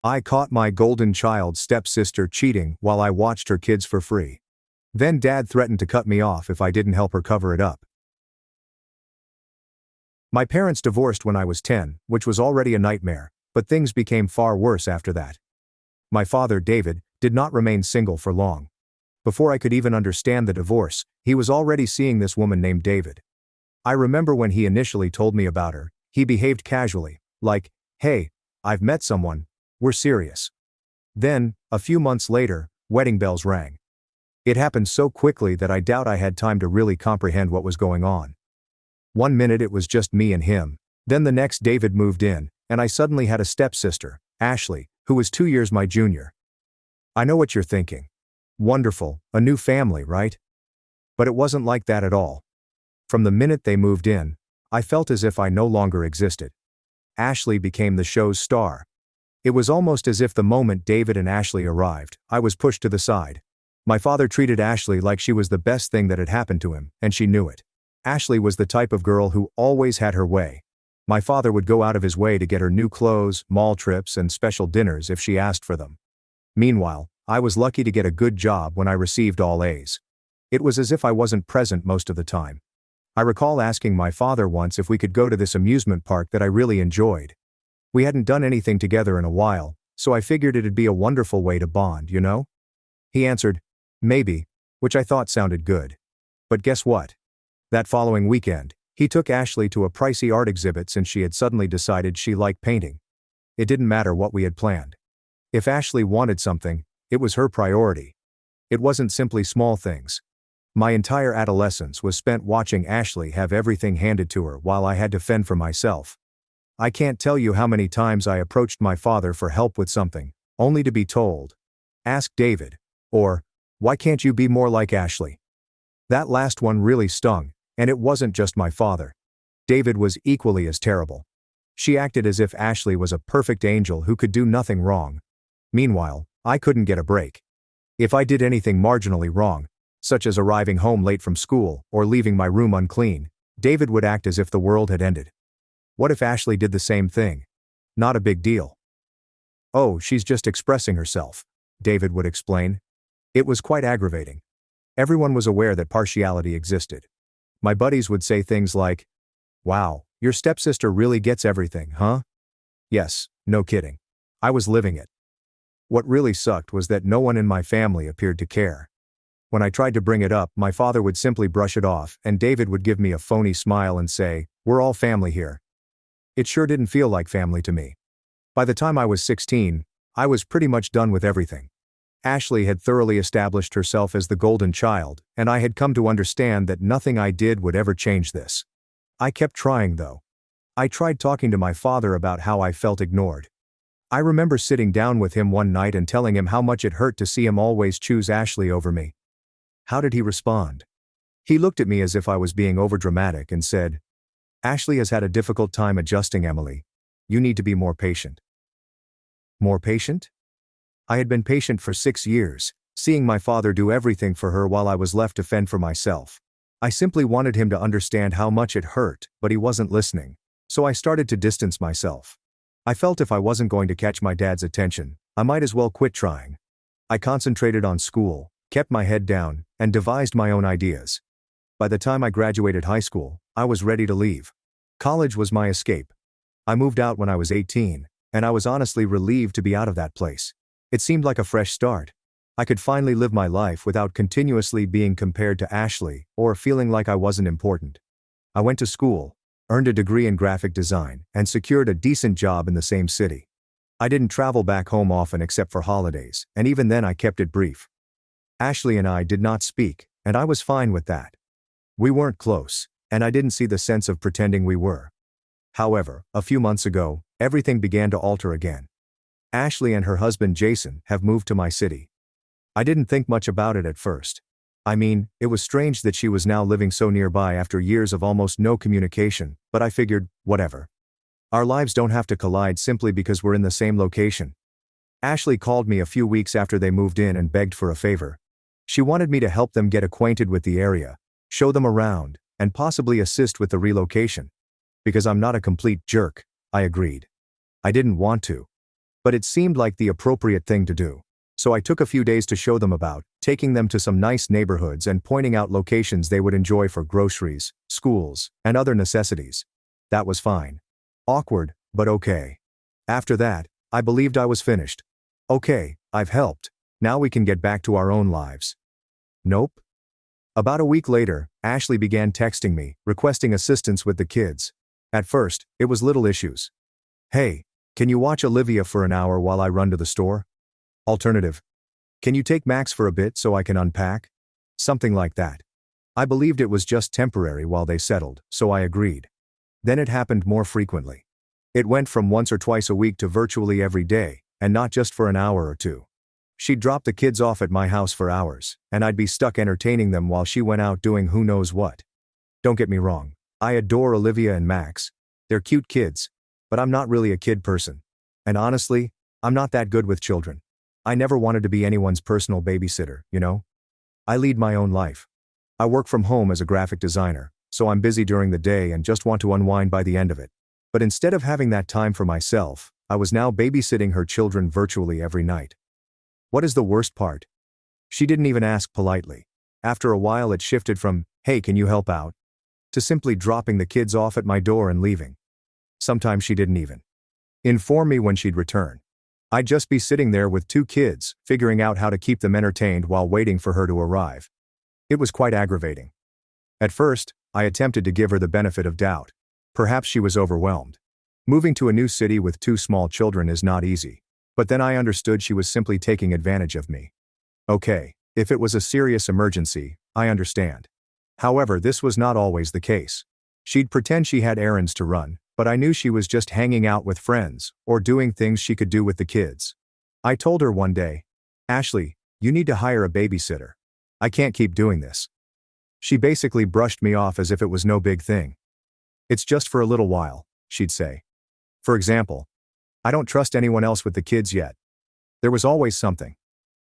I caught my golden child stepsister cheating while I watched her kids for free. Then Dad threatened to cut me off if I didn't help her cover it up. My parents divorced when I was 10, which was already a nightmare, but things became far worse after that. My father, David, did not remain single for long. Before I could even understand the divorce, he was already seeing this woman named David. I remember when he initially told me about her, he behaved casually, like, "Hey, I've met someone, we're serious." Then, a few months later, wedding bells rang. It happened so quickly that I doubt I had time to really comprehend what was going on. One minute it was just me and him, then the next David moved in, and I suddenly had a stepsister, Ashley, who was 2 years my junior. I know what you're thinking. Wonderful, a new family, right? But it wasn't like that at all. From the minute they moved in, I felt as if I no longer existed. Ashley became the show's star. It was almost as if the moment David and Ashley arrived, I was pushed to the side. My father treated Ashley like she was the best thing that had happened to him, and she knew it. Ashley was the type of girl who always had her way. My father would go out of his way to get her new clothes, mall trips, and special dinners if she asked for them. Meanwhile, I was lucky to get a good job when I received all A's. It was as if I wasn't present most of the time. I recall asking my father once if we could go to this amusement park that I really enjoyed. We hadn't done anything together in a while, so I figured it'd be a wonderful way to bond, you know? He answered, "Maybe," which I thought sounded good. But guess what? That following weekend, he took Ashley to a pricey art exhibit since she had suddenly decided she liked painting. It didn't matter what we had planned. If Ashley wanted something, it was her priority. It wasn't simply small things. My entire adolescence was spent watching Ashley have everything handed to her while I had to fend for myself. I can't tell you how many times I approached my father for help with something, only to be told, "Ask David," or, "Why can't you be more like Ashley?" That last one really stung, and it wasn't just my father. David was equally as terrible. She acted as if Ashley was a perfect angel who could do nothing wrong. Meanwhile, I couldn't get a break. If I did anything marginally wrong, such as arriving home late from school or leaving my room unclean, David would act as if the world had ended. What if Ashley did the same thing? Not a big deal. "Oh, she's just expressing herself," David would explain. It was quite aggravating. Everyone was aware that partiality existed. My buddies would say things like, "Wow, your stepsister really gets everything, huh?" Yes, no kidding. I was living it. What really sucked was that no one in my family appeared to care. When I tried to bring it up, my father would simply brush it off, and David would give me a phony smile and say, "We're all family here." It sure didn't feel like family to me. By the time I was 16, I was pretty much done with everything. Ashley had thoroughly established herself as the golden child, and I had come to understand that nothing I did would ever change this. I kept trying though. I tried talking to my father about how I felt ignored. I remember sitting down with him one night and telling him how much it hurt to see him always choose Ashley over me. How did he respond? He looked at me as if I was being overdramatic and said, "Ashley has had a difficult time adjusting, Emily. You need to be more patient." More patient? I had been patient for 6 years, seeing my father do everything for her while I was left to fend for myself. I simply wanted him to understand how much it hurt, but he wasn't listening, so I started to distance myself. I felt if I wasn't going to catch my dad's attention, I might as well quit trying. I concentrated on school, kept my head down, and devised my own ideas. By the time I graduated high school, I was ready to leave. College was my escape. I moved out when I was 18, and I was honestly relieved to be out of that place. It seemed like a fresh start. I could finally live my life without continuously being compared to Ashley or feeling like I wasn't important. I went to school, earned a degree in graphic design, and secured a decent job in the same city. I didn't travel back home often except for holidays, and even then I kept it brief. Ashley and I did not speak, and I was fine with that. We weren't close, and I didn't see the sense of pretending we were. However, a few months ago, everything began to alter again. Ashley and her husband Jason have moved to my city. I didn't think much about it at first. I mean, it was strange that she was now living so nearby after years of almost no communication, but I figured, whatever. Our lives don't have to collide simply because we're in the same location. Ashley called me a few weeks after they moved in and begged for a favor. She wanted me to help them get acquainted with the area, show them around, and possibly assist with the relocation. Because I'm not a complete jerk, I agreed. I didn't want to. But it seemed like the appropriate thing to do. So I took a few days to show them about, taking them to some nice neighborhoods and pointing out locations they would enjoy for groceries, schools, and other necessities. That was fine. Awkward, but okay. After that, I believed I was finished. Okay, I've helped. Now we can get back to our own lives. Nope. About a week later, Ashley began texting me, requesting assistance with the kids. At first, it was little issues. Hey, can you watch Olivia for an hour while I run to the store? Alternative. Can you take Max for a bit so I can unpack? Something like that. I believed it was just temporary while they settled, so I agreed. Then it happened more frequently. It went from once or twice a week to virtually every day, and not just for an hour or two. She'd drop the kids off at my house for hours, and I'd be stuck entertaining them while she went out doing who knows what. Don't get me wrong, I adore Olivia and Max. They're cute kids, but I'm not really a kid person. And honestly, I'm not that good with children. I never wanted to be anyone's personal babysitter, you know? I lead my own life. I work from home as a graphic designer, so I'm busy during the day and just want to unwind by the end of it. But instead of having that time for myself, I was now babysitting her children virtually every night. What is the worst part? She didn't even ask politely. After a while it shifted from, "Hey, can you help out?" to simply dropping the kids off at my door and leaving. Sometimes she didn't even inform me when she'd return. I'd just be sitting there with two kids, figuring out how to keep them entertained while waiting for her to arrive. It was quite aggravating. At first, I attempted to give her the benefit of doubt. Perhaps she was overwhelmed. Moving to a new city with two small children is not easy. But then I understood she was simply taking advantage of me. Okay, if it was a serious emergency, I understand. However, this was not always the case. She'd pretend she had errands to run, but I knew she was just hanging out with friends, or doing things she could do with the kids. I told her one day, "Ashley, you need to hire a babysitter. I can't keep doing this." She basically brushed me off as if it was no big thing. "It's just for a little while," she'd say. For example, "I don't trust anyone else with the kids yet." There was always something.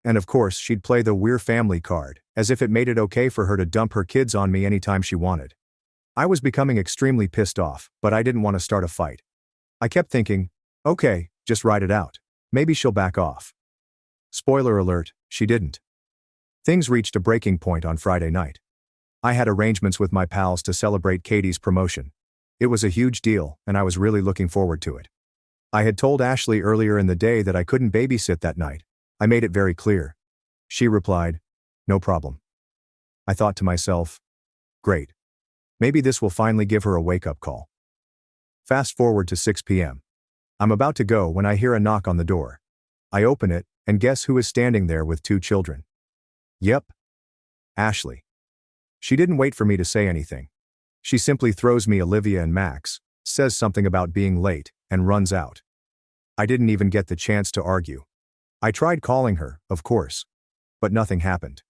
And of course, she'd play the "we're family" card, as if it made it okay for her to dump her kids on me anytime she wanted. I was becoming extremely pissed off, but I didn't want to start a fight. I kept thinking, okay, just ride it out. Maybe she'll back off. Spoiler alert, she didn't. Things reached a breaking point on Friday night. I had arrangements with my pals to celebrate Katie's promotion. It was a huge deal, and I was really looking forward to it. I had told Ashley earlier in the day that I couldn't babysit that night. I made it very clear. She replied, "No problem." I thought to myself, great. Maybe this will finally give her a wake-up call. Fast forward to 6 p.m. I'm about to go when I hear a knock on the door. I open it, and guess who is standing there with two children? Yep. Ashley. She didn't wait for me to say anything. She simply throws me Olivia and Max, says something about being late, and runs out. I didn't even get the chance to argue. I tried calling her, of course. But nothing happened.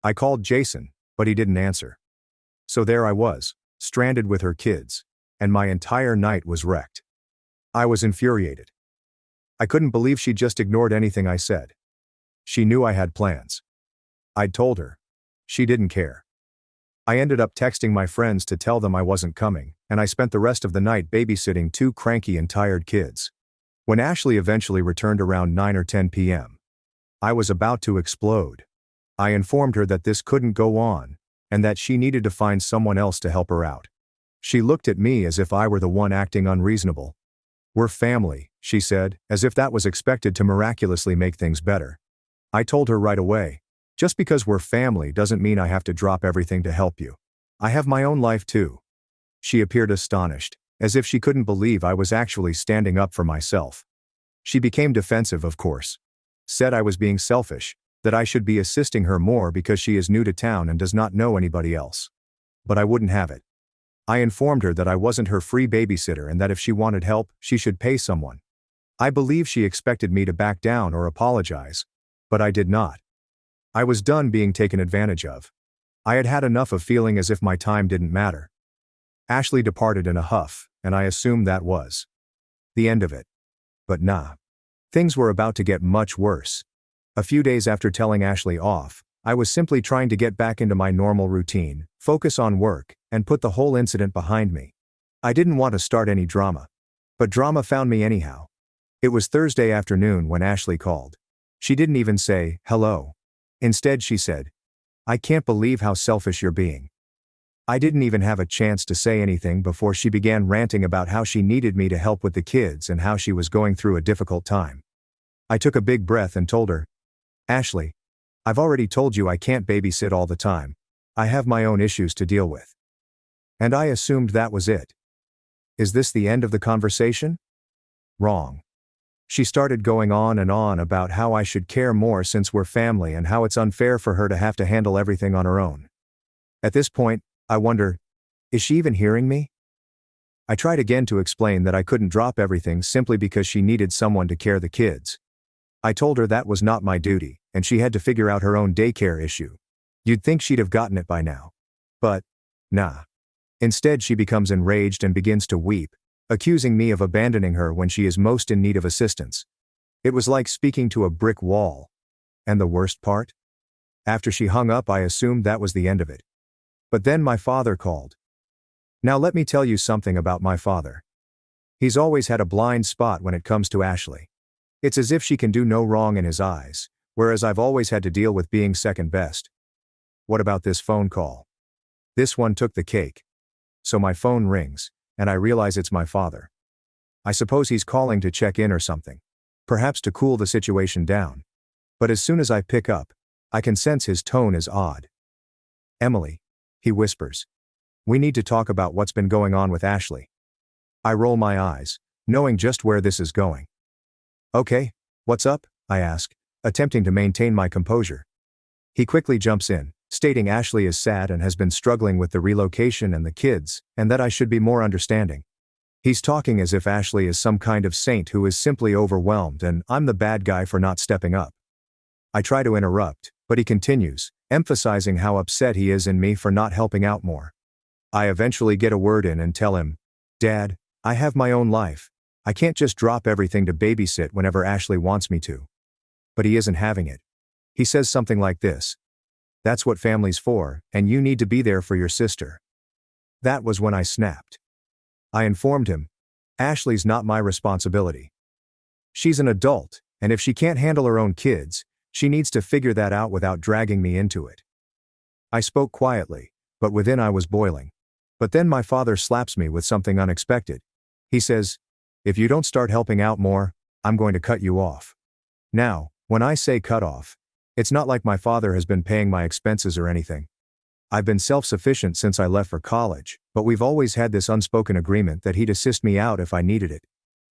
I called Jason, but he didn't answer. So there I was, stranded with her kids, and my entire night was wrecked. I was infuriated. I couldn't believe she just ignored anything I said. She knew I had plans. I'd told her. She didn't care. I ended up texting my friends to tell them I wasn't coming, and I spent the rest of the night babysitting two cranky and tired kids. When Ashley eventually returned around 9 or 10 p.m., I was about to explode. I informed her that this couldn't go on, and that she needed to find someone else to help her out. She looked at me as if I were the one acting unreasonable. "We're family," she said, as if that was expected to miraculously make things better. I told her right away, just because we're family doesn't mean I have to drop everything to help you. I have my own life too. She appeared astonished, as if she couldn't believe I was actually standing up for myself. She became defensive, of course. Said I was being selfish, that I should be assisting her more because she is new to town and does not know anybody else. But I wouldn't have it. I informed her that I wasn't her free babysitter and that if she wanted help, she should pay someone. I believe she expected me to back down or apologize, but I did not. I was done being taken advantage of. I had had enough of feeling as if my time didn't matter. Ashley departed in a huff, and I assumed that was the end of it. But nah. Things were about to get much worse. A few days after telling Ashley off, I was simply trying to get back into my normal routine, focus on work, and put the whole incident behind me. I didn't want to start any drama. But drama found me anyhow. It was Thursday afternoon when Ashley called. She didn't even say, hello. Instead she said, I can't believe how selfish you're being. I didn't even have a chance to say anything before she began ranting about how she needed me to help with the kids and how she was going through a difficult time. I took a big breath and told her, Ashley, I've already told you I can't babysit all the time. I have my own issues to deal with. And I assumed that was it. Is this the end of the conversation? Wrong. She started going on and on about how I should care more since we're family and how it's unfair for her to have to handle everything on her own. At this point, I wonder, is she even hearing me? I tried again to explain that I couldn't drop everything simply because she needed someone to care the kids. I told her that was not my duty, and she had to figure out her own daycare issue. You'd think she'd have gotten it by now. But, nah. Instead she becomes enraged and begins to weep, accusing me of abandoning her when she is most in need of assistance. It was like speaking to a brick wall. And the worst part? After she hung up, I assumed that was the end of it. But then my father called. Now let me tell you something about my father. He's always had a blind spot when it comes to Ashley. It's as if she can do no wrong in his eyes, whereas I've always had to deal with being second best. What about this phone call? This one took the cake. So my phone rings, and I realize it's my father. I suppose he's calling to check in or something. Perhaps to cool the situation down. But as soon as I pick up, I can sense his tone is odd. Emily, he whispers. We need to talk about what's been going on with Ashley. I roll my eyes, knowing just where this is going. Okay, what's up? I ask, attempting to maintain my composure. He quickly jumps in, stating Ashley is sad and has been struggling with the relocation and the kids, and that I should be more understanding. He's talking as if Ashley is some kind of saint who is simply overwhelmed and I'm the bad guy for not stepping up. I try to interrupt, but he continues, emphasizing how upset he is in me for not helping out more. I eventually get a word in and tell him, Dad, I have my own life. I can't just drop everything to babysit whenever Ashley wants me to. But he isn't having it. He says something like this. That's what family's for, and you need to be there for your sister. That was when I snapped. I informed him, Ashley's not my responsibility. She's an adult, and if she can't handle her own kids, she needs to figure that out without dragging me into it. I spoke quietly, but within I was boiling. But then my father slaps me with something unexpected. He says, if you don't start helping out more, I'm going to cut you off. Now, when I say cut off, it's not like my father has been paying my expenses or anything. I've been self-sufficient since I left for college, but we've always had this unspoken agreement that he'd assist me out if I needed it.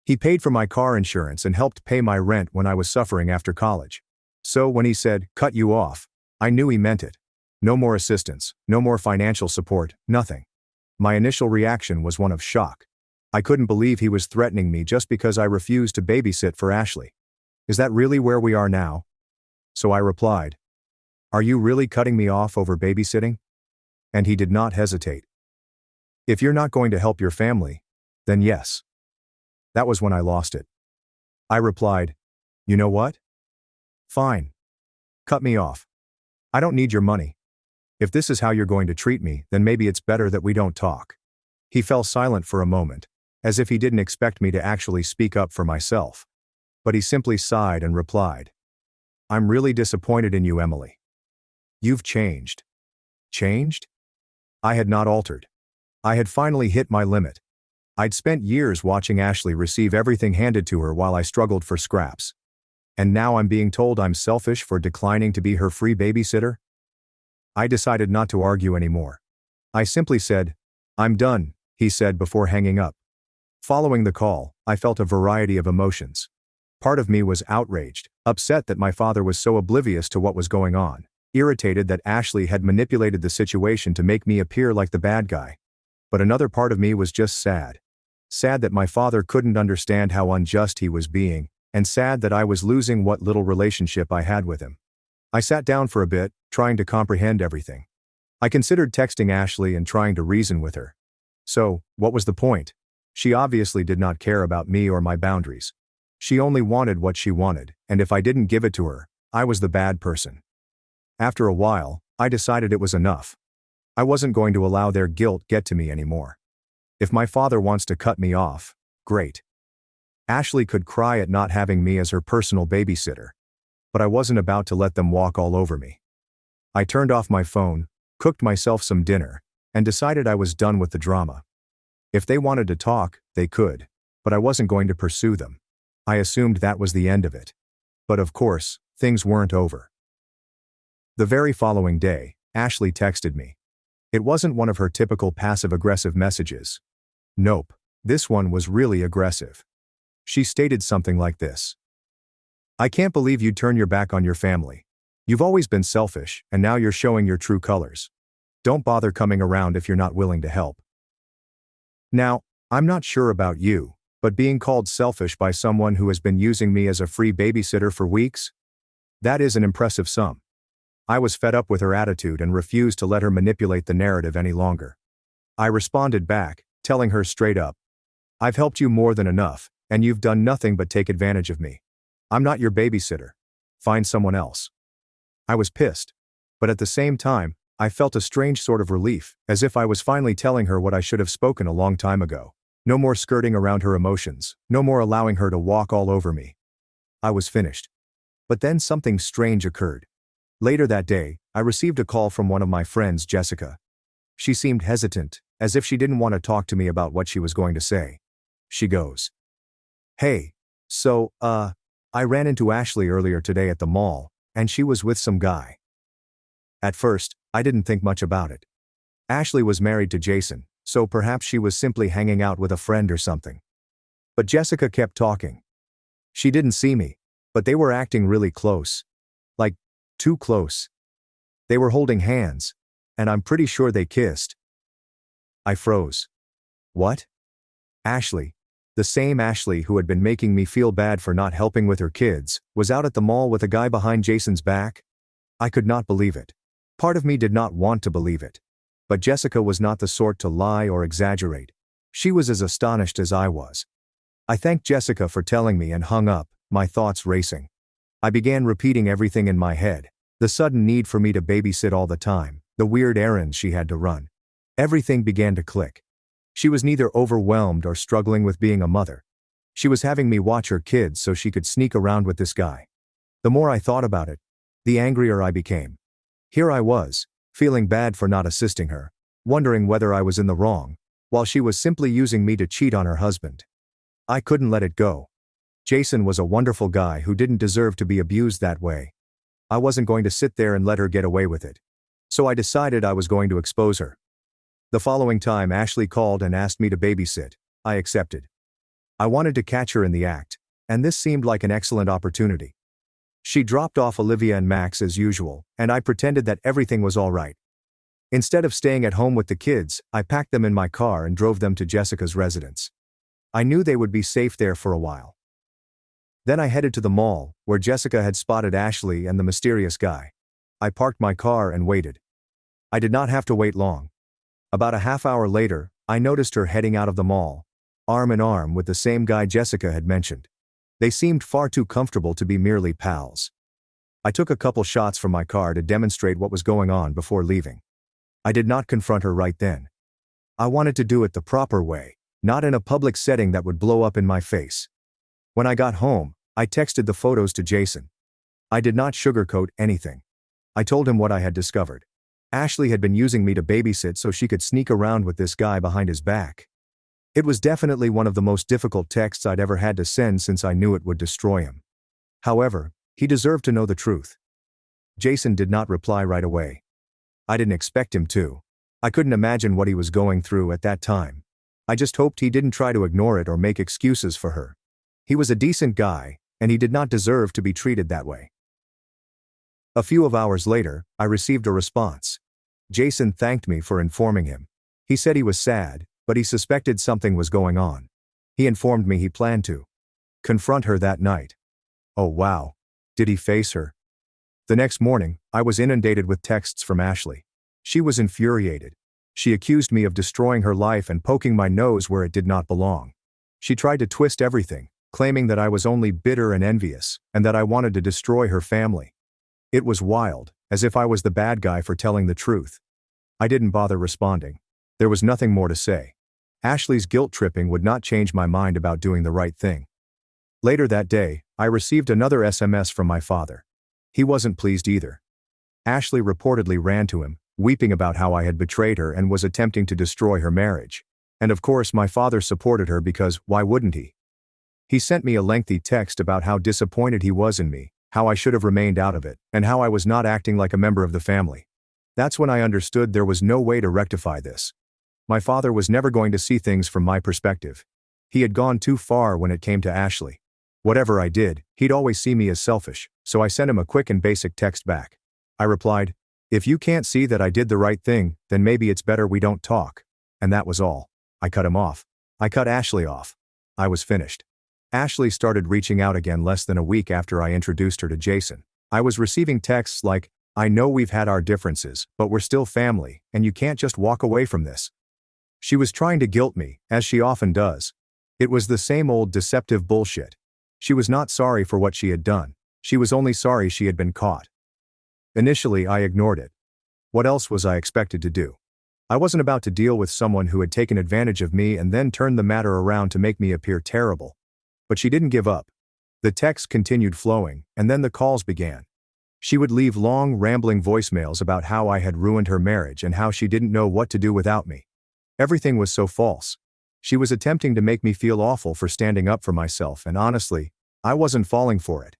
He paid for my car insurance and helped pay my rent when I was suffering after college. So when he said, cut you off, I knew he meant it. No more assistance, no more financial support, nothing. My initial reaction was one of shock. I couldn't believe he was threatening me just because I refused to babysit for Ashley. Is that really where we are now? So I replied, are you really cutting me off over babysitting? And he did not hesitate. If you're not going to help your family, then yes. That was when I lost it. I replied, you know what? Fine. Cut me off. I don't need your money. If this is how you're going to treat me, then maybe it's better that we don't talk. He fell silent for a moment, as if he didn't expect me to actually speak up for myself. But he simply sighed and replied, I'm really disappointed in you, Emily. You've changed. Changed? I had not altered. I had finally hit my limit. I'd spent years watching Ashley receive everything handed to her while I struggled for scraps. And now I'm being told I'm selfish for declining to be her free babysitter? I decided not to argue anymore. I simply said, I'm done, he said before hanging up. Following the call, I felt a variety of emotions. Part of me was outraged, upset that my father was so oblivious to what was going on, irritated that Ashley had manipulated the situation to make me appear like the bad guy. But another part of me was just sad. Sad that my father couldn't understand how unjust he was being, and sad that I was losing what little relationship I had with him. I sat down for a bit, trying to comprehend everything. I considered texting Ashley and trying to reason with her. So, what was the point? She obviously did not care about me or my boundaries. She only wanted what she wanted, and if I didn't give it to her, I was the bad person. After a while, I decided it was enough. I wasn't going to allow their guilt get to me anymore. If my father wants to cut me off, great. Ashley could cry at not having me as her personal babysitter. But I wasn't about to let them walk all over me. I turned off my phone, cooked myself some dinner, and decided I was done with the drama. If they wanted to talk, they could, but I wasn't going to pursue them. I assumed that was the end of it. But of course, things weren't over. The very following day, Ashley texted me. It wasn't one of her typical passive-aggressive messages. Nope, this one was really aggressive. She stated something like this. I can't believe you'd turn your back on your family. You've always been selfish, and now you're showing your true colors. Don't bother coming around if you're not willing to help. Now, I'm not sure about you, but being called selfish by someone who has been using me as a free babysitter for weeks? That is an impressive sum. I was fed up with her attitude and refused to let her manipulate the narrative any longer. I responded back, telling her straight up, I've helped you more than enough, and you've done nothing but take advantage of me. I'm not your babysitter. Find someone else. I was pissed. But at the same time, I felt a strange sort of relief, as if I was finally telling her what I should have spoken a long time ago. No more skirting around her emotions, no more allowing her to walk all over me. I was finished. But then something strange occurred. Later that day, I received a call from one of my friends, Jessica. She seemed hesitant, as if she didn't want to talk to me about what she was going to say. She goes, Hey, so, I ran into Ashley earlier today at the mall, and she was with some guy. At first, I didn't think much about it. Ashley was married to Jason, so perhaps she was simply hanging out with a friend or something. But Jessica kept talking. She didn't see me, but they were acting really close. Like, too close. They were holding hands, and I'm pretty sure they kissed. I froze. What? Ashley, the same Ashley who had been making me feel bad for not helping with her kids, was out at the mall with a guy behind Jason's back? I could not believe it. Part of me did not want to believe it. But Jessica was not the sort to lie or exaggerate. She was as astonished as I was. I thanked Jessica for telling me and hung up, my thoughts racing. I began repeating everything in my head. The sudden need for me to babysit all the time, the weird errands she had to run. Everything began to click. She was neither overwhelmed or struggling with being a mother. She was having me watch her kids so she could sneak around with this guy. The more I thought about it, the angrier I became. Here I was, feeling bad for not assisting her, wondering whether I was in the wrong, while she was simply using me to cheat on her husband. I couldn't let it go. Jason was a wonderful guy who didn't deserve to be abused that way. I wasn't going to sit there and let her get away with it. So I decided I was going to expose her. The following time Ashley called and asked me to babysit. I accepted. I wanted to catch her in the act, and this seemed like an excellent opportunity. She dropped off Olivia and Max as usual, and I pretended that everything was all right. Instead of staying at home with the kids, I packed them in my car and drove them to Jessica's residence. I knew they would be safe there for a while. Then I headed to the mall, where Jessica had spotted Ashley and the mysterious guy. I parked my car and waited. I did not have to wait long. About a half hour later, I noticed her heading out of the mall, arm in arm with the same guy Jessica had mentioned. They seemed far too comfortable to be merely pals. I took a couple shots from my car to demonstrate what was going on before leaving. I did not confront her right then. I wanted to do it the proper way, not in a public setting that would blow up in my face. When I got home, I texted the photos to Jason. I did not sugarcoat anything. I told him what I had discovered. Ashley had been using me to babysit so she could sneak around with this guy behind his back. It was definitely one of the most difficult texts I'd ever had to send since I knew it would destroy him. However, he deserved to know the truth. Jason did not reply right away. I didn't expect him to. I couldn't imagine what he was going through at that time. I just hoped he didn't try to ignore it or make excuses for her. He was a decent guy, and he did not deserve to be treated that way. A few hours later, I received a response. Jason thanked me for informing him. He said he was sad, but he suspected something was going on. He informed me he planned to confront her that night. Oh wow. Did he face her? The next morning, I was inundated with texts from Ashley. She was infuriated. She accused me of destroying her life and poking my nose where it did not belong. She tried to twist everything, claiming that I was only bitter and envious, and that I wanted to destroy her family. It was wild, as if I was the bad guy for telling the truth. I didn't bother responding. There was nothing more to say. Ashley's guilt-tripping would not change my mind about doing the right thing. Later that day, I received another SMS from my father. He wasn't pleased either. Ashley reportedly ran to him, weeping about how I had betrayed her and was attempting to destroy her marriage. And of course my father supported her because, why wouldn't he? He sent me a lengthy text about how disappointed he was in me, how I should have remained out of it, and how I was not acting like a member of the family. That's when I understood there was no way to rectify this. My father was never going to see things from my perspective. He had gone too far when it came to Ashley. Whatever I did, he'd always see me as selfish, so I sent him a quick and basic text back. I replied, "If you can't see that I did the right thing, then maybe it's better we don't talk." And that was all. I cut him off. I cut Ashley off. I was finished. Ashley started reaching out again less than a week after I introduced her to Jason. I was receiving texts like, "I know we've had our differences, but we're still family, and you can't just walk away from this." She was trying to guilt me, as she often does. It was the same old deceptive bullshit. She was not sorry for what she had done. She was only sorry she had been caught. Initially, I ignored it. What else was I expected to do? I wasn't about to deal with someone who had taken advantage of me and then turned the matter around to make me appear terrible. But she didn't give up. The texts continued flowing, and then the calls began. She would leave long, rambling voicemails about how I had ruined her marriage and how she didn't know what to do without me. Everything was so false. She was attempting to make me feel awful for standing up for myself, and honestly, I wasn't falling for it.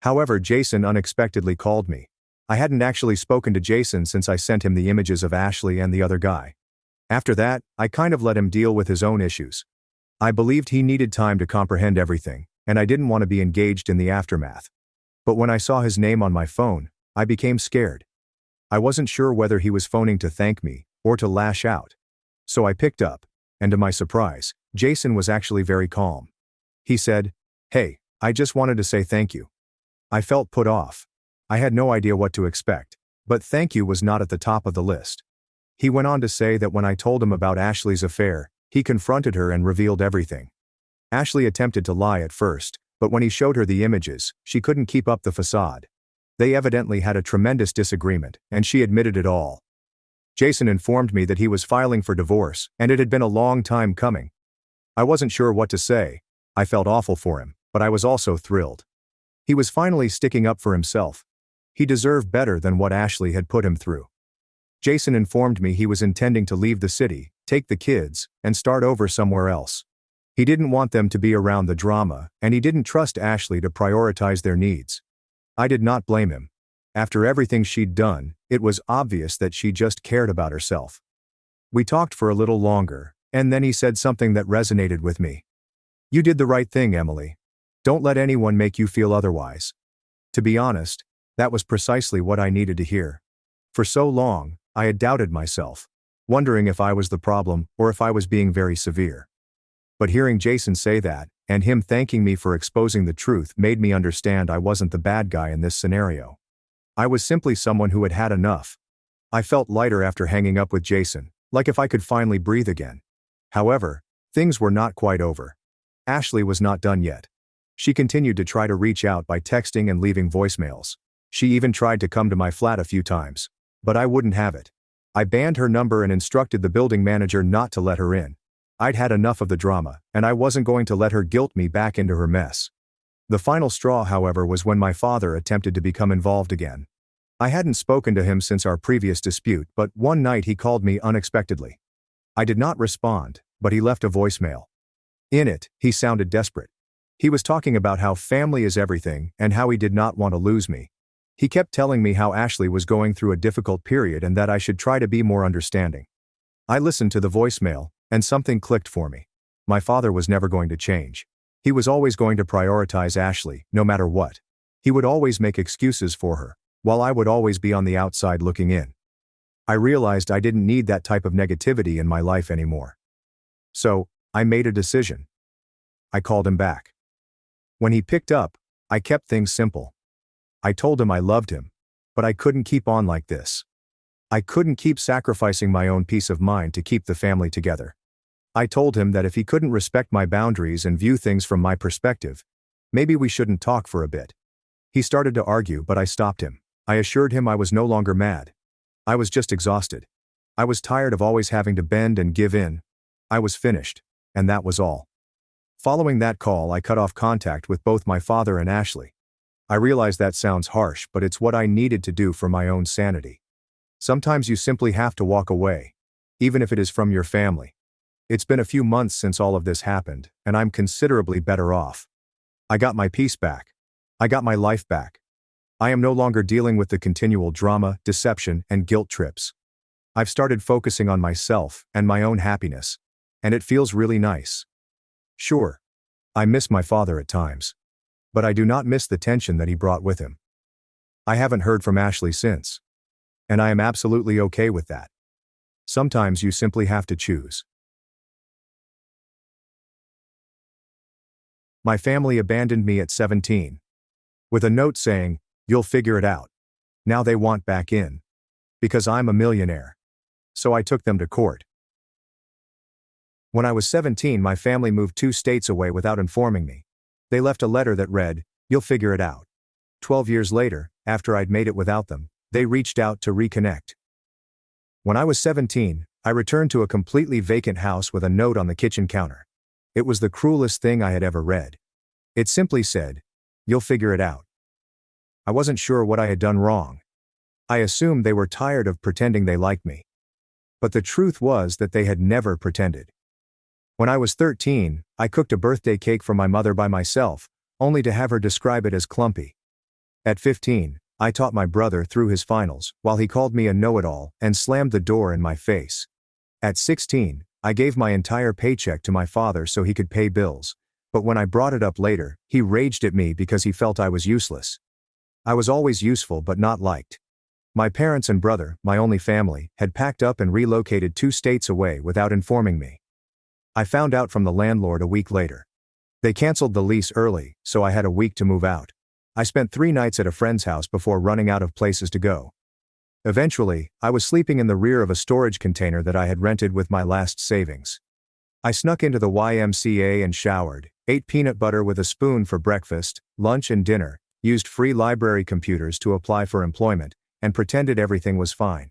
However, Jason unexpectedly called me. I hadn't actually spoken to Jason since I sent him the images of Ashley and the other guy. After that, I kind of let him deal with his own issues. I believed he needed time to comprehend everything, and I didn't want to be engaged in the aftermath. But when I saw his name on my phone, I became scared. I wasn't sure whether he was phoning to thank me or to lash out. So I picked up, and to my surprise, Jason was actually very calm. He said, "Hey, I just wanted to say thank you." I felt put off. I had no idea what to expect, but thank you was not at the top of the list. He went on to say that when I told him about Ashley's affair, he confronted her and revealed everything. Ashley attempted to lie at first, but when he showed her the images, she couldn't keep up the facade. They evidently had a tremendous disagreement, and she admitted it all. Jason informed me that he was filing for divorce, and it had been a long time coming. I wasn't sure what to say. I felt awful for him, but I was also thrilled. He was finally sticking up for himself. He deserved better than what Ashley had put him through. Jason informed me he was intending to leave the city, take the kids, and start over somewhere else. He didn't want them to be around the drama, and he didn't trust Ashley to prioritize their needs. I did not blame him. After everything she'd done, it was obvious that she just cared about herself. We talked for a little longer, and then he said something that resonated with me. "You did the right thing, Emily. Don't let anyone make you feel otherwise." To be honest, that was precisely what I needed to hear. For so long, I had doubted myself, wondering if I was the problem or if I was being very severe. But hearing Jason say that, and him thanking me for exposing the truth, made me understand I wasn't the bad guy in this scenario. I was simply someone who had had enough. I felt lighter after hanging up with Jason, like if I could finally breathe again. However, things were not quite over. Ashley was not done yet. She continued to try to reach out by texting and leaving voicemails. She even tried to come to my flat a few times, but I wouldn't have it. I banned her number and instructed the building manager not to let her in. I'd had enough of the drama, and I wasn't going to let her guilt me back into her mess. The final straw, however, was when my father attempted to become involved again. I hadn't spoken to him since our previous dispute, but one night he called me unexpectedly. I did not respond, but he left a voicemail. In it, he sounded desperate. He was talking about how family is everything and how he did not want to lose me. He kept telling me how Ashley was going through a difficult period and that I should try to be more understanding. I listened to the voicemail, and something clicked for me. My father was never going to change. He was always going to prioritize Ashley, no matter what. He would always make excuses for her, while I would always be on the outside looking in. I realized I didn't need that type of negativity in my life anymore. So, I made a decision. I called him back. When he picked up, I kept things simple. I told him I loved him, but I couldn't keep on like this. I couldn't keep sacrificing my own peace of mind to keep the family together. I told him that if he couldn't respect my boundaries and view things from my perspective, maybe we shouldn't talk for a bit. He started to argue, but I stopped him. I assured him I was no longer mad. I was just exhausted. I was tired of always having to bend and give in. I was finished, and that was all. Following that call, I cut off contact with both my father and Ashley. I realize that sounds harsh, but it's what I needed to do for my own sanity. Sometimes you simply have to walk away, even if it is from your family. It's been a few months since all of this happened, and I'm considerably better off. I got my peace back. I got my life back. I am no longer dealing with the continual drama, deception, and guilt trips. I've started focusing on myself and my own happiness, and it feels really nice. Sure, I miss my father at times, but I do not miss the tension that he brought with him. I haven't heard from Ashley since, and I am absolutely okay with that. Sometimes you simply have to choose. My family abandoned me at 17. With a note saying, "You'll figure it out." Now they want back in. Because I'm a millionaire. So I took them to court. When I was 17, my family moved 2 states away without informing me. They left a letter that read, "You'll figure it out." 12 years later, after I'd made it without them, they reached out to reconnect. When I was 17, I returned to a completely vacant house with a note on the kitchen counter. It was the cruelest thing I had ever read. It simply said, "You'll figure it out." I wasn't sure what I had done wrong. I assumed they were tired of pretending they liked me. But the truth was that they had never pretended. When I was 13, I cooked a birthday cake for my mother by myself, only to have her describe it as clumpy. At 15, I taught my brother through his finals, while he called me a know-it-all and slammed the door in my face. At 16, I gave my entire paycheck to my father so he could pay bills, but when I brought it up later, he raged at me because he felt I was useless. I was always useful but not liked. My parents and brother, my only family, had packed up and relocated 2 states away without informing me. I found out from the landlord a week later. They canceled the lease early, so I had a week to move out. I spent 3 nights at a friend's house before running out of places to go. Eventually, I was sleeping in the rear of a storage container that I had rented with my last savings. I snuck into the YMCA and showered, ate peanut butter with a spoon for breakfast, lunch and dinner, used free library computers to apply for employment, and pretended everything was fine.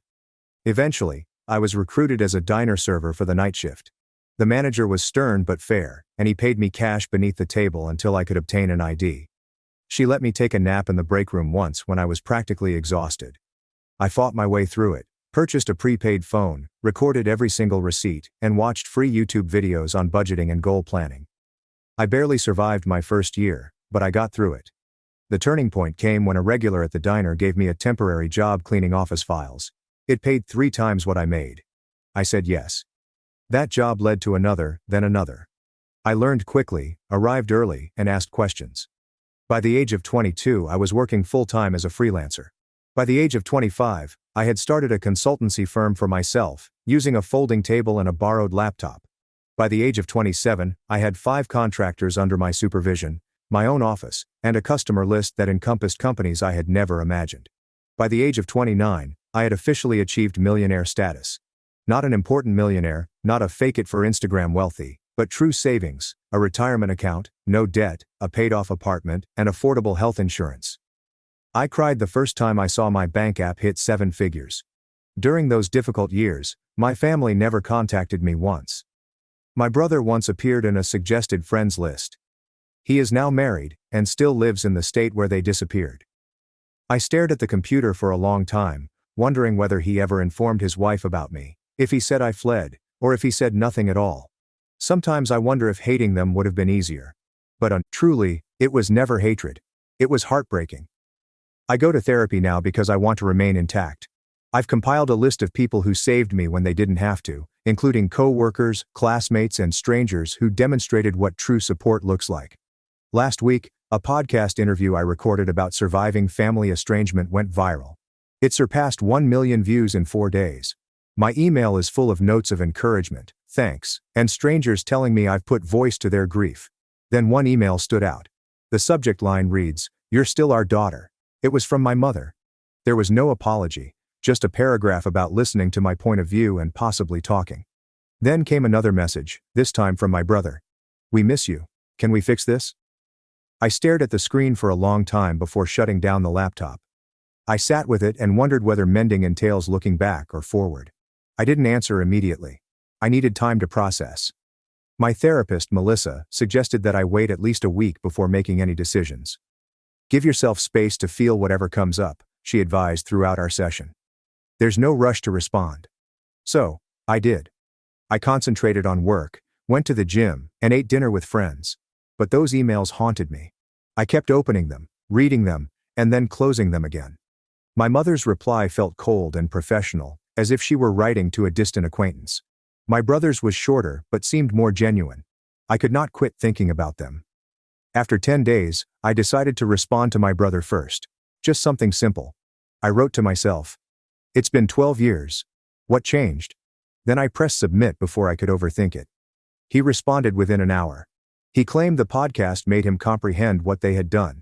Eventually, I was recruited as a diner server for the night shift. The manager was stern but fair, and he paid me cash beneath the table until I could obtain an ID. She let me take a nap in the break room once when I was practically exhausted. I fought my way through it, purchased a prepaid phone, recorded every single receipt, and watched free YouTube videos on budgeting and goal planning. I barely survived my first year, but I got through it. The turning point came when a regular at the diner gave me a temporary job cleaning office files. It paid 3 times what I made. I said yes. That job led to another, then another. I learned quickly, arrived early, and asked questions. By the age of 22, I was working full-time as a freelancer. By the age of 25, I had started a consultancy firm for myself, using a folding table and a borrowed laptop. By the age of 27, I had 5 contractors under my supervision, my own office, and a customer list that encompassed companies I had never imagined. By the age of 29, I had officially achieved millionaire status. Not an important millionaire, not a fake-it-for-Instagram wealthy, but true savings, a retirement account, no debt, a paid-off apartment, and affordable health insurance. I cried the first time I saw my bank app hit 7 figures. During those difficult years, my family never contacted me once. My brother once appeared in a suggested friends list. He is now married, and still lives in the state where they disappeared. I stared at the computer for a long time, wondering whether he ever informed his wife about me, if he said I fled, or if he said nothing at all. Sometimes I wonder if hating them would have been easier. But truly, it was never hatred. It was heartbreaking. I go to therapy now because I want to remain intact. I've compiled a list of people who saved me when they didn't have to, including co-workers, classmates, and strangers who demonstrated what true support looks like. Last week, a podcast interview I recorded about surviving family estrangement went viral. It surpassed 1 million views in 4 days. My email is full of notes of encouragement, thanks, and strangers telling me I've put voice to their grief. Then one email stood out. The subject line reads, "You're still our daughter." It was from my mother. There was no apology, just a paragraph about listening to my point of view and possibly talking. Then came another message, this time from my brother. "We miss you. Can we fix this?" I stared at the screen for a long time before shutting down the laptop. I sat with it and wondered whether mending entails looking back or forward. I didn't answer immediately. I needed time to process. My therapist, Melissa, suggested that I wait at least a week before making any decisions. Give yourself space to feel whatever comes up, she advised throughout our session. There's no rush to respond. So, I did. I concentrated on work, went to the gym, and ate dinner with friends. But those emails haunted me. I kept opening them, reading them, and then closing them again. My mother's reply felt cold and professional, as if she were writing to a distant acquaintance. My brother's was shorter but seemed more genuine. I could not quit thinking about them. After 10 days, I decided to respond to my brother first. Just something simple. I wrote to myself, "It's been 12 years. What changed?" Then I pressed submit before I could overthink it. He responded within an hour. He claimed the podcast made him comprehend what they had done.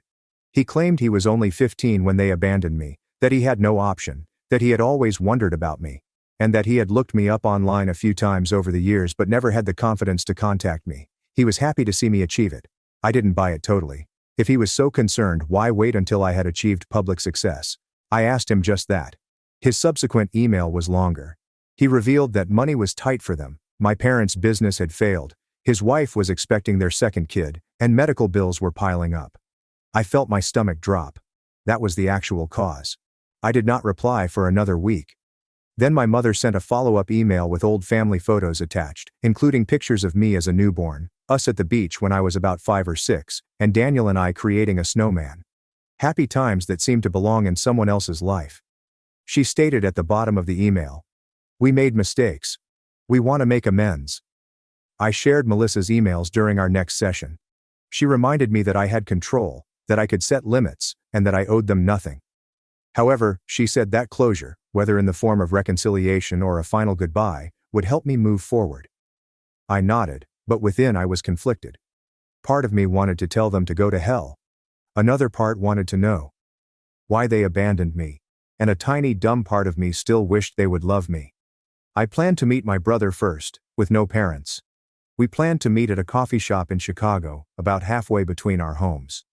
He claimed he was only 15 when they abandoned me, that he had no option, that he had always wondered about me, and that he had looked me up online a few times over the years but never had the confidence to contact me. He was happy to see me achieve it. I didn't buy it totally. If he was so concerned, why wait until I had achieved public success? I asked him just that. His subsequent email was longer. He revealed that money was tight for them, my parents' business had failed, his wife was expecting their second kid, and medical bills were piling up. I felt my stomach drop. That was the actual cause. I did not reply for another week. Then my mother sent a follow-up email with old family photos attached, including pictures of me as a newborn, us at the beach when I was about 5 or 6, and Daniel and I creating a snowman. Happy times that seemed to belong in someone else's life. She stated at the bottom of the email, "We made mistakes. We want to make amends." I shared Melissa's emails during our next session. She reminded me that I had control, that I could set limits, and that I owed them nothing. However, she said that closure, whether in the form of reconciliation or a final goodbye, would help me move forward. I nodded, but within I was conflicted. Part of me wanted to tell them to go to hell. Another part wanted to know why they abandoned me, and a tiny dumb part of me still wished they would love me. I planned to meet my brother first, with no parents. We planned to meet at a coffee shop in Chicago, about halfway between our homes.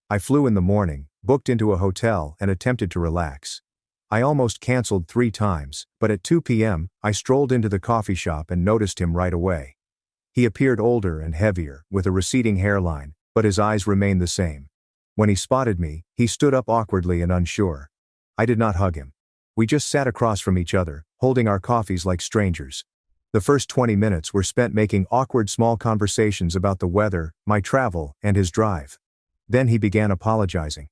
I flew in the morning, booked into a hotel, and attempted to relax. I almost canceled 3 times, but at 2 p.m., I strolled into the coffee shop and noticed him right away. He appeared older and heavier, with a receding hairline, but his eyes remained the same. When he spotted me, he stood up awkwardly and unsure. I did not hug him. We just sat across from each other, holding our coffees like strangers. The first 20 minutes were spent making awkward small conversations about the weather, my travel, and his drive. Then he began apologizing.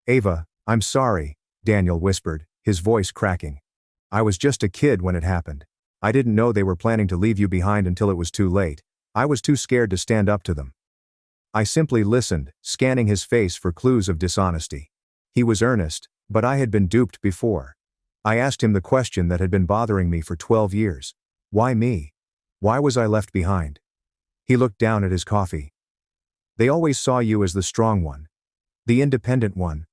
"Ava, I'm sorry," Daniel whispered, his voice cracking. "I was just a kid when it happened. I didn't know they were planning to leave you behind until it was too late. I was too scared to stand up to them." I simply listened, scanning his face for clues of dishonesty. He was earnest, but I had been duped before. I asked him the question that had been bothering me for 12 years. Why me? Why was I left behind? He looked down at his coffee. "They always saw you as the strong one. The independent one.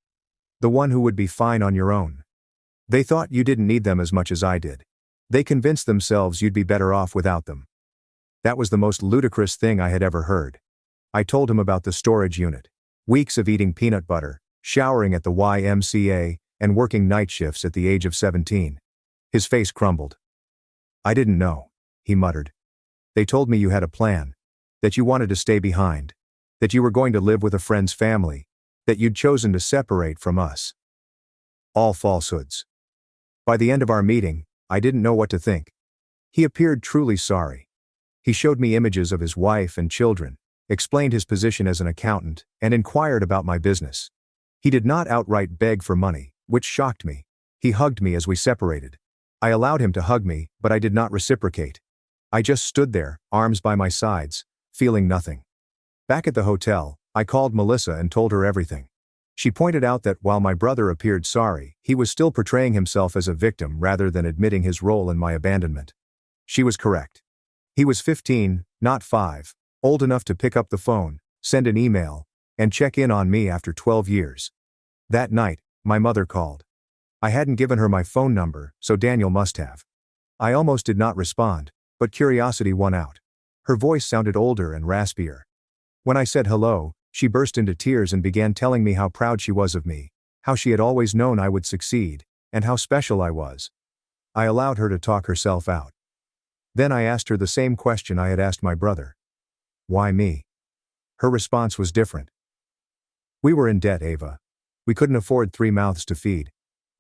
The one who would be fine on your own. They thought you didn't need them as much as I did. They convinced themselves you'd be better off without them." That was the most ludicrous thing I had ever heard. I told him about the storage unit. Weeks of eating peanut butter, showering at the YMCA, and working night shifts at the age of 17. His face crumbled. "I didn't know," he muttered. "They told me you had a plan. That you wanted to stay behind. That you were going to live with a friend's family. That you'd chosen to separate from us." All falsehoods. By the end of our meeting, I didn't know what to think. He appeared truly sorry. He showed me images of his wife and children, explained his position as an accountant, and inquired about my business. He did not outright beg for money, which shocked me. He hugged me as we separated. I allowed him to hug me, but I did not reciprocate. I just stood there, arms by my sides, feeling nothing. Back at the hotel, I called Melissa and told her everything. She pointed out that while my brother appeared sorry, he was still portraying himself as a victim rather than admitting his role in my abandonment. She was correct. He was 15, not 5, old enough to pick up the phone, send an email, and check in on me after 12 years. That night, my mother called. I hadn't given her my phone number, so Daniel must have. I almost did not respond, but curiosity won out. Her voice sounded older and raspier. When I said hello, she burst into tears and began telling me how proud she was of me, how she had always known I would succeed, and how special I was. I allowed her to talk herself out. Then I asked her the same question I had asked my brother. "Why me?" Her response was different. "We were in debt, Ava. We couldn't afford 3 mouths to feed.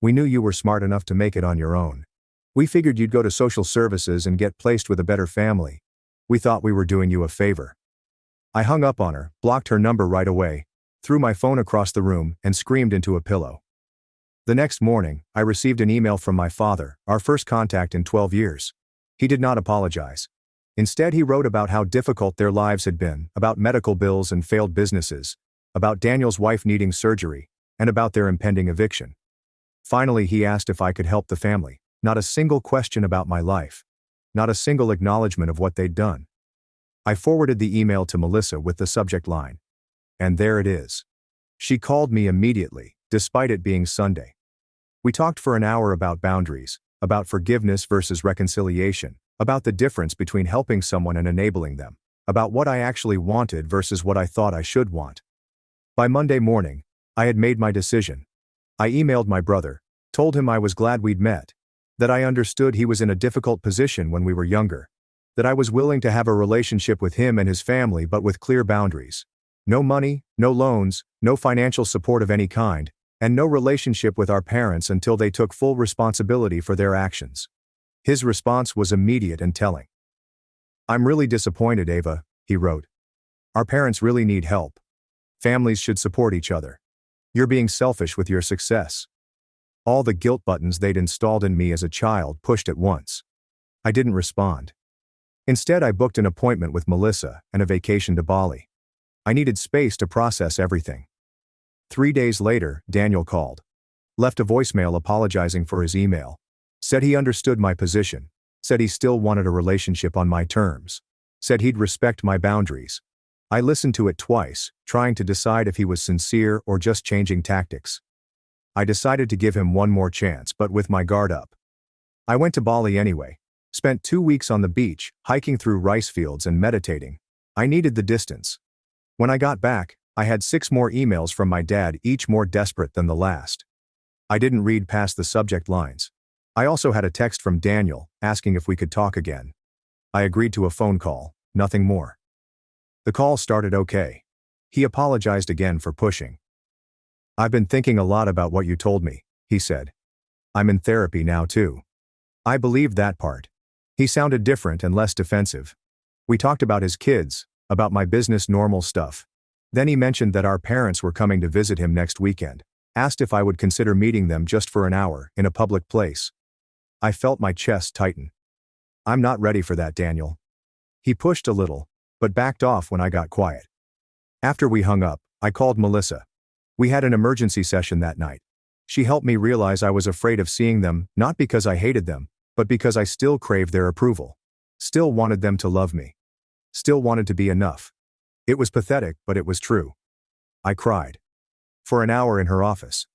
We knew you were smart enough to make it on your own. We figured you'd go to social services and get placed with a better family. We thought we were doing you a favor." I hung up on her, blocked her number right away, threw my phone across the room, and screamed into a pillow. The next morning, I received an email from my father, our first contact in 12 years. He did not apologize. Instead, he wrote about how difficult their lives had been, about medical bills and failed businesses, about Daniel's wife needing surgery, and about their impending eviction. Finally, he asked if I could help the family. Not a single question about my life. Not a single acknowledgement of what they'd done. I forwarded the email to Melissa with the subject line. And there it is. She called me immediately, despite it being Sunday. We talked for an hour about boundaries, about forgiveness versus reconciliation, about the difference between helping someone and enabling them, about what I actually wanted versus what I thought I should want. By Monday morning, I had made my decision. I emailed my brother, told him I was glad we'd met, that I understood he was in a difficult position when we were younger, that I was willing to have a relationship with him and his family but with clear boundaries. No money, no loans, no financial support of any kind, and no relationship with our parents until they took full responsibility for their actions. His response was immediate and telling. "I'm really disappointed, Ava," he wrote. "Our parents really need help. Families should support each other. You're being selfish with your success." All the guilt buttons they'd installed in me as a child pushed at once. I didn't respond. Instead, I booked an appointment with Melissa and a vacation to Bali. I needed space to process everything. 3 days later, Daniel called. Left a voicemail apologizing for his email. Said he understood my position. Said he still wanted a relationship on my terms. Said he'd respect my boundaries. I listened to it twice, trying to decide if he was sincere or just changing tactics. I decided to give him one more chance, but with my guard up. I went to Bali anyway. Spent 2 weeks on the beach, hiking through rice fields and meditating. I needed the distance. When I got back, I had 6 more emails from my dad, each more desperate than the last. I didn't read past the subject lines. I also had a text from Daniel, asking if we could talk again. I agreed to a phone call, nothing more. The call started okay. He apologized again for pushing. "I've been thinking a lot about what you told me," he said. "I'm in therapy now too." I believed that part. He sounded different and less defensive. We talked about his kids, about my business, normal stuff. Then he mentioned that our parents were coming to visit him next weekend, asked if I would consider meeting them just for an hour, in a public place. I felt my chest tighten. "I'm not ready for that, Daniel." He pushed a little, but backed off when I got quiet. After we hung up, I called Melissa. We had an emergency session that night. She helped me realize I was afraid of seeing them, not because I hated them, but because I still craved their approval. Still wanted them to love me. Still wanted to be enough. It was pathetic, but it was true. I cried. For an hour in her office.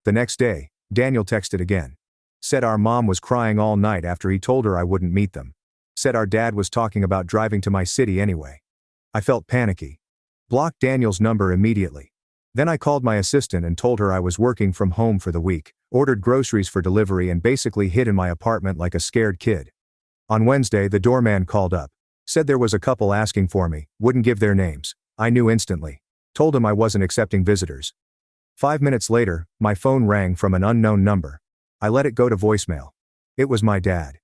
The next day, Daniel texted again. Said our mom was crying all night after he told her I wouldn't meet them. Said our dad was talking about driving to my city anyway. I felt panicky. Blocked Daniel's number immediately. Then I called my assistant and told her I was working from home for the week, ordered groceries for delivery and basically hid in my apartment like a scared kid. On Wednesday, the doorman called up. Said there was a couple asking for me, wouldn't give their names. I knew instantly. Told him I wasn't accepting visitors. 5 minutes later, my phone rang from an unknown number. I let it go to voicemail. It was my dad.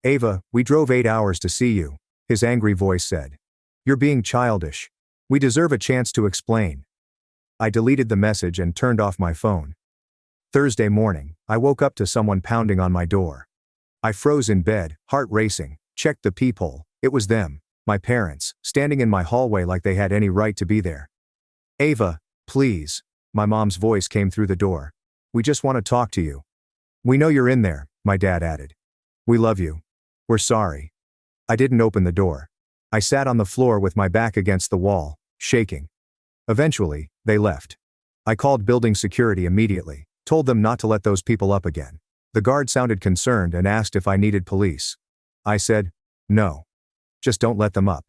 "Ava, we drove 8 hours to see you," his angry voice said. "You're being childish. We deserve a chance to explain." I deleted the message and turned off my phone. Thursday morning, I woke up to someone pounding on my door. I froze in bed, heart racing, checked the peephole. It was them, my parents, standing in my hallway like they had any right to be there. "Ava, please," my mom's voice came through the door. "We just want to talk to you." "We know you're in there," my dad added. "We love you. We're sorry." I didn't open the door. I sat on the floor with my back against the wall, shaking. Eventually, they left. I called building security immediately, told them not to let those people up again. The guard sounded concerned and asked if I needed police. I said, "No. Just don't let them up."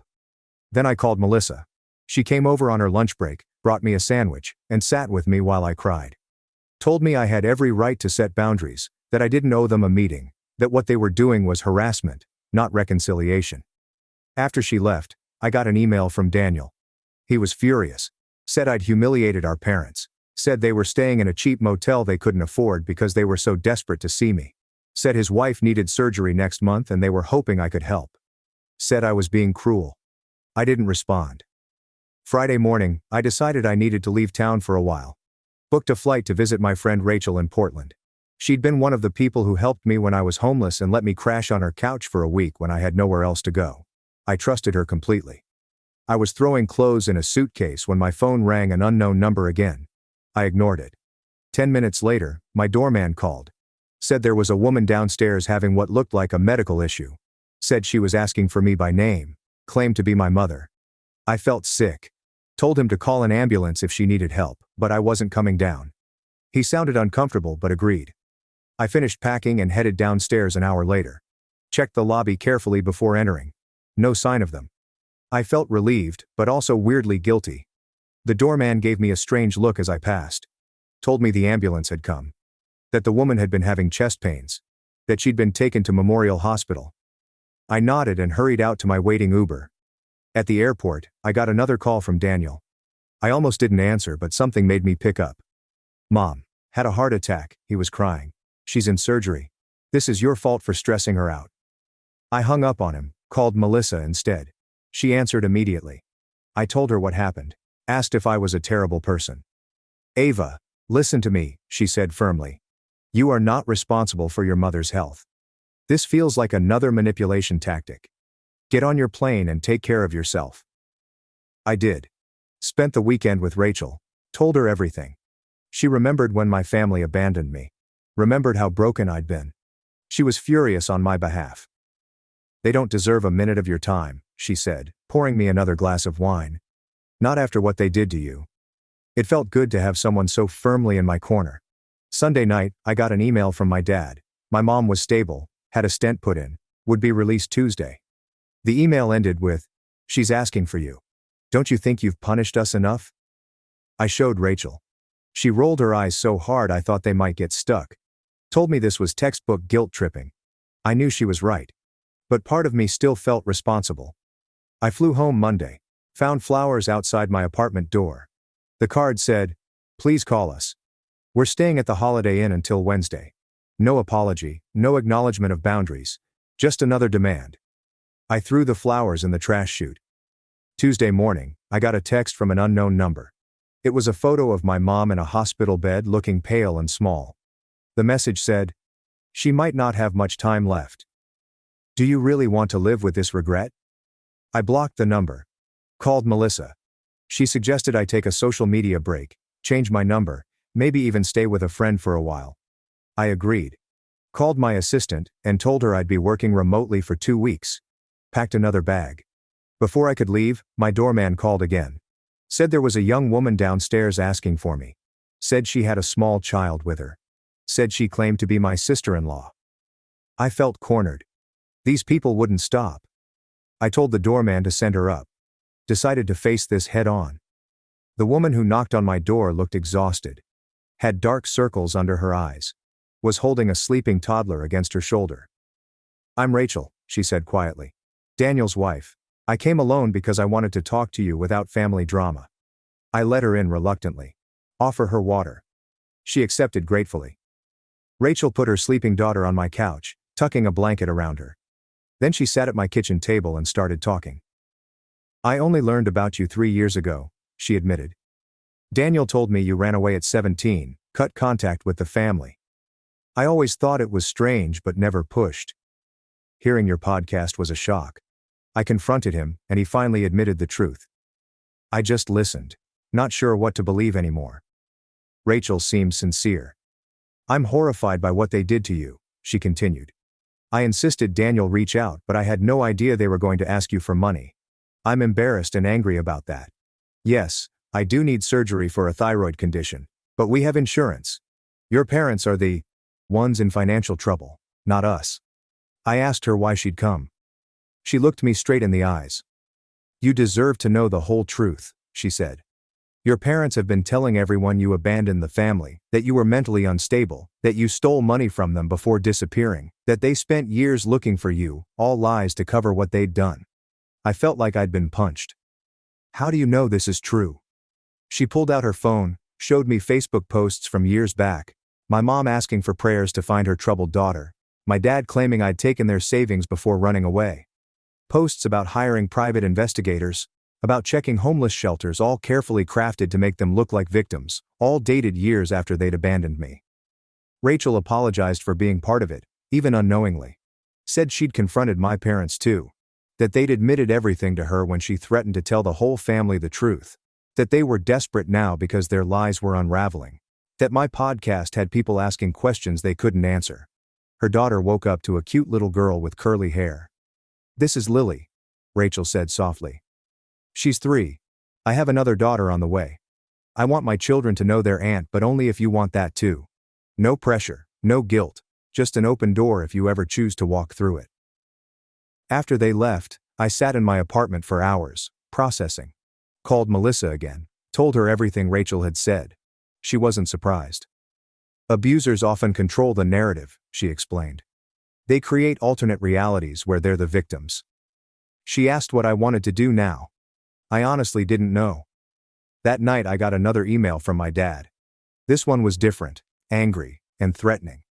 Then I called Melissa. She came over on her lunch break, brought me a sandwich, and sat with me while I cried. Told me I had every right to set boundaries, that I didn't owe them a meeting, that what they were doing was harassment, not reconciliation. After she left, I got an email from Daniel. He was furious. Said I'd humiliated our parents. Said they were staying in a cheap motel they couldn't afford because they were so desperate to see me. Said his wife needed surgery next month and they were hoping I could help. Said I was being cruel. I didn't respond. Friday morning, I decided I needed to leave town for a while. Booked a flight to visit my friend Rachel in Portland. She'd been one of the people who helped me when I was homeless and let me crash on her couch for a week when I had nowhere else to go. I trusted her completely. I was throwing clothes in a suitcase when my phone rang an unknown number again. I ignored it. 10 minutes later, my doorman called. Said there was a woman downstairs having what looked like a medical issue. Said she was asking for me by name, claimed to be my mother. I felt sick. Told him to call an ambulance if she needed help, but I wasn't coming down. He sounded uncomfortable but agreed. I finished packing and headed downstairs an hour later. Checked the lobby carefully before entering. No sign of them. I felt relieved, but also weirdly guilty. The doorman gave me a strange look as I passed. Told me the ambulance had come. That the woman had been having chest pains. That she'd been taken to Memorial Hospital. I nodded and hurried out to my waiting Uber. At the airport, I got another call from Daniel. I almost didn't answer, but something made me pick up. Mom had a heart attack, he was crying. She's in surgery. This is your fault for stressing her out. I hung up on him, called Melissa instead. She answered immediately. I told her what happened. Asked if I was a terrible person. Ava, listen to me, she said firmly. You are not responsible for your mother's health. This feels like another manipulation tactic. Get on your plane and take care of yourself. I did. Spent the weekend with Rachel. Told her everything. She remembered when my family abandoned me. Remembered how broken I'd been. She was furious on my behalf. They don't deserve a minute of your time, she said, pouring me another glass of wine. Not after what they did to you. It felt good to have someone so firmly in my corner. Sunday night, I got an email from my dad. My mom was stable, had a stent put in, would be released Tuesday. The email ended with, "She's asking for you. Don't you think you've punished us enough?" I showed Rachel. She rolled her eyes so hard I thought they might get stuck. Told me this was textbook guilt tripping. I knew she was right. But part of me still felt responsible. I flew home Monday. Found flowers outside my apartment door. The card said, "Please call us. We're staying at the Holiday Inn until Wednesday." No apology, no acknowledgement of boundaries. Just another demand. I threw the flowers in the trash chute. Tuesday morning, I got a text from an unknown number. It was a photo of my mom in a hospital bed looking pale and small. The message said, "She might not have much time left. Do you really want to live with this regret?" I blocked the number. Called Melissa. She suggested I take a social media break, change my number, maybe even stay with a friend for a while. I agreed. Called my assistant and told her I'd be working remotely for 2 weeks. Packed another bag. Before I could leave, my doorman called again. Said there was a young woman downstairs asking for me. Said she had a small child with her. Said she claimed to be my sister-in-law. I felt cornered. These people wouldn't stop. I told the doorman to send her up. Decided to face this head on. The woman who knocked on my door looked exhausted. Had dark circles under her eyes. Was holding a sleeping toddler against her shoulder. "I'm Rachel," she said quietly. "Daniel's wife. I came alone because I wanted to talk to you without family drama." I let her in reluctantly. Offer her water. She accepted gratefully. Rachel put her sleeping daughter on my couch, tucking a blanket around her. Then she sat at my kitchen table and started talking. "I only learned about you 3 years ago," she admitted. "Daniel told me you ran away at 17, cut contact with the family. I always thought it was strange but never pushed. Hearing your podcast was a shock. I confronted him, and he finally admitted the truth. I just listened, not sure what to believe anymore." Rachel seemed sincere. "I'm horrified by what they did to you," she continued. "I insisted Daniel reach out, but I had no idea they were going to ask you for money. I'm embarrassed and angry about that. Yes, I do need surgery for a thyroid condition, but we have insurance. Your parents are the ones in financial trouble, not us." I asked her why she'd come. She looked me straight in the eyes. "You deserve to know the whole truth," she said. "Your parents have been telling everyone you abandoned the family, that you were mentally unstable, that you stole money from them before disappearing, that they spent years looking for you, all lies to cover what they'd done." I felt like I'd been punched. How do you know this is true? She pulled out her phone, showed me Facebook posts from years back. My mom asking for prayers to find her troubled daughter. My dad claiming I'd taken their savings before running away. Posts about hiring private investigators, about checking homeless shelters, all carefully crafted to make them look like victims, all dated years after they'd abandoned me. Rachel apologized for being part of it, even unknowingly. Said she'd confronted my parents too. That they'd admitted everything to her when she threatened to tell the whole family the truth. That they were desperate now because their lies were unraveling. That my podcast had people asking questions they couldn't answer. Her daughter woke up to a cute little girl with curly hair. "This is Lily," Rachel said softly. "She's 3. I have another daughter on the way. I want my children to know their aunt, but only if you want that too. No pressure, no guilt, just an open door if you ever choose to walk through it." After they left, I sat in my apartment for hours, processing. Called Melissa again, told her everything Rachel had said. She wasn't surprised. "Abusers often control the narrative," she explained. "They create alternate realities where they're the victims." She asked what I wanted to do now. I honestly didn't know. That night I got another email from my dad. This one was different, angry, and threatening.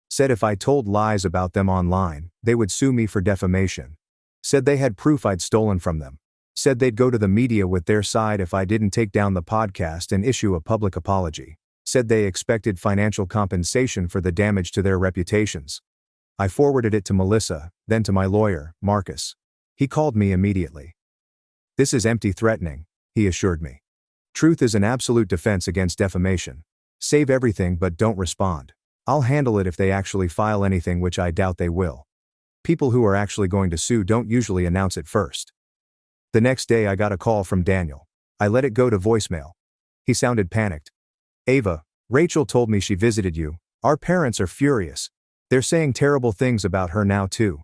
Said if I told lies about them online, they would sue me for defamation. Said they had proof I'd stolen from them. Said they'd go to the media with their side if I didn't take down the podcast and issue a public apology. Said they expected financial compensation for the damage to their reputations. I forwarded it to Melissa, then to my lawyer, Marcus. He called me immediately. "This is empty threatening," he assured me. "Truth is an absolute defense against defamation. Save everything but don't respond. I'll handle it if they actually file anything, which I doubt they will. People who are actually going to sue don't usually announce it first." The next day I got a call from Daniel. I let it go to voicemail. He sounded panicked. "Ava, Rachel told me she visited you. Our parents are furious. They're saying terrible things about her now too.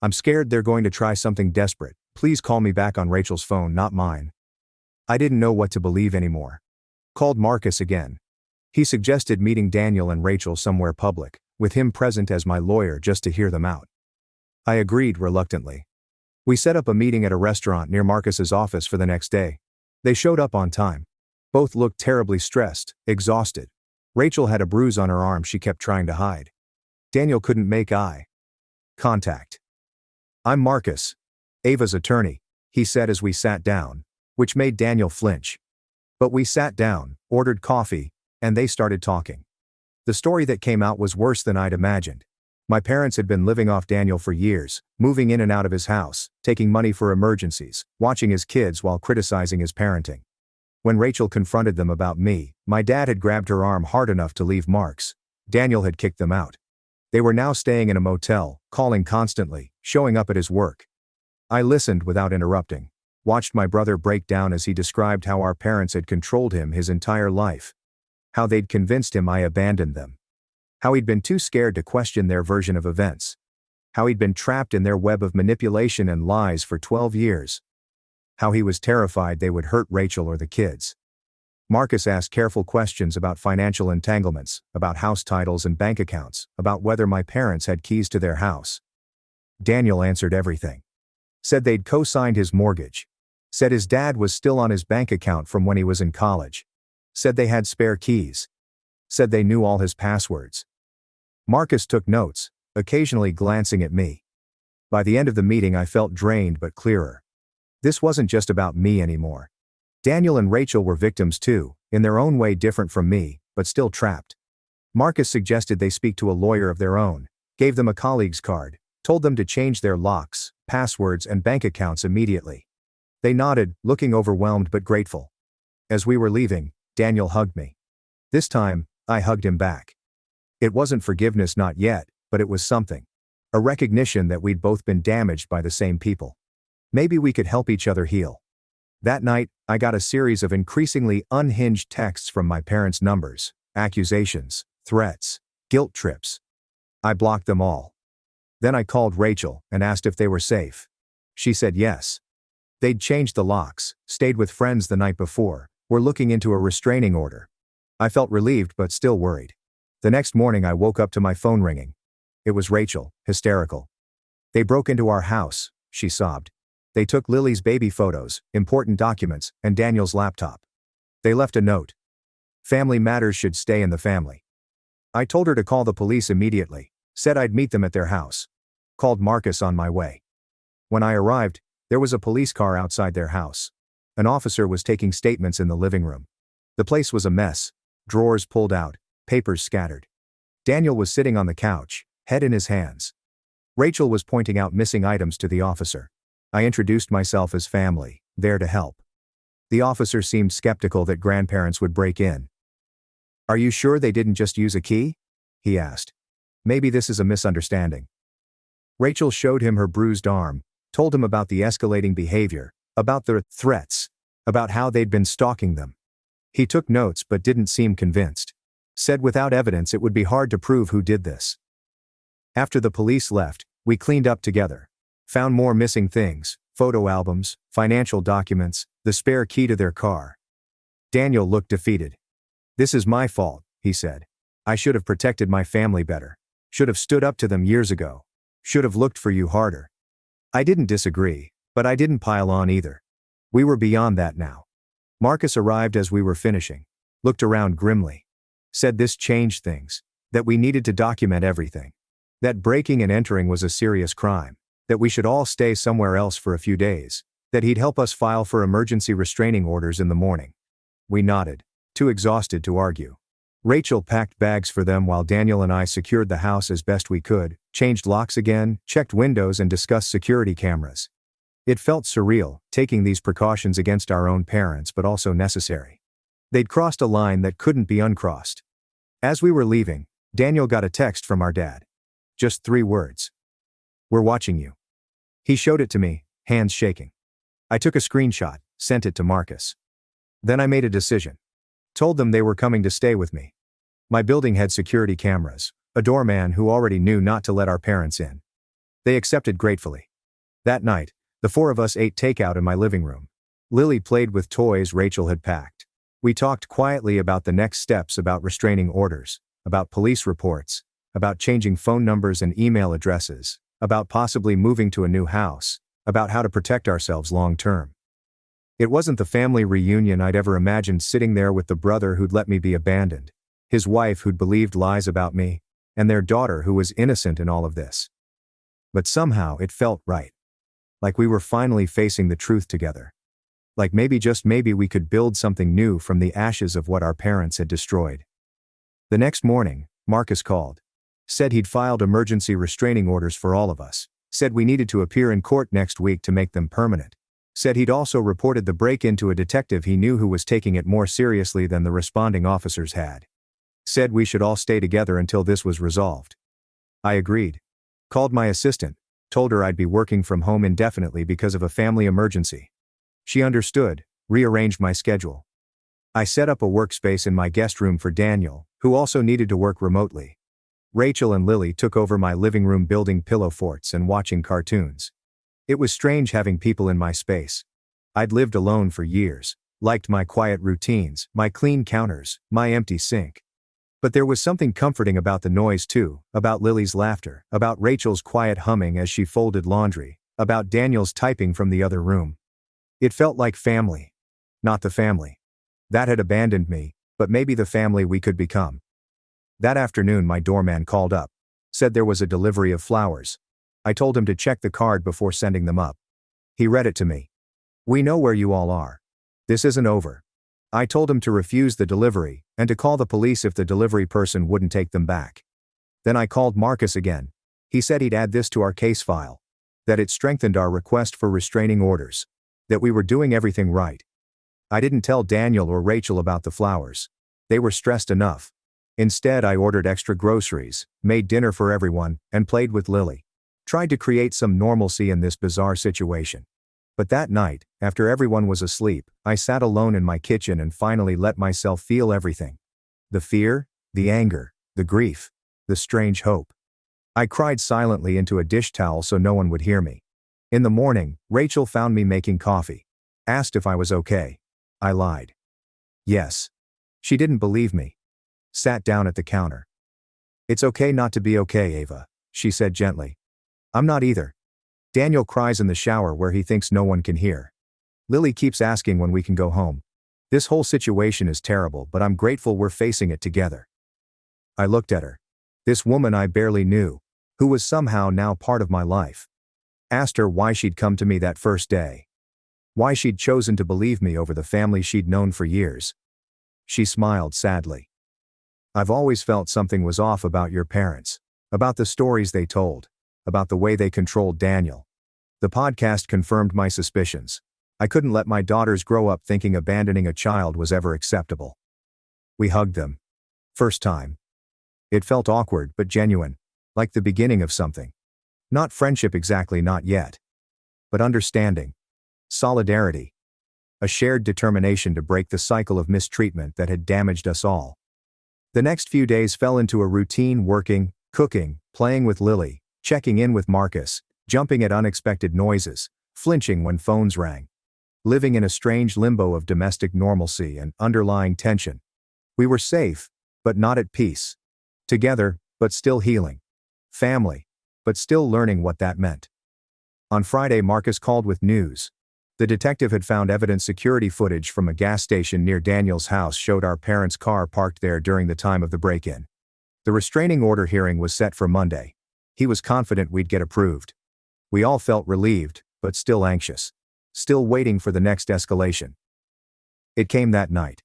I'm scared they're going to try something desperate. Please call me back on Rachel's phone, not mine." I didn't know what to believe anymore. Called Marcus again. He suggested meeting Daniel and Rachel somewhere public, with him present as my lawyer just to hear them out. I agreed reluctantly. We set up a meeting at a restaurant near Marcus's office for the next day. They showed up on time. Both looked terribly stressed, exhausted. Rachel had a bruise on her arm she kept trying to hide. Daniel couldn't make eye contact. "I'm Marcus, Ava's attorney," he said as we sat down, which made Daniel flinch. But we sat down, ordered coffee, and they started talking. The story that came out was worse than I'd imagined. My parents had been living off Daniel for years, moving in and out of his house, taking money for emergencies, watching his kids while criticizing his parenting. When Rachel confronted them about me, my dad had grabbed her arm hard enough to leave marks. Daniel had kicked them out. They were now staying in a motel, calling constantly, showing up at his work. I listened without interrupting, watched my brother break down as he described how our parents had controlled him his entire life. How they'd convinced him I abandoned them. How he'd been too scared to question their version of events. How he'd been trapped in their web of manipulation and lies for 12 years. How he was terrified they would hurt Rachel or the kids. Marcus asked careful questions about financial entanglements, about house titles and bank accounts, about whether my parents had keys to their house. Daniel answered everything. Said they'd co-signed his mortgage. Said his dad was still on his bank account from when he was in college. Said they had spare keys. Said they knew all his passwords. Marcus took notes, occasionally glancing at me. By the end of the meeting I felt drained but clearer. This wasn't just about me anymore. Daniel and Rachel were victims too, in their own way different from me, but still trapped. Marcus suggested they speak to a lawyer of their own, gave them a colleague's card, told them to change their locks, passwords and bank accounts immediately. They nodded, looking overwhelmed but grateful. As we were leaving, Daniel hugged me. This time, I hugged him back. It wasn't forgiveness, not yet, but it was something. A recognition that we'd both been damaged by the same people. Maybe we could help each other heal. That night, I got a series of increasingly unhinged texts from my parents' numbers, accusations, threats, guilt trips. I blocked them all. Then I called Rachel and asked if they were safe. She said yes. They'd changed the locks, stayed with friends the night before, were looking into a restraining order. I felt relieved but still worried. The next morning I woke up to my phone ringing. It was Rachel, hysterical. "They broke into our house," she sobbed. They took Lily's baby photos, important documents, and Daniel's laptop. They left a note. Family matters should stay in the family. I told her to call the police immediately, said I'd meet them at their house. Called Marcus on my way. When I arrived, there was a police car outside their house. An officer was taking statements in the living room. The place was a mess, drawers pulled out, papers scattered. Daniel was sitting on the couch, head in his hands. Rachel was pointing out missing items to the officer. I introduced myself as family, there to help. The officer seemed skeptical that grandparents would break in. "Are you sure they didn't just use a key?" he asked. "Maybe this is a misunderstanding." Rachel showed him her bruised arm, told him about the escalating behavior, about the threats, about how they'd been stalking them. He took notes but didn't seem convinced. Said without evidence it would be hard to prove who did this. After the police left, we cleaned up together. Found more missing things, photo albums, financial documents, the spare key to their car. Daniel looked defeated. "This is my fault," he said. "I should have protected my family better. Should have stood up to them years ago. Should have looked for you harder." I didn't disagree, but I didn't pile on either. We were beyond that now. Marcus arrived as we were finishing. Looked around grimly. Said this changed things. That we needed to document everything. That breaking and entering was a serious crime. That we should all stay somewhere else for a few days. That he'd help us file for emergency restraining orders in the morning. We nodded, too exhausted to argue. Rachel packed bags for them while Daniel and I secured the house as best we could, changed locks again, checked windows and discussed security cameras. It felt surreal, taking these precautions against our own parents but also necessary. They'd crossed a line that couldn't be uncrossed. As we were leaving, Daniel got a text from our dad. Just 3 words. "We're watching you." He showed it to me, hands shaking. I took a screenshot, sent it to Marcus. Then I made a decision. Told them they were coming to stay with me. My building had security cameras, a doorman who already knew not to let our parents in. They accepted gratefully. That night, the 4 of us ate takeout in my living room. Lily played with toys Rachel had packed. We talked quietly about the next steps, about restraining orders, about police reports, about changing phone numbers and email addresses, about possibly moving to a new house, about how to protect ourselves long term. It wasn't the family reunion I'd ever imagined, sitting there with the brother who'd let me be abandoned, his wife who'd believed lies about me, and their daughter who was innocent in all of this. But somehow it felt right. Like we were finally facing the truth together. Like maybe, just maybe, we could build something new from the ashes of what our parents had destroyed. The next morning, Marcus called. Said he'd filed emergency restraining orders for all of us. Said we needed to appear in court next week to make them permanent. Said he'd also reported the break-in to a detective he knew who was taking it more seriously than the responding officers had. Said we should all stay together until this was resolved. I agreed. Called my assistant, told her I'd be working from home indefinitely because of a family emergency. She understood, rearranged my schedule. I set up a workspace in my guest room for Daniel, who also needed to work remotely. Rachel and Lily took over my living room, building pillow forts and watching cartoons. It was strange having people in my space. I'd lived alone for years, liked my quiet routines, my clean counters, my empty sink. But there was something comforting about the noise too, about Lily's laughter, about Rachel's quiet humming as she folded laundry, about Daniel's typing from the other room. It felt like family. Not the family that had abandoned me, but maybe the family we could become. That afternoon my doorman called up. Said there was a delivery of flowers. I told him to check the card before sending them up. He read it to me. "We know where you all are. This isn't over." I told him to refuse the delivery, and to call the police if the delivery person wouldn't take them back. Then I called Marcus again. He said he'd add this to our case file. That it strengthened our request for restraining orders. That we were doing everything right. I didn't tell Daniel or Rachel about the flowers. They were stressed enough. Instead, I ordered extra groceries, made dinner for everyone, and played with Lily. Tried to create some normalcy in this bizarre situation. But that night, after everyone was asleep, I sat alone in my kitchen and finally let myself feel everything. The fear, the anger, the grief, the strange hope. I cried silently into a dish towel so no one would hear me. In the morning, Rachel found me making coffee. Asked if I was okay. I lied. Yes. She didn't believe me. Sat down at the counter. "It's okay not to be okay, Ava," she said gently. "I'm not either." Daniel cries in the shower where he thinks no one can hear. Lily keeps asking when we can go home. This whole situation is terrible, but I'm grateful we're facing it together. I looked at her. This woman I barely knew, who was somehow now part of my life. Asked her why she'd come to me that first day. Why she'd chosen to believe me over the family she'd known for years. She smiled sadly. I've always felt something was off about your parents, about the stories they told, about the way they controlled Daniel. The podcast confirmed my suspicions. I couldn't let my daughters grow up thinking abandoning a child was ever acceptable. We hugged them. First time. It felt awkward but genuine, like the beginning of something. Not friendship exactly, not yet. But understanding. Solidarity. A shared determination to break the cycle of mistreatment that had damaged us all. The next few days fell into a routine: working, cooking, playing with Lily, checking in with Marcus, jumping at unexpected noises, flinching when phones rang. Living in a strange limbo of domestic normalcy and underlying tension. We were safe, but not at peace. Together, but still healing. Family, but still learning what that meant. On Friday, Marcus called with news. The detective had found evidence. Security footage from a gas station near Daniel's house showed our parents' car parked there during the time of the break-in. The restraining order hearing was set for Monday. He was confident we'd get approved. We all felt relieved, but still anxious. Still waiting for the next escalation. It came that night.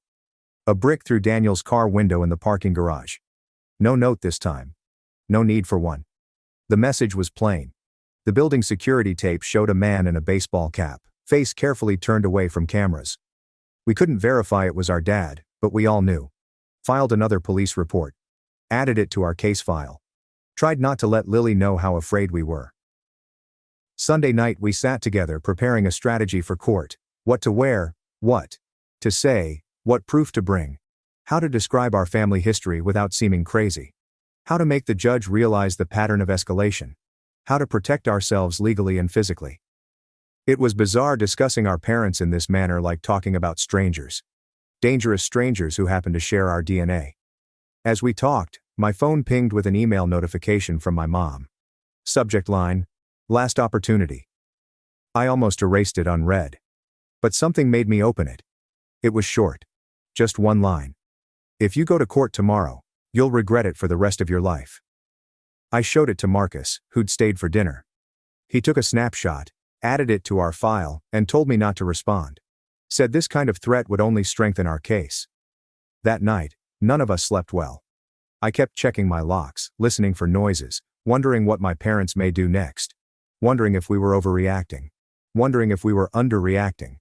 A brick through Daniel's car window in the parking garage. No note this time. No need for one. The message was plain. The building security tape showed a man in a baseball cap, face carefully turned away from cameras. We couldn't verify it was our dad, but we all knew. Filed another police report. Added it to our case file. Tried not to let Lily know how afraid we were. Sunday night we sat together preparing a strategy for court. What to wear, what to say, what proof to bring. How to describe our family history without seeming crazy. How to make the judge realize the pattern of escalation. How to protect ourselves legally and physically. It was bizarre discussing our parents in this manner, like talking about strangers. Dangerous strangers who happened to share our DNA. As we talked, my phone pinged with an email notification from my mom. Subject line: Last opportunity. I almost erased it unread. But something made me open it. It was short. Just one line. If you go to court tomorrow, you'll regret it for the rest of your life. I showed it to Marcus, who'd stayed for dinner. He took a snapshot, added it to our file, and told me not to respond. Said this kind of threat would only strengthen our case. That night, none of us slept well. I kept checking my locks, listening for noises, wondering what my parents may do next. Wondering if we were overreacting. Wondering if we were underreacting.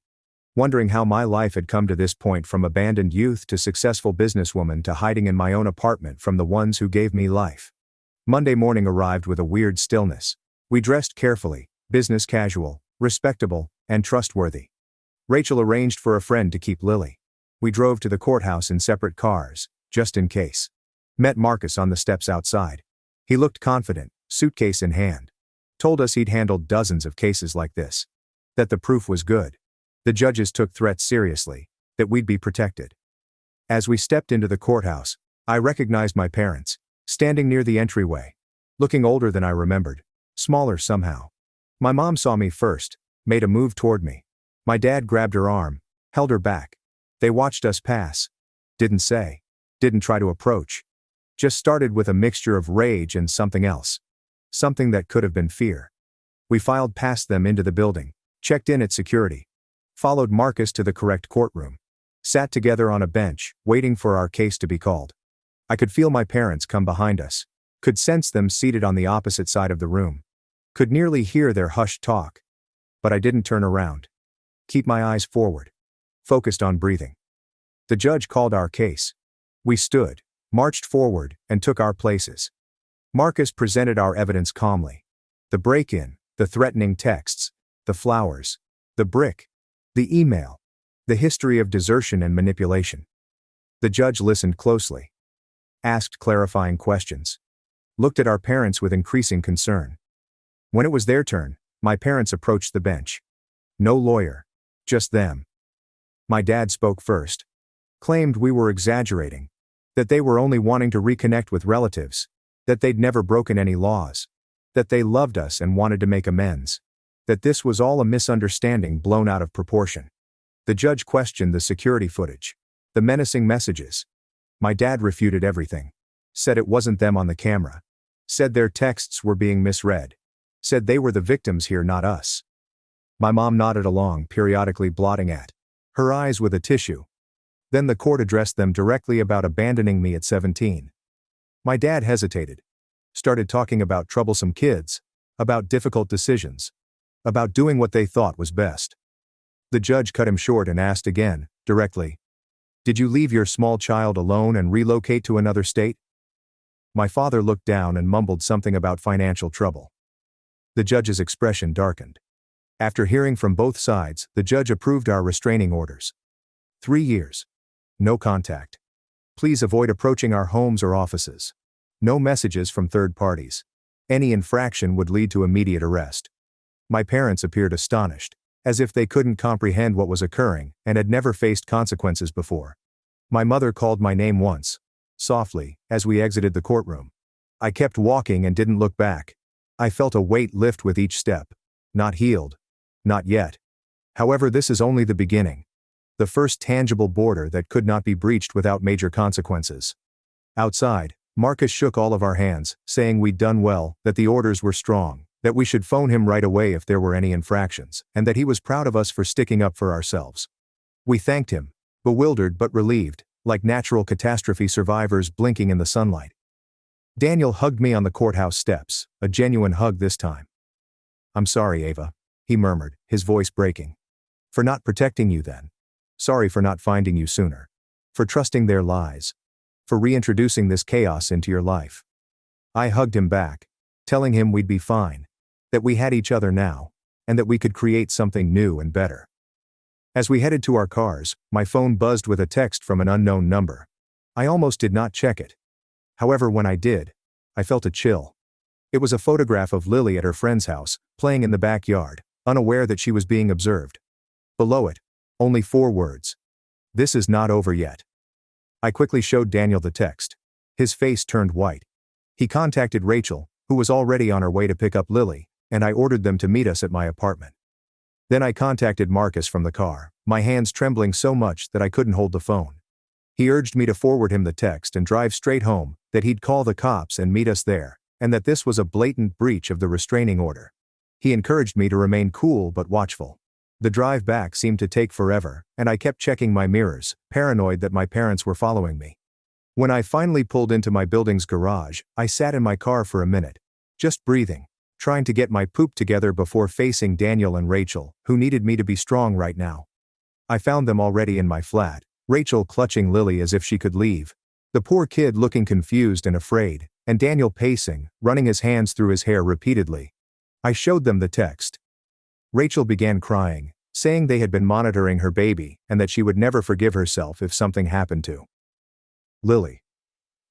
Wondering how my life had come to this point, from abandoned youth to successful businesswoman to hiding in my own apartment from the ones who gave me life. Monday morning arrived with a weird stillness. We dressed carefully, business casual, respectable, and trustworthy. Rachel arranged for a friend to keep Lily. We drove to the courthouse in separate cars, just in case. Met Marcus on the steps outside. He looked confident, suitcase in hand. Told us he'd handled dozens of cases like this. That the proof was good. The judges took threats seriously. That we'd be protected. As we stepped into the courthouse, I recognized my parents, standing near the entryway. Looking older than I remembered. Smaller somehow. My mom saw me first, made a move toward me. My dad grabbed her arm, held her back. They watched us pass. Didn't say. Didn't try to approach. Just started with a mixture of rage and something else. Something that could have been fear. We filed past them into the building, checked in at security. Followed Marcus to the correct courtroom. Sat together on a bench, waiting for our case to be called. I could feel my parents come behind us. Could sense them seated on the opposite side of the room. Could nearly hear their hushed talk. But I didn't turn around. Keep my eyes forward. Focused on breathing. The judge called our case. We stood, marched forward, and took our places. Marcus presented our evidence calmly. The break-in, the threatening texts, the flowers, the brick, the email, the history of desertion and manipulation. The judge listened closely. Asked clarifying questions. Looked at our parents with increasing concern. When it was their turn, my parents approached the bench. No lawyer. Just them. My dad spoke first. Claimed we were exaggerating. That they were only wanting to reconnect with relatives. That they'd never broken any laws. That they loved us and wanted to make amends. That this was all a misunderstanding blown out of proportion. The judge questioned the security footage. The menacing messages. My dad refuted everything. Said it wasn't them on the camera. Said their texts were being misread. Said they were the victims here, not us. My mom nodded along, periodically blotting at her eyes with a tissue. Then the court addressed them directly about abandoning me at 17. My dad hesitated. Started talking about troublesome kids, about difficult decisions, about doing what they thought was best. The judge cut him short and asked again, directly, "Did you leave your small child alone and relocate to another state?" My father looked down and mumbled something about financial trouble. The judge's expression darkened. After hearing from both sides, the judge approved our restraining orders. 3 years. No contact. Please avoid approaching our homes or offices. No messages from third parties. Any infraction would lead to immediate arrest. My parents appeared astonished, as if they couldn't comprehend what was occurring and had never faced consequences before. My mother called my name once, softly, as we exited the courtroom. I kept walking and didn't look back. I felt a weight lift with each step. Not healed. Not yet. However, this is only the beginning. The first tangible border that could not be breached without major consequences. Outside, Marcus shook all of our hands, saying we'd done well, that the orders were strong, that we should phone him right away if there were any infractions, and that he was proud of us for sticking up for ourselves. We thanked him, bewildered but relieved, like natural catastrophe survivors blinking in the sunlight. Daniel hugged me on the courthouse steps, a genuine hug this time. "I'm sorry, Ava," he murmured, his voice breaking. "For not protecting you then. Sorry for not finding you sooner. For trusting their lies. For reintroducing this chaos into your life." I hugged him back, telling him we'd be fine, that we had each other now, and that we could create something new and better. As we headed to our cars, my phone buzzed with a text from an unknown number. I almost did not check it. However, when I did, I felt a chill. It was a photograph of Lily at her friend's house, playing in the backyard, unaware that she was being observed. Below it, only 4 words. "This is not over yet." I quickly showed Daniel the text. His face turned white. He contacted Rachel, who was already on her way to pick up Lily, and I ordered them to meet us at my apartment. Then I contacted Marcus from the car, my hands trembling so much that I couldn't hold the phone. He urged me to forward him the text and drive straight home, that he'd call the cops and meet us there, and that this was a blatant breach of the restraining order. He encouraged me to remain cool but watchful. The drive back seemed to take forever, and I kept checking my mirrors, paranoid that my parents were following me. When I finally pulled into my building's garage, I sat in my car for a minute, just breathing, trying to get my poop together before facing Daniel and Rachel, who needed me to be strong right now. I found them already in my flat, Rachel clutching Lily as if she could leave, the poor kid looking confused and afraid, and Daniel pacing, running his hands through his hair repeatedly. I showed them the text. Rachel began crying, saying they had been monitoring her baby and that she would never forgive herself if something happened to Lily.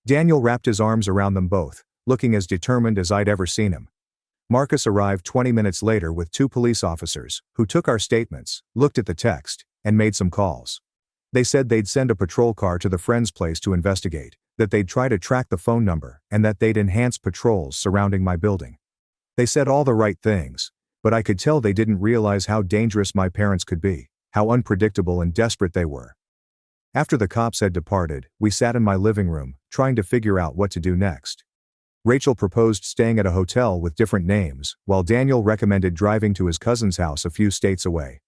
Daniel wrapped his arms around them both, looking as determined as I'd ever seen him. Marcus arrived 20 minutes later with 2 police officers, who took our statements, looked at the text, and made some calls. They said they'd send a patrol car to the friend's place to investigate, that they'd try to track the phone number, and that they'd enhance patrols surrounding my building. They said all the right things, but I could tell they didn't realize how dangerous my parents could be, how unpredictable and desperate they were. After the cops had departed, we sat in my living room, trying to figure out what to do next. Rachel proposed staying at a hotel with different names, while Daniel recommended driving to his cousin's house a few states away.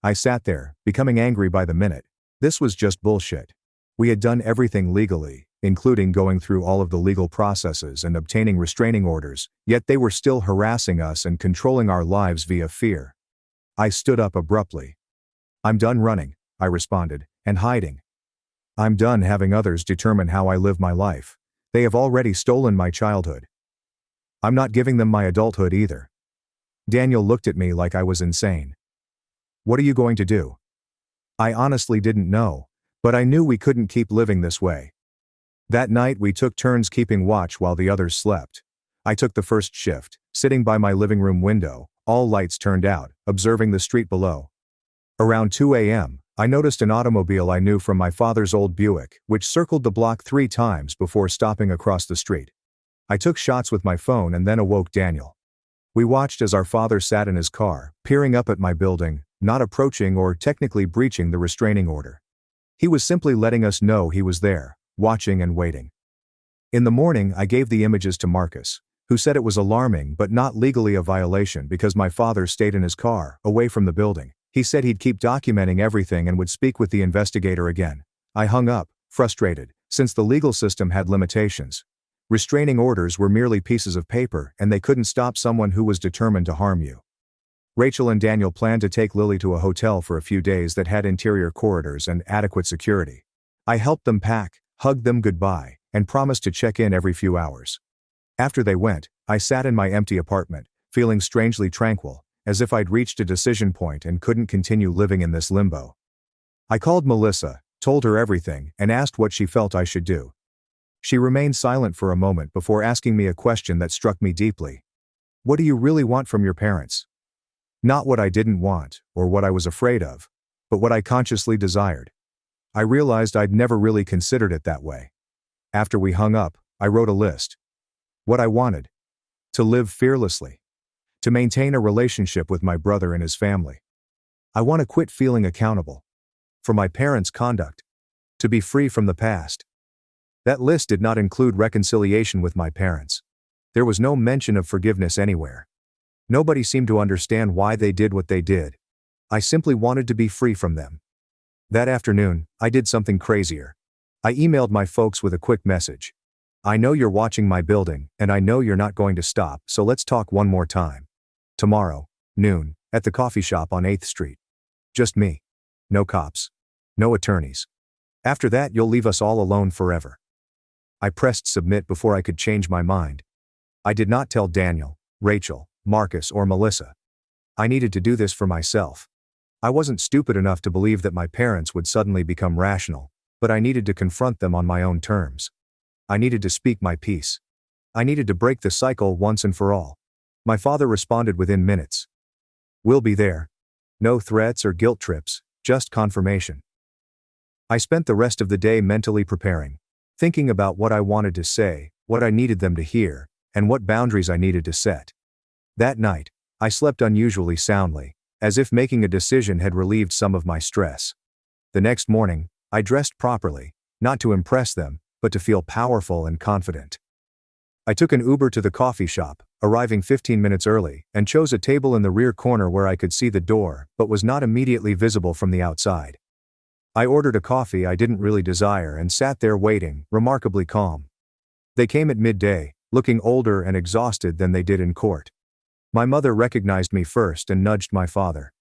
I sat there, becoming angry by the minute. This was just bullshit. We had done everything legally, including going through all of the legal processes and obtaining restraining orders, yet they were still harassing us and controlling our lives via fear. I stood up abruptly. "I'm done running," I responded, "and hiding. I'm done having others determine how I live my life. They have already stolen my childhood. I'm not giving them my adulthood either." Daniel looked at me like I was insane. "What are you going to do?" I honestly didn't know, but I knew we couldn't keep living this way. That night we took turns keeping watch while the others slept. I took the first shift, sitting by my living room window, all lights turned out, observing the street below. Around 2 a.m., I noticed an automobile I knew from my father's old Buick, which circled the block 3 times before stopping across the street. I took shots with my phone and then awoke Daniel. We watched as our father sat in his car, peering up at my building, not approaching or technically breaching the restraining order. He was simply letting us know he was there, watching and waiting. In the morning, I gave the images to Marcus, who said it was alarming but not legally a violation because my father stayed in his car, away from the building. He said he'd keep documenting everything and would speak with the investigator again. I hung up, frustrated, since the legal system had limitations. Restraining orders were merely pieces of paper and they couldn't stop someone who was determined to harm you. Rachel and Daniel planned to take Lily to a hotel for a few days that had interior corridors and adequate security. I helped them pack, hugged them goodbye, and promised to check in every few hours. After they went, I sat in my empty apartment, feeling strangely tranquil, as if I'd reached a decision point and couldn't continue living in this limbo. I called Melissa, told her everything, and asked what she felt I should do. She remained silent for a moment before asking me a question that struck me deeply. What do you really want from your parents? Not what I didn't want, or what I was afraid of, but what I consciously desired. I realized I'd never really considered it that way. After we hung up, I wrote a list. What I wanted. To live fearlessly. To maintain a relationship with my brother and his family. I want to quit feeling accountable. For my parents' conduct. To be free from the past. That list did not include reconciliation with my parents. There was no mention of forgiveness anywhere. Nobody seemed to understand why they did what they did. I simply wanted to be free from them. That afternoon, I did something crazier. I emailed my folks with a quick message. I know you're watching my building, and I know you're not going to stop, so let's talk one more time. Tomorrow, noon, at the coffee shop on 8th Street. Just me. No cops. No attorneys. After that, you'll leave us all alone forever. I pressed submit before I could change my mind. I did not tell Daniel, Rachel, Marcus, or Melissa. I needed to do this for myself. I wasn't stupid enough to believe that my parents would suddenly become rational, but I needed to confront them on my own terms. I needed to speak my piece. I needed to break the cycle once and for all. My father responded within minutes. We'll be there. No threats or guilt trips, just confirmation. I spent the rest of the day mentally preparing, thinking about what I wanted to say, what I needed them to hear, and what boundaries I needed to set. That night, I slept unusually soundly, as if making a decision had relieved some of my stress. The next morning, I dressed properly, not to impress them, but to feel powerful and confident. I took an Uber to the coffee shop, arriving 15 minutes early, and chose a table in the rear corner where I could see the door, but was not immediately visible from the outside. I ordered a coffee I didn't really desire and sat there waiting, remarkably calm. They came at midday, looking older and exhausted than they did in court. My mother recognized me first and nudged my father.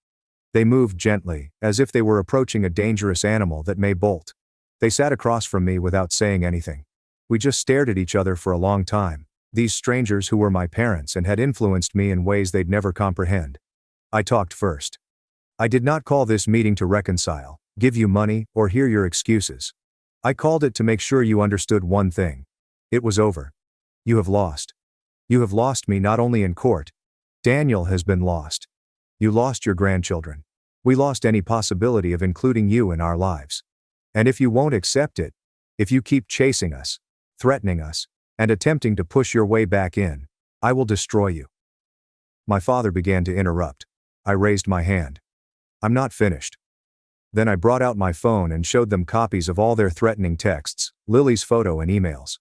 They moved gently, as if they were approaching a dangerous animal that may bolt. They sat across from me without saying anything. We just stared at each other for a long time, these strangers who were my parents and had influenced me in ways they'd never comprehend. I talked first. I did not call this meeting to reconcile, give you money, or hear your excuses. I called it to make sure you understood one thing. It was over. You have lost. You have lost me not only in court. Daniel has been lost. You lost your grandchildren. We lost any possibility of including you in our lives. And if you won't accept it, if you keep chasing us, threatening us, and attempting to push your way back in, I will destroy you. My father began to interrupt. I raised my hand. I'm not finished. Then I brought out my phone and showed them copies of all their threatening texts, Lily's photo and emails.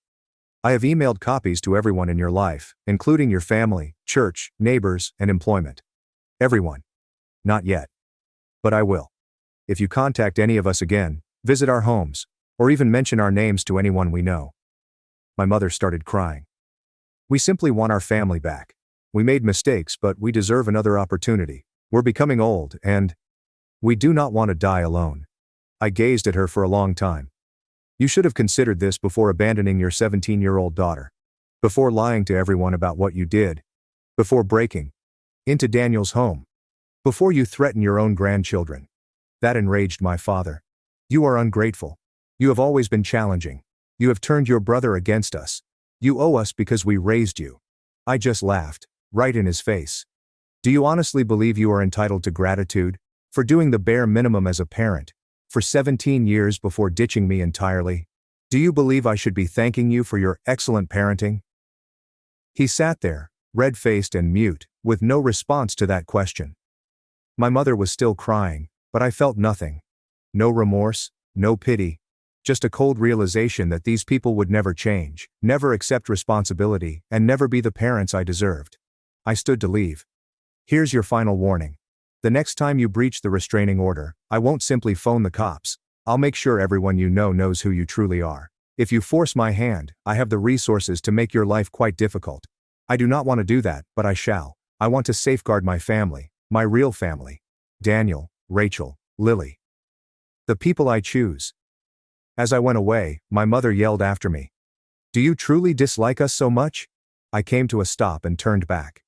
I have emailed copies to everyone in your life, including your family, church, neighbors, and employment. Everyone. Not yet. But I will. If you contact any of us again, visit our homes, or even mention our names to anyone we know. My mother started crying. We simply want our family back. We made mistakes, but we deserve another opportunity. We're becoming old, and we do not want to die alone. I gazed at her for a long time. You should have considered this before abandoning your 17-year-old daughter. Before lying to everyone about what you did. Before breaking into Daniel's home. Before you threaten your own grandchildren. That enraged my father. You are ungrateful. You have always been challenging. You have turned your brother against us. You owe us because we raised you. I just laughed, right in his face. Do you honestly believe you are entitled to gratitude? For doing the bare minimum as a parent? For 17 years before ditching me entirely? Do you believe I should be thanking you for your excellent parenting? He sat there, red-faced and mute, with no response to that question. My mother was still crying, but I felt nothing. No remorse, no pity. Just a cold realization that these people would never change, never accept responsibility, and never be the parents I deserved. I stood to leave. Here's your final warning. The next time you breach the restraining order, I won't simply phone the cops. I'll make sure everyone you know knows who you truly are. If you force my hand, I have the resources to make your life quite difficult. I do not want to do that, but I shall. I want to safeguard my family, my real family. Daniel, Rachel, Lily. The people I choose. As I went away, my mother yelled after me. Do you truly dislike us so much? I came to a stop and turned back.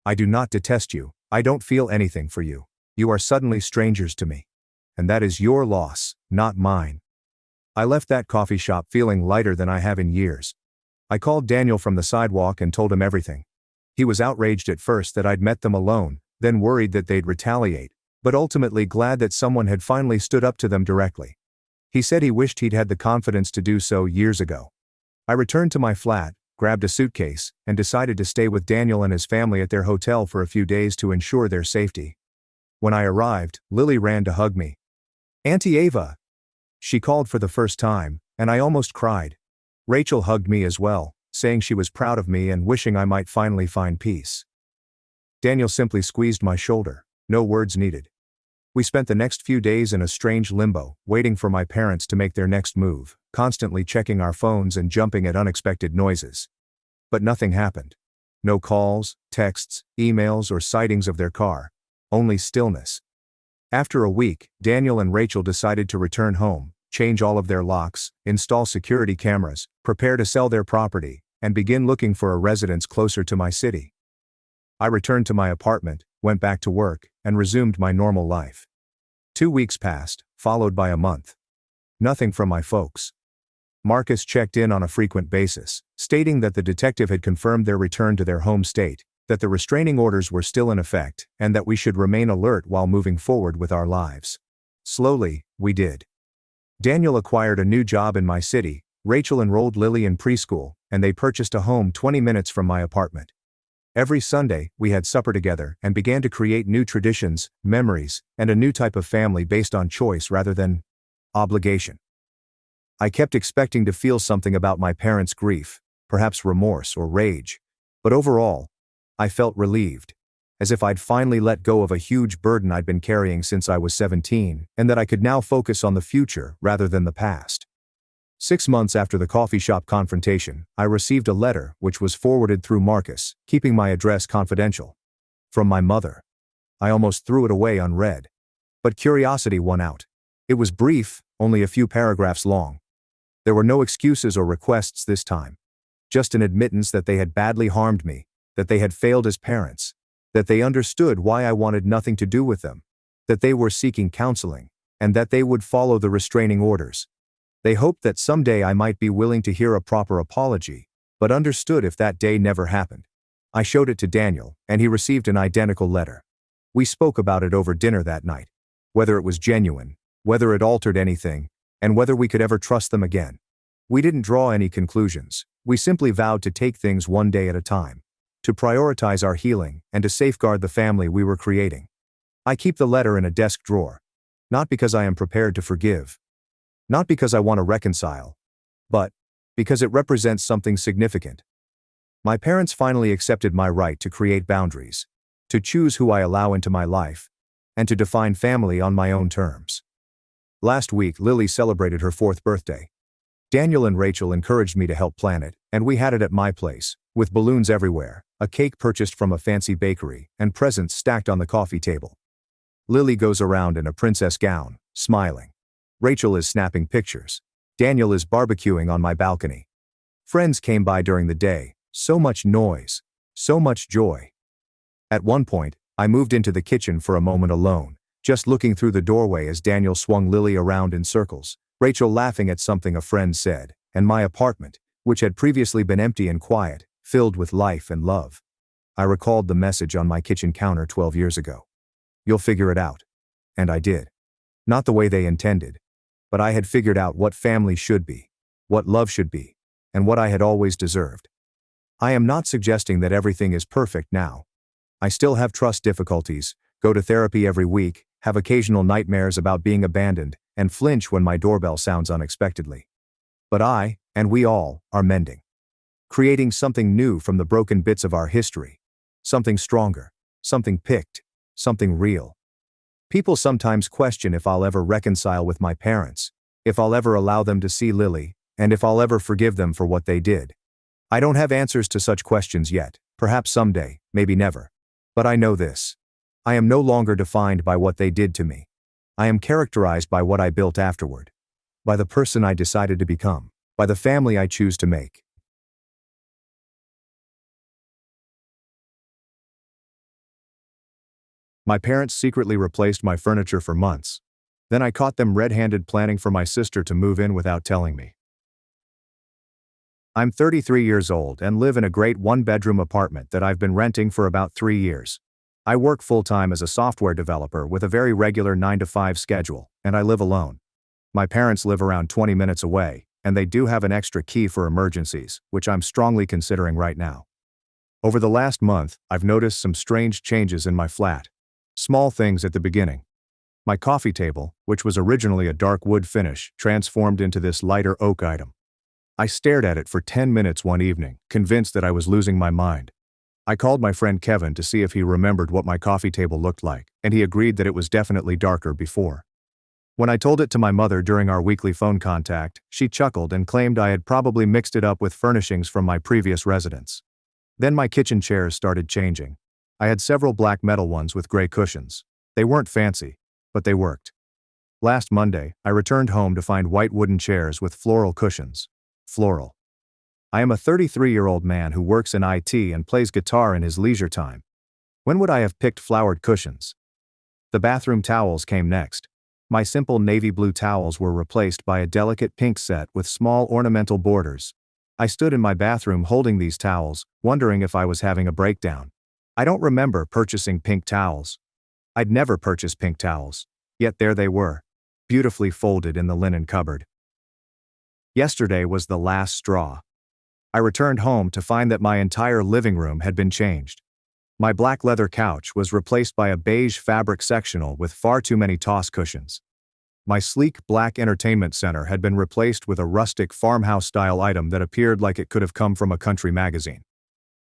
I do not detest you. I don't feel anything for you. You are suddenly strangers to me. And that is your loss, not mine. I left that coffee shop feeling lighter than I have in years. I called Daniel from the sidewalk and told him everything. He was outraged at first that I'd met them alone, then worried that they'd retaliate, but ultimately glad that someone had finally stood up to them directly. He said he wished he'd had the confidence to do so years ago. I returned to my flat, grabbed a suitcase, and decided to stay with Daniel and his family at their hotel for a few days to ensure their safety. When I arrived, Lily ran to hug me. Auntie Ava! She called for the first time, and I almost cried. Rachel hugged me as well, saying she was proud of me and wishing I might finally find peace. Daniel simply squeezed my shoulder, no words needed. We spent the next few days in a strange limbo, waiting for my parents to make their next move, constantly checking our phones and jumping at unexpected noises. But nothing happened. No calls, texts, emails, or sightings of their car. Only stillness. After a week, Daniel and Rachel decided to return home, change all of their locks, install security cameras, prepare to sell their property, and begin looking for a residence closer to my city. I returned to my apartment, went back to work, and resumed my normal life. 2 weeks passed, followed by a month. Nothing from my folks. Marcus checked in on a frequent basis, stating that the detective had confirmed their return to their home state, that the restraining orders were still in effect, and that we should remain alert while moving forward with our lives. Slowly, we did. Daniel acquired a new job in my city, Rachel enrolled Lily in preschool, and they purchased a home 20 minutes from my apartment. Every Sunday, we had supper together and began to create new traditions, memories, and a new type of family based on choice rather than obligation. I kept expecting to feel something about my parents' grief, perhaps remorse or rage, but overall, I felt relieved, as if I'd finally let go of a huge burden I'd been carrying since I was 17, and that I could now focus on the future rather than the past. 6 months after the coffee shop confrontation, I received a letter which was forwarded through Marcus, keeping my address confidential. From my mother. I almost threw it away unread. But curiosity won out. It was brief, only a few paragraphs long. There were no excuses or requests this time. Just an admittance that they had badly harmed me, that they had failed as parents, that they understood why I wanted nothing to do with them, that they were seeking counseling, and that they would follow the restraining orders. They hoped that someday I might be willing to hear a proper apology, but understood if that day never happened. I showed it to Daniel, and he received an identical letter. We spoke about it over dinner that night. Whether it was genuine, whether it altered anything, and whether we could ever trust them again. We didn't draw any conclusions. We simply vowed to take things one day at a time, to prioritize our healing, and to safeguard the family we were creating. I keep the letter in a desk drawer. Not because I am prepared to forgive. Not because I want to reconcile. But because it represents something significant. My parents finally accepted my right to create boundaries, to choose who I allow into my life, and to define family on my own terms. Last week, Lily celebrated her 4th birthday. Daniel and Rachel encouraged me to help plan it, and we had it at my place, with balloons everywhere, a cake purchased from a fancy bakery, and presents stacked on the coffee table. Lily goes around in a princess gown, smiling. Rachel is snapping pictures. Daniel is barbecuing on my balcony. Friends came by during the day, so much noise, so much joy. At one point, I moved into the kitchen for a moment alone, just looking through the doorway as Daniel swung Lily around in circles, Rachel laughing at something a friend said, and my apartment, which had previously been empty and quiet, filled with life and love. I recalled the message on my kitchen counter 12 years ago. You'll figure it out. And I did. Not the way they intended. But I had figured out what family should be, what love should be, and what I had always deserved. I am not suggesting that everything is perfect now. I still have trust difficulties, go to therapy every week, have occasional nightmares about being abandoned, and flinch when my doorbell sounds unexpectedly. But I, and we all, are mending. Creating something new from the broken bits of our history. Something stronger. Something picked. Something real. People sometimes question if I'll ever reconcile with my parents, if I'll ever allow them to see Lily, and if I'll ever forgive them for what they did. I don't have answers to such questions yet, perhaps someday, maybe never. But I know this. I am no longer defined by what they did to me. I am characterized by what I built afterward. By the person I decided to become. By the family I choose to make. My parents secretly replaced my furniture for months. Then I caught them red-handed planning for my sister to move in without telling me. I'm 33 years old and live in a great one-bedroom apartment that I've been renting for about 3 years. I work full-time as a software developer with a very regular 9-to-5 schedule, and I live alone. My parents live around 20 minutes away, and they do have an extra key for emergencies, which I'm strongly considering right now. Over the last month, I've noticed some strange changes in my flat. Small things at the beginning. My coffee table, which was originally a dark wood finish, transformed into this lighter oak item. I stared at it for 10 minutes one evening, convinced that I was losing my mind. I called my friend Kevin to see if he remembered what my coffee table looked like, and he agreed that it was definitely darker before. When I told it to my mother during our weekly phone contact, she chuckled and claimed I had probably mixed it up with furnishings from my previous residence. Then my kitchen chairs started changing. I had several black metal ones with gray cushions. They weren't fancy, but they worked. Last Monday, I returned home to find white wooden chairs with floral cushions. Floral. I am a 33-year-old man who works in IT and plays guitar in his leisure time. When would I have picked flowered cushions? The bathroom towels came next. My simple navy blue towels were replaced by a delicate pink set with small ornamental borders. I stood in my bathroom holding these towels, wondering if I was having a breakdown. I don't remember purchasing pink towels. I'd never purchased pink towels, yet there they were, beautifully folded in the linen cupboard. Yesterday was the last straw. I returned home to find that my entire living room had been changed. My black leather couch was replaced by a beige fabric sectional with far too many toss cushions. My sleek black entertainment center had been replaced with a rustic farmhouse-style item that appeared like it could have come from a country magazine.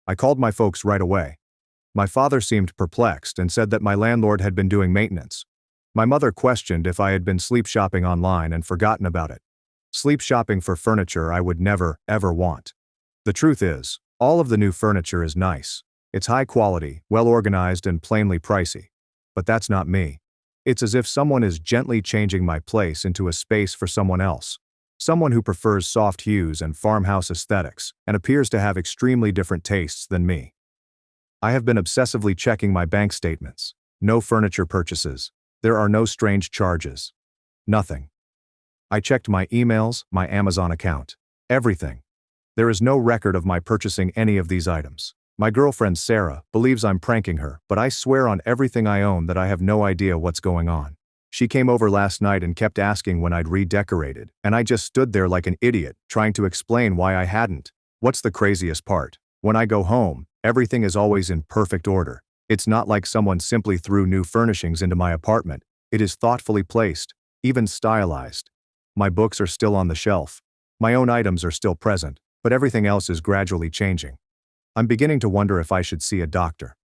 I called my folks right away. My father seemed perplexed and said that my landlord had been doing maintenance. My mother questioned if I had been sleep shopping online and forgotten about it. Sleep shopping for furniture I would never, ever want. The truth is, all of the new furniture is nice. It's high quality, well organized, and plainly pricey. But that's not me. It's as if someone is gently changing my place into a space for someone else. Someone who prefers soft hues and farmhouse aesthetics, and appears to have extremely different tastes than me. I have been obsessively checking my bank statements. No furniture purchases. There are no strange charges. Nothing. I checked my emails, my Amazon account. Everything. There is no record of my purchasing any of these items. My girlfriend Sarah believes I'm pranking her, but I swear on everything I own that I have no idea what's going on. She came over last night and kept asking when I'd redecorated, and I just stood there like an idiot, trying to explain why I hadn't. What's the craziest part? When I go home, everything is always in perfect order. It's not like someone simply threw new furnishings into my apartment. It is thoughtfully placed, even stylized. My books are still on the shelf. My own items are still present, but everything else is gradually changing. I'm beginning to wonder if I should see a doctor.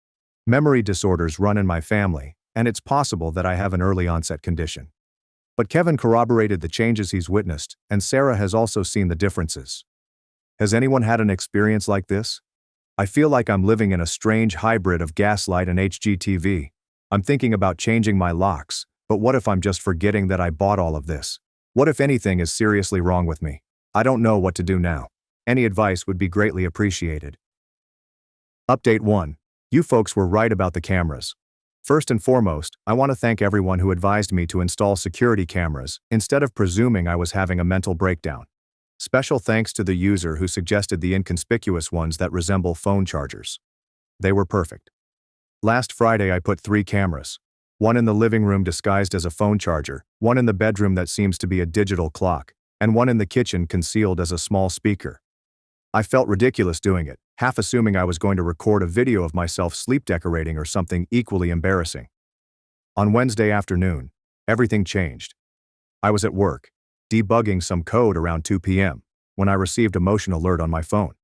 Memory disorders run in my family, and it's possible that I have an early onset condition. But Kevin corroborated the changes he's witnessed, and Sarah has also seen the differences. Has anyone had an experience like this? I feel like I'm living in a strange hybrid of Gaslight and HGTV. I'm thinking about changing my locks, but what if I'm just forgetting that I bought all of this? What if anything is seriously wrong with me? I don't know what to do now. Any advice would be greatly appreciated. Update 1. You folks were right about the cameras. First and foremost, I want to thank everyone who advised me to install security cameras instead of presuming I was having a mental breakdown. Special thanks to the user who suggested the inconspicuous ones that resemble phone chargers. They were perfect. Last Friday I put 3 cameras. One in the living room disguised as a phone charger, one in the bedroom that seems to be a digital clock, and one in the kitchen concealed as a small speaker. I felt ridiculous doing it, half assuming I was going to record a video of myself sleep decorating or something equally embarrassing. On Wednesday afternoon, everything changed. I was at work, debugging some code around 2 p.m., when I received a motion alert on my phone.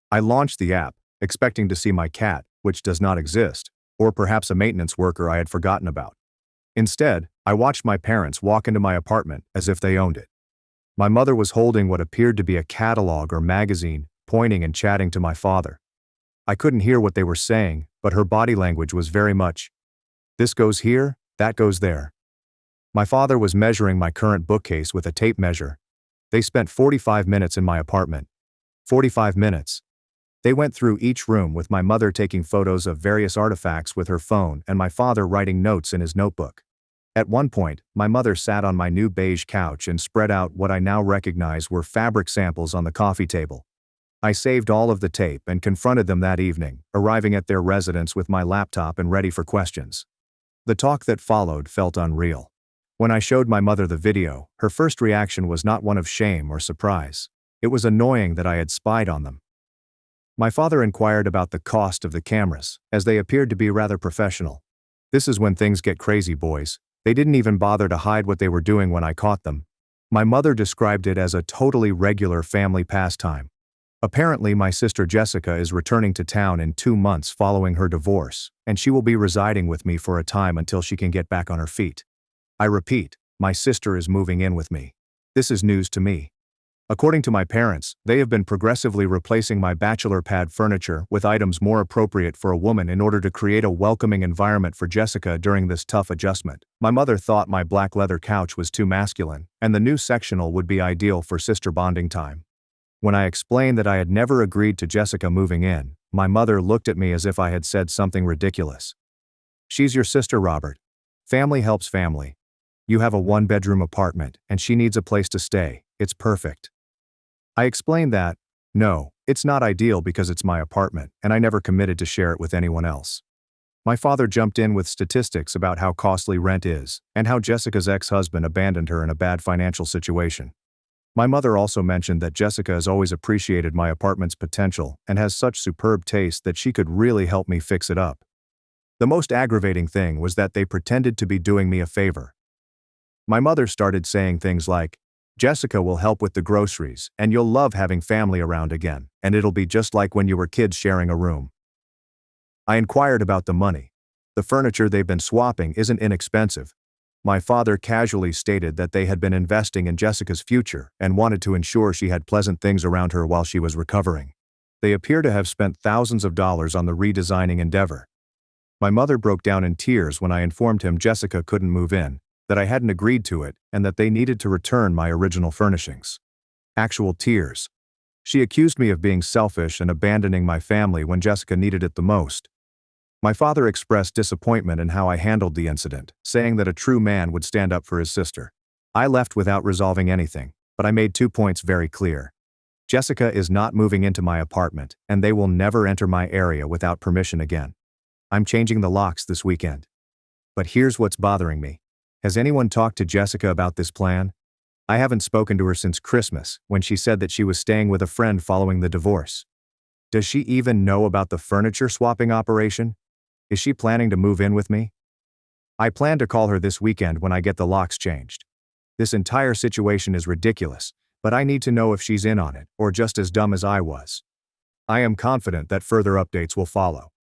I launched the app, expecting to see my cat, which does not exist, or perhaps a maintenance worker I had forgotten about. Instead, I watched my parents walk into my apartment as if they owned it. My mother was holding what appeared to be a catalog or magazine, pointing and chatting to my father. I couldn't hear what they were saying, but her body language was very much, "This goes here, that goes there." My father was measuring my current bookcase with a tape measure. They spent 45 minutes in my apartment. 45 minutes. They went through each room with my mother taking photos of various artifacts with her phone and my father writing notes in his notebook. At one point, my mother sat on my new beige couch and spread out what I now recognize were fabric samples on the coffee table. I saved all of the tape and confronted them that evening, arriving at their residence with my laptop and ready for questions. The talk that followed felt unreal. When I showed my mother the video, her first reaction was not one of shame or surprise. It was annoying that I had spied on them. My father inquired about the cost of the cameras, as they appeared to be rather professional. This is when things get crazy, boys. They didn't even bother to hide what they were doing when I caught them. My mother described it as a totally regular family pastime. Apparently, my sister Jessica is returning to town in 2 months following her divorce, and she will be residing with me for a time until she can get back on her feet. I repeat, my sister is moving in with me. This is news to me. According to my parents, they have been progressively replacing my bachelor pad furniture with items more appropriate for a woman in order to create a welcoming environment for Jessica during this tough adjustment. My mother thought my black leather couch was too masculine, and the new sectional would be ideal for sister bonding time. When I explained that I had never agreed to Jessica moving in, my mother looked at me as if I had said something ridiculous. "She's your sister, Robert. Family helps family. You have a 1-bedroom apartment, and she needs a place to stay. It's perfect." I explained that, no, it's not ideal because it's my apartment, and I never committed to share it with anyone else. My father jumped in with statistics about how costly rent is, and how Jessica's ex-husband abandoned her in a bad financial situation. My mother also mentioned that Jessica has always appreciated my apartment's potential and has such superb taste that she could really help me fix it up. The most aggravating thing was that they pretended to be doing me a favor. My mother started saying things like, "Jessica will help with the groceries, and you'll love having family around again, and it'll be just like when you were kids sharing a room." I inquired about the money. The furniture they've been swapping isn't inexpensive. My father casually stated that they had been investing in Jessica's future and wanted to ensure she had pleasant things around her while she was recovering. They appear to have spent thousands of dollars on the redesigning endeavor. My mother broke down in tears when I informed him Jessica couldn't move in, that I hadn't agreed to it, and that they needed to return my original furnishings. Actual tears. She accused me of being selfish and abandoning my family when Jessica needed it the most. My father expressed disappointment in how I handled the incident, saying that a true man would stand up for his sister. I left without resolving anything, but I made 2 points very clear. Jessica is not moving into my apartment, and they will never enter my area without permission again. I'm changing the locks this weekend. But here's what's bothering me. Has anyone talked to Jessica about this plan? I haven't spoken to her since Christmas, when she said that she was staying with a friend following the divorce. Does she even know about the furniture swapping operation? Is she planning to move in with me? I plan to call her this weekend when I get the locks changed. This entire situation is ridiculous, but I need to know if she's in on it, or just as dumb as I was. I am confident that further updates will follow.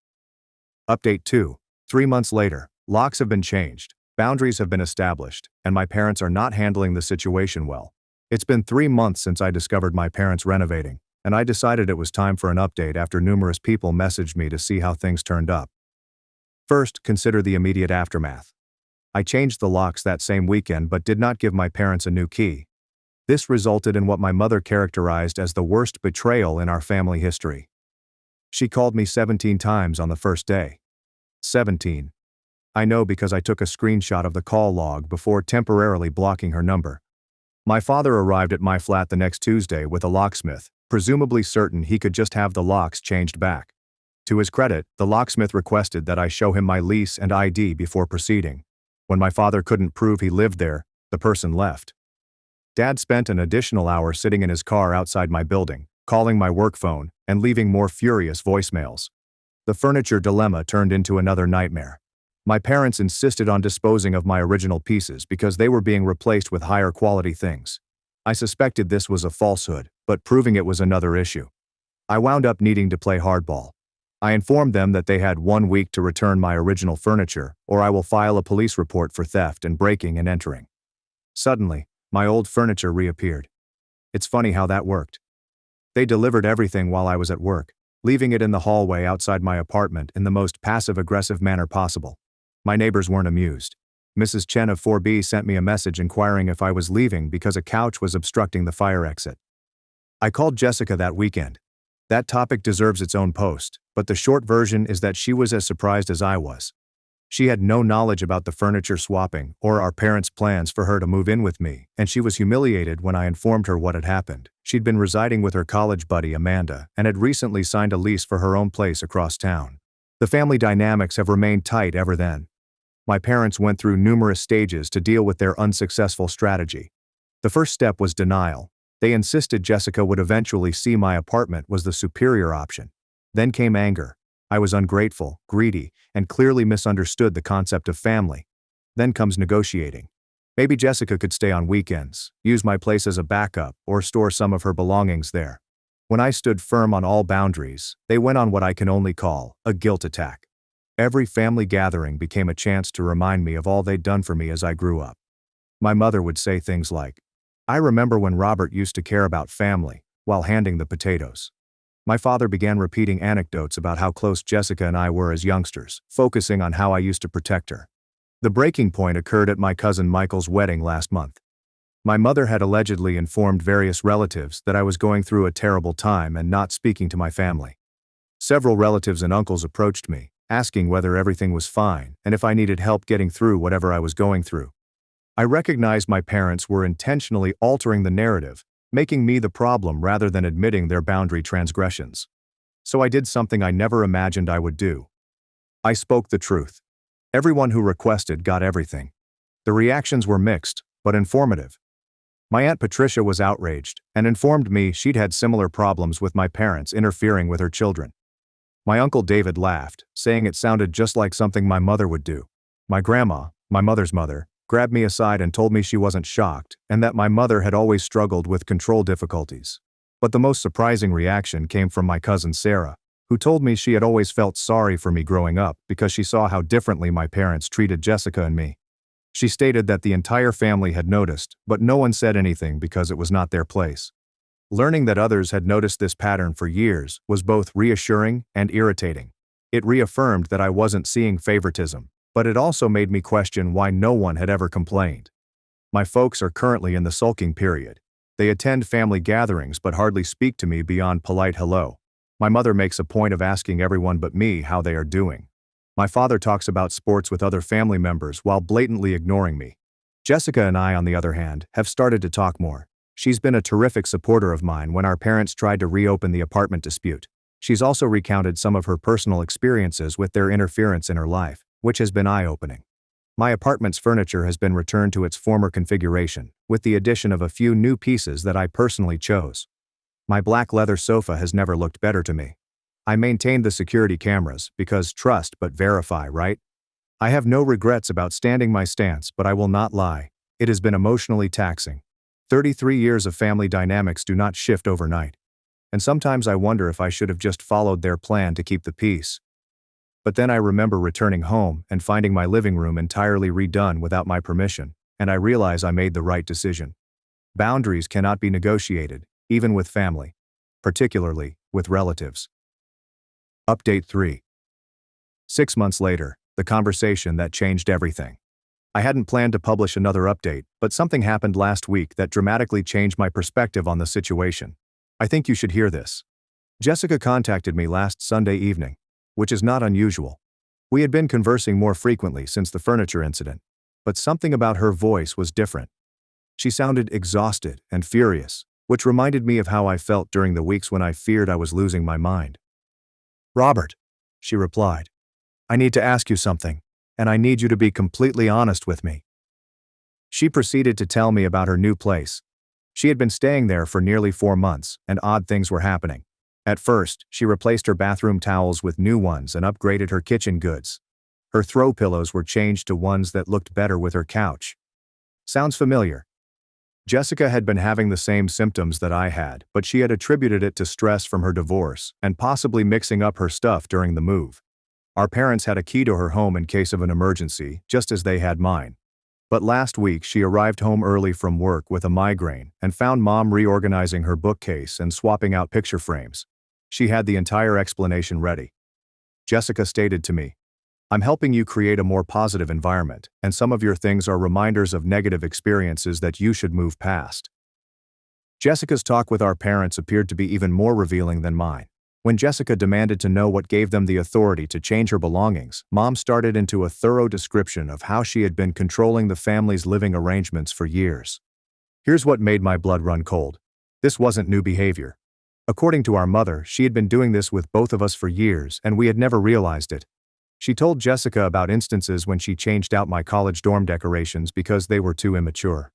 Update 2. 3 months later, locks have been changed. Boundaries have been established, and my parents are not handling the situation well. It's been 3 months since I discovered my parents renovating, and I decided it was time for an update after numerous people messaged me to see how things turned up. First, consider the immediate aftermath. I changed the locks that same weekend but did not give my parents a new key. This resulted in what my mother characterized as the worst betrayal in our family history. She called me 17 times on the first day. 17. I know because I took a screenshot of the call log before temporarily blocking her number. My father arrived at my flat the next Tuesday with a locksmith, presumably certain he could just have the locks changed back. To his credit, the locksmith requested that I show him my lease and ID before proceeding. When my father couldn't prove he lived there, the person left. Dad spent an additional hour sitting in his car outside my building, calling my work phone, and leaving more furious voicemails. The furniture dilemma turned into another nightmare. My parents insisted on disposing of my original pieces because they were being replaced with higher quality things. I suspected this was a falsehood, but proving it was another issue. I wound up needing to play hardball. I informed them that they had 1 week to return my original furniture, or I will file a police report for theft and breaking and entering. Suddenly, my old furniture reappeared. It's funny how that worked. They delivered everything while I was at work, leaving it in the hallway outside my apartment in the most passive-aggressive manner possible. My neighbors weren't amused. Mrs. Chen of 4B sent me a message inquiring if I was leaving because a couch was obstructing the fire exit. I called Jessica that weekend. That topic deserves its own post, but the short version is that she was as surprised as I was. She had no knowledge about the furniture swapping or our parents' plans for her to move in with me, and she was humiliated when I informed her what had happened. She'd been residing with her college buddy Amanda and had recently signed a lease for her own place across town. The family dynamics have remained tight ever then. My parents went through numerous stages to deal with their unsuccessful strategy. The first step was denial. They insisted Jessica would eventually see my apartment was the superior option. Then came anger. I was ungrateful, greedy, and clearly misunderstood the concept of family. Then comes negotiating. Maybe Jessica could stay on weekends, use my place as a backup, or store some of her belongings there. When I stood firm on all boundaries, they went on what I can only call a guilt attack. Every family gathering became a chance to remind me of all they'd done for me as I grew up. My mother would say things like, "I remember when Robert used to care about family," while handing the potatoes. My father began repeating anecdotes about how close Jessica and I were as youngsters, focusing on how I used to protect her. The breaking point occurred at my cousin Michael's wedding last month. My mother had allegedly informed various relatives that I was going through a terrible time and not speaking to my family. Several relatives and uncles approached me, asking whether everything was fine and if I needed help getting through whatever I was going through. I recognized my parents were intentionally altering the narrative, making me the problem rather than admitting their boundary transgressions. So I did something I never imagined I would do. I spoke the truth. Everyone who requested got everything. The reactions were mixed, but informative. My Aunt Patricia was outraged and informed me she'd had similar problems with my parents interfering with her children. My Uncle David laughed, saying it sounded just like something my mother would do. My grandma, my mother's mother, grabbed me aside and told me she wasn't shocked and that my mother had always struggled with control difficulties. But the most surprising reaction came from my cousin Sarah, who told me she had always felt sorry for me growing up because she saw how differently my parents treated Jessica and me. She stated that the entire family had noticed, but no one said anything because it was not their place. Learning that others had noticed this pattern for years was both reassuring and irritating. It reaffirmed that I wasn't seeing favoritism, but it also made me question why no one had ever complained. My folks are currently in the sulking period. They attend family gatherings but hardly speak to me beyond polite hello. My mother makes a point of asking everyone but me how they are doing. My father talks about sports with other family members while blatantly ignoring me. Jessica and I, on the other hand, have started to talk more. She's been a terrific supporter of mine when our parents tried to reopen the apartment dispute. She's also recounted some of her personal experiences with their interference in her life, which has been eye-opening. My apartment's furniture has been returned to its former configuration, with the addition of a few new pieces that I personally chose. My black leather sofa has never looked better to me. I maintained the security cameras because trust but verify, right? I have no regrets about standing my stance, but I will not lie. It has been emotionally taxing. 33 years of family dynamics do not shift overnight. And sometimes I wonder if I should have just followed their plan to keep the peace. But then I remember returning home and finding my living room entirely redone without my permission, and I realize I made the right decision. Boundaries cannot be negotiated, even with family, particularly with relatives. Update 3. 6 months later, the conversation that changed everything. I hadn't planned to publish another update, but something happened last week that dramatically changed my perspective on the situation. I think you should hear this. Jessica contacted me last Sunday evening, which is not unusual. We had been conversing more frequently since the furniture incident, but something about her voice was different. She sounded exhausted and furious, which reminded me of how I felt during the weeks when I feared I was losing my mind. "Robert," she replied, "I need to ask you something, and I need you to be completely honest with me." She proceeded to tell me about her new place. She had been staying there for nearly 4 months, and odd things were happening. At first, she replaced her bathroom towels with new ones and upgraded her kitchen goods. Her throw pillows were changed to ones that looked better with her couch. Sounds familiar? Jessica had been having the same symptoms that I had, but she had attributed it to stress from her divorce and possibly mixing up her stuff during the move. Our parents had a key to her home in case of an emergency, just as they had mine. But last week she arrived home early from work with a migraine and found Mom reorganizing her bookcase and swapping out picture frames. She had the entire explanation ready. Jessica stated to me, "I'm helping you create a more positive environment, and some of your things are reminders of negative experiences that you should move past." Jessica's talk with our parents appeared to be even more revealing than mine. When Jessica demanded to know what gave them the authority to change her belongings, Mom started into a thorough description of how she had been controlling the family's living arrangements for years. Here's what made my blood run cold. This wasn't new behavior. According to our mother, she had been doing this with both of us for years, and we had never realized it. She told Jessica about instances when she changed out my college dorm decorations because they were too immature.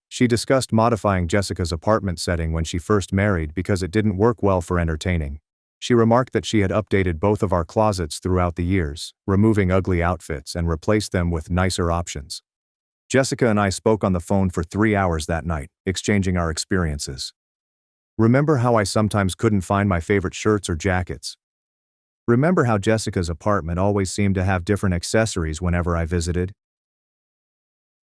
She discussed modifying Jessica's apartment setting when she first married because it didn't work well for entertaining. She remarked that she had updated both of our closets throughout the years, removing ugly outfits and replaced them with nicer options. Jessica and I spoke on the phone for 3 hours that night, exchanging our experiences. Remember how I sometimes couldn't find my favorite shirts or jackets? Remember how Jessica's apartment always seemed to have different accessories whenever I visited?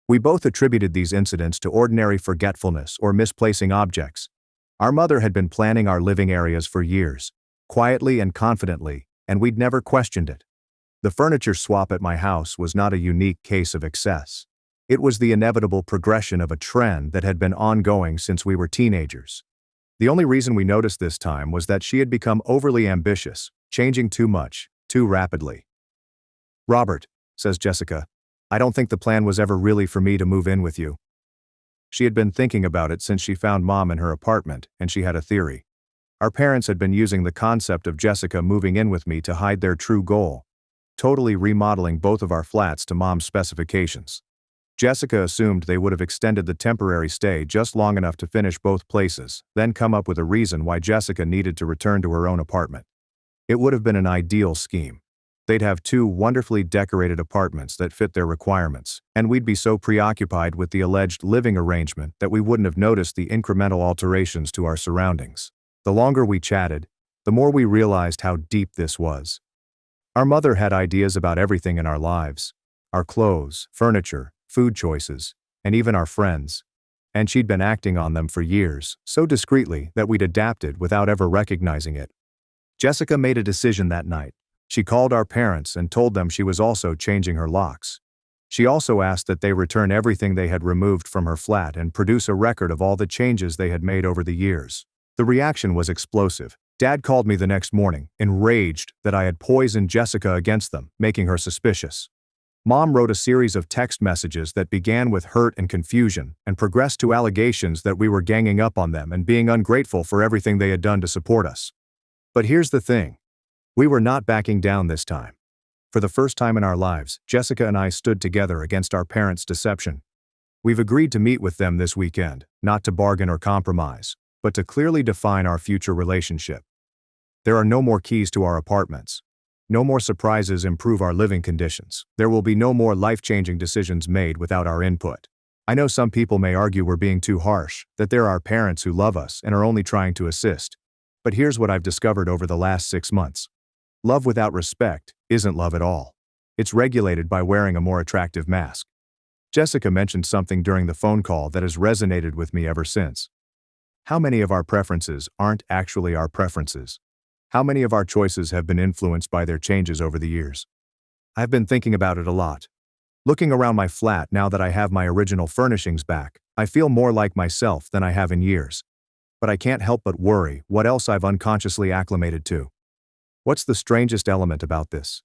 We both attributed these incidents to ordinary forgetfulness or misplacing objects. Our mother had been planning our living areas for years, quietly and confidently, and we'd never questioned it. The furniture swap at my house was not a unique case of excess. It was the inevitable progression of a trend that had been ongoing since we were teenagers. The only reason we noticed this time was that she had become overly ambitious, changing too much, too rapidly. "Robert," says Jessica, "I don't think the plan was ever really for me to move in with you." She had been thinking about it since she found Mom in her apartment, and she had a theory. Our parents had been using the concept of Jessica moving in with me to hide their true goal, totally remodeling both of our flats to Mom's specifications. Jessica assumed they would have extended the temporary stay just long enough to finish both places, then come up with a reason why Jessica needed to return to her own apartment. It would have been an ideal scheme. They'd have 2 wonderfully decorated apartments that fit their requirements, and we'd be so preoccupied with the alleged living arrangement that we wouldn't have noticed the incremental alterations to our surroundings. The longer we chatted, the more we realized how deep this was. Our mother had ideas about everything in our lives: our clothes, furniture, food choices, and even our friends. And she'd been acting on them for years, so discreetly that we'd adapted without ever recognizing it. Jessica made a decision that night. She called our parents and told them she was also changing her locks. She also asked that they return everything they had removed from her flat and produce a record of all the changes they had made over the years. The reaction was explosive. Dad called me the next morning, enraged that I had poisoned Jessica against them, making her suspicious. Mom wrote a series of text messages that began with hurt and confusion and progressed to allegations that we were ganging up on them and being ungrateful for everything they had done to support us. But here's the thing. We were not backing down this time. For the first time in our lives, Jessica and I stood together against our parents' deception. We've agreed to meet with them this weekend, not to bargain or compromise, but to clearly define our future relationship. There are no more keys to our apartments. No more surprises improve our living conditions. There will be no more life-changing decisions made without our input. I know some people may argue we're being too harsh, that there are parents who love us and are only trying to assist. But here's what I've discovered over the last 6 months. Love without respect isn't love at all. It's regulated by wearing a more attractive mask. Jessica mentioned something during the phone call that has resonated with me ever since. How many of our preferences aren't actually our preferences? How many of our choices have been influenced by their changes over the years? I've been thinking about it a lot. Looking around my flat now that I have my original furnishings back, I feel more like myself than I have in years. But I can't help but worry what else I've unconsciously acclimated to. What's the strangest element about this?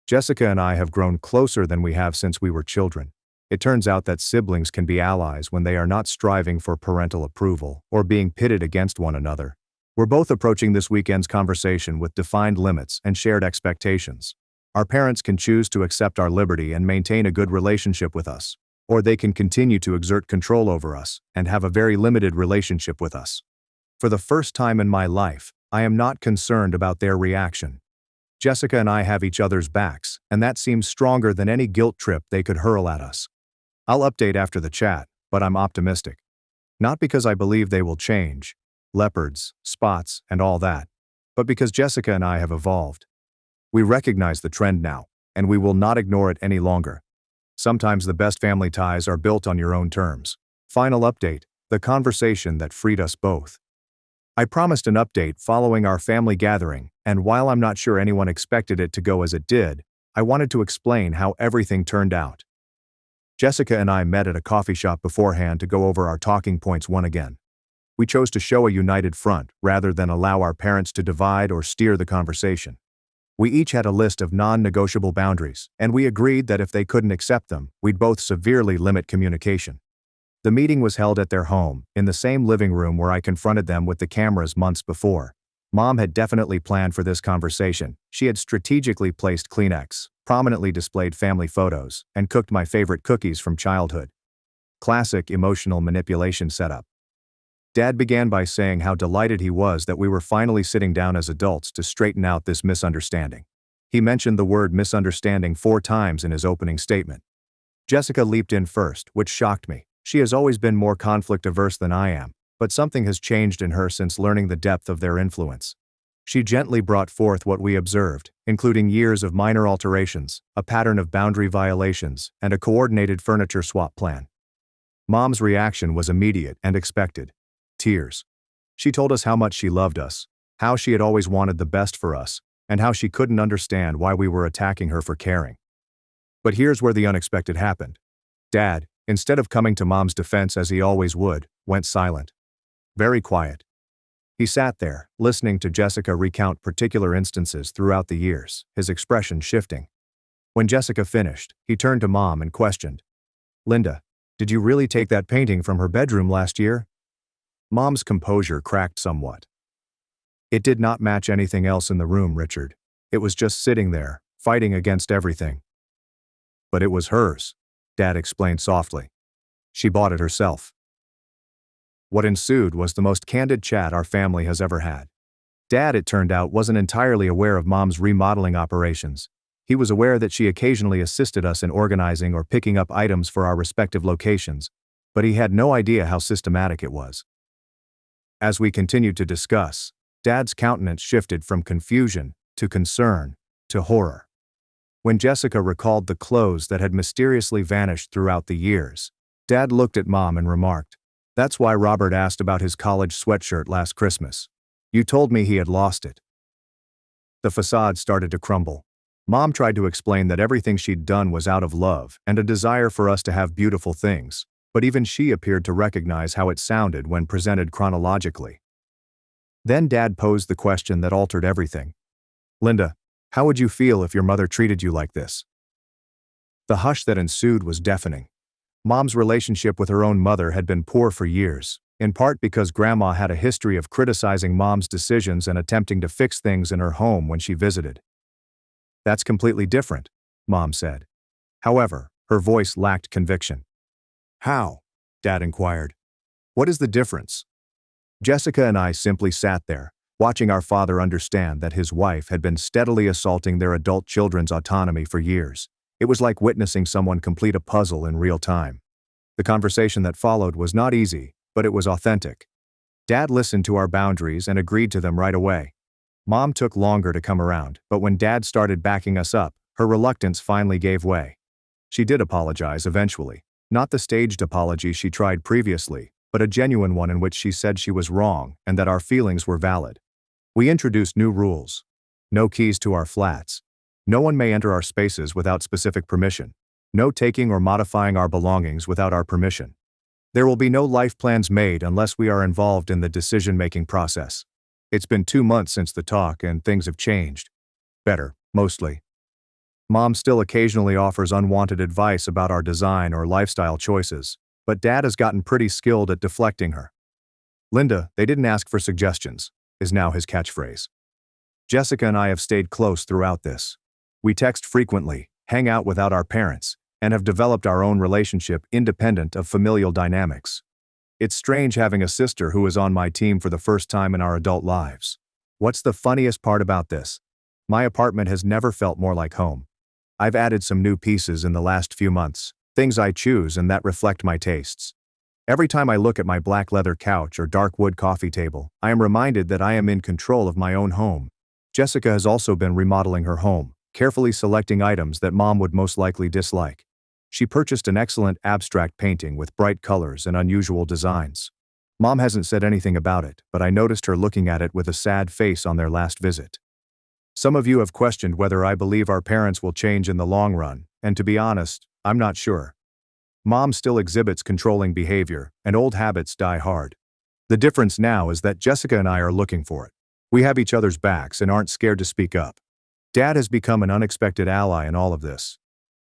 Jessica and I have grown closer than we have since we were children. It turns out that siblings can be allies when they are not striving for parental approval or being pitted against one another. We're both approaching this weekend's conversation with defined limits and shared expectations. Our parents can choose to accept our liberty and maintain a good relationship with us, or they can continue to exert control over us and have a very limited relationship with us. For the first time in my life, I am not concerned about their reaction. Jessica and I have each other's backs, and that seems stronger than any guilt trip they could hurl at us. I'll update after the chat, but I'm optimistic. Not because I believe they will change, leopards, spots, and all that, but because Jessica and I have evolved. We recognize the trend now, and we will not ignore it any longer. Sometimes the best family ties are built on your own terms. Final update, the conversation that freed us both. I promised an update following our family gathering, and while I'm not sure anyone expected it to go as it did, I wanted to explain how everything turned out. Jessica and I met at a coffee shop beforehand to go over our talking points once again. We chose to show a united front rather than allow our parents to divide or steer the conversation. We each had a list of non-negotiable boundaries, and we agreed that if they couldn't accept them, we'd both severely limit communication. The meeting was held at their home, in the same living room where I confronted them with the cameras months before. Mom had definitely planned for this conversation. She had strategically placed Kleenex, prominently displayed family photos, and cooked my favorite cookies from childhood. Classic emotional manipulation setup. Dad began by saying how delighted he was that we were finally sitting down as adults to straighten out this misunderstanding. He mentioned the word misunderstanding 4 times in his opening statement. Jessica leaped in first, which shocked me. She has always been more conflict-averse than I am, but something has changed in her since learning the depth of their influence. She gently brought forth what we observed, including years of minor alterations, a pattern of boundary violations, and a coordinated furniture swap plan. Mom's reaction was immediate and expected. Tears. She told us how much she loved us, how she had always wanted the best for us, and how she couldn't understand why we were attacking her for caring. But here's where the unexpected happened. Dad, instead of coming to Mom's defense as he always would, went silent. Very quiet. He sat there, listening to Jessica recount particular instances throughout the years, his expression shifting. When Jessica finished, he turned to Mom and questioned, "Linda, did you really take that painting from her bedroom last year?" Mom's composure cracked somewhat. "It did not match anything else in the room, Richard. It was just sitting there, fighting against everything." "But it was hers," Dad explained softly. "She bought it herself." What ensued was the most candid chat our family has ever had. Dad, it turned out, wasn't entirely aware of Mom's remodeling operations. He was aware that she occasionally assisted us in organizing or picking up items for our respective locations, but he had no idea how systematic it was. As we continued to discuss, Dad's countenance shifted from confusion to concern to horror. When Jessica recalled the clothes that had mysteriously vanished throughout the years, Dad looked at Mom and remarked, "That's why Robert asked about his college sweatshirt last Christmas. You told me he had lost it." The facade started to crumble. Mom tried to explain that everything she'd done was out of love and a desire for us to have beautiful things, but even she appeared to recognize how it sounded when presented chronologically. Then Dad posed the question that altered everything. "Linda, how would you feel if your mother treated you like this?" The hush that ensued was deafening. Mom's relationship with her own mother had been poor for years, in part because Grandma had a history of criticizing Mom's decisions and attempting to fix things in her home when she visited. "That's completely different," Mom said. However, her voice lacked conviction. "How?" Dad inquired. "What is the difference?" Jessica and I simply sat there, watching our father understand that his wife had been steadily assaulting their adult children's autonomy for years. It was like witnessing someone complete a puzzle in real time. The conversation that followed was not easy, but it was authentic. Dad listened to our boundaries and agreed to them right away. Mom took longer to come around, but when Dad started backing us up, her reluctance finally gave way. She did apologize eventually, not the staged apology she tried previously, but a genuine one in which she said she was wrong and that our feelings were valid. We introduced new rules. No keys to our flats. No one may enter our spaces without specific permission. No taking or modifying our belongings without our permission. There will be no life plans made unless we are involved in the decision-making process. It's been 2 months since the talk and things have changed. Better, mostly. Mom still occasionally offers unwanted advice about our design or lifestyle choices, but Dad has gotten pretty skilled at deflecting her. "Linda, they didn't ask for suggestions," is now his catchphrase. Jessica and I have stayed close throughout this. We text frequently, hang out without our parents, and have developed our own relationship independent of familial dynamics. It's strange having a sister who is on my team for the first time in our adult lives. What's the funniest part about this? My apartment has never felt more like home. I've added some new pieces in the last few months, things I choose and that reflect my tastes. Every time I look at my black leather couch or dark wood coffee table, I am reminded that I am in control of my own home. Jessica has also been remodeling her home, carefully selecting items that Mom would most likely dislike. She purchased an excellent abstract painting with bright colors and unusual designs. Mom hasn't said anything about it, but I noticed her looking at it with a sad face on their last visit. Some of you have questioned whether I believe our parents will change in the long run, and to be honest, I'm not sure. Mom still exhibits controlling behavior, and old habits die hard. The difference now is that Jessica and I are looking for it. We have each other's backs and aren't scared to speak up. Dad has become an unexpected ally in all of this.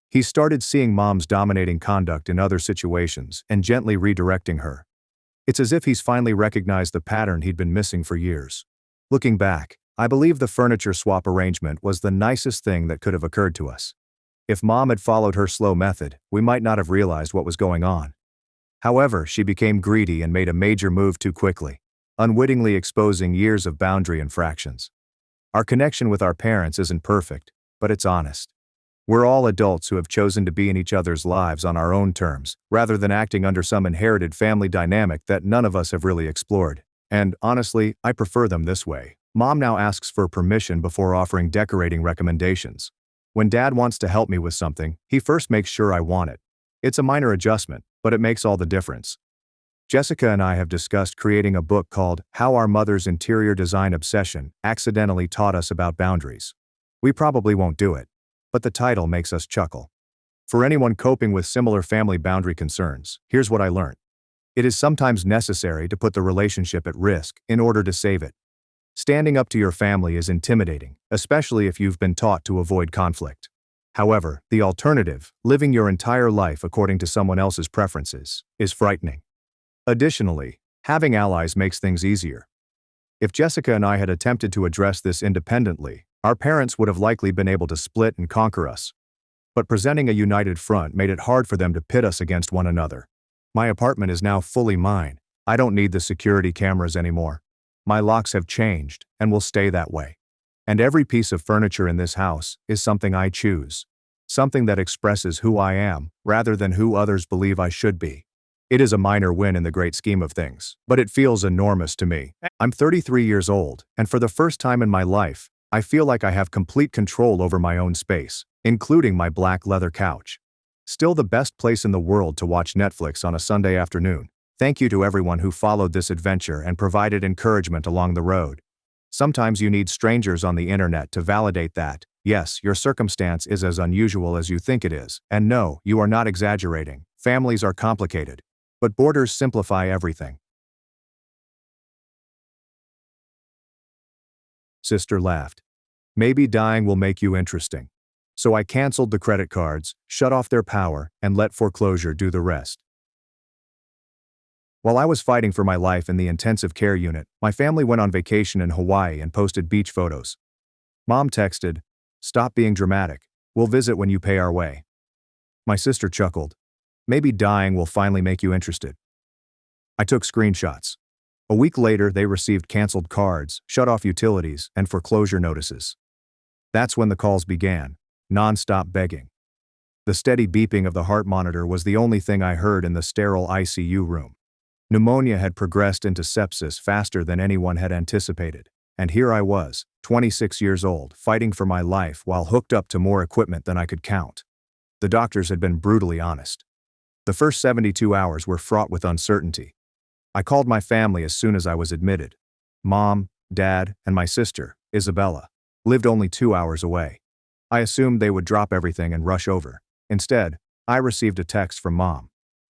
He started seeing Mom's dominating conduct in other situations and gently redirecting her. It's as if he's finally recognized the pattern he'd been missing for years. Looking back, I believe the furniture swap arrangement was the nicest thing that could have occurred to us. If Mom had followed her slow method, we might not have realized what was going on. However, she became greedy and made a major move too quickly, unwittingly exposing years of boundary infractions. Our connection with our parents isn't perfect, but it's honest. We're all adults who have chosen to be in each other's lives on our own terms, rather than acting under some inherited family dynamic that none of us have really explored. And, honestly, I prefer them this way. Mom now asks for permission before offering decorating recommendations. When Dad wants to help me with something, he first makes sure I want it. It's a minor adjustment, but it makes all the difference. Jessica and I have discussed creating a book called How Our Mother's Interior Design Obsession Accidentally Taught Us About Boundaries. We probably won't do it, but the title makes us chuckle. For anyone coping with similar family boundary concerns, here's what I learned. It is sometimes necessary to put the relationship at risk in order to save it. Standing up to your family is intimidating, especially if you've been taught to avoid conflict. However, the alternative, living your entire life according to someone else's preferences, is frightening. Additionally, having allies makes things easier. If Jessica and I had attempted to address this independently, our parents would have likely been able to split and conquer us. But presenting a united front made it hard for them to pit us against one another. My apartment is now fully mine. I don't need the security cameras anymore. My locks have changed, and will stay that way. And every piece of furniture in this house is something I choose. Something that expresses who I am, rather than who others believe I should be. It is a minor win in the great scheme of things, but it feels enormous to me. I'm 33 years old, and for the first time in my life, I feel like I have complete control over my own space, including my black leather couch. Still the best place in the world to watch Netflix on a Sunday afternoon. Thank you to everyone who followed this adventure and provided encouragement along the road. Sometimes you need strangers on the internet to validate that, yes, your circumstance is as unusual as you think it is, and no, you are not exaggerating. Families are complicated, but borders simplify everything. Sister laughed. Maybe dying will make you interesting. So I canceled the credit cards, shut off their power, and let foreclosure do the rest. While I was fighting for my life in the intensive care unit, my family went on vacation in Hawaii and posted beach photos. Mom texted, "Stop being dramatic. We'll visit when you pay our way." My sister chuckled. "Maybe dying will finally make you interested." I took screenshots. A week later, they received canceled cards, shut-off utilities, and foreclosure notices. That's when the calls began, non-stop begging. The steady beeping of the heart monitor was the only thing I heard in the sterile ICU room. Pneumonia had progressed into sepsis faster than anyone had anticipated, and here I was, 26 years old, fighting for my life while hooked up to more equipment than I could count. The doctors had been brutally honest. The first 72 hours were fraught with uncertainty. I called my family as soon as I was admitted. Mom, Dad, and my sister, Isabella, lived only 2 hours away. I assumed they would drop everything and rush over. Instead, I received a text from Mom.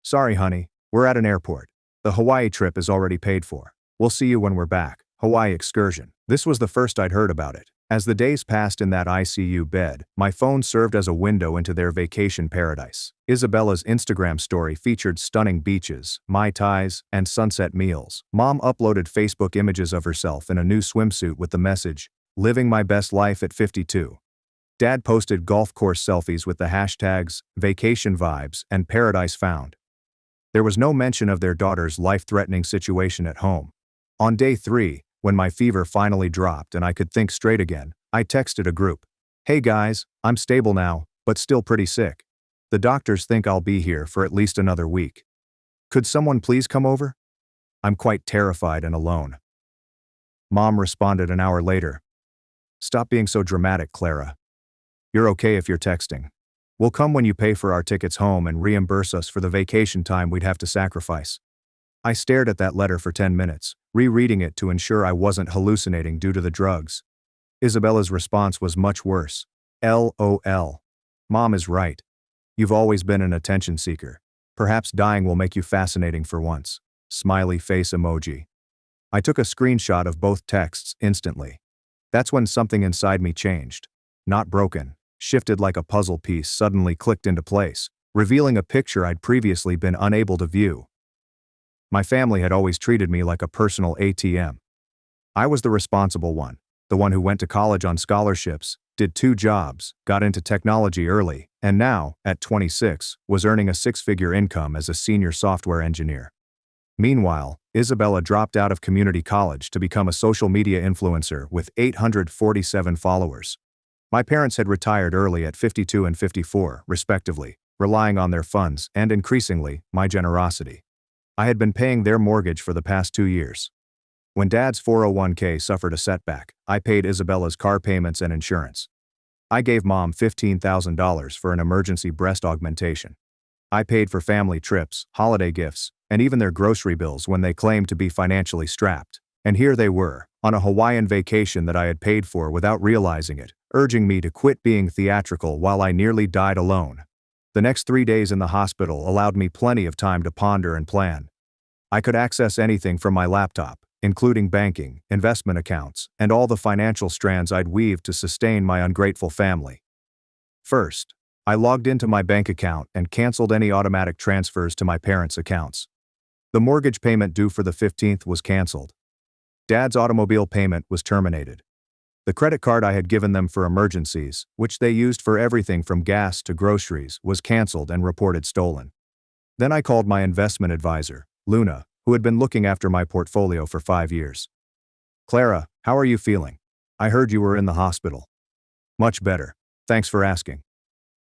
"Sorry, honey, we're at an airport. The Hawaii trip is already paid for. We'll see you when we're back. Hawaii excursion." This was the first I'd heard about it. As the days passed in that ICU bed, my phone served as a window into their vacation paradise. Isabella's Instagram story featured stunning beaches, Mai Tais, and sunset meals. Mom uploaded Facebook images of herself in a new swimsuit with the message, "Living my best life at 52." Dad posted golf course selfies with the hashtags vacation vibes and paradise found. There was no mention of their daughter's life-threatening situation at home. On day 3, when my fever finally dropped and I could think straight again, I texted a group. "Hey guys, I'm stable now, but still pretty sick. The doctors think I'll be here for at least another week. Could someone please come over? I'm quite terrified and alone." Mom responded an hour later. "Stop being so dramatic, Clara. You're okay if you're texting. We'll come when you pay for our tickets home and reimburse us for the vacation time we'd have to sacrifice." I stared at that letter for 10 minutes, rereading it to ensure I wasn't hallucinating due to the drugs. Isabella's response was much worse. LOL. Mom is right. You've always been an attention seeker. Perhaps dying will make you fascinating for once. Smiley face emoji. I took a screenshot of both texts instantly. That's when something inside me changed. Not broken, shifted like a puzzle piece suddenly clicked into place, revealing a picture I'd previously been unable to view. My family had always treated me like a personal ATM. I was the responsible one, the one who went to college on scholarships, did 2 jobs, got into technology early, and now, at 26, was earning a 6-figure income as a senior software engineer. Meanwhile, Isabella dropped out of community college to become a social media influencer with 847 followers. My parents had retired early at 52 and 54, respectively, relying on their funds and, increasingly, my generosity. I had been paying their mortgage for the past 2 years. When Dad's 401k suffered a setback, I paid Isabella's car payments and insurance. I gave Mom $15,000 for an emergency breast augmentation. I paid for family trips, holiday gifts, and even their grocery bills when they claimed to be financially strapped. And here they were, on a Hawaiian vacation that I had paid for without realizing it, urging me to quit being theatrical while I nearly died alone. The next 3 days in the hospital allowed me plenty of time to ponder and plan. I could access anything from my laptop, including banking, investment accounts, and all the financial strands I'd weaved to sustain my ungrateful family. First, I logged into my bank account and canceled any automatic transfers to my parents' accounts. The mortgage payment due for the 15th was canceled. Dad's automobile payment was terminated. The credit card I had given them for emergencies, which they used for everything from gas to groceries, was canceled and reported stolen. Then I called my investment advisor, Luna, who had been looking after my portfolio for 5 years. "Clara, how are you feeling? I heard you were in the hospital." "Much better. Thanks for asking."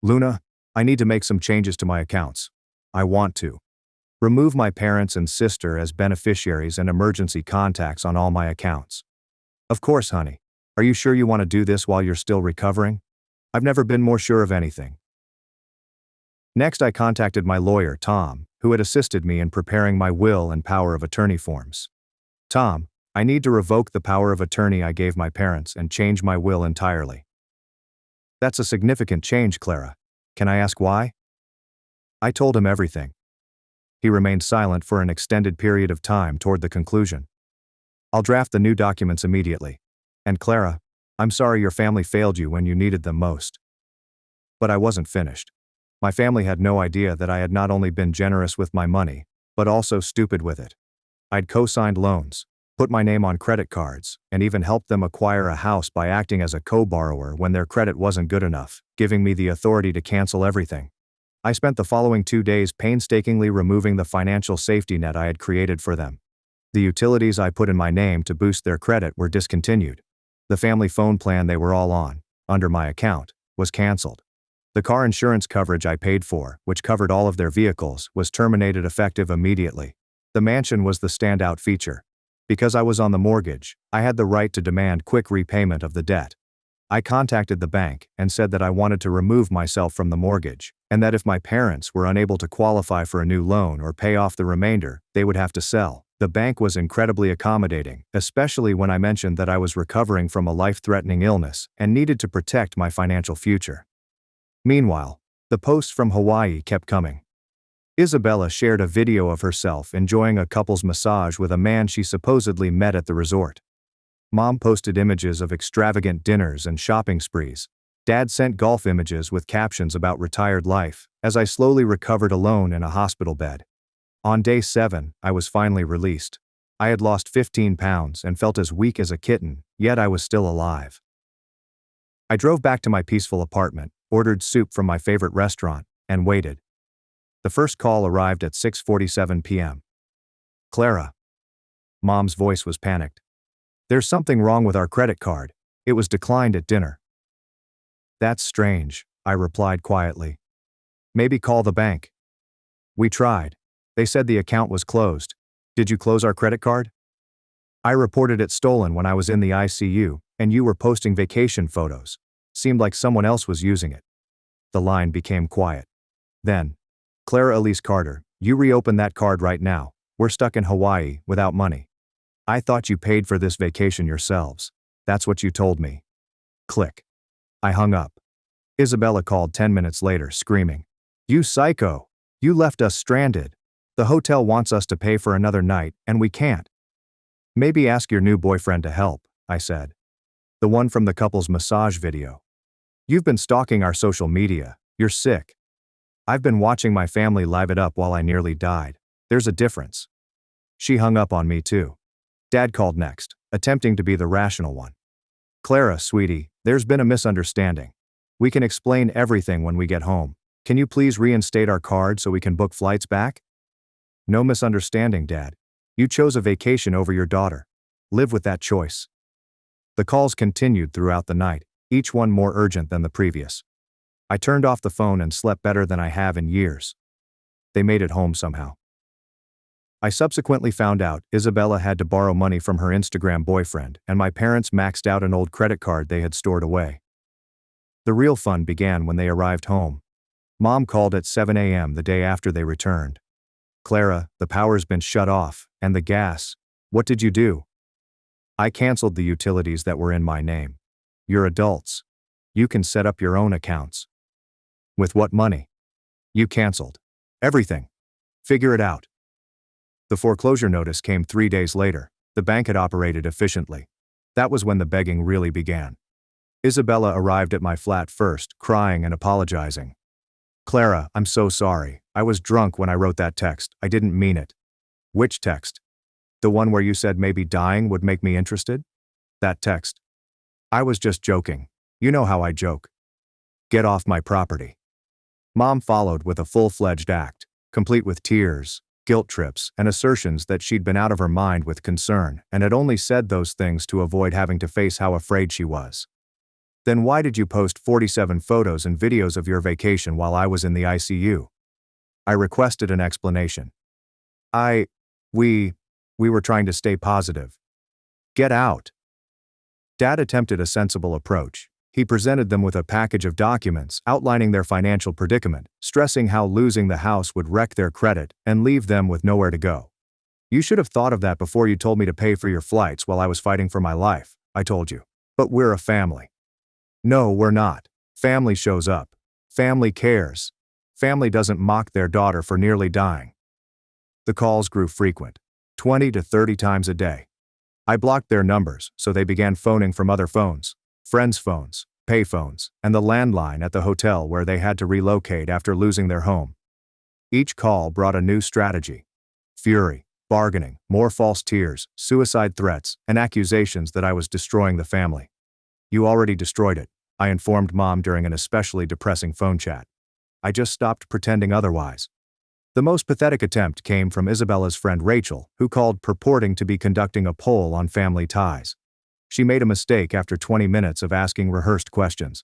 "Luna, I need to make some changes to my accounts. I want to remove my parents and sister as beneficiaries and emergency contacts on all my accounts." "Of course, honey. Are you sure you want to do this while you're still recovering?" "I've never been more sure of anything." Next, I contacted my lawyer, Tom, who had assisted me in preparing my will and power of attorney forms. "Tom, I need to revoke the power of attorney I gave my parents and change my will entirely." "That's a significant change, Clara. Can I ask why?" I told him everything. He remained silent for an extended period of time toward the conclusion. "I'll draft the new documents immediately. And Clara, I'm sorry your family failed you when you needed them most." But I wasn't finished. My family had no idea that I had not only been generous with my money, but also stupid with it. I'd co-signed loans, put my name on credit cards, and even helped them acquire a house by acting as a co-borrower when their credit wasn't good enough, giving me the authority to cancel everything. I spent the following 2 days painstakingly removing the financial safety net I had created for them. The utilities I put in my name to boost their credit were discontinued. The family phone plan they were all on, under my account, was canceled. The car insurance coverage I paid for, which covered all of their vehicles, was terminated effective immediately. The mansion was the standout feature. Because I was on the mortgage, I had the right to demand quick repayment of the debt. I contacted the bank and said that I wanted to remove myself from the mortgage, and that if my parents were unable to qualify for a new loan or pay off the remainder, they would have to sell. The bank was incredibly accommodating, especially when I mentioned that I was recovering from a life-threatening illness and needed to protect my financial future. Meanwhile, the posts from Hawaii kept coming. Isabella shared a video of herself enjoying a couple's massage with a man she supposedly met at the resort. Mom posted images of extravagant dinners and shopping sprees. Dad sent golf images with captions about retired life, as I slowly recovered alone in a hospital bed. On day 7, I was finally released. I had lost 15 pounds and felt as weak as a kitten, yet I was still alive. I drove back to my peaceful apartment, ordered soup from my favorite restaurant, and waited. The first call arrived at 6:47 p.m. Clara. Mom's voice was panicked. There's something wrong with our credit card. It was declined at dinner. That's strange, I replied quietly. Maybe call the bank. We tried. They said the account was closed. Did you close our credit card? I reported it stolen when I was in the ICU, and you were posting vacation photos. Seemed like someone else was using it. The line became quiet. Then, Clara Elise Carter, you reopen that card right now. We're stuck in Hawaii without money. I thought you paid for this vacation yourselves. That's what you told me. Click. I hung up. Isabella called 10 minutes later, screaming, You psycho! You left us stranded. The hotel wants us to pay for another night, and we can't. Maybe ask your new boyfriend to help, I said. The one from the couple's massage video. You've been stalking our social media. You're sick. I've been watching my family live it up while I nearly died. There's a difference. She hung up on me too. Dad called next, attempting to be the rational one. Clara, sweetie, there's been a misunderstanding. We can explain everything when we get home. Can you please reinstate our card so we can book flights back? No misunderstanding, Dad. You chose a vacation over your daughter. Live with that choice. The calls continued throughout the night, each one more urgent than the previous. I turned off the phone and slept better than I have in years. They made it home somehow. I subsequently found out Isabella had to borrow money from her Instagram boyfriend, and my parents maxed out an old credit card they had stored away. The real fun began when they arrived home. Mom called at 7 a.m. the day after they returned. Clara, the power's been shut off, and the gas. What did you do? I canceled the utilities that were in my name. You're adults. You can set up your own accounts. With what money? You canceled. Everything. Figure it out. The foreclosure notice came 3 days later. The bank had operated efficiently. That was when the begging really began. Isabella arrived at my flat first, crying and apologizing. Clara, I'm so sorry. I was drunk when I wrote that text. I didn't mean it. Which text? The one where you said maybe dying would make me interested? That text. I was just joking. You know how I joke. Get off my property. Mom followed with a full-fledged act, complete with tears, guilt trips, and assertions that she'd been out of her mind with concern and had only said those things to avoid having to face how afraid she was. Then why did you post 47 photos and videos of your vacation while I was in the ICU? I requested an explanation. We were trying to stay positive. Get out. Dad attempted a sensible approach. He presented them with a package of documents outlining their financial predicament, stressing how losing the house would wreck their credit and leave them with nowhere to go. You should have thought of that before you told me to pay for your flights while I was fighting for my life, I told you. But we're a family. No, we're not. Family shows up. Family cares. Family doesn't mock their daughter for nearly dying. The calls grew frequent, 20 to 30 times a day. I blocked their numbers, so they began phoning from other phones, friends' phones, pay phones, and the landline at the hotel where they had to relocate after losing their home. Each call brought a new strategy. Fury, bargaining, more false tears, suicide threats, and accusations that I was destroying the family. You already destroyed it, I informed Mom during an especially depressing phone chat. I just stopped pretending otherwise. The most pathetic attempt came from Isabella's friend Rachel, who called purporting to be conducting a poll on family ties. She made a mistake after 20 minutes of asking rehearsed questions.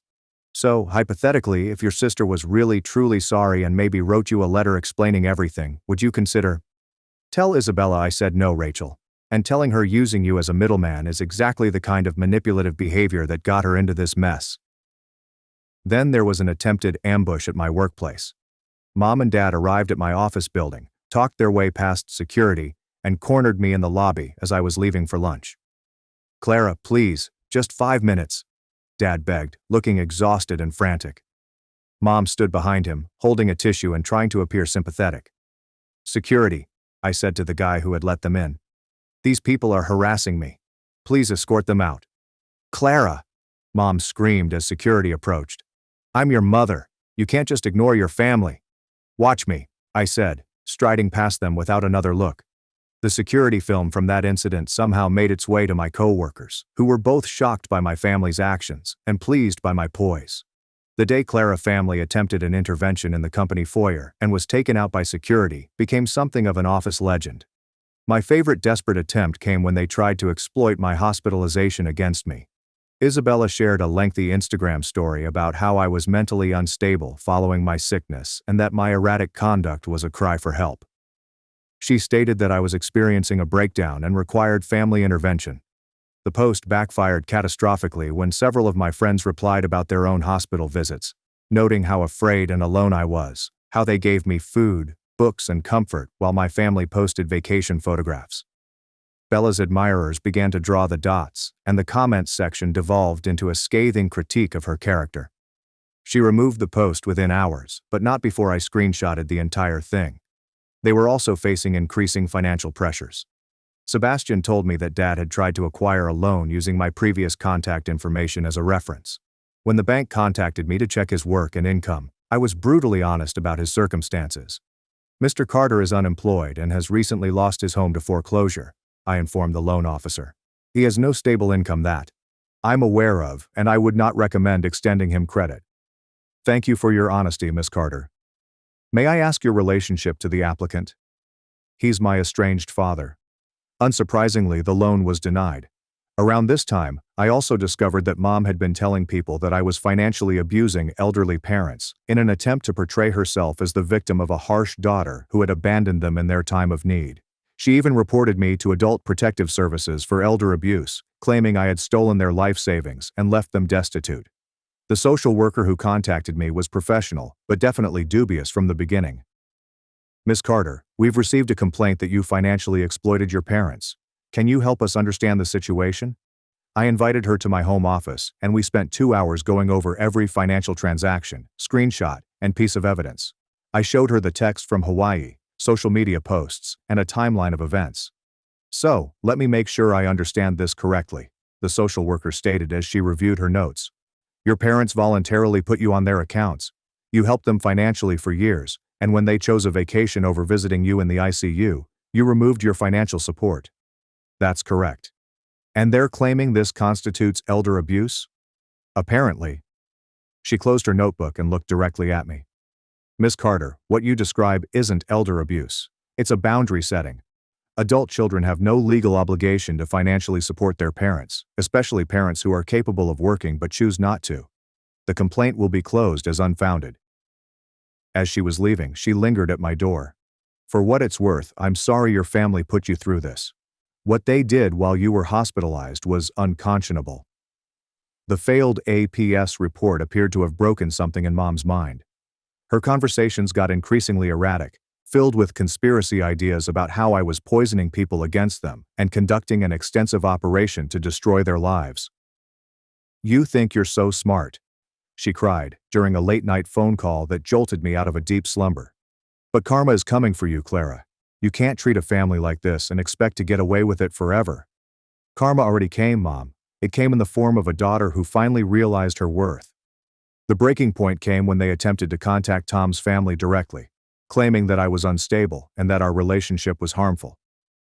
So, hypothetically, if your sister was really truly sorry and maybe wrote you a letter explaining everything, would you consider? Tell Isabella I said no, Rachel. And telling her using you as a middleman is exactly the kind of manipulative behavior that got her into this mess. Then there was an attempted ambush at my workplace. Mom and Dad arrived at my office building, talked their way past security, and cornered me in the lobby as I was leaving for lunch. Clara, please, just 5 minutes, Dad begged, looking exhausted and frantic. Mom stood behind him, holding a tissue and trying to appear sympathetic. Security, I said to the guy who had let them in. These people are harassing me. Please escort them out. Clara, Mom screamed as security approached. I'm your mother. You can't just ignore your family. Watch me, I said, striding past them without another look. The security film from that incident somehow made its way to my coworkers, who were both shocked by my family's actions and pleased by my poise. The day Clara family attempted an intervention in the company foyer and was taken out by security became something of an office legend. My favorite desperate attempt came when they tried to exploit my hospitalization against me. Isabella shared a lengthy Instagram story about how I was mentally unstable following my sickness and that my erratic conduct was a cry for help. She stated that I was experiencing a breakdown and required family intervention. The post backfired catastrophically when several of my friends replied about their own hospital visits, noting how afraid and alone I was, how they gave me food, books, and comfort while my family posted vacation photographs. Bella's admirers began to draw the dots, and the comments section devolved into a scathing critique of her character. She removed the post within hours, but not before I screenshotted the entire thing. They were also facing increasing financial pressures. Sebastian told me that Dad had tried to acquire a loan using my previous contact information as a reference. When the bank contacted me to check his work and income, I was brutally honest about his circumstances. Mr. Carter is unemployed and has recently lost his home to foreclosure, I informed the loan officer. He has no stable income that I'm aware of, and I would not recommend extending him credit. Thank you for your honesty, Miss Carter. May I ask your relationship to the applicant? He's my estranged father. Unsurprisingly, the loan was denied. Around this time, I also discovered that Mom had been telling people that I was financially abusing elderly parents in an attempt to portray herself as the victim of a harsh daughter who had abandoned them in their time of need. She even reported me to Adult Protective Services for elder abuse, claiming I had stolen their life savings and left them destitute. The social worker who contacted me was professional, but definitely dubious from the beginning. Miss Carter, we've received a complaint that you financially exploited your parents. Can you help us understand the situation? I invited her to my home office, and we spent 2 hours going over every financial transaction, screenshot, and piece of evidence. I showed her the text from Hawaii, social media posts, and a timeline of events. So, let me make sure I understand this correctly, the social worker stated as she reviewed her notes. Your parents voluntarily put you on their accounts. You helped them financially for years, and when they chose a vacation over visiting you in the ICU, you removed your financial support. That's correct. And they're claiming this constitutes elder abuse? Apparently. She closed her notebook and looked directly at me. Miss Carter, what you describe isn't elder abuse. It's a boundary setting. Adult children have no legal obligation to financially support their parents, especially parents who are capable of working but choose not to. The complaint will be closed as unfounded. As she was leaving, she lingered at my door. For what it's worth, I'm sorry your family put you through this. What they did while you were hospitalized was unconscionable. The failed APS report appeared to have broken something in Mom's mind. Her conversations got increasingly erratic, filled with conspiracy ideas about how I was poisoning people against them and conducting an extensive operation to destroy their lives. You think you're so smart, she cried during a late-night phone call that jolted me out of a deep slumber. But karma is coming for you, Clara. You can't treat a family like this and expect to get away with it forever. Karma already came, Mom. It came in the form of a daughter who finally realized her worth. The breaking point came when they attempted to contact Tom's family directly, claiming that I was unstable and that our relationship was harmful.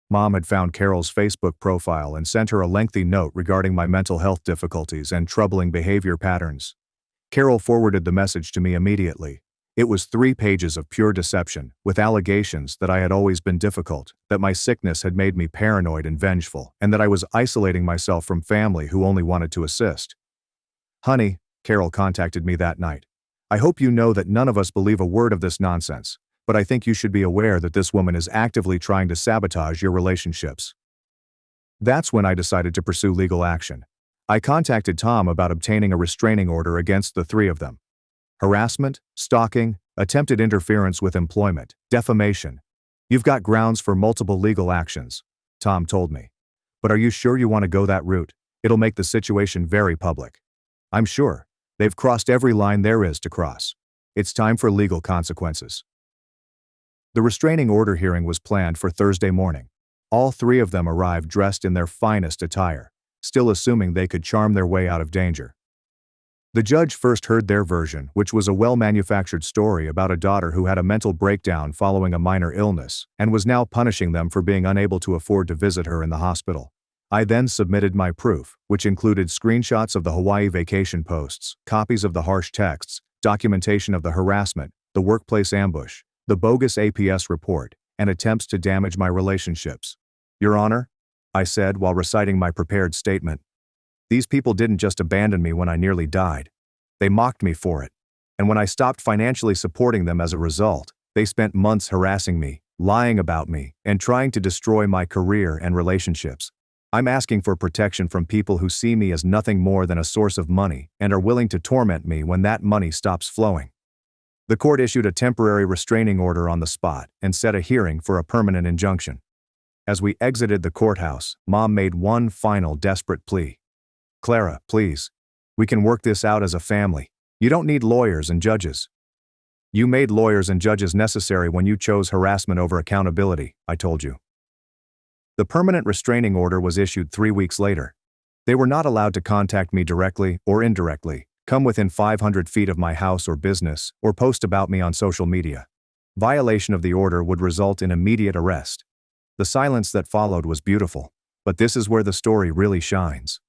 Mom had found Carol's Facebook profile and sent her a lengthy note regarding my mental health difficulties and troubling behavior patterns. Carol forwarded the message to me immediately. It was 3 pages of pure deception, with allegations that I had always been difficult, that my sickness had made me paranoid and vengeful, and that I was isolating myself from family who only wanted to assist. Honey, Carol contacted me that night. I hope you know that none of us believe a word of this nonsense, but I think you should be aware that this woman is actively trying to sabotage your relationships. That's when I decided to pursue legal action. I contacted Tom about obtaining a restraining order against the 3 of them. Harassment, stalking, attempted interference with employment, defamation. You've got grounds for multiple legal actions, Tom told me. But are you sure you want to go that route? It'll make the situation very public. I'm sure. They've crossed every line there is to cross. It's time for legal consequences. The restraining order hearing was planned for Thursday morning. All 3 of them arrived dressed in their finest attire, still assuming they could charm their way out of danger. The judge first heard their version, which was a well-manufactured story about a daughter who had a mental breakdown following a minor illness, and was now punishing them for being unable to afford to visit her in the hospital. I then submitted my proof, which included screenshots of the Hawaii vacation posts, copies of the harsh texts, documentation of the harassment, the workplace ambush, the bogus APS report, and attempts to damage my relationships. Your Honor, I said while reciting my prepared statement, these people didn't just abandon me when I nearly died. They mocked me for it. And when I stopped financially supporting them as a result, they spent months harassing me, lying about me, and trying to destroy my career and relationships. I'm asking for protection from people who see me as nothing more than a source of money and are willing to torment me when that money stops flowing. The court issued a temporary restraining order on the spot and set a hearing for a permanent injunction. As we exited the courthouse, Mom made one final desperate plea. Clara, please. We can work this out as a family. You don't need lawyers and judges. You made lawyers and judges necessary when you chose harassment over accountability, I told you. The permanent restraining order was issued 3 weeks later. They were not allowed to contact me directly or indirectly, come within 500 feet of my house or business, or post about me on social media. Violation of the order would result in immediate arrest. The silence that followed was beautiful, but this is where the story really shines.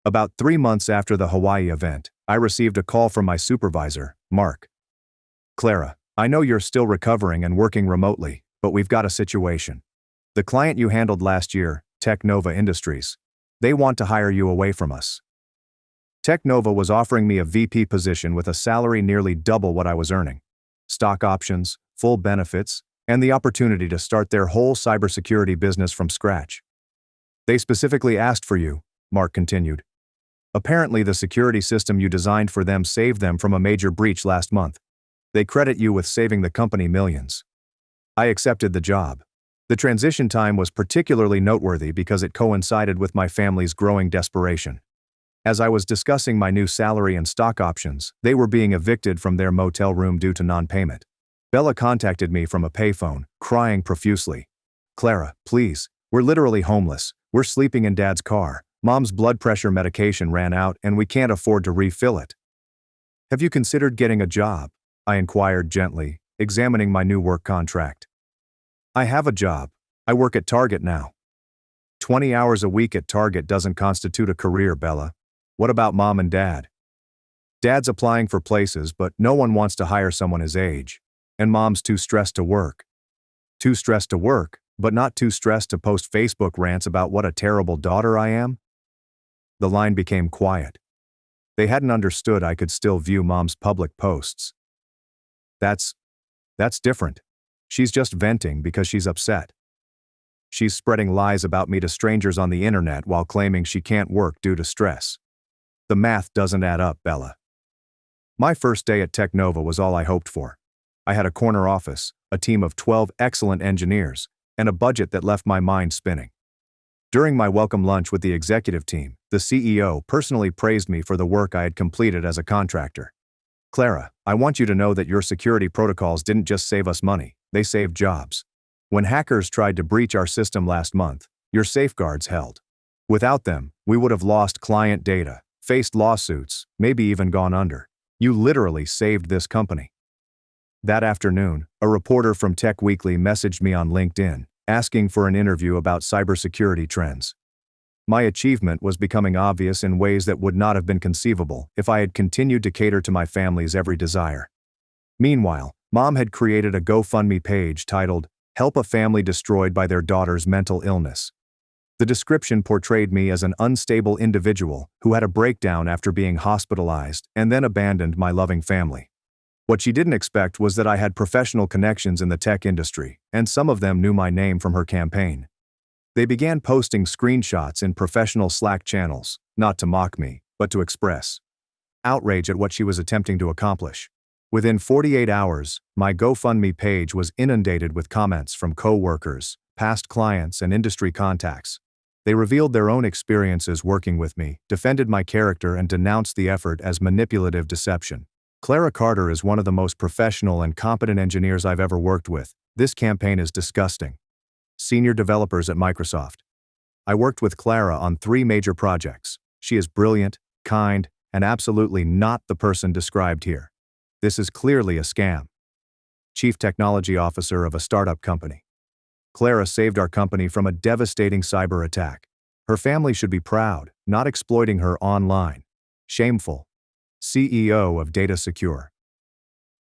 About 3 months after the Hawaii event, I received a call from my supervisor, Mark. Clara, I know you're still recovering and working remotely, but we've got a situation. The client you handled last year, Technova Industries, they want to hire you away from us. Technova was offering me a VP position with a salary nearly double what I was earning, stock options, full benefits, and the opportunity to start their whole cybersecurity business from scratch. They specifically asked for you, Mark continued. Apparently the security system you designed for them saved them from a major breach last month. They credit you with saving the company millions. I accepted the job. The transition time was particularly noteworthy because it coincided with my family's growing desperation. As I was discussing my new salary and stock options, they were being evicted from their motel room due to non-payment. Bella contacted me from a payphone, crying profusely. Clara, please, we're literally homeless. We're sleeping in Dad's car. Mom's blood pressure medication ran out and we can't afford to refill it. Have you considered getting a job? I inquired gently, examining my new work contract. I have a job. I work at Target now. 20 hours a week at Target doesn't constitute a career, Bella. What about Mom and Dad? Dad's applying for places, but no one wants to hire someone his age. And Mom's too stressed to work. Too stressed to work, but not too stressed to post Facebook rants about what a terrible daughter I am? The line became quiet. They hadn't understood I could still view Mom's public posts. That's different. She's just venting because she's upset. She's spreading lies about me to strangers on the internet while claiming she can't work due to stress. The math doesn't add up, Bella. My first day at Technova was all I hoped for. I had a corner office, a team of 12 excellent engineers, and a budget that left my mind spinning. During my welcome lunch with the executive team, the CEO personally praised me for the work I had completed as a contractor. Clara, I want you to know that your security protocols didn't just save us money, they saved jobs. When hackers tried to breach our system last month, your safeguards held. Without them, we would have lost client data, faced lawsuits, maybe even gone under. You literally saved this company. That afternoon, a reporter from Tech Weekly messaged me on LinkedIn, asking for an interview about cybersecurity trends. My achievement was becoming obvious in ways that would not have been conceivable if I had continued to cater to my family's every desire. Meanwhile, Mom had created a GoFundMe page titled, "Help a Family Destroyed by Their Daughter's Mental Illness." The description portrayed me as an unstable individual who had a breakdown after being hospitalized and then abandoned my loving family. What she didn't expect was that I had professional connections in the tech industry, and some of them knew my name from her campaign. They began posting screenshots in professional Slack channels, not to mock me, but to express outrage at what she was attempting to accomplish. Within 48 hours, my GoFundMe page was inundated with comments from co-workers, past clients, and industry contacts. They revealed their own experiences working with me, defended my character, and denounced the effort as manipulative deception. Clara Carter is one of the most professional and competent engineers I've ever worked with. This campaign is disgusting. Senior developers at Microsoft. I worked with Clara on 3 major projects. She is brilliant, kind, and absolutely not the person described here. This is clearly a scam. Chief Technology Officer of a startup company. Clara saved our company from a devastating cyber attack. Her family should be proud, not exploiting her online. Shameful. CEO of Data Secure.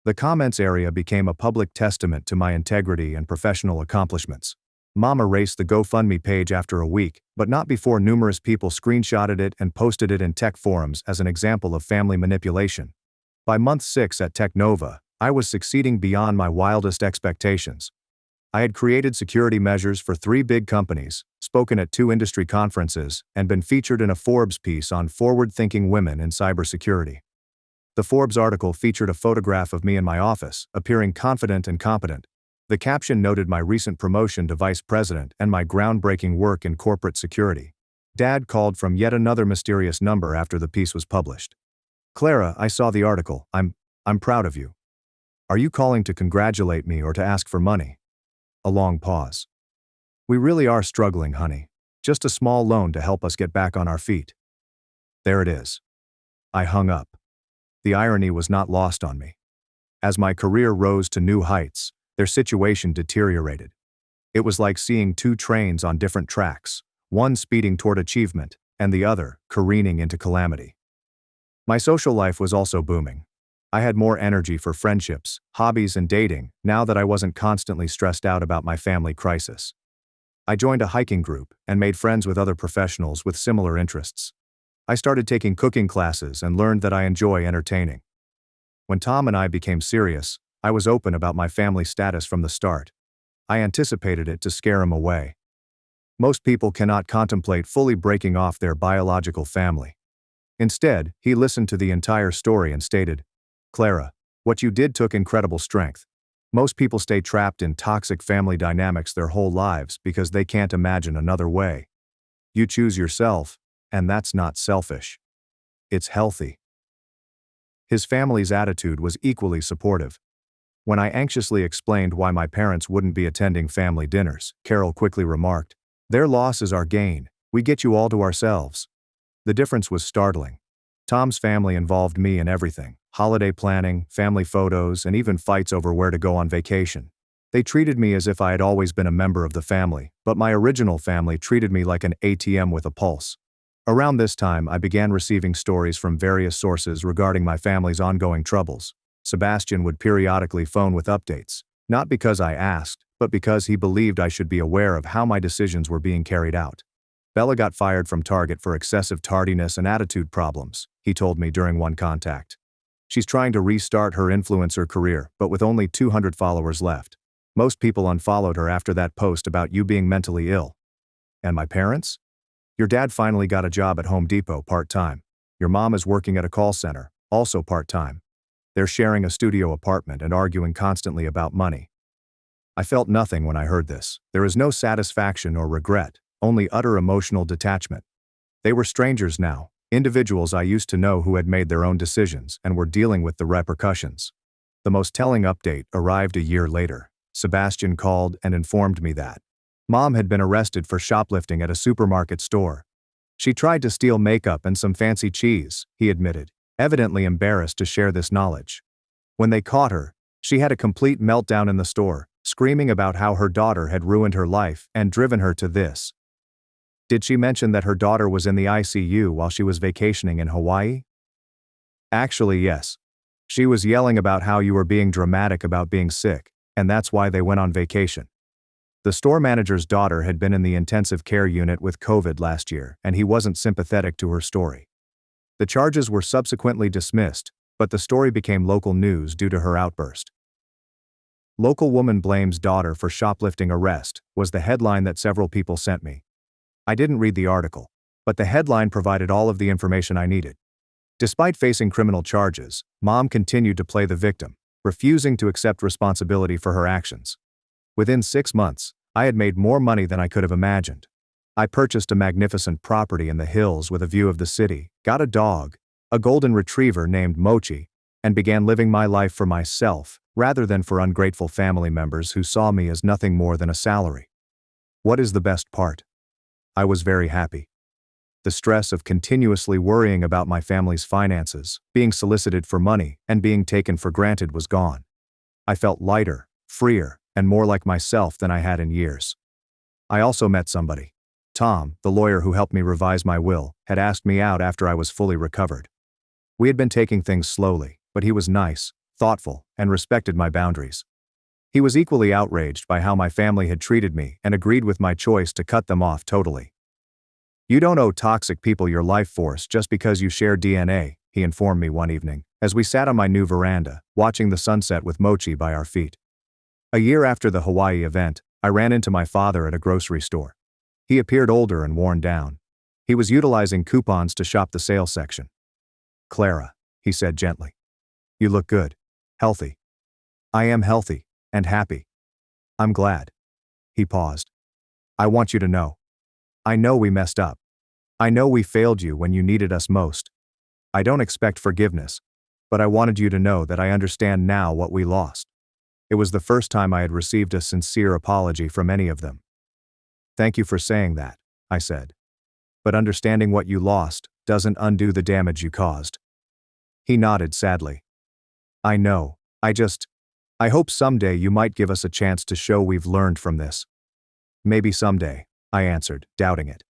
The comments area became a public testament to my integrity and professional accomplishments. Mom erased the GoFundMe page after a week, but not before numerous people screenshotted it and posted it in tech forums as an example of family manipulation. By month 6 at Technova, I was succeeding beyond my wildest expectations. I had created security measures for 3 big companies, spoken at 2 industry conferences, and been featured in a Forbes piece on forward-thinking women in cybersecurity. The Forbes article featured a photograph of me in my office, appearing confident and competent. The caption noted my recent promotion to vice president and my groundbreaking work in corporate security. Dad called from yet another mysterious number after the piece was published. Clara, I saw the article. I'm proud of you. Are you calling to congratulate me or to ask for money? A long pause. We really are struggling, honey. Just a small loan to help us get back on our feet. There it is. I hung up. The irony was not lost on me. As my career rose to new heights, their situation deteriorated. It was like seeing 2 trains on different tracks, one speeding toward achievement, and the other careening into calamity. My social life was also booming. I had more energy for friendships, hobbies, and dating now that I wasn't constantly stressed out about my family crisis. I joined a hiking group and made friends with other professionals with similar interests. I started taking cooking classes and learned that I enjoy entertaining. When Tom and I became serious, I was open about my family status from the start. I anticipated it to scare him away. Most people cannot contemplate fully breaking off their biological family. Instead, he listened to the entire story and stated, Clara, what you did took incredible strength. Most people stay trapped in toxic family dynamics their whole lives because they can't imagine another way. You choose yourself, and that's not selfish. It's healthy. His family's attitude was equally supportive. When I anxiously explained why my parents wouldn't be attending family dinners, Carol quickly remarked, their loss is our gain. We get you all to ourselves. The difference was startling. Tom's family involved me in everything. Holiday planning, family photos, and even fights over where to go on vacation. They treated me as if I had always been a member of the family, but my original family treated me like an ATM with a pulse. Around this time, I began receiving stories from various sources regarding my family's ongoing troubles. Sebastian would periodically phone with updates, not because I asked, but because he believed I should be aware of how my decisions were being carried out. Bella got fired from Target for excessive tardiness and attitude problems, he told me during one contact. She's trying to restart her influencer career, but with only 200 followers left. Most people unfollowed her after that post about you being mentally ill. And my parents? Your dad finally got a job at Home Depot part-time. Your mom is working at a call center, also part-time. They're sharing a studio apartment and arguing constantly about money. I felt nothing when I heard this. There is no satisfaction or regret, only utter emotional detachment. They were strangers now, individuals I used to know who had made their own decisions and were dealing with the repercussions. The most telling update arrived a year later. Sebastian called and informed me that Mom had been arrested for shoplifting at a supermarket store. She tried to steal makeup and some fancy cheese, he admitted, evidently embarrassed to share this knowledge. When they caught her, she had a complete meltdown in the store, screaming about how her daughter had ruined her life and driven her to this. Did she mention that her daughter was in the ICU while she was vacationing in Hawaii? Actually, yes. She was yelling about how you were being dramatic about being sick, and that's why they went on vacation. The store manager's daughter had been in the intensive care unit with COVID last year, and he wasn't sympathetic to her story. The charges were subsequently dismissed, but the story became local news due to her outburst. Local woman blames daughter for shoplifting arrest was the headline that several people sent me. I didn't read the article, but the headline provided all of the information I needed. Despite facing criminal charges, Mom continued to play the victim, refusing to accept responsibility for her actions. Within 6 months, I had made more money than I could have imagined. I purchased a magnificent property in the hills with a view of the city, got a dog, a golden retriever named Mochi, and began living my life for myself, rather than for ungrateful family members who saw me as nothing more than a salary. What is the best part? I was very happy. The stress of continuously worrying about my family's finances, being solicited for money, and being taken for granted was gone. I felt lighter, freer, and more like myself than I had in years. I also met somebody. Tom, the lawyer who helped me revise my will, had asked me out after I was fully recovered. We had been taking things slowly, but he was nice, thoughtful, and respected my boundaries. He was equally outraged by how my family had treated me and agreed with my choice to cut them off totally. "You don't owe toxic people your life force just because you share DNA," he informed me one evening, as we sat on my new veranda, watching the sunset with mochi by our feet. A year after the Hawaii event, I ran into my father at a grocery store. He appeared older and worn down. He was utilizing coupons to shop the sale section. "Clara," he said gently. "You look good. Healthy." "I am healthy. And happy. I'm glad." He paused. "I want you to know. I know we messed up. I know we failed you when you needed us most. I don't expect forgiveness, but I wanted you to know that I understand now what we lost." It was the first time I had received a sincere apology from any of them. "Thank you for saying that," I said. "But understanding what you lost doesn't undo the damage you caused." He nodded sadly. "I know, I hope someday you might give us a chance to show we've learned from this." "Maybe someday," I answered, doubting it.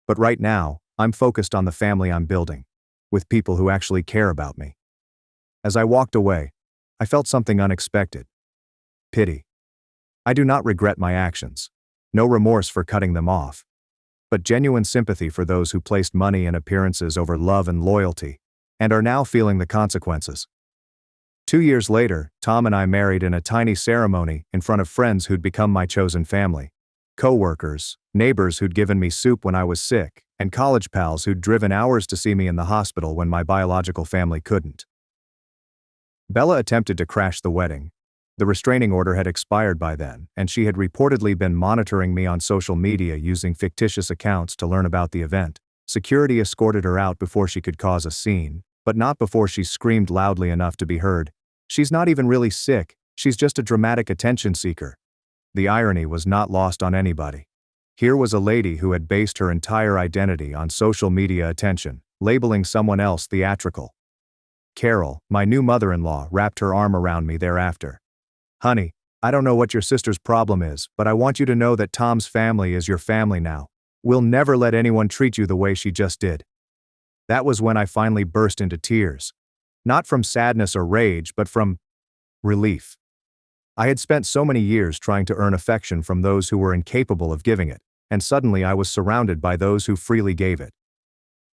"But right now, I'm focused on the family I'm building, with people who actually care about me." As I walked away, I felt something unexpected. Pity. I do not regret my actions. No remorse for cutting them off. But genuine sympathy for those who placed money and appearances over love and loyalty, and are now feeling the consequences. 2 years later, Tom and I married in a tiny ceremony in front of friends who'd become my chosen family, co-workers, neighbors who'd given me soup when I was sick, and college pals who'd driven hours to see me in the hospital when my biological family couldn't. Bella attempted to crash the wedding. The restraining order had expired by then, and she had reportedly been monitoring me on social media using fictitious accounts to learn about the event. Security escorted her out before she could cause a scene, but not before she screamed loudly enough to be heard. "She's not even really sick, she's just a dramatic attention seeker." The irony was not lost on anybody. Here was a lady who had based her entire identity on social media attention, labeling someone else theatrical. Carol, my new mother-in-law, wrapped her arm around me thereafter. "Honey, I don't know what your sister's problem is, but I want you to know that Tom's family is your family now. We'll never let anyone treat you the way she just did." That was when I finally burst into tears. Not from sadness or rage, but from relief. I had spent so many years trying to earn affection from those who were incapable of giving it, and suddenly I was surrounded by those who freely gave it.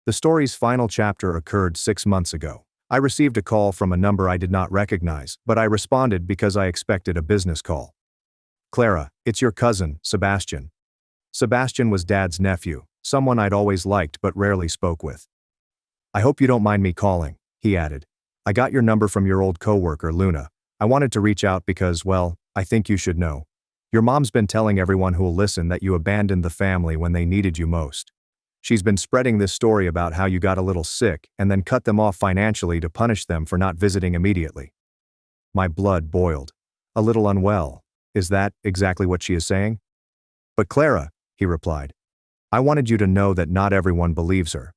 The story's final chapter occurred 6 months ago. I received a call from a number I did not recognize, but I responded because I expected a business call. "Clara, it's your cousin, Sebastian." Sebastian was Dad's nephew, someone I'd always liked but rarely spoke with. "I hope you don't mind me calling," he added. "I got your number from your old coworker, Luna. I wanted to reach out because, well, I think you should know. Your mom's been telling everyone who'll listen that you abandoned the family when they needed you most. She's been spreading this story about how you got a little sick and then cut them off financially to punish them for not visiting immediately." My blood boiled. "A little unwell. Is that exactly what she is saying?" "But Clara," he replied, "I wanted you to know that not everyone believes her.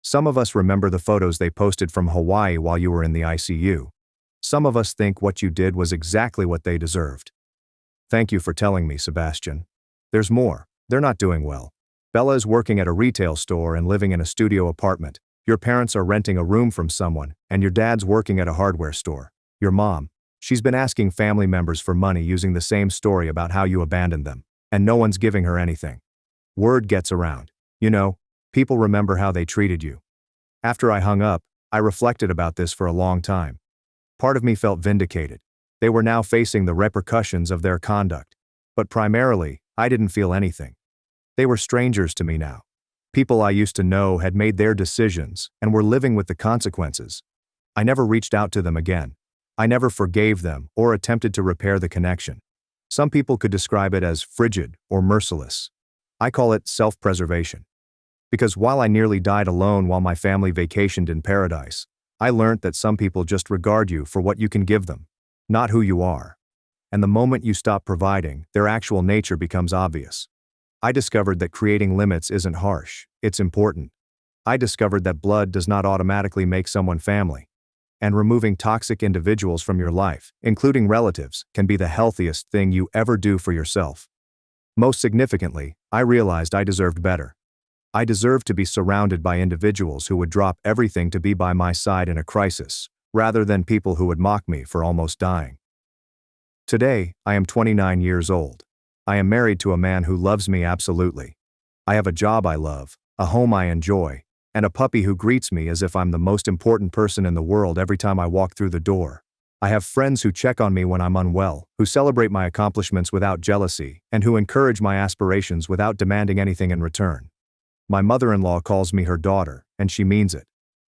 Some of us remember the photos they posted from Hawaii while you were in the ICU. Some of us think what you did was exactly what they deserved. Thank you for telling me, Sebastian. There's more. They're not doing well. Bella is working at a retail store and living in a studio apartment. Your parents are renting a room from someone, and your dad's working at a hardware store. Your mom, she's been asking family members for money using the same story about how you abandoned them, and no one's giving her anything. Word gets around. You know, people remember how they treated you." After I hung up, I reflected about this for a long time. Part of me felt vindicated. They were now facing the repercussions of their conduct. But primarily, I didn't feel anything. They were strangers to me now. People I used to know had made their decisions and were living with the consequences. I never reached out to them again. I never forgave them or attempted to repair the connection. Some people could describe it as frigid or merciless. I call it self-preservation. Because while I nearly died alone while my family vacationed in paradise, I learned that some people just regard you for what you can give them, not who you are. And the moment you stop providing, their actual nature becomes obvious. I discovered that creating limits isn't harsh, it's important. I discovered that blood does not automatically make someone family. And removing toxic individuals from your life, including relatives, can be the healthiest thing you ever do for yourself. Most significantly, I realized I deserved better. I deserved to be surrounded by individuals who would drop everything to be by my side in a crisis, rather than people who would mock me for almost dying. Today, I am 29 years old. I am married to a man who loves me absolutely. I have a job I love, a home I enjoy, and a puppy who greets me as if I'm the most important person in the world every time I walk through the door. I have friends who check on me when I'm unwell, who celebrate my accomplishments without jealousy, and who encourage my aspirations without demanding anything in return. My mother-in-law calls me her daughter, and she means it.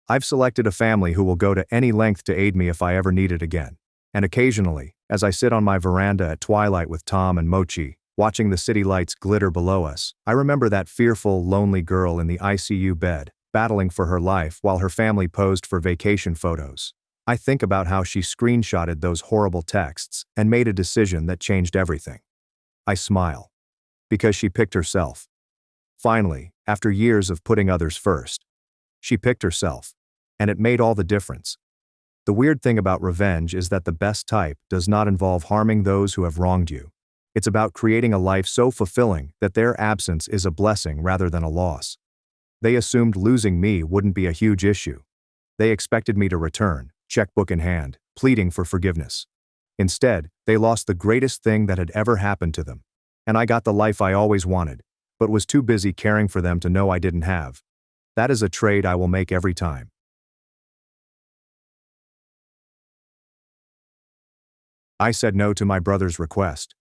I've selected a family who will go to any length to aid me if I ever need it again. And occasionally, as I sit on my veranda at twilight with Tom and Mochi, watching the city lights glitter below us, I remember that fearful, lonely girl in the ICU bed, battling for her life while her family posed for vacation photos. I think about how she screenshotted those horrible texts and made a decision that changed everything. I smile. Because she picked herself. Finally, after years of putting others first, she picked herself. And it made all the difference. The weird thing about revenge is that the best type does not involve harming those who have wronged you. It's about creating a life so fulfilling that their absence is a blessing rather than a loss. They assumed losing me wouldn't be a huge issue. They expected me to return, checkbook in hand, pleading for forgiveness. Instead, they lost the greatest thing that had ever happened to them. And I got the life I always wanted, but was too busy caring for them to know I didn't have. That is a trade I will make every time. I said no to my brother's request.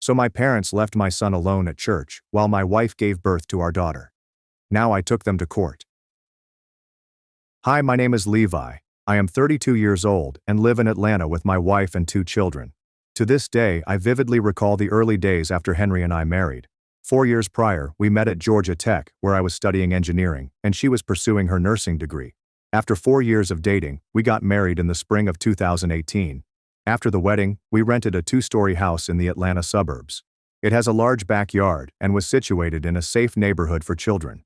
So my parents left my son alone at church while my wife gave birth to our daughter. Now I took them to court. Hi, my name is Levi. I am 32 years old and live in Atlanta with my wife and 2 children. To this day, I vividly recall the early days after Henry and I married. 4 years prior, we met at Georgia Tech, where I was studying engineering, and she was pursuing her nursing degree. After 4 years of dating, we got married in the spring of 2018. After the wedding, we rented a 2-story house in the Atlanta suburbs. It has a large backyard and was situated in a safe neighborhood for children.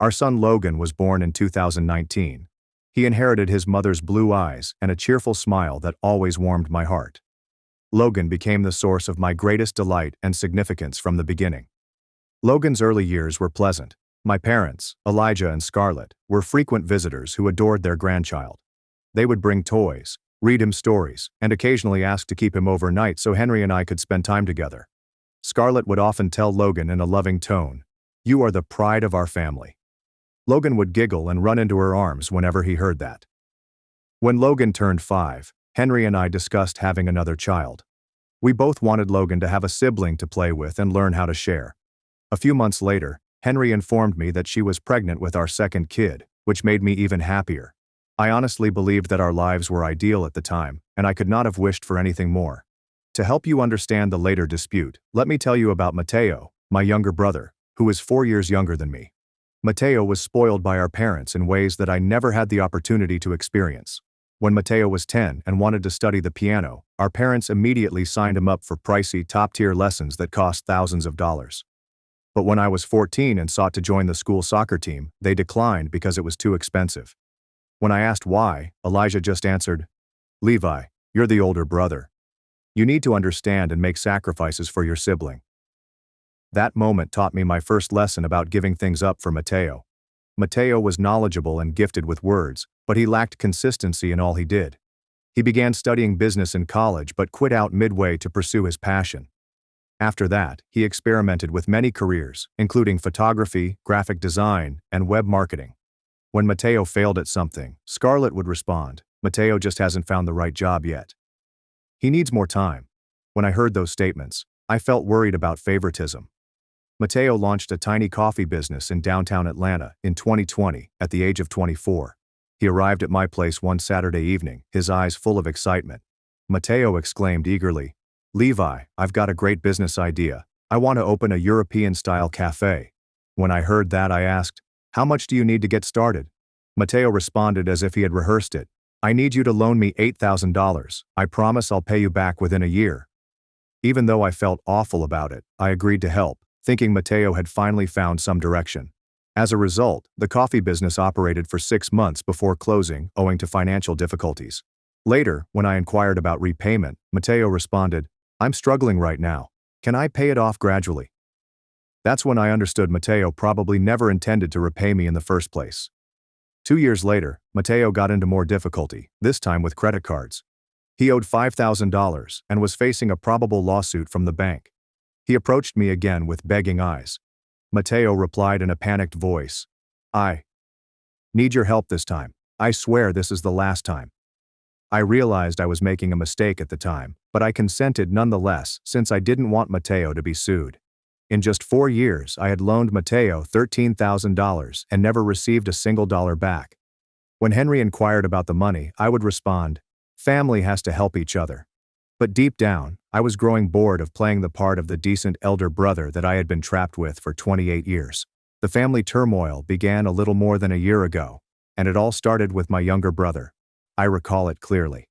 Our son Logan was born in 2019. He inherited his mother's blue eyes and a cheerful smile that always warmed my heart. Logan became the source of my greatest delight and significance from the beginning. Logan's early years were pleasant. My parents, Elijah and Scarlett, were frequent visitors who adored their grandchild. They would bring toys, read him stories, and occasionally ask to keep him overnight so Henry and I could spend time together. Scarlett would often tell Logan in a loving tone, "You are the pride of our family." Logan would giggle and run into her arms whenever he heard that. When Logan turned 5, Henry and I discussed having another child. We both wanted Logan to have a sibling to play with and learn how to share. A few months later, Henry informed me that she was pregnant with our second kid, which made me even happier. I honestly believed that our lives were ideal at the time, and I could not have wished for anything more. To help you understand the later dispute, let me tell you about Mateo, my younger brother, who is 4 years younger than me. Mateo was spoiled by our parents in ways that I never had the opportunity to experience. When Mateo was 10 and wanted to study the piano, our parents immediately signed him up for pricey, top-tier lessons that cost thousands of dollars. But when I was 14 and sought to join the school soccer team, they declined because it was too expensive. When I asked why, Elijah just answered, "Levi, you're the older brother. You need to understand and make sacrifices for your sibling." That moment taught me my first lesson about giving things up for Mateo. Mateo was knowledgeable and gifted with words, but he lacked consistency in all he did. He began studying business in college but quit out midway to pursue his passion. After that, he experimented with many careers, including photography, graphic design, and web marketing. When Mateo failed at something, Scarlett would respond, "Mateo just hasn't found the right job yet. He needs more time." When I heard those statements, I felt worried about favoritism. Mateo launched a tiny coffee business in downtown Atlanta in 2020 at the age of 24. He arrived at my place one Saturday evening, his eyes full of excitement. Mateo exclaimed eagerly, "Levi, I've got a great business idea. I want to open a European-style cafe." When I heard that, I asked, "How much do you need to get started?" Mateo responded as if he had rehearsed it, "I need you to loan me $8,000. I promise I'll pay you back within a year." Even though I felt awful about it, I agreed to help, thinking Mateo had finally found some direction. As a result, the coffee business operated for 6 months before closing, owing to financial difficulties. Later, when I inquired about repayment, Matteo responded, "I'm struggling right now. Can I pay it off gradually?" That's when I understood Matteo probably never intended to repay me in the first place. 2 years later, Matteo got into more difficulty, this time with credit cards. He owed $5,000 and was facing a probable lawsuit from the bank. He approached me again with begging eyes. Matteo replied in a panicked voice, "I need your help this time. I swear this is the last time." I realized I was making a mistake at the time, but I consented nonetheless since I didn't want Matteo to be sued. In just 4 years, I had loaned Matteo $13,000 and never received a single dollar back. When Henry inquired about the money, I would respond, "Family has to help each other." But deep down, I was growing bored of playing the part of the decent elder brother that I had been trapped with for 28 years. The family turmoil began a little more than a year ago, and it all started with my younger brother. I recall it clearly.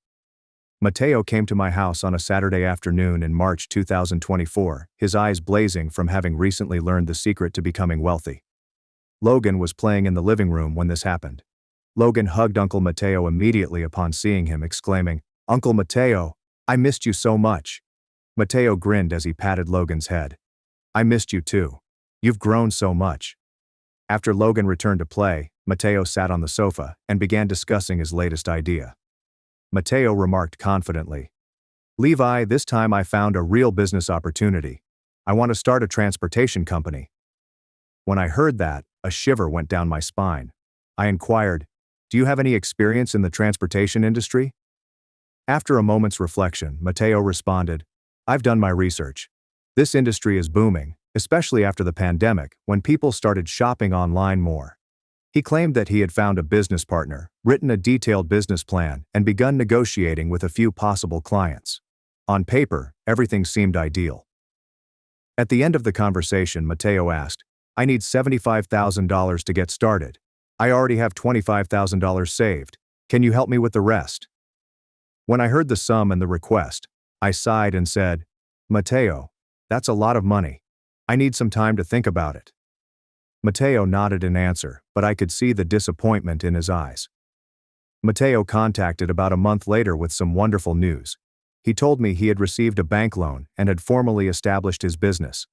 Matteo came to my house on a Saturday afternoon in March 2024, his eyes blazing from having recently learned the secret to becoming wealthy. Logan was playing in the living room when this happened. Logan hugged Uncle Matteo immediately upon seeing him, exclaiming, "Uncle Matteo, I missed you so much." Matteo grinned as he patted Logan's head. "I missed you too. You've grown so much." After Logan returned to play, Matteo sat on the sofa and began discussing his latest idea. Matteo remarked confidently, "Levi, this time I found a real business opportunity. I want to start a transportation company." When I heard that, a shiver went down my spine. I inquired, "Do you have any experience in the transportation industry?" After a moment's reflection, Matteo responded, "I've done my research. This industry is booming, especially after the pandemic, when people started shopping online more." He claimed that he had found a business partner, written a detailed business plan, and begun negotiating with a few possible clients. On paper, everything seemed ideal. At the end of the conversation, Matteo asked, "I need $75,000 to get started. I already have $25,000 saved. Can you help me with the rest?" When I heard the sum and the request, I sighed and said, "Matteo, that's a lot of money. I need some time to think about it." Matteo nodded in answer, but I could see the disappointment in his eyes. Matteo contacted about a month later with some wonderful news. He told me he had received a bank loan and had formally established his business.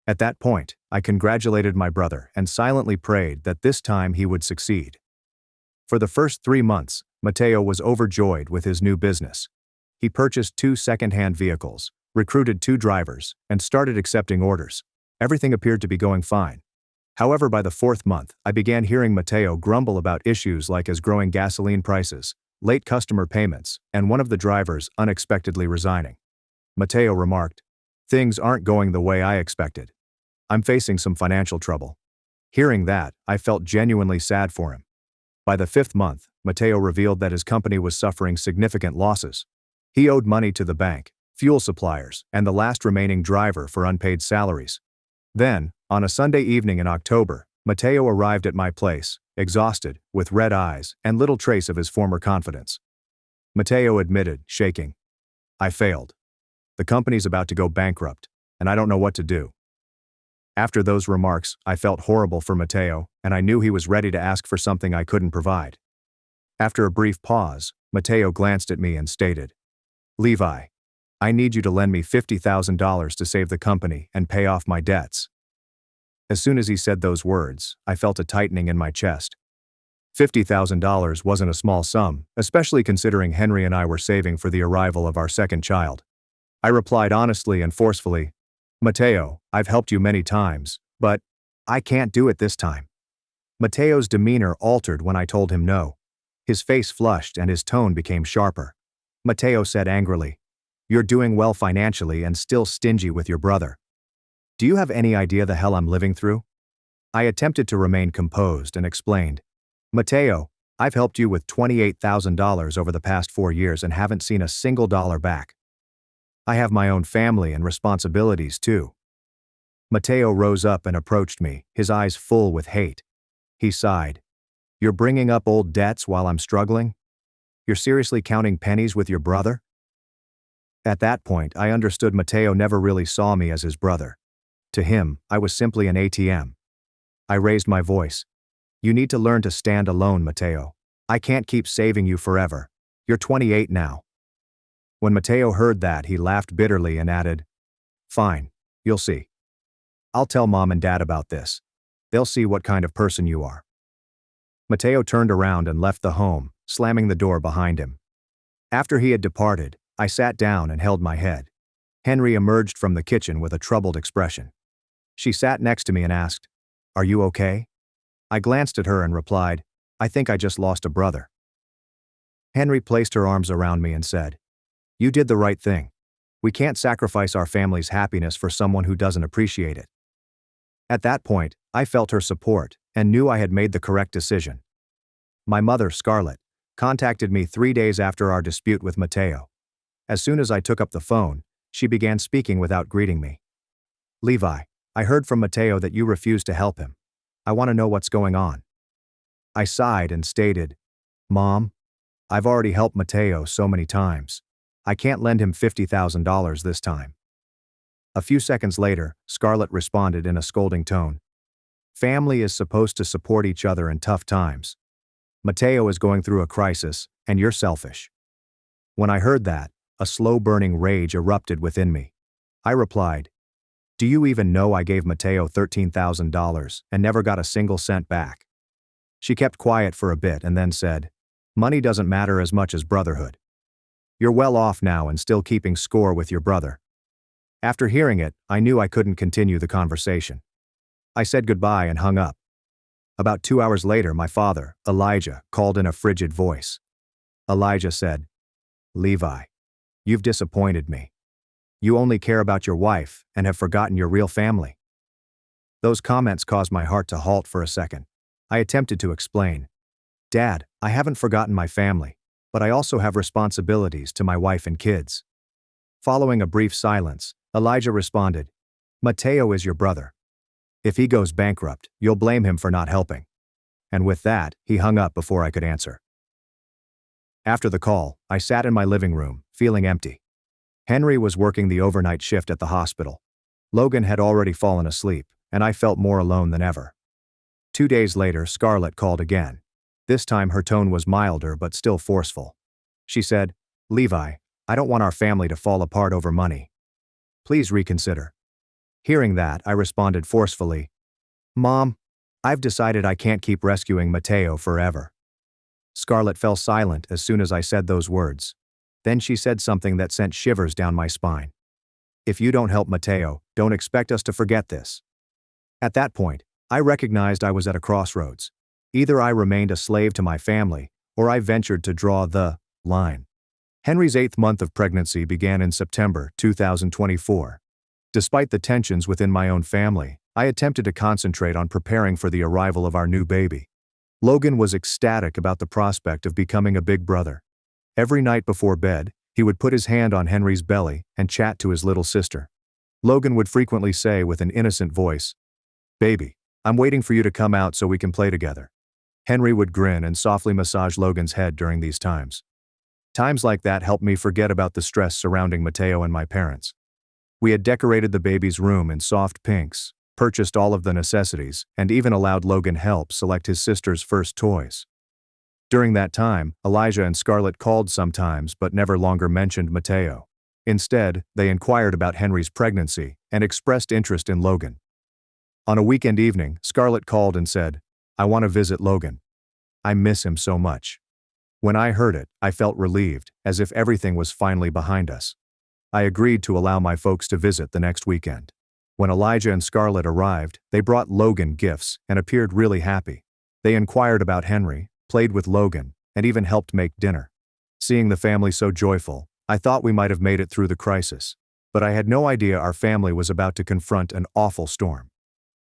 At that point, I congratulated my brother and silently prayed that this time he would succeed. For the first 3 months, Matteo was overjoyed with his new business. He purchased 2 second-hand vehicles, recruited 2 drivers, and started accepting orders. Everything appeared to be going fine. However, by the 4th month, I began hearing Matteo grumble about issues like his growing gasoline prices, late customer payments, and one of the drivers unexpectedly resigning. Matteo remarked, "Things aren't going the way I expected. I'm facing some financial trouble." Hearing that, I felt genuinely sad for him. By the 5th month, Matteo revealed that his company was suffering significant losses. He owed money to the bank, fuel suppliers, and the last remaining driver for unpaid salaries. Then, on a Sunday evening in October, Matteo arrived at my place, exhausted, with red eyes, and little trace of his former confidence. Matteo admitted, shaking, "I failed. The company's about to go bankrupt, and I don't know what to do." After those remarks, I felt horrible for Matteo, and I knew he was ready to ask for something I couldn't provide. After a brief pause, Matteo glanced at me and stated, "Levi, I need you to lend me $50,000 to save the company and pay off my debts." As soon as he said those words, I felt a tightening in my chest. $50,000 wasn't a small sum, especially considering Henry and I were saving for the arrival of our second child. I replied honestly and forcefully, "Matteo, I've helped you many times, but I can't do it this time." Matteo's demeanor altered when I told him no. His face flushed and his tone became sharper. Matteo said angrily, "You're doing well financially and still stingy with your brother. Do you have any idea the hell I'm living through?" I attempted to remain composed and explained, "Matteo, I've helped you with $28,000 over the past 4 years and haven't seen a single dollar back. I have my own family and responsibilities too." Matteo rose up and approached me, his eyes full with hate. He sighed, "You're bringing up old debts while I'm struggling? You're seriously counting pennies with your brother?" At that point, I understood Matteo never really saw me as his brother. To him, I was simply an ATM. I raised my voice. You need to learn to stand alone, Mateo. I can't keep saving you forever. You're 28 now. When Mateo heard that, he laughed bitterly and added, Fine, you'll see. I'll tell Mom and Dad about this. They'll see what kind of person you are. Mateo turned around and left the home, slamming the door behind him. After he had departed, I sat down and held my head. Henry emerged from the kitchen with a troubled expression. She sat next to me and asked, Are you okay? I glanced at her and replied, I think I just lost a brother. Henry placed her arms around me and said, You did the right thing. We can't sacrifice our family's happiness for someone who doesn't appreciate it. At that point, I felt her support and knew I had made the correct decision. My mother, Scarlett, contacted me 3 days after our dispute with Mateo. As soon as I took up the phone, she began speaking without greeting me. Levi, I heard from Mateo that you refused to help him. I want to know what's going on. I sighed and stated, Mom, I've already helped Mateo so many times. I can't lend him $50,000 this time. A few seconds later, Scarlett responded in a scolding tone. Family is supposed to support each other in tough times. Mateo is going through a crisis, and you're selfish. When I heard that, a slow-burning rage erupted within me. I replied, Do you even know I gave Mateo $13,000 and never got a single cent back? She kept quiet for a bit and then said, Money doesn't matter as much as brotherhood. You're well off now and still keeping score with your brother. After hearing it, I knew I couldn't continue the conversation. I said goodbye and hung up. About 2 hours later, my father, Elijah, called in a frigid voice. Elijah said, Levi, you've disappointed me. You only care about your wife and have forgotten your real family. Those comments caused my heart to halt for a second. I attempted to explain. Dad, I haven't forgotten my family, but I also have responsibilities to my wife and kids. Following a brief silence, Elijah responded, Mateo is your brother. If he goes bankrupt, you'll blame him for not helping. And with that, he hung up before I could answer. After the call, I sat in my living room, feeling empty. Henry was working the overnight shift at the hospital. Logan had already fallen asleep, and I felt more alone than ever. 2 days later, Scarlett called again. This time her tone was milder but still forceful. She said, Levi, I don't want our family to fall apart over money. Please reconsider. Hearing that, I responded forcefully, Mom, I've decided I can't keep rescuing Mateo forever. Scarlett fell silent as soon as I said those words. Then she said something that sent shivers down my spine. If you don't help Mateo, don't expect us to forget this. At that point, I recognized I was at a crossroads. Either I remained a slave to my family, or I ventured to draw the line. Henry's 8th month of pregnancy began in September 2024. Despite the tensions within my own family, I attempted to concentrate on preparing for the arrival of our new baby. Logan was ecstatic about the prospect of becoming a big brother. Every night before bed, he would put his hand on Henry's belly and chat to his little sister. Logan would frequently say with an innocent voice, Baby, I'm waiting for you to come out so we can play together. Henry would grin and softly massage Logan's head during these times. Times like that helped me forget about the stress surrounding Mateo and my parents. We had decorated the baby's room in soft pinks, purchased all of the necessities, and even allowed Logan help select his sister's first toys. During that time, Elijah and Scarlett called sometimes but never longer mentioned Mateo. Instead, they inquired about Henry's pregnancy and expressed interest in Logan. On a weekend evening, Scarlett called and said, I want to visit Logan. I miss him so much. When I heard it, I felt relieved, as if everything was finally behind us. I agreed to allow my folks to visit the next weekend. When Elijah and Scarlett arrived, they brought Logan gifts and appeared really happy. They inquired about Henry, played with Logan, and even helped make dinner. Seeing the family so joyful, I thought we might have made it through the crisis. But I had no idea our family was about to confront an awful storm.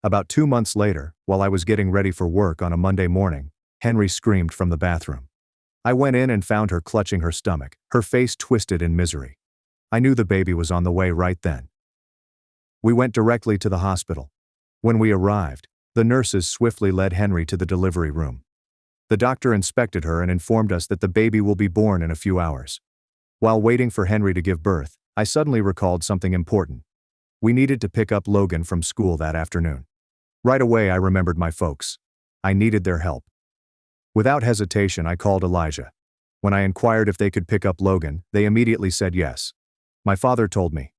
About 2 months later, while I was getting ready for work on a Monday morning, Henry screamed from the bathroom. I went in and found her clutching her stomach, her face twisted in misery. I knew the baby was on the way right then. We went directly to the hospital. When we arrived, the nurses swiftly led Henry to the delivery room. The doctor inspected her and informed us that the baby will be born in a few hours. While waiting for Henry to give birth, I suddenly recalled something important. We needed to pick up Logan from school that afternoon. Right away I remembered my folks. I needed their help. Without hesitation I called Elijah. When I inquired if they could pick up Logan, they immediately said yes. My father told me,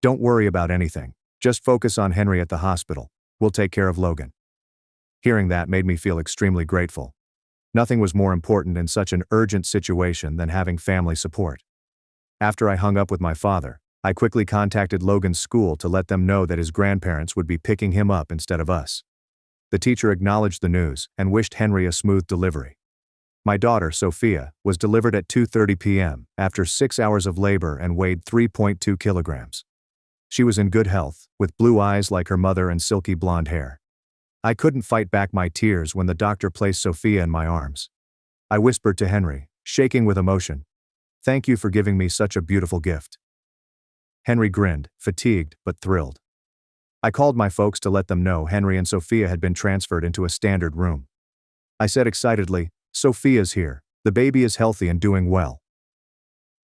"Don't worry about anything, just focus on Henry at the hospital, we'll take care of Logan." Hearing that made me feel extremely grateful. Nothing was more important in such an urgent situation than having family support. After I hung up with my father, I quickly contacted Logan's school to let them know that his grandparents would be picking him up instead of us. The teacher acknowledged the news and wished Henry a smooth delivery. My daughter, Sophia, was delivered at 2:30 p.m. after 6 hours of labor and weighed 3.2 kilograms. She was in good health, with blue eyes like her mother and silky blonde hair. I couldn't fight back my tears when the doctor placed Sophia in my arms. I whispered to Henry, shaking with emotion, "Thank you for giving me such a beautiful gift." Henry grinned, fatigued but thrilled. I called my folks to let them know Henry and Sophia had been transferred into a standard room. I said excitedly, "Sophia's here, the baby is healthy and doing well."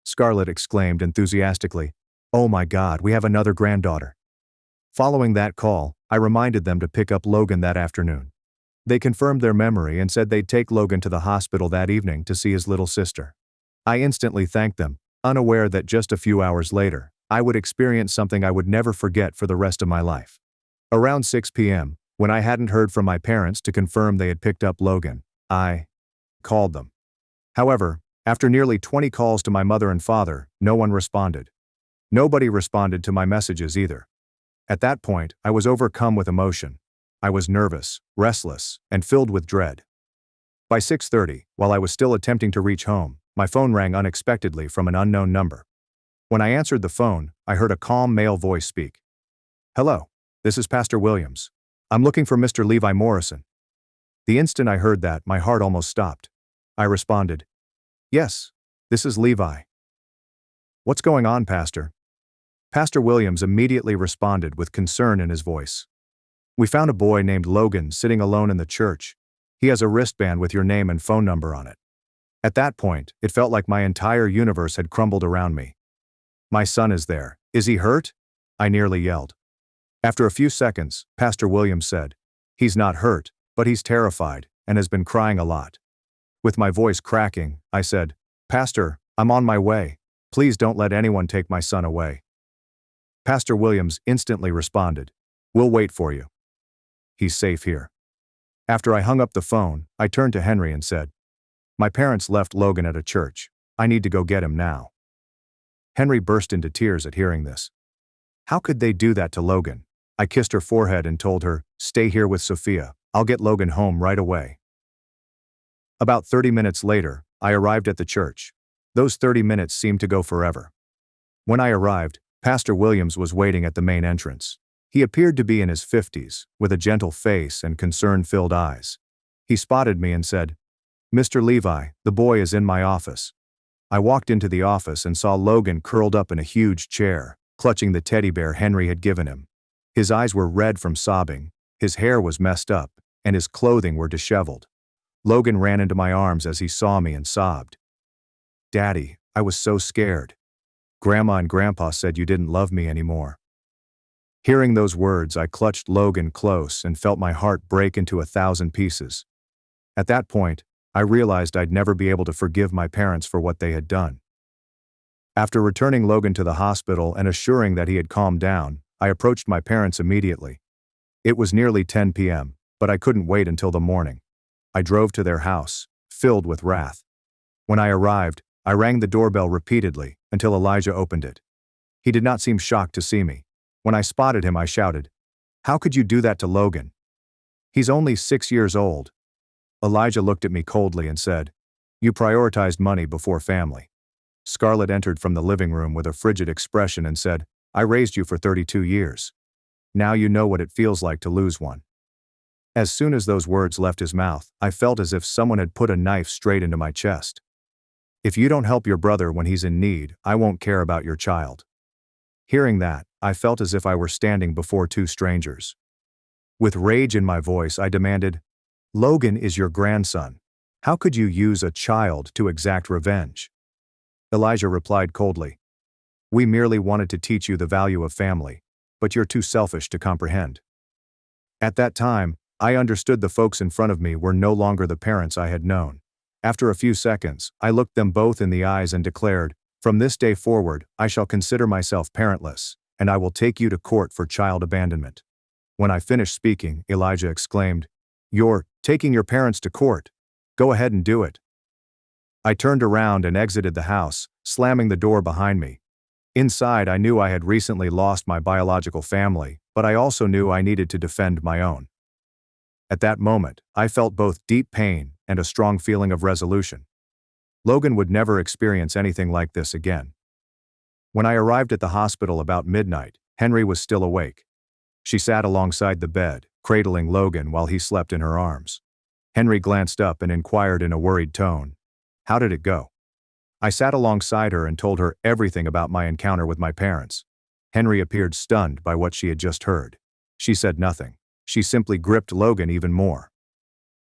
Scarlett exclaimed enthusiastically, "Oh my God, we have another granddaughter." Following that call, I reminded them to pick up Logan that afternoon. They confirmed their memory and said they'd take Logan to the hospital that evening to see his little sister. I instantly thanked them, unaware that just a few hours later, I would experience something I would never forget for the rest of my life. Around 6 p.m., when I hadn't heard from my parents to confirm they had picked up Logan, I called them. However, after nearly 20 calls to my mother and father, no one responded. Nobody responded to my messages either. At that point, I was overcome with emotion. I was nervous, restless, and filled with dread. By 6:30, while I was still attempting to reach home, my phone rang unexpectedly from an unknown number. When I answered the phone, I heard a calm male voice speak. "Hello, this is Pastor Williams. I'm looking for Mr. Levi Morrison." The instant I heard that, my heart almost stopped. I responded, "Yes, this is Levi." "What's going on, Pastor?" Pastor Williams immediately responded with concern in his voice. "We found a boy named Logan sitting alone in the church. He has a wristband with your name and phone number on it." At that point, it felt like my entire universe had crumbled around me. "My son is there. Is he hurt?" I nearly yelled. After a few seconds, Pastor Williams said, "He's not hurt, but he's terrified and has been crying a lot." With my voice cracking, I said, "Pastor, I'm on my way. Please don't let anyone take my son away." Pastor Williams instantly responded, "We'll wait for you. He's safe here." After I hung up the phone, I turned to Henry and said, "My parents left Logan at a church. I need to go get him now." Henry burst into tears at hearing this. How could they do that to Logan? I kissed her forehead and told her, "Stay here with Sophia. I'll get Logan home right away." About 30 minutes later, I arrived at the church. Those 30 minutes seemed to go forever. When I arrived, Pastor Williams was waiting at the main entrance. He appeared to be in his 50s, with a gentle face and concern-filled eyes. He spotted me and said, "Mr. Levi, the boy is in my office." I walked into the office and saw Logan curled up in a huge chair, clutching the teddy bear Henry had given him. His eyes were red from sobbing, his hair was messed up, and his clothing were disheveled. Logan ran into my arms as he saw me and sobbed. "Daddy, I was so scared. Grandma and Grandpa said you didn't love me anymore." Hearing those words, I clutched Logan close and felt my heart break into 1,000 pieces. At that point, I realized I'd never be able to forgive my parents for what they had done. After returning Logan to the hospital and assuring that he had calmed down, I approached my parents immediately. It was nearly 10 p.m., but I couldn't wait until the morning. I drove to their house, filled with wrath. When I arrived, I rang the doorbell repeatedly until Elijah opened it. He did not seem shocked to see me. When I spotted him, I shouted, "How could you do that to Logan? He's only 6 years old." Elijah looked at me coldly and said, "You prioritized money before family." Scarlett entered from the living room with a frigid expression and said, "I raised you for 32 years. Now you know what it feels like to lose one." As soon as those words left his mouth, I felt as if someone had put a knife straight into my chest. "If you don't help your brother when he's in need, I won't care about your child." Hearing that, I felt as if I were standing before two strangers. With rage in my voice, I demanded, "Logan is your grandson. How could you use a child to exact revenge?" Elijah replied coldly, "We merely wanted to teach you the value of family, but you're too selfish to comprehend." At that time, I understood the folks in front of me were no longer the parents I had known. After a few seconds, I looked them both in the eyes and declared, "From this day forward, I shall consider myself parentless, and I will take you to court for child abandonment." When I finished speaking, Elijah exclaimed, "You're taking your parents to court? Go ahead and do it." I turned around and exited the house, slamming the door behind me. Inside, I knew I had recently lost my biological family, but I also knew I needed to defend my own. At that moment, I felt both deep pain and a strong feeling of resolution. Logan would never experience anything like this again. When I arrived at the hospital about midnight, Henry was still awake. She sat alongside the bed, cradling Logan while he slept in her arms. Henry glanced up and inquired in a worried tone, "How did it go?" I sat alongside her and told her everything about my encounter with my parents. Henry appeared stunned by what she had just heard. She said nothing. She simply gripped Logan even more.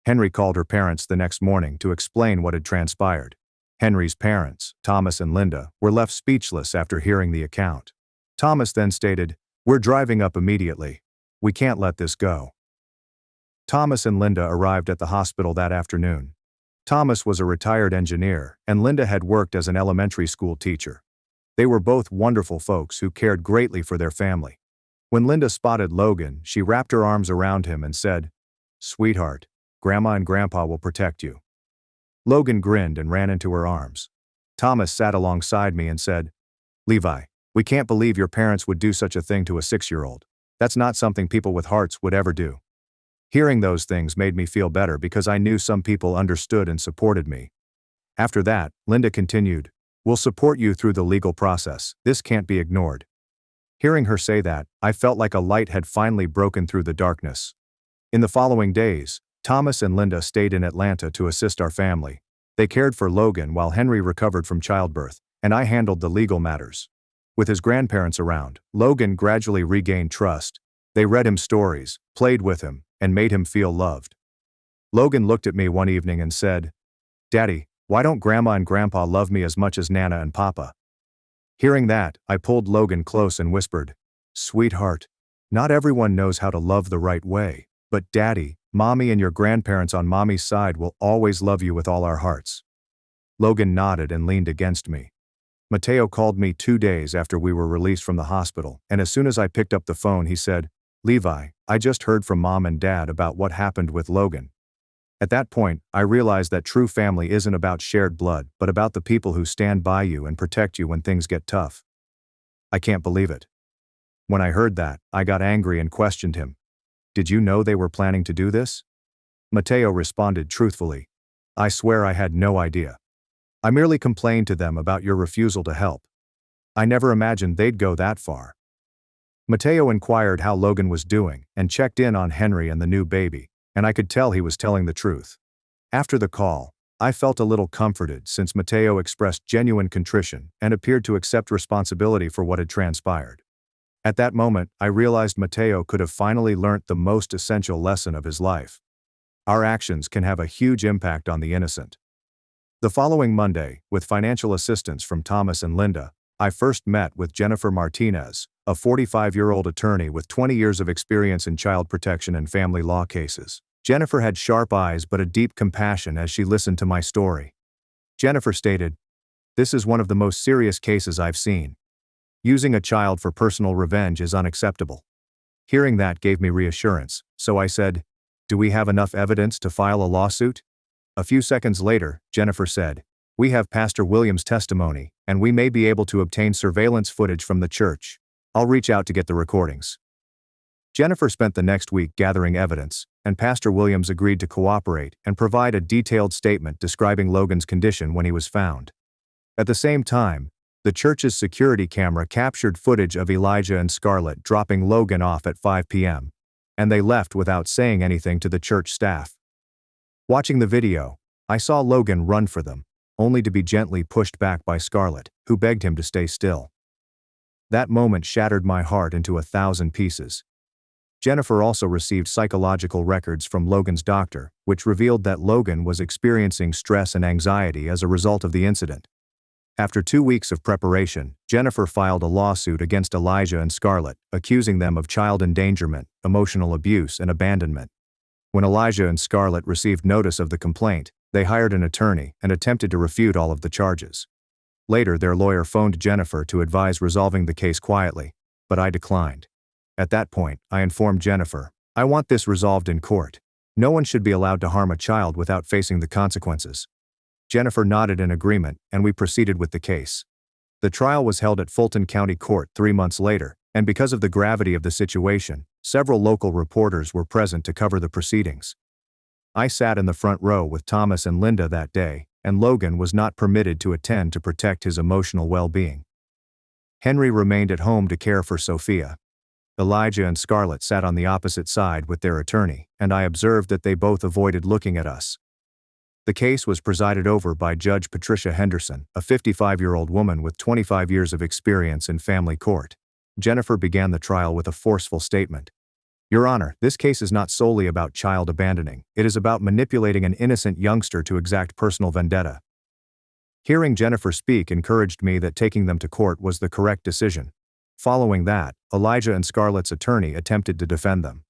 Henry called her parents the next morning to explain what had transpired. Henry's parents, Thomas and Linda, were left speechless after hearing the account. Thomas then stated, "We're driving up immediately. We can't let this go." Thomas and Linda arrived at the hospital that afternoon. Thomas was a retired engineer, and Linda had worked as an elementary school teacher. They were both wonderful folks who cared greatly for their family. When Linda spotted Logan, she wrapped her arms around him and said, "Sweetheart, Grandma and Grandpa will protect you." Logan grinned and ran into her arms. Thomas sat alongside me and said, "Levi, we can't believe your parents would do such a thing to a 6-year-old. That's not something people with hearts would ever do." Hearing those things made me feel better because I knew some people understood and supported me. After that, Linda continued, "We'll support you through the legal process. This can't be ignored." Hearing her say that, I felt like a light had finally broken through the darkness. In the following days, Thomas and Linda stayed in Atlanta to assist our family. They cared for Logan while Henry recovered from childbirth, and I handled the legal matters. With his grandparents around, Logan gradually regained trust. They read him stories, played with him, and made him feel loved. Logan looked at me one evening and said, "Daddy, why don't Grandma and Grandpa love me as much as Nana and Papa?" Hearing that, I pulled Logan close and whispered, "Sweetheart, not everyone knows how to love the right way, but Daddy, Mommy and your grandparents on Mommy's side will always love you with all our hearts." Logan nodded and leaned against me. Mateo called me 2 days after we were released from the hospital, and as soon as I picked up the phone he said, "Levi, I just heard from Mom and Dad about what happened with Logan." At that point, I realized that true family isn't about shared blood, but about the people who stand by you and protect you when things get tough. I can't believe it. When I heard that, I got angry and questioned him. "Did you know they were planning to do this?" Mateo responded truthfully, "I swear I had no idea. I merely complained to them about your refusal to help. I never imagined they'd go that far." Mateo inquired how Logan was doing and checked in on Henry and the new baby, and I could tell he was telling the truth. After the call, I felt a little comforted since Mateo expressed genuine contrition and appeared to accept responsibility for what had transpired. At that moment, I realized Mateo could have finally learnt the most essential lesson of his life. Our actions can have a huge impact on the innocent. The following Monday, with financial assistance from Thomas and Linda, I first met with Jennifer Martinez, a 45-year-old attorney with 20 years of experience in child protection and family law cases. Jennifer had sharp eyes but a deep compassion as she listened to my story. Jennifer stated, "This is one of the most serious cases I've seen. Using a child for personal revenge is unacceptable." Hearing that gave me reassurance, so I said, "Do we have enough evidence to file a lawsuit?" A few seconds later, Jennifer said, "We have Pastor Williams' testimony, and we may be able to obtain surveillance footage from the church. I'll reach out to get the recordings." Jennifer spent the next week gathering evidence, and Pastor Williams agreed to cooperate and provide a detailed statement describing Logan's condition when he was found. At the same time, the church's security camera captured footage of Elijah and Scarlett dropping Logan off at 5 p.m., and they left without saying anything to the church staff. Watching the video, I saw Logan run for them, only to be gently pushed back by Scarlett, who begged him to stay still. That moment shattered my heart into 1,000 pieces. Jennifer also received psychological records from Logan's doctor, which revealed that Logan was experiencing stress and anxiety as a result of the incident. After 2 weeks of preparation, Jennifer filed a lawsuit against Elijah and Scarlett, accusing them of child endangerment, emotional abuse, and abandonment. When Elijah and Scarlett received notice of the complaint, they hired an attorney and attempted to refute all of the charges. Later, their lawyer phoned Jennifer to advise resolving the case quietly, but I declined. At that point, I informed Jennifer, "I want this resolved in court. No one should be allowed to harm a child without facing the consequences." Jennifer nodded in agreement, and we proceeded with the case. The trial was held at Fulton County Court 3 months later, and because of the gravity of the situation, several local reporters were present to cover the proceedings. I sat in the front row with Thomas and Linda that day, and Logan was not permitted to attend to protect his emotional well-being. Henry remained at home to care for Sophia. Elijah and Scarlett sat on the opposite side with their attorney, and I observed that they both avoided looking at us. The case was presided over by Judge Patricia Henderson, a 55-year-old woman with 25 years of experience in family court. Jennifer began the trial with a forceful statement. "Your Honor, this case is not solely about child abandoning. It is about manipulating an innocent youngster to exact personal vendetta." Hearing Jennifer speak encouraged me that taking them to court was the correct decision. Following that, Elijah and Scarlett's attorney attempted to defend them.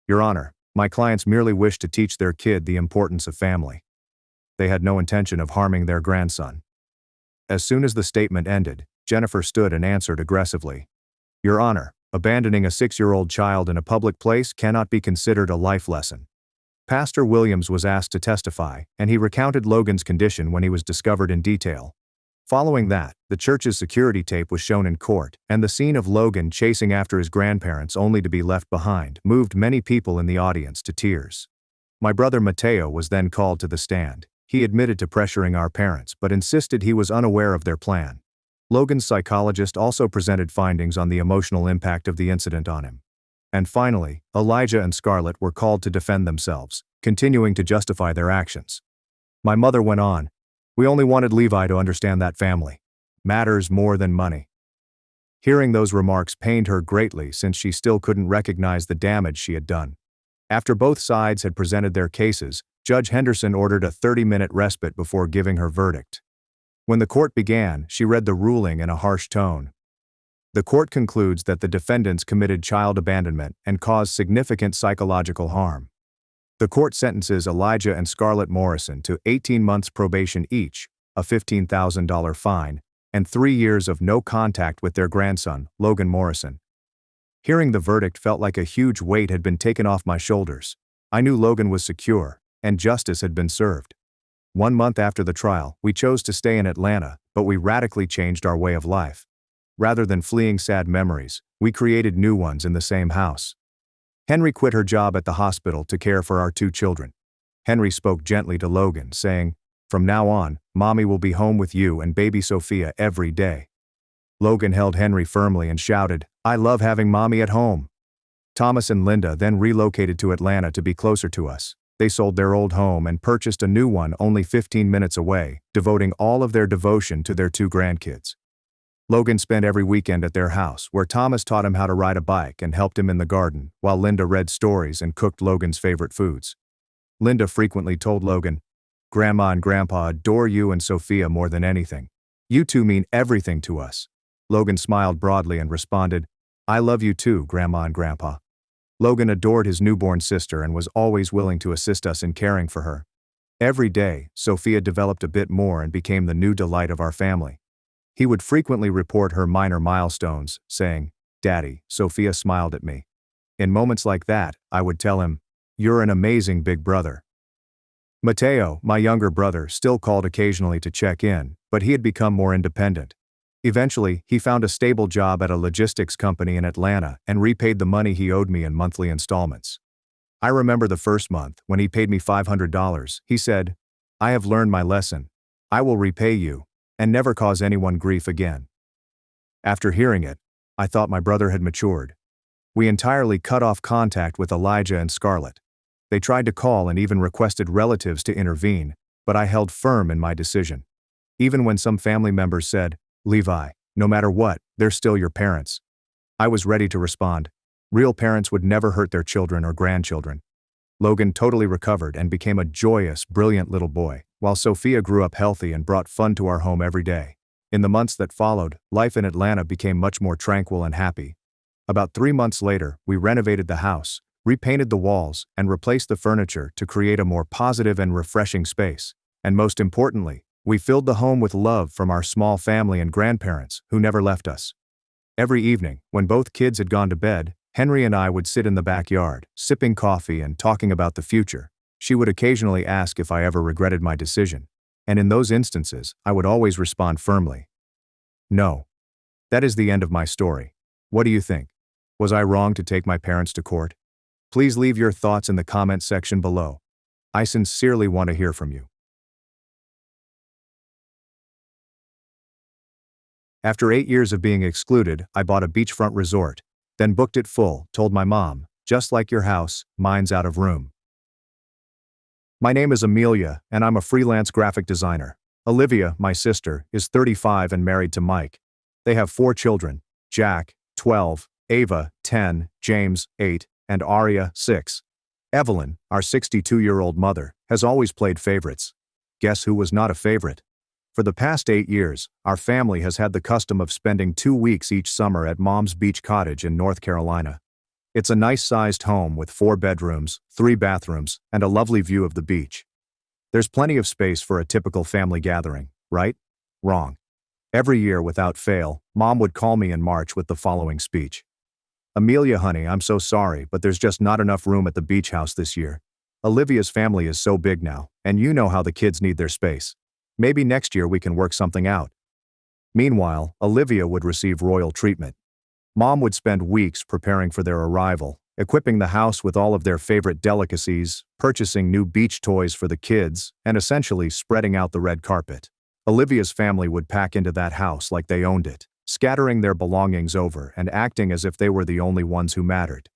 "Your Honor, my clients merely wished to teach their kid the importance of family. They had no intention of harming their grandson." As soon as the statement ended, Jennifer stood and answered aggressively. "Your Honor, abandoning a 6-year-old child in a public place cannot be considered a life lesson." Pastor Williams was asked to testify, and he recounted Logan's condition when he was discovered in detail. Following that, the church's security tape was shown in court, and the scene of Logan chasing after his grandparents only to be left behind moved many people in the audience to tears. My brother Mateo was then called to the stand. He admitted to pressuring our parents but insisted he was unaware of their plan. Logan's psychologist also presented findings on the emotional impact of the incident on him. And finally, Elijah and Scarlett were called to defend themselves, continuing to justify their actions. My mother went on, "We only wanted Levi to understand that family matters more than money." Hearing those remarks pained her greatly since she still couldn't recognize the damage she had done. After both sides had presented their cases, Judge Henderson ordered a 30-minute respite before giving her verdict. When the court began, she read the ruling in a harsh tone. The court concludes that the defendants committed child abandonment and caused significant psychological harm. The court sentences Elijah and Scarlett Morrison to 18 months probation each, a $15,000 fine, and 3 years of no contact with their grandson, Logan Morrison. Hearing the verdict felt like a huge weight had been taken off my shoulders. I knew Logan was secure, and justice had been served. 1 month after the trial, we chose to stay in Atlanta, but we radically changed our way of life. Rather than fleeing sad memories, we created new ones in the same house. Henry quit her job at the hospital to care for our 2 children. Henry spoke gently to Logan, saying, "From now on, Mommy will be home with you and baby Sophia every day." Logan held Henry firmly and shouted, "I love having Mommy at home." Thomas and Linda then relocated to Atlanta to be closer to us. They sold their old home and purchased a new one only 15 minutes away, devoting all of their devotion to their 2 grandkids. Logan spent every weekend at their house, where Thomas taught him how to ride a bike and helped him in the garden, while Linda read stories and cooked Logan's favorite foods. Linda frequently told Logan, "Grandma and Grandpa adore you and Sophia more than anything. You two mean everything to us." Logan smiled broadly and responded, "I love you too, Grandma and Grandpa." Logan adored his newborn sister and was always willing to assist us in caring for her. Every day, Sophia developed a bit more and became the new delight of our family. He would frequently report her minor milestones, saying, "Daddy, Sophia smiled at me." In moments like that, I would tell him, "You're an amazing big brother." Mateo, my younger brother, still called occasionally to check in, but he had become more independent. Eventually, he found a stable job at a logistics company in Atlanta and repaid the money he owed me in monthly installments. I remember the first month, when he paid me $500, he said, "I have learned my lesson. I will repay you, and never cause anyone grief again." After hearing it, I thought my brother had matured. We entirely cut off contact with Elijah and Scarlett. They tried to call and even requested relatives to intervene, but I held firm in my decision. Even when some family members said, "Levi, no matter what, they're still your parents," I was ready to respond, "Real parents would never hurt their children or grandchildren." Logan totally recovered and became a joyous, brilliant little boy, while Sophia grew up healthy and brought fun to our home every day. In the months that followed, life in Atlanta became much more tranquil and happy. About 3 months later, we renovated the house, repainted the walls, and replaced the furniture to create a more positive and refreshing space. And most importantly, we filled the home with love from our small family and grandparents, who never left us. Every evening, when both kids had gone to bed, Henry and I would sit in the backyard, sipping coffee and talking about the future. She would occasionally ask if I ever regretted my decision, and in those instances, I would always respond firmly, "No." That is the end of my story. What do you think? Was I wrong to take my parents to court? Please leave your thoughts in the comment section below. I sincerely want to hear from you. After 8 years of being excluded, I bought a beachfront resort, then booked it full, told my mom, "Just like your house, mine's out of room." My name is Amelia, and I'm a freelance graphic designer. Olivia, my sister, is 35 and married to Mike. They have 4 children: Jack, 12, Ava, 10, James, 8, and Aria, 6. Evelyn, our 62-year-old mother, has always played favorites. Guess who was not a favorite? For the past 8 years, our family has had the custom of spending 2 weeks each summer at Mom's beach cottage in North Carolina. It's a nice-sized home with 4 bedrooms, 3 bathrooms, and a lovely view of the beach. There's plenty of space for a typical family gathering, right? Wrong. Every year, without fail, Mom would call me in March with the following speech. "Amelia, honey, I'm so sorry, but there's just not enough room at the beach house this year. Olivia's family is so big now, and you know how the kids need their space. Maybe next year we can work something out." Meanwhile, Olivia would receive royal treatment. Mom would spend weeks preparing for their arrival, equipping the house with all of their favorite delicacies, purchasing new beach toys for the kids, and essentially spreading out the red carpet. Olivia's family would pack into that house like they owned it, scattering their belongings over and acting as if they were the only ones who mattered.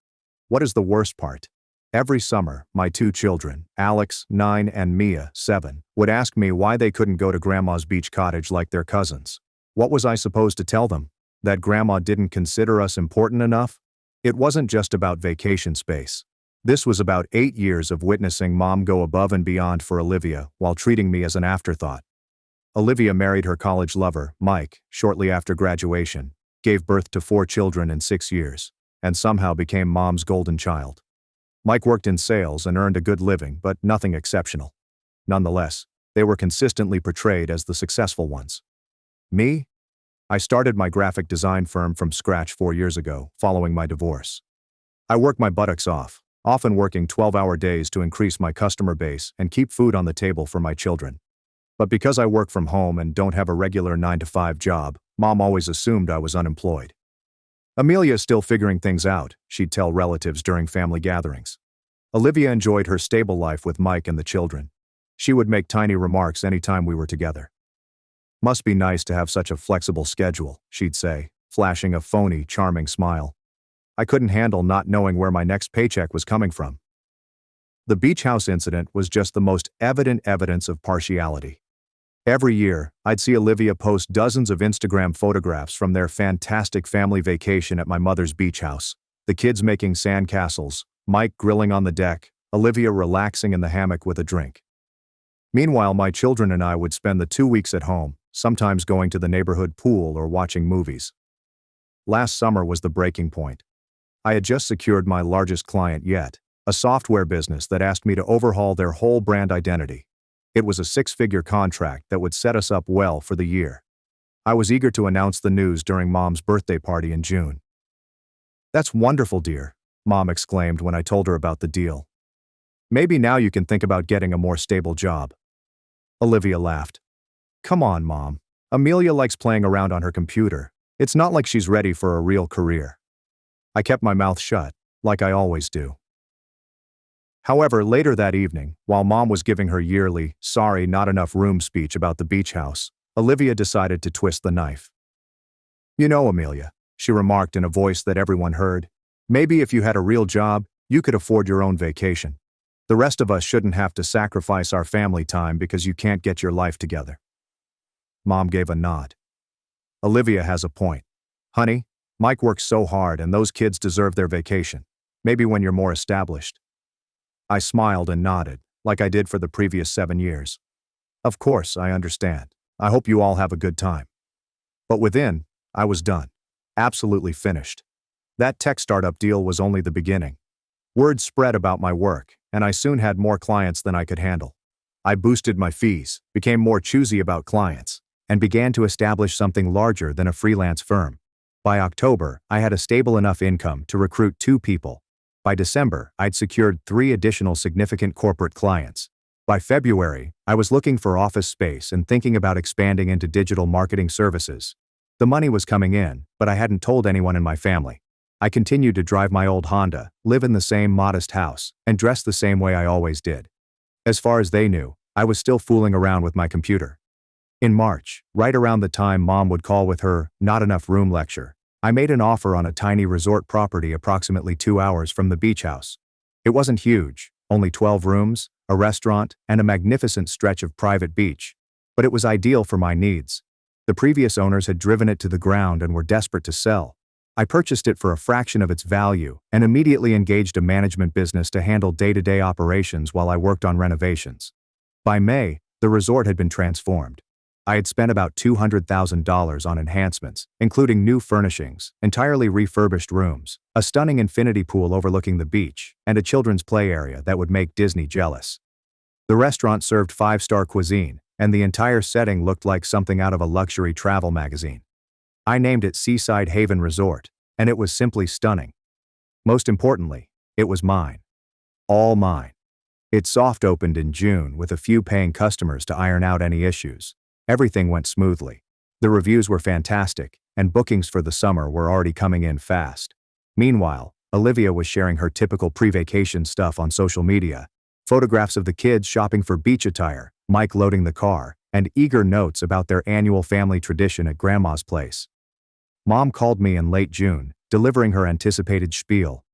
What is the worst part? Every summer, my 2 children, Alex, 9, and Mia, 7, would ask me why they couldn't go to Grandma's beach cottage like their cousins. What was I supposed to tell them? That Grandma didn't consider us important enough? It wasn't just about vacation space. This was about 8 years of witnessing Mom go above and beyond for Olivia while treating me as an afterthought. Olivia married her college lover, Mike, shortly after graduation, gave birth to 4 children in 6 years, and somehow became Mom's golden child. Mike worked in sales and earned a good living, but nothing exceptional. Nonetheless, they were consistently portrayed as the successful ones. Me? I started my graphic design firm from scratch 4 years ago, following my divorce. I worked my buttocks off, often working 12-hour days to increase my customer base and keep food on the table for my children. But because I work from home and don't have a regular 9-to-5 job, Mom always assumed I was unemployed. "Amelia's still figuring things out," she'd tell relatives during family gatherings. Olivia enjoyed her stable life with Mike and the children. She would make tiny remarks anytime we were together. "Must be nice to have such a flexible schedule," she'd say, flashing a phony, charming smile. I couldn't handle not knowing where my next paycheck was coming from. The beach house incident was just the most evident evidence of partiality. Every year, I'd see Olivia post dozens of Instagram photographs from their fantastic family vacation at my mother's beach house. The kids making sandcastles, Mike grilling on the deck, Olivia relaxing in the hammock with a drink. Meanwhile, my children and I would spend the 2 weeks at home, sometimes going to the neighborhood pool or watching movies. Last summer was the breaking point. I had just secured my largest client yet, a software business that asked me to overhaul their whole brand identity. It was a 6-figure contract that would set us up well for the year. I was eager to announce the news during Mom's birthday party in June. "That's wonderful, dear," Mom exclaimed when I told her about the deal. "Maybe now you can think about getting a more stable job." Olivia laughed. "Come on, Mom. Amelia likes playing around on her computer. It's not like she's ready for a real career." I kept my mouth shut, like I always do. However, later that evening, while Mom was giving her yearly, "sorry, not enough room" speech about the beach house, Olivia decided to twist the knife. "You know, Amelia," she remarked in a voice that everyone heard, "maybe if you had a real job, you could afford your own vacation. The rest of us shouldn't have to sacrifice our family time because you can't get your life together." Mom gave a nod. "Olivia has a point. Honey, Mike works so hard and those kids deserve their vacation. Maybe when you're more established." I smiled and nodded, like I did for the previous 7 years. "Of course, I understand. I hope you all have a good time." But within, I was done. Absolutely finished. That tech startup deal was only the beginning. Word spread about my work, and I soon had more clients than I could handle. I boosted my fees, became more choosy about clients, and began to establish something larger than a freelance firm. By October, I had a stable enough income to recruit 2 people. By December, I'd secured 3 additional significant corporate clients. By February, I was looking for office space and thinking about expanding into digital marketing services. The money was coming in, but I hadn't told anyone in my family. I continued to drive my old Honda, live in the same modest house, and dress the same way I always did. As far as they knew, I was still fooling around with my computer. In March, right around the time Mom would call with her "not enough room" lecture, I made an offer on a tiny resort property approximately 2 hours from the beach house. It wasn't huge, only 12 rooms, a restaurant, and a magnificent stretch of private beach, but it was ideal for my needs. The previous owners had driven it to the ground and were desperate to sell. I purchased it for a fraction of its value and immediately engaged a management business to handle day-to-day operations while I worked on renovations. By May, the resort had been transformed. I had spent about $200,000 on enhancements, including new furnishings, entirely refurbished rooms, a stunning infinity pool overlooking the beach, and a children's play area that would make Disney jealous. The restaurant served 5-star cuisine, and the entire setting looked like something out of a luxury travel magazine. I named it Seaside Haven Resort, and it was simply stunning. Most importantly, it was mine. All mine. It soft opened in June with a few paying customers to iron out any issues. Everything went smoothly. The reviews were fantastic, and bookings for the summer were already coming in fast. Meanwhile, Olivia was sharing her typical pre-vacation stuff on social media. Photographs of the kids shopping for beach attire, Mike loading the car, and eager notes about their annual family tradition at Grandma's place. Mom called me in late June, delivering her anticipated spiel.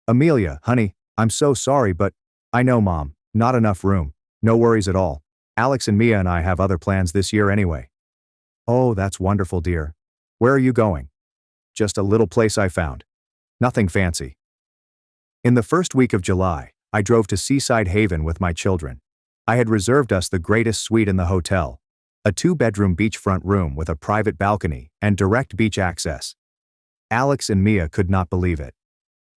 "Amelia, honey, I'm so sorry, but..." "I know, Mom, not enough room. No worries at all. Alex and Mia and I have other plans this year anyway." "Oh, that's wonderful, dear. Where are you going?" "Just a little place I found. Nothing fancy." In the first week of July, I drove to Seaside Haven with my children. I had reserved us the greatest suite in the hotel, a 2-bedroom beachfront room with a private balcony and direct beach access. Alex and Mia could not believe it.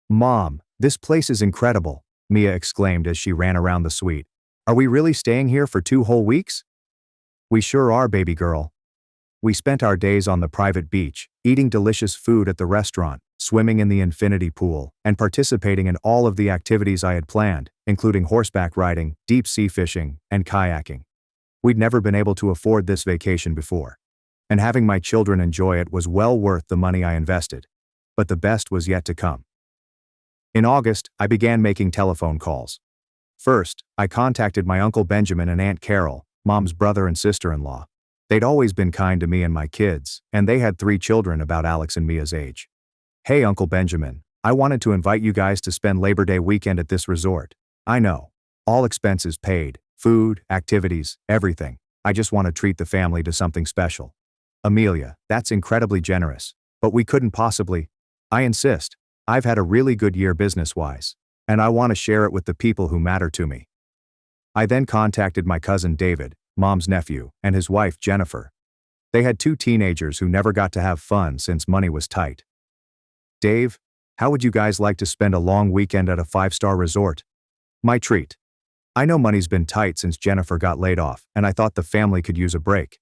"Mom, this place is incredible," Mia exclaimed as she ran around the suite. "Are we really staying here for 2 whole weeks?" "We sure are, baby girl." We spent our days on the private beach, eating delicious food at the restaurant, swimming in the infinity pool, and participating in all of the activities I had planned, including horseback riding, deep sea fishing, and kayaking. We'd never been able to afford this vacation before, and having my children enjoy it was well worth the money I invested. But the best was yet to come. In August, I began making telephone calls. First, I contacted my Uncle Benjamin and Aunt Carol, Mom's brother and sister-in-law. They'd always been kind to me and my kids, and they had 3 children about Alex and Mia's age. "Hey, Uncle Benjamin, I wanted to invite you guys to spend Labor Day weekend at this resort. I know. All expenses paid, food, activities, everything. I just want to treat the family to something special." "Amelia, that's incredibly generous, but we couldn't possibly..." "I insist. I've had a really good year business-wise, and I want to share it with the people who matter to me." I then contacted my cousin David, Mom's nephew, and his wife Jennifer. They had 2 teenagers who never got to have fun since money was tight. "Dave, how would you guys like to spend a long weekend at a 5-star resort?" "My treat. I know money's been tight since Jennifer got laid off, and I thought the family could use a break."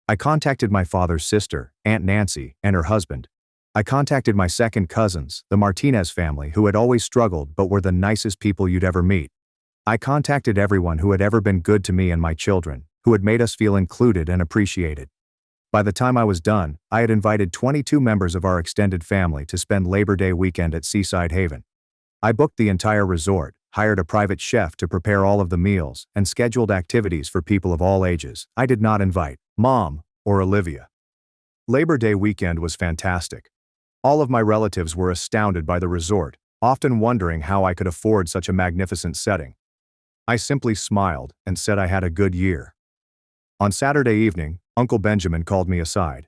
I contacted my father's sister, Aunt Nancy, and her husband. I contacted my second cousins, the Martinez family, who had always struggled but were the nicest people you'd ever meet. I contacted everyone who had ever been good to me and my children, who had made us feel included and appreciated. By the time I was done, I had invited 22 members of our extended family to spend Labor Day weekend at Seaside Haven. I booked the entire resort, hired a private chef to prepare all of the meals, and scheduled activities for people of all ages. I did not invite Mom or Olivia. Labor Day weekend was fantastic. All of my relatives were astounded by the resort, often wondering how I could afford such a magnificent setting. I simply smiled and said I had a good year. On Saturday evening, Uncle Benjamin called me aside.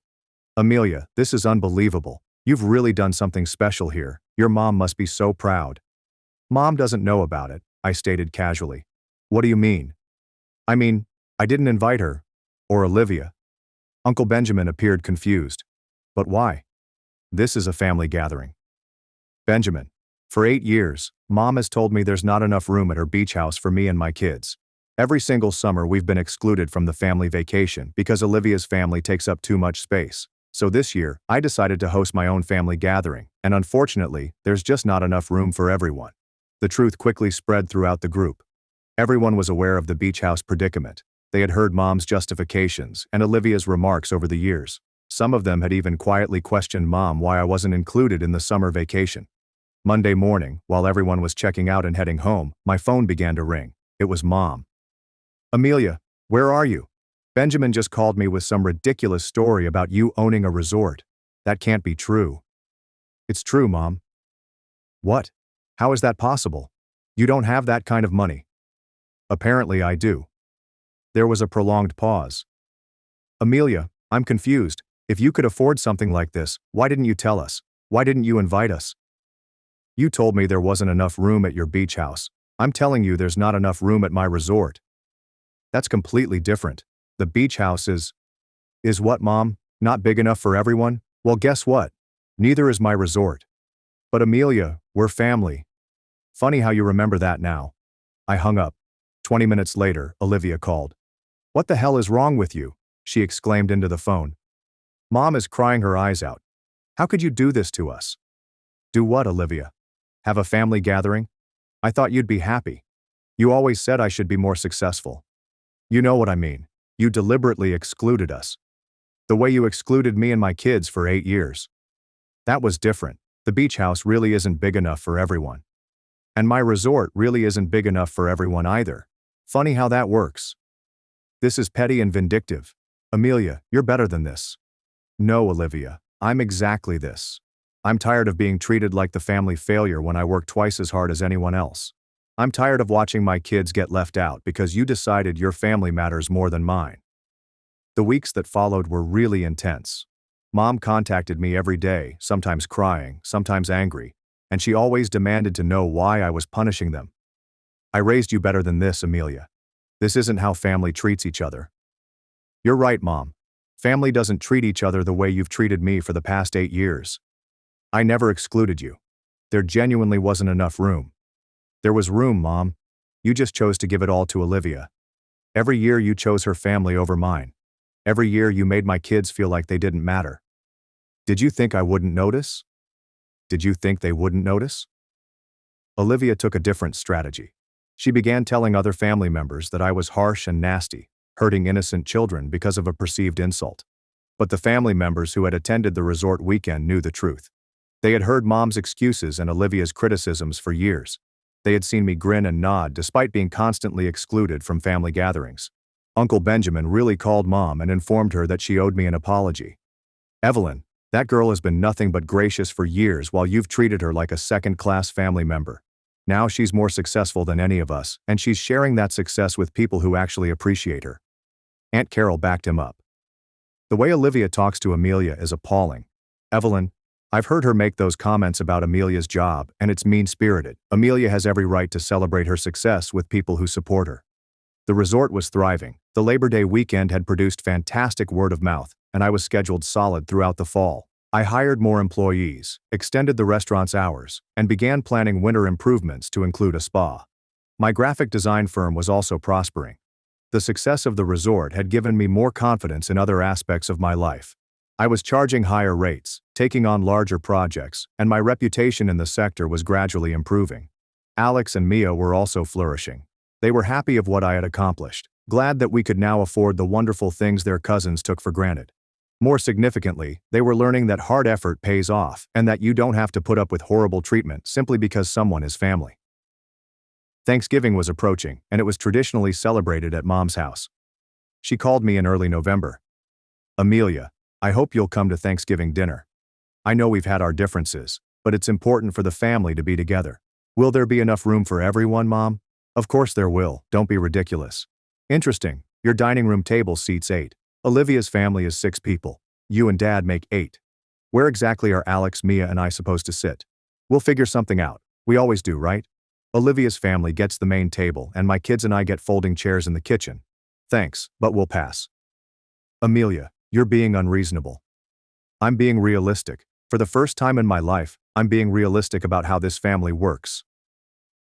"Amelia, this is unbelievable. You've really done something special here. Your mom must be so proud." "Mom doesn't know about it," I stated casually. "What do you mean?" "I mean, I didn't invite her. Or Olivia." Uncle Benjamin appeared confused. But why? This is a family gathering. Benjamin. For 8 years, Mom has told me there's not enough room at her beach house for me and my kids. Every single summer we've been excluded from the family vacation because Olivia's family takes up too much space. So this year, I decided to host my own family gathering, and unfortunately, there's just not enough room for everyone. The truth quickly spread throughout the group. Everyone was aware of the beach house predicament. They had heard Mom's justifications and Olivia's remarks over the years. Some of them had even quietly questioned Mom why I wasn't included in the summer vacation. Monday morning, while everyone was checking out and heading home, my phone began to ring. It was Mom. Amelia, where are you? Benjamin just called me with some ridiculous story about you owning a resort. That can't be true. It's true, Mom. What? How is that possible? You don't have that kind of money. Apparently I do. There was a prolonged pause. Amelia, I'm confused. If you could afford something like this, why didn't you tell us? Why didn't you invite us? You told me there wasn't enough room at your beach house. I'm telling you there's not enough room at my resort. That's completely different. The beach house is what, Mom? Not big enough for everyone? Well, guess what? Neither is my resort. But Amelia, we're family. Funny how you remember that now. I hung up. 20 minutes later, Olivia called. What the hell is wrong with you? She exclaimed into the phone. Mom is crying her eyes out. How could you do this to us? Do what, Olivia? Have a family gathering? I thought you'd be happy. You always said I should be more successful. You know what I mean. You deliberately excluded us. The way you excluded me and my kids for 8 years. That was different. The beach house really isn't big enough for everyone. And my resort really isn't big enough for everyone either. Funny how that works. This is petty and vindictive. Amelia, you're better than this. No, Olivia, I'm exactly this. I'm tired of being treated like the family failure when I work twice as hard as anyone else. I'm tired of watching my kids get left out because you decided your family matters more than mine. The weeks that followed were really intense. Mom contacted me every day, sometimes crying, sometimes angry, and she always demanded to know why I was punishing them. I raised you better than this, Amelia. This isn't how family treats each other. You're right, Mom. Family doesn't treat each other the way you've treated me for the past 8 years. I never excluded you. There genuinely wasn't enough room. There was room, Mom. You just chose to give it all to Olivia. Every year you chose her family over mine. Every year you made my kids feel like they didn't matter. Did you think I wouldn't notice? Did you think they wouldn't notice? Olivia took a different strategy. She began telling other family members that I was harsh and nasty, hurting innocent children because of a perceived insult. But the family members who had attended the resort weekend knew the truth. They had heard Mom's excuses and Olivia's criticisms for years. They had seen me grin and nod despite being constantly excluded from family gatherings. Uncle Benjamin really called Mom and informed her that she owed me an apology. Evelyn, that girl has been nothing but gracious for years while you've treated her like a second-class family member. Now she's more successful than any of us, and she's sharing that success with people who actually appreciate her. Aunt Carol backed him up. The way Olivia talks to Amelia is appalling. Evelyn, I've heard her make those comments about Amelia's job, and it's mean-spirited. Amelia has every right to celebrate her success with people who support her. The resort was thriving. The Labor Day weekend had produced fantastic word of mouth, and I was scheduled solid throughout the fall. I hired more employees, extended the restaurant's hours, and began planning winter improvements to include a spa. My graphic design firm was also prospering. The success of the resort had given me more confidence in other aspects of my life. I was charging higher rates, taking on larger projects, and my reputation in the sector was gradually improving. Alex and Mia were also flourishing. They were happy of what I had accomplished, glad that we could now afford the wonderful things their cousins took for granted. More significantly, they were learning that hard effort pays off and that you don't have to put up with horrible treatment simply because someone is family. Thanksgiving was approaching, and it was traditionally celebrated at Mom's house. She called me in early November. Amelia, I hope you'll come to Thanksgiving dinner. I know we've had our differences, but it's important for the family to be together. Will there be enough room for everyone, Mom? Of course there will, don't be ridiculous. Interesting, your dining room table seats 8. Olivia's family is 6 people. You and Dad make 8. Where exactly are Alex, Mia, and I supposed to sit? We'll figure something out. We always do, right? Olivia's family gets the main table, and my kids and I get folding chairs in the kitchen. Thanks, but we'll pass. Amelia, You're being unreasonable. I'm being realistic. For the first time in my life, I'm being realistic about how this family works.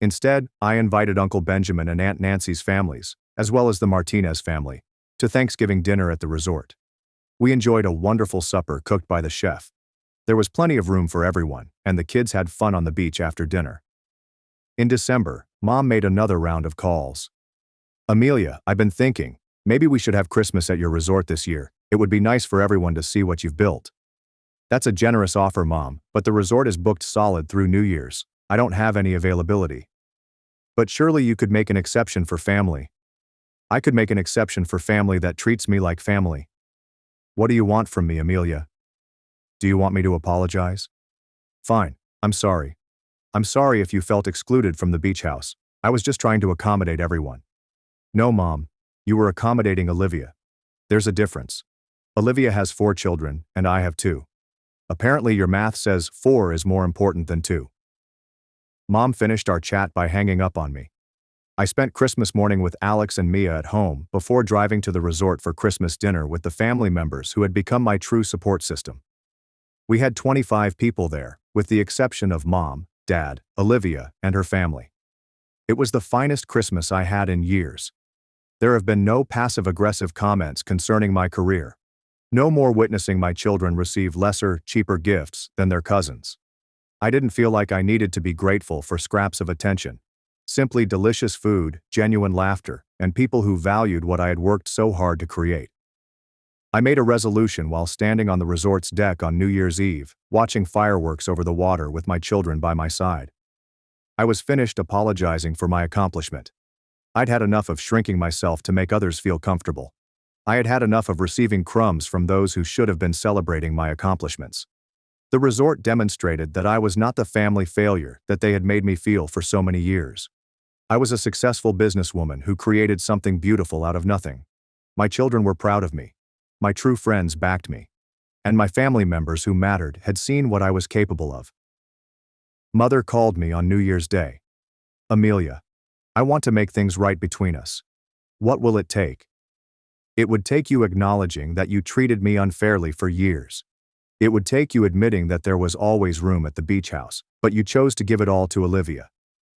Instead, I invited Uncle Benjamin and Aunt Nancy's families, as well as the Martinez family, to Thanksgiving dinner at the resort. We enjoyed a wonderful supper cooked by the chef. There was plenty of room for everyone, and the kids had fun on the beach after dinner. In December, Mom made another round of calls. Amelia, I've been thinking, maybe we should have Christmas at your resort this year. It would be nice for everyone to see what you've built. That's a generous offer, Mom, but the resort is booked solid through New Year's. I don't have any availability. But surely you could make an exception for family. I could make an exception for family that treats me like family. What do you want from me, Amelia? Do you want me to apologize? Fine, I'm sorry. I'm sorry if you felt excluded from the beach house. I was just trying to accommodate everyone. No, Mom, you were accommodating Olivia. There's a difference. Olivia has 4 children, and I have 2. Apparently your math says 4 is more important than 2. Mom finished our chat by hanging up on me. I spent Christmas morning with Alex and Mia at home before driving to the resort for Christmas dinner with the family members who had become my true support system. We had 25 people there, with the exception of Mom, Dad, Olivia, and her family. It was the finest Christmas I had in years. There have been no passive-aggressive comments concerning my career. No more witnessing my children receive lesser, cheaper gifts than their cousins. I didn't feel like I needed to be grateful for scraps of attention. Simply delicious food, genuine laughter, and people who valued what I had worked so hard to create. I made a resolution while standing on the resort's deck on New Year's Eve, watching fireworks over the water with my children by my side. I was finished apologizing for my accomplishment. I'd had enough of shrinking myself to make others feel comfortable. I had had enough of receiving crumbs from those who should have been celebrating my accomplishments. The resort demonstrated that I was not the family failure that they had made me feel for so many years. I was a successful businesswoman who created something beautiful out of nothing. My children were proud of me. My true friends backed me. And my family members who mattered had seen what I was capable of. Mother called me on New Year's Day. Amelia, I want to make things right between us. What will it take? It would take you acknowledging that you treated me unfairly for years. It would take you admitting that there was always room at the beach house, but you chose to give it all to Olivia.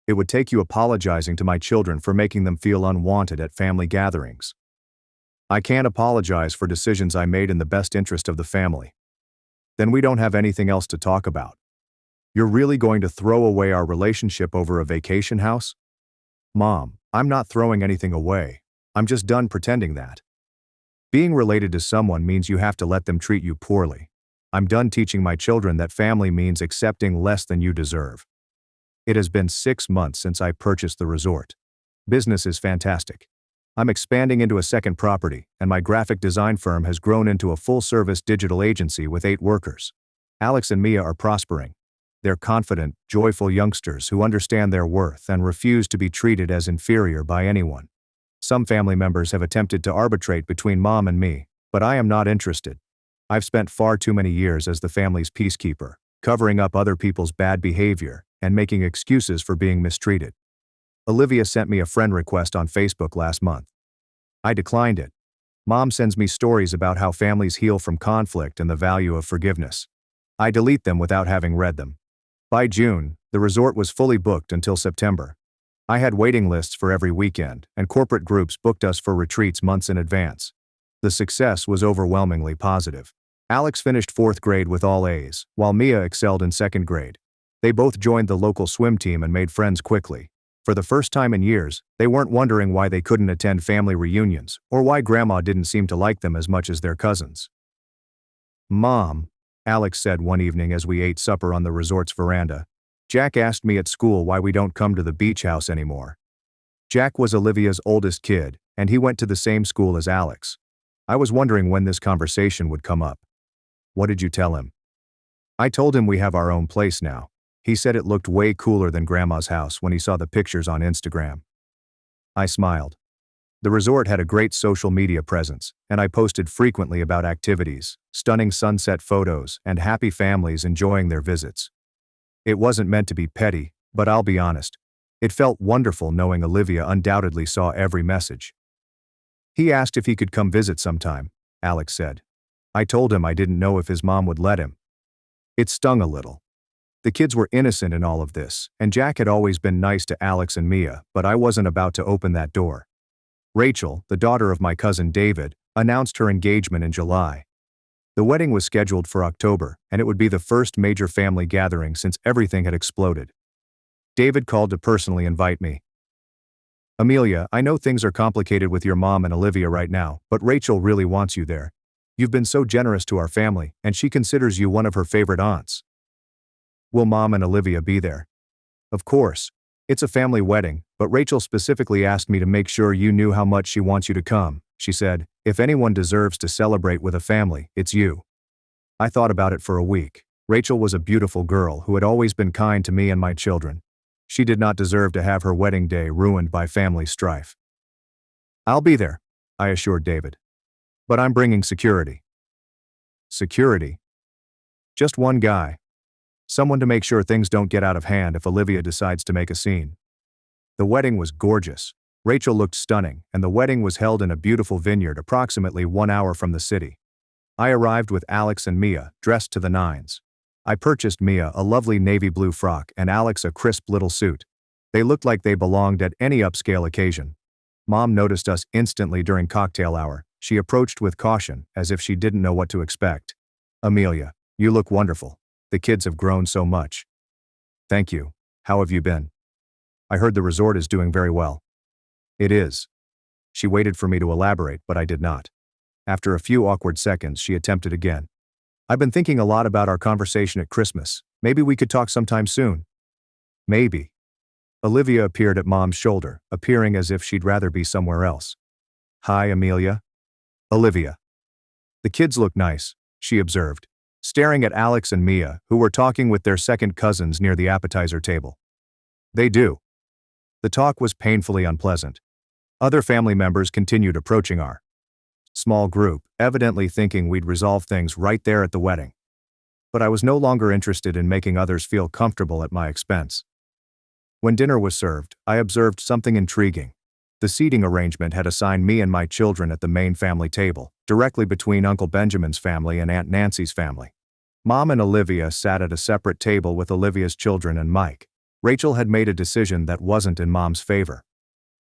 It would take you apologizing to my children for making them feel unwanted at family gatherings. I can't apologize for decisions I made in the best interest of the family. Then we don't have anything else to talk about. You're really going to throw away our relationship over a vacation house? Mom, I'm not throwing anything away. I'm just done pretending that. Being related to someone means you have to let them treat you poorly. I'm done teaching my children that family means accepting less than you deserve. It has been 6 months since I purchased the resort. Business is fantastic. I'm expanding into a second property, and my graphic design firm has grown into a full-service digital agency with 8 workers. Alex and Mia are prospering. They're confident, joyful youngsters who understand their worth and refuse to be treated as inferior by anyone. Some family members have attempted to arbitrate between Mom and me, but I am not interested. I've spent far too many years as the family's peacekeeper, covering up other people's bad behavior and making excuses for being mistreated. Olivia sent me a friend request on Facebook last month. I declined it. Mom sends me stories about how families heal from conflict and the value of forgiveness. I delete them without having read them. By June, the resort was fully booked until September. I had waiting lists for every weekend, and corporate groups booked us for retreats months in advance. The success was overwhelmingly positive. Alex finished 4th grade with all A's, while Mia excelled in 2nd grade. They both joined the local swim team and made friends quickly. For the first time in years, they weren't wondering why they couldn't attend family reunions, or why Grandma didn't seem to like them as much as their cousins. Mom, Alex said one evening as we ate supper on the resort's veranda, Jack asked me at school why we don't come to the beach house anymore. Jack was Olivia's oldest kid, and he went to the same school as Alex. I was wondering when this conversation would come up. What did you tell him? I told him we have our own place now. He said it looked way cooler than Grandma's house when he saw the pictures on Instagram. I smiled. The resort had a great social media presence, and I posted frequently about activities, stunning sunset photos, and happy families enjoying their visits. It wasn't meant to be petty, but I'll be honest. It felt wonderful knowing Olivia undoubtedly saw every message. He asked if he could come visit sometime, Alex said. I told him I didn't know if his mom would let him. It stung a little. The kids were innocent in all of this, and Jack had always been nice to Alex and Mia, but I wasn't about to open that door. Rachel, the daughter of my cousin David, announced her engagement in July. The wedding was scheduled for October, and it would be the first major family gathering since everything had exploded. David called to personally invite me. Amelia, I know things are complicated with your mom and Olivia right now, but Rachel really wants you there. You've been so generous to our family, and she considers you one of her favorite aunts. Will Mom and Olivia be there? Of course. It's a family wedding, but Rachel specifically asked me to make sure you knew how much she wants you to come. She said, if anyone deserves to celebrate with a family, it's you. I thought about it for a week. Rachel was a beautiful girl who had always been kind to me and my children. She did not deserve to have her wedding day ruined by family strife. I'll be there, I assured David. But I'm bringing security. Security? Just one guy. Someone to make sure things don't get out of hand if Olivia decides to make a scene. The wedding was gorgeous. Rachel looked stunning, and the wedding was held in a beautiful vineyard approximately 1 hour from the city. I arrived with Alex and Mia, dressed to the nines. I purchased Mia a lovely navy blue frock and Alex a crisp little suit. They looked like they belonged at any upscale occasion. Mom noticed us instantly during cocktail hour. She approached with caution, as if she didn't know what to expect. Amelia, you look wonderful. The kids have grown so much. Thank you. How have you been? I heard the resort is doing very well. It is. She waited for me to elaborate, but I did not. After a few awkward seconds, she attempted again. I've been thinking a lot about our conversation at Christmas. Maybe we could talk sometime soon. Maybe. Olivia appeared at Mom's shoulder, appearing as if she'd rather be somewhere else. Hi, Amelia. Olivia. The kids look nice, she observed, staring at Alex and Mia, who were talking with their second cousins near the appetizer table. They do. The talk was painfully unpleasant. Other family members continued approaching our small group, evidently thinking we'd resolve things right there at the wedding. But I was no longer interested in making others feel comfortable at my expense. When dinner was served, I observed something intriguing. The seating arrangement had assigned me and my children at the main family table, directly between Uncle Benjamin's family and Aunt Nancy's family. Mom and Olivia sat at a separate table with Olivia's children and Mike. Rachel had made a decision that wasn't in Mom's favor.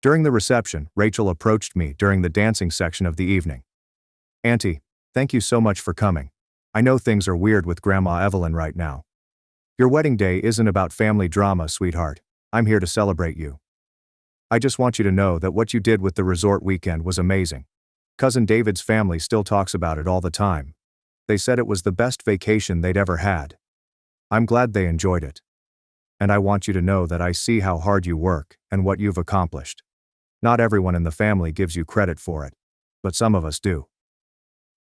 During the reception, Rachel approached me during the dancing section of the evening. Auntie, thank you so much for coming. I know things are weird with Grandma Evelyn right now. Your wedding day isn't about family drama, sweetheart. I'm here to celebrate you. I just want you to know that what you did with the resort weekend was amazing. Cousin David's family still talks about it all the time. They said it was the best vacation they'd ever had. I'm glad they enjoyed it. And I want you to know that I see how hard you work and what you've accomplished. Not everyone in the family gives you credit for it, but some of us do.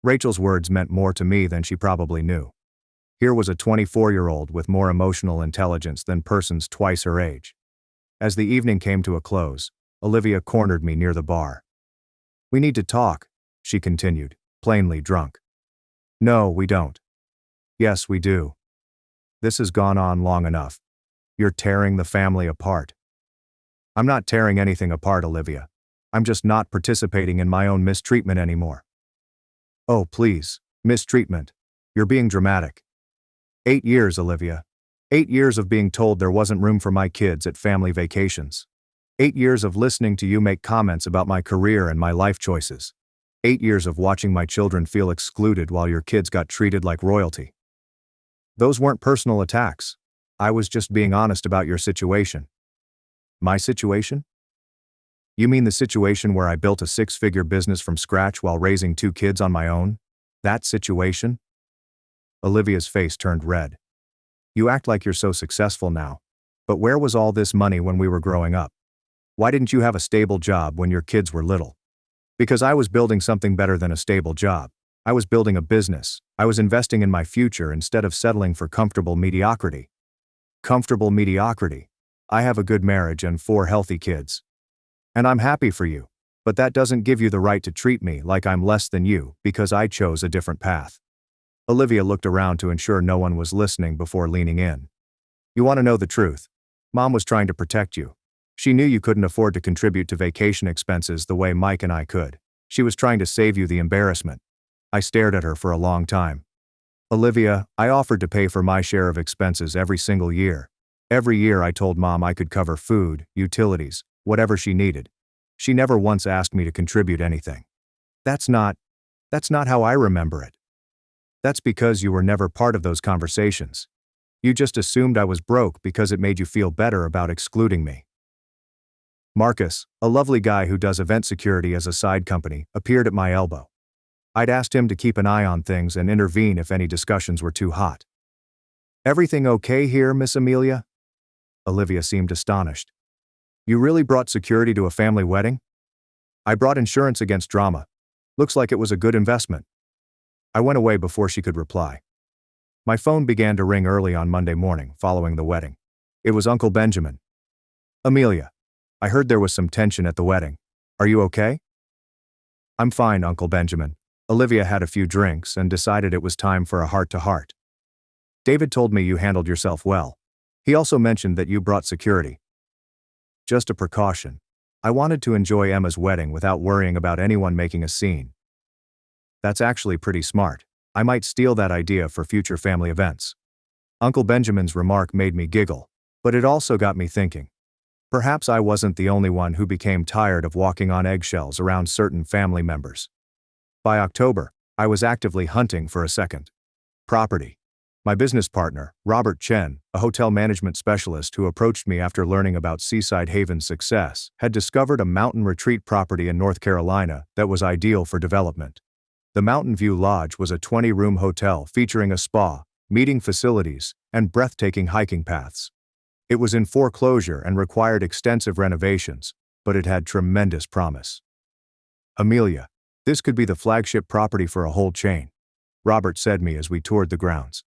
Rachel's words meant more to me than she probably knew. Here was a 24-year-old with more emotional intelligence than persons twice her age. As the evening came to a close, Olivia cornered me near the bar. We need to talk, she continued, plainly drunk. No, we don't. Yes, we do. This has gone on long enough. You're tearing the family apart. I'm not tearing anything apart, Olivia. I'm just not participating in my own mistreatment anymore. Oh, please, mistreatment. You're being dramatic. 8 years, Olivia. 8 years of being told there wasn't room for my kids at family vacations. 8 years of listening to you make comments about my career and my life choices. 8 years of watching my children feel excluded while your kids got treated like royalty. Those weren't personal attacks. I was just being honest about your situation. My situation? You mean the situation where I built a 6-figure business from scratch while raising 2 kids on my own? That situation? Olivia's face turned red. You act like you're so successful now. But where was all this money when we were growing up? Why didn't you have a stable job when your kids were little? Because I was building something better than a stable job. I was building a business. I was investing in my future instead of settling for comfortable mediocrity. Comfortable mediocrity. I have a good marriage and 4 healthy kids. And I'm happy for you. But that doesn't give you the right to treat me like I'm less than you because I chose a different path. Olivia looked around to ensure no one was listening before leaning in. You want to know the truth? Mom was trying to protect you. She knew you couldn't afford to contribute to vacation expenses the way Mike and I could. She was trying to save you the embarrassment. I stared at her for a long time. Olivia, I offered to pay for my share of expenses every single year. Every year I told Mom I could cover food, utilities, whatever she needed. She never once asked me to contribute anything. That's not how I remember it. That's because you were never part of those conversations. You just assumed I was broke because it made you feel better about excluding me. Marcus, a lovely guy who does event security as a side company, appeared at my elbow. I'd asked him to keep an eye on things and intervene if any discussions were too hot. Everything okay here, Miss Amelia? Olivia seemed astonished. You really brought security to a family wedding? I brought insurance against drama. Looks like it was a good investment. I went away before she could reply. My phone began to ring early on Monday morning following the wedding. It was Uncle Benjamin. Amelia, I heard there was some tension at the wedding. Are you okay? I'm fine, Uncle Benjamin. Olivia had a few drinks and decided it was time for a heart-to-heart. David told me you handled yourself well. He also mentioned that you brought security. Just a precaution. I wanted to enjoy Emma's wedding without worrying about anyone making a scene. That's actually pretty smart. I might steal that idea for future family events. Uncle Benjamin's remark made me giggle, but it also got me thinking. Perhaps I wasn't the only one who became tired of walking on eggshells around certain family members. By October, I was actively hunting for a second property. My business partner, Robert Chen, a hotel management specialist who approached me after learning about Seaside Haven's success, had discovered a mountain retreat property in North Carolina that was ideal for development. The Mountain View Lodge was a 20-room hotel featuring a spa, meeting facilities, and breathtaking hiking paths. It was in foreclosure and required extensive renovations, but it had tremendous promise. Amelia, this could be the flagship property for a whole chain, Robert said to me as we toured the grounds.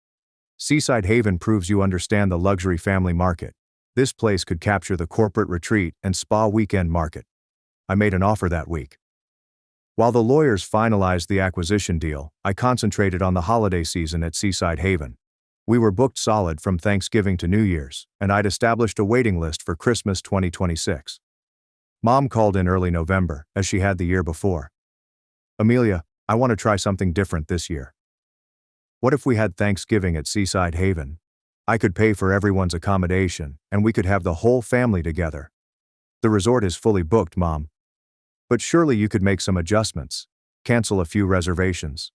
Seaside Haven proves you understand the luxury family market. This place could capture the corporate retreat and spa weekend market. I made an offer that week. While the lawyers finalized the acquisition deal, I concentrated on the holiday season at Seaside Haven. We were booked solid from Thanksgiving to New Year's, and I'd established a waiting list for Christmas 2026. Mom called in early November, as she had the year before. Amelia, I want to try something different this year. What if we had Thanksgiving at Seaside Haven? I could pay for everyone's accommodation, and we could have the whole family together. The resort is fully booked, Mom. But surely you could make some adjustments. Cancel a few reservations.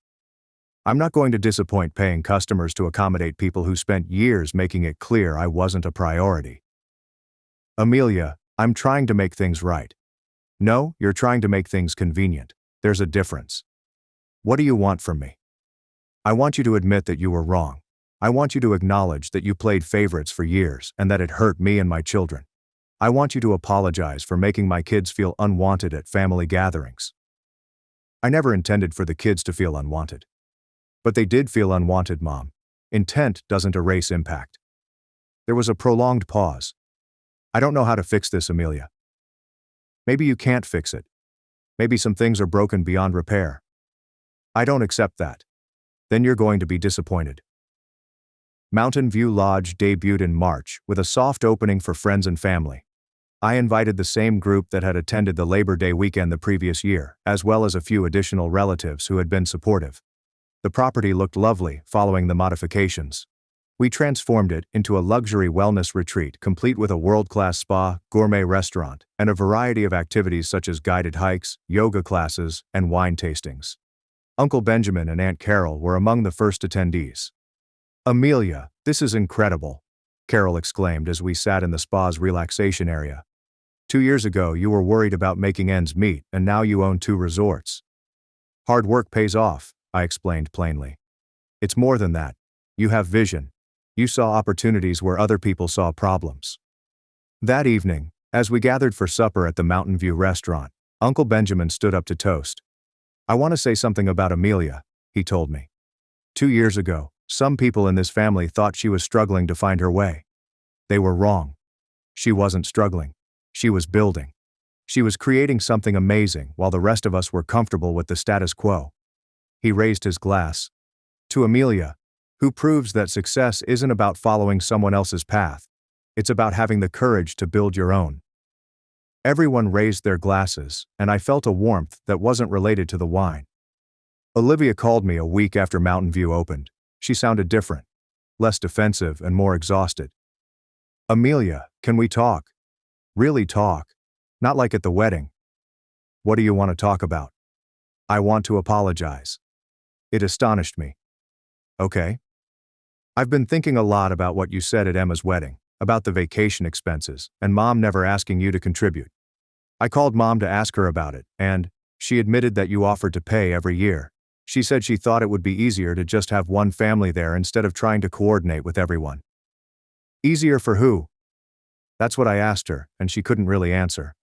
I'm not going to disappoint paying customers to accommodate people who spent years making it clear I wasn't a priority. Amelia, I'm trying to make things right. No, you're trying to make things convenient. There's a difference. What do you want from me? I want you to admit that you were wrong. I want you to acknowledge that you played favorites for years and that it hurt me and my children. I want you to apologize for making my kids feel unwanted at family gatherings. I never intended for the kids to feel unwanted. But they did feel unwanted, Mom. Intent doesn't erase impact. There was a prolonged pause. I don't know how to fix this, Amelia. Maybe you can't fix it. Maybe some things are broken beyond repair. I don't accept that. Then you're going to be disappointed. Mountain View Lodge debuted in March with a soft opening for friends and family. I invited the same group that had attended the Labor Day weekend the previous year, as well as a few additional relatives who had been supportive. The property looked lovely following the modifications. We transformed it into a luxury wellness retreat complete with a world-class spa, gourmet restaurant, and a variety of activities such as guided hikes, yoga classes, and wine tastings. Uncle Benjamin and Aunt Carol were among the first attendees. Amelia, this is incredible, Carol exclaimed as we sat in the spa's relaxation area. 2 years ago you were worried about making ends meet, and now you own 2 resorts. Hard work pays off, I explained plainly. It's more than that. You have vision. You saw opportunities where other people saw problems. That evening, as we gathered for supper at the Mountain View restaurant, Uncle Benjamin stood up to toast. I want to say something about Amelia, he told me. 2 years ago, some people in this family thought she was struggling to find her way. They were wrong. She wasn't struggling. She was building. She was creating something amazing while the rest of us were comfortable with the status quo. He raised his glass. To Amelia, who proves that success isn't about following someone else's path. It's about having the courage to build your own. Everyone raised their glasses, and I felt a warmth that wasn't related to the wine. Olivia called me a week after Mountain View opened. She sounded different, less defensive and more exhausted. Amelia, can we talk? Really talk. Not like at the wedding. What do you want to talk about? I want to apologize. It astonished me. Okay. I've been thinking a lot about what you said at Emma's wedding, about the vacation expenses, and Mom never asking you to contribute. I called Mom to ask her about it, and she admitted that you offered to pay every year. She said she thought it would be easier to just have one family there instead of trying to coordinate with everyone. Easier for who? That's what I asked her, and she couldn't really answer.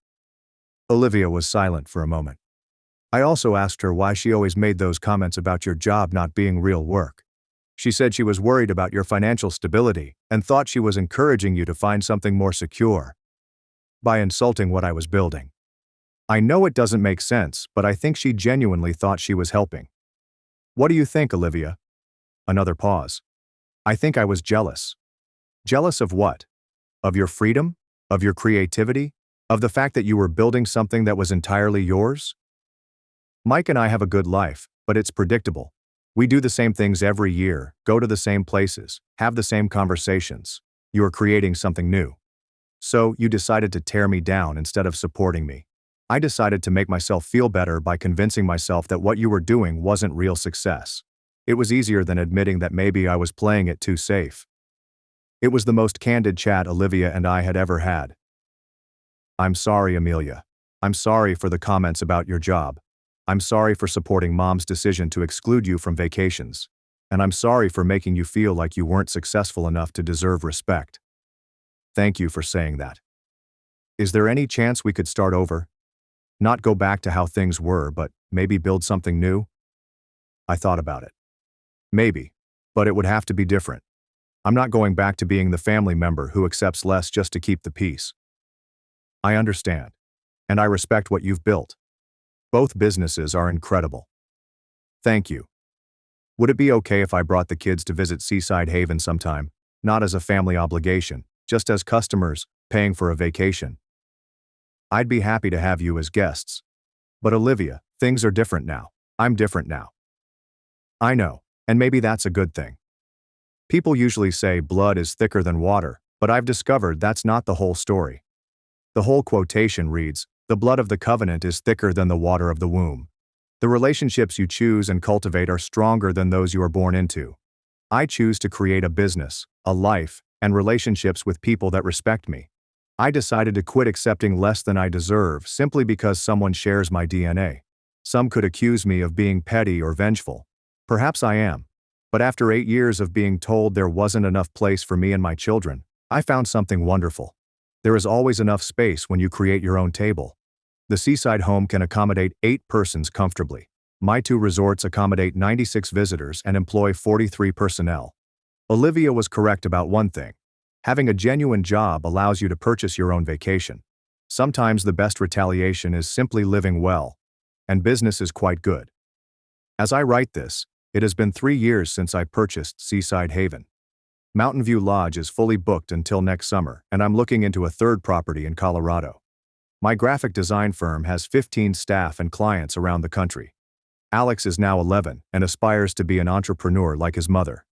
Olivia was silent for a moment. I also asked her why she always made those comments about your job not being real work. She said she was worried about your financial stability and thought she was encouraging you to find something more secure by insulting what I was building. I know it doesn't make sense, but I think she genuinely thought she was helping. What do you think, Olivia? Another pause. I think I was jealous. Jealous of what? Of your freedom? Of your creativity? Of the fact that you were building something that was entirely yours? Mike and I have a good life, but it's predictable. We do the same things every year, go to the same places, have the same conversations. You are creating something new. So, you decided to tear me down instead of supporting me. I decided to make myself feel better by convincing myself that what you were doing wasn't real success. It was easier than admitting that maybe I was playing it too safe. It was the most candid chat Olivia and I had ever had. I'm sorry, Amelia. I'm sorry for the comments about your job. I'm sorry for supporting Mom's decision to exclude you from vacations. And I'm sorry for making you feel like you weren't successful enough to deserve respect. Thank you for saying that. Is there any chance we could start over? Not go back to how things were, but maybe build something new? I thought about it. Maybe, but it would have to be different. I'm not going back to being the family member who accepts less just to keep the peace. I understand, and I respect what you've built. Both businesses are incredible. Thank you. Would it be okay if I brought the kids to visit Seaside Haven sometime, not as a family obligation, just as customers, paying for a vacation? I'd be happy to have you as guests. But Olivia, things are different now. I'm different now. I know, and maybe that's a good thing. People usually say blood is thicker than water, but I've discovered that's not the whole story. The whole quotation reads, "The blood of the covenant is thicker than the water of the womb." The relationships you choose and cultivate are stronger than those you are born into. I choose to create a business, a life, and relationships with people that respect me. I decided to quit accepting less than I deserve simply because someone shares my DNA. Some could accuse me of being petty or vengeful. Perhaps I am. But after 8 years of being told there wasn't enough place for me and my children, I found something wonderful. There is always enough space when you create your own table. The seaside home can accommodate 8 persons comfortably. My 2 resorts accommodate 96 visitors and employ 43 personnel. Olivia was correct about one thing. Having a genuine job allows you to purchase your own vacation. Sometimes the best retaliation is simply living well. And business is quite good. As I write this, it has been 3 years since I purchased Seaside Haven. Mountain View Lodge is fully booked until next summer, and I'm looking into a third property in Colorado. My graphic design firm has 15 staff and clients around the country. Alex is now 11 and aspires to be an entrepreneur like his mother.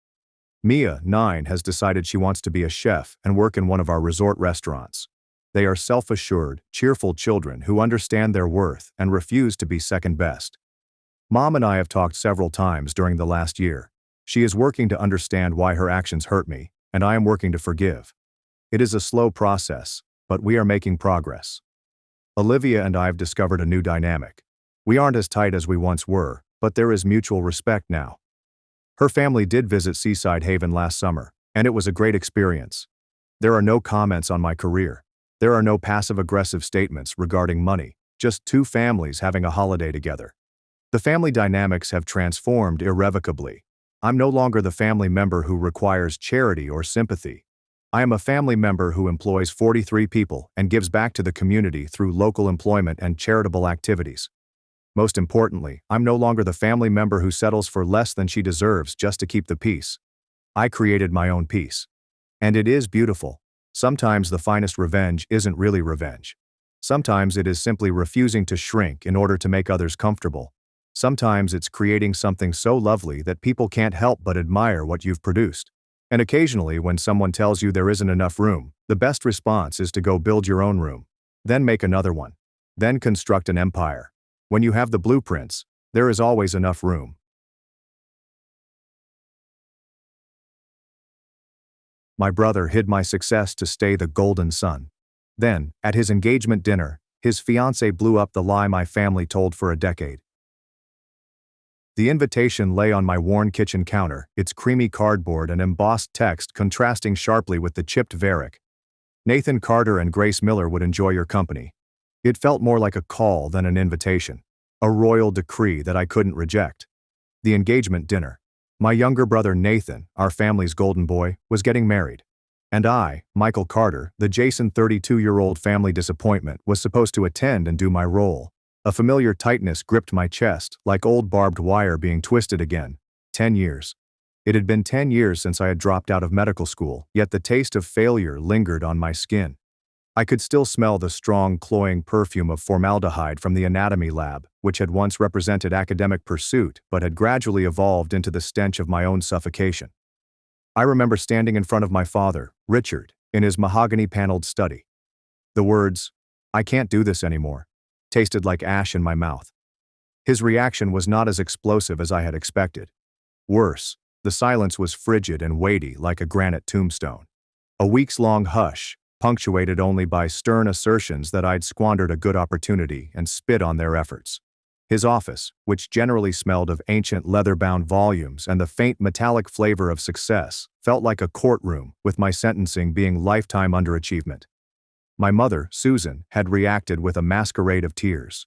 Mia, 9, has decided she wants to be a chef and work in one of our resort restaurants. They are self-assured, cheerful children who understand their worth and refuse to be second best. Mom and I have talked several times during the last year. She is working to understand why her actions hurt me, and I am working to forgive. It is a slow process, but we are making progress. Olivia and I have discovered a new dynamic. We aren't as tight as we once were, but there is mutual respect now. Her family did visit Seaside Haven last summer, and it was a great experience. There are no comments on my career. There are no passive-aggressive statements regarding money, just 2 families having a holiday together. The family dynamics have transformed irrevocably. I'm no longer the family member who requires charity or sympathy. I am a family member who employs 43 people and gives back to the community through local employment and charitable activities. Most importantly, I'm no longer the family member who settles for less than she deserves just to keep the peace. I created my own peace. And it is beautiful. Sometimes the finest revenge isn't really revenge. Sometimes it is simply refusing to shrink in order to make others comfortable. Sometimes it's creating something so lovely that people can't help but admire what you've produced. And occasionally, when someone tells you there isn't enough room, the best response is to go build your own room. Then make another one. Then construct an empire. When you have the blueprints, there is always enough room. My brother hid my success to stay the golden son. Then, at his engagement dinner, his fiancée blew up the lie my family told for a decade. The invitation lay on my worn kitchen counter, its creamy cardboard and embossed text contrasting sharply with the chipped Varick. Nathan Carter and Grace Miller would enjoy your company. It felt more like a call than an invitation, a royal decree that I couldn't reject. The engagement dinner. My younger brother Nathan, our family's golden boy, was getting married. And I, Michael Carter, the Jason 32-year-old family disappointment, was supposed to attend and do my role. A familiar tightness gripped my chest, like old barbed wire being twisted again. 10 years. It had been 10 years since I had dropped out of medical school, yet the taste of failure lingered on my skin. I could still smell the strong, cloying perfume of formaldehyde from the anatomy lab, which had once represented academic pursuit but had gradually evolved into the stench of my own suffocation. I remember standing in front of my father, Richard, in his mahogany-paneled study. The words, "I can't do this anymore," tasted like ash in my mouth. His reaction was not as explosive as I had expected. Worse, the silence was frigid and weighty like a granite tombstone. A weeks-long hush, punctuated only by stern assertions that I'd squandered a good opportunity and spit on their efforts. His office, which generally smelled of ancient leather-bound volumes and the faint metallic flavor of success, felt like a courtroom, with my sentencing being lifetime underachievement. My mother, Susan, had reacted with a masquerade of tears.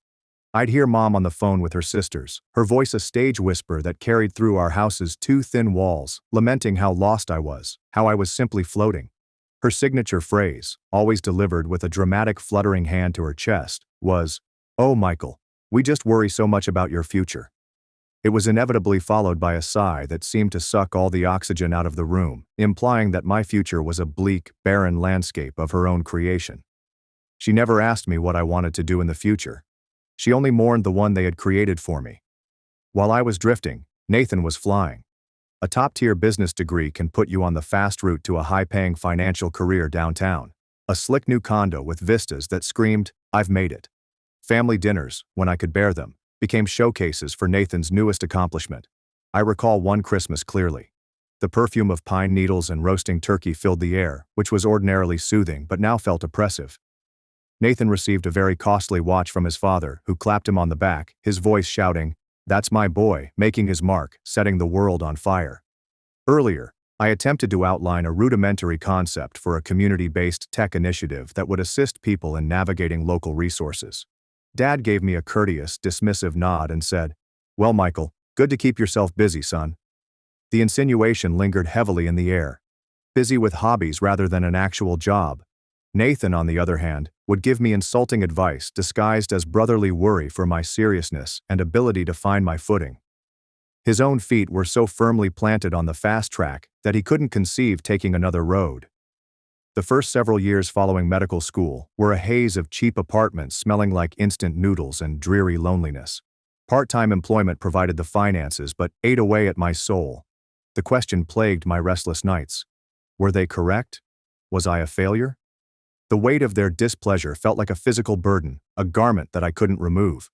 I'd hear Mom on the phone with her sisters, her voice a stage whisper that carried through our house's two thin walls, lamenting how lost I was, how I was simply floating. Her signature phrase, always delivered with a dramatic fluttering hand to her chest, was, "Oh, Michael, we just worry so much about your future." It was inevitably followed by a sigh that seemed to suck all the oxygen out of the room, implying that my future was a bleak, barren landscape of her own creation. She never asked me what I wanted to do in the future. She only mourned the one they had created for me. While I was drifting, Nathan was flying. A top-tier business degree can put you on the fast route to a high-paying financial career downtown. A slick new condo with vistas that screamed, "I've made it." Family dinners, when I could bear them, became showcases for Nathan's newest accomplishment. I recall one Christmas clearly. The perfume of pine needles and roasting turkey filled the air, which was ordinarily soothing but now felt oppressive. Nathan received a very costly watch from his father, who clapped him on the back, his voice shouting, "That's my boy, making his mark, setting the world on fire." Earlier, I attempted to outline a rudimentary concept for a community-based tech initiative that would assist people in navigating local resources. Dad gave me a courteous, dismissive nod and said, "Well, Michael, good to keep yourself busy, son." The insinuation lingered heavily in the air. Busy with hobbies rather than an actual job. Nathan, on the other hand, would give me insulting advice disguised as brotherly worry for my seriousness and ability to find my footing. His own feet were so firmly planted on the fast track that he couldn't conceive taking another road. The first several years following medical school were a haze of cheap apartments smelling like instant noodles and dreary loneliness. Part-time employment provided the finances but ate away at my soul. The question plagued my restless nights. Were they correct? Was I a failure? The weight of their displeasure felt like a physical burden, a garment that I couldn't remove.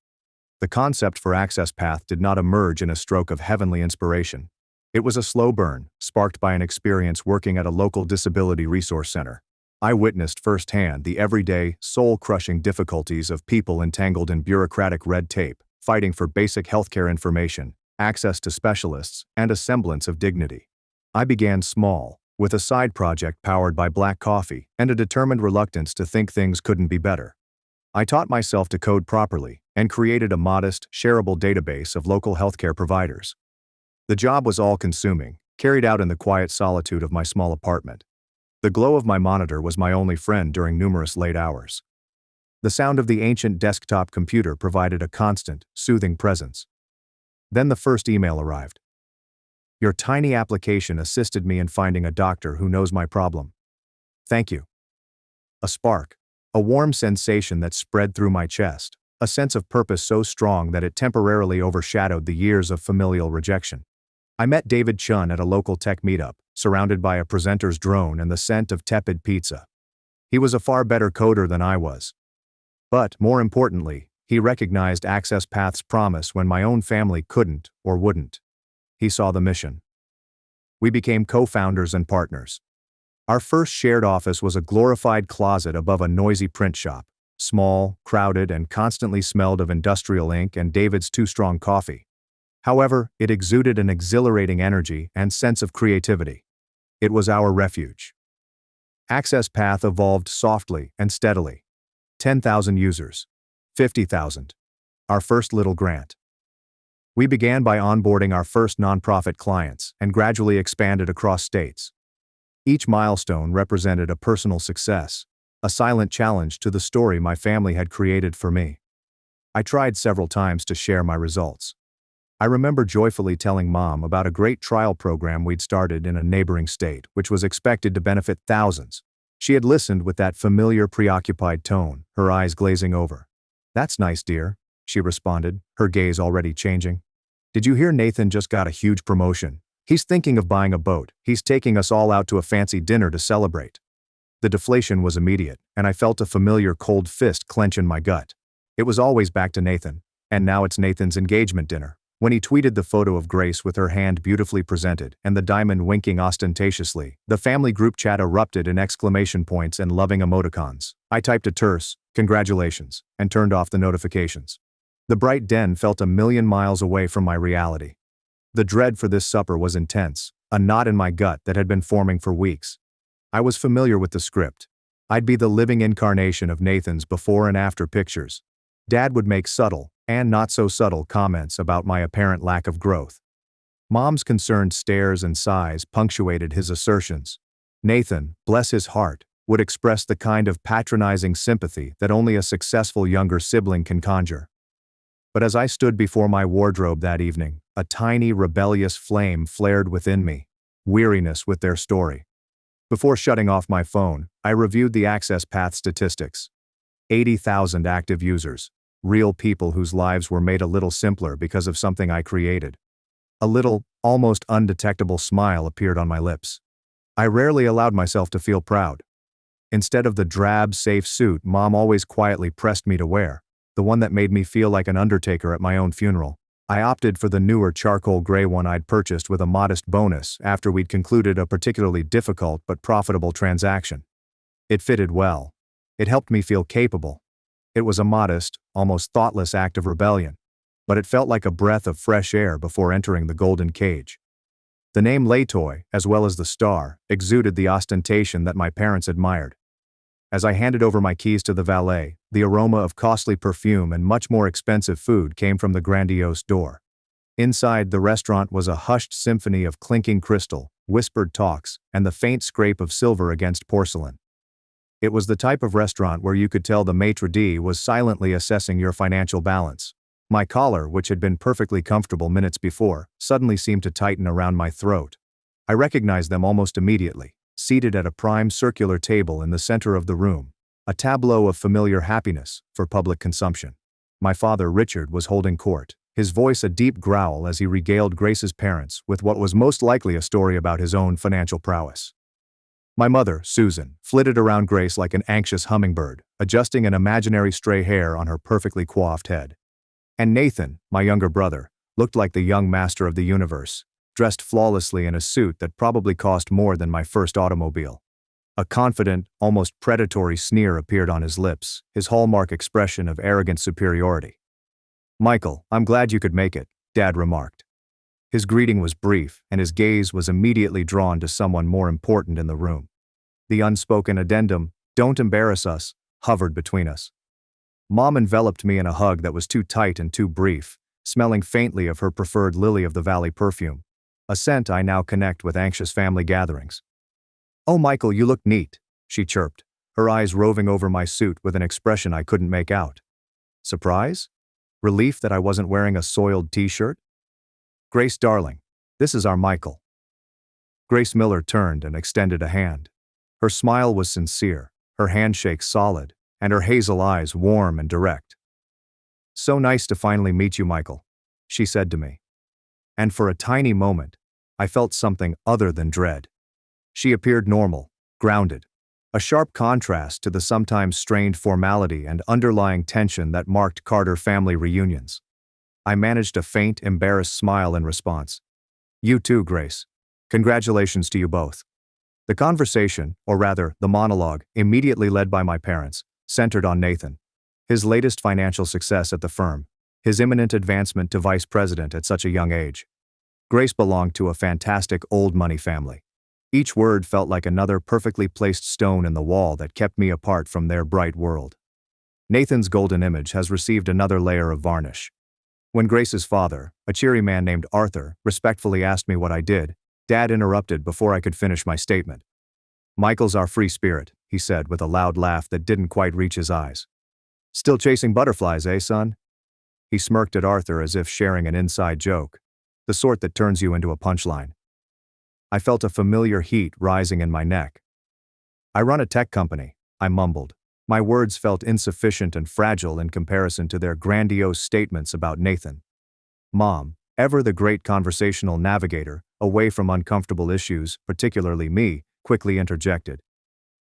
The concept for Access Path did not emerge in a stroke of heavenly inspiration. It was a slow burn, sparked by an experience working at a local disability resource center. I witnessed firsthand the everyday, soul-crushing difficulties of people entangled in bureaucratic red tape, fighting for basic healthcare information, access to specialists, and a semblance of dignity. I began small, with a side project powered by black coffee and a determined reluctance to think things couldn't be better. I taught myself to code properly and created a modest, shareable database of local healthcare providers. The job was all-consuming, carried out in the quiet solitude of my small apartment. The glow of my monitor was my only friend during numerous late hours. The sound of the ancient desktop computer provided a constant, soothing presence. Then the first email arrived. "Your tiny application assisted me in finding a doctor who knows my problem. Thank you." A spark, a warm sensation that spread through my chest, a sense of purpose so strong that it temporarily overshadowed the years of familial rejection. I met David Chun at a local tech meetup, surrounded by a presenter's drone and the scent of tepid pizza. He was a far better coder than I was. But, more importantly, he recognized Access Path's promise when my own family couldn't or wouldn't. He saw the mission. We became co-founders and partners. Our first shared office was a glorified closet above a noisy print shop, small, crowded, and constantly smelled of industrial ink and David's Too Strong coffee. However, it exuded an exhilarating energy and sense of creativity. It was our refuge. Access Path evolved softly and steadily. 10,000 users. 50,000. Our first little grant. We began by onboarding our first nonprofit clients and gradually expanded across states. Each milestone represented a personal success, a silent challenge to the story my family had created for me. I tried several times to share my results. I remember joyfully telling Mom about a great trial program we'd started in a neighboring state, which was expected to benefit thousands. She had listened with that familiar preoccupied tone, her eyes glazing over. "That's nice, dear," she responded, her gaze already changing. "Did you hear Nathan just got a huge promotion? He's thinking of buying a boat. He's taking us all out to a fancy dinner to celebrate." The deflation was immediate, and I felt a familiar cold fist clench in my gut. It was always back to Nathan, and now it's Nathan's engagement dinner. When he tweeted the photo of Grace with her hand beautifully presented and the diamond winking ostentatiously, the family group chat erupted in exclamation points and loving emoticons. I typed a terse, "Congratulations," and turned off the notifications. The bright den felt a million miles away from my reality. The dread for this supper was intense, a knot in my gut that had been forming for weeks. I was familiar with the script. I'd be the living incarnation of Nathan's before and after pictures. Dad would make subtle, and not so subtle comments about my apparent lack of growth. Mom's concerned stares and sighs punctuated his assertions. Nathan, bless his heart, would express the kind of patronizing sympathy that only a successful younger sibling can conjure. But as I stood before my wardrobe that evening, a tiny rebellious flame flared within me, weariness with their story. Before shutting off my phone, I reviewed the Access Path statistics. 80,000 active users. Real people whose lives were made a little simpler because of something I created. A little, almost undetectable smile appeared on my lips. I rarely allowed myself to feel proud. Instead of the drab, safe suit Mom always quietly pressed me to wear, the one that made me feel like an undertaker at my own funeral, I opted for the newer charcoal gray one I'd purchased with a modest bonus after we'd concluded a particularly difficult but profitable transaction. It fitted well. It helped me feel capable. It was a modest, almost thoughtless act of rebellion, but it felt like a breath of fresh air before entering the golden cage. The name Laytoy, as well as the star, exuded the ostentation that my parents admired. As I handed over my keys to the valet, the aroma of costly perfume and much more expensive food came from the grandiose door. Inside, the restaurant was a hushed symphony of clinking crystal, whispered talks, and the faint scrape of silver against porcelain. It was the type of restaurant where you could tell the maitre d' was silently assessing your financial balance. My collar, which had been perfectly comfortable minutes before, suddenly seemed to tighten around my throat. I recognized them almost immediately, seated at a prime circular table in the center of the room, a tableau of familiar happiness for public consumption. My father, Richard, was holding court, his voice a deep growl as he regaled Grace's parents with what was most likely a story about his own financial prowess. My mother, Susan, flitted around Grace like an anxious hummingbird, adjusting an imaginary stray hair on her perfectly coiffed head. And Nathan, my younger brother, looked like the young master of the universe, dressed flawlessly in a suit that probably cost more than my first automobile. A confident, almost predatory sneer appeared on his lips, his hallmark expression of arrogant superiority. "Michael, I'm glad you could make it," Dad remarked. His greeting was brief, and his gaze was immediately drawn to someone more important in the room. The unspoken addendum, "Don't embarrass us," hovered between us. Mom enveloped me in a hug that was too tight and too brief, smelling faintly of her preferred lily-of-the-valley perfume, a scent I now connect with anxious family gatherings. "Oh, Michael, you look neat," she chirped, her eyes roving over my suit with an expression I couldn't make out. Surprise? Relief that I wasn't wearing a soiled t-shirt? "Grace, darling, this is our Michael." Grace Miller turned and extended a hand. Her smile was sincere, her handshake solid, and her hazel eyes warm and direct. "So nice to finally meet you, Michael," she said to me. And for a tiny moment, I felt something other than dread. She appeared normal, grounded, a sharp contrast to the sometimes strained formality and underlying tension that marked Carter family reunions. I managed a faint, embarrassed smile in response. "You too, Grace. Congratulations to you both." The conversation, or rather, the monologue, immediately led by my parents, centered on Nathan. His latest financial success at the firm, his imminent advancement to vice president at such a young age. Grace belonged to a fantastic old money family. Each word felt like another perfectly placed stone in the wall that kept me apart from their bright world. Nathan's golden image has received another layer of varnish. When Grace's father, a cheery man named Arthur, respectfully asked me what I did, Dad interrupted before I could finish my statement. "Michael's our free spirit," he said with a loud laugh that didn't quite reach his eyes. "Still chasing butterflies, eh, son?" He smirked at Arthur as if sharing an inside joke, the sort that turns you into a punchline. I felt a familiar heat rising in my neck. "I run a tech company," I mumbled. My words felt insufficient and fragile in comparison to their grandiose statements about Nathan. Mom, ever the great conversational navigator, away from uncomfortable issues, particularly me, quickly interjected.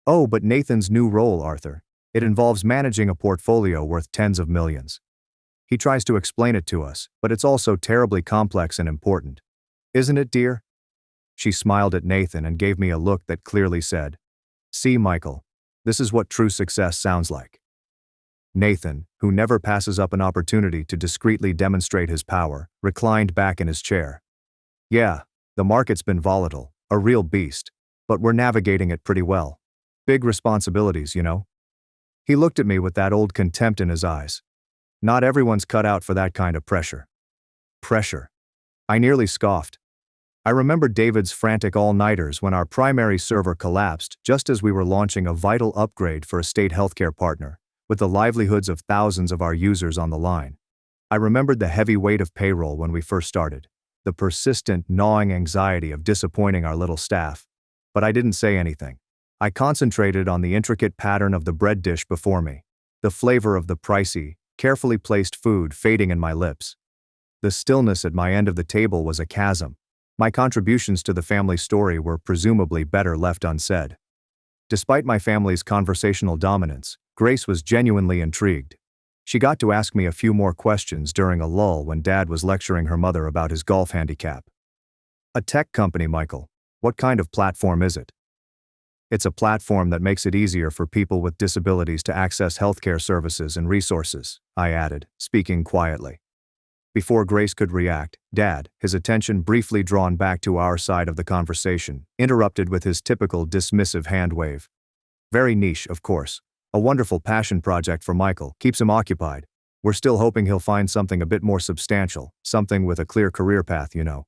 "Oh, but Nathan's new role, Arthur. It involves managing a portfolio worth tens of millions. He tries to explain it to us, but it's also terribly complex and important. Isn't it, dear?" She smiled at Nathan and gave me a look that clearly said, "See, Michael, this is what true success sounds like." Nathan, who never passes up an opportunity to discreetly demonstrate his power, reclined back in his chair. "Yeah, the market's been volatile, a real beast, but we're navigating it pretty well. Big responsibilities, you know." He looked at me with that old contempt in his eyes. Not everyone's cut out for that kind of pressure. Pressure. I nearly scoffed. I remembered David's frantic all-nighters when our primary server collapsed just as we were launching a vital upgrade for a state healthcare partner, with the livelihoods of thousands of our users on the line. I remembered the heavy weight of payroll when we first started, the persistent, gnawing anxiety of disappointing our little staff. But I didn't say anything. I concentrated on the intricate pattern of the bread dish before me, the flavor of the pricey, carefully placed food fading in my lips. The stillness at my end of the table was a chasm. My contributions to the family story were presumably better left unsaid. Despite my family's conversational dominance, Grace was genuinely intrigued. She got to ask me a few more questions during a lull when Dad was lecturing her mother about his golf handicap. "A tech company, Michael. What kind of platform is it?" "It's a platform that makes it easier for people with disabilities to access healthcare services and resources," I added, speaking quietly. Before Grace could react, Dad, his attention briefly drawn back to our side of the conversation, interrupted with his typical dismissive hand wave. "Very niche, of course. A wonderful passion project for Michael, keeps him occupied. We're still hoping he'll find something a bit more substantial, something with a clear career path, you know."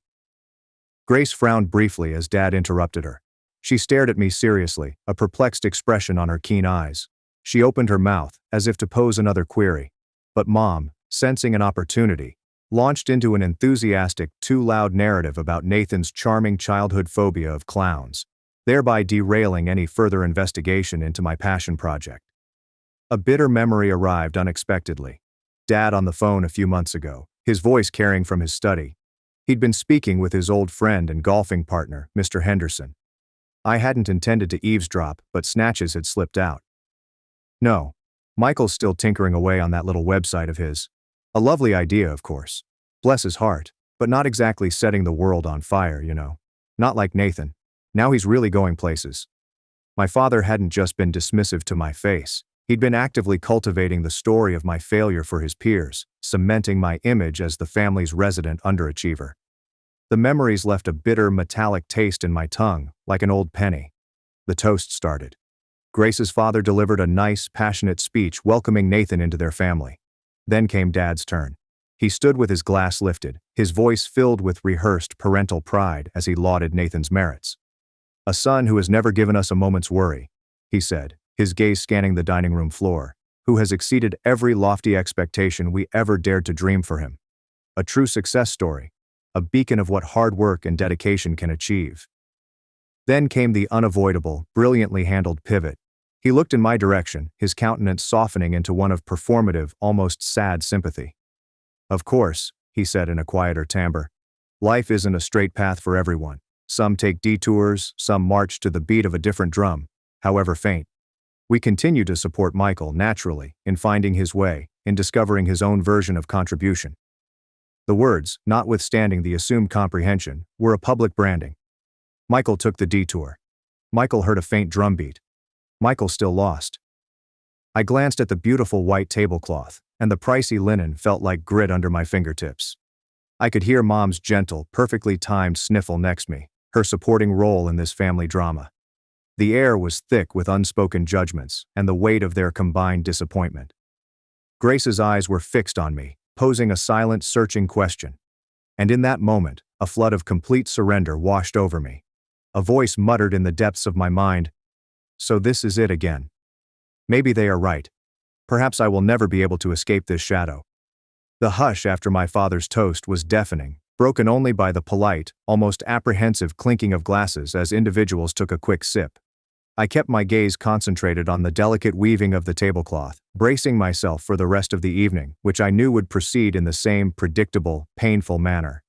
Grace frowned briefly as Dad interrupted her. She stared at me seriously, a perplexed expression on her keen eyes. She opened her mouth, as if to pose another query. But Mom, sensing an opportunity, launched into an enthusiastic, too loud narrative about Nathan's charming childhood phobia of clowns, thereby derailing any further investigation into my passion project. A bitter memory arrived unexpectedly. Dad on the phone a few months ago, his voice carrying from his study. He'd been speaking with his old friend and golfing partner, Mr. Henderson. I hadn't intended to eavesdrop, but snatches had slipped out. "No, Michael's still tinkering away on that little website of his. A lovely idea, of course. Bless his heart, but not exactly setting the world on fire, you know. Not like Nathan. Now he's really going places." My father hadn't just been dismissive to my face. He'd been actively cultivating the story of my failure for his peers, cementing my image as the family's resident underachiever. The memories left a bitter, metallic taste in my tongue, like an old penny. The toast started. Grace's father delivered a nice, passionate speech welcoming Nathan into their family. Then came Dad's turn. He stood with his glass lifted, his voice filled with rehearsed parental pride as he lauded Nathan's merits. "A son who has never given us a moment's worry," he said, his gaze scanning the dining room floor, "who has exceeded every lofty expectation we ever dared to dream for him. A true success story, a beacon of what hard work and dedication can achieve." Then came the unavoidable, brilliantly handled pivot. He looked in my direction, his countenance softening into one of performative, almost sad sympathy. "Of course," he said in a quieter timbre. "Life isn't a straight path for everyone. Some take detours, some march to the beat of a different drum, however faint. We continue to support Michael, naturally, in finding his way, in discovering his own version of contribution." The words, notwithstanding the assumed comprehension, were a public branding. Michael took the detour. Michael heard a faint drumbeat. Michael still lost. I glanced at the beautiful white tablecloth, and the pricey linen felt like grit under my fingertips. I could hear Mom's gentle, perfectly timed sniffle next me, her supporting role in this family drama. The air was thick with unspoken judgments and the weight of their combined disappointment. Grace's eyes were fixed on me, posing a silent, searching question. And in that moment, a flood of complete surrender washed over me. A voice muttered in the depths of my mind, "So this is it again. Maybe they are right. Perhaps I will never be able to escape this shadow." The hush after my father's toast was deafening, broken only by the polite, almost apprehensive clinking of glasses as individuals took a quick sip. I kept my gaze concentrated on the delicate weaving of the tablecloth, bracing myself for the rest of the evening, which I knew would proceed in the same predictable, painful manner.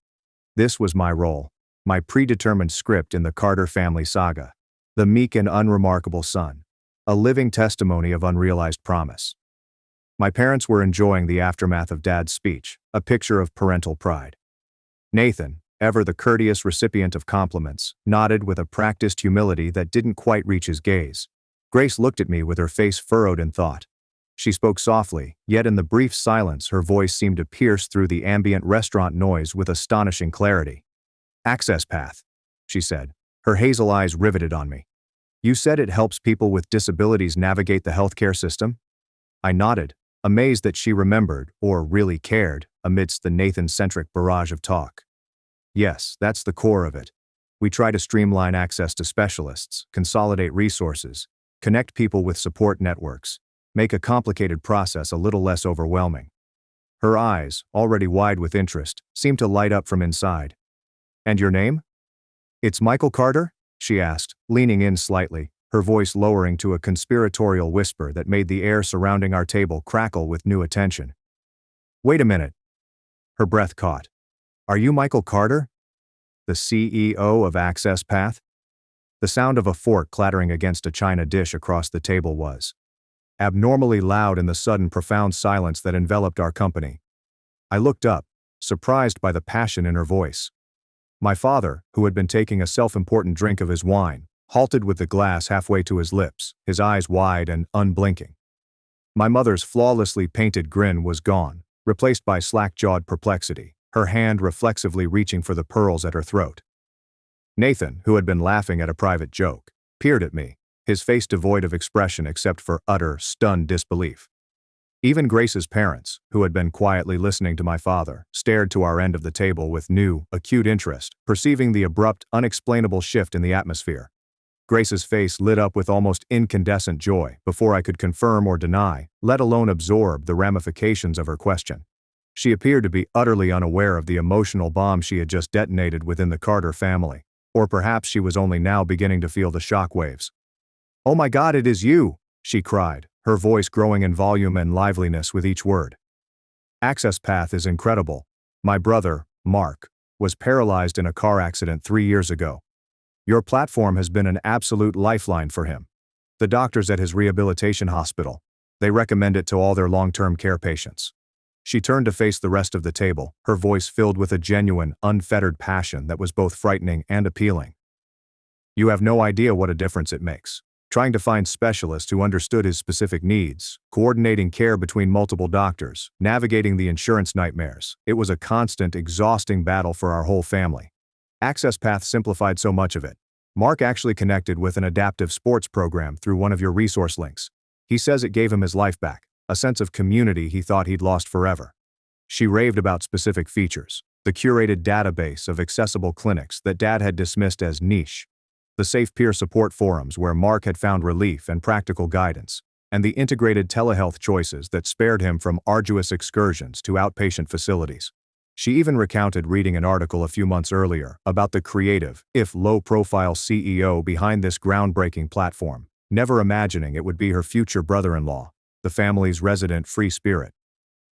This was my role, my predetermined script in the Carter family saga. The meek and unremarkable son. A living testimony of unrealized promise. My parents were enjoying the aftermath of Dad's speech, a picture of parental pride. Nathan, ever the courteous recipient of compliments, nodded with a practiced humility that didn't quite reach his gaze. Grace looked at me with her face furrowed in thought. She spoke softly, yet in the brief silence her voice seemed to pierce through the ambient restaurant noise with astonishing clarity. "Access path," she said, her hazel eyes riveted on me. "You said it helps people with disabilities navigate the healthcare system?" I nodded, amazed that she remembered, or really cared, amidst the Nathan-centric barrage of talk. "Yes, that's the core of it. We try to streamline access to specialists, consolidate resources, connect people with support networks, make a complicated process a little less overwhelming." Her eyes, already wide with interest, seemed to light up from inside. "And your name?" "It's Michael Carter?" she asked, leaning in slightly, her voice lowering to a conspiratorial whisper that made the air surrounding our table crackle with new attention. "Wait a minute." Her breath caught. "Are you Michael Carter? The CEO of Access Path?" The sound of a fork clattering against a china dish across the table was abnormally loud in the sudden profound silence that enveloped our company. I looked up, surprised by the passion in her voice. My father, who had been taking a self-important drink of his wine, halted with the glass halfway to his lips, his eyes wide and unblinking. My mother's flawlessly painted grin was gone, replaced by slack-jawed perplexity, her hand reflexively reaching for the pearls at her throat. Nathan, who had been laughing at a private joke, peered at me, his face devoid of expression except for utter, stunned disbelief. Even Grace's parents, who had been quietly listening to my father, stared to our end of the table with new, acute interest, perceiving the abrupt, unexplainable shift in the atmosphere. Grace's face lit up with almost incandescent joy before I could confirm or deny, let alone absorb the ramifications of her question. She appeared to be utterly unaware of the emotional bomb she had just detonated within the Carter family, or perhaps she was only now beginning to feel the shockwaves. "Oh my God, it is you!" she cried, her voice growing in volume and liveliness with each word. "Access Path is incredible. My brother, Mark, was paralyzed in a car accident 3 years ago. Your platform has been an absolute lifeline for him. The doctors at his rehabilitation hospital, they recommend it to all their long-term care patients." She turned to face the rest of the table, her voice filled with a genuine, unfettered passion that was both frightening and appealing. "You have no idea what a difference it makes. Trying to find specialists who understood his specific needs, coordinating care between multiple doctors, navigating the insurance nightmares. It was a constant, exhausting battle for our whole family. Access Path simplified so much of it. Mark actually connected with an adaptive sports program through one of your resource links. He says it gave him his life back, a sense of community he thought he'd lost forever." She raved about specific features, the curated database of accessible clinics that Dad had dismissed as niche, the safe peer support forums where Mark had found relief and practical guidance, and the integrated telehealth choices that spared him from arduous excursions to outpatient facilities. She even recounted reading an article a few months earlier about the creative, if low-profile CEO behind this groundbreaking platform, never imagining it would be her future brother-in-law, the family's resident free spirit.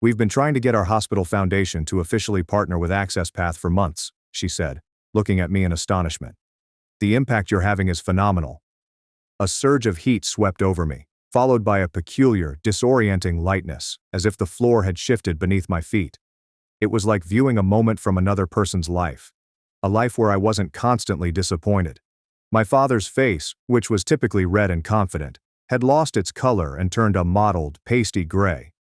"We've been trying to get our hospital foundation to officially partner with AccessPath for months," she said, looking at me in astonishment. "The impact you're having is phenomenal." A surge of heat swept over me, followed by a peculiar, disorienting lightness, as if the floor had shifted beneath my feet. It was like viewing a moment from another person's life. A life where I wasn't constantly disappointed. My father's face, which was typically red and confident, had lost its color and turned a mottled, pasty gray.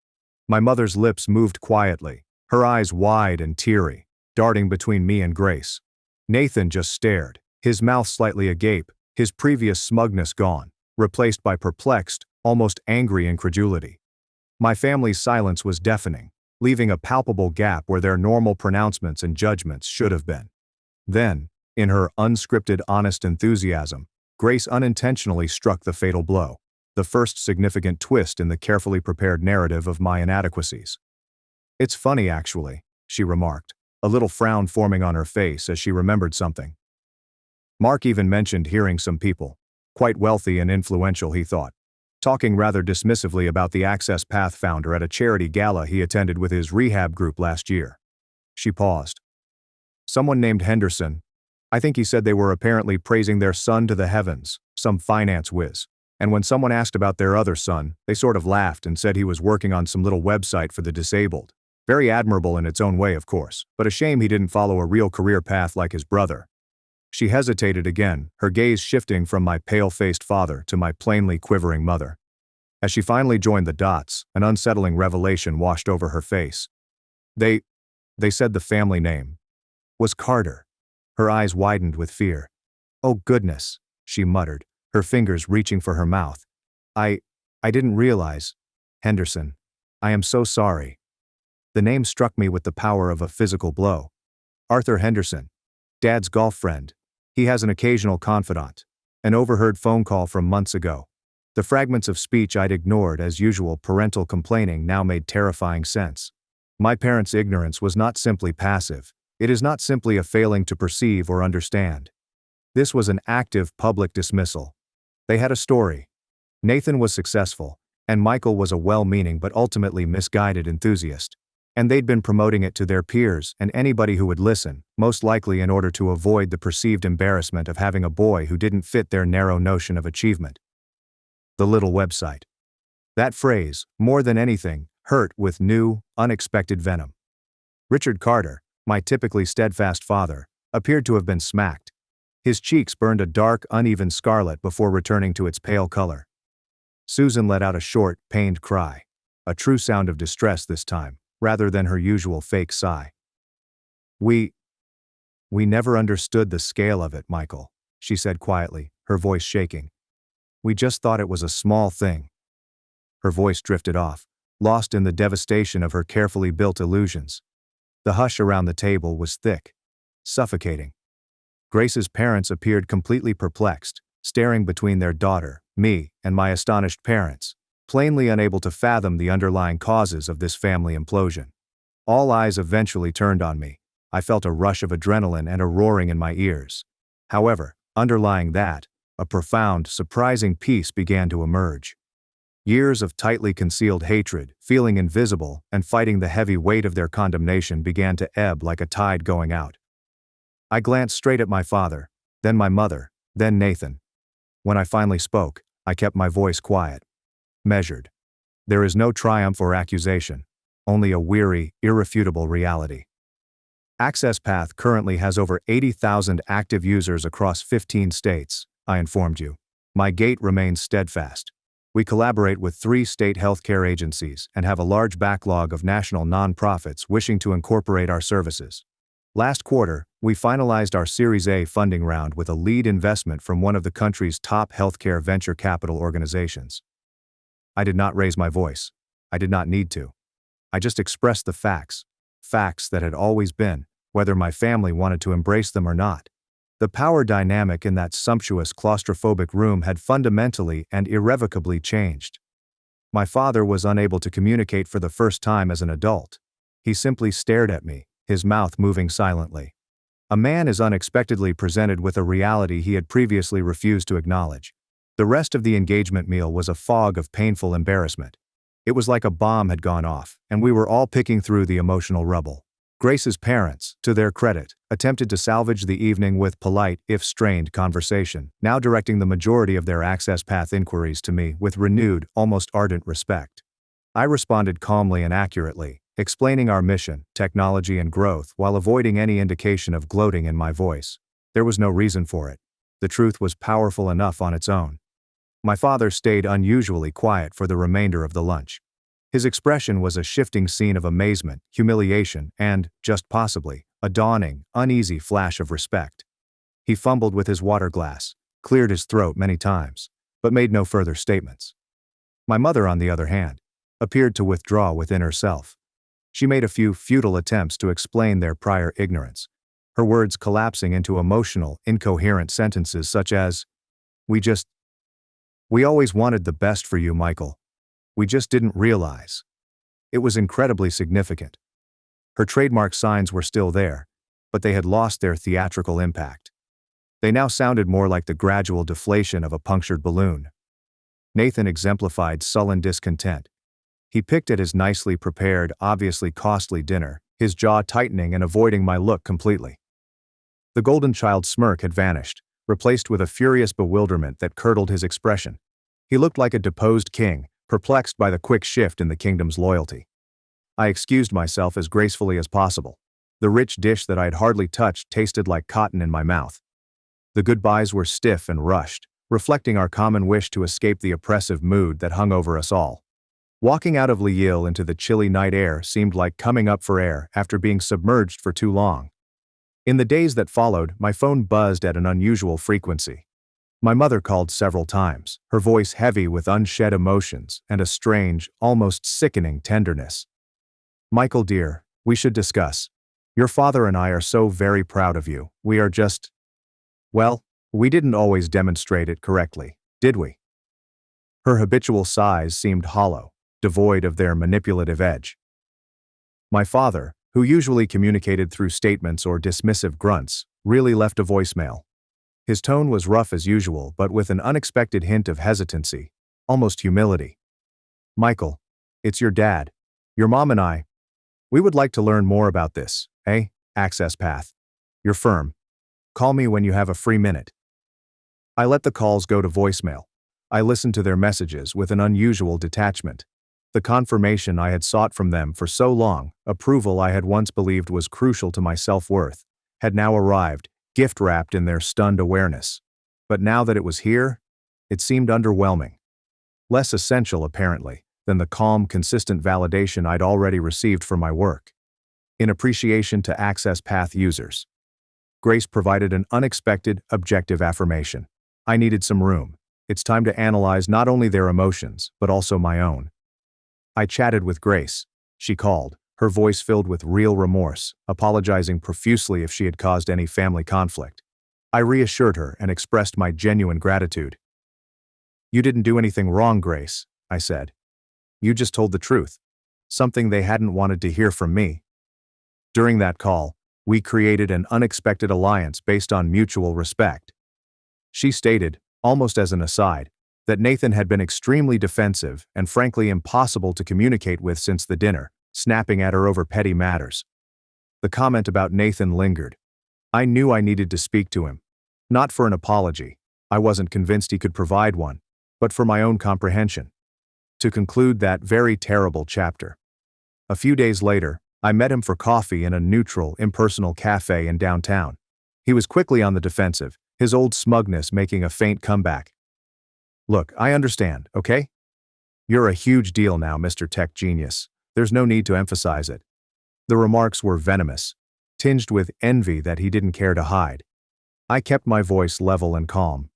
My mother's lips moved quietly, her eyes wide and teary, darting between me and Grace. Nathan just stared, his mouth slightly agape, his previous smugness gone, replaced by perplexed, almost angry incredulity. My family's silence was deafening, leaving a palpable gap where their normal pronouncements and judgments should have been. Then, in her unscripted honest enthusiasm, Grace unintentionally struck the fatal blow, the first significant twist in the carefully prepared narrative of my inadequacies. "It's funny, actually," she remarked, a little frown forming on her face as she remembered something. "Mark even mentioned hearing some people, quite wealthy and influential he thought, talking rather dismissively about the AccessPath founder at a charity gala he attended with his rehab group last year." She paused. "Someone named Henderson. I think he said they were apparently praising their son to the heavens, some finance whiz. And when someone asked about their other son, they sort of laughed and said he was working on some little website for the disabled. Very admirable in its own way, of course, but a shame he didn't follow a real career path like his brother." She hesitated again, her gaze shifting from my pale-faced father to my plainly quivering mother. As she finally joined the dots, an unsettling revelation washed over her face. They said the family name was Carter." Her eyes widened with fear. "Oh goodness," she muttered, her fingers reaching for her mouth. I didn't realize. Henderson. I am so sorry." The name struck me with the power of a physical blow. Arthur Henderson. Dad's golf friend. He has an occasional confidant. An overheard phone call from months ago. The fragments of speech I'd ignored as usual parental complaining now made terrifying sense. My parents' ignorance was not simply passive. It is not simply a failing to perceive or understand. This was an active public dismissal. They had a story. Nathan was successful, and Michael was a well-meaning but ultimately misguided enthusiast. And they'd been promoting it to their peers and anybody who would listen, most likely in order to avoid the perceived embarrassment of having a boy who didn't fit their narrow notion of achievement. The little website. That phrase, more than anything, hurt with new, unexpected venom. Richard Carter, my typically steadfast father, appeared to have been smacked. His cheeks burned a dark, uneven scarlet before returning to its pale color. Susan let out a short, pained cry. A true sound of distress this time, rather than her usual fake sigh. We never understood the scale of it, Michael," she said quietly, her voice shaking. "We just thought it was a small thing." Her voice drifted off, lost in the devastation of her carefully built illusions. The hush around the table was thick, suffocating. Grace's parents appeared completely perplexed, staring between their daughter, me, and my astonished parents, plainly unable to fathom the underlying causes of this family implosion. All eyes eventually turned on me. I felt a rush of adrenaline and a roaring in my ears. However, underlying that, a profound, surprising peace began to emerge. Years of tightly concealed hatred, feeling invisible, and fighting the heavy weight of their condemnation began to ebb like a tide going out. I glanced straight at my father, then my mother, then Nathan. When I finally spoke, I kept my voice quiet. Measured. There is no triumph or accusation, only a weary, irrefutable reality. AccessPath currently has over 80,000 active users across 15 states, I informed you. My gait remains steadfast. We collaborate with 3 state healthcare agencies and have a large backlog of national nonprofits wishing to incorporate our services. Last quarter, we finalized our Series A funding round with a lead investment from one of the country's top healthcare venture capital organizations. I did not raise my voice. I did not need to. I just expressed the facts that had always been, whether my family wanted to embrace them or not. The power dynamic in that sumptuous claustrophobic room had fundamentally and irrevocably changed. My father was unable to communicate for the first time as an adult. He simply stared at me, his mouth moving silently. A man is unexpectedly presented with a reality he had previously refused to acknowledge. The rest of the engagement meal was a fog of painful embarrassment. It was like a bomb had gone off, and we were all picking through the emotional rubble. Grace's parents, to their credit, attempted to salvage the evening with polite, if strained, conversation, now directing the majority of their access path inquiries to me with renewed, almost ardent respect. I responded calmly and accurately, explaining our mission, technology, and growth while avoiding any indication of gloating in my voice. There was no reason for it. The truth was powerful enough on its own. My father stayed unusually quiet for the remainder of the lunch. His expression was a shifting scene of amazement, humiliation, and, just possibly, a dawning, uneasy flash of respect. He fumbled with his water glass, cleared his throat many times, but made no further statements. My mother, on the other hand, appeared to withdraw within herself. She made a few futile attempts to explain their prior ignorance, her words collapsing into emotional, incoherent sentences such as, We always wanted the best for you, Michael. We just didn't realize." It was incredibly significant. Her trademark signs were still there, but they had lost their theatrical impact. They now sounded more like the gradual deflation of a punctured balloon. Nathan exemplified sullen discontent. He picked at his nicely prepared, obviously costly dinner, his jaw tightening and avoiding my look completely. The golden child smirk had vanished, replaced with a furious bewilderment that curdled his expression. He looked like a deposed king, perplexed by the quick shift in the kingdom's loyalty. I excused myself as gracefully as possible. The rich dish that I had hardly touched tasted like cotton in my mouth. The goodbyes were stiff and rushed, reflecting our common wish to escape the oppressive mood that hung over us all. Walking out of Lille into the chilly night air seemed like coming up for air after being submerged for too long. In the days that followed, my phone buzzed at an unusual frequency. My mother called several times, her voice heavy with unshed emotions and a strange, almost sickening tenderness. "Michael dear, we should discuss. Your father and I are so very proud of you. We are just... Well, we didn't always demonstrate it correctly, did we?" Her habitual sighs seemed hollow, devoid of their manipulative edge. My father, who usually communicated through statements or dismissive grunts, really left a voicemail. His tone was rough as usual, but with an unexpected hint of hesitancy, almost humility. "Michael, it's your dad. Your mom and I. We would like to learn more about this, Access Path. Your firm. Call me when you have a free minute." I let the calls go to voicemail. I listened to their messages with an unusual detachment. The confirmation I had sought from them for so long, approval I had once believed was crucial to my self-worth, had now arrived, gift-wrapped in their stunned awareness. But now that it was here, it seemed underwhelming. Less essential, apparently, than the calm, consistent validation I'd already received for my work. In appreciation to Access Path users, Grace provided an unexpected, objective affirmation. I needed some room. It's time to analyze not only their emotions, but also my own. I chatted with Grace. She called, her voice filled with real remorse, apologizing profusely if she had caused any family conflict. I reassured her and expressed my genuine gratitude. "You didn't do anything wrong, Grace," I said. "You just told the truth, something they hadn't wanted to hear from me." During that call, we created an unexpected alliance based on mutual respect. She stated, almost as an aside, that Nathan had been extremely defensive and frankly impossible to communicate with since the dinner, snapping at her over petty matters. The comment about Nathan lingered. I knew I needed to speak to him. Not for an apology, I wasn't convinced he could provide one, but for my own comprehension. To conclude that very terrible chapter. A few days later, I met him for coffee in a neutral, impersonal cafe in downtown. He was quickly on the defensive, his old smugness making a faint comeback. "Look, I understand, okay? You're a huge deal now, Mr. Tech Genius. There's no need to emphasize it." The remarks were venomous, tinged with envy that he didn't care to hide. I kept my voice level and calm.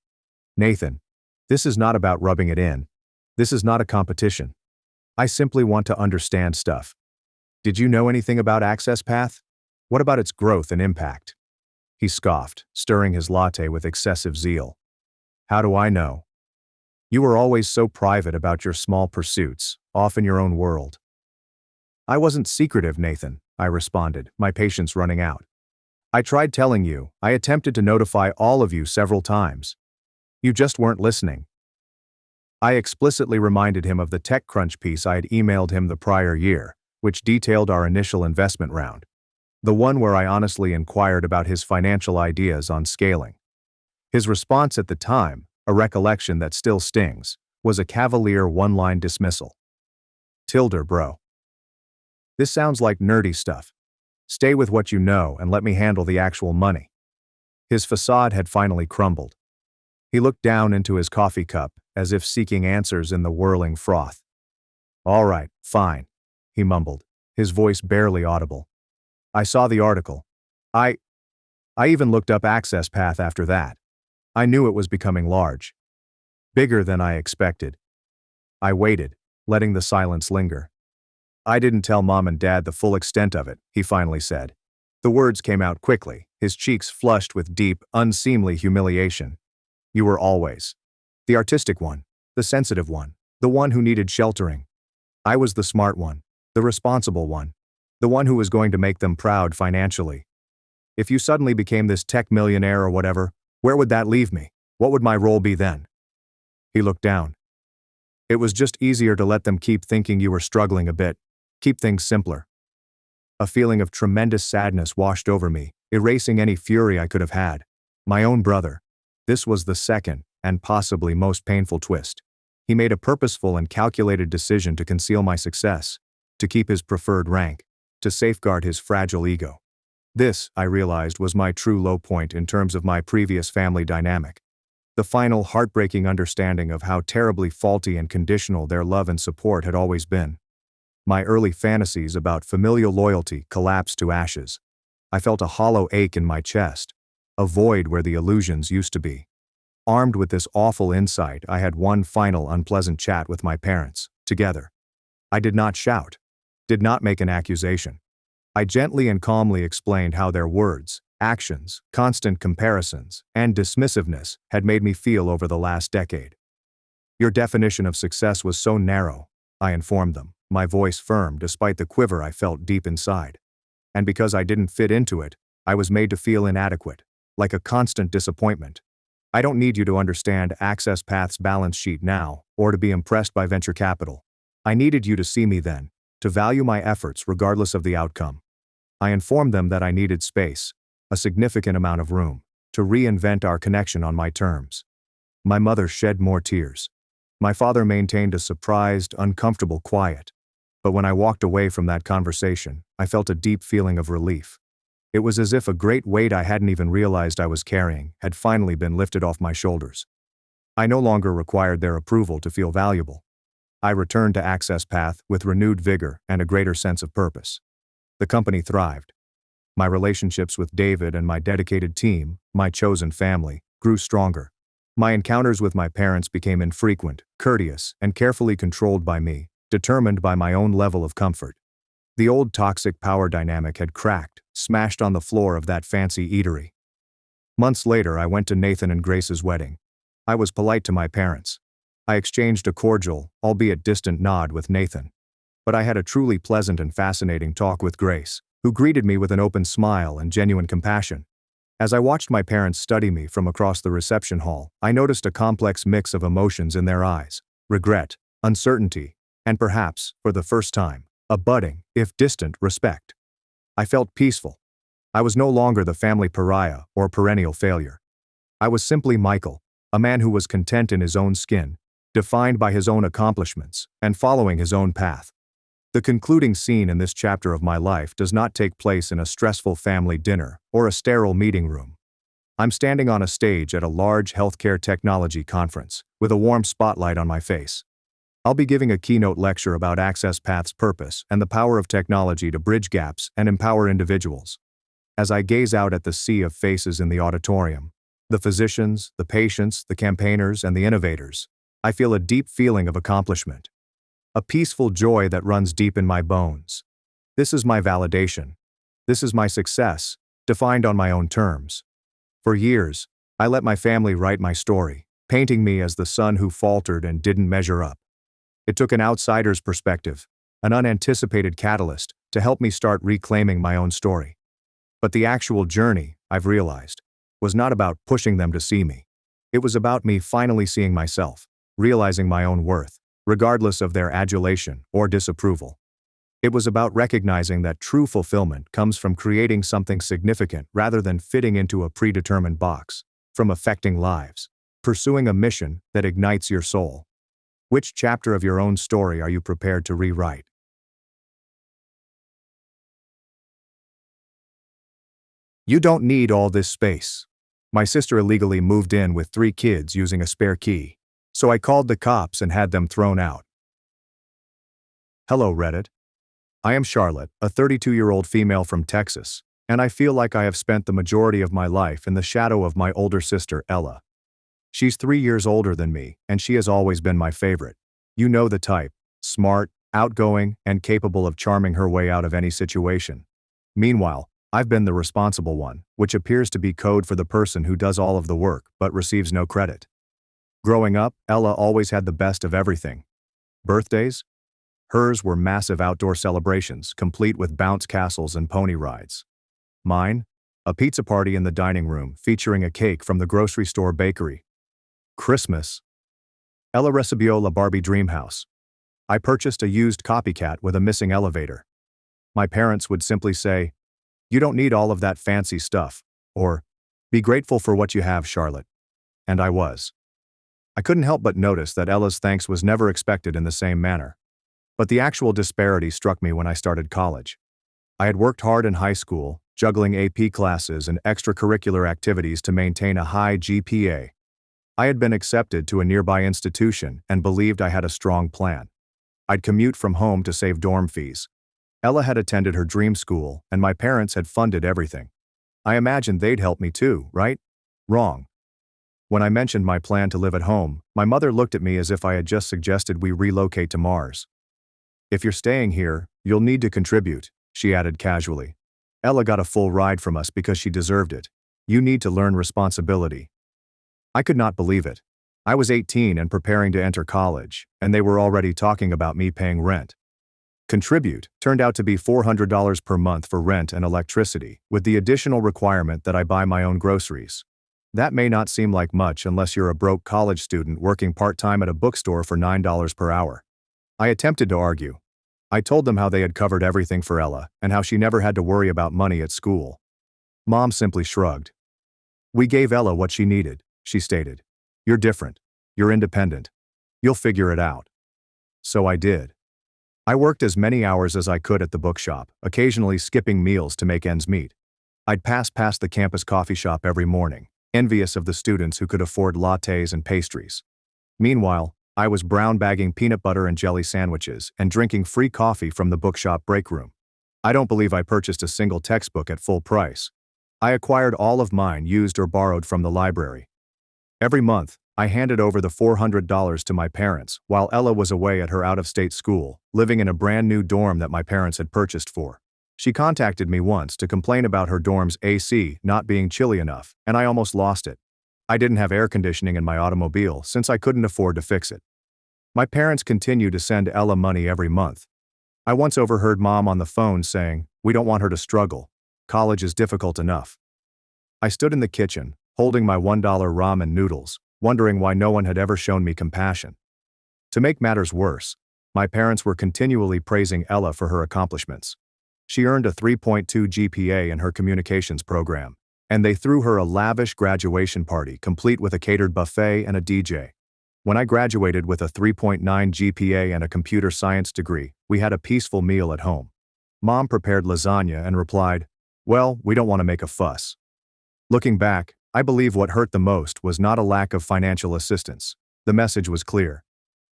"Nathan, this is not about rubbing it in. This is not a competition. I simply want to understand stuff. Did you know anything about Access Path? What about its growth and impact?" He scoffed, stirring his latte with excessive zeal. "How do I know? You were always so private about your small pursuits, off in your own world." "I wasn't secretive, Nathan," I responded, my patience running out. "I tried telling you, I attempted to notify all of you several times. You just weren't listening. I explicitly reminded him of the TechCrunch piece I had emailed him the prior year, which detailed our initial investment round. The one where I honestly inquired about his financial ideas on scaling. His response at the time, a recollection that still stings, was a cavalier one-line dismissal. "Tilder, bro. This sounds like nerdy stuff. Stay with what you know and let me handle the actual money." His facade had finally crumbled. He looked down into his coffee cup, as if seeking answers in the whirling froth. "All right, fine," he mumbled, his voice barely audible. "I saw the article. I even looked up Access Path after that. I knew it was becoming large. Bigger than I expected." I waited, letting the silence linger. "I didn't tell Mom and Dad the full extent of it," he finally said. The words came out quickly, his cheeks flushed with deep, unseemly humiliation. "You were always the artistic one, the sensitive one, the one who needed sheltering. I was the smart one, the responsible one, the one who was going to make them proud financially. If you suddenly became this tech millionaire or whatever, where would that leave me? What would my role be then?" He looked down. "It was just easier to let them keep thinking you were struggling a bit, keep things simpler." A feeling of tremendous sadness washed over me, erasing any fury I could have had. My own brother. This was the second, and possibly most painful twist. He made a purposeful and calculated decision to conceal my success, to keep his preferred rank, to safeguard his fragile ego. This, I realized, was my true low point in terms of my previous family dynamic. The final heartbreaking understanding of how terribly faulty and conditional their love and support had always been. My early fantasies about familial loyalty collapsed to ashes. I felt a hollow ache in my chest, a void where the illusions used to be. Armed with this awful insight, I had one final unpleasant chat with my parents, together. I did not shout, did not make an accusation. I gently and calmly explained how their words, actions, constant comparisons, and dismissiveness had made me feel over the last decade. "Your definition of success was so narrow," I informed them, my voice firm despite the quiver I felt deep inside. "And because I didn't fit into it, I was made to feel inadequate, like a constant disappointment. I don't need you to understand Access Path's balance sheet now, or to be impressed by venture capital. I needed you to see me then, to value my efforts regardless of the outcome." I informed them that I needed space, a significant amount of room, to reinvent our connection on my terms. My mother shed more tears. My father maintained a surprised, uncomfortable quiet. But when I walked away from that conversation, I felt a deep feeling of relief. It was as if a great weight I hadn't even realized I was carrying had finally been lifted off my shoulders. I no longer required their approval to feel valuable. I returned to Access Path with renewed vigor and a greater sense of purpose. The company thrived. My relationships with David and my dedicated team, my chosen family, grew stronger. My encounters with my parents became infrequent, courteous, and carefully controlled by me, determined by my own level of comfort. The old toxic power dynamic had cracked, smashed on the floor of that fancy eatery. Months later, I went to Nathan and Grace's wedding. I was polite to my parents. I exchanged a cordial, albeit distant nod with Nathan. But I had a truly pleasant and fascinating talk with Grace, who greeted me with an open smile and genuine compassion. As I watched my parents study me from across the reception hall, I noticed a complex mix of emotions in their eyes: regret, uncertainty, and perhaps, for the first time, a budding, if distant, respect. I felt peaceful. I was no longer the family pariah or perennial failure. I was simply Michael, a man who was content in his own skin, defined by his own accomplishments, and following his own path. The concluding scene in this chapter of my life does not take place in a stressful family dinner or a sterile meeting room. I'm standing on a stage at a large healthcare technology conference, with a warm spotlight on my face. I'll be giving a keynote lecture about Access Path's purpose and the power of technology to bridge gaps and empower individuals. As I gaze out at the sea of faces in the auditorium, the physicians, the patients, the campaigners, and the innovators, I feel a deep feeling of accomplishment. A peaceful joy that runs deep in my bones. This is my validation. This is my success, defined on my own terms. For years, I let my family write my story, painting me as the son who faltered and didn't measure up. It took an outsider's perspective, an unanticipated catalyst, to help me start reclaiming my own story. But the actual journey, I've realized, was not about pushing them to see me. It was about me finally seeing myself. realizing my own worth, regardless of their adulation or disapproval. It was about recognizing that true fulfillment comes from creating something significant rather than fitting into a predetermined box, from affecting lives, pursuing a mission that ignites your soul. Which chapter of your own story are you prepared to rewrite? You don't need all this space. My sister illegally moved in with 3 kids using a spare key, so I called the cops and had them thrown out. Hello, Reddit. I am Charlotte, a 32-year-old female from Texas, and I feel like I have spent the majority of my life in the shadow of my older sister, Ella. She's 3 years older than me, and she has always been my favorite. You know the type: smart, outgoing, and capable of charming her way out of any situation. Meanwhile, I've been the responsible one, which appears to be code for the person who does all of the work but receives no credit. Growing up, Ella always had the best of everything. Birthdays? Hers were massive outdoor celebrations, complete with bounce castles and pony rides. Mine? A pizza party in the dining room featuring a cake from the grocery store bakery. Christmas? Ella recibió la Barbie dream house. I purchased a used copycat with a missing elevator. My parents would simply say, "You don't need all of that fancy stuff," or, "Be grateful for what you have, Charlotte." And I was. I couldn't help but notice that Ella's thanks was never expected in the same manner. But the actual disparity struck me when I started college. I had worked hard in high school, juggling AP classes and extracurricular activities to maintain a high GPA. I had been accepted to a nearby institution and believed I had a strong plan. I'd commute from home to save dorm fees. Ella had attended her dream school, and my parents had funded everything. I imagined they'd help me too, right? Wrong. When I mentioned my plan to live at home, my mother looked at me as if I had just suggested we relocate to Mars. "If you're staying here, you'll need to contribute," she added casually. "Ella got a full ride from us because she deserved it. You need to learn responsibility." I could not believe it. I was 18 and preparing to enter college, and they were already talking about me paying rent. Contribute turned out to be $400 per month for rent and electricity, with the additional requirement that I buy my own groceries. That may not seem like much unless you're a broke college student working part-time at a bookstore for $9 per hour. I attempted to argue. I told them how they had covered everything for Ella and how she never had to worry about money at school. Mom simply shrugged. "We gave Ella what she needed," she stated. "You're different. You're independent. You'll figure it out." So I did. I worked as many hours as I could at the bookshop, occasionally skipping meals to make ends meet. I'd pass past the campus coffee shop every morning, envious of the students who could afford lattes and pastries. Meanwhile, I was brown bagging peanut butter and jelly sandwiches and drinking free coffee from the bookshop break room. I don't believe I purchased a single textbook at full price. I acquired all of mine used or borrowed from the library. Every month, I handed over the $400 to my parents while Ella was away at her out-of-state school, living in a brand new dorm that my parents had purchased for. She contacted me once to complain about her dorm's AC not being chilly enough, and I almost lost it. I didn't have air conditioning in my automobile since I couldn't afford to fix it. My parents continue to send Ella money every month. I once overheard Mom on the phone saying, "We don't want her to struggle. College is difficult enough." I stood in the kitchen, holding my $1 ramen noodles, wondering why no one had ever shown me compassion. To make matters worse, my parents were continually praising Ella for her accomplishments. She earned a 3.2 GPA in her communications program, and they threw her a lavish graduation party complete with a catered buffet and a DJ. When I graduated with a 3.9 GPA and a computer science degree, we had a peaceful meal at home. Mom prepared lasagna and replied, "Well, we don't want to make a fuss." Looking back, I believe what hurt the most was not a lack of financial assistance. The message was clear.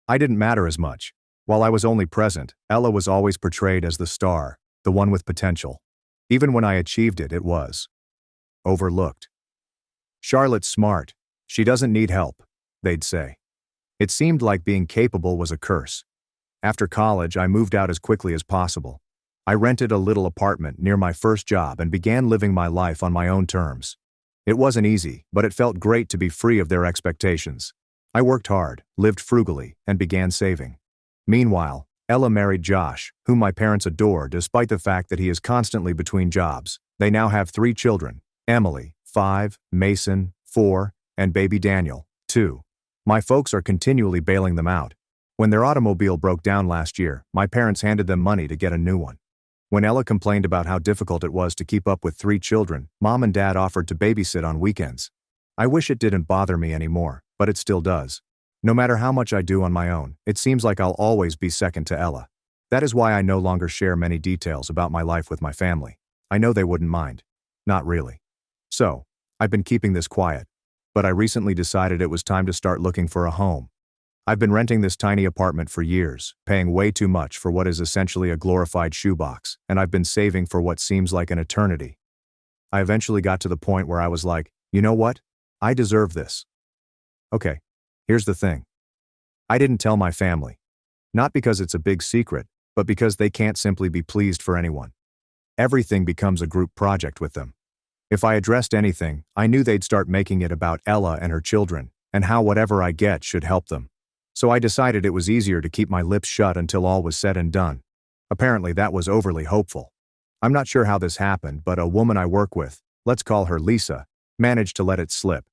I didn't matter as much. While I was only present, Ella was always portrayed as the star, the one with potential. Even when I achieved it, it was overlooked. "Charlotte's smart. She doesn't need help," they'd say. It seemed like being capable was a curse. After college, I moved out as quickly as possible. I rented a little apartment near my first job and began living my life on my own terms. It wasn't easy, but it felt great to be free of their expectations. I worked hard, lived frugally, and began saving. Meanwhile, Ella married Josh, whom my parents adore despite the fact that he is constantly between jobs. They now have 3 children: Emily, 5, Mason, 4, and baby Daniel, 2. My folks are continually bailing them out. When their automobile broke down last year, my parents handed them money to get a new one. When Ella complained about how difficult it was to keep up with 3 children, Mom and Dad offered to babysit on weekends. I wish it didn't bother me anymore, but it still does. No matter how much I do on my own, it seems like I'll always be second to Ella. That is why I no longer share many details about my life with my family. I know they wouldn't mind. Not really. So, I've been keeping this quiet. But I recently decided it was time to start looking for a home. I've been renting this tiny apartment for years, paying way too much for what is essentially a glorified shoebox, and I've been saving for what seems like an eternity. I eventually got to the point where I was like, you know what? I deserve this. Okay, here's the thing. I didn't tell my family. Not because it's a big secret, but because they can't simply be pleased for anyone. Everything becomes a group project with them. If I addressed anything, I knew they'd start making it about Ella and her children, and how whatever I get should help them. So I decided it was easier to keep my lips shut until all was said and done. Apparently that was overly hopeful. I'm not sure how this happened, but a woman I work with, let's call her Lisa, managed to let it slip.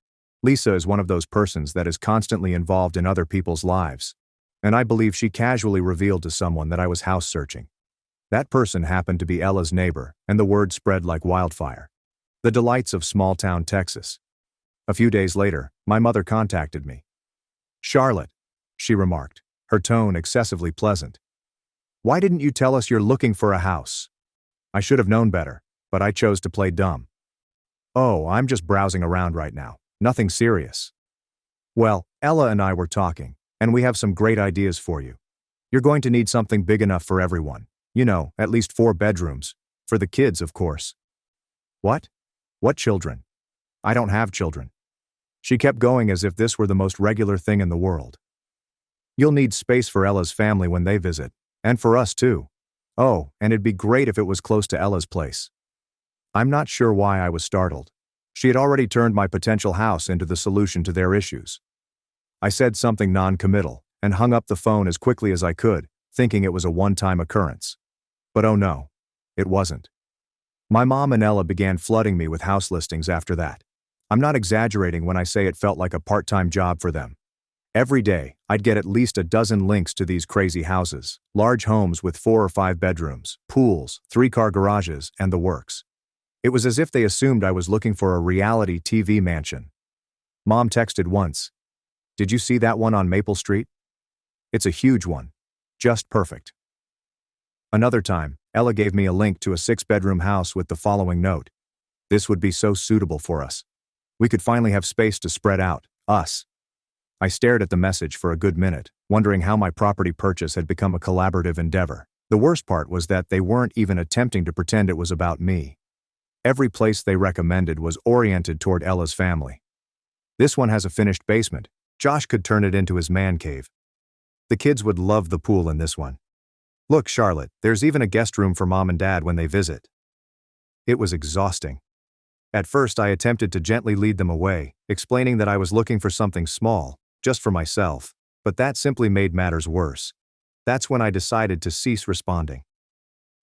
Lisa is one of those persons that is constantly involved in other people's lives. And I believe she casually revealed to someone that I was house searching. That person happened to be Ella's neighbor, and the word spread like wildfire. The delights of small-town Texas. A few days later, my mother contacted me. "Charlotte," she remarked, her tone excessively pleasant. "Why didn't you tell us you're looking for a house?" I should have known better, but I chose to play dumb. "Oh, I'm just browsing around right now. Nothing serious." "Well, Ella and I were talking, and we have some great ideas for you. You're going to need something big enough for everyone. You know, at least 4 bedrooms. For the kids, of course." "What? What children? I don't have children." She kept going as if this were the most regular thing in the world. "You'll need space for Ella's family when they visit, and for us too. Oh, and it'd be great if it was close to Ella's place." I'm not sure why I was startled. She had already turned my potential house into the solution to their issues. I said something non-committal, and hung up the phone as quickly as I could, thinking it was a one-time occurrence. But oh no, it wasn't. My mom and Ella began flooding me with house listings after that. I'm not exaggerating when I say it felt like a part-time job for them. Every day, I'd get at least a dozen links to these crazy houses, large homes with 4 or 5 bedrooms, pools, 3-car garages, and the works. It was as if they assumed I was looking for a reality TV mansion. Mom texted once, "Did you see that one on Maple Street? It's a huge one. Just perfect." Another time, Ella gave me a link to a 6-bedroom house with the following note. "This would be so suitable for us. We could finally have space to spread out, us." I stared at the message for a good minute, wondering how my property purchase had become a collaborative endeavor. The worst part was that they weren't even attempting to pretend it was about me. Every place they recommended was oriented toward Ella's family. "This one has a finished basement. Josh could turn it into his man cave. The kids would love the pool in this one. Look, Charlotte, there's even a guest room for Mom and Dad when they visit." It was exhausting. At first I attempted to gently lead them away, explaining that I was looking for something small, just for myself, but that simply made matters worse. That's when I decided to cease responding.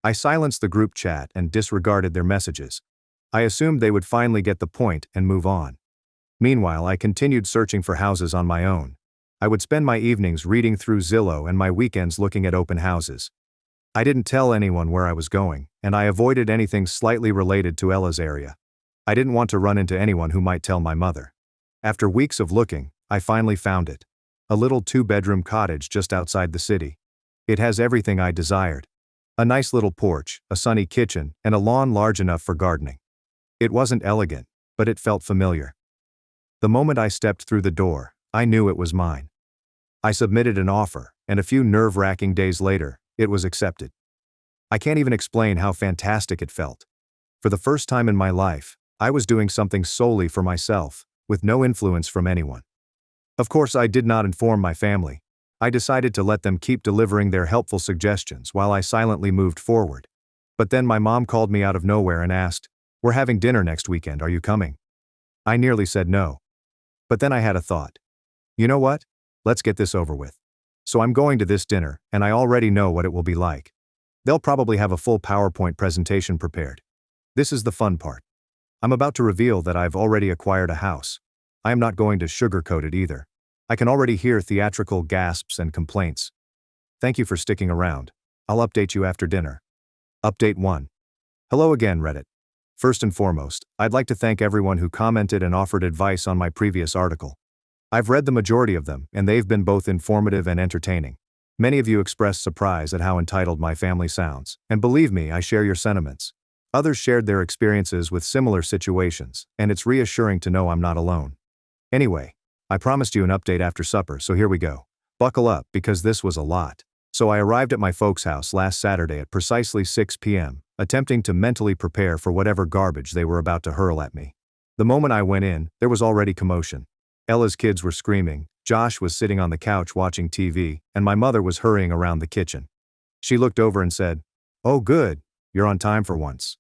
I silenced the group chat and disregarded their messages. I assumed they would finally get the point and move on. Meanwhile, I continued searching for houses on my own. I would spend my evenings reading through Zillow and my weekends looking at open houses. I didn't tell anyone where I was going, and I avoided anything slightly related to Ella's area. I didn't want to run into anyone who might tell my mother. After weeks of looking, I finally found it. A little 2-bedroom cottage just outside the city. It has everything I desired. A nice little porch, a sunny kitchen, and a lawn large enough for gardening. It wasn't elegant, but it felt familiar. The moment I stepped through the door, I knew it was mine. I submitted an offer, and a few nerve-wracking days later, it was accepted. I can't even explain how fantastic it felt. For the first time in my life, I was doing something solely for myself, with no influence from anyone. Of course, I did not inform my family. I decided to let them keep delivering their helpful suggestions while I silently moved forward. But then my mom called me out of nowhere and asked, "We're having dinner next weekend, are you coming?" I nearly said no. But then I had a thought. You know what? Let's get this over with. So I'm going to this dinner, and I already know what it will be like. They'll probably have a full PowerPoint presentation prepared. This is the fun part. I'm about to reveal that I've already acquired a house. I am not going to sugarcoat it either. I can already hear theatrical gasps and complaints. Thank you for sticking around. I'll update you after dinner. Update 1. Hello again, Reddit. First and foremost, I'd like to thank everyone who commented and offered advice on my previous article. I've read the majority of them, and they've been both informative and entertaining. Many of you expressed surprise at how entitled my family sounds, and believe me, I share your sentiments. Others shared their experiences with similar situations, and it's reassuring to know I'm not alone. Anyway, I promised you an update after supper, so here we go. Buckle up, because this was a lot. So I arrived at my folks' house last Saturday at precisely 6 p.m., attempting to mentally prepare for whatever garbage they were about to hurl at me. The moment I went in, there was already commotion. Ella's kids were screaming, Josh was sitting on the couch watching TV, and my mother was hurrying around the kitchen. She looked over and said, "Oh good, you're on time for once.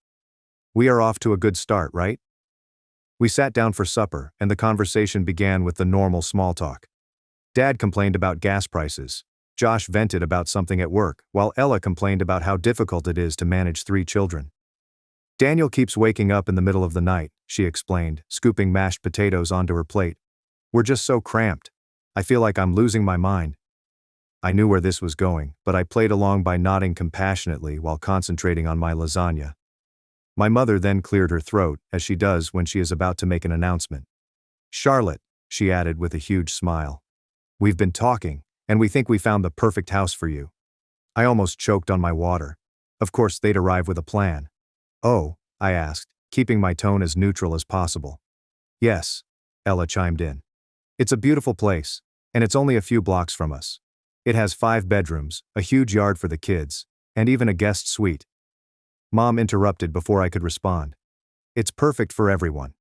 We are off to a good start, right?" We sat down for supper, and the conversation began with the normal small talk. Dad complained about gas prices. Josh vented about something at work, while Ella complained about how difficult it is to manage 3 children. Daniel keeps waking up in the middle of the night, she explained, scooping mashed potatoes onto her plate. We're just so cramped. I feel like I'm losing my mind. I knew where this was going, but I played along by nodding compassionately while concentrating on my lasagna. My mother then cleared her throat, as she does when she is about to make an announcement. "Charlotte," she added with a huge smile. "We've been talking, and we think we found the perfect house for you." I almost choked on my water. Of course, they'd arrive with a plan. "Oh?" I asked, keeping my tone as neutral as possible. "Yes," Ella chimed in. "It's a beautiful place, and it's only a few blocks from us. It has 5 bedrooms, a huge yard for the kids, and even a guest suite." Mom interrupted before I could respond. "It's perfect for everyone.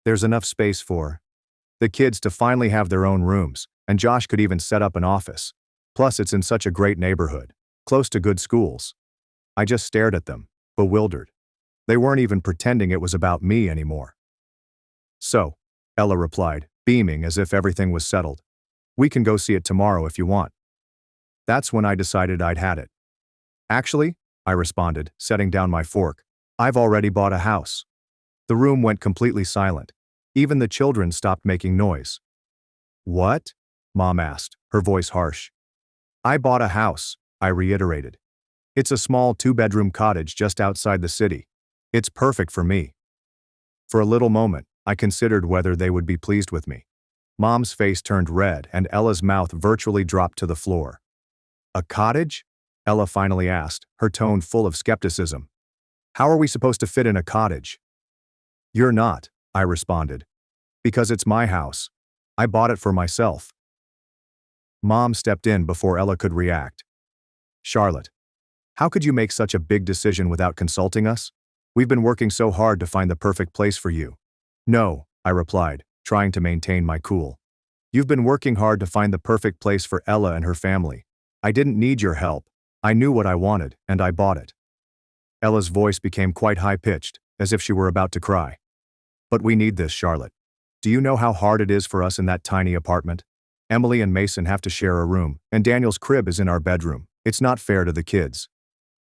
There's enough space for the kids to finally have their own rooms, and Josh could even set up an office. Plus, it's in such a great neighborhood, close to good schools." I just stared at them, bewildered. They weren't even pretending it was about me anymore. "So," Ella replied, beaming as if everything was settled. "We can go see it tomorrow if you want." That's when I decided I'd had it. "Actually," I responded, setting down my fork, "I've already bought a house." The room went completely silent. Even the children stopped making noise. "What?" Mom asked, her voice harsh. "I bought a house," I reiterated. "It's a small 2-bedroom cottage just outside the city. It's perfect for me." For a little moment, I considered whether they would be pleased with me. Mom's face turned red and Ella's mouth virtually dropped to the floor. "A cottage?" Ella finally asked, her tone full of skepticism. "How are we supposed to fit in a cottage?" "You're not," I responded. "Because it's my house. I bought it for myself." Mom stepped in before Ella could react. "Charlotte, how could you make such a big decision without consulting us? We've been working so hard to find the perfect place for you." "No," I replied, trying to maintain my cool. "You've been working hard to find the perfect place for Ella and her family. I didn't need your help. I knew what I wanted, and I bought it." Ella's voice became quite high-pitched, as if she were about to cry. "But we need this, Charlotte. Do you know how hard it is for us in that tiny apartment? Emily and Mason have to share a room, and Daniel's crib is in our bedroom. It's not fair to the kids."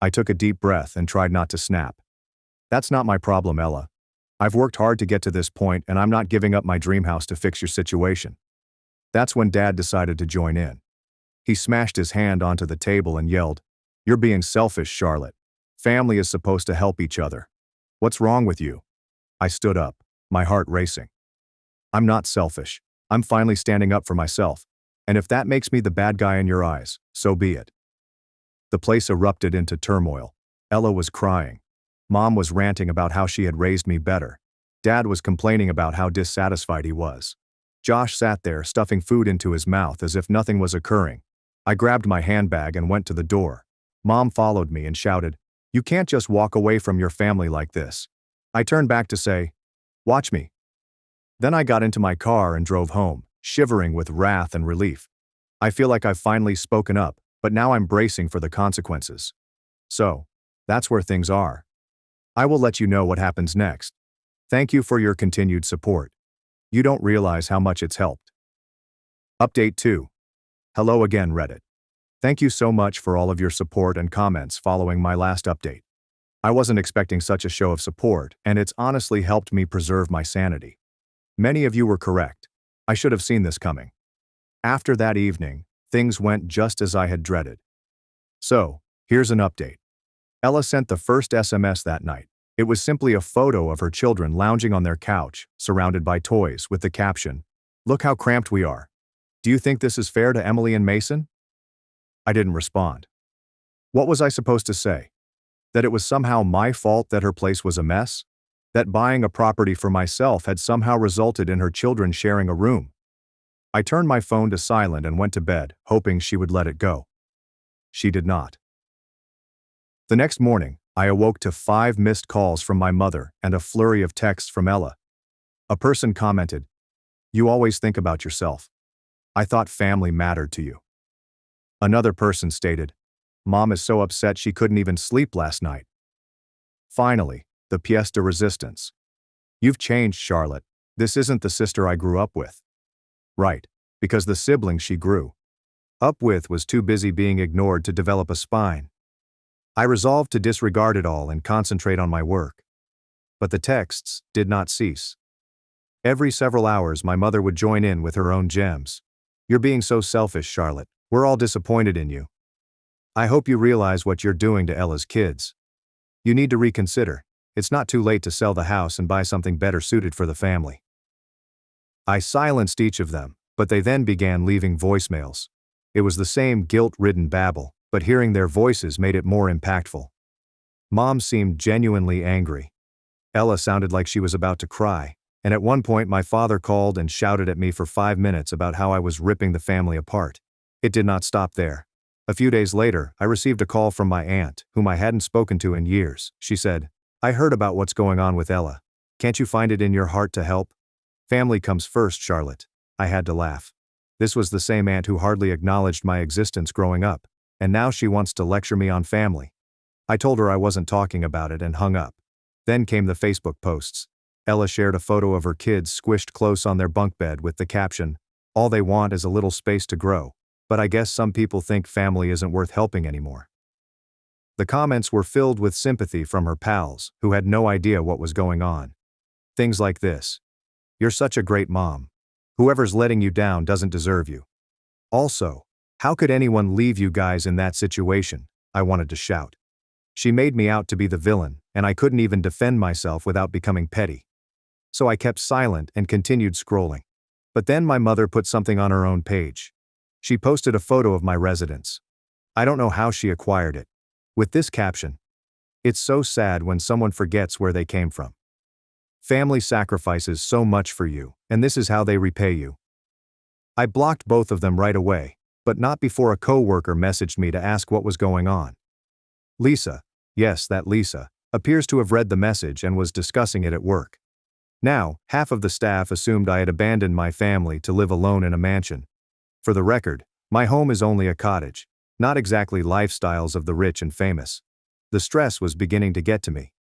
I took a deep breath and tried not to snap. "That's not my problem, Ella. I've worked hard to get to this point, and I'm not giving up my dream house to fix your situation." That's when Dad decided to join in. He smashed his hand onto the table and yelled, "You're being selfish, Charlotte. Family is supposed to help each other. What's wrong with you?" I stood up, my heart racing. "I'm not selfish. I'm finally standing up for myself. And if that makes me the bad guy in your eyes, so be it." The place erupted into turmoil. Ella was crying. Mom was ranting about how she had raised me better. Dad was complaining about how dissatisfied he was. Josh sat there stuffing food into his mouth as if nothing was occurring. I grabbed my handbag and went to the door. Mom followed me and shouted, "You can't just walk away from your family like this." I turned back to say, "Watch me." Then I got into my car and drove home, shivering with wrath and relief. I feel like I've finally spoken up, but now I'm bracing for the consequences. So, that's where things are. I will let you know what happens next. Thank you for your continued support. You don't realize how much it's helped. Update 2. Hello again, Reddit. Thank you so much for all of your support and comments following my last update. I wasn't expecting such a show of support, and it's honestly helped me preserve my sanity. Many of you were correct. I should have seen this coming. After that evening, things went just as I had dreaded. So, here's an update. Ella sent the first SMS that night. It was simply a photo of her children lounging on their couch, surrounded by toys, with the caption, "Look how cramped we are. Do you think this is fair to Emily and Mason?" I didn't respond. What was I supposed to say? That it was somehow my fault that her place was a mess? That buying a property for myself had somehow resulted in her children sharing a room? I turned my phone to silent and went to bed, hoping she would let it go. She did not. The next morning, I awoke to 5 missed calls from my mother and a flurry of texts from Ella. A person commented, "You always think about yourself. I thought family mattered to you." Another person stated, "Mom is so upset she couldn't even sleep last night." Finally, the pièce de résistance. "You've changed, Charlotte. This isn't the sister I grew up with." Right, because the sibling she grew up with was too busy being ignored to develop a spine. I resolved to disregard it all and concentrate on my work. But the texts did not cease. Every several hours my mother would join in with her own gems. "You're being so selfish, Charlotte. We're all disappointed in you. I hope you realize what you're doing to Ella's kids. You need to reconsider. It's not too late to sell the house and buy something better suited for the family." I silenced each of them, but they then began leaving voicemails. It was the same guilt-ridden babble, but hearing their voices made it more impactful. Mom seemed genuinely angry. Ella sounded like she was about to cry, and at one point my father called and shouted at me for 5 minutes about how I was ripping the family apart. It did not stop there. A few days later, I received a call from my aunt, whom I hadn't spoken to in years. She said, "I heard about what's going on with Ella. Can't you find it in your heart to help? Family comes first, Charlotte." I had to laugh. This was the same aunt who hardly acknowledged my existence growing up, and now she wants to lecture me on family. I told her I wasn't talking about it and hung up. Then came the Facebook posts. Ella shared a photo of her kids squished close on their bunk bed with the caption, "All they want is a little space to grow, but I guess some people think family isn't worth helping anymore." The comments were filled with sympathy from her pals, who had no idea what was going on. Things like this: "You're such a great mom. Whoever's letting you down doesn't deserve you." Also, "How could anyone leave you guys in that situation?" I wanted to shout. She made me out to be the villain, and I couldn't even defend myself without becoming petty. So I kept silent and continued scrolling. But then my mother put something on her own page. She posted a photo of my residence. I don't know how she acquired it. With this caption, "It's so sad when someone forgets where they came from. Family sacrifices so much for you, and this is how they repay you." I blocked both of them right away, but not before a coworker messaged me to ask what was going on. Lisa, yes, that Lisa, appears to have read the message and was discussing it at work. Now, half of the staff assumed I had abandoned my family to live alone in a mansion. For the record, my home is only a cottage, not exactly lifestyles of the rich and famous. The stress was beginning to get to me.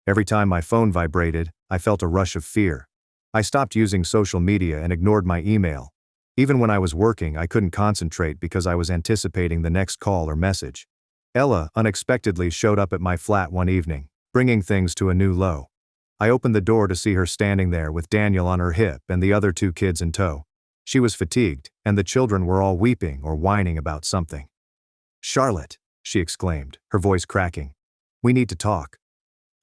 Every time my phone vibrated, I felt a rush of fear. I stopped using social media and ignored my email. Even when I was working, I couldn't concentrate because I was anticipating the next call or message. Ella unexpectedly showed up at my flat one evening, bringing things to a new low. I opened the door to see her standing there with Daniel on her hip and the other 2 kids in tow. She was fatigued, and the children were all weeping or whining about something. "Charlotte," she exclaimed, her voice cracking. "We need to talk."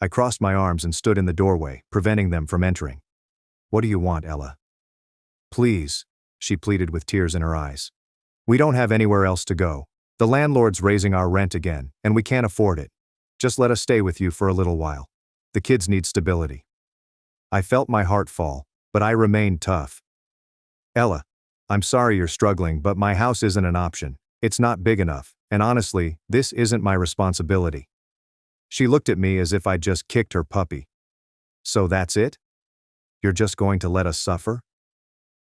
I crossed my arms and stood in the doorway, preventing them from entering. "What do you want, Ella?" "Please," she pleaded with tears in her eyes. "We don't have anywhere else to go. The landlord's raising our rent again, and we can't afford it. Just let us stay with you for a little while. The kids need stability." I felt my heart fall, but I remained tough. "Ella, I'm sorry you're struggling, but my house isn't an option. It's not big enough, and honestly, this isn't my responsibility." She looked at me as if I'd just kicked her puppy. "So that's it? You're just going to let us suffer?"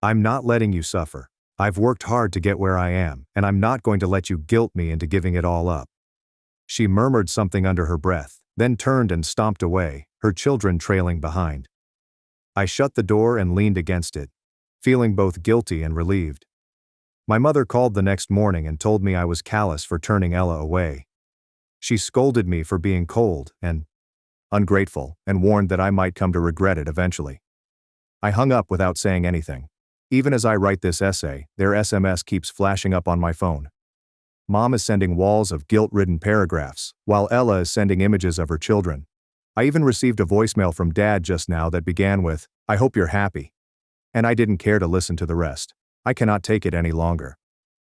"I'm not letting you suffer. I've worked hard to get where I am, and I'm not going to let you guilt me into giving it all up." She murmured something under her breath, then turned and stomped away, her children trailing behind. I shut the door and leaned against it, feeling both guilty and relieved. My mother called the next morning and told me I was callous for turning Ella away. She scolded me for being cold and ungrateful and warned that I might come to regret it eventually. I hung up without saying anything. Even as I write this essay, their SMS keeps flashing up on my phone. Mom is sending walls of guilt-ridden paragraphs, while Ella is sending images of her children. I even received a voicemail from Dad just now that began with, "I hope you're happy." And I didn't care to listen to the rest. I cannot take it any longer.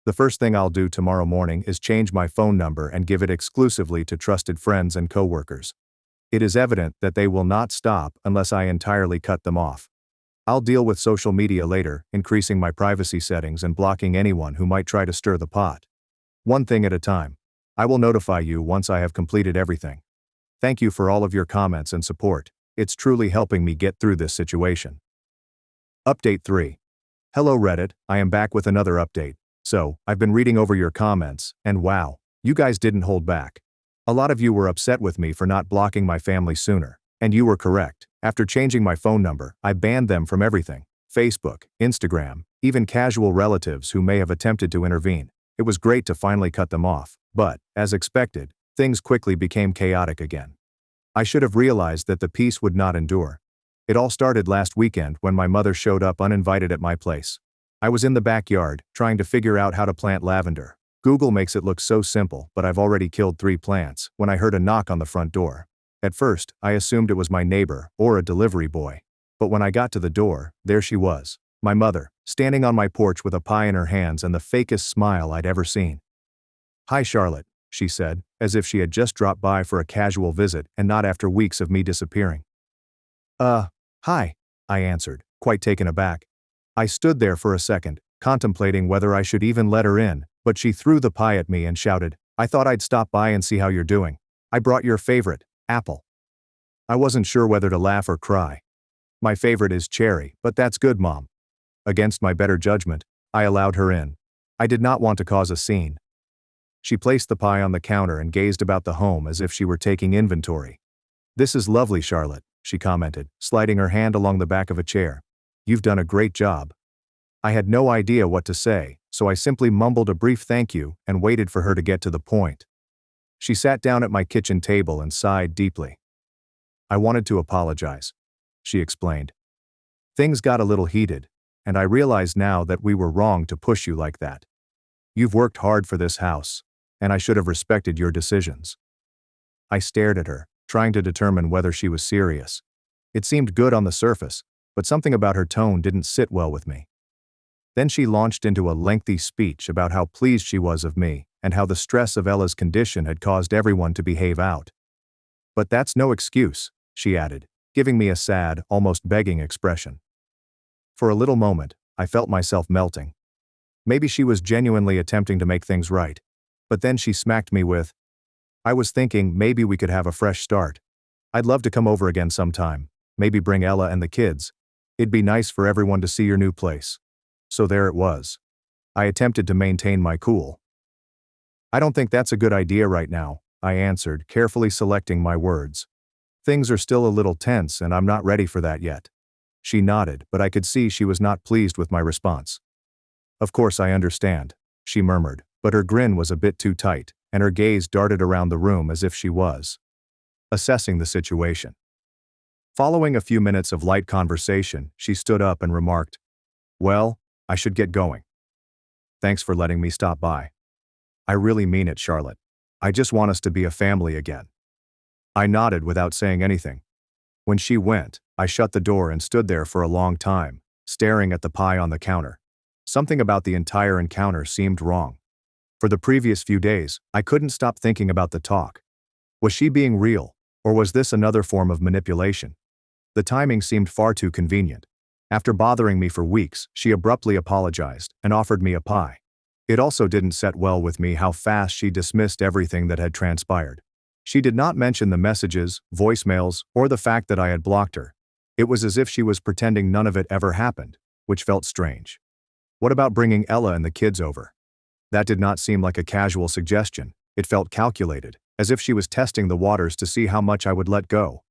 The first thing I'll do tomorrow morning is change my phone number and give it exclusively to trusted friends and coworkers. It is evident that they will not stop unless I entirely cut them off. I'll deal with social media later, increasing my privacy settings and blocking anyone who might try to stir the pot. One thing at a time. I will notify you once I have completed everything. Thank you for all of your comments and support. It's truly helping me get through this situation. Update 3. Hello Reddit, I am back with another update. So, I've been reading over your comments, and wow, you guys didn't hold back. A lot of you were upset with me for not blocking my family sooner, and you were correct. After changing my phone number, I banned them from everything: Facebook, Instagram, even casual relatives who may have attempted to intervene. It was great to finally cut them off, but, as expected, things quickly became chaotic again. I should have realized that the peace would not endure. It all started last weekend when my mother showed up uninvited at my place. I was in the backyard, trying to figure out how to plant lavender. Google makes it look so simple, but I've already killed 3 plants, when I heard a knock on the front door. At first, I assumed it was my neighbor, or a delivery boy. But when I got to the door, there she was, my mother, standing on my porch with a pie in her hands and the fakest smile I'd ever seen. "Hi Charlotte," she said, as if she had just dropped by for a casual visit and not after weeks of me disappearing. Hi," I answered, quite taken aback. I stood there for a second, contemplating whether I should even let her in, but she threw the pie at me and shouted, "I thought I'd stop by and see how you're doing. I brought your favorite, apple." I wasn't sure whether to laugh or cry. "My favorite is cherry, but that's good, Mom." Against my better judgment, I allowed her in. I did not want to cause a scene. She placed the pie on the counter and gazed about the home as if she were taking inventory. "This is lovely, Charlotte," she commented, sliding her hand along the back of a chair. "You've done a great job." I had no idea what to say, so I simply mumbled a brief thank you and waited for her to get to the point. She sat down at my kitchen table and sighed deeply. "I wanted to apologize," she explained. "Things got a little heated, and I realize now that we were wrong to push you like that. You've worked hard for this house, and I should have respected your decisions." I stared at her, trying to determine whether she was serious. It seemed good on the surface, but something about her tone didn't sit well with me. Then she launched into a lengthy speech about how pleased she was of me and how the stress of Ella's condition had caused everyone to behave out. "But that's no excuse," she added, giving me a sad, almost begging expression. For a little moment, I felt myself melting. Maybe she was genuinely attempting to make things right. But then she smacked me with, "I was thinking maybe we could have a fresh start. I'd love to come over again sometime, maybe bring Ella and the kids. It'd be nice for everyone to see your new place." So there it was. I attempted to maintain my cool. "I don't think that's a good idea right now," I answered, carefully selecting my words. "Things are still a little tense and I'm not ready for that yet." She nodded, but I could see she was not pleased with my response. "Of course I understand," she murmured, but her grin was a bit too tight, and her gaze darted around the room as if she was assessing the situation. Following a few minutes of light conversation, she stood up and remarked, "Well, I should get going. Thanks for letting me stop by. I really mean it, Charlotte. I just want us to be a family again." I nodded without saying anything. When she went, I shut the door and stood there for a long time, staring at the pie on the counter. Something about the entire encounter seemed wrong. For the previous few days, I couldn't stop thinking about the talk. Was she being real, or was this another form of manipulation? The timing seemed far too convenient. After bothering me for weeks, she abruptly apologized and offered me a pie. It also didn't set well with me how fast she dismissed everything that had transpired. She did not mention the messages, voicemails, or the fact that I had blocked her. It was as if she was pretending none of it ever happened, which felt strange. What about bringing Ella and the kids over? That did not seem like a casual suggestion. It felt calculated, as if she was testing the waters to see how much I would let go.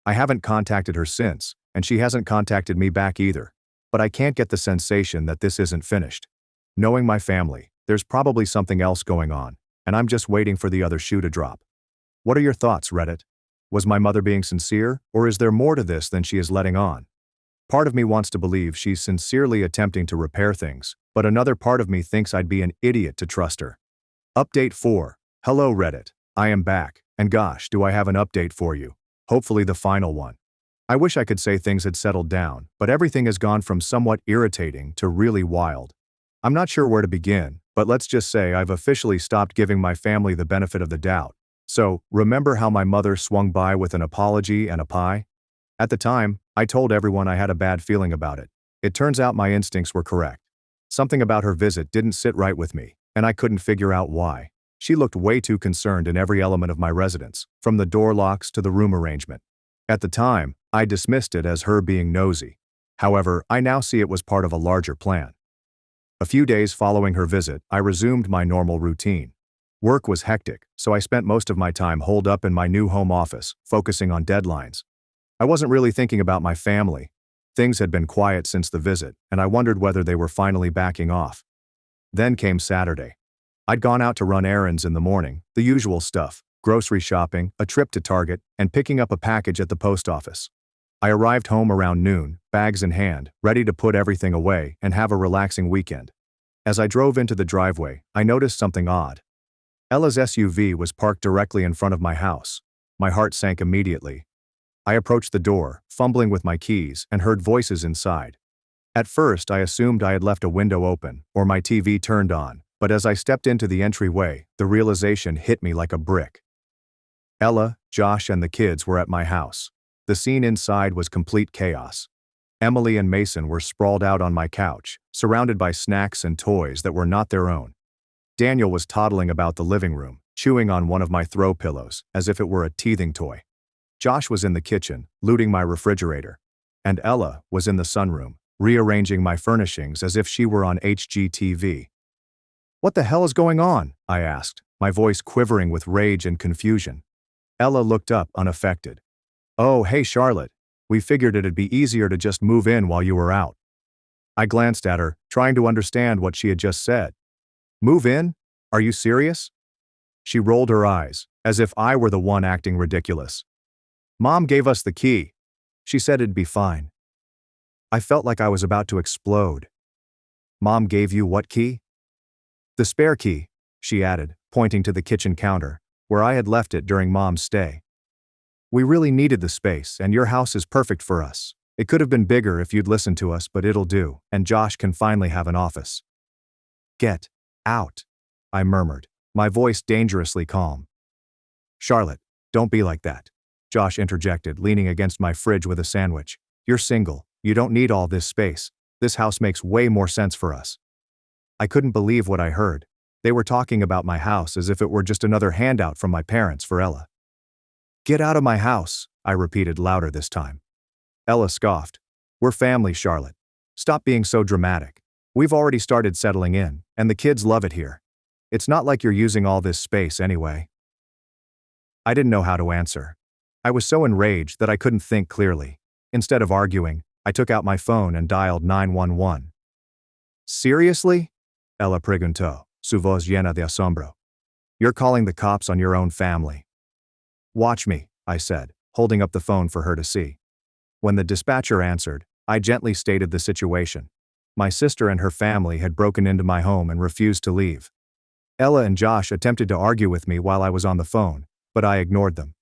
I haven't contacted her since, and she hasn't contacted me back either. But I can't get the sensation that this isn't finished. Knowing my family, there's probably something else going on, and I'm just waiting for the other shoe to drop. What are your thoughts, Reddit? Was my mother being sincere, or is there more to this than she is letting on? Part of me wants to believe she's sincerely attempting to repair things, but another part of me thinks I'd be an idiot to trust her. Update 4. Hello Reddit. I am back, and gosh, do I have an update for you. Hopefully the final one. I wish I could say things had settled down, but everything has gone from somewhat irritating to really wild. I'm not sure where to begin, but let's just say I've officially stopped giving my family the benefit of the doubt. So, remember how my mother swung by with an apology and a pie? At the time, I told everyone I had a bad feeling about it. It turns out my instincts were correct. Something about her visit didn't sit right with me, and I couldn't figure out why. She looked way too concerned in every element of my residence, from the door locks to the room arrangement. At the time, I dismissed it as her being nosy. However, I now see it was part of a larger plan. A few days following her visit, I resumed my normal routine. Work was hectic, so I spent most of my time holed up in my new home office, focusing on deadlines. I wasn't really thinking about my family. Things had been quiet since the visit, and I wondered whether they were finally backing off. Then came Saturday. I'd gone out to run errands in the morning, the usual stuff, grocery shopping, a trip to Target, and picking up a package at the post office. I arrived home around noon, bags in hand, ready to put everything away and have a relaxing weekend. As I drove into the driveway, I noticed something odd. Ella's SUV was parked directly in front of my house. My heart sank immediately. I approached the door, fumbling with my keys, and heard voices inside. At first, I assumed I had left a window open or my TV turned on, but as I stepped into the entryway, the realization hit me like a brick. Ella, Josh, and the kids were at my house. The scene inside was complete chaos. Emily and Mason were sprawled out on my couch, surrounded by snacks and toys that were not their own. Daniel was toddling about the living room, chewing on one of my throw pillows, as if it were a teething toy. Josh was in the kitchen, looting my refrigerator. And Ella was in the sunroom, rearranging my furnishings as if she were on HGTV. "What the hell is going on?" I asked, my voice quivering with rage and confusion. Ella looked up unaffected. "Oh, hey Charlotte. We figured it'd be easier to just move in while you were out." I glanced at her, trying to understand what she had just said. "Move in? Are you serious?" She rolled her eyes, as if I were the one acting ridiculous. "Mom gave us the key. She said it'd be fine." I felt like I was about to explode. "Mom gave you what key?" "The spare key," she added, pointing to the kitchen counter, where I had left it during Mom's stay. "We really needed the space, and your house is perfect for us. It could have been bigger if you'd listened to us, but it'll do, and Josh can finally have an office." "Get out," I murmured, my voice dangerously calm. "Charlotte, don't be like that," Josh interjected, leaning against my fridge with a sandwich. "You're single. You don't need all this space. This house makes way more sense for us." I couldn't believe what I heard. They were talking about my house as if it were just another handout from my parents for Ella. "Get out of my house," I repeated louder this time. Ella scoffed. "We're family, Charlotte. Stop being so dramatic. We've already started settling in, and the kids love it here. It's not like you're using all this space anyway." I didn't know how to answer. I was so enraged that I couldn't think clearly. Instead of arguing, I took out my phone and dialed 911. "Seriously?" Ella preguntó, su voz llena de asombro. "You're calling the cops on your own family." "Watch me," I said, holding up the phone for her to see. When the dispatcher answered, I gently stated the situation. My sister and her family had broken into my home and refused to leave. Ella and Josh attempted to argue with me while I was on the phone, but I ignored them.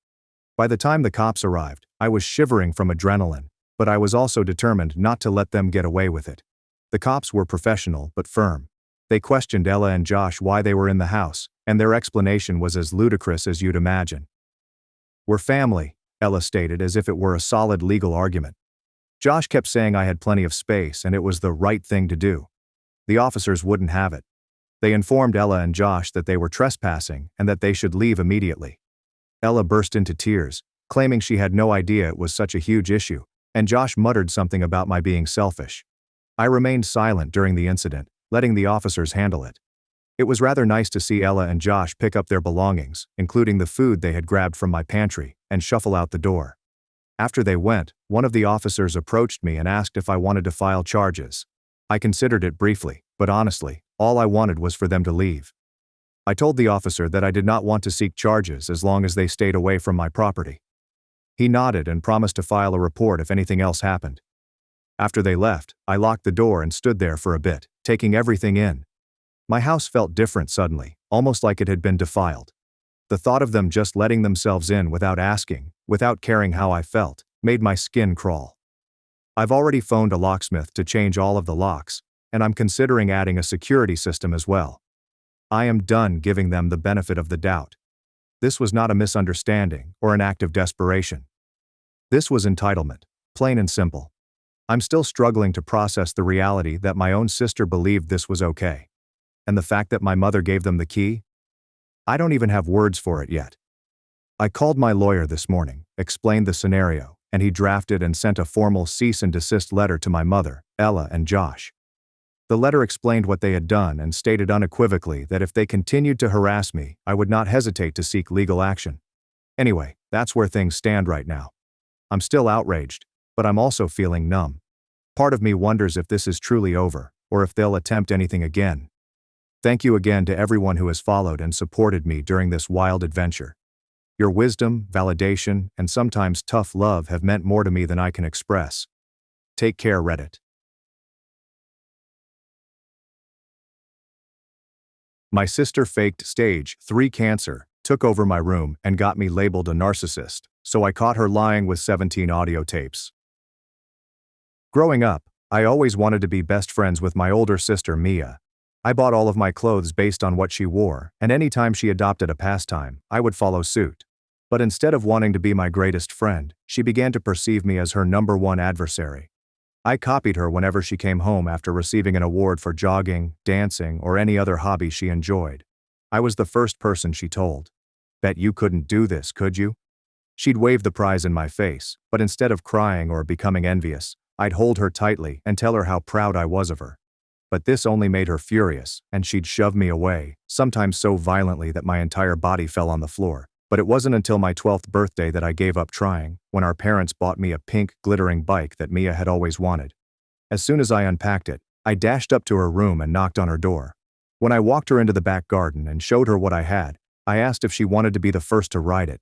By the time the cops arrived, I was shivering from adrenaline, but I was also determined not to let them get away with it. The cops were professional but firm. They questioned Ella and Josh why they were in the house, and their explanation was as ludicrous as you'd imagine. "We're family," Ella stated as if it were a solid legal argument. Josh kept saying I had plenty of space and it was the right thing to do. The officers wouldn't have it. They informed Ella and Josh that they were trespassing and that they should leave immediately. Ella burst into tears, claiming she had no idea it was such a huge issue, and Josh muttered something about my being selfish. I remained silent during the incident, letting the officers handle it. It was rather nice to see Ella and Josh pick up their belongings, including the food they had grabbed from my pantry, and shuffle out the door. After they went, one of the officers approached me and asked if I wanted to file charges. I considered it briefly, but honestly, all I wanted was for them to leave. I told the officer that I did not want to seek charges as long as they stayed away from my property. He nodded and promised to file a report if anything else happened. After they left, I locked the door and stood there for a bit, taking everything in. My house felt different suddenly, almost like it had been defiled. The thought of them just letting themselves in without asking, without caring how I felt, made my skin crawl. I've already phoned a locksmith to change all of the locks, and I'm considering adding a security system as well. I am done giving them the benefit of the doubt. This was not a misunderstanding or an act of desperation. This was entitlement, plain and simple. I'm still struggling to process the reality that my own sister believed this was okay. And the fact that my mother gave them the key? I don't even have words for it yet. I called my lawyer this morning, explained the scenario, and he drafted and sent a formal cease and desist letter to my mother, Ella, and Josh. The letter explained what they had done and stated unequivocally that if they continued to harass me, I would not hesitate to seek legal action. Anyway, that's where things stand right now. I'm still outraged, but I'm also feeling numb. Part of me wonders if this is truly over, or if they'll attempt anything again. Thank you again to everyone who has followed and supported me during this wild adventure. Your wisdom, validation, and sometimes tough love have meant more to me than I can express. Take care, Reddit. My sister faked stage 3 cancer, took over my room, and got me labeled a narcissist, so I caught her lying with 17 audio tapes. Growing up, I always wanted to be best friends with my older sister Mia. I bought all of my clothes based on what she wore, and anytime she adopted a pastime, I would follow suit. But instead of wanting to be my greatest friend, she began to perceive me as her #1 adversary. I copied her whenever she came home after receiving an award for jogging, dancing, or any other hobby she enjoyed. I was the first person she told. Bet you couldn't do this, could you? She'd wave the prize in my face, but instead of crying or becoming envious, I'd hold her tightly and tell her how proud I was of her. But this only made her furious, and she'd shove me away, sometimes so violently that my entire body fell on the floor. But it wasn't until my 12th birthday that I gave up trying, when our parents bought me a pink, glittering bike that Mia had always wanted. As soon as I unpacked it, I dashed up to her room and knocked on her door. When I walked her into the back garden and showed her what I had, I asked if she wanted to be the first to ride it.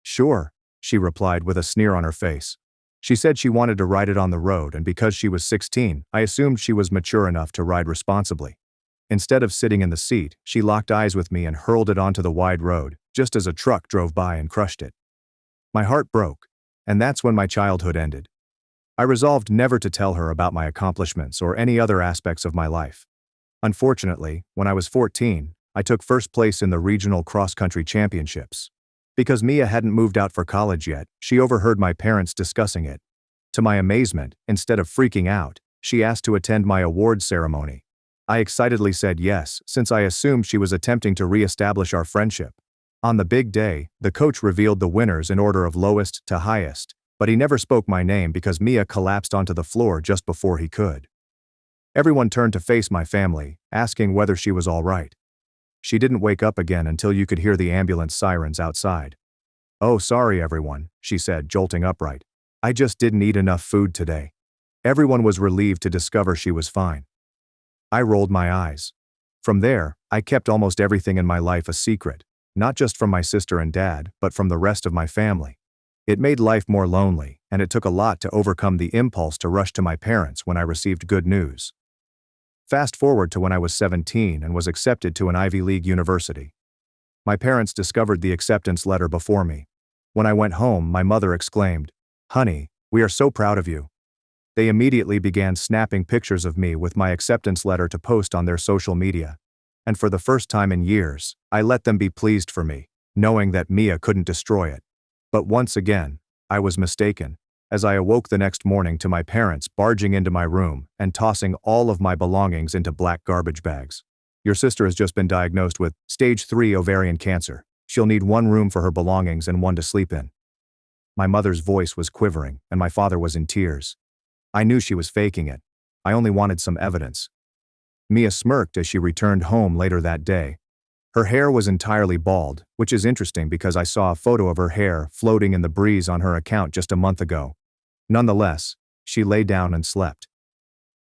Sure, she replied with a sneer on her face. She said she wanted to ride it on the road, and because she was 16, I assumed she was mature enough to ride responsibly. Instead of sitting in the seat, she locked eyes with me and hurled it onto the wide road, just as a truck drove by and crushed it. My heart broke, and that's when my childhood ended. I resolved never to tell her about my accomplishments or any other aspects of my life. Unfortunately, when I was 14, I took first place in the regional cross-country championships. Because Mia hadn't moved out for college yet, she overheard my parents discussing it. To my amazement, instead of freaking out, she asked to attend my awards ceremony. I excitedly said yes, since I assumed she was attempting to re-establish our friendship. On the big day, the coach revealed the winners in order of lowest to highest, but he never spoke my name because Mia collapsed onto the floor just before he could. Everyone turned to face my family, asking whether she was all right. She didn't wake up again until you could hear the ambulance sirens outside. "Oh, sorry everyone," she said, jolting upright. "I just didn't eat enough food today." Everyone was relieved to discover she was fine. I rolled my eyes. From there, I kept almost everything in my life a secret, not just from my sister and dad, but from the rest of my family. It made life more lonely, and it took a lot to overcome the impulse to rush to my parents when I received good news. Fast forward to when I was 17 and was accepted to an Ivy League university. My parents discovered the acceptance letter before me. When I went home, my mother exclaimed, "Honey, we are so proud of you." They immediately began snapping pictures of me with my acceptance letter to post on their social media. And for the first time in years, I let them be pleased for me, knowing that Mia couldn't destroy it. But once again, I was mistaken, as I awoke the next morning to my parents barging into my room and tossing all of my belongings into black garbage bags. "Your sister has just been diagnosed with stage 3 ovarian cancer. She'll need 1 room for her belongings and 1 to sleep in." My mother's voice was quivering, and my father was in tears. I knew she was faking it. I only wanted some evidence. Mia smirked as she returned home later that day. Her hair was entirely bald, which is interesting because I saw a photo of her hair floating in the breeze on her account just a month ago. Nonetheless, she lay down and slept.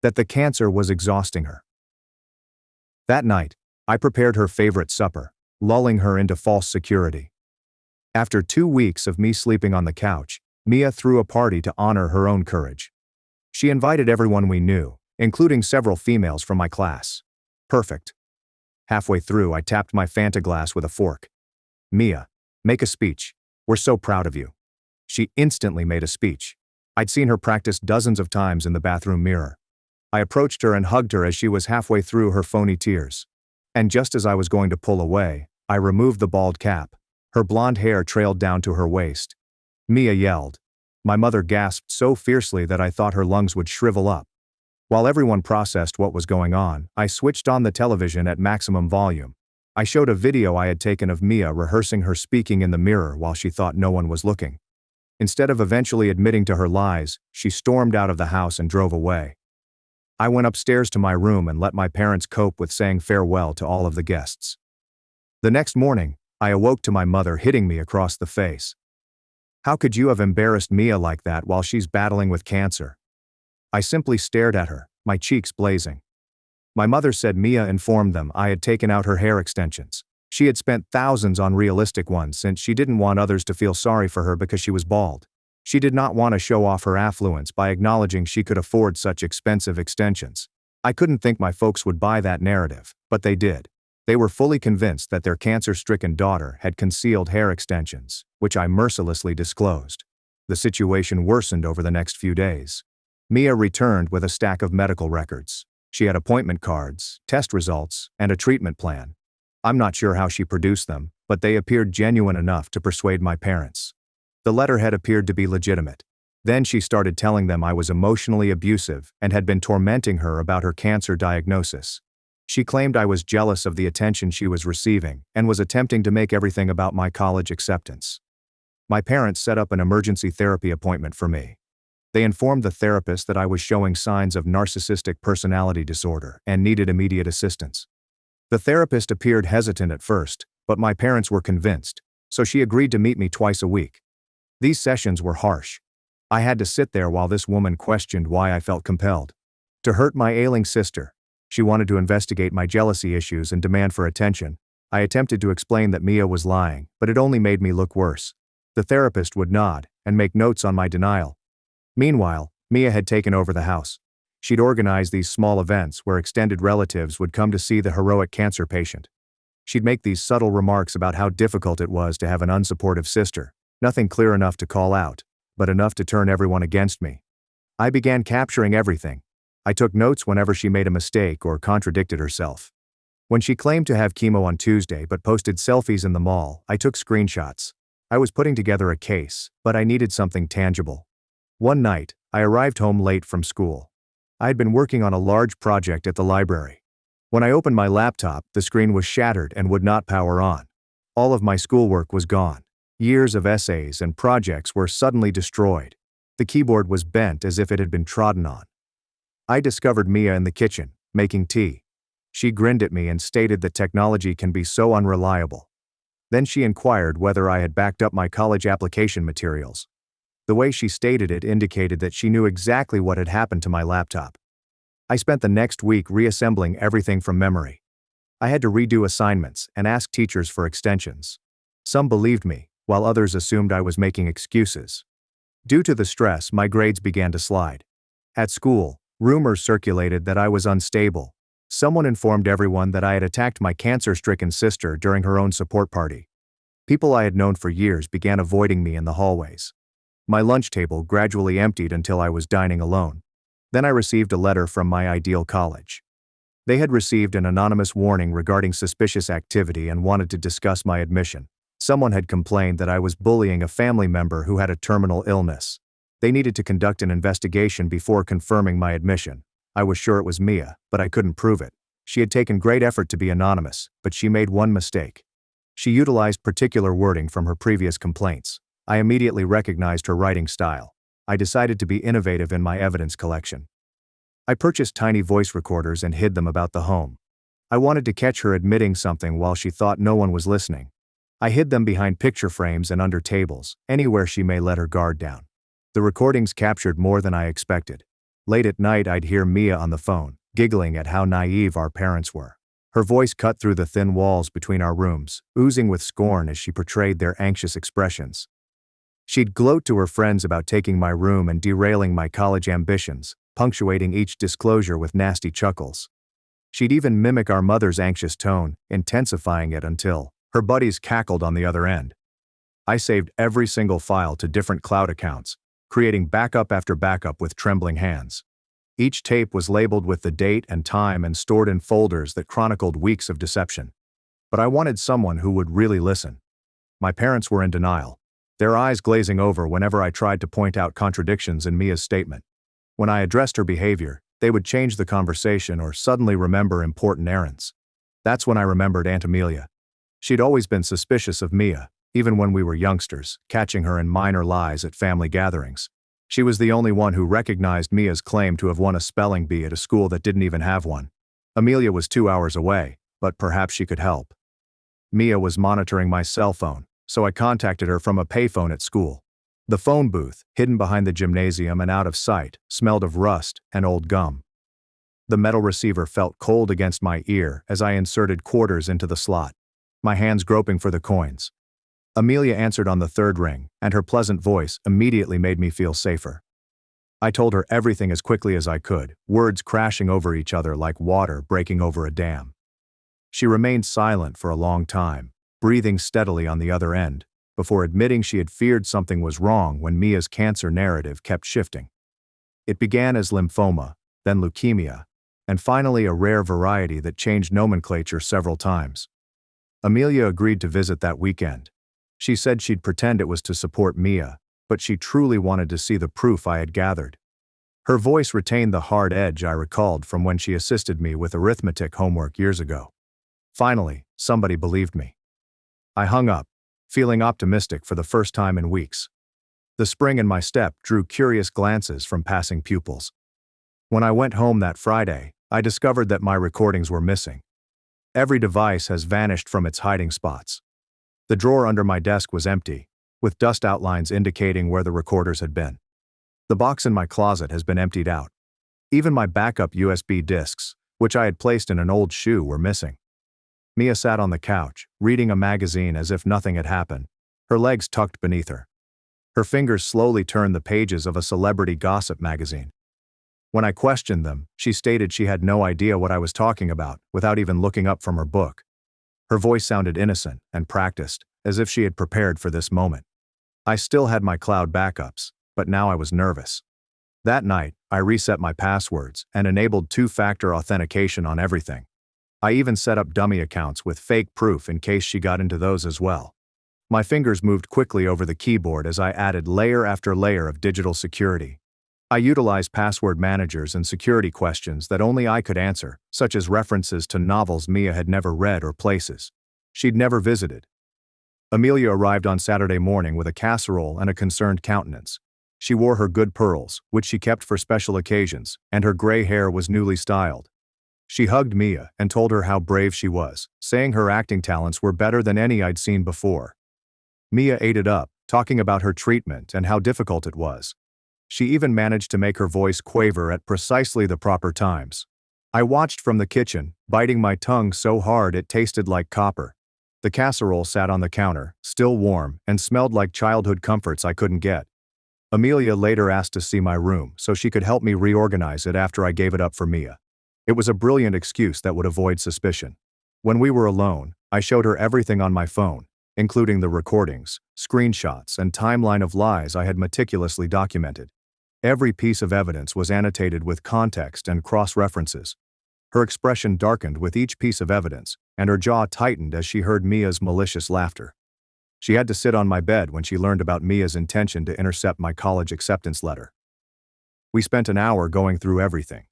That the cancer was exhausting her. That night, I prepared her favorite supper, lulling her into false security. After 2 weeks of me sleeping on the couch, Mia threw a party to honor her own courage. She invited everyone we knew, including several females from my class. Perfect. Halfway through, I tapped my Fanta glass with a fork. "Mia, make a speech. We're so proud of you." She instantly made a speech. I'd seen her practice dozens of times in the bathroom mirror. I approached her and hugged her as she was halfway through her phony tears. And just as I was going to pull away, I removed the bald cap. Her blonde hair trailed down to her waist. Mia yelled. My mother gasped so fiercely that I thought her lungs would shrivel up. While everyone processed what was going on, I switched on the television at maximum volume. I showed a video I had taken of Mia rehearsing her speaking in the mirror while she thought no one was looking. Instead of eventually admitting to her lies, she stormed out of the house and drove away. I went upstairs to my room and let my parents cope with saying farewell to all of the guests. The next morning, I awoke to my mother hitting me across the face. "How could you have embarrassed Mia like that while she's battling with cancer?" I simply stared at her, my cheeks blazing. My mother said Mia informed them I had taken out her hair extensions. She had spent thousands on realistic ones since she didn't want others to feel sorry for her because she was bald. She did not want to show off her affluence by acknowledging she could afford such expensive extensions. I couldn't think my folks would buy that narrative, but they did. They were fully convinced that their cancer-stricken daughter had concealed hair extensions, which I mercilessly disclosed. The situation worsened over the next few days. Mia returned with a stack of medical records. She had appointment cards, test results, and a treatment plan. I'm not sure how she produced them, but they appeared genuine enough to persuade my parents. The letterhead appeared to be legitimate. Then she started telling them I was emotionally abusive and had been tormenting her about her cancer diagnosis. She claimed I was jealous of the attention she was receiving and was attempting to make everything about my college acceptance. My parents set up an emergency therapy appointment for me. They informed the therapist that I was showing signs of narcissistic personality disorder and needed immediate assistance. The therapist appeared hesitant at first, but my parents were convinced, so she agreed to meet me twice a week. These sessions were harsh. I had to sit there while this woman questioned why I felt compelled to hurt my ailing sister. She wanted to investigate my jealousy issues and demand for attention. I attempted to explain that Mia was lying, but it only made me look worse. The therapist would nod and make notes on my denial. Meanwhile, Mia had taken over the house. She'd organized these small events where extended relatives would come to see the heroic cancer patient. She'd make these subtle remarks about how difficult it was to have an unsupportive sister, nothing clear enough to call out, but enough to turn everyone against me. I began capturing everything. I took notes whenever she made a mistake or contradicted herself. When she claimed to have chemo on Tuesday but posted selfies in the mall, I took screenshots. I was putting together a case, but I needed something tangible. One night, I arrived home late from school. I had been working on a large project at the library. When I opened my laptop, the screen was shattered and would not power on. All of my schoolwork was gone. Years of essays and projects were suddenly destroyed. The keyboard was bent as if it had been trodden on. I discovered Mia in the kitchen, making tea. She grinned at me and stated that technology can be so unreliable. Then she inquired whether I had backed up my college application materials. The way she stated it indicated that she knew exactly what had happened to my laptop. I spent the next week reassembling everything from memory. I had to redo assignments and ask teachers for extensions. Some believed me, while others assumed I was making excuses. Due to the stress, my grades began to slide. At school, rumors circulated that I was unstable. Someone informed everyone that I had attacked my cancer-stricken sister during her own support party. People I had known for years began avoiding me in the hallways. My lunch table gradually emptied until I was dining alone. Then I received a letter from my ideal college. They had received an anonymous warning regarding suspicious activity and wanted to discuss my admission. Someone had complained that I was bullying a family member who had a terminal illness. They needed to conduct an investigation before confirming my admission. I was sure it was Mia, but I couldn't prove it. She had taken great effort to be anonymous, but she made one mistake. She utilized particular wording from her previous complaints. I immediately recognized her writing style. I decided to be innovative in my evidence collection. I purchased tiny voice recorders and hid them about the home. I wanted to catch her admitting something while she thought no one was listening. I hid them behind picture frames and under tables, anywhere she may let her guard down. The recordings captured more than I expected. Late at night, I'd hear Mia on the phone, giggling at how naive our parents were. Her voice cut through the thin walls between our rooms, oozing with scorn as she portrayed their anxious expressions. She'd gloat to her friends about taking my room and derailing my college ambitions, punctuating each disclosure with nasty chuckles. She'd even mimic our mother's anxious tone, intensifying it until her buddies cackled on the other end. I saved every single file to different cloud accounts, creating backup after backup with trembling hands. Each tape was labeled with the date and time and stored in folders that chronicled weeks of deception. But I wanted someone who would really listen. My parents were in denial, their eyes glazing over whenever I tried to point out contradictions in Mia's statement. When I addressed her behavior, they would change the conversation or suddenly remember important errands. That's when I remembered Aunt Amelia. She'd always been suspicious of Mia, even when we were youngsters, catching her in minor lies at family gatherings. She was the only one who recognized Mia's claim to have won a spelling bee at a school that didn't even have one. Amelia was 2 hours away, but perhaps she could help. Mia was monitoring my cell phone, so I contacted her from a payphone at school. The phone booth, hidden behind the gymnasium and out of sight, smelled of rust and old gum. The metal receiver felt cold against my ear as I inserted quarters into the slot, my hands groping for the coins. Amelia answered on the third ring, and her pleasant voice immediately made me feel safer. I told her everything as quickly as I could, words crashing over each other like water breaking over a dam. She remained silent for a long time, breathing steadily on the other end, before admitting she had feared something was wrong when Mia's cancer narrative kept shifting. It began as lymphoma, then leukemia, and finally a rare variety that changed nomenclature several times. Amelia agreed to visit that weekend. She said she'd pretend it was to support Mia, but she truly wanted to see the proof I had gathered. Her voice retained the hard edge I recalled from when she assisted me with arithmetic homework years ago. Finally, somebody believed me. I hung up, feeling optimistic for the first time in weeks. The spring in my step drew curious glances from passing pupils. When I went home that Friday, I discovered that my recordings were missing. Every device has vanished from its hiding spots. The drawer under my desk was empty, with dust outlines indicating where the recorders had been. The box in my closet has been emptied out. Even my backup USB discs, which I had placed in an old shoe, were missing. Mia sat on the couch, reading a magazine as if nothing had happened, her legs tucked beneath her. Her fingers slowly turned the pages of a celebrity gossip magazine. When I questioned them, she stated she had no idea what I was talking about, without even looking up from her book. Her voice sounded innocent and practiced, as if she had prepared for this moment. I still had my cloud backups, but now I was nervous. That night, I reset my passwords and enabled two-factor authentication on everything. I even set up dummy accounts with fake proof in case she got into those as well. My fingers moved quickly over the keyboard as I added layer after layer of digital security. I utilized password managers and security questions that only I could answer, such as references to novels Mia had never read or places she'd never visited. Amelia arrived on Saturday morning with a casserole and a concerned countenance. She wore her good pearls, which she kept for special occasions, and her gray hair was newly styled. She hugged Mia and told her how brave she was, saying her acting talents were better than any I'd seen before. Mia ate it up, talking about her treatment and how difficult it was. She even managed to make her voice quaver at precisely the proper times. I watched from the kitchen, biting my tongue so hard it tasted like copper. The casserole sat on the counter, still warm, and smelled like childhood comforts I couldn't get. Amelia later asked to see my room so she could help me reorganize it after I gave it up for Mia. It was a brilliant excuse that would avoid suspicion. When we were alone, I showed her everything on my phone, including the recordings, screenshots, and timeline of lies I had meticulously documented. Every piece of evidence was annotated with context and cross-references. Her expression darkened with each piece of evidence, and her jaw tightened as she heard Mia's malicious laughter. She had to sit on my bed when she learned about Mia's intention to intercept my college acceptance letter. We spent an hour going through everything.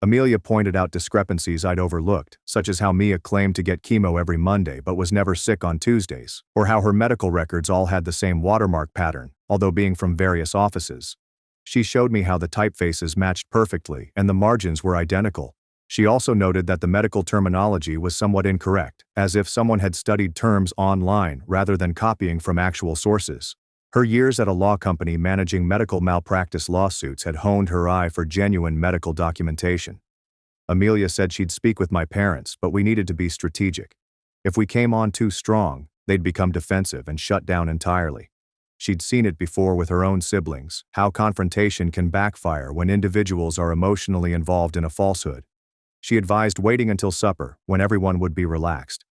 Amelia pointed out discrepancies I'd overlooked, such as how Mia claimed to get chemo every Monday but was never sick on Tuesdays, or how her medical records all had the same watermark pattern, although being from various offices. She showed me how the typefaces matched perfectly and the margins were identical. She also noted that the medical terminology was somewhat incorrect, as if someone had studied terms online rather than copying from actual sources. Her years at a law company managing medical malpractice lawsuits had honed her eye for genuine medical documentation. Amelia said she'd speak with my parents, but we needed to be strategic. If we came on too strong, they'd become defensive and shut down entirely. She'd seen it before with her own siblings, how confrontation can backfire when individuals are emotionally involved in a falsehood. She advised waiting until supper, when everyone would be relaxed.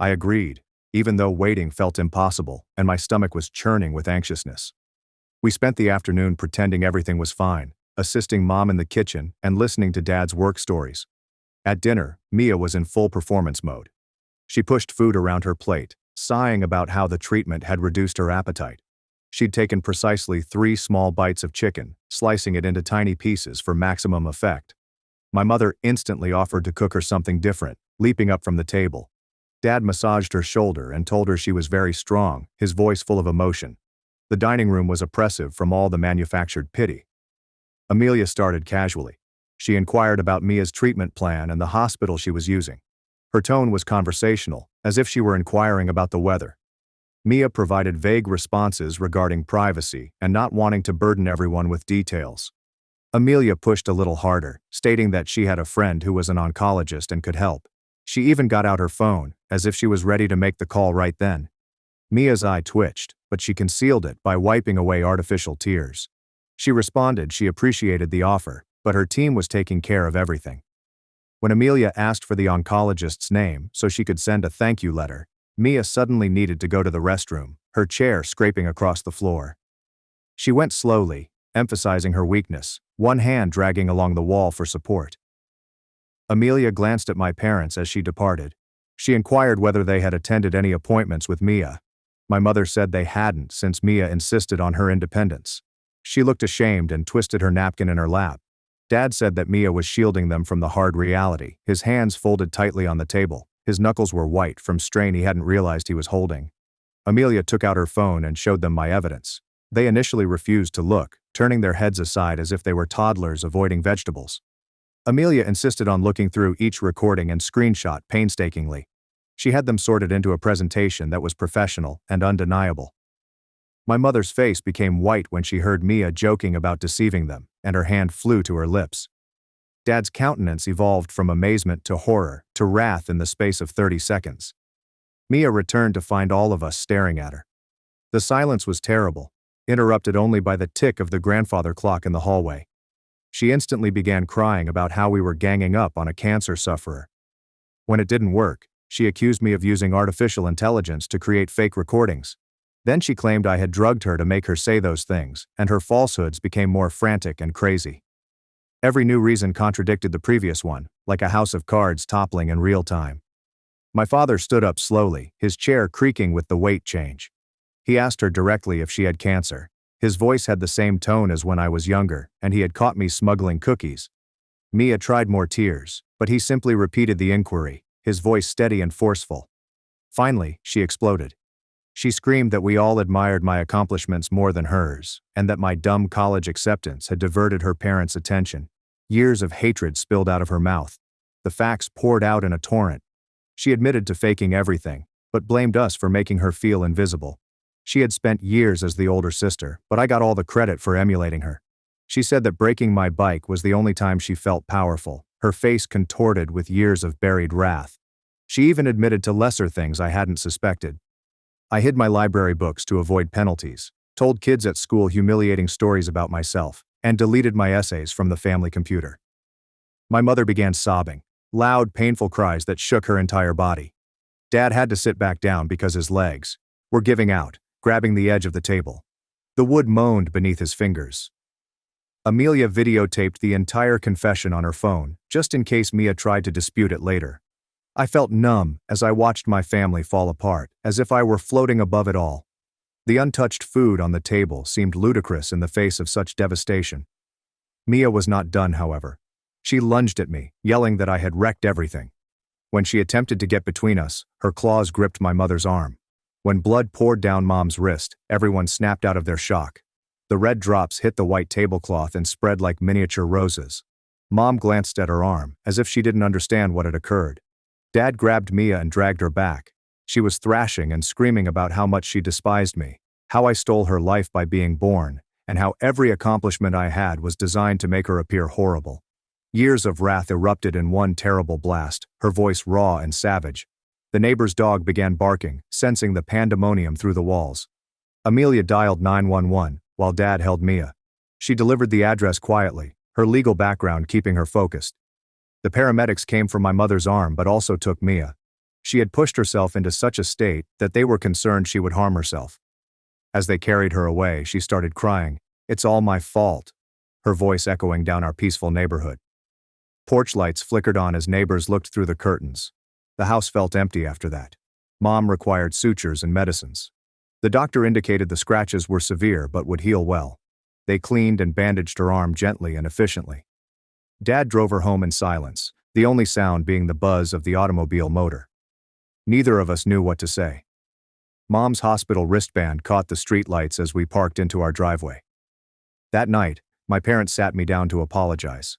I agreed, even though waiting felt impossible and my stomach was churning with anxiousness. We spent the afternoon pretending everything was fine, assisting Mom in the kitchen and listening to Dad's work stories. At dinner, Mia was in full performance mode. She pushed food around her plate, sighing about how the treatment had reduced her appetite. She'd taken precisely 3 small bites of chicken, slicing it into tiny pieces for maximum effect. My mother instantly offered to cook her something different, leaping up from the table. Dad massaged her shoulder and told her she was very strong, his voice full of emotion. The dining room was oppressive from all the manufactured pity. Amelia started casually. She inquired about Mia's treatment plan and the hospital she was using. Her tone was conversational, as if she were inquiring about the weather. Mia provided vague responses regarding privacy and not wanting to burden everyone with details. Amelia pushed a little harder, stating that she had a friend who was an oncologist and could help. She even got out her phone, as if she was ready to make the call right then. Mia's eye twitched, but she concealed it by wiping away artificial tears. She responded she appreciated the offer, but her team was taking care of everything. When Amelia asked for the oncologist's name so she could send a thank you letter, Mia suddenly needed to go to the restroom, her chair scraping across the floor. She went slowly, emphasizing her weakness, one hand dragging along the wall for support. Amelia glanced at my parents as she departed. She inquired whether they had attended any appointments with Mia. My mother said they hadn't since Mia insisted on her independence. She looked ashamed and twisted her napkin in her lap. Dad said that Mia was shielding them from the hard reality, his hands folded tightly on the table. His knuckles were white from strain he hadn't realized he was holding. Amelia took out her phone and showed them my evidence. They initially refused to look, turning their heads aside as if they were toddlers avoiding vegetables. Amelia insisted on looking through each recording and screenshot painstakingly. She had them sorted into a presentation that was professional and undeniable. My mother's face became white when she heard Mia joking about deceiving them, and her hand flew to her lips. Dad's countenance evolved from amazement to horror to wrath in the space of 30 seconds. Mia returned to find all of us staring at her. The silence was terrible, interrupted only by the tick of the grandfather clock in the hallway. She instantly began crying about how we were ganging up on a cancer sufferer. When it didn't work, she accused me of using artificial intelligence to create fake recordings. Then she claimed I had drugged her to make her say those things, and her falsehoods became more frantic and crazy. Every new reason contradicted the previous one, like a house of cards toppling in real time. My father stood up slowly, his chair creaking with the weight change. He asked her directly if she had cancer. His voice had the same tone as when I was younger, and he had caught me smuggling cookies. Mia tried more tears, but he simply repeated the inquiry, his voice steady and forceful. Finally, she exploded. She screamed that we all admired my accomplishments more than hers, and that my dumb college acceptance had diverted her parents' attention. Years of hatred spilled out of her mouth. The facts poured out in a torrent. She admitted to faking everything, but blamed us for making her feel invisible. She had spent years as the older sister, but I got all the credit for emulating her. She said that breaking my bike was the only time she felt powerful, her face contorted with years of buried wrath. She even admitted to lesser things I hadn't suspected. I hid my library books to avoid penalties, told kids at school humiliating stories about myself, and deleted my essays from the family computer. My mother began sobbing, loud, painful cries that shook her entire body. Dad had to sit back down because his legs were giving out, grabbing the edge of the table. The wood moaned beneath his fingers. Amelia videotaped the entire confession on her phone, just in case Mia tried to dispute it later. I felt numb as I watched my family fall apart, as if I were floating above it all. The untouched food on the table seemed ludicrous in the face of such devastation. Mia was not done, however. She lunged at me, yelling that I had wrecked everything. When she attempted to get between us, her claws gripped my mother's arm. When blood poured down Mom's wrist, everyone snapped out of their shock. The red drops hit the white tablecloth and spread like miniature roses. Mom glanced at her arm, as if she didn't understand what had occurred. Dad grabbed Mia and dragged her back. She was thrashing and screaming about how much she despised me, how I stole her life by being born, and how every accomplishment I had was designed to make her appear horrible. Years of wrath erupted in one terrible blast, her voice raw and savage. The neighbor's dog began barking, sensing the pandemonium through the walls. Amelia dialed 911, while Dad held Mia. She delivered the address quietly, her legal background keeping her focused. The paramedics came for my mother's arm but also took Mia. She had pushed herself into such a state that they were concerned she would harm herself. As they carried her away, she started crying, "It's all my fault," her voice echoing down our peaceful neighborhood. Porch lights flickered on as neighbors looked through the curtains. The house felt empty after that. Mom required sutures and medicines. The doctor indicated the scratches were severe but would heal well. They cleaned and bandaged her arm gently and efficiently. Dad drove her home in silence, the only sound being the buzz of the automobile motor. Neither of us knew what to say. Mom's hospital wristband caught the streetlights as we parked into our driveway. That night, my parents sat me down to apologize.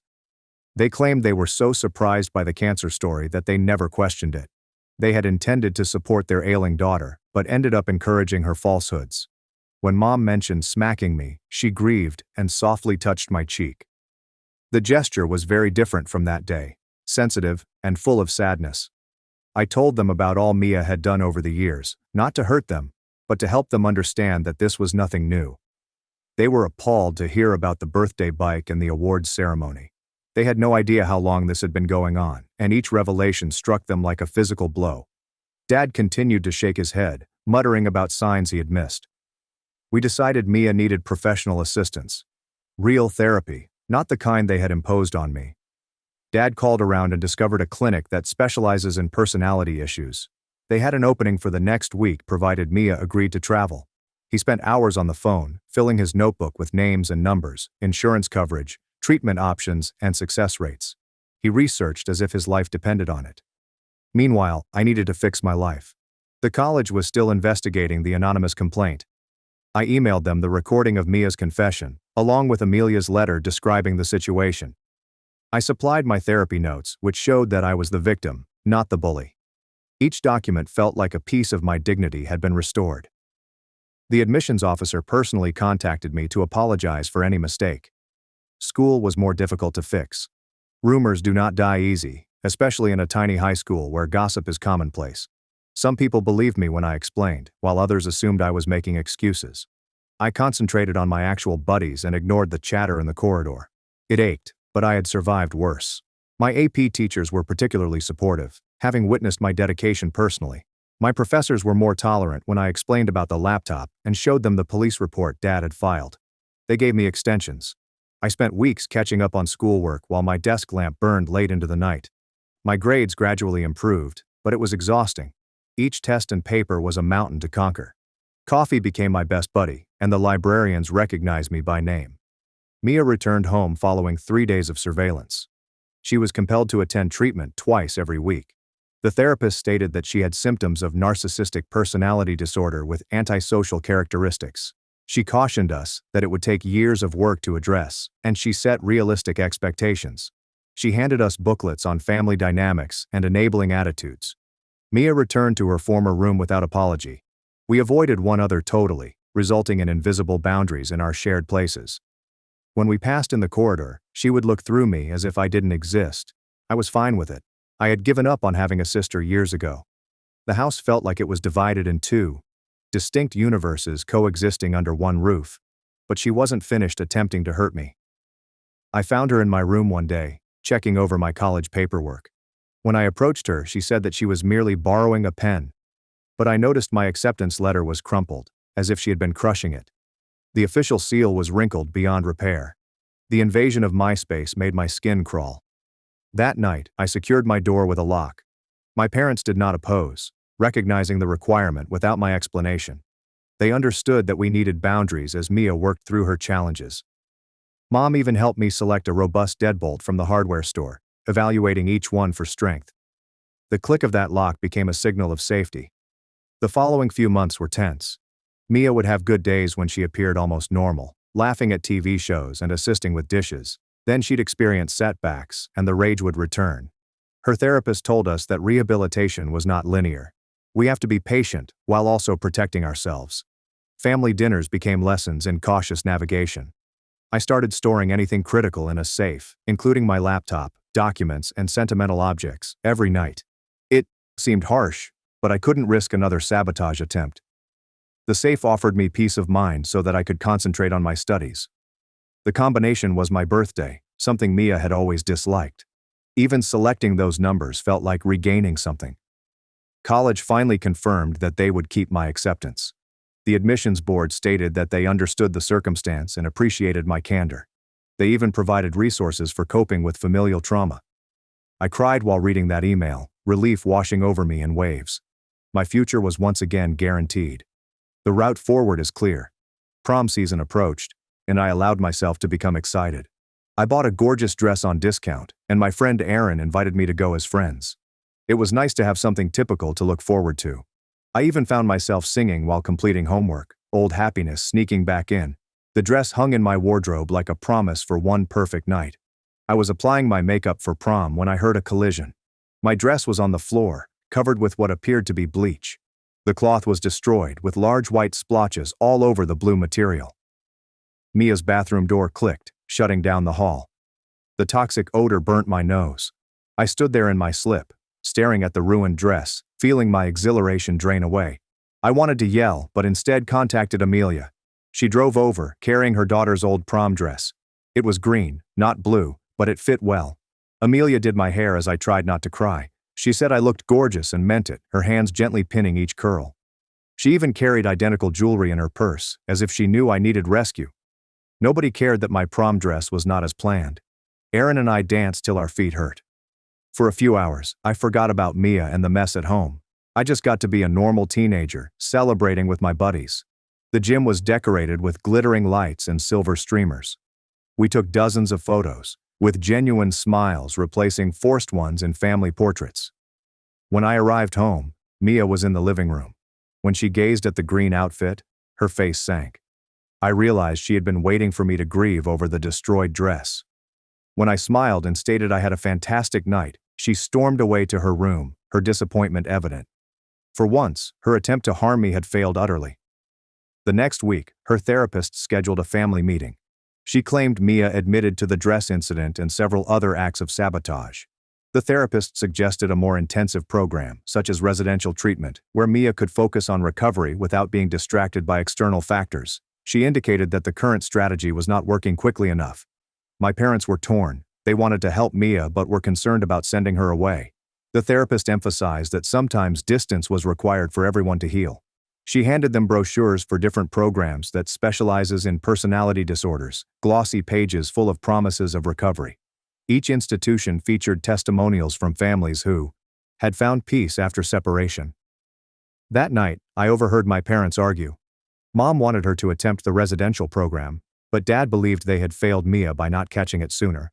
They claimed they were so surprised by the cancer story that they never questioned it. They had intended to support their ailing daughter, but ended up encouraging her falsehoods. When Mom mentioned smacking me, she grieved and softly touched my cheek. The gesture was very different from that day, sensitive and full of sadness. I told them about all Mia had done over the years, not to hurt them, but to help them understand that this was nothing new. They were appalled to hear about the birthday bike and the awards ceremony. They had no idea how long this had been going on, and each revelation struck them like a physical blow. Dad continued to shake his head, muttering about signs he had missed. We decided Mia needed professional assistance. Real therapy, not the kind they had imposed on me. Dad called around and discovered a clinic that specializes in personality issues. They had an opening for the next week provided Mia agreed to travel. He spent hours on the phone, filling his notebook with names and numbers, insurance coverage, treatment options, and success rates. He researched as if his life depended on it. Meanwhile, I needed to fix my life. The college was still investigating the anonymous complaint. I emailed them the recording of Mia's confession, along with Amelia's letter describing the situation. I supplied my therapy notes, which showed that I was the victim, not the bully. Each document felt like a piece of my dignity had been restored. The admissions officer personally contacted me to apologize for any mistake. School was more difficult to fix. Rumors do not die easy, especially in a tiny high school where gossip is commonplace. Some people believed me when I explained, while others assumed I was making excuses. I concentrated on my actual buddies and ignored the chatter in the corridor. It ached, but I had survived worse. My AP teachers were particularly supportive, having witnessed my dedication personally. My professors were more tolerant when I explained about the laptop and showed them the police report Dad had filed. They gave me extensions. I spent weeks catching up on schoolwork while my desk lamp burned late into the night. My grades gradually improved, but it was exhausting. Each test and paper was a mountain to conquer. Coffee became my best buddy, and the librarians recognized me by name. Mia returned home following 3 days of surveillance. She was compelled to attend treatment twice every week. The therapist stated that she had symptoms of narcissistic personality disorder with antisocial characteristics. She cautioned us that it would take years of work to address, and she set realistic expectations. She handed us booklets on family dynamics and enabling attitudes. Mia returned to her former room without apology. We avoided one another totally, resulting in invisible boundaries in our shared places. When we passed in the corridor, she would look through me as if I didn't exist. I was fine with it. I had given up on having a sister years ago. The house felt like it was divided in two, distinct universes coexisting under one roof. But she wasn't finished attempting to hurt me. I found her in my room one day, checking over my college paperwork. When I approached her, she said that she was merely borrowing a pen. But I noticed my acceptance letter was crumpled, as if she had been crushing it. The official seal was wrinkled beyond repair. The invasion of MySpace made my skin crawl. That night, I secured my door with a lock. My parents did not oppose, recognizing the requirement without my explanation. They understood that we needed boundaries as Mia worked through her challenges. Mom even helped me select a robust deadbolt from the hardware store, evaluating each one for strength. The click of that lock became a signal of safety. The following few months were tense. Mia would have good days when she appeared almost normal, laughing at TV shows and assisting with dishes. Then she'd experience setbacks, and the rage would return. Her therapist told us that rehabilitation was not linear. We have to be patient while also protecting ourselves. Family dinners became lessons in cautious navigation. I started storing anything critical in a safe, including my laptop, documents, and sentimental objects, every night. It seemed harsh, but I couldn't risk another sabotage attempt. The safe offered me peace of mind so that I could concentrate on my studies. The combination was my birthday, something Mia had always disliked. Even selecting those numbers felt like regaining something. College finally confirmed that they would keep my acceptance. The admissions board stated that they understood the circumstance and appreciated my candor. They even provided resources for coping with familial trauma. I cried while reading that email, relief washing over me in waves. My future was once again guaranteed. The route forward is clear. Prom season approached, and I allowed myself to become excited. I bought a gorgeous dress on discount, and my friend Aaron invited me to go as friends. It was nice to have something typical to look forward to. I even found myself singing while completing homework, old happiness sneaking back in. The dress hung in my wardrobe like a promise for one perfect night. I was applying my makeup for prom when I heard a collision. My dress was on the floor, covered with what appeared to be bleach. The cloth was destroyed, with large white splotches all over the blue material. Mia's bathroom door clicked, shutting down the hall. The toxic odor burnt my nose. I stood there in my slip, staring at the ruined dress, feeling my exhilaration drain away. I wanted to yell, but instead contacted Amelia. She drove over, carrying her daughter's old prom dress. It was green, not blue, but it fit well. Amelia did my hair as I tried not to cry. She said I looked gorgeous and meant it, her hands gently pinning each curl. She even carried identical jewelry in her purse, as if she knew I needed rescue. Nobody cared that my prom dress was not as planned. Aaron and I danced till our feet hurt. For a few hours, I forgot about Mia and the mess at home. I just got to be a normal teenager, celebrating with my buddies. The gym was decorated with glittering lights and silver streamers. We took dozens of photos, with genuine smiles replacing forced ones in family portraits. When I arrived home, Mia was in the living room. When she gazed at the green outfit, her face sank. I realized she had been waiting for me to grieve over the destroyed dress. When I smiled and stated I had a fantastic night, she stormed away to her room, her disappointment evident. For once, her attempt to harm me had failed utterly. The next week, her therapist scheduled a family meeting. She claimed Mia admitted to the dress incident and several other acts of sabotage. The therapist suggested a more intensive program, such as residential treatment, where Mia could focus on recovery without being distracted by external factors. She indicated that the current strategy was not working quickly enough. My parents were torn. They wanted to help Mia but were concerned about sending her away. The therapist emphasized that sometimes distance was required for everyone to heal. She handed them brochures for different programs that specializes in personality disorders, glossy pages full of promises of recovery. Each institution featured testimonials from families who had found peace after separation. That night, I overheard my parents argue. Mom wanted her to attempt the residential program, but Dad believed they had failed Mia by not catching it sooner.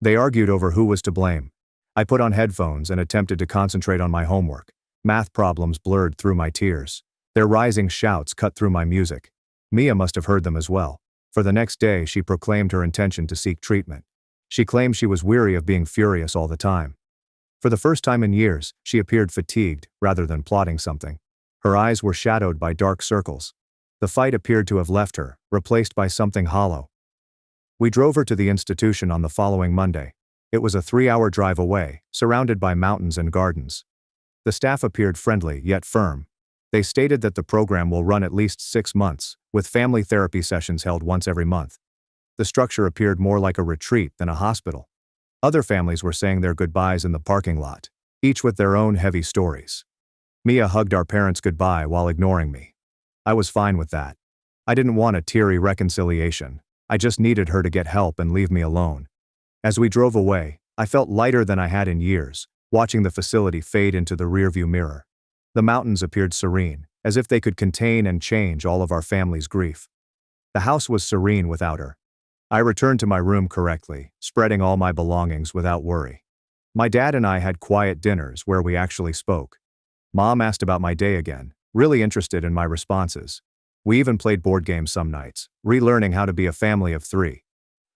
They argued over who was to blame. I put on headphones and attempted to concentrate on my homework. Math problems blurred through my tears. Their rising shouts cut through my music. Mia must have heard them as well. For the next day, she proclaimed her intention to seek treatment. She claimed she was weary of being furious all the time. For the first time in years, she appeared fatigued rather than plotting something. Her eyes were shadowed by dark circles. The fight appeared to have left her, replaced by something hollow. We drove her to the institution on the following Monday. It was a 3-hour drive away, surrounded by mountains and gardens. The staff appeared friendly yet firm. They stated that the program will run at least 6 months, with family therapy sessions held once every month. The structure appeared more like a retreat than a hospital. Other families were saying their goodbyes in the parking lot, each with their own heavy stories. Mia hugged our parents goodbye while ignoring me. I was fine with that. I didn't want a teary reconciliation. I just needed her to get help and leave me alone. As we drove away, I felt lighter than I had in years, watching the facility fade into the rearview mirror. The mountains appeared serene, as if they could contain and change all of our family's grief. The house was serene without her. I returned to my room correctly, spreading all my belongings without worry. My dad and I had quiet dinners where we actually spoke. Mom asked about my day again, really interested in my responses. We even played board games some nights, relearning how to be a family of 3.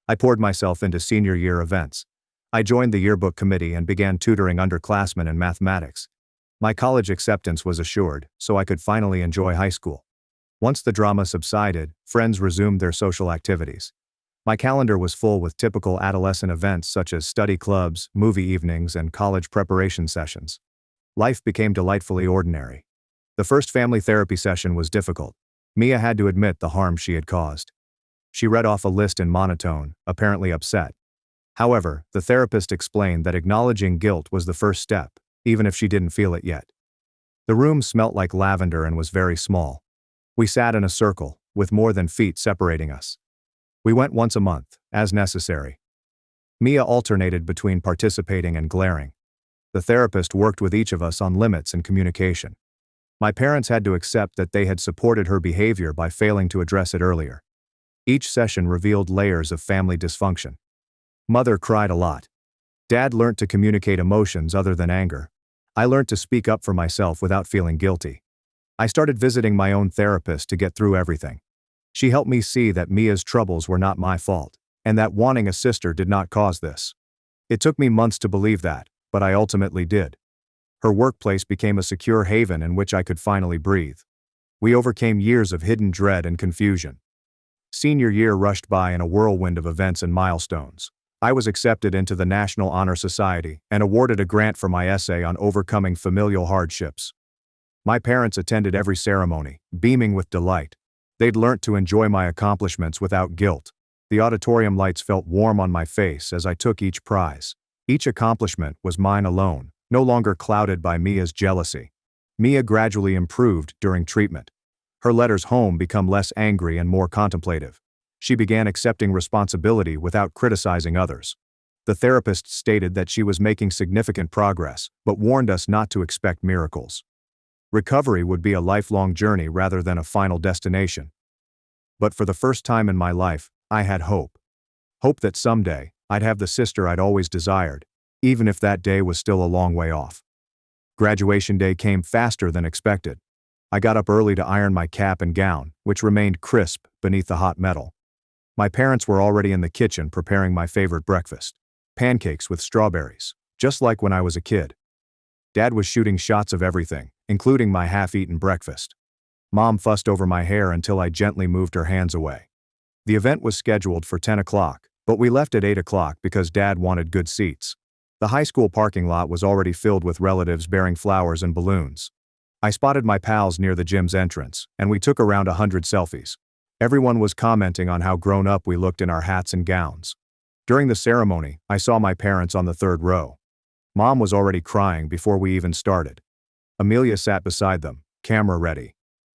I poured myself into senior year events. I joined the yearbook committee and began tutoring underclassmen in mathematics. My college acceptance was assured, so I could finally enjoy high school. Once the drama subsided, friends resumed their social activities. My calendar was full with typical adolescent events such as study clubs, movie evenings, and college preparation sessions. Life became delightfully ordinary. The first family therapy session was difficult. Mia had to admit the harm she had caused. She read off a list in monotone, apparently upset. However, the therapist explained that acknowledging guilt was the first step, even if she didn't feel it yet. The room smelt like lavender and was very small. We sat in a circle, with more than feet separating us. We went once a month, as necessary. Mia alternated between participating and glaring. The therapist worked with each of us on limits and communication. My parents had to accept that they had supported her behavior by failing to address it earlier. Each session revealed layers of family dysfunction. Mother cried a lot. Dad learned to communicate emotions other than anger. I learned to speak up for myself without feeling guilty. I started visiting my own therapist to get through everything. She helped me see that Mia's troubles were not my fault, and that wanting a sister did not cause this. It took me months to believe that, but I ultimately did. Her workplace became a secure haven in which I could finally breathe. We overcame years of hidden dread and confusion. Senior year rushed by in a whirlwind of events and milestones. I was accepted into the National Honor Society and awarded a grant for my essay on overcoming familial hardships. My parents attended every ceremony, beaming with delight. They'd learnt to enjoy my accomplishments without guilt. The auditorium lights felt warm on my face as I took each prize. Each accomplishment was mine alone, no longer clouded by Mia's jealousy. Mia gradually improved during treatment. Her letters home became less angry and more contemplative. She began accepting responsibility without criticizing others. The therapist stated that she was making significant progress, but warned us not to expect miracles. Recovery would be a lifelong journey rather than a final destination. But for the first time in my life, I had hope. Hope that someday, I'd have the sister I'd always desired, even if that day was still a long way off. Graduation day came faster than expected. I got up early to iron my cap and gown, which remained crisp beneath the hot metal. My parents were already in the kitchen preparing my favorite breakfast, pancakes with strawberries, just like when I was a kid. Dad was shooting shots of everything, including my half-eaten breakfast. Mom fussed over my hair until I gently moved her hands away. The event was scheduled for 10 o'clock, but we left at 8 o'clock because Dad wanted good seats. The high school parking lot was already filled with relatives bearing flowers and balloons. I spotted my pals near the gym's entrance, and we took around 100 selfies. Everyone was commenting on how grown up we looked in our hats and gowns. During the ceremony, I saw my parents on the third row. Mom was already crying before we even started. Amelia sat beside them, camera ready.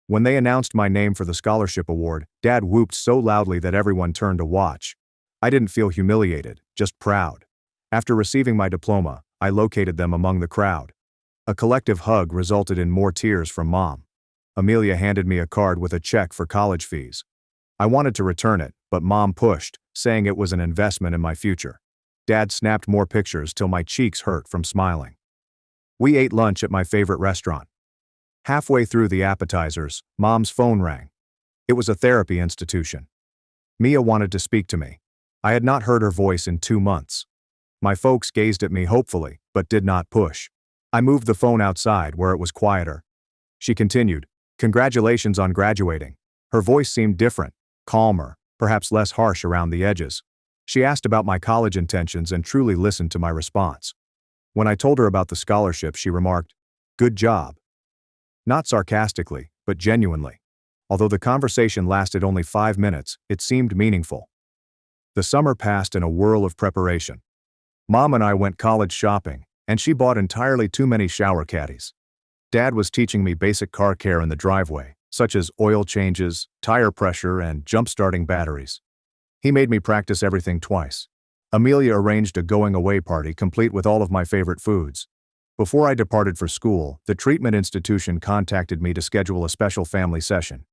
When they announced my name for the scholarship award, Dad whooped so loudly that everyone turned to watch. I didn't feel humiliated, just proud. After receiving my diploma, I located them among the crowd. A collective hug resulted in more tears from Mom. Amelia handed me a card with a check for college fees. I wanted to return it, but Mom pushed, saying it was an investment in my future. Dad snapped more pictures till my cheeks hurt from smiling. We ate lunch at my favorite restaurant. Halfway through the appetizers, Mom's phone rang. It was a therapy institution. Mia wanted to speak to me. I had not heard her voice in 2 months. My folks gazed at me hopefully, but did not push. I moved the phone outside where it was quieter. She continued, "Congratulations on graduating." Her voice seemed different, calmer, perhaps less harsh around the edges. She asked about my college intentions and truly listened to my response. When I told her about the scholarship, she remarked, "Good job." Not sarcastically, but genuinely. Although the conversation lasted only 5 minutes, it seemed meaningful. The summer passed in a whirl of preparation. Mom and I went college shopping, and she bought entirely too many shower caddies. Dad was teaching me basic car care in the driveway, such as oil changes, tire pressure, and jump-starting batteries. He made me practice everything twice. Amelia arranged a going-away party complete with all of my favorite foods. Before I departed for school, the treatment institution contacted me to schedule a special family session.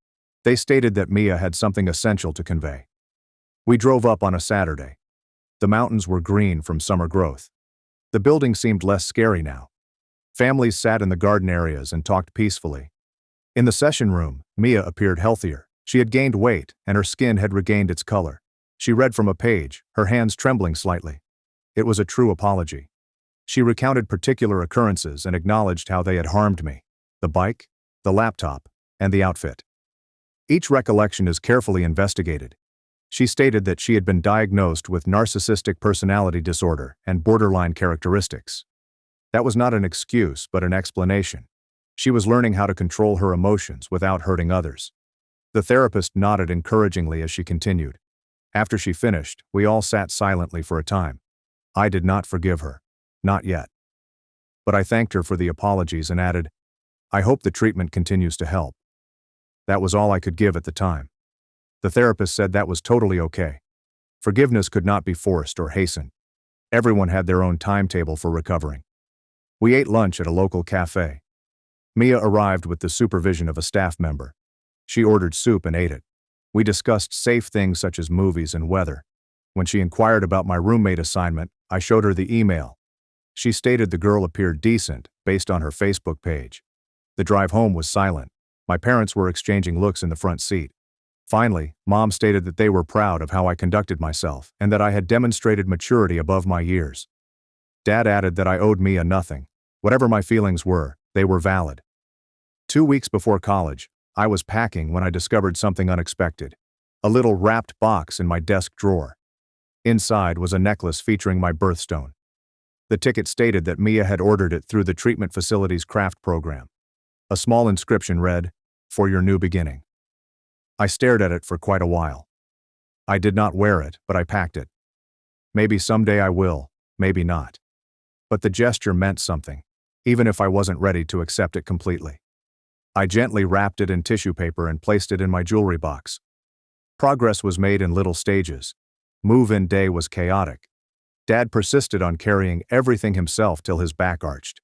They stated that Mia had something essential to convey. We drove up on a Saturday. The mountains were green from summer growth. The building seemed less scary now. Families sat in the garden areas and talked peacefully. In the session room, Mia appeared healthier. She had gained weight, and her skin had regained its color. She read from a page, her hands trembling slightly. It was a true apology. She recounted particular occurrences and acknowledged how they had harmed me: the bike, the laptop, and the outfit. Each recollection is carefully investigated. She stated that she had been diagnosed with narcissistic personality disorder and borderline characteristics. That was not an excuse, but an explanation. She was learning how to control her emotions without hurting others. The therapist nodded encouragingly as she continued. After she finished, we all sat silently for a time. I did not forgive her. Not yet. But I thanked her for the apologies and added, I hope the treatment continues to help. That was all I could give at the time. The therapist said that was totally okay. Forgiveness could not be forced or hastened. Everyone had their own timetable for recovering. We ate lunch at a local cafe. Mia arrived with the supervision of a staff member. She ordered soup and ate it. We discussed safe things such as movies and weather. When she inquired about my roommate assignment, I showed her the email. She stated the girl appeared decent, based on her Facebook page. The drive home was silent. My parents were exchanging looks in the front seat. Finally, Mom stated that they were proud of how I conducted myself and that I had demonstrated maturity above my years. Dad added that I owed Mia nothing. Whatever my feelings were, they were valid. 2 weeks before college, I was packing when I discovered something unexpected. A little wrapped box in my desk drawer. Inside was a necklace featuring my birthstone. The ticket stated that Mia had ordered it through the treatment facility's craft program. A small inscription read, "For your new beginning." I stared at it for quite a while. I did not wear it, but I packed it. Maybe someday I will, maybe not. But the gesture meant something, even if I wasn't ready to accept it completely. I gently wrapped it in tissue paper and placed it in my jewelry box. Progress was made in little stages. Move-in day was chaotic. Dad persisted on carrying everything himself till his back arched.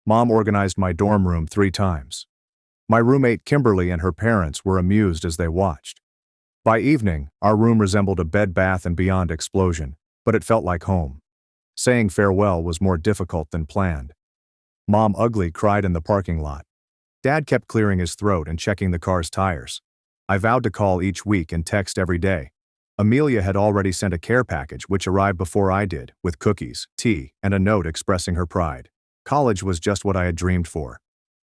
Mom organized my dorm room 3 times. My roommate Kimberly and her parents were amused as they watched. By evening, our room resembled a Bed Bath & Beyond explosion, but it felt like home. Saying farewell was more difficult than planned. Mom ugly cried in the parking lot. Dad kept clearing his throat and checking the car's tires. I vowed to call each week and text every day. Amelia had already sent a care package which arrived before I did, with cookies, tea, and a note expressing her pride. College was just what I had dreamed for.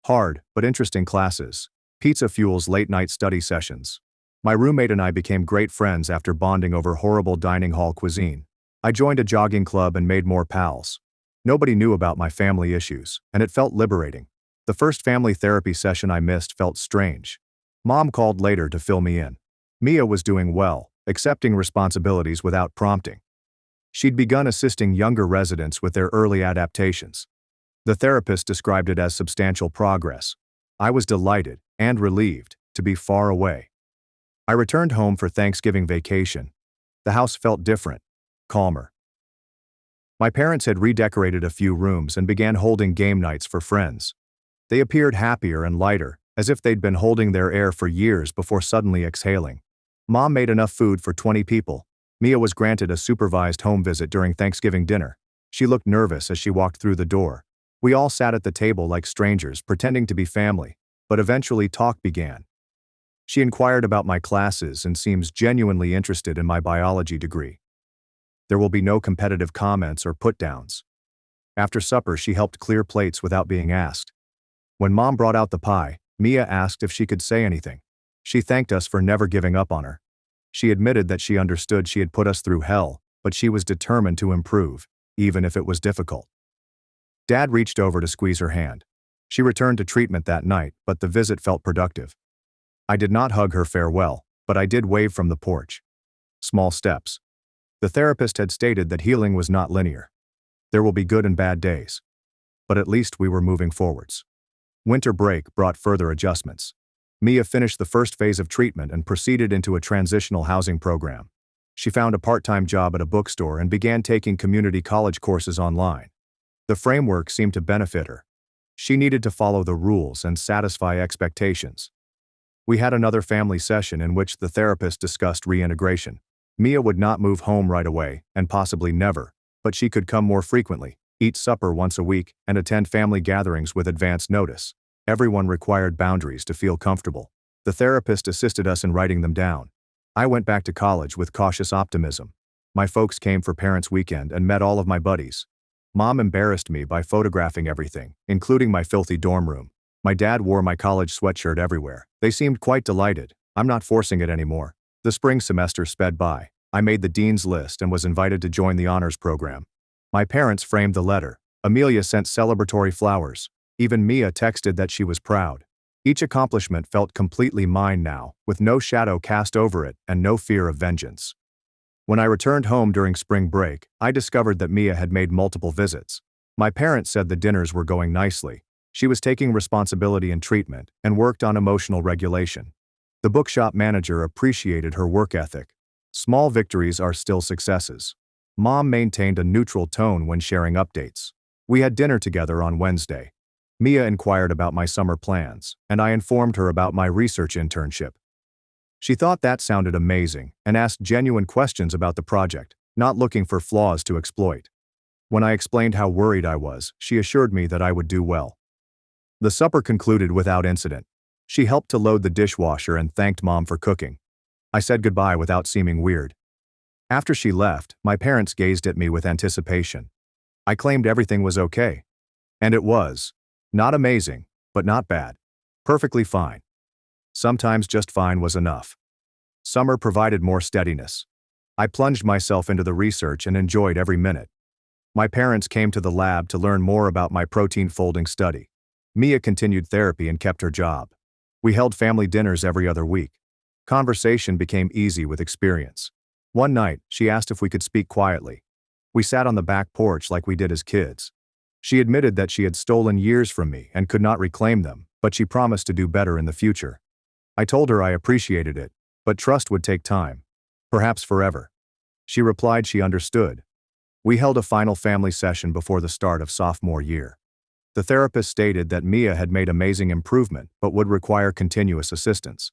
Hard, but interesting classes. Pizza fuels late-night study sessions. My roommate and I became great friends after bonding over horrible dining hall cuisine. I joined a jogging club and made more pals. Nobody knew about my family issues, and it felt liberating. The first family therapy session I missed felt strange. Mom called later to fill me in. Mia was doing well, accepting responsibilities without prompting. She'd begun assisting younger residents with their early adaptations. The therapist described it as substantial progress. I was delighted and relieved to be far away. I returned home for Thanksgiving vacation. The house felt different, calmer. My parents had redecorated a few rooms and began holding game nights for friends. They appeared happier and lighter, as if they'd been holding their air for years before suddenly exhaling. Mom made enough food for 20 people. Mia was granted a supervised home visit during Thanksgiving dinner. She looked nervous as she walked through the door. We all sat at the table like strangers, pretending to be family, but eventually talk began. She inquired about my classes and seems genuinely interested in my biology degree. There will be no competitive comments or put-downs. After supper, she helped clear plates without being asked. When Mom brought out the pie, Mia asked if she could say anything. She thanked us for never giving up on her. She admitted that she understood she had put us through hell, but she was determined to improve, even if it was difficult. Dad reached over to squeeze her hand. She returned to treatment that night, but the visit felt productive. I did not hug her farewell, but I did wave from the porch. Small steps. The therapist had stated that healing was not linear. There will be good and bad days. But at least we were moving forwards. Winter break brought further adjustments. Mia finished the first phase of treatment and proceeded into a transitional housing program. She found a part-time job at a bookstore and began taking community college courses online. The framework seemed to benefit her. She needed to follow the rules and satisfy expectations. We had another family session in which the therapist discussed reintegration. Mia would not move home right away, and possibly never, but she could come more frequently, eat supper once a week, and attend family gatherings with advance notice. Everyone required boundaries to feel comfortable. The therapist assisted us in writing them down. I went back to college with cautious optimism. My folks came for Parents' Weekend and met all of my buddies. Mom embarrassed me by photographing everything, including my filthy dorm room. My dad wore my college sweatshirt everywhere. They seemed quite delighted. I'm not forcing it anymore. The spring semester sped by. I made the dean's list and was invited to join the honors program. My parents framed the letter. Amelia sent celebratory flowers. Even Mia texted that she was proud. Each accomplishment felt completely mine now, with no shadow cast over it and no fear of vengeance. When I returned home during spring break, I discovered that Mia had made multiple visits. My parents said the dinners were going nicely. She was taking responsibility in treatment and worked on emotional regulation. The bookshop manager appreciated her work ethic. Small victories are still successes. Mom maintained a neutral tone when sharing updates. We had dinner together on Wednesday. Mia inquired about my summer plans, and I informed her about my research internship. She thought that sounded amazing and asked genuine questions about the project, not looking for flaws to exploit. When I explained how worried I was, she assured me that I would do well. The supper concluded without incident. She helped to load the dishwasher and thanked Mom for cooking. I said goodbye without seeming weird. After she left, my parents gazed at me with anticipation. I claimed everything was okay. And it was. Not amazing, but not bad. Perfectly fine. Sometimes just fine was enough. Summer provided more steadiness. I plunged myself into the research and enjoyed every minute. My parents came to the lab to learn more about my protein folding study. Mia continued therapy and kept her job. We held family dinners every other week. Conversation became easy with experience. One night, she asked if we could speak quietly. We sat on the back porch like we did as kids. She admitted that she had stolen years from me and could not reclaim them, but she promised to do better in the future. I told her I appreciated it, but trust would take time. Perhaps forever. She replied she understood. We held a final family session before the start of sophomore year. The therapist stated that Mia had made amazing improvement but would require continuous assistance.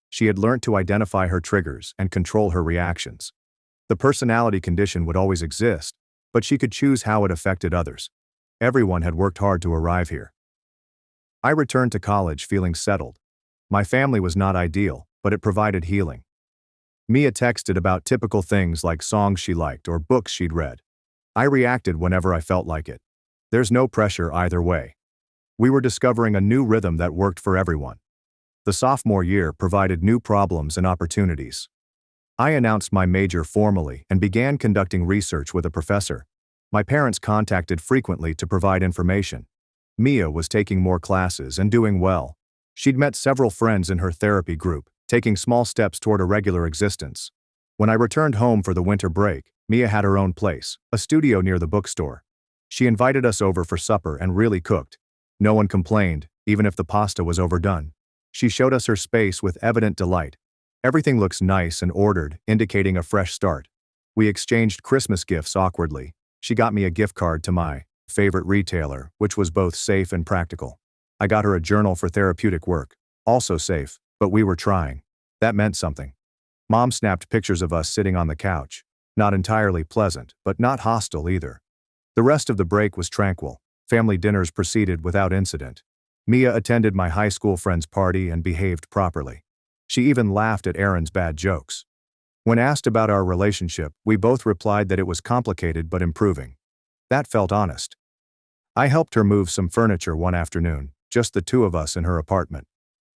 She had learned to identify her triggers and control her reactions. The personality condition would always exist, but she could choose how it affected others. Everyone had worked hard to arrive here. I returned to college feeling settled. My family was not ideal, but it provided healing. Mia texted about typical things like songs she liked or books she'd read. I reacted whenever I felt like it. There's no pressure either way. We were discovering a new rhythm that worked for everyone. The sophomore year provided new problems and opportunities. I announced my major formally and began conducting research with a professor. My parents contacted frequently to provide information. Mia was taking more classes and doing well. She'd met several friends in her therapy group, taking small steps toward a regular existence. When I returned home for the winter break, Mia had her own place, a studio near the bookstore. She invited us over for supper and really cooked. No one complained, even if the pasta was overdone. She showed us her space with evident delight. Everything looks nice and ordered, indicating a fresh start. We exchanged Christmas gifts awkwardly. She got me a gift card to my favorite retailer, which was both safe and practical. I got her a journal for therapeutic work, also safe, but we were trying. That meant something. Mom snapped pictures of us sitting on the couch. Not entirely pleasant, but not hostile either. The rest of the break was tranquil. Family dinners proceeded without incident. Mia attended my high school friend's party and behaved properly. She even laughed at Aaron's bad jokes. When asked about our relationship, we both replied that it was complicated but improving. That felt honest. I helped her move some furniture one afternoon, just the two of us in her apartment.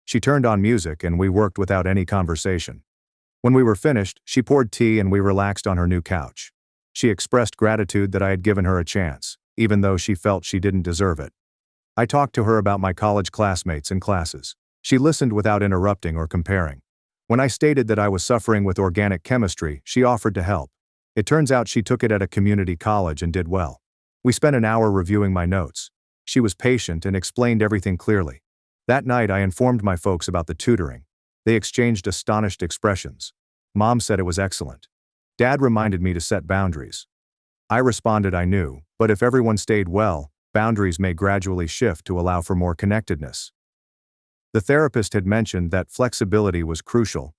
She turned on music and we worked without any conversation. When we were finished, she poured tea and we relaxed on her new couch. She expressed gratitude that I had given her a chance, even though she felt she didn't deserve it. I talked to her about my college classmates and classes. She listened without interrupting or comparing. When I stated that I was suffering with organic chemistry, she offered to help. It turns out she took it at a community college and did well. We spent an hour reviewing my notes. She was patient and explained everything clearly. That night I informed my folks about the tutoring. They exchanged astonished expressions. Mom said it was excellent. Dad reminded me to set boundaries. I responded I knew, but if everyone stayed well, boundaries may gradually shift to allow for more connectedness. The therapist had mentioned that flexibility was crucial.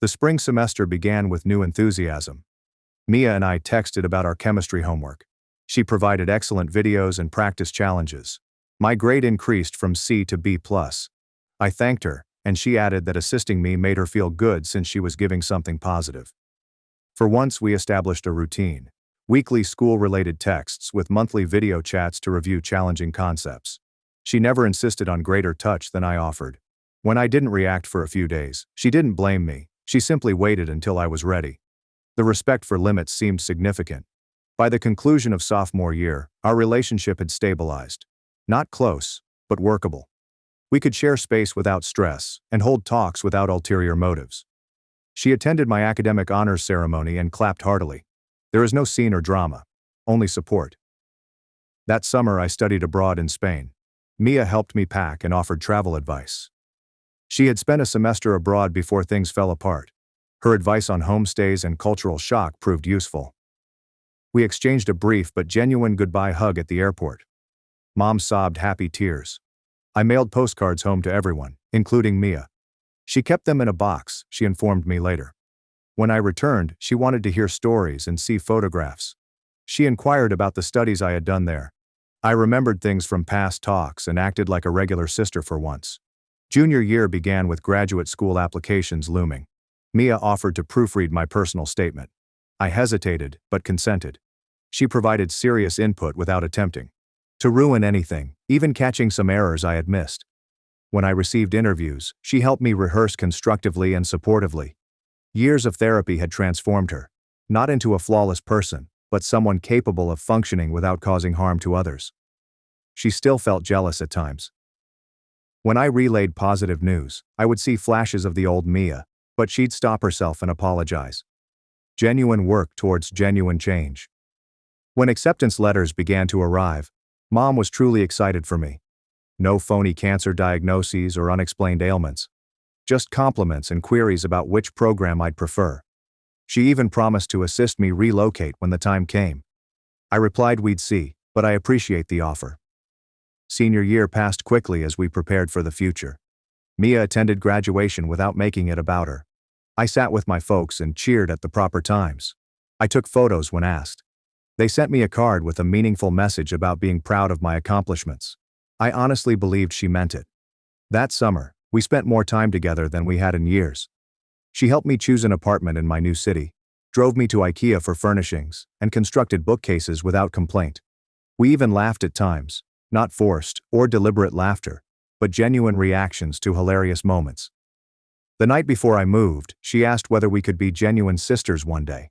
The spring semester began with new enthusiasm. Mia and I texted about our chemistry homework. She provided excellent videos and practice challenges. My grade increased from C to B+. I thanked her, and she added that assisting me made her feel good since she was giving something positive. For once we established a routine. Weekly school-related texts with monthly video chats to review challenging concepts. She never insisted on greater touch than I offered. When I didn't react for a few days, she didn't blame me. She simply waited until I was ready. The respect for limits seemed significant. By the conclusion of sophomore year, our relationship had stabilized. Not close, but workable. We could share space without stress and hold talks without ulterior motives. She attended my academic honors ceremony and clapped heartily. There is no scene or drama, only support. That summer I studied abroad in Spain. Mia helped me pack and offered travel advice. She had spent a semester abroad before things fell apart. Her advice on homestays and cultural shock proved useful. We exchanged a brief but genuine goodbye hug at the airport. Mom sobbed happy tears. I mailed postcards home to everyone, including Mia. She kept them in a box, she informed me later. When I returned, she wanted to hear stories and see photographs. She inquired about the studies I had done there. I remembered things from past talks and acted like a regular sister for once. Junior year began with graduate school applications looming. Mia offered to proofread my personal statement. I hesitated, but consented. She provided serious input without attempting to ruin anything, even catching some errors I had missed. When I received interviews, she helped me rehearse constructively and supportively. Years of therapy had transformed her, not into a flawless person, but someone capable of functioning without causing harm to others. She still felt jealous at times. When I relayed positive news, I would see flashes of the old Mia, but she'd stop herself and apologize. Genuine work towards genuine change. When acceptance letters began to arrive, Mom was truly excited for me. No phony cancer diagnoses or unexplained ailments. Just compliments and queries about which program I'd prefer. She even promised to assist me relocate when the time came. I replied we'd see, but I appreciate the offer. Senior year passed quickly as we prepared for the future. Mia attended graduation without making it about her. I sat with my folks and cheered at the proper times. I took photos when asked. They sent me a card with a meaningful message about being proud of my accomplishments. I honestly believed she meant it. That summer, we spent more time together than we had in years. She helped me choose an apartment in my new city, drove me to IKEA for furnishings, and constructed bookcases without complaint. We even laughed at times, not forced or deliberate laughter, but genuine reactions to hilarious moments. The night before I moved, she asked whether we could be genuine sisters one day.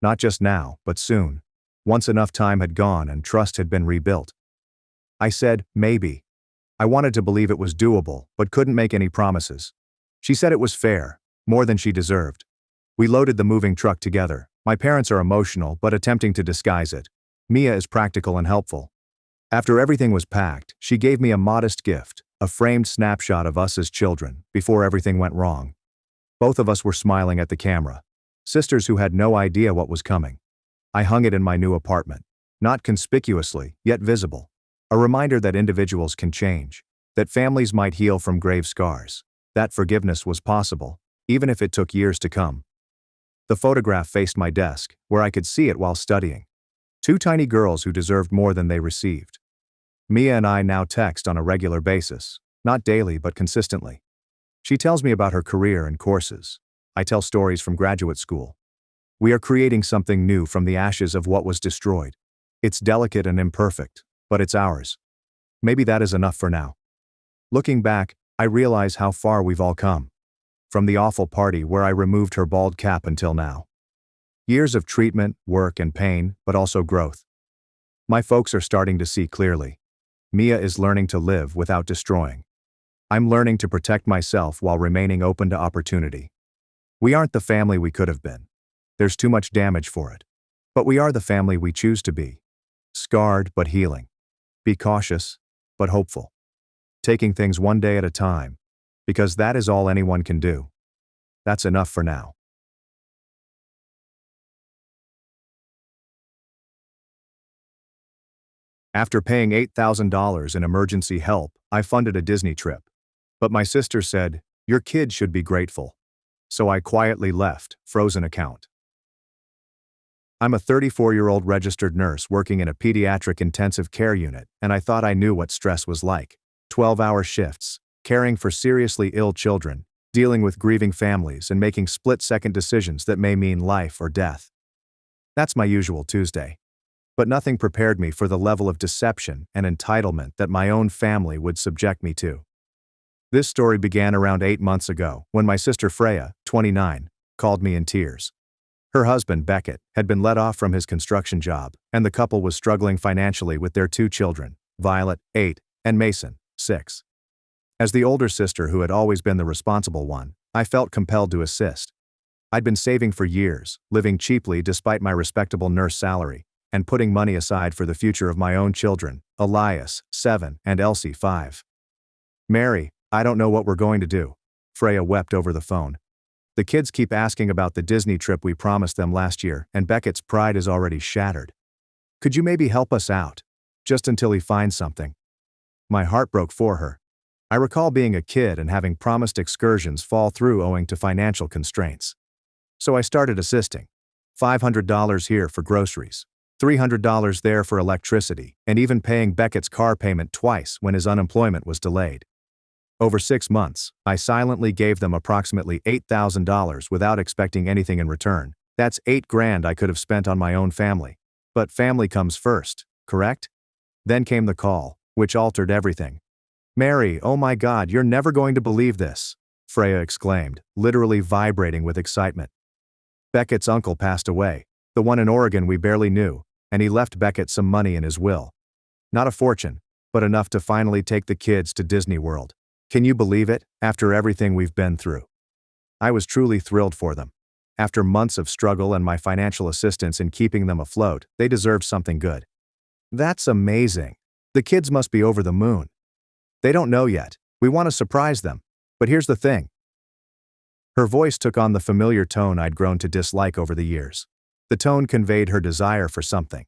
Not just now, but soon. Once enough time had gone and trust had been rebuilt. I said, maybe. I wanted to believe it was doable, but couldn't make any promises. She said it was fair, more than she deserved. We loaded the moving truck together. My parents are emotional but attempting to disguise it. Mia is practical and helpful. After everything was packed, she gave me a modest gift, a framed snapshot of us as children, before everything went wrong. Both of us were smiling at the camera. Sisters who had no idea what was coming. I hung it in my new apartment. Not conspicuously, yet visible. A reminder that individuals can change. That families might heal from grave scars. That forgiveness was possible, even if it took years to come. The photograph faced my desk, where I could see it while studying. Two tiny girls who deserved more than they received. Mia and I now text on a regular basis, not daily but consistently. She tells me about her career and courses. I tell stories from graduate school. We are creating something new from the ashes of what was destroyed. It's delicate and imperfect, but it's ours. Maybe that is enough for now. Looking back, I realize how far we've all come. From the awful party where I removed her bald cap until now. Years of treatment, work, and pain, but also growth. My folks are starting to see clearly. Mia is learning to live without destroying. I'm learning to protect myself while remaining open to opportunity. We aren't the family we could have been. There's too much damage for it. But we are the family we choose to be. Scarred but healing. Be cautious, but hopeful. Taking things one day at a time, because that is all anyone can do. That's enough for now. After paying $8,000 in emergency help, I funded a Disney trip. But my sister said, "Your kid should be grateful." So I quietly left, frozen account. I'm a 34-year-old registered nurse working in a pediatric intensive care unit, and I thought I knew what stress was like. 12-hour shifts, caring for seriously ill children, dealing with grieving families, and making split-second decisions that may mean life or death. That's my usual Tuesday. But nothing prepared me for the level of deception and entitlement that my own family would subject me to. This story began around 8 months ago, when my sister Freya, 29, called me in tears. Her husband, Beckett, had been let off from his construction job, and the couple was struggling financially with their 2 children, Violet, 8, and Mason, 6. As the older sister who had always been the responsible one, I felt compelled to assist. I'd been saving for years, living cheaply despite my respectable nurse salary, and putting money aside for the future of my own children, Elias, 7, and Elsie, 5. "Mary, I don't know what we're going to do," Freya wept over the phone. "The kids keep asking about the Disney trip we promised them last year, and Beckett's pride is already shattered. Could you maybe help us out? Just until he finds something." My heart broke for her. I recall being a kid and having promised excursions fall through owing to financial constraints. So I started assisting. $500 here for groceries, $300 there for electricity, and even paying Beckett's car payment twice when his unemployment was delayed. Over 6 months, I silently gave them approximately $8,000 without expecting anything in return. That's $8,000 I could have spent on my own family. But family comes first, correct? Then came the call, which altered everything. "Mary, oh my God, you're never going to believe this," Freya exclaimed, literally vibrating with excitement. "Beckett's uncle passed away, the one in Oregon we barely knew, and he left Beckett some money in his will. Not a fortune, but enough to finally take the kids to Disney World. Can you believe it, after everything we've been through?" I was truly thrilled for them. After months of struggle and my financial assistance in keeping them afloat, they deserved something good. "That's amazing. The kids must be over the moon. They don't know yet. We want to surprise them. But here's the thing." Her voice took on the familiar tone I'd grown to dislike over the years. The tone conveyed her desire for something.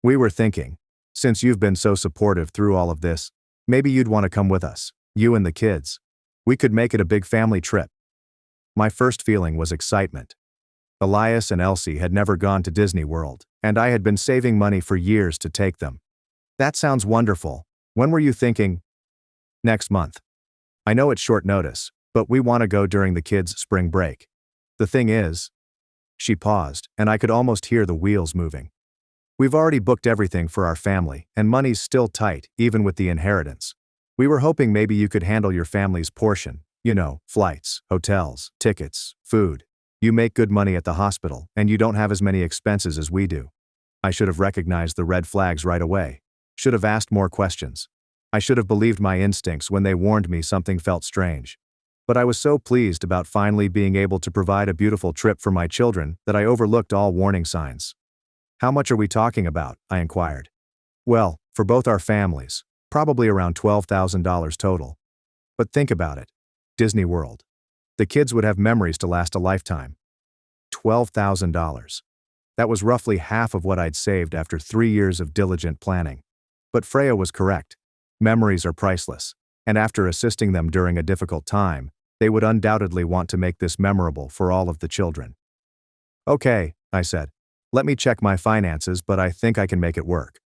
"We were thinking, since you've been so supportive through all of this, maybe you'd want to come with us, you and the kids. We could make it a big family trip." My first feeling was excitement. Elias and Elsie had never gone to Disney World, and I had been saving money for years to take them. "That sounds wonderful. When were you thinking?" "Next month. I know it's short notice, but we want to go during the kids' spring break. The thing is..." She paused, and I could almost hear the wheels moving. "We've already booked everything for our family, and money's still tight, even with the inheritance. We were hoping maybe you could handle your family's portion, you know, flights, hotels, tickets, food. You make good money at the hospital, and you don't have as many expenses as we do." I should have recognized the red flags right away. Should have asked more questions. I should have believed my instincts when they warned me something felt strange. But I was so pleased about finally being able to provide a beautiful trip for my children that I overlooked all warning signs. "How much are we talking about?" I inquired. "Well, for both our families, probably around $12,000 total. But think about it. Disney World. The kids would have memories to last a lifetime. $12,000. That was roughly half of what I'd saved after 3 years of diligent planning. But Freya was correct. Memories are priceless, and after assisting them during a difficult time, they would undoubtedly want to make this memorable for all of the children. "Okay," I said. "Let me check my finances, but I think I can make it work."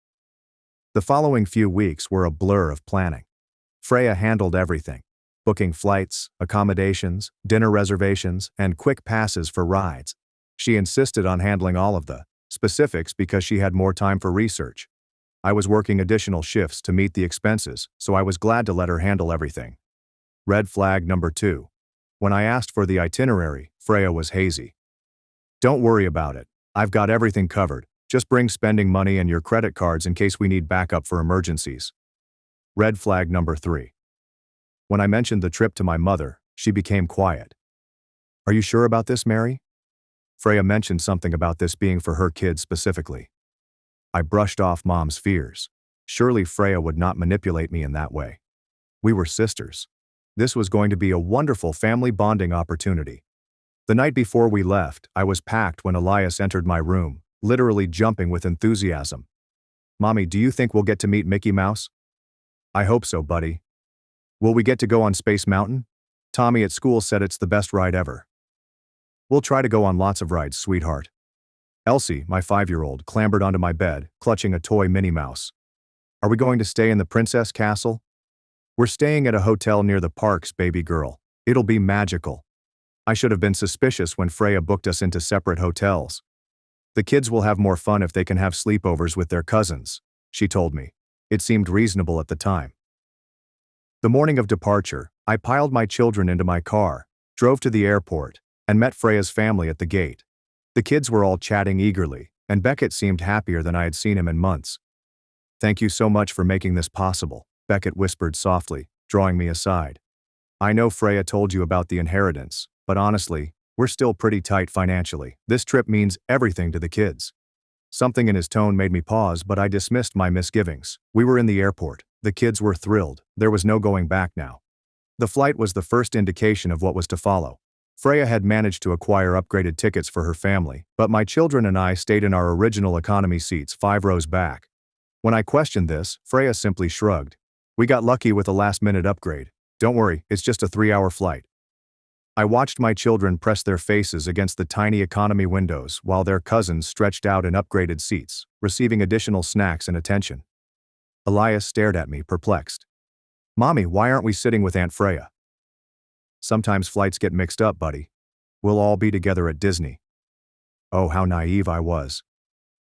The following few weeks were a blur of planning. Freya handled everything: booking flights, accommodations, dinner reservations, and quick passes for rides. She insisted on handling all of the specifics because she had more time for research. I was working additional shifts to meet the expenses, so I was glad to let her handle everything. Red flag number 2. When I asked for the itinerary, Freya was hazy. "Don't worry about it. I've got everything covered. Just bring spending money and your credit cards in case we need backup for emergencies." Red flag number 3. When I mentioned the trip to my mother, she became quiet. "Are you sure about this, Mary?" Freya mentioned something about this being for her kids specifically. I brushed off Mom's fears. Surely Freya would not manipulate me in that way. We were sisters. This was going to be a wonderful family bonding opportunity. The night before we left, I was packed when Elias entered my room, literally jumping with enthusiasm. "Mommy, do you think we'll get to meet Mickey Mouse?" "I hope so, buddy." "Will we get to go on Space Mountain? Tommy at school said it's the best ride ever." "We'll try to go on lots of rides, sweetheart." Elsie, my 5-year-old, clambered onto my bed, clutching a toy Minnie Mouse. "Are we going to stay in the Princess Castle?" "We're staying at a hotel near the parks, baby girl. It'll be magical." I should have been suspicious when Freya booked us into separate hotels. "The kids will have more fun if they can have sleepovers with their cousins," she told me. It seemed reasonable at the time. The morning of departure, I piled my children into my car, drove to the airport, and met Freya's family at the gate. The kids were all chatting eagerly, and Beckett seemed happier than I had seen him in months. "Thank you so much for making this possible," Beckett whispered softly, drawing me aside. I know Freya told you about the inheritance, but honestly, we're still pretty tight financially. This trip means everything to the kids. Something in his tone made me pause, but I dismissed my misgivings. We were in the airport. The kids were thrilled. There was no going back now. The flight was the first indication of what was to follow. Freya had managed to acquire upgraded tickets for her family, but my children and I stayed in our original economy seats 5 rows back. When I questioned this, Freya simply shrugged. We got lucky with a last-minute upgrade. Don't worry, it's just a 3-hour flight. I watched my children press their faces against the tiny economy windows while their cousins stretched out in upgraded seats, receiving additional snacks and attention. Elias stared at me, perplexed. Mommy, why aren't we sitting with Aunt Freya? Sometimes flights get mixed up, buddy. We'll all be together at Disney. Oh, how naive I was.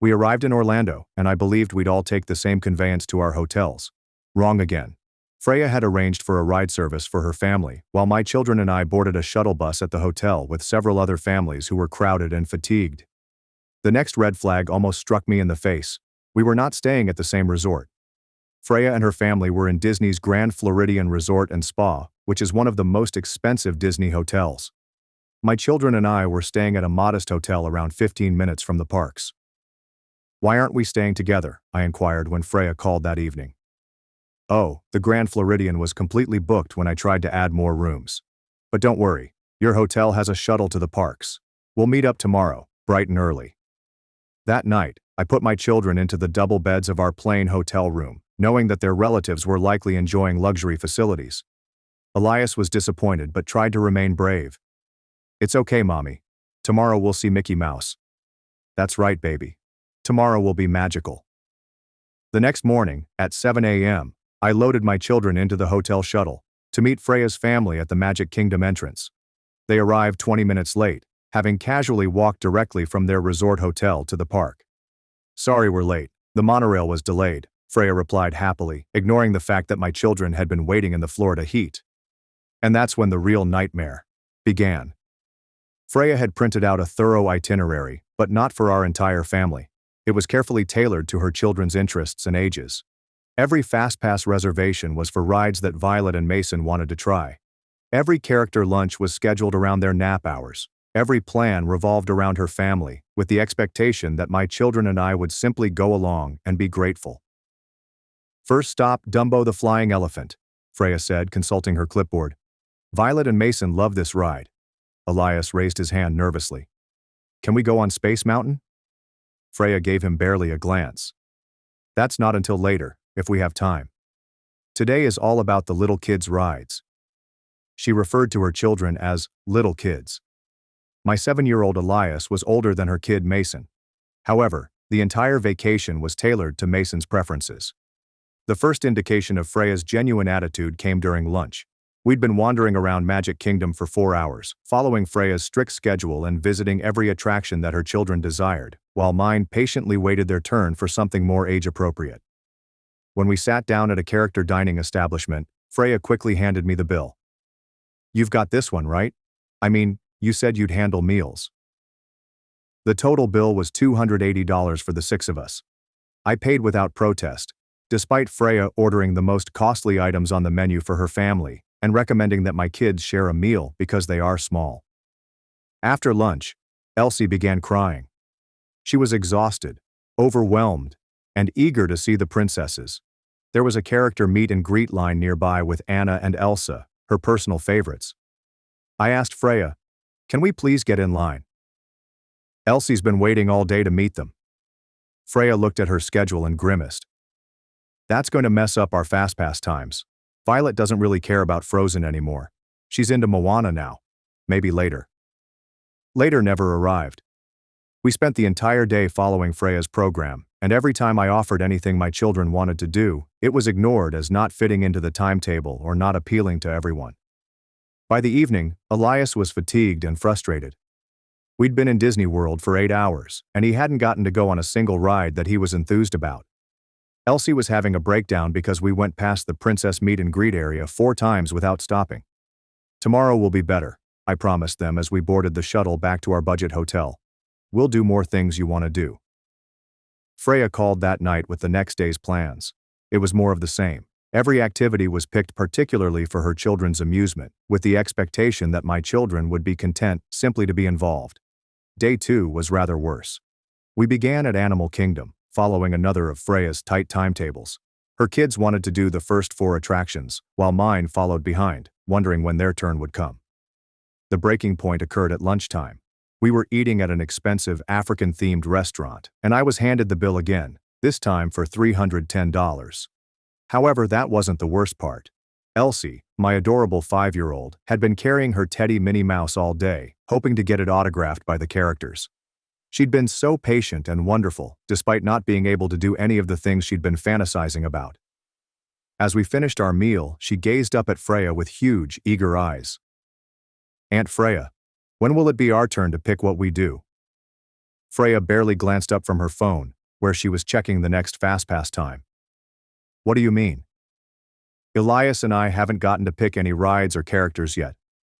We arrived in Orlando, and I believed we'd all take the same conveyance to our hotels. Wrong again. Freya had arranged for a ride service for her family, while my children and I boarded a shuttle bus at the hotel with several other families who were crowded and fatigued. The next red flag almost struck me in the face. We were not staying at the same resort. Freya and her family were in Disney's Grand Floridian Resort and Spa, which is one of the most expensive Disney hotels. My children and I were staying at a modest hotel around 15 minutes from the parks. Why aren't we staying together? I inquired when Freya called that evening. Oh, the Grand Floridian was completely booked when I tried to add more rooms. But don't worry, your hotel has a shuttle to the parks. We'll meet up tomorrow, bright and early. That night, I put my children into the double beds of our plain hotel room, knowing that their relatives were likely enjoying luxury facilities. Elias was disappointed but tried to remain brave. It's okay, Mommy. Tomorrow we'll see Mickey Mouse. That's right, baby. Tomorrow will be magical. The next morning, at 7 a.m., I loaded my children into the hotel shuttle to meet Freya's family at the Magic Kingdom entrance. They arrived 20 minutes late, having casually walked directly from their resort hotel to the park. Sorry we're late. The monorail was delayed, Freya replied happily, ignoring the fact that my children had been waiting in the Florida heat. And that's when the real nightmare began. Freya had printed out a thorough itinerary, but not for our entire family. It was carefully tailored to her children's interests and ages. Every FastPass reservation was for rides that Violet and Mason wanted to try. Every character lunch was scheduled around their nap hours. Every plan revolved around her family, with the expectation that my children and I would simply go along and be grateful. First stop, Dumbo the Flying Elephant, Freya said, consulting her clipboard. Violet and Mason love this ride. Elias raised his hand nervously. Can we go on Space Mountain? Freya gave him barely a glance. That's not until later, if we have time. Today is all about the little kids' rides. She referred to her children as little kids. My 7-year-old Elias was older than her kid Mason. However, the entire vacation was tailored to Mason's preferences. The first indication of Freya's genuine attitude came during lunch. We'd been wandering around Magic Kingdom for 4 hours, following Freya's strict schedule and visiting every attraction that her children desired, while mine patiently waited their turn for something more age-appropriate. When we sat down at a character dining establishment, Freya quickly handed me the bill. You've got this one, right? I mean, you said you'd handle meals. The total bill was $280 for the 6 of us. I paid without protest, despite Freya ordering the most costly items on the menu for her family and recommending that my kids share a meal because they are small. After lunch, Elsie began crying. She was exhausted, overwhelmed, and eager to see the princesses. There was a character meet and greet line nearby with Anna and Elsa, her personal favorites. I asked Freya, "Can we please get in line?" Elsie's been waiting all day to meet them. Freya looked at her schedule and grimaced. That's going to mess up our FastPass times. Violet doesn't really care about Frozen anymore. She's into Moana now. Maybe later. Later never arrived. We spent the entire day following Freya's program, and every time I offered anything my children wanted to do, it was ignored as not fitting into the timetable or not appealing to everyone. By the evening, Elias was fatigued and frustrated. We'd been in Disney World for 8 hours, and he hadn't gotten to go on a single ride that he was enthused about. Elsie was having a breakdown because we went past the princess meet and greet area 4 times without stopping. Tomorrow will be better, I promised them as we boarded the shuttle back to our budget hotel. We'll do more things you want to do. Freya called that night with the next day's plans. It was more of the same. Every activity was picked particularly for her children's amusement, with the expectation that my children would be content simply to be involved. Day 2 was rather worse. We began at Animal Kingdom, following another of Freya's tight timetables. Her kids wanted to do the first 4 attractions, while mine followed behind, wondering when their turn would come. The breaking point occurred at lunchtime. We were eating at an expensive African-themed restaurant, and I was handed the bill again, this time for $310. However, that wasn't the worst part. Elsie, my adorable 5-year-old, had been carrying her teddy Minnie Mouse all day, hoping to get it autographed by the characters. She'd been so patient and wonderful, despite not being able to do any of the things she'd been fantasizing about. As we finished our meal, she gazed up at Freya with huge, eager eyes. "Aunt Freya, when will it be our turn to pick what we do?" Freya barely glanced up from her phone, where she was checking the next FastPass time. "What do you mean?" "Elias and I haven't gotten to pick any rides or characters yet.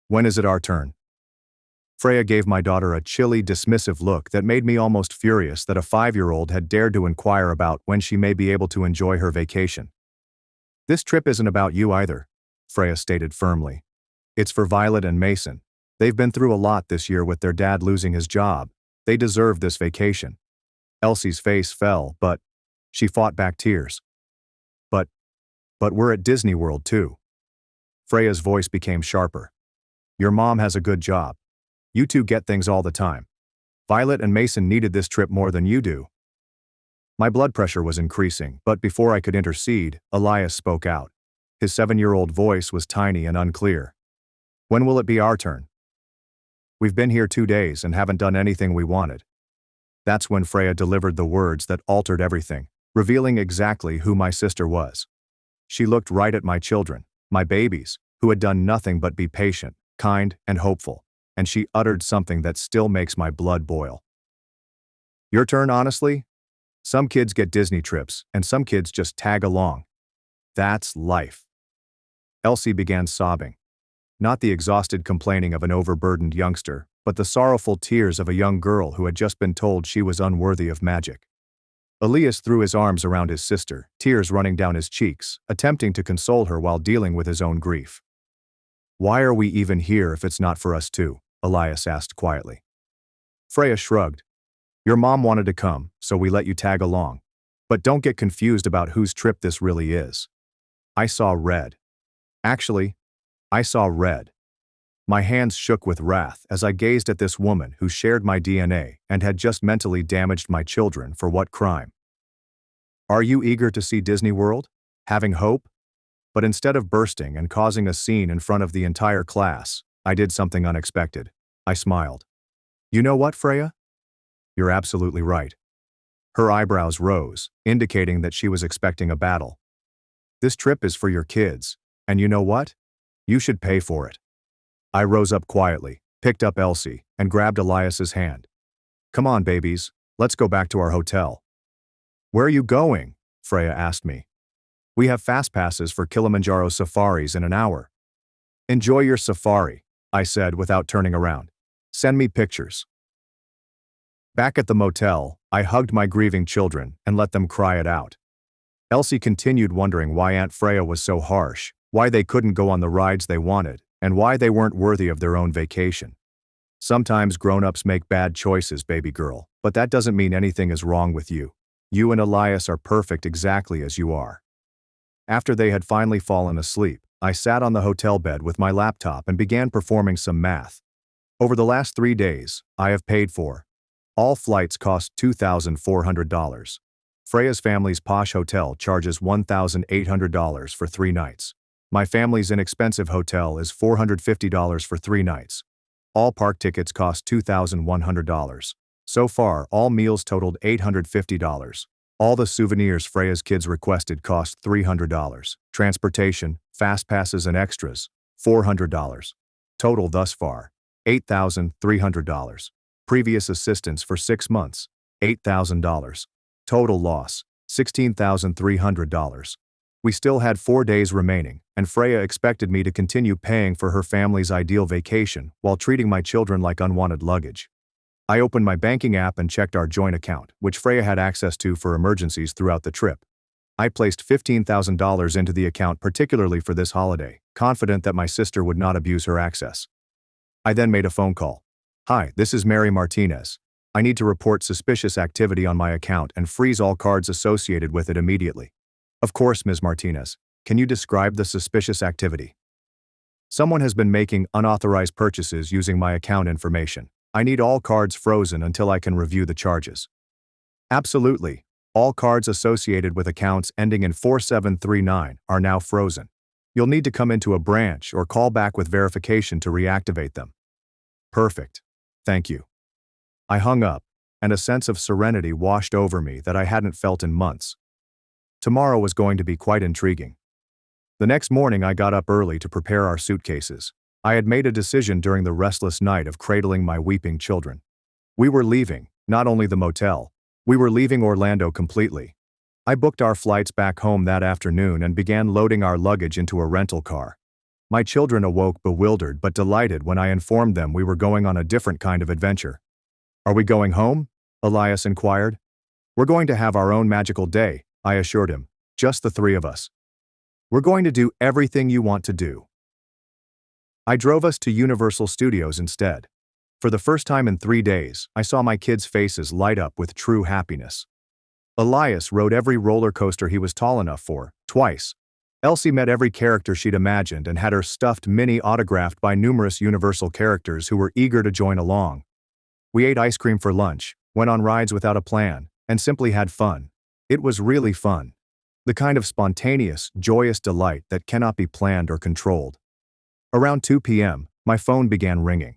When is it our turn?" Freya gave my daughter a chilly, dismissive look that made me almost furious that a 5-year-old had dared to inquire about when she may be able to enjoy her vacation. "This trip isn't about you either," Freya stated firmly. "It's for Violet and Mason. They've been through a lot this year with their dad losing his job. They deserve this vacation." Elsie's face fell, but she fought back tears. But we're at Disney World too." Freya's voice became sharper. "Your mom has a good job. You two get things all the time. Violet and Mason needed this trip more than you do." My blood pressure was increasing, but before I could intercede, Elias spoke out. His 7-year-old voice was tiny and unclear. "When will it be our turn? We've been here 2 days and haven't done anything we wanted." That's when Freya delivered the words that altered everything, revealing exactly who my sister was. She looked right at my children, my babies, who had done nothing but be patient, kind, and hopeful, and she uttered something that still makes my blood boil. "Your turn, honestly? Some kids get Disney trips, and some kids just tag along. That's life." Elsie began sobbing. Not the exhausted complaining of an overburdened youngster, but the sorrowful tears of a young girl who had just been told she was unworthy of magic. Elias threw his arms around his sister, tears running down his cheeks, attempting to console her while dealing with his own grief. "Why are we even here if it's not for us too?" Elias asked quietly. Freya shrugged. "Your mom wanted to come, so we let you tag along. But don't get confused about whose trip this really is." I saw red. Actually, I saw red. My hands shook with wrath as I gazed at this woman who shared my DNA and had just mentally damaged my children for what crime? "Are you eager to see Disney World? Having hope?" But instead of bursting and causing a scene in front of the entire class, I did something unexpected. I smiled. "You know what, Freya? You're absolutely right." Her eyebrows rose, indicating that she was expecting a battle. "This trip is for your kids, and you know what? You should pay for it." I rose up quietly, picked up Elsie, and grabbed Elias's hand. "Come on, babies, let's go back to our hotel." "Where are you going?" Freya asked me. "We have fast passes for Kilimanjaro safaris in an hour." "Enjoy your safari," I said without turning around. "Send me pictures." Back at the motel, I hugged my grieving children and let them cry it out. Elsie continued wondering why Aunt Freya was so harsh, why they couldn't go on the rides they wanted, and why they weren't worthy of their own vacation. "Sometimes grown-ups make bad choices, baby girl, but that doesn't mean anything is wrong with you. You and Elias are perfect exactly as you are." After they had finally fallen asleep, I sat on the hotel bed with my laptop and began performing some math. Over the last 3 days, I have paid for. All flights cost $2,400. Freya's family's posh hotel charges $1,800 for 3 nights. My family's inexpensive hotel is $450 for 3 nights. All park tickets cost $2,100. So far, all meals totaled $850. All the souvenirs Freya's kids requested cost $300. Transportation, fast passes and extras, $400. Total thus far, $8,300. Previous assistance for 6 months, $8,000. Total loss, $16,300. We still had 4 days remaining, and Freya expected me to continue paying for her family's ideal vacation while treating my children like unwanted luggage. I opened my banking app and checked our joint account, which Freya had access to for emergencies throughout the trip. I placed $15,000 into the account particularly for this holiday, confident that my sister would not abuse her access. I then made a phone call. Hi, this is Mary Martinez. I need to report suspicious activity on my account and freeze all cards associated with it immediately. Of course, Ms. Martinez. Can you describe the suspicious activity? Someone has been making unauthorized purchases using my account information. I need all cards frozen until I can review the charges. Absolutely. All cards associated with accounts ending in 4739 are now frozen. You'll need to come into a branch or call back with verification to reactivate them. Perfect. Thank you. I hung up, and a sense of serenity washed over me that I hadn't felt in months. Tomorrow was going to be quite intriguing. The next morning I got up early to prepare our suitcases. I had made a decision during the restless night of cradling my weeping children. We were leaving, not only the motel, we were leaving Orlando completely. I booked our flights back home that afternoon and began loading our luggage into a rental car. My children awoke bewildered but delighted when I informed them we were going on a different kind of adventure. Are we going home? Elias inquired. We're going to have our own magical day, I assured him. Just the three of us. We're going to do everything you want to do. I drove us to Universal Studios instead. For the first time in 3 days, I saw my kids' faces light up with true happiness. Elias rode every roller coaster he was tall enough for, twice. Elsie met every character she'd imagined and had her stuffed Minnie autographed by numerous Universal characters who were eager to join along. We ate ice cream for lunch, went on rides without a plan, and simply had fun. It was really fun. The kind of spontaneous, joyous delight that cannot be planned or controlled. Around 2 p.m., my phone began ringing.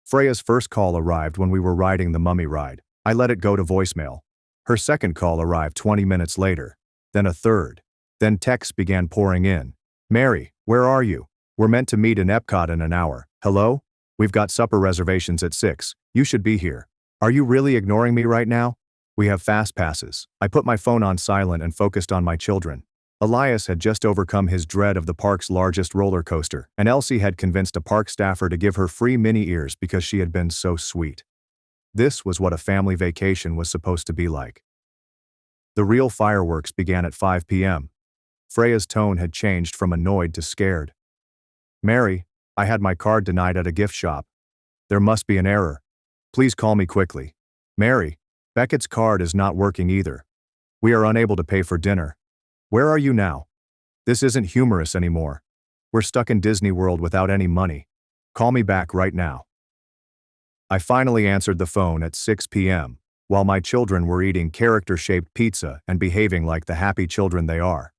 Freya's first call arrived when we were riding the Mummy ride. I let it go to voicemail. Her second call arrived 20 minutes later. Then a third. Then texts began pouring in. Mary, where are you? We're meant to meet in Epcot in an hour. Hello? We've got supper reservations at 6. You should be here. Are you really ignoring me right now? We have fast passes. I put my phone on silent and focused on my children. Elias had just overcome his dread of the park's largest roller coaster, and Elsie had convinced a park staffer to give her free mini ears because she had been so sweet. This was what a family vacation was supposed to be like. The real fireworks began at 5 p.m. Freya's tone had changed from annoyed to scared. Mary, I had my card denied at a gift shop. There must be an error. Please call me quickly. Mary, Beckett's card is not working either. We are unable to pay for dinner. Where are you now? This isn't humorous anymore. We're stuck in Disney World without any money. Call me back right now. I finally answered the phone at 6 p.m., while my children were eating character-shaped pizza and behaving like the happy children they are.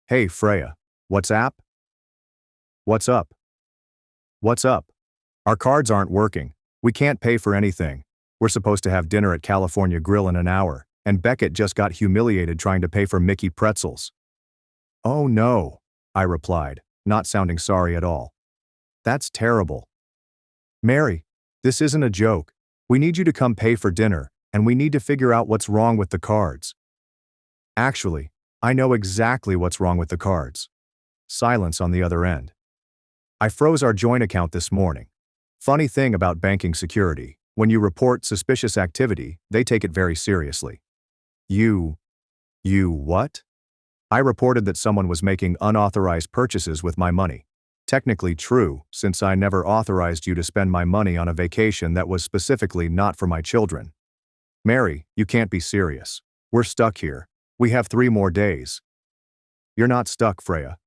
Hey, Freya. What's up? What's up? What's up? Our cards aren't working. We can't pay for anything. We're supposed to have dinner at California Grill in an hour, and Beckett just got humiliated trying to pay for Mickey pretzels. Oh no, I replied, not sounding sorry at all. That's terrible. Mary, this isn't a joke. We need you to come pay for dinner, and we need to figure out what's wrong with the cards. Actually, I know exactly what's wrong with the cards. Silence on the other end. I froze our joint account this morning. Funny thing about banking security, when you report suspicious activity, they take it very seriously. You what? I reported that someone was making unauthorized purchases with my money. Technically true, since I never authorized you to spend my money on a vacation that was specifically not for my children. Mary, you can't be serious. We're stuck here. We have 3 more days. You're not stuck, Freya.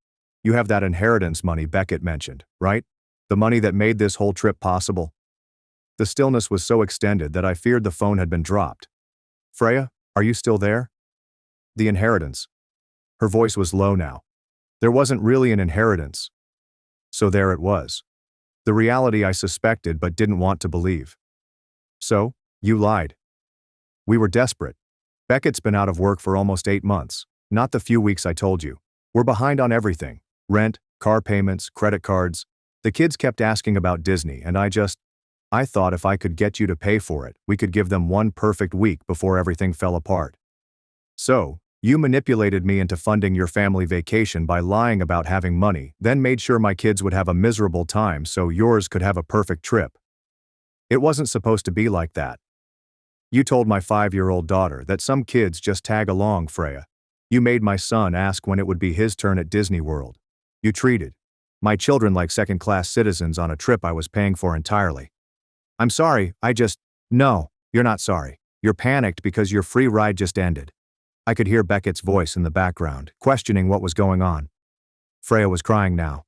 You have that inheritance money Beckett mentioned, right? The money that made this whole trip possible. The stillness was so extended that I feared the phone had been dropped. Freya, are you still there? The inheritance. Her voice was low now. There wasn't really an inheritance. So there it was. The reality I suspected but didn't want to believe. So, you lied. We were desperate. Beckett's been out of work for almost 8 months, not the few weeks I told you. We're behind on everything. Rent, car payments, credit cards. The kids kept asking about Disney and I thought if I could get you to pay for it, we could give them one perfect week before everything fell apart. So, you manipulated me into funding your family vacation by lying about having money, then made sure my kids would have a miserable time so yours could have a perfect trip. It wasn't supposed to be like that. You told my 5-year-old daughter that some kids just tag along, Freya. You made my son ask when it would be his turn at Disney World. You treated my children like second-class citizens on a trip I was paying for entirely. I'm sorry, No, you're not sorry. You're panicked because your free ride just ended. I could hear Beckett's voice in the background, questioning what was going on. Freya was crying now.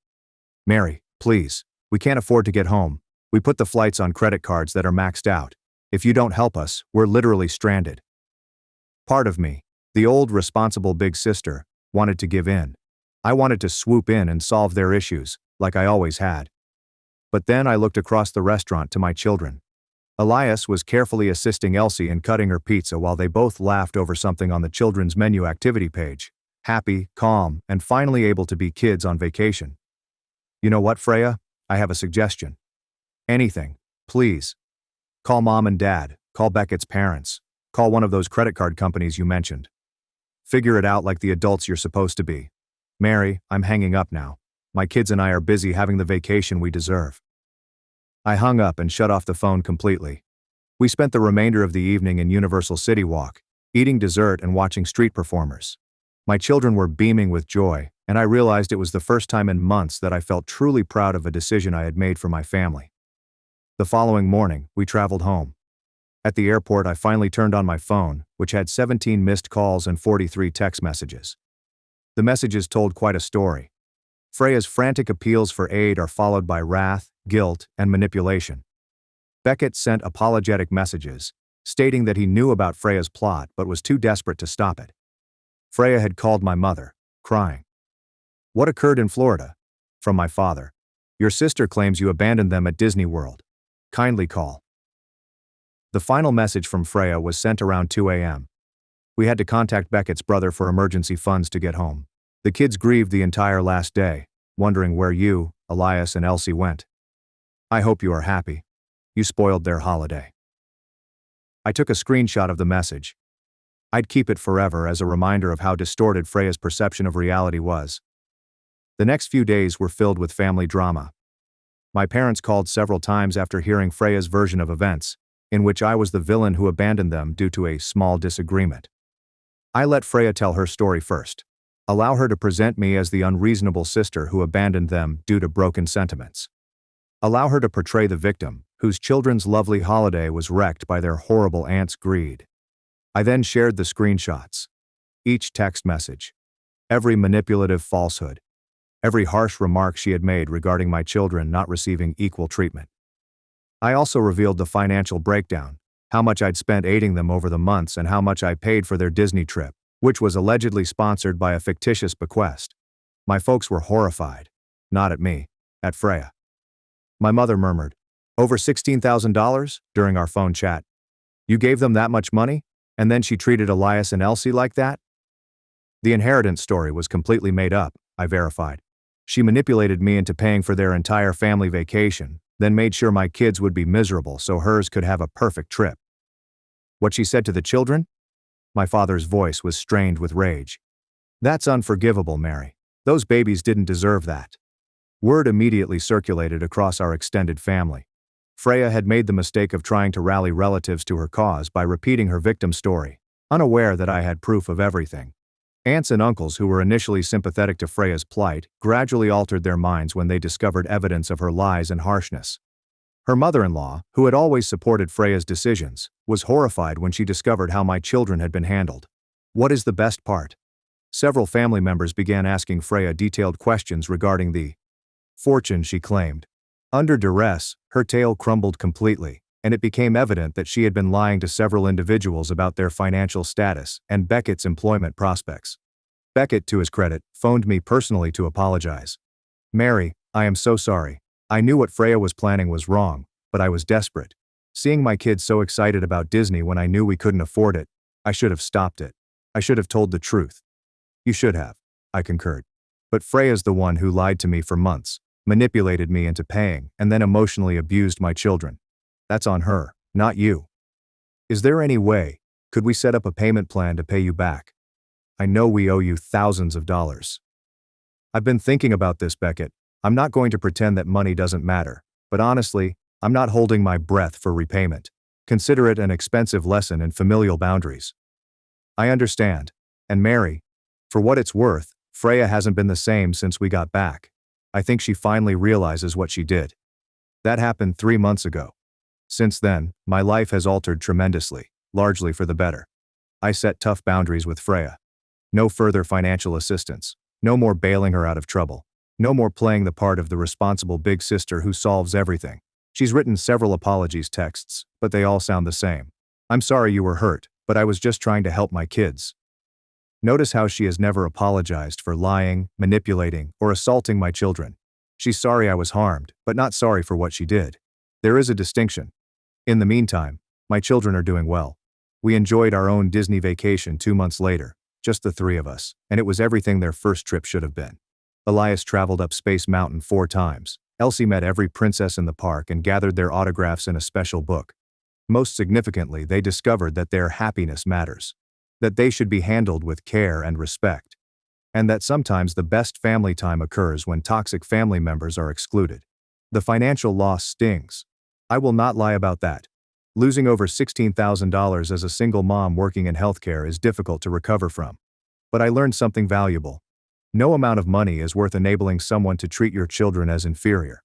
Mary, please. We can't afford to get home. We put the flights on credit cards that are maxed out. If you don't help us, we're literally stranded. Part of me, the old responsible big sister, wanted to give in. I wanted to swoop in and solve their issues, like I always had. But then I looked across the restaurant to my children. Elias was carefully assisting Elsie in cutting her pizza while they both laughed over something on the children's menu activity page. Happy, calm, and finally able to be kids on vacation. You know what, Freya? I have a suggestion. Anything, please. Call Mom and Dad, call Beckett's parents, call one of those credit card companies you mentioned. Figure it out like the adults you're supposed to be. Mary, I'm hanging up now. My kids and I are busy having the vacation we deserve. I hung up and shut off the phone completely. We spent the remainder of the evening in Universal City Walk, eating dessert and watching street performers. My children were beaming with joy, and I realized it was the first time in months that I felt truly proud of a decision I had made for my family. The following morning, we traveled home. At the airport, I finally turned on my phone, which had 17 missed calls and 43 text messages. The messages told quite a story. Freya's frantic appeals for aid are followed by wrath, guilt, and manipulation. Beckett sent apologetic messages, stating that he knew about Freya's plot but was too desperate to stop it. Freya had called my mother, crying. What occurred in Florida? From my father. Your sister claims you abandoned them at Disney World. Kindly call. The final message from Freya was sent around 2 a.m. We had to contact Beckett's brother for emergency funds to get home. The kids grieved the entire last day, wondering where you, Elias, and Elsie went. I hope you are happy. You spoiled their holiday. I took a screenshot of the message. I'd keep it forever as a reminder of how distorted Freya's perception of reality was. The next few days were filled with family drama. My parents called several times after hearing Freya's version of events, in which I was the villain who abandoned them due to a small disagreement. I let Freya tell her story first. Allow her to present me as the unreasonable sister who abandoned them due to broken sentiments. Allow her to portray the victim, whose children's lovely holiday was wrecked by their horrible aunt's greed. I then shared the screenshots. Each text message. Every manipulative falsehood. Every harsh remark she had made regarding my children not receiving equal treatment. I also revealed the financial breakdown, how much I'd spent aiding them over the months and how much I paid for their Disney trip, which was allegedly sponsored by a fictitious bequest. My folks were horrified. Not at me, at Freya. My mother murmured, "Over $16,000?" during our phone chat. You gave them that much money? And then she treated Elias and Elsie like that? The inheritance story was completely made up, I verified. She manipulated me into paying for their entire family vacation, then made sure my kids would be miserable so hers could have a perfect trip. What she said to the children? My father's voice was strained with rage. That's unforgivable, Mary. Those babies didn't deserve that. Word immediately circulated across our extended family. Freya had made the mistake of trying to rally relatives to her cause by repeating her victim story, unaware that I had proof of everything. Aunts and uncles who were initially sympathetic to Freya's plight gradually altered their minds when they discovered evidence of her lies and harshness. Her mother-in-law, who had always supported Freya's decisions, was horrified when she discovered how my children had been handled. What is the best part? Several family members began asking Freya detailed questions regarding the fortune she claimed. Under duress, her tale crumbled completely, and it became evident that she had been lying to several individuals about their financial status and Beckett's employment prospects. Beckett, to his credit, phoned me personally to apologize. Mary, I am so sorry. I knew what Freya was planning was wrong, but I was desperate. Seeing my kids so excited about Disney when I knew we couldn't afford it, I should have stopped it. I should have told the truth. You should have, I concurred. But Freya's the one who lied to me for months, manipulated me into paying, and then emotionally abused my children. That's on her, not you. Is there any way, could we set up a payment plan to pay you back? I know we owe you thousands of dollars. I've been thinking about this, Beckett. I'm not going to pretend that money doesn't matter, but honestly, I'm not holding my breath for repayment. Consider it an expensive lesson in familial boundaries. I understand. And Mary, For what it's worth, Freya hasn't been the same since we got back. I think she finally realizes what she did. That happened 3 months ago. Since then, my life has altered tremendously, largely for the better. I set tough boundaries with Freya. No further financial assistance. No more bailing her out of trouble. No more playing the part of the responsible big sister who solves everything. She's written several apologies texts, but they all sound the same. I'm sorry you were hurt, but I was just trying to help my kids. Notice how she has never apologized for lying, manipulating, or assaulting my children. She's sorry I was harmed, but not sorry for what she did. There is a distinction. In the meantime, my children are doing well. We enjoyed our own Disney vacation 2 months later, just the 3 of us, and it was everything their first trip should have been. Elias traveled up Space Mountain 4 times. Elsie met every princess in the park and gathered their autographs in a special book. Most significantly, they discovered that their happiness matters. That they should be handled with care and respect. And that sometimes the best family time occurs when toxic family members are excluded. The financial loss stings. I will not lie about that. Losing over $16,000 as a single mom working in healthcare is difficult to recover from. But I learned something valuable. No amount of money is worth enabling someone to treat your children as inferior.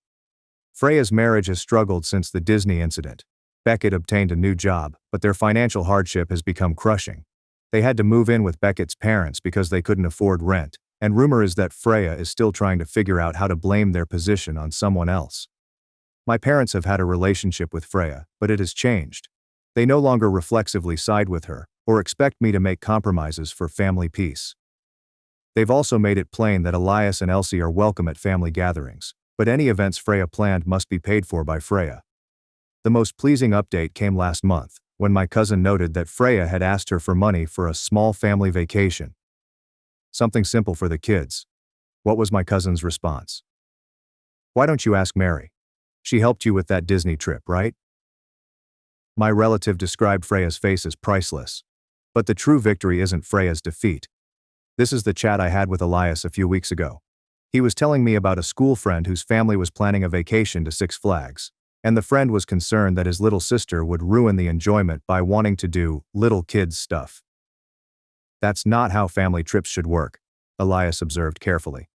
Freya's marriage has struggled since the Disney incident. Beckett obtained a new job, but their financial hardship has become crushing. They had to move in with Beckett's parents because they couldn't afford rent, and rumor is that Freya is still trying to figure out how to blame their position on someone else. My parents have had a relationship with Freya, but it has changed. They no longer reflexively side with her, or expect me to make compromises for family peace. They've also made it plain that Elias and Elsie are welcome at family gatherings, but any events Freya planned must be paid for by Freya. The most pleasing update came last month, when my cousin noted that Freya had asked her for money for a small family vacation. Something simple for the kids. What was my cousin's response? Why don't you ask Mary? She helped you with that Disney trip, right? My relative described Freya's face as priceless. But the true victory isn't Freya's defeat. This is the chat I had with Elias a few weeks ago. He was telling me about a school friend whose family was planning a vacation to Six Flags. And the friend was concerned that his little sister would ruin the enjoyment by wanting to do little kids stuff. That's not how family trips should work, Elias observed carefully.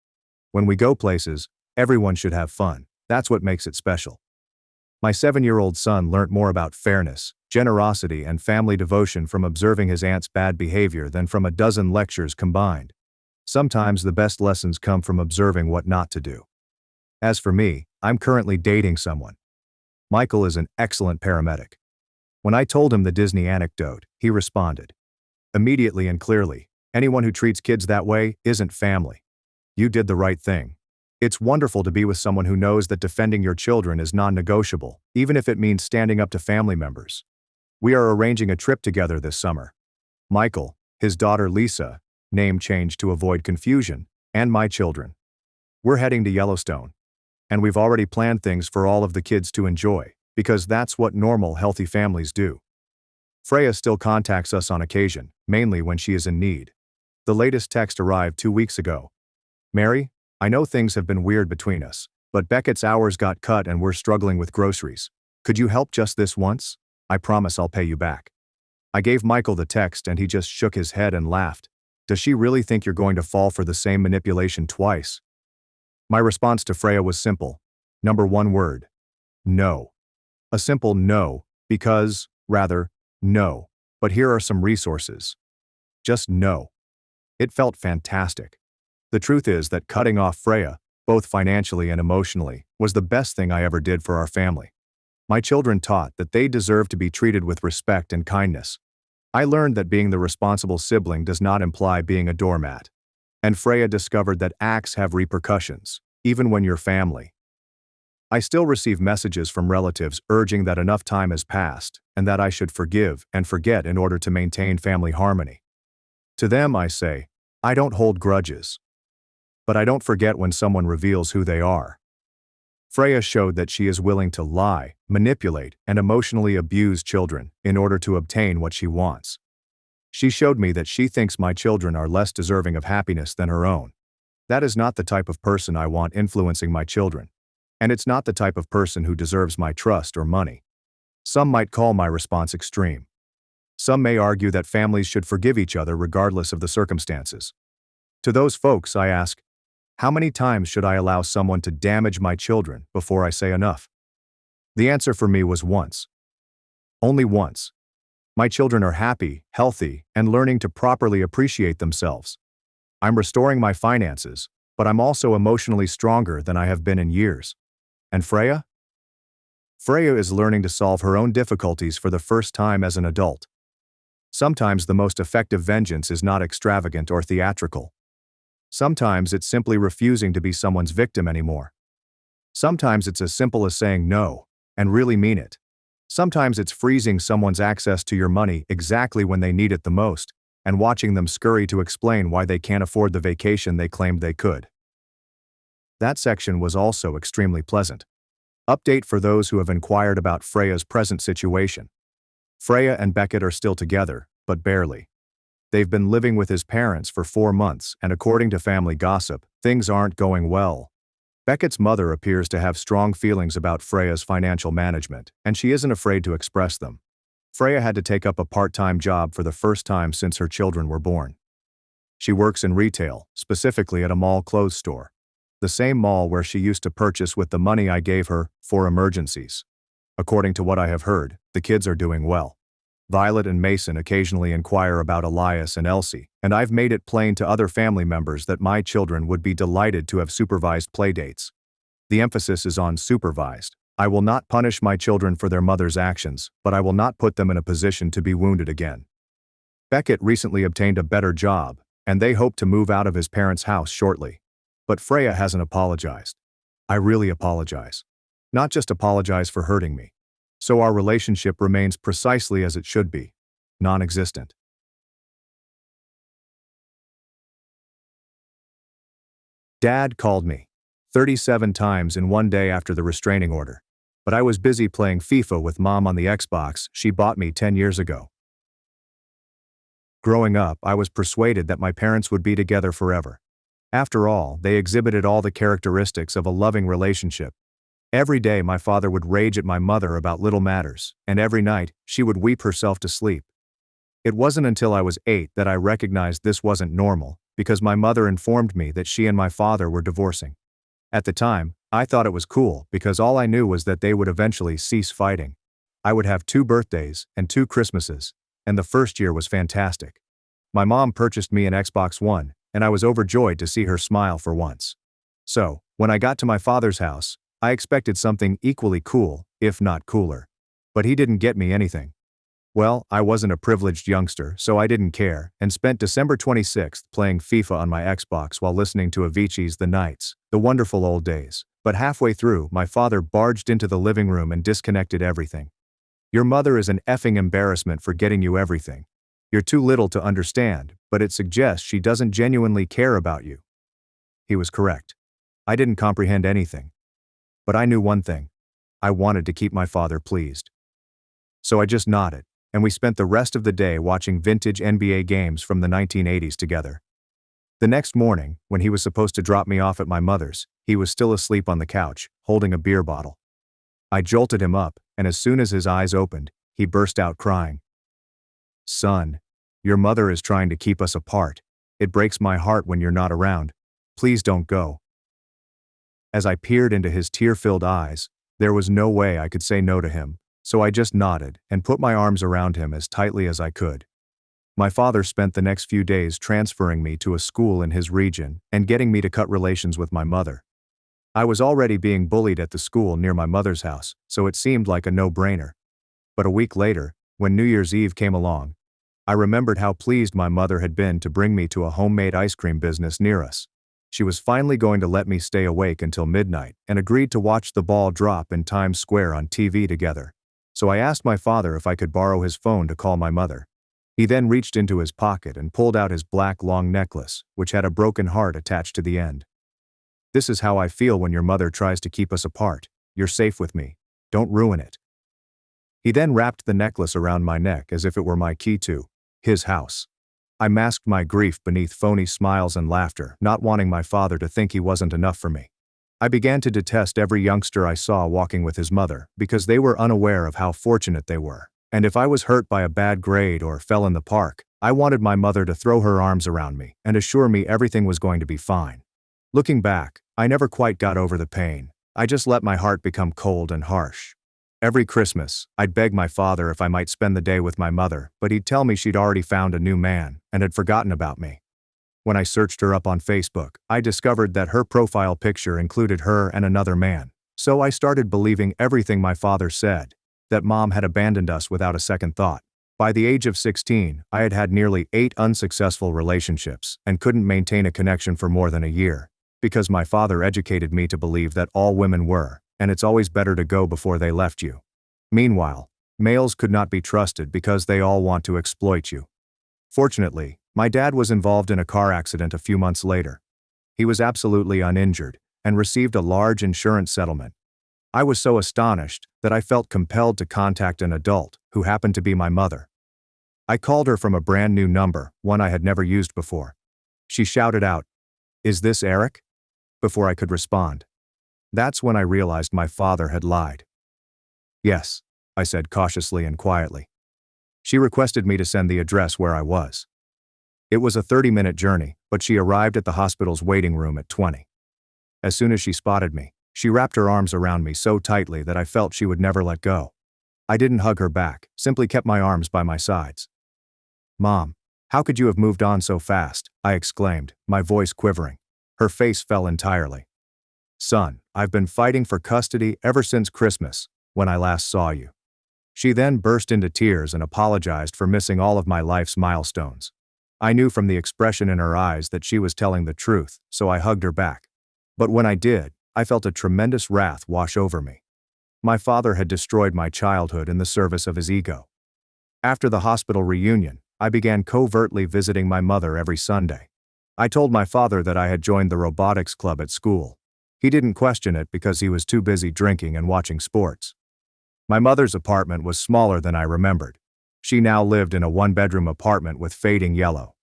When we go places, everyone should have fun. That's what makes it special. My 7-year-old son learnt more about fairness, generosity, and family devotion from observing his aunt's bad behavior than from a dozen lectures combined. Sometimes the best lessons come from observing what not to do. As for me, I'm currently dating someone. Michael is an excellent paramedic. When I told him the Disney anecdote, he responded. Immediately and clearly, anyone who treats kids that way isn't family. You did the right thing. It's wonderful to be with someone who knows that defending your children is non-negotiable, even if it means standing up to family members. We are arranging a trip together this summer. Michael, his daughter Lisa, name change to avoid confusion, and my children. We're heading to Yellowstone. And we've already planned things for all of the kids to enjoy, because that's what normal, healthy families do. Freya still contacts us on occasion, mainly when she is in need. The latest text arrived 2 weeks ago. Mary, I know things have been weird between us, but Beckett's hours got cut and we're struggling with groceries. Could you help just this once? I promise I'll pay you back. I gave Michael the text and he just shook his head and laughed. Does she really think you're going to fall for the same manipulation twice? My response to Freya was simple. Number 1 word. No. A simple no, because, rather, no. But here are some resources. Just no. It felt fantastic. The truth is that cutting off Freya, both financially and emotionally, was the best thing I ever did for our family. My children taught that they deserve to be treated with respect and kindness. I learned that being the responsible sibling does not imply being a doormat. And Freya discovered that acts have repercussions, even when you're family. I still receive messages from relatives urging that enough time has passed and that I should forgive and forget in order to maintain family harmony. To them I say, I don't hold grudges. But I don't forget when someone reveals who they are. Freya showed that she is willing to lie, manipulate, and emotionally abuse children in order to obtain what she wants. She showed me that she thinks my children are less deserving of happiness than her own. That is not the type of person I want influencing my children. And it's not the type of person who deserves my trust or money. Some might call my response extreme. Some may argue that families should forgive each other regardless of the circumstances. To those folks, I ask, how many times should I allow someone to damage my children before I say enough? The answer for me was once. Only once. My children are happy, healthy, and learning to properly appreciate themselves. I'm restoring my finances, but I'm also emotionally stronger than I have been in years. And Freya? Freya is learning to solve her own difficulties for the first time as an adult. Sometimes the most effective vengeance is not extravagant or theatrical. Sometimes it's simply refusing to be someone's victim anymore. Sometimes it's as simple as saying no, and really mean it. Sometimes it's freezing someone's access to your money exactly when they need it the most, and watching them scurry to explain why they can't afford the vacation they claimed they could. That section was also extremely pleasant. Update for those who have inquired about Freya's present situation. Freya and Beckett are still together, but barely. They've been living with his parents for 4 months, and according to family gossip, things aren't going well. Beckett's mother appears to have strong feelings about Freya's financial management, and she isn't afraid to express them. Freya had to take up a part-time job for the first time since her children were born. She works in retail, specifically at a mall clothes store. The same mall where she used to purchase with the money I gave her for emergencies. According to what I have heard, the kids are doing well. Violet and Mason occasionally inquire about Elias and Elsie, and I've made it plain to other family members that my children would be delighted to have supervised playdates. The emphasis is on supervised. I will not punish my children for their mother's actions, but I will not put them in a position to be wounded again. Beckett recently obtained a better job, and they hope to move out of his parents' house shortly. But Freya hasn't apologized. I really apologize. Not just apologize for hurting me. So our relationship remains precisely as it should be, non-existent. Dad called me 37 times in one day after the restraining order, but I was busy playing FIFA with Mom on the Xbox she bought me 10 years ago. Growing up, I was persuaded that my parents would be together forever. After all, they exhibited all the characteristics of a loving relationship. Every day my father would rage at my mother about little matters, and every night, she would weep herself to sleep. It wasn't until I was 8 that I recognized this wasn't normal, because my mother informed me that she and my father were divorcing. At the time, I thought it was cool because all I knew was that they would eventually cease fighting. I would have 2 birthdays and 2 Christmases, and the first year was fantastic. My mom purchased me an Xbox One, and I was overjoyed to see her smile for once. So, when I got to my father's house, I expected something equally cool, if not cooler. But he didn't get me anything. Well, I wasn't a privileged youngster, so I didn't care, and spent December 26th playing FIFA on my Xbox while listening to Avicii's The Nights, The Wonderful Old Days. But halfway through, my father barged into the living room and disconnected everything. Your mother is an effing embarrassment for getting you everything. You're too little to understand, but it suggests she doesn't genuinely care about you. He was correct. I didn't comprehend anything. But I knew one thing. I wanted to keep my father pleased. So I just nodded, and we spent the rest of the day watching vintage NBA games from the 1980s together. The next morning, when he was supposed to drop me off at my mother's, he was still asleep on the couch, holding a beer bottle. I jolted him up, and as soon as his eyes opened, he burst out crying. Son, your mother is trying to keep us apart. It breaks my heart when you're not around. Please don't go. As I peered into his tear-filled eyes, there was no way I could say no to him, so I just nodded and put my arms around him as tightly as I could. My father spent the next few days transferring me to a school in his region and getting me to cut relations with my mother. I was already being bullied at the school near my mother's house, so it seemed like a no-brainer. But a week later, when New Year's Eve came along, I remembered how pleased my mother had been to bring me to a homemade ice cream business near us. She was finally going to let me stay awake until midnight and agreed to watch the ball drop in Times Square on TV together. So I asked my father if I could borrow his phone to call my mother. He then reached into his pocket and pulled out his black long necklace, which had a broken heart attached to the end. This is how I feel when your mother tries to keep us apart. You're safe with me. Don't ruin it. He then wrapped the necklace around my neck as if it were my key to his house. I masked my grief beneath phony smiles and laughter, not wanting my father to think he wasn't enough for me. I began to detest every youngster I saw walking with his mother because they were unaware of how fortunate they were. And if I was hurt by a bad grade or fell in the park, I wanted my mother to throw her arms around me and assure me everything was going to be fine. Looking back, I never quite got over the pain. I just let my heart become cold and harsh. Every Christmas, I'd beg my father if I might spend the day with my mother, but he'd tell me she'd already found a new man and had forgotten about me. When I searched her up on Facebook, I discovered that her profile picture included her and another man. So I started believing everything my father said, that Mom had abandoned us without a second thought. By the age of 16, I had had nearly 8 unsuccessful relationships and couldn't maintain a connection for more than a year, because my father educated me to believe that all women were, and it's always better to go before they left you. Meanwhile, males could not be trusted because they all want to exploit you. Fortunately, my dad was involved in a car accident a few months later. He was absolutely uninjured and received a large insurance settlement. I was so astonished that I felt compelled to contact an adult who happened to be my mother. I called her from a brand new number, one I had never used before. She shouted out, "Is this Eric?" before I could respond. That's when I realized my father had lied. "Yes," I said cautiously and quietly. She requested me to send the address where I was. It was a 30-minute journey, but she arrived at the hospital's waiting room at 20. As soon as she spotted me, she wrapped her arms around me so tightly that I felt she would never let go. I didn't hug her back, simply kept my arms by my sides. "Mom, how could you have moved on so fast?" I exclaimed, my voice quivering. Her face fell entirely. "Son, I've been fighting for custody ever since Christmas, when I last saw you." She then burst into tears and apologized for missing all of my life's milestones. I knew from the expression in her eyes that she was telling the truth, so I hugged her back. But when I did, I felt a tremendous wrath wash over me. My father had destroyed my childhood in the service of his ego. After the hospital reunion, I began covertly visiting my mother every Sunday. I told my father that I had joined the robotics club at school. He didn't question it because he was too busy drinking and watching sports. My mother's apartment was smaller than I remembered. She now lived in a one-bedroom apartment with fading yellow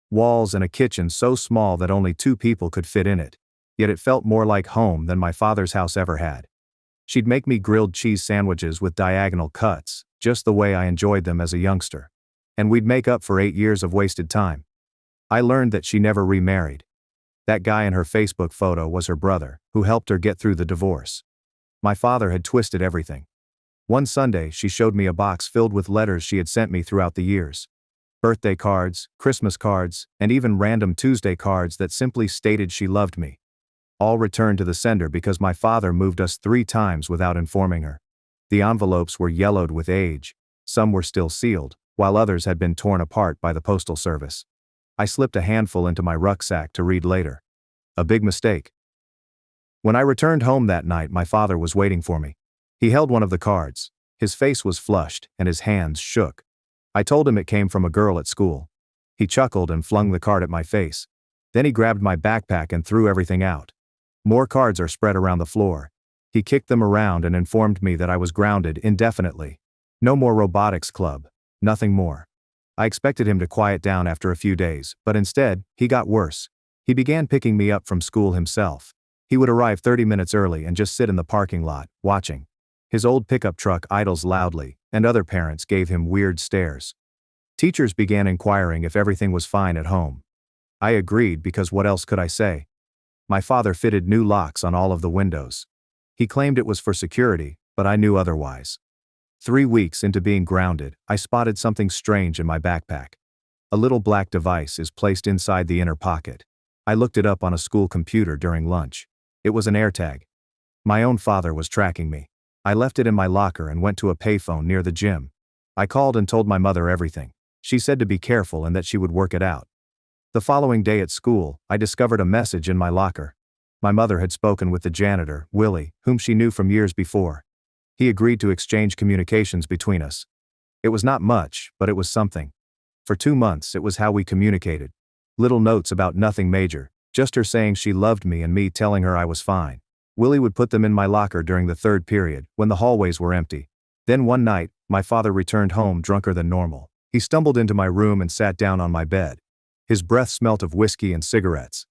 walls and a kitchen so small that only 2 people could fit in it, yet it felt more like home than my father's house ever had. She'd make me grilled cheese sandwiches with diagonal cuts, just the way I enjoyed them as a youngster. And we'd make up for 8 years of wasted time. I learned that she never remarried. That guy in her Facebook photo was her brother, who helped her get through the divorce. My father had twisted everything. One Sunday, she showed me a box filled with letters she had sent me throughout the years. Birthday cards, Christmas cards, and even random Tuesday cards that simply stated she loved me. All returned to the sender because my father moved us 3 times without informing her. The envelopes were yellowed with age, some were still sealed, while others had been torn apart by the postal service. I slipped a handful into my rucksack to read later. A big mistake. When I returned home that night, my father was waiting for me. He held one of the cards. His face was flushed, and his hands shook. I told him it came from a girl at school. He chuckled and flung the card at my face. Then he grabbed my backpack and threw everything out. More cards are spread around the floor. He kicked them around and informed me that I was grounded indefinitely. No more robotics club. Nothing more. I expected him to quiet down after a few days, but instead, he got worse. He began picking me up from school himself. He would arrive 30 minutes early and just sit in the parking lot, watching. His old pickup truck idles loudly, and other parents gave him weird stares. Teachers began inquiring if everything was fine at home. I agreed because what else could I say? My father fitted new locks on all of the windows. He claimed it was for security, but I knew otherwise. 3 weeks into being grounded, I spotted something strange in my backpack. A little black device is placed inside the inner pocket. I looked it up on a school computer during lunch. It was an AirTag. My own father was tracking me. I left it in my locker and went to a payphone near the gym. I called and told my mother everything. She said to be careful and that she would work it out. The following day at school, I discovered a message in my locker. My mother had spoken with the janitor, Willie, whom she knew from years before. He agreed to exchange communications between us. It was not much, but it was something. For 2 months, it was how we communicated. Little notes about nothing major, just her saying she loved me and me telling her I was fine. Willie would put them in my locker during the 3rd period, when the hallways were empty. Then one night, my father returned home drunker than normal. He stumbled into my room and sat down on my bed. His breath smelt of whiskey and cigarettes.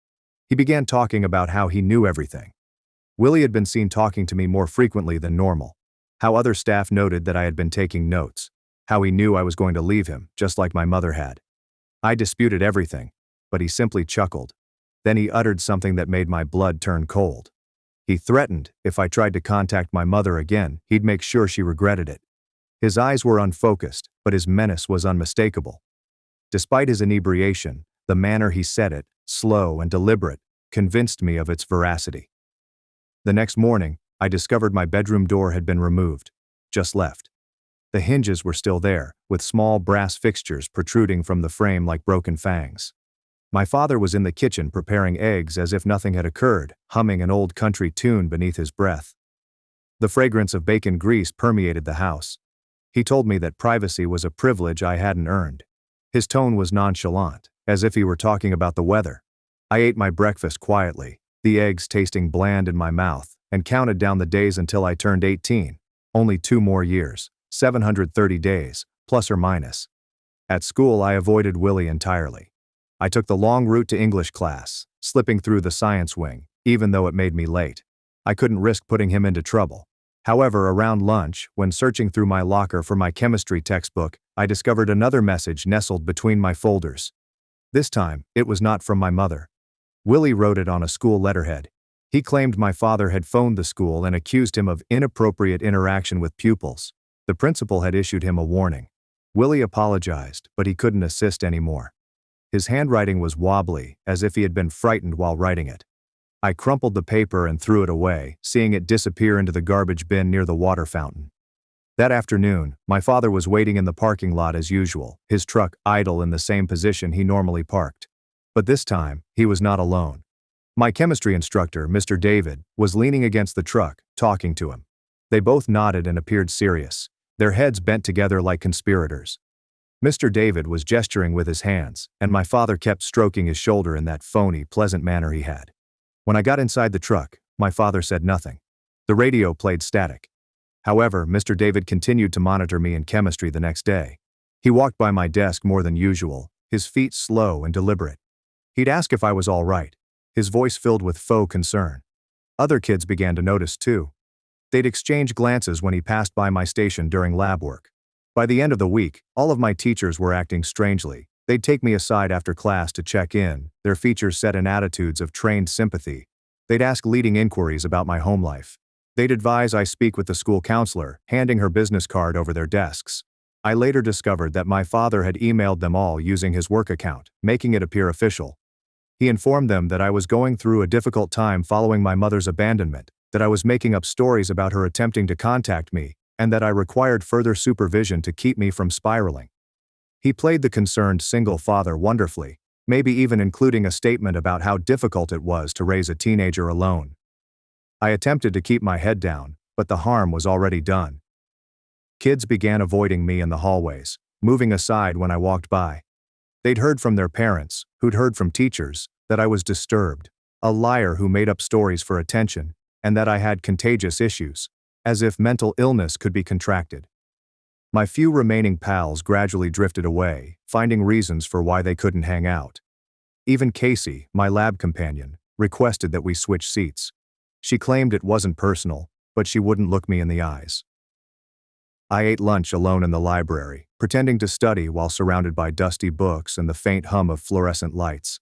He began talking about how he knew everything. Willie had been seen talking to me more frequently than normal. How other staff noted that I had been taking notes. How he knew I was going to leave him, just like my mother had. I disputed everything, but he simply chuckled. Then he uttered something that made my blood turn cold. He threatened, if I tried to contact my mother again, he'd make sure she regretted it. His eyes were unfocused, but his menace was unmistakable. Despite his inebriation, the manner he said it, slow and deliberate, convinced me of its veracity. The next morning, I discovered my bedroom door had been removed, just left. The hinges were still there, with small brass fixtures protruding from the frame like broken fangs. My father was in the kitchen preparing eggs as if nothing had occurred, humming an old country tune beneath his breath. The fragrance of bacon grease permeated the house. He told me that privacy was a privilege I hadn't earned. His tone was nonchalant, as if he were talking about the weather. I ate my breakfast quietly, the eggs tasting bland in my mouth, and counted down the days until I turned 18. Only 2 more years, 730 days, plus or minus. At school, I avoided Willie entirely. I took the long route to English class, slipping through the science wing, even though it made me late. I couldn't risk putting him into trouble. However, around lunch, when searching through my locker for my chemistry textbook, I discovered another message nestled between my folders. This time, it was not from my mother. Willie wrote it on a school letterhead. He claimed my father had phoned the school and accused him of inappropriate interaction with pupils. The principal had issued him a warning. Willie apologized, but he couldn't assist anymore. His handwriting was wobbly, as if he had been frightened while writing it. I crumpled the paper and threw it away, seeing it disappear into the garbage bin near the water fountain. That afternoon, my father was waiting in the parking lot as usual, his truck idle in the same position he normally parked. But this time, he was not alone. My chemistry instructor, Mr. David, was leaning against the truck, talking to him. They both nodded and appeared serious, their heads bent together like conspirators. Mr. David was gesturing with his hands, and my father kept stroking his shoulder in that phony, pleasant manner he had. When I got inside the truck, my father said nothing. The radio played static. However, Mr. David continued to monitor me in chemistry the next day. He walked by my desk more than usual, his feet slow and deliberate. He'd ask if I was all right, his voice filled with faux concern. Other kids began to notice too. They'd exchange glances when he passed by my station during lab work. By the end of the week, all of my teachers were acting strangely. They'd take me aside after class to check in, their features set in attitudes of trained sympathy. They'd ask leading inquiries about my home life. They'd advise I speak with the school counselor, handing her business card over their desks. I later discovered that my father had emailed them all using his work account, making it appear official. He informed them that I was going through a difficult time following my mother's abandonment, that I was making up stories about her attempting to contact me, and that I required further supervision to keep me from spiraling. He played the concerned single father wonderfully, maybe even including a statement about how difficult it was to raise a teenager alone. I attempted to keep my head down, but the harm was already done. Kids began avoiding me in the hallways, moving aside when I walked by. They'd heard from their parents, who'd heard from teachers, that I was disturbed, a liar who made up stories for attention, and that I had contagious issues, as if mental illness could be contracted. My few remaining pals gradually drifted away, finding reasons for why they couldn't hang out. Even Casey, my lab companion, requested that we switch seats. She claimed it wasn't personal, but she wouldn't look me in the eyes. I ate lunch alone in the library, pretending to study while surrounded by dusty books and the faint hum of fluorescent lights.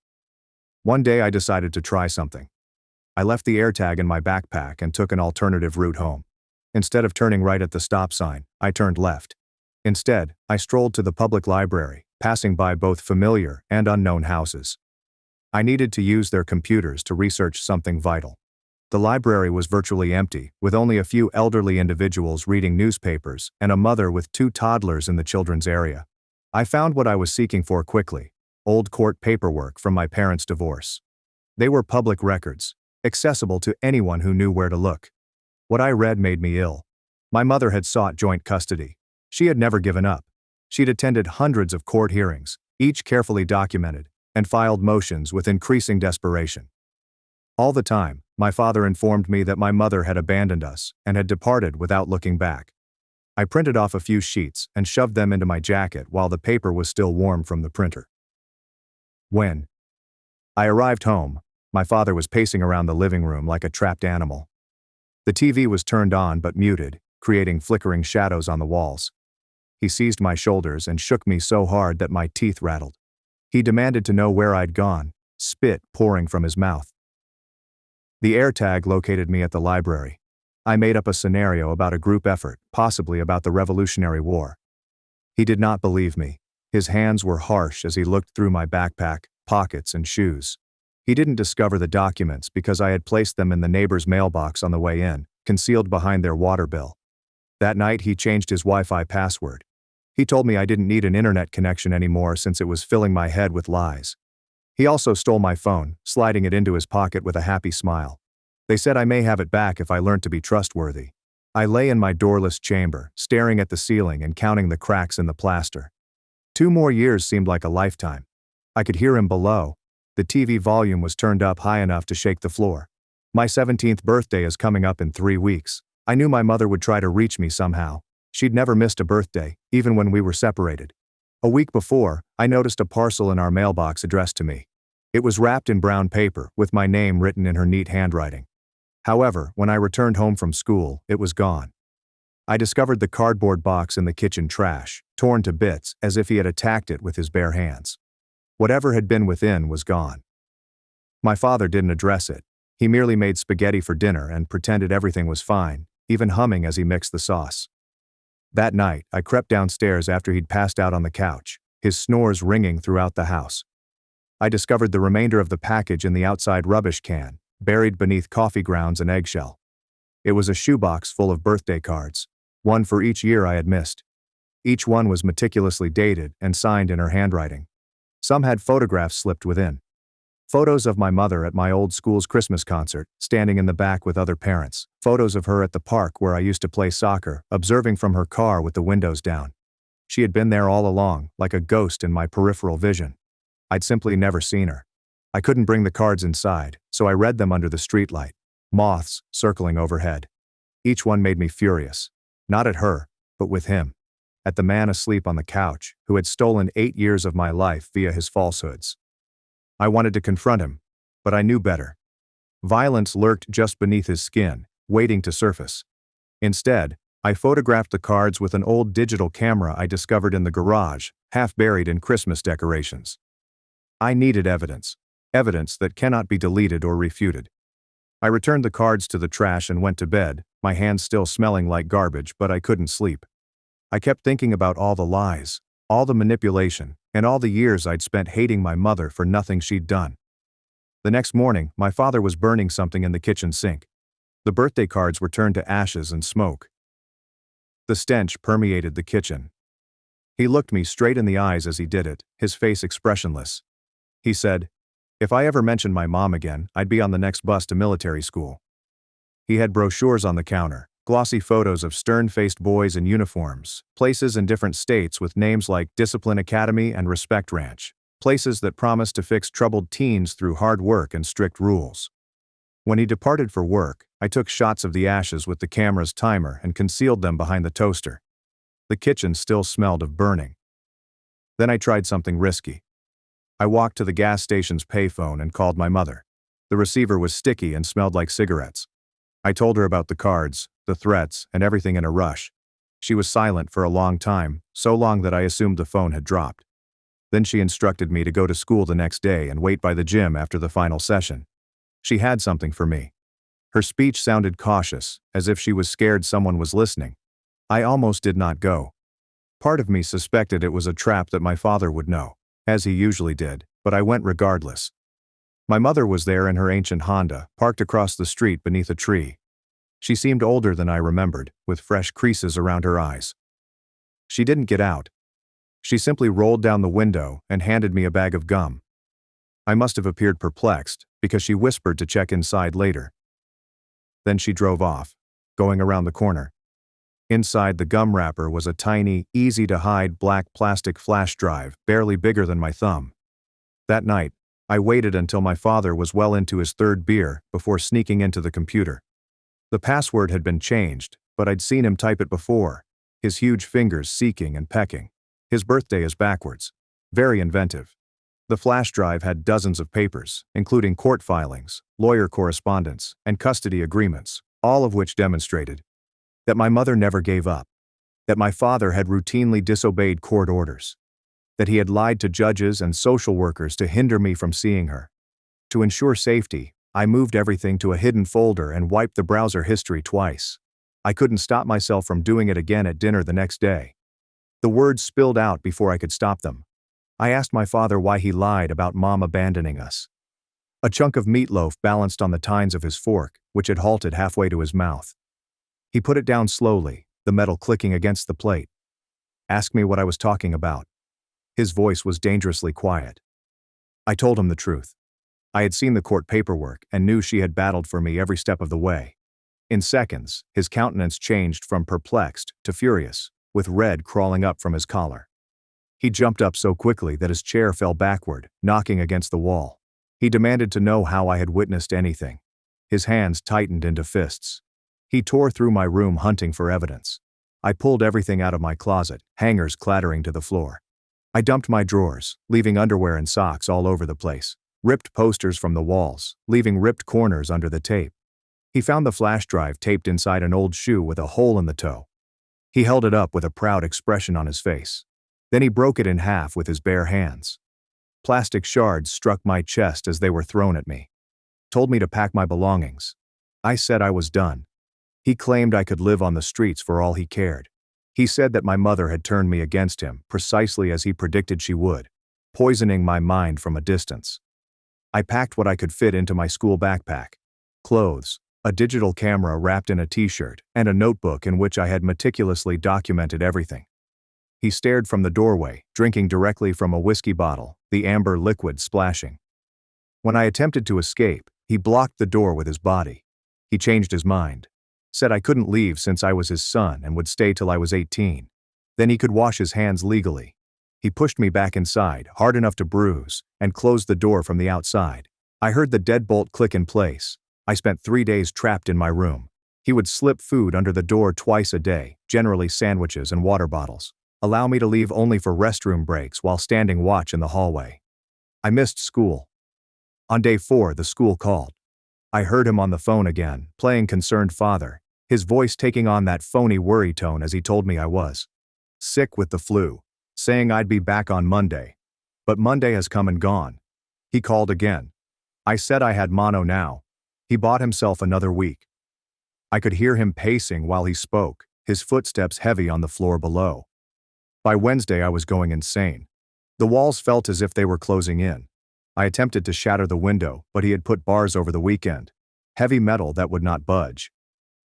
One day I decided to try something. I left the AirTag in my backpack and took an alternative route home. Instead of turning right at the stop sign, I turned left. Instead, I strolled to the public library, passing by both familiar and unknown houses. I needed to use their computers to research something vital. The library was virtually empty, with only a few elderly individuals reading newspapers and a mother with 2 toddlers in the children's area. I found what I was seeking for quickly: old court paperwork from my parents' divorce. They were public records, accessible to anyone who knew where to look. What I read made me ill. My mother had sought joint custody. She had never given up. She'd attended hundreds of court hearings, each carefully documented, and filed motions with increasing desperation. All the time, my father informed me that my mother had abandoned us and had departed without looking back. I printed off a few sheets and shoved them into my jacket while the paper was still warm from the printer. When I arrived home, my father was pacing around the living room like a trapped animal. The TV was turned on but muted, creating flickering shadows on the walls. He seized my shoulders and shook me so hard that my teeth rattled. He demanded to know where I'd gone, spit pouring from his mouth. The AirTag located me at the library. I made up a scenario about a group effort, possibly about the Revolutionary War. He did not believe me. His hands were harsh as he looked through my backpack, pockets, and shoes. He didn't discover the documents because I had placed them in the neighbor's mailbox on the way in, concealed behind their water bill. That night he changed his Wi-Fi password. He told me I didn't need an internet connection anymore since it was filling my head with lies. He also stole my phone, sliding it into his pocket with a happy smile. They said I may have it back if I learned to be trustworthy. I lay in my doorless chamber, staring at the ceiling and counting the cracks in the plaster. 2 more years seemed like a lifetime. I could hear him below. The TV volume was turned up high enough to shake the floor. My 17th birthday is coming up in 3 weeks. I knew my mother would try to reach me somehow. She'd never missed a birthday, even when we were separated. A week before, I noticed a parcel in our mailbox addressed to me. It was wrapped in brown paper, with my name written in her neat handwriting. However, when I returned home from school, it was gone. I discovered the cardboard box in the kitchen trash, torn to bits as if he had attacked it with his bare hands. Whatever had been within was gone. My father didn't address it. He merely made spaghetti for dinner and pretended everything was fine, even humming as he mixed the sauce. That night, I crept downstairs after he'd passed out on the couch, his snores ringing throughout the house. I discovered the remainder of the package in the outside rubbish can, buried beneath coffee grounds and eggshell. It was a shoebox full of birthday cards, one for each year I had missed. Each one was meticulously dated and signed in her handwriting. Some had photographs slipped within. Photos of my mother at my old school's Christmas concert, standing in the back with other parents. Photos of her at the park where I used to play soccer, observing from her car with the windows down. She had been there all along, like a ghost in my peripheral vision. I'd simply never seen her. I couldn't bring the cards inside, so I read them under the streetlight, moths circling overhead. Each one made me furious. Not at her, but with him. At the man asleep on the couch, who had stolen 8 years of my life via his falsehoods. I wanted to confront him, but I knew better. Violence lurked just beneath his skin, waiting to surface. Instead, I photographed the cards with an old digital camera I discovered in the garage, half buried in Christmas decorations. I needed evidence. Evidence that cannot be deleted or refuted. I returned the cards to the trash and went to bed, my hands still smelling like garbage, but I couldn't sleep. I kept thinking about all the lies, all the manipulation, and all the years I'd spent hating my mother for nothing she'd done. The next morning, my father was burning something in the kitchen sink. The birthday cards were turned to ashes and smoke. The stench permeated the kitchen. He looked me straight in the eyes as he did it, his face expressionless. He said, "If I ever mentioned my mom again, I'd be on the next bus to military school." He had brochures on the counter, glossy photos of stern-faced boys in uniforms, places in different states with names like Discipline Academy and Respect Ranch, places that promised to fix troubled teens through hard work and strict rules. When he departed for work, I took shots of the ashes with the camera's timer and concealed them behind the toaster. The kitchen still smelled of burning. Then I tried something risky. I walked to the gas station's payphone and called my mother. The receiver was sticky and smelled like cigarettes. I told her about the cards, the threats, and everything in a rush. She was silent for a long time, so long that I assumed the phone had dropped. Then she instructed me to go to school the next day and wait by the gym after the final session. She had something for me. Her speech sounded cautious, as if she was scared someone was listening. I almost did not go. Part of me suspected it was a trap that my father would know, as he usually did, but I went regardless. My mother was there in her ancient Honda, parked across the street beneath a tree. She seemed older than I remembered, with fresh creases around her eyes. She didn't get out. She simply rolled down the window and handed me a bag of gum. I must have appeared perplexed, because she whispered to check inside later. Then she drove off, going around the corner. Inside the gum wrapper was a tiny, easy-to-hide black plastic flash drive, barely bigger than my thumb. That night, I waited until my father was well into his 3rd beer before sneaking into the computer. The password had been changed, but I'd seen him type it before, his huge fingers seeking and pecking. His birthday is backwards. Very inventive. The flash drive had dozens of papers, including court filings, lawyer correspondence, and custody agreements, all of which demonstrated that my mother never gave up, that my father had routinely disobeyed court orders. that he had lied to judges and social workers to hinder me from seeing her. To ensure safety, I moved everything to a hidden folder and wiped the browser history twice. I couldn't stop myself from doing it again at dinner the next day. The words spilled out before I could stop them. I asked my father why he lied about Mom abandoning us. A chunk of meatloaf balanced on the tines of his fork, which had halted halfway to his mouth. He put it down slowly, the metal clicking against the plate. Ask me what I was talking about. His voice was dangerously quiet. I told him the truth. I had seen the court paperwork and knew she had battled for me every step of the way. In seconds, his countenance changed from perplexed to furious, with red crawling up from his collar. He jumped up so quickly that his chair fell backward, knocking against the wall. He demanded to know how I had witnessed anything. His hands tightened into fists. He tore through my room hunting for evidence. I pulled everything out of my closet, hangers clattering to the floor. I dumped my drawers, leaving underwear and socks all over the place, ripped posters from the walls, leaving ripped corners under the tape. He found the flash drive taped inside an old shoe with a hole in the toe. He held it up with a proud expression on his face. Then he broke it in half with his bare hands. Plastic shards struck my chest as they were thrown at me. Told me to pack my belongings. I said I was done. He claimed I could live on the streets for all he cared. He said that my mother had turned me against him, precisely as he predicted she would, poisoning my mind from a distance. I packed what I could fit into my school backpack: clothes, a digital camera wrapped in a t-shirt, and a notebook in which I had meticulously documented everything. He stared from the doorway, drinking directly from a whiskey bottle, the amber liquid splashing. When I attempted to escape, he blocked the door with his body. He changed his mind. Said I couldn't leave since I was his son and would stay till I was 18. Then he could wash his hands legally. He pushed me back inside, hard enough to bruise, and closed the door from the outside. I heard the deadbolt click in place. I spent 3 days trapped in my room. He would slip food under the door twice a day, generally sandwiches and water bottles. Allow me to leave only for restroom breaks while standing watch in the hallway. I missed school. On day 4, the school called. I heard him on the phone again, playing concerned father, his voice taking on that phony worry tone as he told me I was sick with the flu, saying I'd be back on Monday. But Monday has come and gone. He called again. I said I had mono now. He bought himself another week. I could hear him pacing while he spoke, his footsteps heavy on the floor below. By Wednesday I was going insane. The walls felt as if they were closing in. I attempted to shatter the window, but he had put bars over the weekend. Heavy metal that would not budge.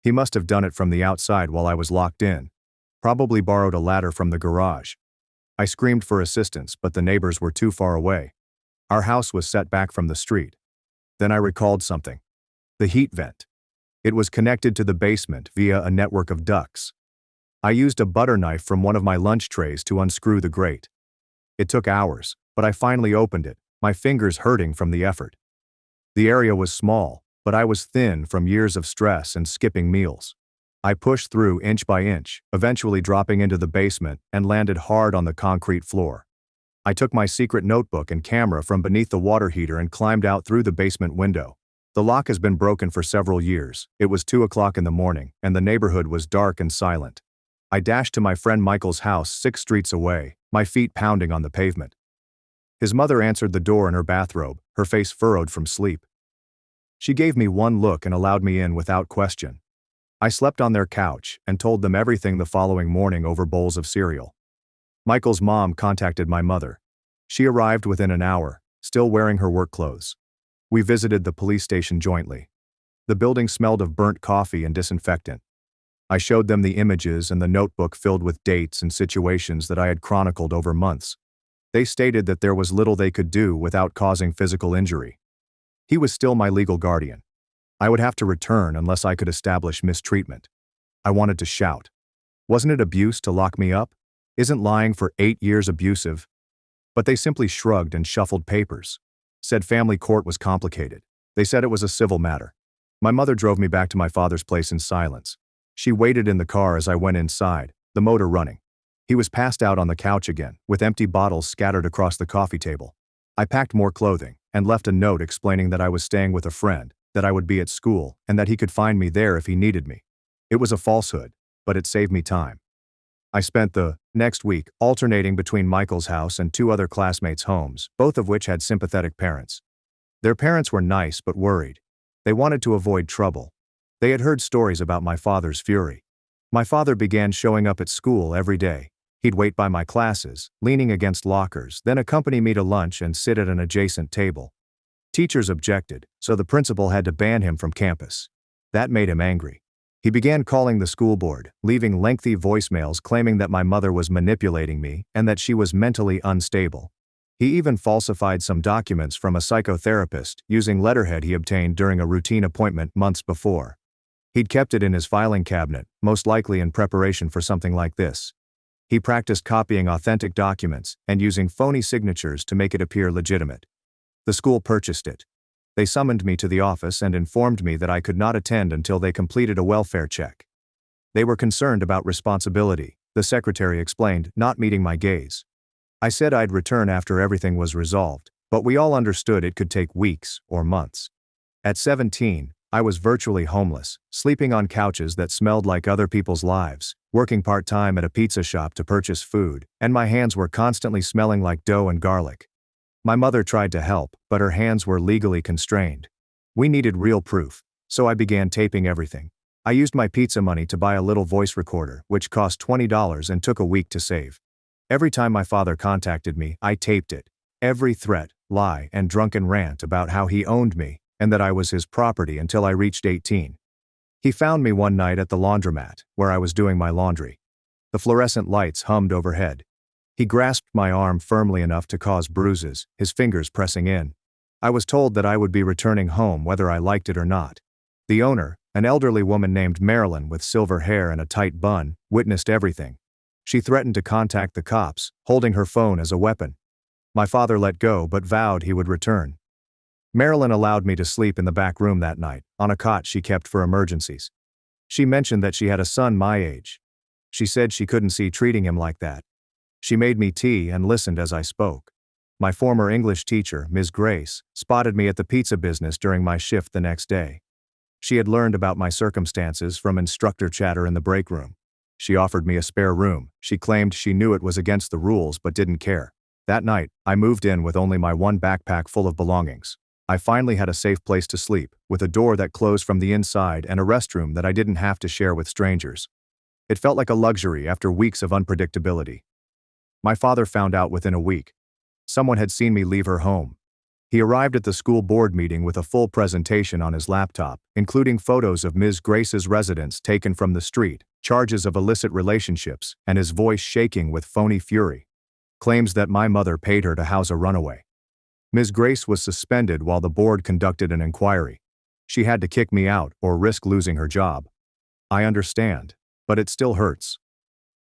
He must have done it from the outside while I was locked in. Probably borrowed a ladder from the garage. I screamed for assistance, but the neighbors were too far away. Our house was set back from the street. Then I recalled something. The heat vent. It was connected to the basement via a network of ducts. I used a butter knife from one of my lunch trays to unscrew the grate. It took hours, but I finally opened it, my fingers hurting from the effort. The area was small, but I was thin from years of stress and skipping meals. I pushed through inch by inch, eventually dropping into the basement and landed hard on the concrete floor. I took my secret notebook and camera from beneath the water heater and climbed out through the basement window. The lock has been broken for several years. It was 2 o'clock in the morning, and the neighborhood was dark and silent. I dashed to my friend Michael's house 6 streets away, my feet pounding on the pavement. His mother answered the door in her bathrobe, her face furrowed from sleep. She gave me one look and allowed me in without question. I slept on their couch and told them everything the following morning over bowls of cereal. Michael's mom contacted my mother. She arrived within an hour, still wearing her work clothes. We visited the police station jointly. The building smelled of burnt coffee and disinfectant. I showed them the images and the notebook filled with dates and situations that I had chronicled over months. They stated that there was little they could do without causing physical injury. He was still my legal guardian. I would have to return unless I could establish mistreatment. I wanted to shout. Wasn't it abuse to lock me up? Isn't lying for 8 years abusive? But they simply shrugged and shuffled papers. Said family court was complicated. They said it was a civil matter. My mother drove me back to my father's place in silence. She waited in the car as I went inside, the motor running. He was passed out on the couch again, with empty bottles scattered across the coffee table. I packed more clothing and left a note explaining that I was staying with a friend, that I would be at school, and that he could find me there if he needed me. It was a falsehood, but it saved me time. I spent the next week alternating between Michael's house and two other classmates' homes, both of which had sympathetic parents. Their parents were nice but worried. They wanted to avoid trouble. They had heard stories about my father's fury. My father began showing up at school every day. He'd wait by my classes, leaning against lockers, then accompany me to lunch and sit at an adjacent table. Teachers objected, so the principal had to ban him from campus. That made him angry. He began calling the school board, leaving lengthy voicemails claiming that my mother was manipulating me and that she was mentally unstable. He even falsified some documents from a psychotherapist using letterhead he obtained during a routine appointment months before. He'd kept it in his filing cabinet, most likely in preparation for something like this. He practiced copying authentic documents and using phony signatures to make it appear legitimate. The school purchased it. They summoned me to the office and informed me that I could not attend until they completed a welfare check. They were concerned about responsibility, the secretary explained, not meeting my gaze. I said I'd return after everything was resolved, but we all understood it could take weeks or months. At 17, I was virtually homeless, sleeping on couches that smelled like other people's lives, working part-time at a pizza shop to purchase food, and my hands were constantly smelling like dough and garlic. My mother tried to help, but her hands were legally constrained. We needed real proof, so I began taping everything. I used my pizza money to buy a little voice recorder, which cost $20 and took a week to save. Every time my father contacted me, I taped it. Every threat, lie, and drunken rant about how he owned me and that I was his property until I reached 18. He found me one night at the laundromat, where I was doing my laundry. The fluorescent lights hummed overhead. He grasped my arm firmly enough to cause bruises, his fingers pressing in. I was told that I would be returning home whether I liked it or not. The owner, an elderly woman named Marilyn with silver hair and a tight bun, witnessed everything. She threatened to contact the cops, holding her phone as a weapon. My father let go but vowed he would return. Marilyn allowed me to sleep in the back room that night, on a cot she kept for emergencies. She mentioned that she had a son my age. She said she couldn't see treating him like that. She made me tea and listened as I spoke. My former English teacher, Ms. Grace, spotted me at the pizza business during my shift the next day. She had learned about my circumstances from instructor chatter in the break room. She offered me a spare room. She claimed she knew it was against the rules but didn't care. That night, I moved in with only my one backpack full of belongings. I finally had a safe place to sleep, with a door that closed from the inside and a restroom that I didn't have to share with strangers. It felt like a luxury after weeks of unpredictability. My father found out within a week. Someone had seen me leave her home. He arrived at the school board meeting with a full presentation on his laptop, including photos of Ms. Grace's residence taken from the street, charges of illicit relationships, and his voice shaking with phony fury. Claims that my mother paid her to house a runaway. Ms. Grace was suspended while the board conducted an inquiry. She had to kick me out or risk losing her job. I understand, but it still hurts.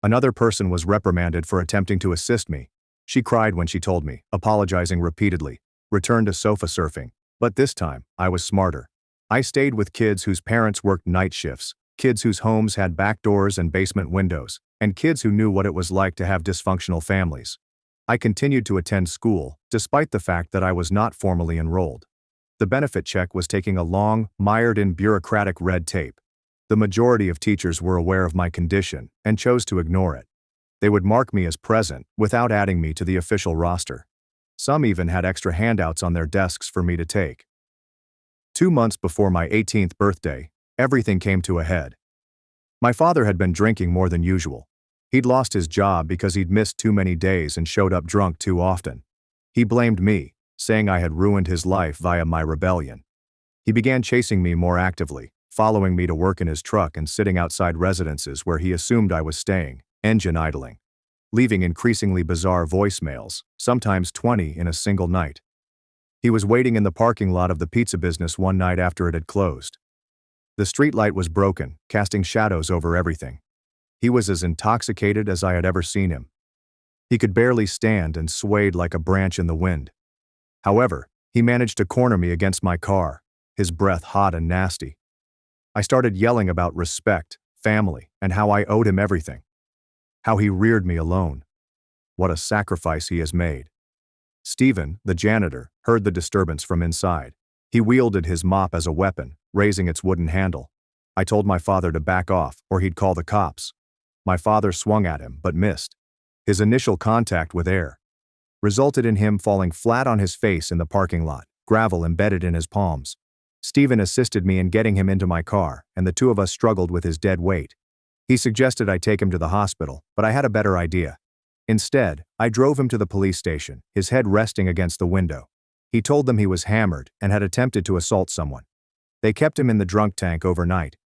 Another person was reprimanded for attempting to assist me. She cried when she told me, apologizing repeatedly, returned to sofa surfing. But this time, I was smarter. I stayed with kids whose parents worked night shifts, kids whose homes had back doors and basement windows, and kids who knew what it was like to have dysfunctional families. I continued to attend school, despite the fact that I was not formally enrolled. The benefit check was taking a long, mired-in bureaucratic red tape. The majority of teachers were aware of my condition and chose to ignore it. They would mark me as present without adding me to the official roster. Some even had extra handouts on their desks for me to take. 2 months before my 18th birthday, everything came to a head. My father had been drinking more than usual. He'd lost his job because he'd missed too many days and showed up drunk too often. He blamed me, saying I had ruined his life via my rebellion. He began chasing me more actively, following me to work in his truck and sitting outside residences where he assumed I was staying, engine idling, leaving increasingly bizarre voicemails, sometimes 20 in a single night. He was waiting in the parking lot of the pizza business one night after it had closed. The streetlight was broken, casting shadows over everything. He was as intoxicated as I had ever seen him. He could barely stand and swayed like a branch in the wind. However, he managed to corner me against my car, his breath hot and nasty. I started yelling about respect, family, and how I owed him everything. How he reared me alone. What a sacrifice he has made. Stephen, the janitor, heard the disturbance from inside. He wielded his mop as a weapon, raising its wooden handle. I told my father to back off, or he'd call the cops. My father swung at him, but missed. His initial contact with air resulted in him falling flat on his face in the parking lot, gravel embedded in his palms. Stephen assisted me in getting him into my car, and the two of us struggled with his dead weight. He suggested I take him to the hospital, but I had a better idea. Instead, I drove him to the police station, his head resting against the window. He told them he was hammered and had attempted to assault someone. They kept him in the drunk tank overnight.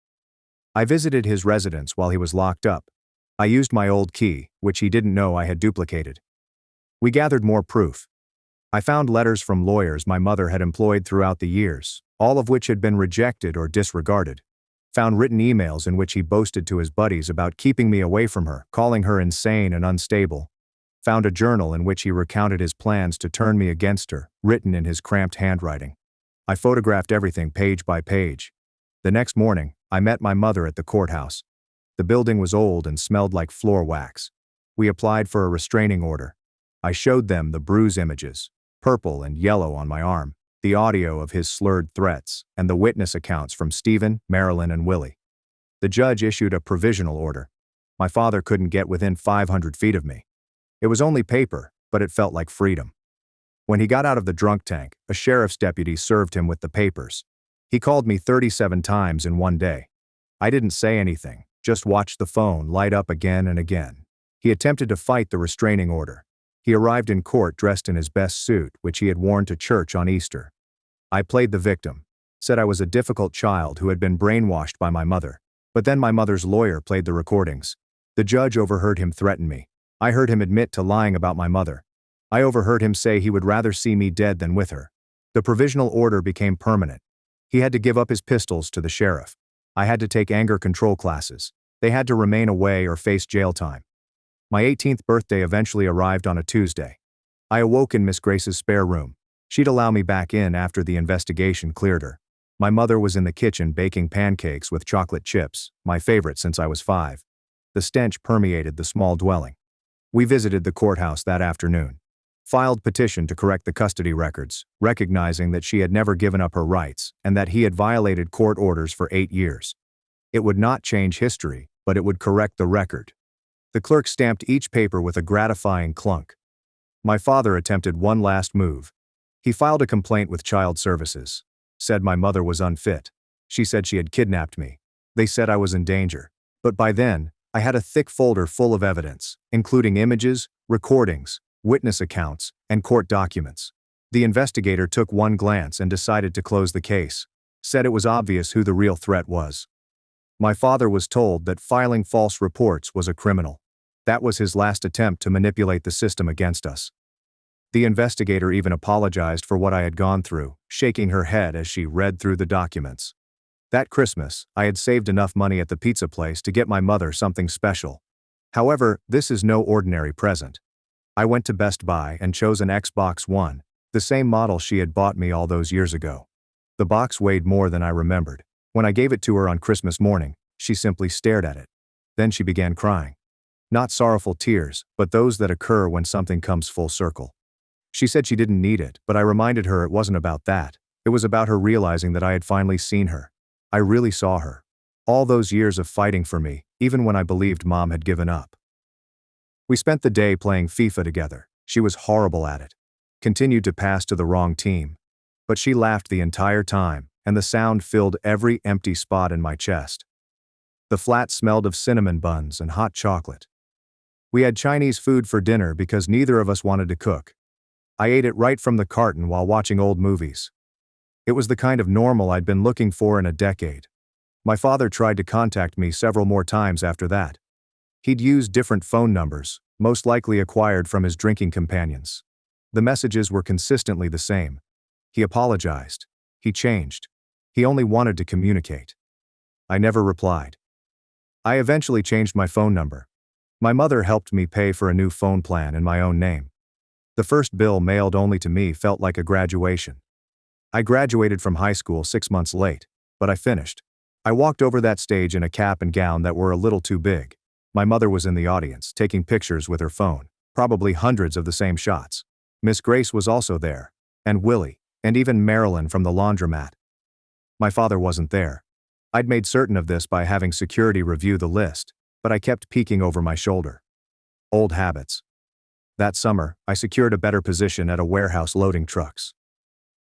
I visited his residence while he was locked up. I used my old key, which he didn't know I had duplicated. We gathered more proof. I found letters from lawyers my mother had employed throughout the years, all of which had been rejected or disregarded. Found written emails in which he boasted to his buddies about keeping me away from her, calling her insane and unstable. Found a journal in which he recounted his plans to turn me against her, written in his cramped handwriting. I photographed everything page by page. The next morning, I met my mother at the courthouse. The building was old and smelled like floor wax. We applied for a restraining order. I showed them the bruise images, purple and yellow on my arm, the audio of his slurred threats, and the witness accounts from Stephen, Marilyn, and Willie. The judge issued a provisional order. My father couldn't get within 500 feet of me. It was only paper, but it felt like freedom. When he got out of the drunk tank, a sheriff's deputy served him with the papers. He called me 37 times in one day. I didn't say anything, just watched the phone light up again and again. He attempted to fight the restraining order. He arrived in court dressed in his best suit, which he had worn to church on Easter. I played the victim, said I was a difficult child who had been brainwashed by my mother. But then my mother's lawyer played the recordings. The judge overheard him threaten me. I heard him admit to lying about my mother. I overheard him say he would rather see me dead than with her. The provisional order became permanent. He had to give up his pistols to the sheriff. I had to take anger control classes. They had to remain away or face jail time. My 18th birthday eventually arrived on a Tuesday. I awoke in Miss Grace's spare room. She'd allow me back in after the investigation cleared her. My mother was in the kitchen baking pancakes with chocolate chips, my favorite since I was 5. The stench permeated the small dwelling. We visited the courthouse that afternoon. Filed petition to correct the custody records, recognizing that she had never given up her rights and that he had violated court orders for 8 years. It would not change history, but it would correct the record. The clerk stamped each paper with a gratifying clunk. My father attempted one last move. He filed a complaint with Child Services. Said my mother was unfit. She said she had kidnapped me. They said I was in danger. But by then, I had a thick folder full of evidence, including images, recordings, witness accounts, and court documents. The investigator took one glance and decided to close the case. Said it was obvious who the real threat was. My father was told that filing false reports was a criminal. That was his last attempt to manipulate the system against us. The investigator even apologized for what I had gone through, shaking her head as she read through the documents. That Christmas, I had saved enough money at the pizza place to get my mother something special. However, this is no ordinary present. I went to Best Buy and chose an Xbox One, the same model she had bought me all those years ago. The box weighed more than I remembered. When I gave it to her on Christmas morning, she simply stared at it. Then she began crying. Not sorrowful tears, but those that occur when something comes full circle. She said she didn't need it, but I reminded her it wasn't about that. It was about her realizing that I had finally seen her. I really saw her. All those years of fighting for me, even when I believed Mom had given up. We spent the day playing FIFA together. She was horrible at it. Continued to pass to the wrong team. But she laughed the entire time, and the sound filled every empty spot in my chest. The flat smelled of cinnamon buns and hot chocolate. We had Chinese food for dinner because neither of us wanted to cook. I ate it right from the carton while watching old movies. It was the kind of normal I'd been looking for in a decade. My father tried to contact me several more times after that. He'd used different phone numbers, most likely acquired from his drinking companions. The messages were consistently the same. He apologized. He changed. He only wanted to communicate. I never replied. I eventually changed my phone number. My mother helped me pay for a new phone plan in my own name. The first bill mailed only to me felt like a graduation. I graduated from high school 6 months late, but I finished. I walked over that stage in a cap and gown that were a little too big. My mother was in the audience, taking pictures with her phone, probably hundreds of the same shots. Miss Grace was also there, and Willie, and even Marilyn from the laundromat. My father wasn't there. I'd made certain of this by having security review the list. but I kept peeking over my shoulder. Old habits. That summer, I secured a better position at a warehouse loading trucks.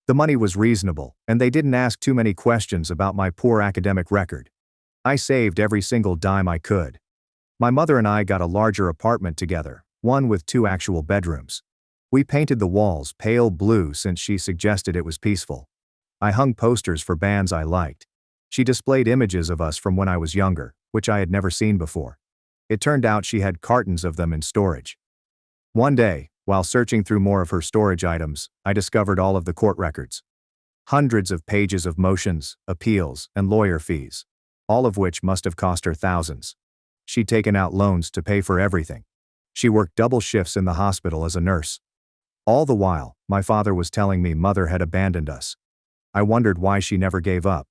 The money was reasonable, and they didn't ask too many questions about my poor academic record. I saved every single dime I could. My mother and I got a larger apartment together, one with 2 actual bedrooms. We painted the walls pale blue since she suggested it was peaceful. I hung posters for bands I liked. She displayed images of us from when I was younger, which I had never seen before. It turned out she had cartons of them in storage. One day, while searching through more of her storage items, I discovered all of the court records. Hundreds of pages of motions, appeals, and lawyer fees, all of which must have cost her thousands. She'd taken out loans to pay for everything. She worked double shifts in the hospital as a nurse. All the while, my father was telling me Mother had abandoned us. I wondered why she never gave up.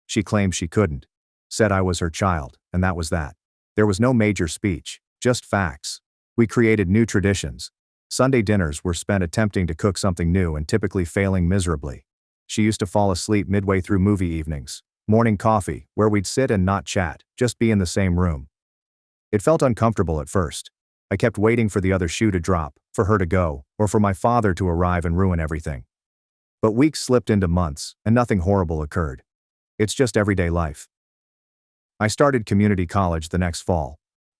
She claimed she couldn't. Said I was her child, and that was that. There was no major speech, just facts. We created new traditions. Sunday dinners were spent attempting to cook something new and typically failing miserably. She used to fall asleep midway through movie evenings. Morning coffee, where we'd sit and not chat, just be in the same room. It felt uncomfortable at first. I kept waiting for the other shoe to drop, for her to go, or for my father to arrive and ruin everything. But weeks slipped into months, and nothing horrible occurred. It's just everyday life. I started community college the next fall.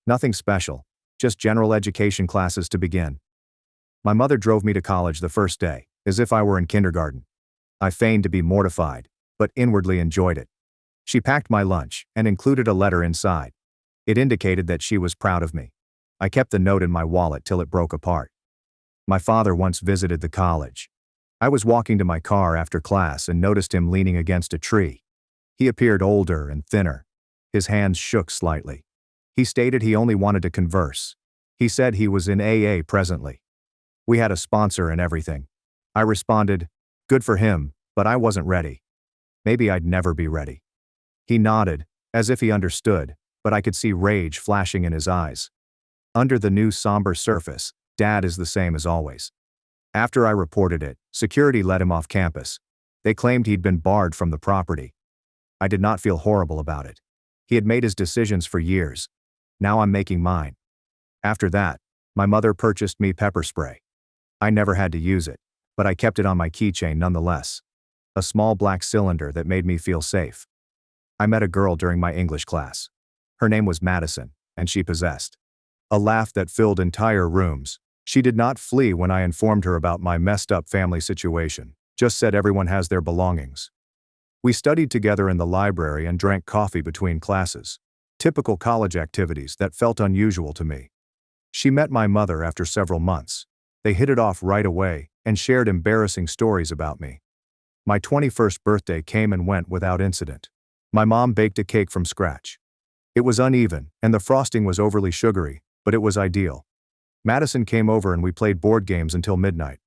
Nothing special, just general education classes to begin. My mother drove me to college the first day, as if I were in kindergarten. I feigned to be mortified, but inwardly enjoyed it. She packed my lunch and included a letter inside. It indicated that she was proud of me. I kept the note in my wallet till it broke apart. My father once visited the college. I was walking to my car after class and noticed him leaning against a tree. He appeared older and thinner. His hands shook slightly. He stated he only wanted to converse. He said he was in AA presently. We had a sponsor and everything. I responded, good for him, but I wasn't ready. Maybe I'd never be ready. He nodded, as if he understood, but I could see rage flashing in his eyes. Under the new somber surface, Dad is the same as always. After I reported it, security let him off campus. They claimed he'd been barred from the property. I did not feel horrible about it. He had made his decisions for years. Now I'm making mine. After that, my mother purchased me pepper spray. I never had to use it, but I kept it on my keychain nonetheless. A small black cylinder that made me feel safe. I met a girl during my English class. Her name was Madison, and she possessed a laugh that filled entire rooms. She did not flee when I informed her about my messed up family situation, just said everyone has their belongings. We studied together in the library and drank coffee between classes. Typical college activities that felt unusual to me. She met my mother after several months. They hit it off right away and shared embarrassing stories about me. My 21st birthday came and went without incident. My mom baked a cake from scratch. It was uneven, and the frosting was overly sugary, but it was ideal. Madison came over and we played board games until midnight.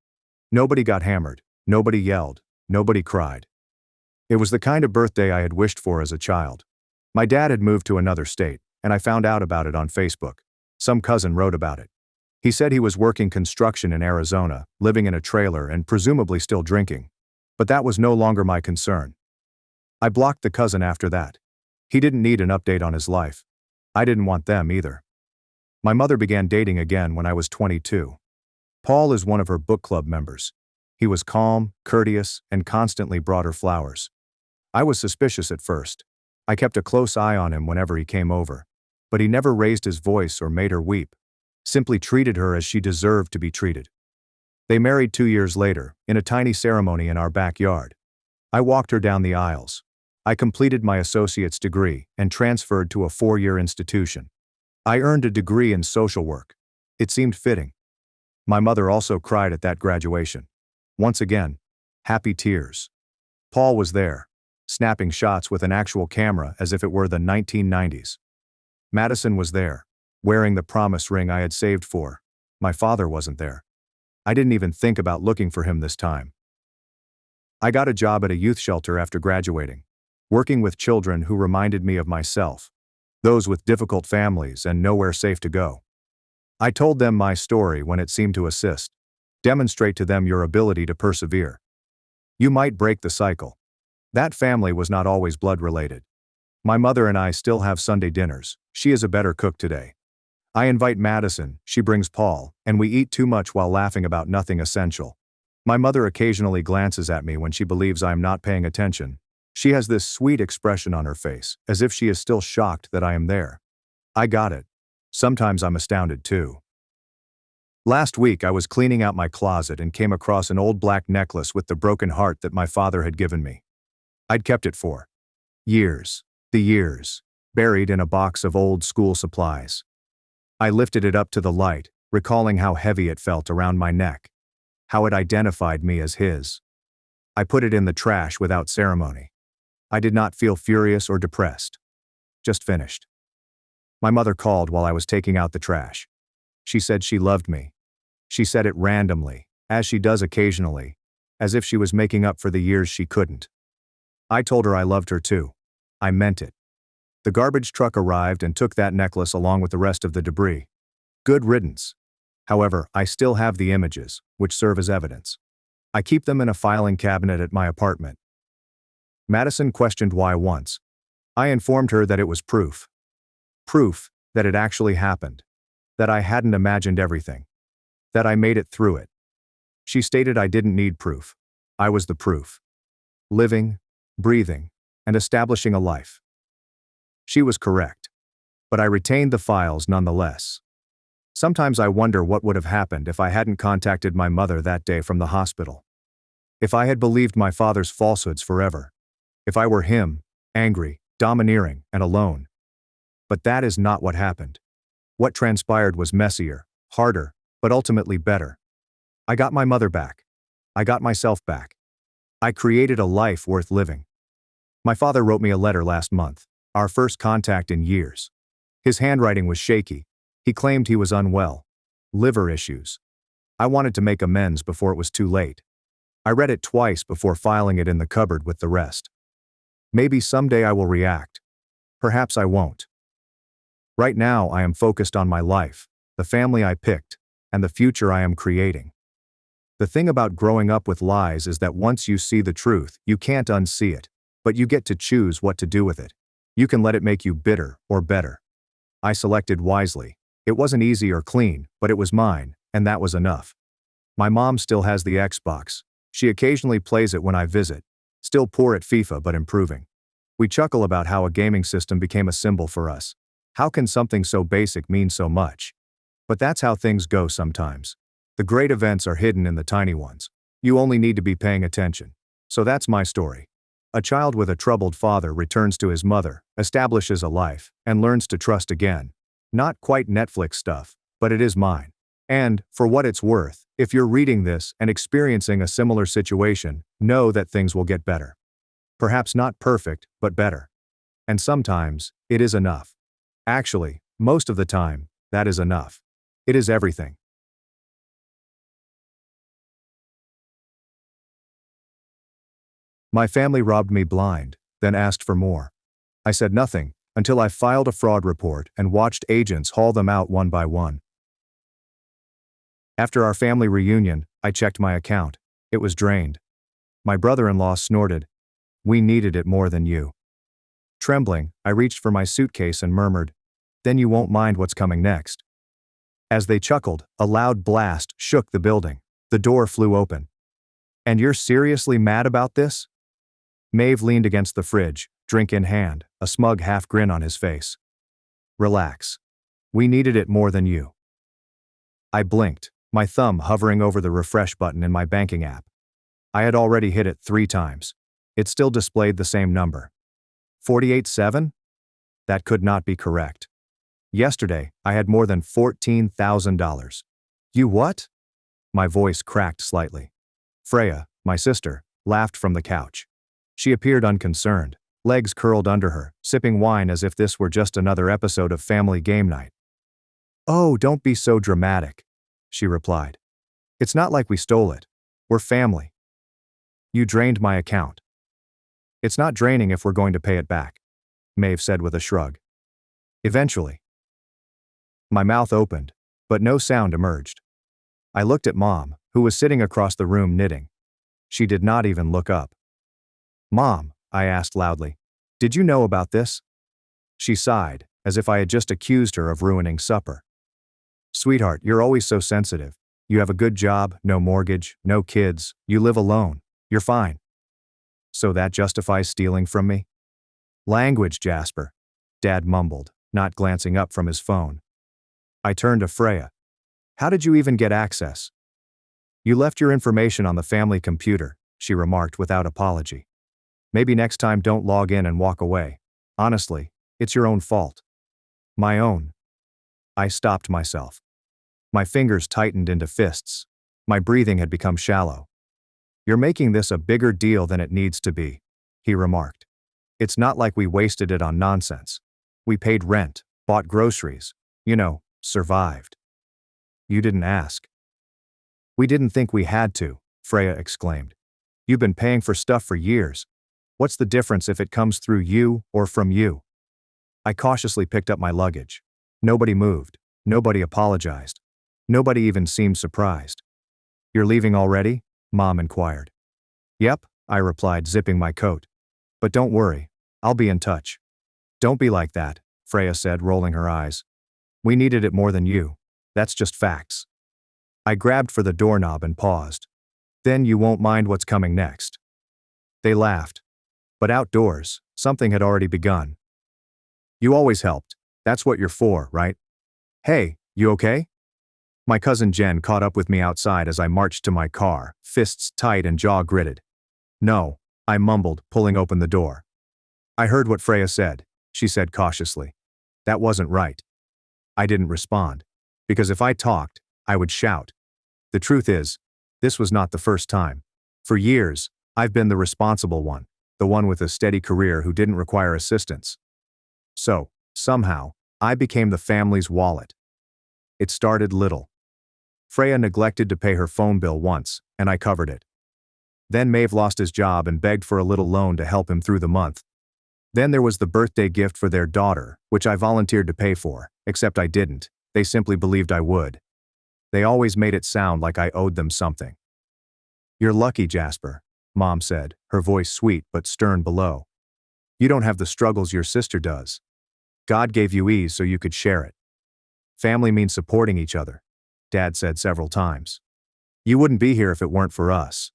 Nobody got hammered, nobody yelled, nobody cried. It was the kind of birthday I had wished for as a child. My dad had moved to another state, and I found out about it on Facebook. Some cousin wrote about it. He said he was working construction in Arizona, living in a trailer and presumably still drinking. But that was no longer my concern. I blocked the cousin after that. He didn't need an update on his life. I didn't want them either. My mother began dating again when I was 22. Paul is one of her book club members. He was calm, courteous, and constantly brought her flowers. I was suspicious at first. I kept a close eye on him whenever he came over. But he never raised his voice or made her weep. Simply treated her as she deserved to be treated. They married 2 years later, in a tiny ceremony in our backyard. I walked her down the aisles. I completed my associate's degree and transferred to a 4-year institution. I earned a degree in social work. It seemed fitting. My mother also cried at that graduation. Once again, happy tears. Paul was there, snapping shots with an actual camera as if it were the 1990s. Madison was there, wearing the promise ring I had saved for. My father wasn't there. I didn't even think about looking for him this time. I got a job at a youth shelter after graduating, working with children who reminded me of myself, those with difficult families and nowhere safe to go. I told them my story when it seemed to assist. Demonstrate to them your ability to persevere. You might break the cycle. That family was not always blood-related. My mother and I still have Sunday dinners. She is a better cook today. I invite Madison, she brings Paul, and we eat too much while laughing about nothing essential. My mother occasionally glances at me when she believes I am not paying attention. She has this sweet expression on her face, as if she is still shocked that I am there. I got it. Sometimes I'm astounded too. Last week I was cleaning out my closet and came across an old black necklace with the broken heart that my father had given me. I'd kept it for years, buried in a box of old school supplies. I lifted it up to the light, recalling how heavy it felt around my neck, how it identified me as his. I put it in the trash without ceremony. I did not feel furious or depressed. Just finished. My mother called while I was taking out the trash. She said she loved me. She said it randomly, as she does occasionally, as if she was making up for the years she couldn't. I told her I loved her too. I meant it. The garbage truck arrived and took that necklace along with the rest of the debris. Good riddance. However, I still have the images, which serve as evidence. I keep them in a filing cabinet at my apartment. Madison questioned why once. I informed her that it was proof. Proof that it actually happened. That I hadn't imagined everything. That I made it through it. She stated I didn't need proof. I was the proof. Living, breathing, and establishing a life. She was correct. But I retained the files nonetheless. Sometimes I wonder what would have happened if I hadn't contacted my mother that day from the hospital. If I had believed my father's falsehoods forever. If I were him, angry, domineering, and alone. But that is not what happened. What transpired was messier, harder, but ultimately better. I got my mother back. I got myself back. I created a life worth living. My father wrote me a letter last month, our first contact in years. His handwriting was shaky. He claimed he was unwell. Liver issues. I wanted to make amends before it was too late. I read it twice before filing it in the cupboard with the rest. Maybe someday I will react. Perhaps I won't. Right now I am focused on my life, the family I picked, and the future I am creating. The thing about growing up with lies is that once you see the truth, you can't unsee it, but you get to choose what to do with it. You can let it make you bitter or better. I selected wisely. It wasn't easy or clean, but it was mine, and that was enough. My mom still has the Xbox. She occasionally plays it when I visit. Still poor at FIFA but improving. We chuckle about how a gaming system became a symbol for us. How can something so basic mean so much? But that's how things go sometimes. The great events are hidden in the tiny ones. You only need to be paying attention. So that's my story. A child with a troubled father returns to his mother, establishes a life, and learns to trust again. Not quite Netflix stuff, but it is mine. And, for what it's worth, if you're reading this and experiencing a similar situation, know that things will get better. Perhaps not perfect, but better. And sometimes, it is enough. Actually, most of the time, that is enough. It is everything. My family robbed me blind, then asked for more. I said nothing, until I filed a fraud report and watched agents haul them out one by one. After our family reunion, I checked my account. It was drained. My brother-in-law snorted. "We needed it more than you." Trembling, I reached for my suitcase and murmured, "Then you won't mind what's coming next." As they chuckled, a loud blast shook the building. The door flew open. "And you're seriously mad about this?" Maeve leaned against the fridge, drink in hand, a smug half-grin on his face. "Relax. We needed it more than you." I blinked, my thumb hovering over the refresh button in my banking app. I had already hit it 3 times. It still displayed the same number. 48,700? That could not be correct. Yesterday, I had more than $14,000. "You what?" My voice cracked slightly. Freya, my sister, laughed from the couch. She appeared unconcerned, legs curled under her, sipping wine as if this were just another episode of Family Game Night. "Oh, don't be so dramatic," she replied. "It's not like we stole it. We're family." "You drained my account." "It's not draining if we're going to pay it back," Maeve said with a shrug. "Eventually." My mouth opened, but no sound emerged. I looked at Mom, who was sitting across the room knitting. She did not even look up. "Mom," I asked loudly, "did you know about this?" She sighed, as if I had just accused her of ruining supper. Sweetheart, you're always so sensitive. You have a good job, no mortgage, no kids, you live alone. You're fine. So that justifies stealing from me? Language, Jasper, Dad mumbled, not glancing up from his phone. I turned to Freya. How did you even get access? You left your information on the family computer, she remarked without apology. Maybe next time don't log in and walk away. Honestly, it's your own fault. My own. I stopped myself. My fingers tightened into fists. My breathing had become shallow. You're making this a bigger deal than it needs to be, he remarked. It's not like we wasted it on nonsense. We paid rent, bought groceries, survived. You didn't ask. We didn't think we had to, Freya exclaimed. You've been paying for stuff for years. What's the difference if it comes through you or from you? I cautiously picked up my luggage. Nobody moved. Nobody apologized. Nobody even seemed surprised. You're leaving already? Mom inquired. Yep, I replied, zipping my coat. But don't worry, I'll be in touch. Don't be like that, Freya said, rolling her eyes. We needed it more than you. That's just facts. I grabbed for the doorknob and paused. Then you won't mind what's coming next. They laughed. But outdoors, something had already begun. You always helped. That's what you're for, right? Hey, you okay? My cousin Jen caught up with me outside as I marched to my car, fists tight and jaw gritted. No, I mumbled, pulling open the door. I heard what Freya said, she said cautiously. That wasn't right. I didn't respond. Because if I talked, I would shout. The truth is, this was not the first time. For years, I've been the responsible one, the one with a steady career who didn't require assistance. So, somehow, I became the family's wallet. It started little. Freya neglected to pay her phone bill once, and I covered it. Then Maeve lost his job and begged for a little loan to help him through the month. Then there was the birthday gift for their daughter, which I volunteered to pay for, except I didn't. They simply believed I would. They always made it sound like I owed them something. You're lucky, Jasper, Mom said, her voice sweet but stern below. You don't have the struggles your sister does. God gave you ease so you could share it. Family means supporting each other, Dad said several times. You wouldn't be here if it weren't for us.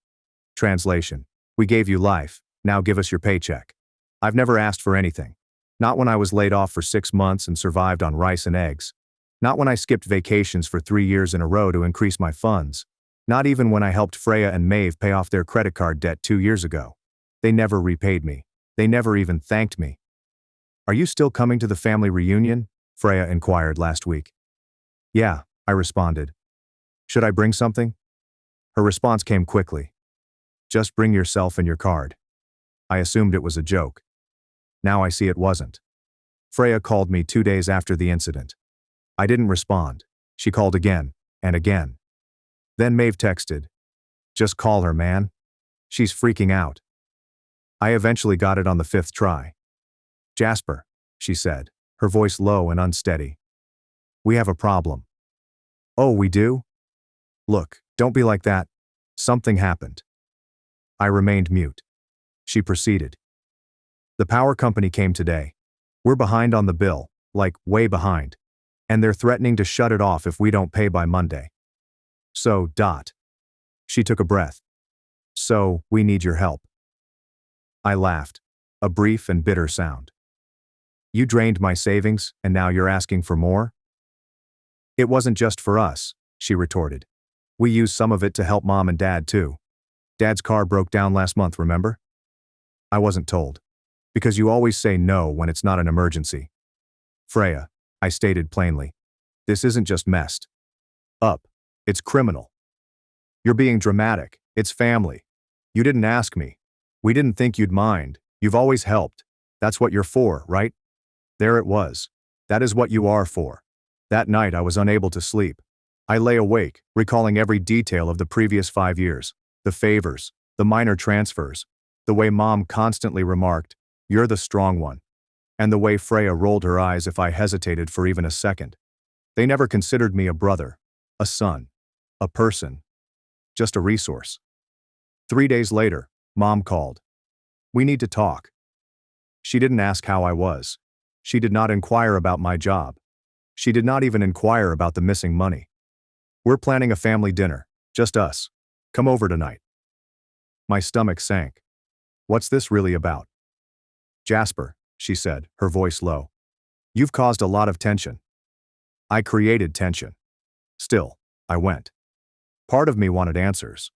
Translation: we gave you life, now give us your paycheck. I've never asked for anything. Not when I was laid off for 6 months and survived on rice and eggs. Not when I skipped vacations for 3 years in a row to increase my funds. Not even when I helped Freya and Maeve pay off their credit card debt 2 years ago. They never repaid me. They never even thanked me. Are you still coming to the family reunion? Freya inquired last week. Yeah, I responded. Should I bring something? Her response came quickly. Just bring yourself and your card. I assumed it was a joke. Now I see it wasn't. Freya called me 2 days after the incident. I didn't respond. She called again, and again. Then Maeve texted. Just call her, man. She's freaking out. I eventually got it on the 5th try. Jasper, she said, her voice low and unsteady. We have a problem. Oh, we do? Look, don't be like that. Something happened. I remained mute. She proceeded. The power company came today. We're behind on the bill, like way behind. And they're threatening to shut it off if we don't pay by Monday. So, She took a breath. So, we need your help. I laughed, a brief and bitter sound. You drained my savings, and now you're asking for more? It wasn't just for us, she retorted. We used some of it to help Mom and Dad too. Dad's car broke down last month, remember? I wasn't told. Because you always say no when it's not an emergency. Freya, I stated plainly. This isn't just messed up. It's criminal. You're being dramatic. It's family. You didn't ask me. We didn't think you'd mind. You've always helped. That's what you're for, right? There it was. That is what you are for. That night I was unable to sleep. I lay awake, recalling every detail of the previous 5 years. The favors, the minor transfers, the way Mom constantly remarked, "You're the strong one," and the way Freya rolled her eyes if I hesitated for even a second. They never considered me a brother, a son, a person, just a resource. 3 days later, Mom called. We need to talk. She didn't ask how I was. She did not inquire about my job. She did not even inquire about the missing money. We're planning a family dinner, just us. Come over tonight. My stomach sank. What's this really about? Jasper, she said, her voice low. You've caused a lot of tension. I created tension. Still, I went. Part of me wanted answers.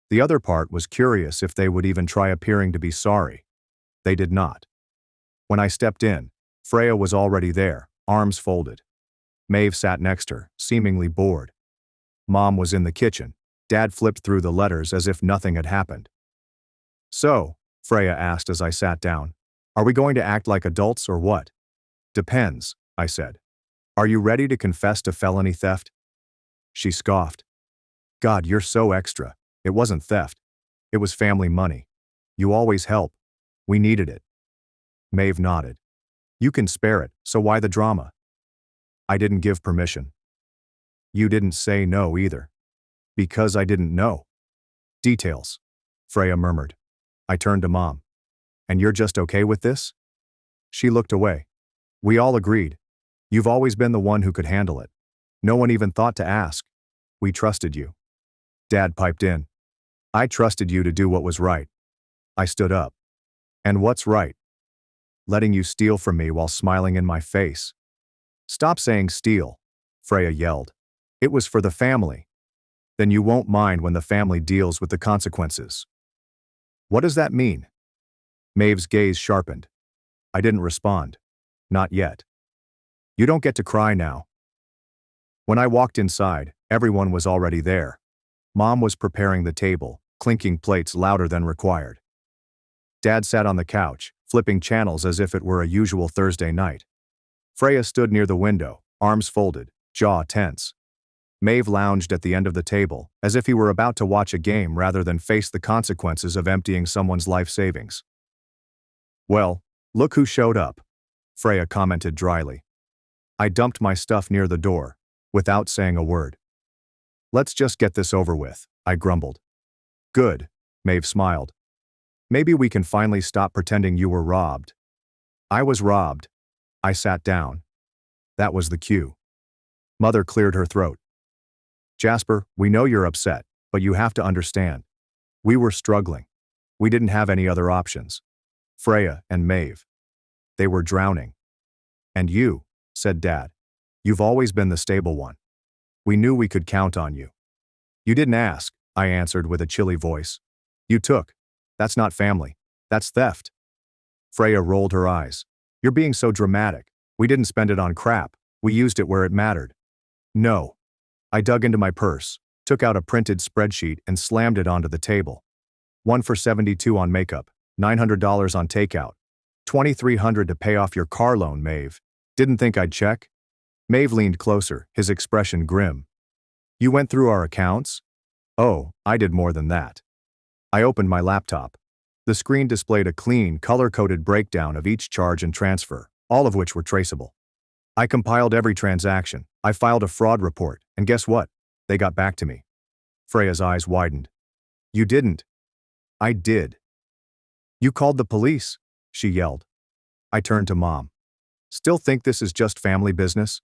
The other part was curious if they would even try appearing to be sorry. They did not. When I stepped in, Freya was already there, arms folded. Maeve sat next her, seemingly bored. Mom was in the kitchen. Dad flipped through the letters as if nothing had happened. So, Freya asked as I sat down, are we going to act like adults or what? Depends, I said. Are you ready to confess to felony theft? She scoffed. God, you're so extra. It wasn't theft. It was family money. You always help. We needed it. Maeve nodded. You can spare it, so why the drama? I didn't give permission. You didn't say no either. Because I didn't know. Details, Freya murmured. I turned to Mom. And you're just okay with this? She looked away. We all agreed. You've always been the one who could handle it. No one even thought to ask. We trusted you. Dad piped in. I trusted you to do what was right. I stood up. And what's right? Letting you steal from me while smiling in my face. Stop saying steal, Freya yelled. It was for the family. Then you won't mind when the family deals with the consequences. What does that mean? Maeve's gaze sharpened. I didn't respond. Not yet. You don't get to cry now. When I walked inside, everyone was already there. Mom was preparing the table, clinking plates louder than required. Dad sat on the couch, flipping channels as if it were a usual Thursday night. Freya stood near the window, arms folded, jaw tense. Maeve lounged at the end of the table, as if he were about to watch a game rather than face the consequences of emptying someone's life savings. Well, look who showed up, Freya commented dryly. I dumped my stuff near the door, without saying a word. Let's just get this over with, I grumbled. Good, Maeve smiled. Maybe we can finally stop pretending you were robbed. I was robbed. I sat down. That was the cue. Mother cleared her throat. Jasper, we know you're upset, but you have to understand. We were struggling. We didn't have any other options. Freya and Maeve. They were drowning. And you, said Dad. You've always been the stable one. We knew we could count on you. You didn't ask, I answered with a chilly voice. You took. That's not family. That's theft. Freya rolled her eyes. You're being so dramatic. We didn't spend it on crap. We used it where it mattered. No. I dug into my purse, took out a printed spreadsheet and slammed it onto the table. 1 for $72 on makeup, $900 on takeout, $2,300 to pay off your car loan, Maeve. Didn't think I'd check? Maeve leaned closer, his expression grim. You went through our accounts? Oh, I did more than that. I opened my laptop. The screen displayed a clean, color-coded breakdown of each charge and transfer, all of which were traceable. I compiled every transaction. I filed a fraud report, and guess what? They got back to me. Freya's eyes widened. You didn't. I did. You called the police, she yelled. I turned to Mom. Still think this is just family business?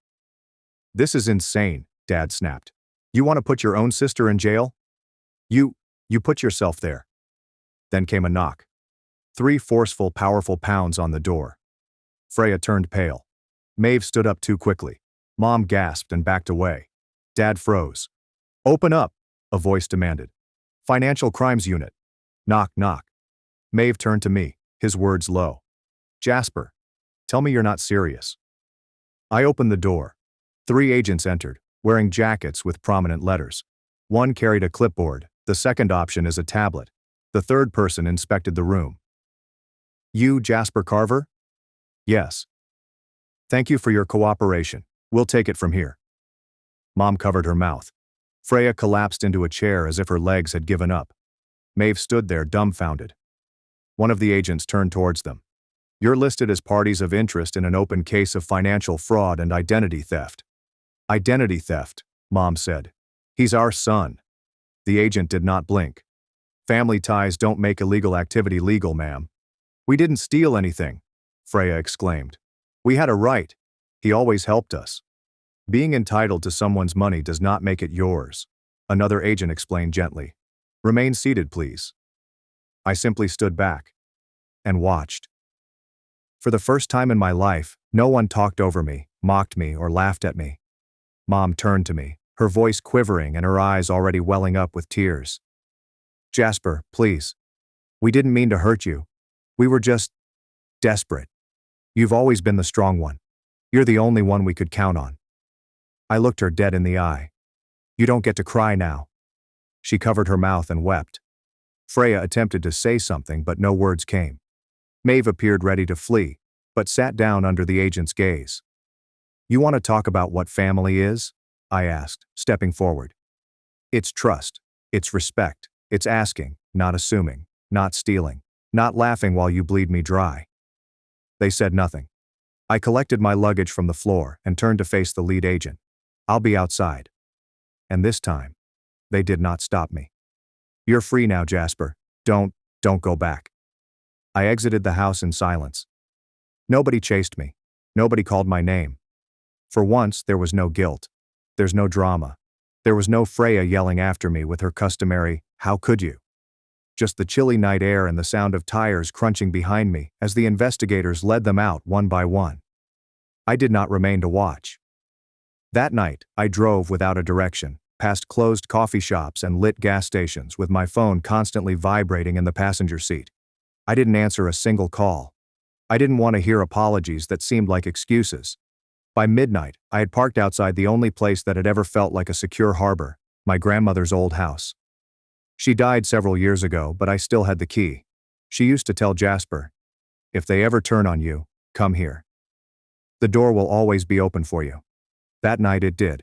This is insane, Dad snapped. You want to put your own sister in jail? You put yourself there. Then came a knock. 3 forceful, powerful pounds on the door. Freya turned pale. Maeve stood up too quickly. Mom gasped and backed away. Dad froze. Open up, a voice demanded. Financial Crimes Unit. Knock, knock. Maeve turned to me, his words low. Jasper, tell me you're not serious. I opened the door. 3 agents entered, wearing jackets with prominent letters. One carried a clipboard, the second option is a tablet. The third person inspected the room. You, Jasper Carver? Yes. Thank you for your cooperation. We'll take it from here. Mom covered her mouth. Freya collapsed into a chair as if her legs had given up. Maeve stood there dumbfounded. One of the agents turned towards them. You're listed as parties of interest in an open case of financial fraud and identity theft. Identity theft, Mom said. He's our son. The agent did not blink. Family ties don't make illegal activity legal, ma'am. We didn't steal anything, Freya exclaimed. We had a right. He always helped us. Being entitled to someone's money does not make it yours. Another agent explained gently. Remain seated, please. I simply stood back and watched. For the first time in my life, no one talked over me, mocked me, or laughed at me. Mom turned to me, her voice quivering and her eyes already welling up with tears. Jasper, please. We didn't mean to hurt you. We were just desperate. You've always been the strong one. You're the only one we could count on. I looked her dead in the eye. You don't get to cry now. She covered her mouth and wept. Freya attempted to say something, but no words came. Maeve appeared ready to flee, but sat down under the agent's gaze. You want to talk about what family is? I asked, stepping forward. It's trust. It's respect. It's asking, not assuming, not stealing, not laughing while you bleed me dry. They said nothing. I collected my luggage from the floor and turned to face the lead agent. I'll be outside. And this time, they did not stop me. You're free now, Jasper. Don't go back. I exited the house in silence. Nobody chased me. Nobody called my name. For once, there was no guilt. There's no drama. There was no Freya yelling after me with her customary, "How could you?" Just the chilly night air and the sound of tires crunching behind me as the investigators led them out one by one. I did not remain to watch. That night, I drove without a direction, past closed coffee shops and lit gas stations with my phone constantly vibrating in the passenger seat. I didn't answer a single call. I didn't want to hear apologies that seemed like excuses. By midnight, I had parked outside the only place that had ever felt like a secure harbor, my grandmother's old house. She died several years ago, but I still had the key. She used to tell Jasper, if they ever turn on you, come here. The door will always be open for you. That night it did.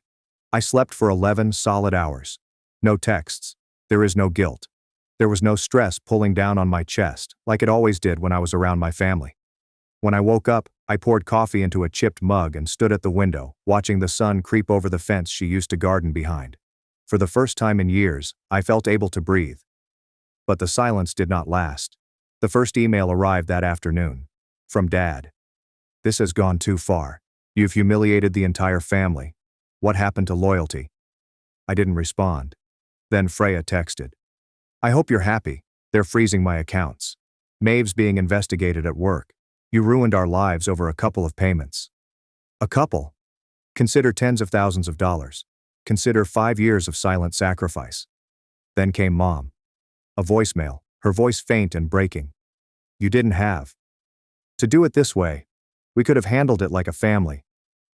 I slept for 11 solid hours. No texts. There is no guilt. There was no stress pulling down on my chest, like it always did when I was around my family. When I woke up, I poured coffee into a chipped mug and stood at the window, watching the sun creep over the fence she used to garden behind. For the first time in years, I felt able to breathe. But the silence did not last. The first email arrived that afternoon. From Dad. This has gone too far. You've humiliated the entire family. What happened to loyalty? I didn't respond. Then Freya texted. I hope you're happy. They're freezing my accounts. Maeve's being investigated at work. You ruined our lives over a couple of payments. A couple? Consider tens of thousands of dollars. Consider 5 years of silent sacrifice. Then came Mom. A voicemail, her voice faint and breaking. You didn't have to do it this way. We could have handled it like a family.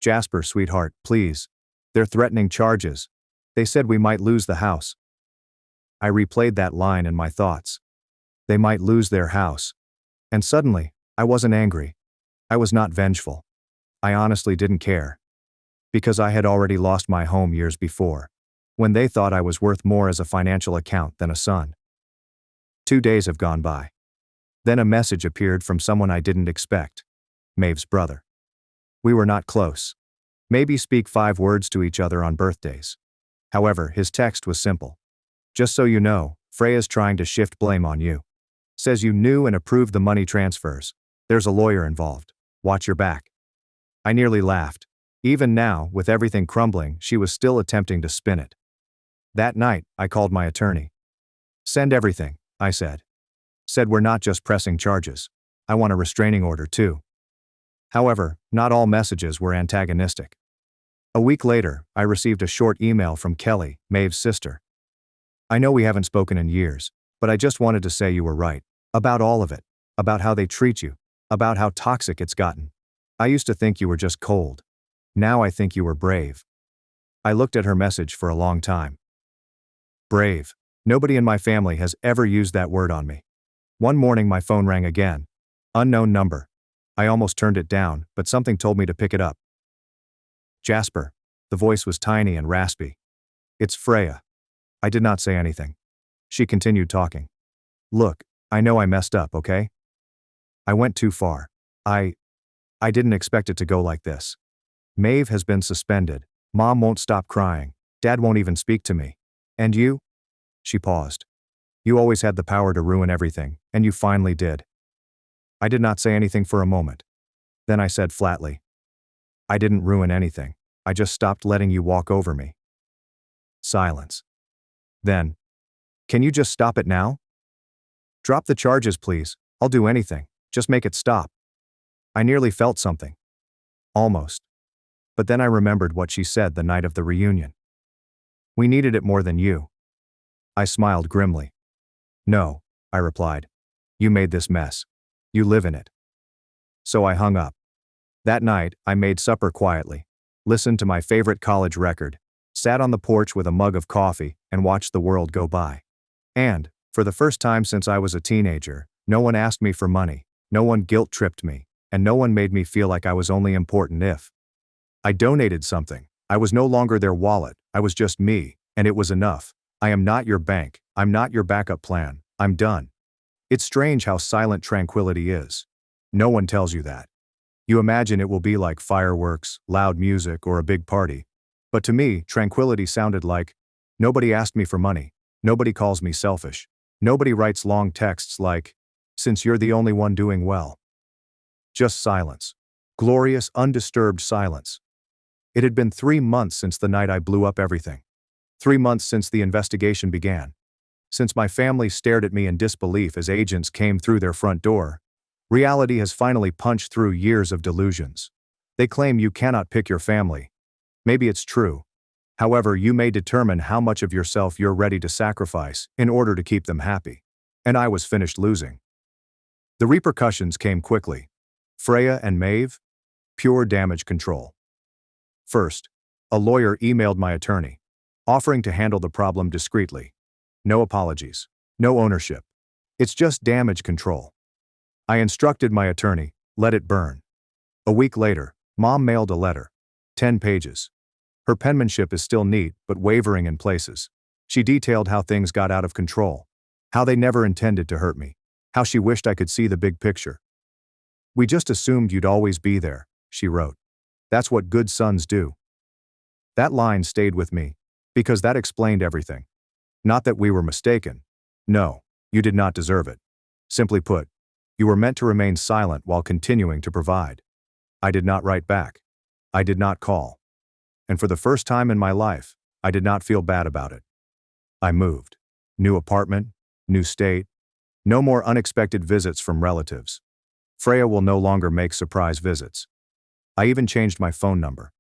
Jasper, sweetheart, please. They're threatening charges. They said we might lose the house. I replayed that line in my thoughts. They might lose their house. And suddenly, I wasn't angry. I was not vengeful. I honestly didn't care. Because I had already lost my home years before, when they thought I was worth more as a financial account than a son. 2 days have gone by. Then a message appeared from someone I didn't expect. Maeve's brother. We were not close. Maybe speak 5 words to each other on birthdays. However, his text was simple. Just so you know, Freya's trying to shift blame on you. Says you knew and approved the money transfers. There's a lawyer involved. Watch your back. I nearly laughed. Even now, with everything crumbling, she was still attempting to spin it. That night, I called my attorney. Send everything, I said. Said we're not just pressing charges. I want a restraining order too. However, not all messages were antagonistic. A week later, I received a short email from Kelly, Maeve's sister. I know we haven't spoken in years, but I just wanted to say you were right. About all of it. About how they treat you. About how toxic it's gotten. I used to think you were just cold. Now I think you were brave. I looked at her message for a long time. Brave. Nobody in my family has ever used that word on me. One morning my phone rang again. Unknown number. I almost turned it down, but something told me to pick it up. Jasper. The voice was tiny and raspy. It's Freya. I did not say anything. She continued talking. Look, I know I messed up, okay? I went too far. I didn't expect it to go like this. Maeve has been suspended. Mom won't stop crying. Dad won't even speak to me. And you? She paused. You always had the power to ruin everything, and you finally did. I did not say anything for a moment. Then I said flatly, I didn't ruin anything. I just stopped letting you walk over me. Silence. Then, can you just stop it now? Drop the charges, please. I'll do anything. Just make it stop. I nearly felt something. Almost. But then I remembered what she said the night of the reunion. We needed it more than you. I smiled grimly. No, I replied. You made this mess. You live in it. So I hung up. That night, I made supper quietly, listened to my favorite college record, sat on the porch with a mug of coffee, and watched the world go by. And, for the first time since I was a teenager, no one asked me for money, no one guilt-tripped me, and no one made me feel like I was only important if I donated something. I was no longer their wallet, I was just me, and it was enough. I am not your bank, I'm not your backup plan, I'm done. It's strange how silent tranquility is. No one tells you that. You imagine it will be like fireworks, loud music, or a big party. But to me, tranquility sounded like, nobody asked me for money, nobody calls me selfish, nobody writes long texts like, since you're the only one doing well. Just silence. Glorious, undisturbed silence. It had been 3 months since the night I blew up everything. 3 months since the investigation began. Since my family stared at me in disbelief as agents came through their front door. Reality has finally punched through years of delusions. They claim you cannot pick your family. Maybe it's true. However, you may determine how much of yourself you're ready to sacrifice in order to keep them happy. And I was finished losing. The repercussions came quickly. Freya and Maeve, pure damage control. First, a lawyer emailed my attorney, offering to handle the problem discreetly. No apologies, no ownership. It's just damage control. I instructed my attorney, let it burn. A week later, Mom mailed a letter. 10 pages. Her penmanship is still neat, but wavering in places. She detailed how things got out of control. How they never intended to hurt me. How she wished I could see the big picture. We just assumed you'd always be there, she wrote. That's what good sons do. That line stayed with me, because that explained everything. Not that we were mistaken. No, you did not deserve it. Simply put, you were meant to remain silent while continuing to provide. I did not write back. I did not call. And for the first time in my life, I did not feel bad about it. I moved. New apartment, new state. No more unexpected visits from relatives. Freya will no longer make surprise visits. I even changed my phone number.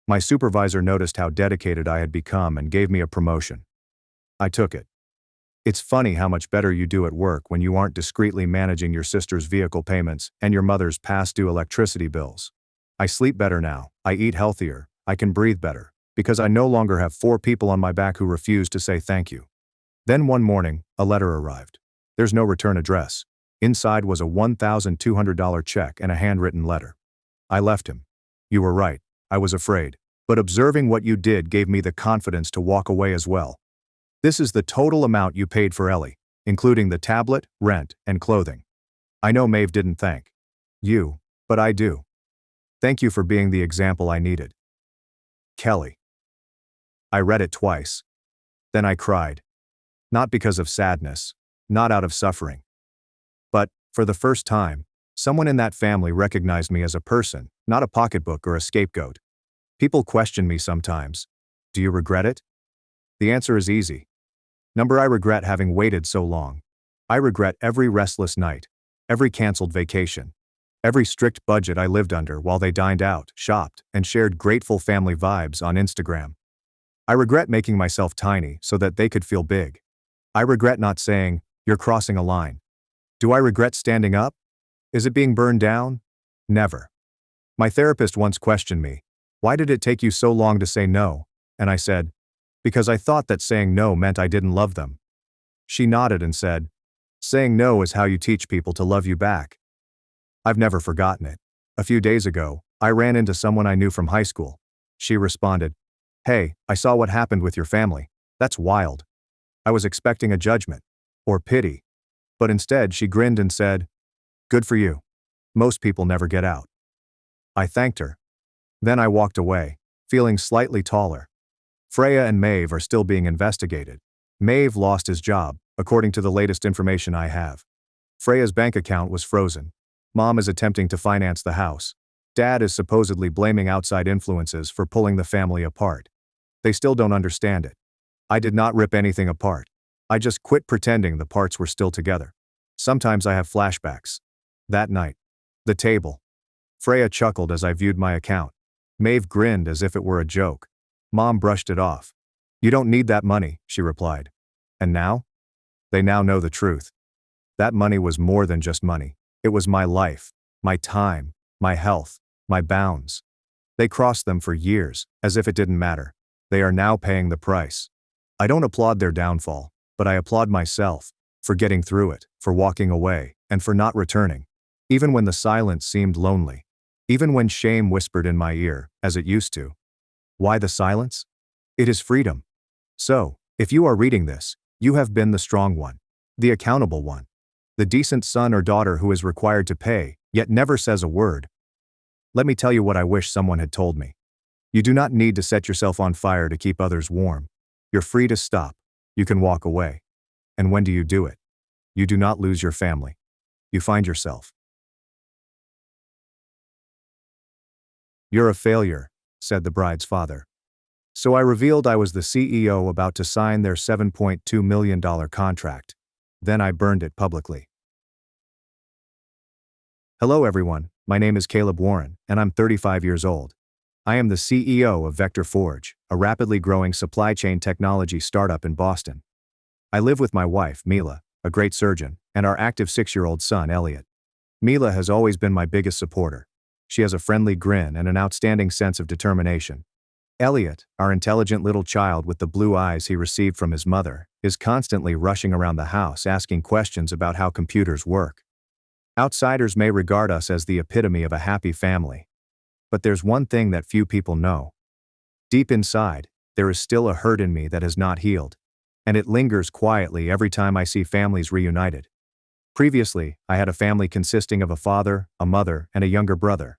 My supervisor noticed how dedicated I had become and gave me a promotion. I took it. It's funny how much better you do at work when you aren't discreetly managing your sister's vehicle payments and your mother's past-due electricity bills. I sleep better now, I eat healthier, I can breathe better, because I no longer have 4 people on my back who refuse to say thank you. Then one morning, a letter arrived. There's no return address. Inside was a $1,200 check and a handwritten letter. I left him. You were right, I was afraid. But observing what you did gave me the confidence to walk away as well. This is the total amount you paid for Ellie, including the tablet, rent, and clothing. I know Maeve didn't thank you, but I do. Thank you for being the example I needed. Kelly. I read it twice. Then I cried. Not because of sadness, not out of suffering. But, for the first time, someone in that family recognized me as a person, not a pocketbook or a scapegoat. People question me sometimes. Do you regret it? The answer is easy. I regret having waited so long. I regret every restless night, every canceled vacation, every strict budget I lived under while they dined out, shopped, and shared grateful family vibes on Instagram. I regret making myself tiny so that they could feel big. I regret not saying, you're crossing a line. Do I regret standing up? Is it being burned down? Never. My therapist once questioned me, why did it take you so long to say no? And I said, because I thought that saying no meant I didn't love them. She nodded and said, saying no is how you teach people to love you back. I've never forgotten it. A few days ago, I ran into someone I knew from high school. She responded, hey, I saw what happened with your family. That's wild. I was expecting a judgment. Or pity. But instead she grinned and said, good for you. Most people never get out. I thanked her. Then I walked away, feeling slightly taller. Freya and Maeve are still being investigated. Maeve lost his job, according to the latest information I have. Freya's bank account was frozen. Mom is attempting to finance the house. Dad is supposedly blaming outside influences for pulling the family apart. They still don't understand it. I did not rip anything apart. I just quit pretending the parts were still together. Sometimes I have flashbacks. That night. The table. Freya chuckled as I viewed my account. Maeve grinned as if it were a joke. Mom brushed it off. You don't need that money, she replied. And now? They now know the truth. That money was more than just money. It was my life, my time, my health, my bounds. They crossed them for years, as if it didn't matter. They are now paying the price. I don't applaud their downfall, but I applaud myself, for getting through it, for walking away, and for not returning. Even when the silence seemed lonely. Even when shame whispered in my ear, as it used to. Why the silence? It is freedom. So, if you are reading this, you have been the strong one. The accountable one. The decent son or daughter who is required to pay, yet never says a word. Let me tell you what I wish someone had told me. You do not need to set yourself on fire to keep others warm. You're free to stop. You can walk away. And when do you do it? You do not lose your family. You find yourself. You're a failure, said the bride's father. So I revealed I was the CEO about to sign their $7.2 million contract. Then I burned it publicly. Hello everyone, my name is Caleb Warren, and I'm 35 years old. I am the CEO of Vector Forge, a rapidly growing supply chain technology startup in Boston. I live with my wife, Mila, a great surgeon, and our active 6-year-old son, Elliot. Mila has always been my biggest supporter. She has a friendly grin and an outstanding sense of determination. Elliot, our intelligent little child with the blue eyes he received from his mother, is constantly rushing around the house asking questions about how computers work. Outsiders may regard us as the epitome of a happy family. But there's one thing that few people know. Deep inside, there is still a hurt in me that has not healed. And it lingers quietly every time I see families reunited. Previously, I had a family consisting of a father, a mother, and a younger brother.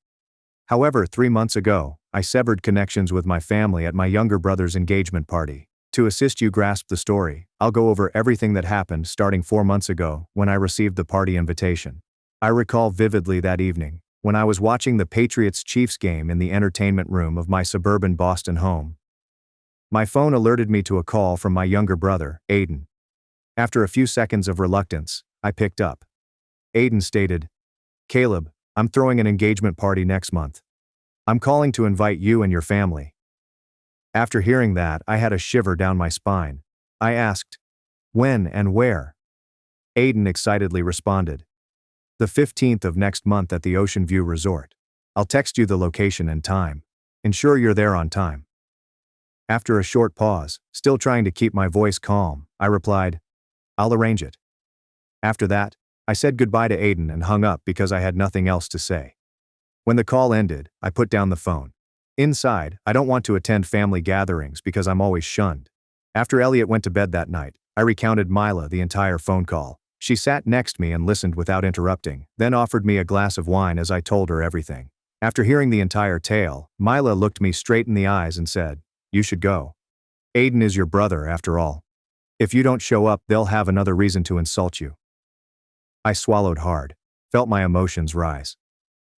However, 3 months ago, I severed connections with my family at my younger brother's engagement party. To assist you grasp the story, I'll go over everything that happened starting 4 months ago when I received the party invitation. I recall vividly that evening, when I was watching the Patriots-Chiefs game in the entertainment room of my suburban Boston home. My phone alerted me to a call from my younger brother, Aiden. After a few seconds of reluctance, I picked up. Aiden stated, "Caleb, I'm throwing an engagement party next month. I'm calling to invite you and your family." After hearing that, I had a shiver down my spine. I asked, "When and where?" Aiden excitedly responded, "The 15th of next month at the Ocean View Resort. I'll text you the location and time. Ensure you're there on time." After a short pause, still trying to keep my voice calm, I replied, "I'll arrange it." After that, I said goodbye to Aiden and hung up because I had nothing else to say. When the call ended, I put down the phone. Inside, I don't want to attend family gatherings because I'm always shunned. After Elliot went to bed that night, I recounted Mila the entire phone call. She sat next to me and listened without interrupting, then offered me a glass of wine as I told her everything. After hearing the entire tale, Mila looked me straight in the eyes and said, "You should go. Aiden is your brother after all. If you don't show up, they'll have another reason to insult you." I swallowed hard, felt my emotions rise.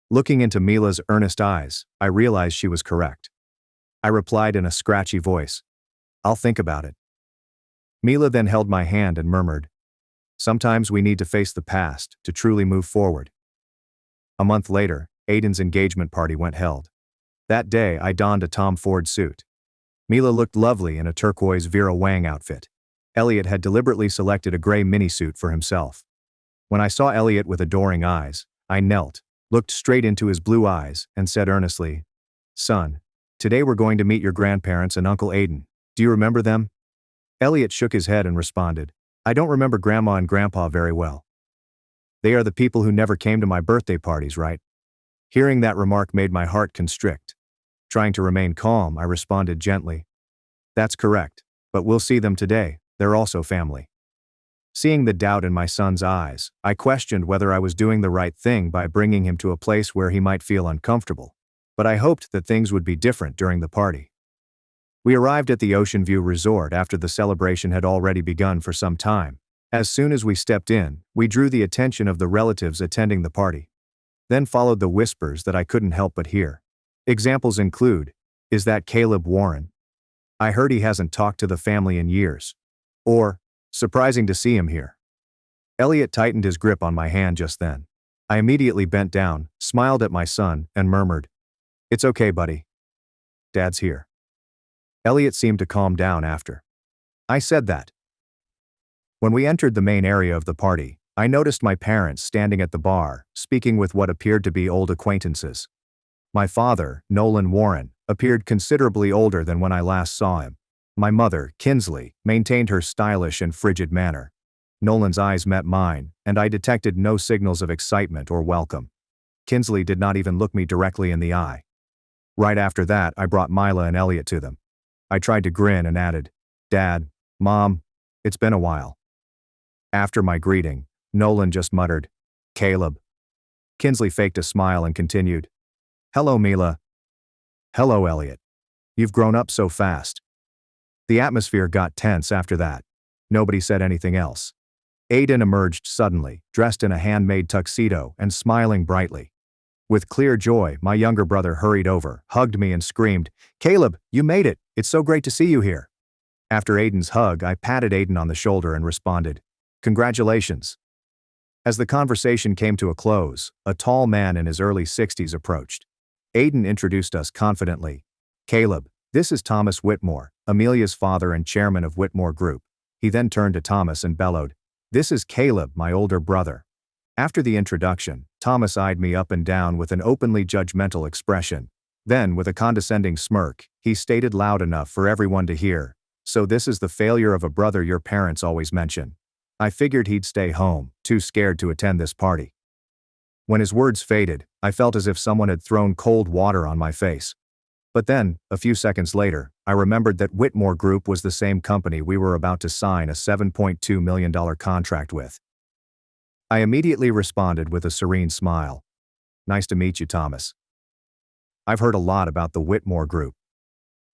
Looking into Mila's earnest eyes, I realized she was correct. I replied in a scratchy voice, "I'll think about it." Mila then held my hand and murmured, "Sometimes we need to face the past to truly move forward." A month later, Aiden's engagement party went held. That day, I donned a Tom Ford suit. Mila looked lovely in a turquoise Vera Wang outfit. Elliot had deliberately selected a gray mini-suit for himself. When I saw Elliot with adoring eyes, I knelt, looked straight into his blue eyes, and said earnestly, "Son, today we're going to meet your grandparents and Uncle Aiden. Do you remember them?" Elliot shook his head and responded, "I don't remember Grandma and Grandpa very well." "They are the people who never came to my birthday parties, right?" Hearing that remark made my heart constrict. Trying to remain calm, I responded gently, "That's correct, but we'll see them today, they're also family." Seeing the doubt in my son's eyes, I questioned whether I was doing the right thing by bringing him to a place where he might feel uncomfortable. But I hoped that things would be different during the party. We arrived at the Ocean View Resort after the celebration had already begun for some time. As soon as we stepped in, we drew the attention of the relatives attending the party. Then followed the whispers that I couldn't help but hear. Examples include, "Is that Caleb Warren? I heard he hasn't talked to the family in years." Or, "Surprising to see him here." Elliot tightened his grip on my hand just then. I immediately bent down, smiled at my son, and murmured, "It's okay, buddy. Dad's here." Elliot seemed to calm down after I said that. When we entered the main area of the party, I noticed my parents standing at the bar, speaking with what appeared to be old acquaintances. My father, Nolan Warren, appeared considerably older than when I last saw him. My mother, Kinsley, maintained her stylish and frigid manner. Nolan's eyes met mine, and I detected no signals of excitement or welcome. Kinsley did not even look me directly in the eye. Right after that, I brought Mila and Elliot to them. I tried to grin and added, "Dad, Mom, it's been a while." After my greeting, Nolan just muttered, "Caleb." Kinsley faked a smile and continued, "Hello, Mila." "Hello, Elliot. You've grown up so fast." The atmosphere got tense after that. Nobody said anything else. Aiden emerged suddenly, dressed in a handmade tuxedo and smiling brightly. With clear joy, my younger brother hurried over, hugged me and screamed, "Caleb, you made it! It's so great to see you here." After Aiden's hug, I patted Aiden on the shoulder and responded, "Congratulations." As the conversation came to a close, a tall man in his early 60s approached. Aiden introduced us confidently. "Caleb, this is Thomas Whitmore, Amelia's father and chairman of Whitmore Group." He then turned to Thomas and bellowed, "This is Caleb, my older brother." After the introduction, Thomas eyed me up and down with an openly judgmental expression. Then, with a condescending smirk, he stated loud enough for everyone to hear, "So this is the failure of a brother your parents always mention." I figured he'd stay home, too scared to attend this party. When his words faded, I felt as if someone had thrown cold water on my face. But then, a few seconds later, I remembered that Whitmore Group was the same company we were about to sign a $7.2 million contract with. I immediately responded with a serene smile. "Nice to meet you, Thomas. I've heard a lot about the Whitmore Group."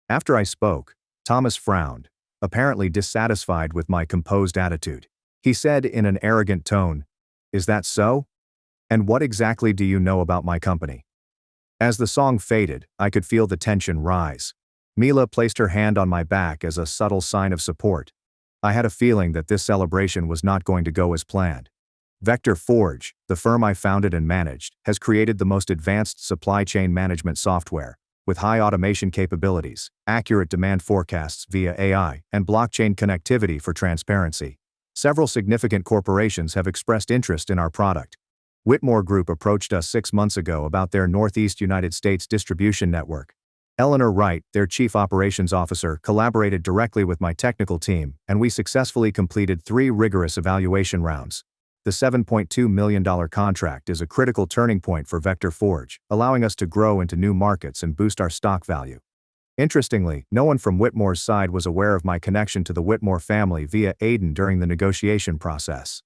After I spoke, Thomas frowned, apparently dissatisfied with my composed attitude. He said in an arrogant tone, "Is that so? And what exactly do you know about my company?" As the song faded, I could feel the tension rise. Mila placed her hand on my back as a subtle sign of support. I had a feeling that this celebration was not going to go as planned. Vector Forge, the firm I founded and managed, has created the most advanced supply chain management software, with high automation capabilities, accurate demand forecasts via AI, and blockchain connectivity for transparency. Several significant corporations have expressed interest in our product. Whitmore Group approached us 6 months ago about their Northeast United States distribution network. Eleanor Wright, their chief operations officer, collaborated directly with my technical team, and we successfully completed 3 rigorous evaluation rounds. The $7.2 million contract is a critical turning point for Vector Forge, allowing us to grow into new markets and boost our stock value. Interestingly, no one from Whitmore's side was aware of my connection to the Whitmore family via Aiden during the negotiation process.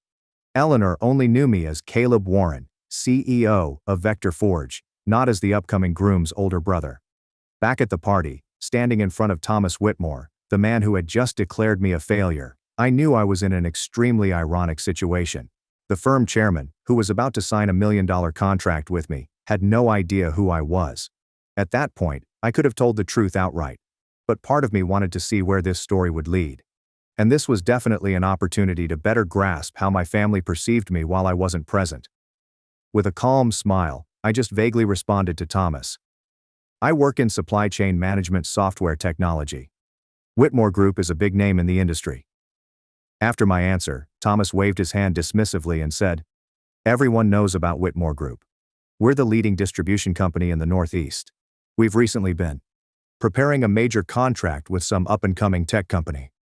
Eleanor only knew me as Caleb Warren, CEO of Vector Forge, not as the upcoming groom's older brother. Back at the party, standing in front of Thomas Whitmore, the man who had just declared me a failure, I knew I was in an extremely ironic situation. The firm chairman, who was about to sign a $1 million contract with me, had no idea who I was. At that point, I could have told the truth outright. But part of me wanted to see where this story would lead. And this was definitely an opportunity to better grasp how my family perceived me while I wasn't present. With a calm smile, I just vaguely responded to Thomas. "I work in supply chain management software technology. Whitmore Group is a big name in the industry." After my answer, Thomas waved his hand dismissively and said, "Everyone knows about Whitmore Group. We're the leading distribution company in the Northeast. We've recently been preparing a major contract with some up-and-coming tech company."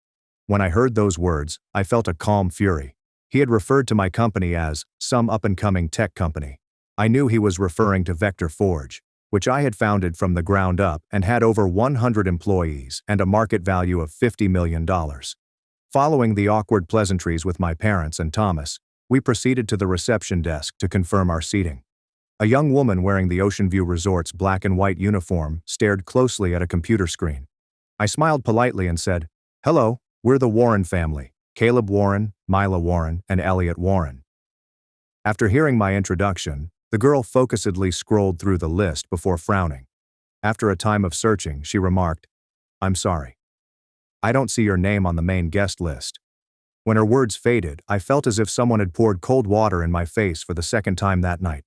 When I heard those words, I felt a calm fury. He had referred to my company as some up-and-coming tech company. I knew he was referring to Vector Forge, which I had founded from the ground up and had over 100 employees and a market value of $50 million. Following the awkward pleasantries with my parents and Thomas, we proceeded to the reception desk to confirm our seating. A young woman wearing the Ocean View Resort's black and white uniform stared closely at a computer screen. I smiled politely and said, "Hello, we're the Warren family, Caleb Warren, Mila Warren, and Elliot Warren." After hearing my introduction, The girl focusedly scrolled through the list before frowning. After a time of searching, she remarked, "I'm sorry. I don't see your name on the main guest list." When her words faded, I felt as if someone had poured cold water in my face for the second time that night.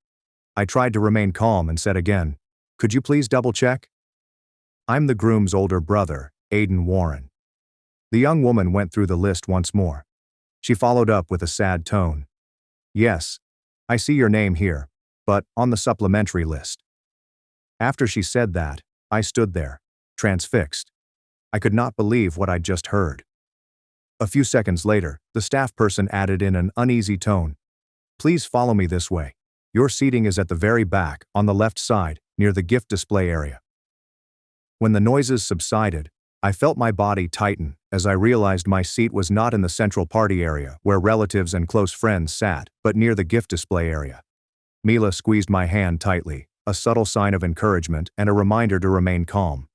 I tried to remain calm and said again, "Could you please double-check?" "I'm the groom's older brother, Aiden Warren." The young woman went through the list once more. She followed up with a sad tone. "Yes, I see your name here, but on the supplementary list." After she said that, I stood there, transfixed. I could not believe what I'd just heard. A few seconds later, the staff person added in an uneasy tone, "Please follow me this way. Your seating is at the very back, on the left side, near the gift display area." When the noises subsided, I felt my body tighten as I realized my seat was not in the central party area where relatives and close friends sat, but near the gift display area. Mila squeezed my hand tightly, a subtle sign of encouragement and a reminder to remain calm.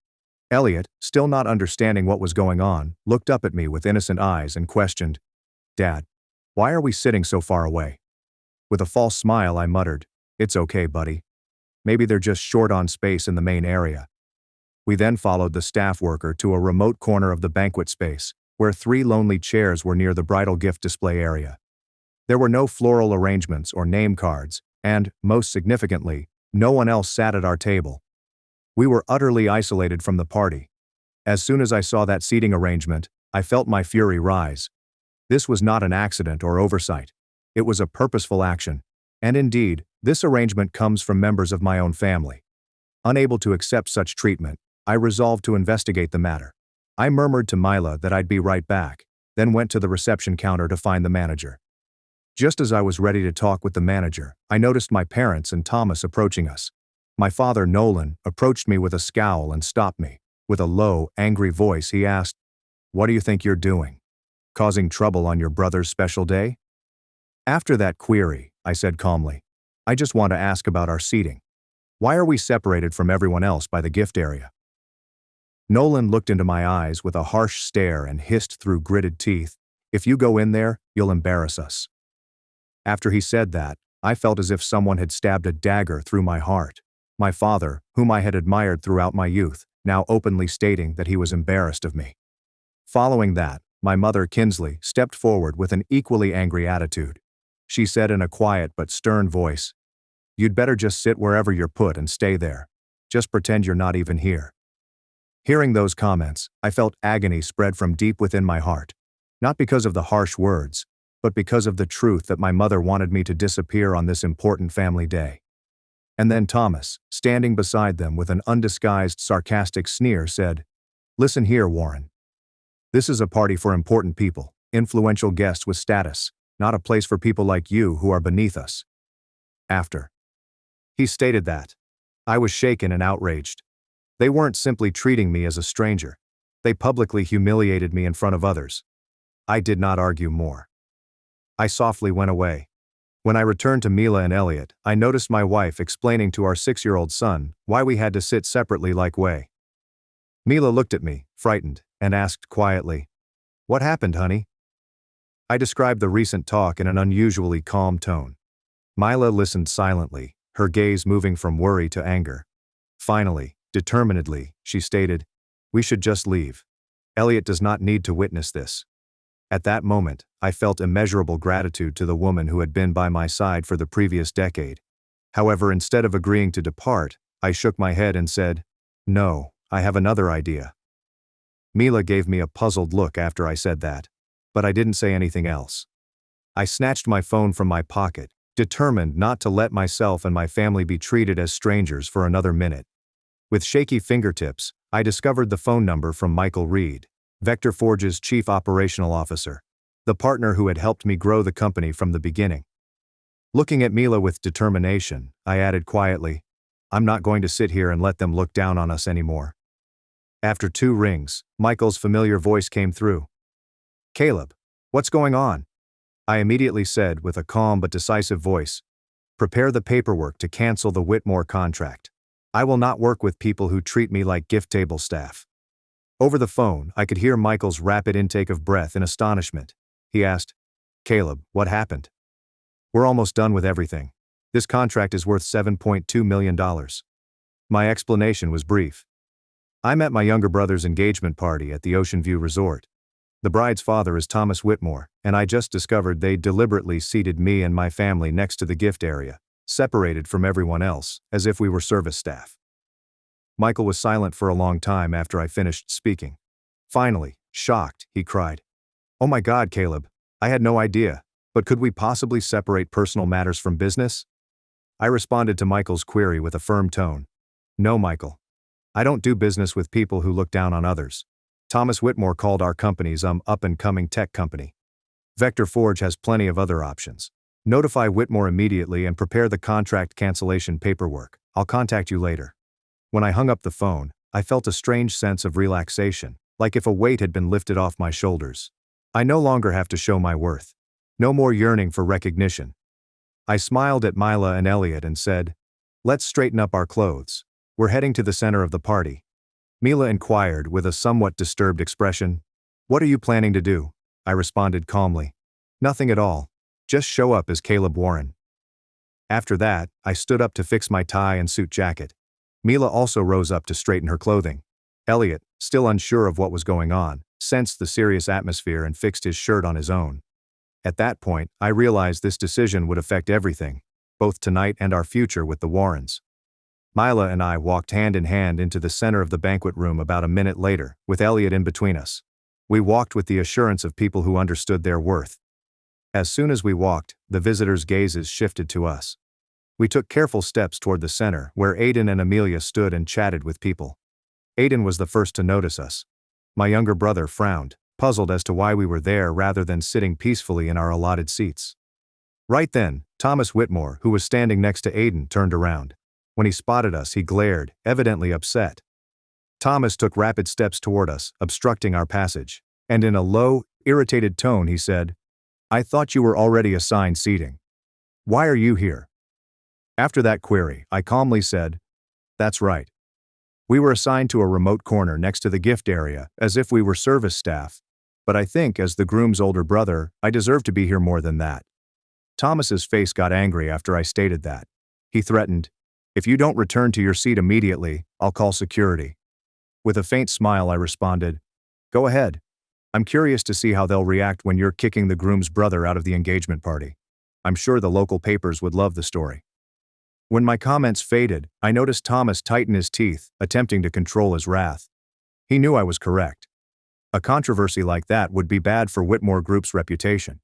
Elliot, still not understanding what was going on, looked up at me with innocent eyes and questioned, "Dad, why are we sitting so far away?" With a false smile, I muttered, "It's okay, buddy. Maybe they're just short on space in the main area." We then followed the staff worker to a remote corner of the banquet space, where 3 lonely chairs were near the bridal gift display area. There were no floral arrangements or name cards, and, most significantly, no one else sat at our table. We were utterly isolated from the party. As soon as I saw that seating arrangement, I felt my fury rise. This was not an accident or oversight. It was a purposeful action. And indeed, this arrangement comes from members of my own family. Unable to accept such treatment, I resolved to investigate the matter. I murmured to Mila that I'd be right back, then went to the reception counter to find the manager. Just as I was ready to talk with the manager, I noticed my parents and Thomas approaching us. My father, Nolan, approached me with a scowl and stopped me. With a low, angry voice, he asked, "What do you think you're doing? Causing trouble on your brother's special day?" After that query, I said calmly, "I just want to ask about our seating. Why are we separated from everyone else by the gift area?" Nolan looked into my eyes with a harsh stare and hissed through gritted teeth, "If you go in there, you'll embarrass us." After he said that, I felt as if someone had stabbed a dagger through my heart. My father, whom I had admired throughout my youth, now openly stating that he was embarrassed of me. Following that, my mother, Kinsley, stepped forward with an equally angry attitude. She said in a quiet but stern voice, "You'd better just sit wherever you're put and stay there. Just pretend you're not even here." Hearing those comments, I felt agony spread from deep within my heart. Not because of the harsh words, but because of the truth that my mother wanted me to disappear on this important family day. And then Thomas, standing beside them with an undisguised sarcastic sneer, said, "Listen here, Warren. This is a party for important people, influential guests with status, not a place for people like you who are beneath us." After he stated that, I was shaken and outraged. They weren't simply treating me as a stranger. They publicly humiliated me in front of others. I did not argue more. I softly went away. When I returned to Mila and Elliot, I noticed my wife explaining to our 6-year-old son why we had to sit separately like way. Mila looked at me, frightened, and asked quietly, "What happened, honey?" I described the recent talk in an unusually calm tone. Mila listened silently, her gaze moving from worry to anger. Finally, determinedly, she stated, "We should just leave. Elliot does not need to witness this." At that moment, I felt immeasurable gratitude to the woman who had been by my side for the previous decade. However, instead of agreeing to depart, I shook my head and said, "No, I have another idea." Mila gave me a puzzled look after I said that, but I didn't say anything else. I snatched my phone from my pocket, determined not to let myself and my family be treated as strangers for another minute. With shaky fingertips, I discovered the phone number from Michael Reed, Vector Forge's chief operational officer, the partner who had helped me grow the company from the beginning. Looking at Mila with determination, I added quietly, "I'm not going to sit here and let them look down on us anymore." After 2 rings, Michael's familiar voice came through. "Caleb, what's going on?" I immediately said with a calm but decisive voice, "Prepare the paperwork to cancel the Whitmore contract. I will not work with people who treat me like gift table staff." Over the phone, I could hear Michael's rapid intake of breath in astonishment. He asked, "Caleb, what happened?" "We're almost done with everything. This contract is worth $7.2 million. My explanation was brief. I'm at my younger brother's engagement party at the Ocean View Resort. The bride's father is Thomas Whitmore, and I just discovered they deliberately seated me and my family next to the gift area, separated from everyone else, as if we were service staff. Michael was silent for a long time after I finished speaking. Finally, shocked, he cried, "Oh my God, Caleb, I had no idea, but could we possibly separate personal matters from business?" I responded to Michael's query with a firm tone. "No, Michael. I don't do business with people who look down on others." Thomas Whitmore called our company's up-and-coming tech company. Vector Forge has plenty of other options. Notify Whitmore immediately and prepare the contract cancellation paperwork. I'll contact you later. When I hung up the phone, I felt a strange sense of relaxation, like if a weight had been lifted off my shoulders. I no longer have to show my worth. No more yearning for recognition. I smiled at Mila and Elliot and said, "Let's straighten up our clothes. We're heading to the center of the party." Mila inquired with a somewhat disturbed expression. "What are you planning to do?" I responded calmly. "Nothing at all. Just show up as Caleb Warren." After that, I stood up to fix my tie and suit jacket. Mila also rose up to straighten her clothing. Elliot, still unsure of what was going on, sensed the serious atmosphere and fixed his shirt on his own. At that point, I realized this decision would affect everything, both tonight and our future with the Warrens. Mila and I walked hand in hand into the center of the banquet room about a minute later, with Elliot in between us. We walked with the assurance of people who understood their worth. As soon as we walked, the visitors' gazes shifted to us. We took careful steps toward the center, where Aiden and Amelia stood and chatted with people. Aiden was the first to notice us. My younger brother frowned, puzzled as to why we were there rather than sitting peacefully in our allotted seats. Right then, Thomas Whitmore, who was standing next to Aiden, turned around. When he spotted us, he glared, evidently upset. Thomas took rapid steps toward us, obstructing our passage, and in a low, irritated tone he said, "I thought you were already assigned seating. Why are you here?" After that query, I calmly said, "That's right. We were assigned to a remote corner next to the gift area, as if we were service staff, but I think as the groom's older brother, I deserve to be here more than that." Thomas's face got angry after I stated that. He threatened, "If you don't return to your seat immediately, I'll call security." With a faint smile, I responded, "Go ahead. I'm curious to see how they'll react when you're kicking the groom's brother out of the engagement party. I'm sure the local papers would love the story." When my comments faded, I noticed Thomas tighten his teeth, attempting to control his wrath. He knew I was correct. A controversy like that would be bad for Whitmore Group's reputation.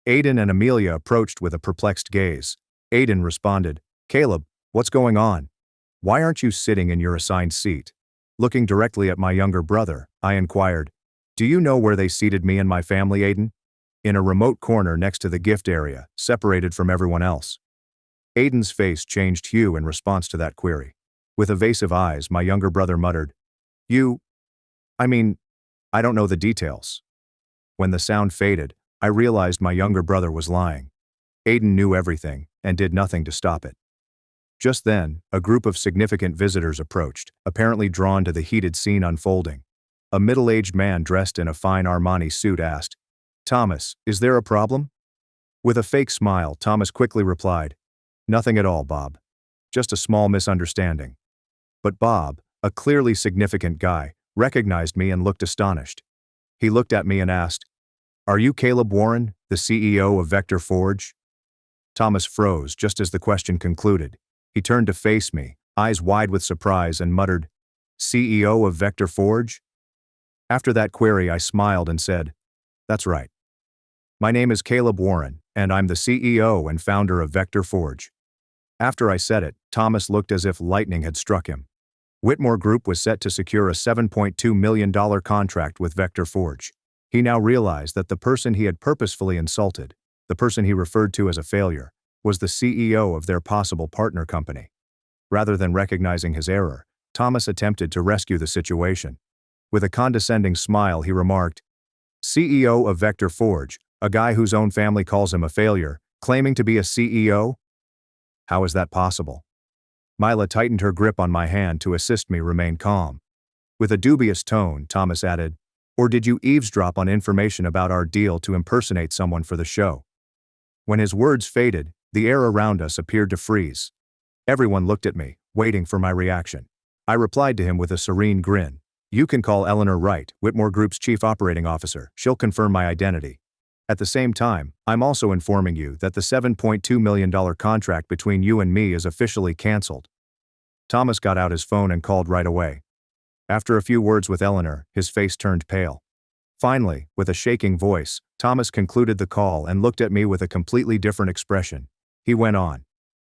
Aiden and Amelia approached with a perplexed gaze. Aiden responded, "Caleb, what's going on? Why aren't you sitting in your assigned seat?" Looking directly at my younger brother, I inquired, "Do you know where they seated me and my family, Aiden?" "In a remote corner next to the gift area, separated from everyone else." Aiden's face changed hue in response to that query. With evasive eyes, my younger brother muttered, I don't know the details." When the sound faded, I realized my younger brother was lying. Aiden knew everything and did nothing to stop it. Just then, a group of significant visitors approached, apparently drawn to the heated scene unfolding. A middle-aged man dressed in a fine Armani suit asked, "Thomas, is there a problem?" With a fake smile, Thomas quickly replied, "Nothing at all, Bob. Just a small misunderstanding." But Bob, a clearly significant guy, recognized me and looked astonished. He looked at me and asked, "Are you Caleb Warren, the CEO of Vector Forge?" Thomas froze just as the question concluded. He turned to face me, eyes wide with surprise, and muttered, "CEO of Vector Forge?" After that query, I smiled and said, "That's right. My name is Caleb Warren, and I'm the CEO and founder of Vector Forge." After I said it, Thomas looked as if lightning had struck him. Whitmore Group was set to secure a $7.2 million contract with Vector Forge. He now realized that the person he had purposefully insulted, the person he referred to as a failure, was the CEO of their possible partner company. Rather than recognizing his error, Thomas attempted to rescue the situation. With a condescending smile, he remarked, "CEO of Vector Forge, a guy whose own family calls him a failure, claiming to be a CEO? How is that possible?" Mila tightened her grip on my hand to assist me remain calm. With a dubious tone, Thomas added, "Or did you eavesdrop on information about our deal to impersonate someone for the show?" When his words faded, The air around us appeared to freeze. Everyone looked at me, waiting for my reaction. I replied to him with a serene grin. You can call Eleanor Wright, Whitmore Group's chief operating officer. She'll confirm my identity. At the same time, I'm also informing you that the $7.2 million contract between you and me is officially canceled. Thomas got out his phone and called right away. After a few words with Eleanor, his face turned pale. Finally, with a shaking voice, Thomas concluded the call and looked at me with a completely different expression. He went on.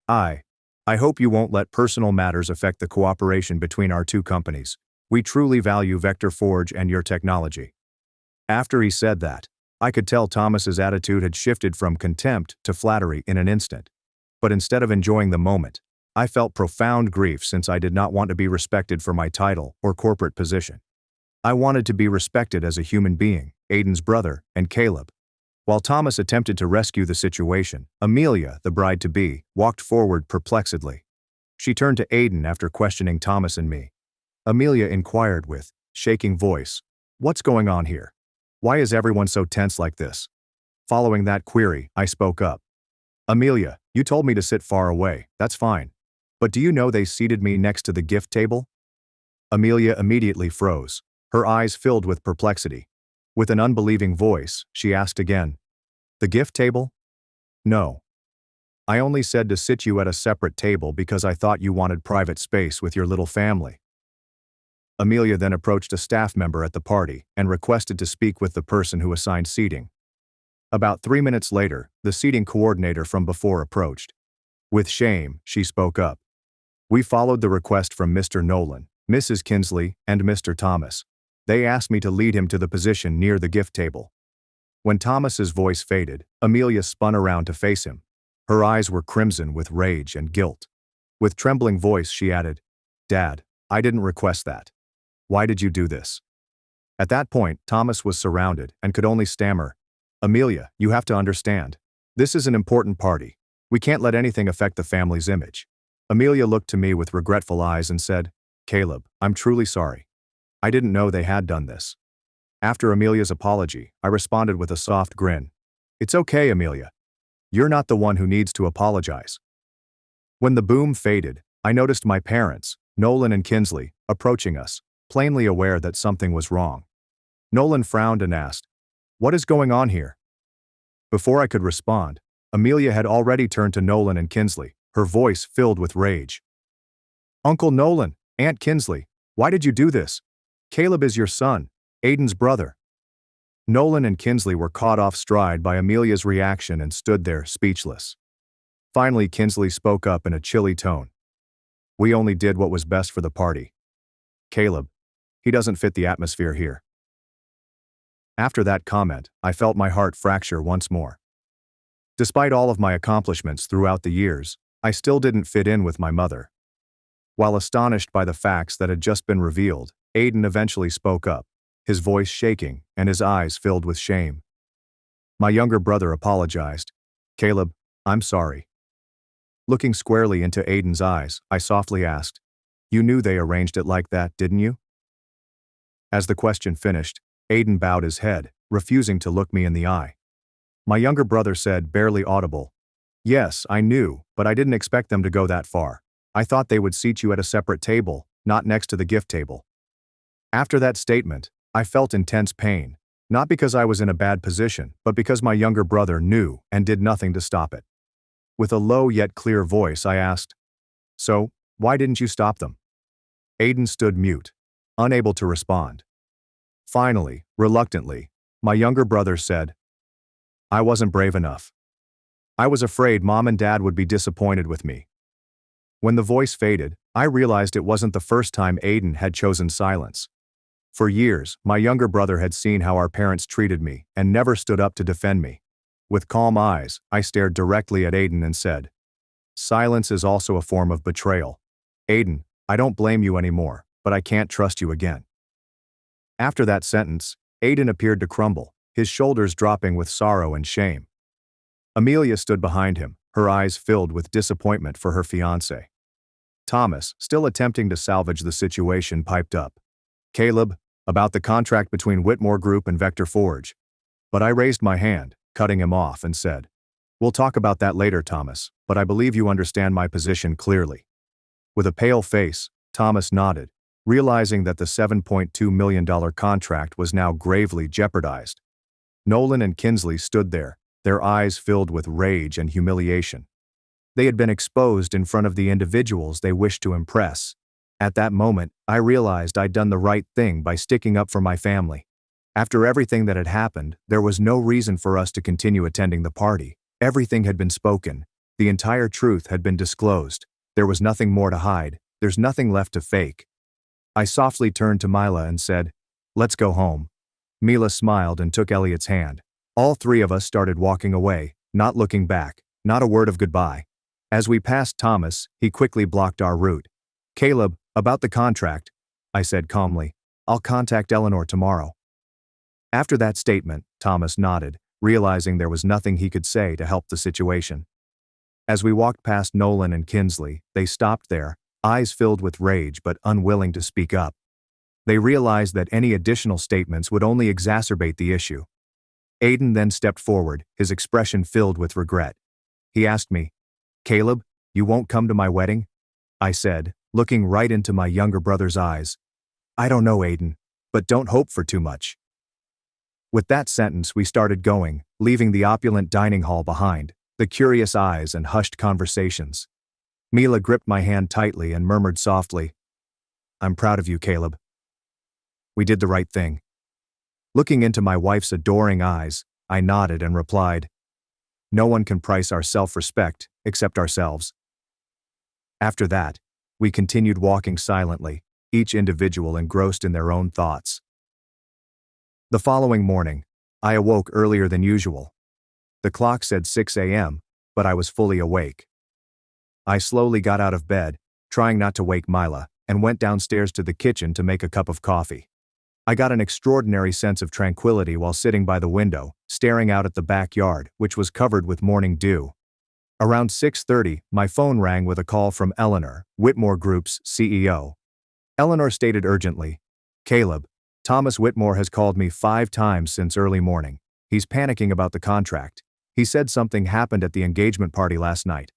I hope you won't let personal matters affect the cooperation between our two companies. We truly value Vector Forge and your technology. After he said that, I could tell Thomas's attitude had shifted from contempt to flattery in an instant. But instead of enjoying the moment, I felt profound grief since I did not want to be respected for my title or corporate position. I wanted to be respected as a human being, Aiden's brother, and Caleb. While Thomas attempted to rescue the situation, Amelia, the bride-to-be, walked forward perplexedly. She turned to Aiden after questioning Thomas and me. Amelia inquired with shaking voice, "What's going on here? Why is everyone so tense like this?" Following that query, I spoke up. "Amelia, you told me to sit far away, that's fine. But do you know they seated me next to the gift table?" Amelia immediately froze, her eyes filled with perplexity. With an unbelieving voice, she asked again, "The gift table?" "No. I only said to sit you at a separate table because I thought you wanted private space with your little family." Amelia then approached a staff member at the party and requested to speak with the person who assigned seating. About 3 minutes later, the seating coordinator from before approached. With shame, she spoke up. "We followed the request from Mr. Nolan, Mrs. Kinsley, and Mr. Thomas. They asked me to lead him to the position near the gift table." When Thomas's voice faded, Amelia spun around to face him. Her eyes were crimson with rage and guilt. With trembling voice, she added, "Dad, I didn't request that. Why did you do this?" At that point, Thomas was surrounded and could only stammer, "Amelia, you have to understand. This is an important party. We can't let anything affect the family's image." Amelia looked to me with regretful eyes and said, "Caleb, I'm truly sorry. I didn't know they had done this." After Amelia's apology, I responded with a soft grin. "It's okay, Amelia. You're not the one who needs to apologize." When the boom faded, I noticed my parents, Nolan and Kinsley, approaching us, plainly aware that something was wrong. Nolan frowned and asked, "What is going on here?" Before I could respond, Amelia had already turned to Nolan and Kinsley, her voice filled with rage. "Uncle Nolan, Aunt Kinsley, why did you do this? Caleb is your son, Aiden's brother." Nolan and Kinsley were caught off stride by Amelia's reaction and stood there speechless. Finally, Kinsley spoke up in a chilly tone. "We only did what was best for the party. Caleb, he doesn't fit the atmosphere here." After that comment, I felt my heart fracture once more. Despite all of my accomplishments throughout the years, I still didn't fit in with my mother. While astonished by the facts that had just been revealed, Aiden eventually spoke up, his voice shaking and his eyes filled with shame. My younger brother apologized. "Caleb, I'm sorry." Looking squarely into Aiden's eyes, I softly asked, "You knew they arranged it like that, didn't you?" As the question finished, Aiden bowed his head, refusing to look me in the eye. My younger brother said, barely audible, "Yes, I knew, but I didn't expect them to go that far. I thought they would seat you at a separate table, not next to the gift table." After that statement, I felt intense pain, not because I was in a bad position, but because my younger brother knew and did nothing to stop it. With a low yet clear voice, I asked, "So, why didn't you stop them?" Aiden stood mute, unable to respond. Finally, reluctantly, my younger brother said, "I wasn't brave enough. I was afraid Mom and Dad would be disappointed with me." When the voice faded, I realized it wasn't the first time Aiden had chosen silence. For years, my younger brother had seen how our parents treated me and never stood up to defend me. With calm eyes, I stared directly at Aiden and said, "Silence is also a form of betrayal. Aiden, I don't blame you anymore, but I can't trust you again." After that sentence, Aiden appeared to crumble, his shoulders dropping with sorrow and shame. Amelia stood behind him, her eyes filled with disappointment for her fiancé. Thomas, still attempting to salvage the situation, piped up, "Caleb, about the contract between Whitmore Group and Vector Forge." But I raised my hand, cutting him off, and said, We'll talk about that later, Thomas, but I believe you understand my position clearly. With a pale face, Thomas nodded, realizing that the $7.2 million contract was now gravely jeopardized. Nolan and Kinsley stood there, their eyes filled with rage and humiliation. They had been exposed in front of the individuals they wished to impress. At that moment, I realized I'd done the right thing by sticking up for my family. After everything that had happened, there was no reason for us to continue attending the party. Everything had been spoken. The entire truth had been disclosed. There was nothing more to hide. There's nothing left to fake. I softly turned to Mila and said, "Let's go home." Mila smiled and took Elliot's hand. All three of us started walking away, not looking back, not a word of goodbye. As we passed Thomas, he quickly blocked our route. "Caleb, about the contract," I said calmly. "I'll contact Eleanor tomorrow." After that statement, Thomas nodded, realizing there was nothing he could say to help the situation. As we walked past Nolan and Kinsley, they stopped there, eyes filled with rage but unwilling to speak up. They realized that any additional statements would only exacerbate the issue. Aiden then stepped forward, his expression filled with regret. He asked me, "Caleb, you won't come to my wedding?" I said, looking right into my younger brother's eyes. "I don't know, Aiden, but don't hope for too much." With that sentence, we started going, leaving the opulent dining hall behind, the curious eyes and hushed conversations. Mila gripped my hand tightly and murmured softly, "I'm proud of you, Caleb. We did the right thing." Looking into my wife's adoring eyes, I nodded and replied, "No one can price our self-respect except ourselves." After that, we continued walking silently, each individual engrossed in their own thoughts. The following morning, I awoke earlier than usual. The clock said 6 a.m., but I was fully awake. I slowly got out of bed, trying not to wake Mila, and went downstairs to the kitchen to make a cup of coffee. I got an extraordinary sense of tranquility while sitting by the window, staring out at the backyard, which was covered with morning dew. Around 6:30, my phone rang with a call from Eleanor, Whitmore Group's CEO. Eleanor stated urgently, "Caleb, Thomas Whitmore has called me 5 times since early morning. He's panicking about the contract. He said something happened at the engagement party last night."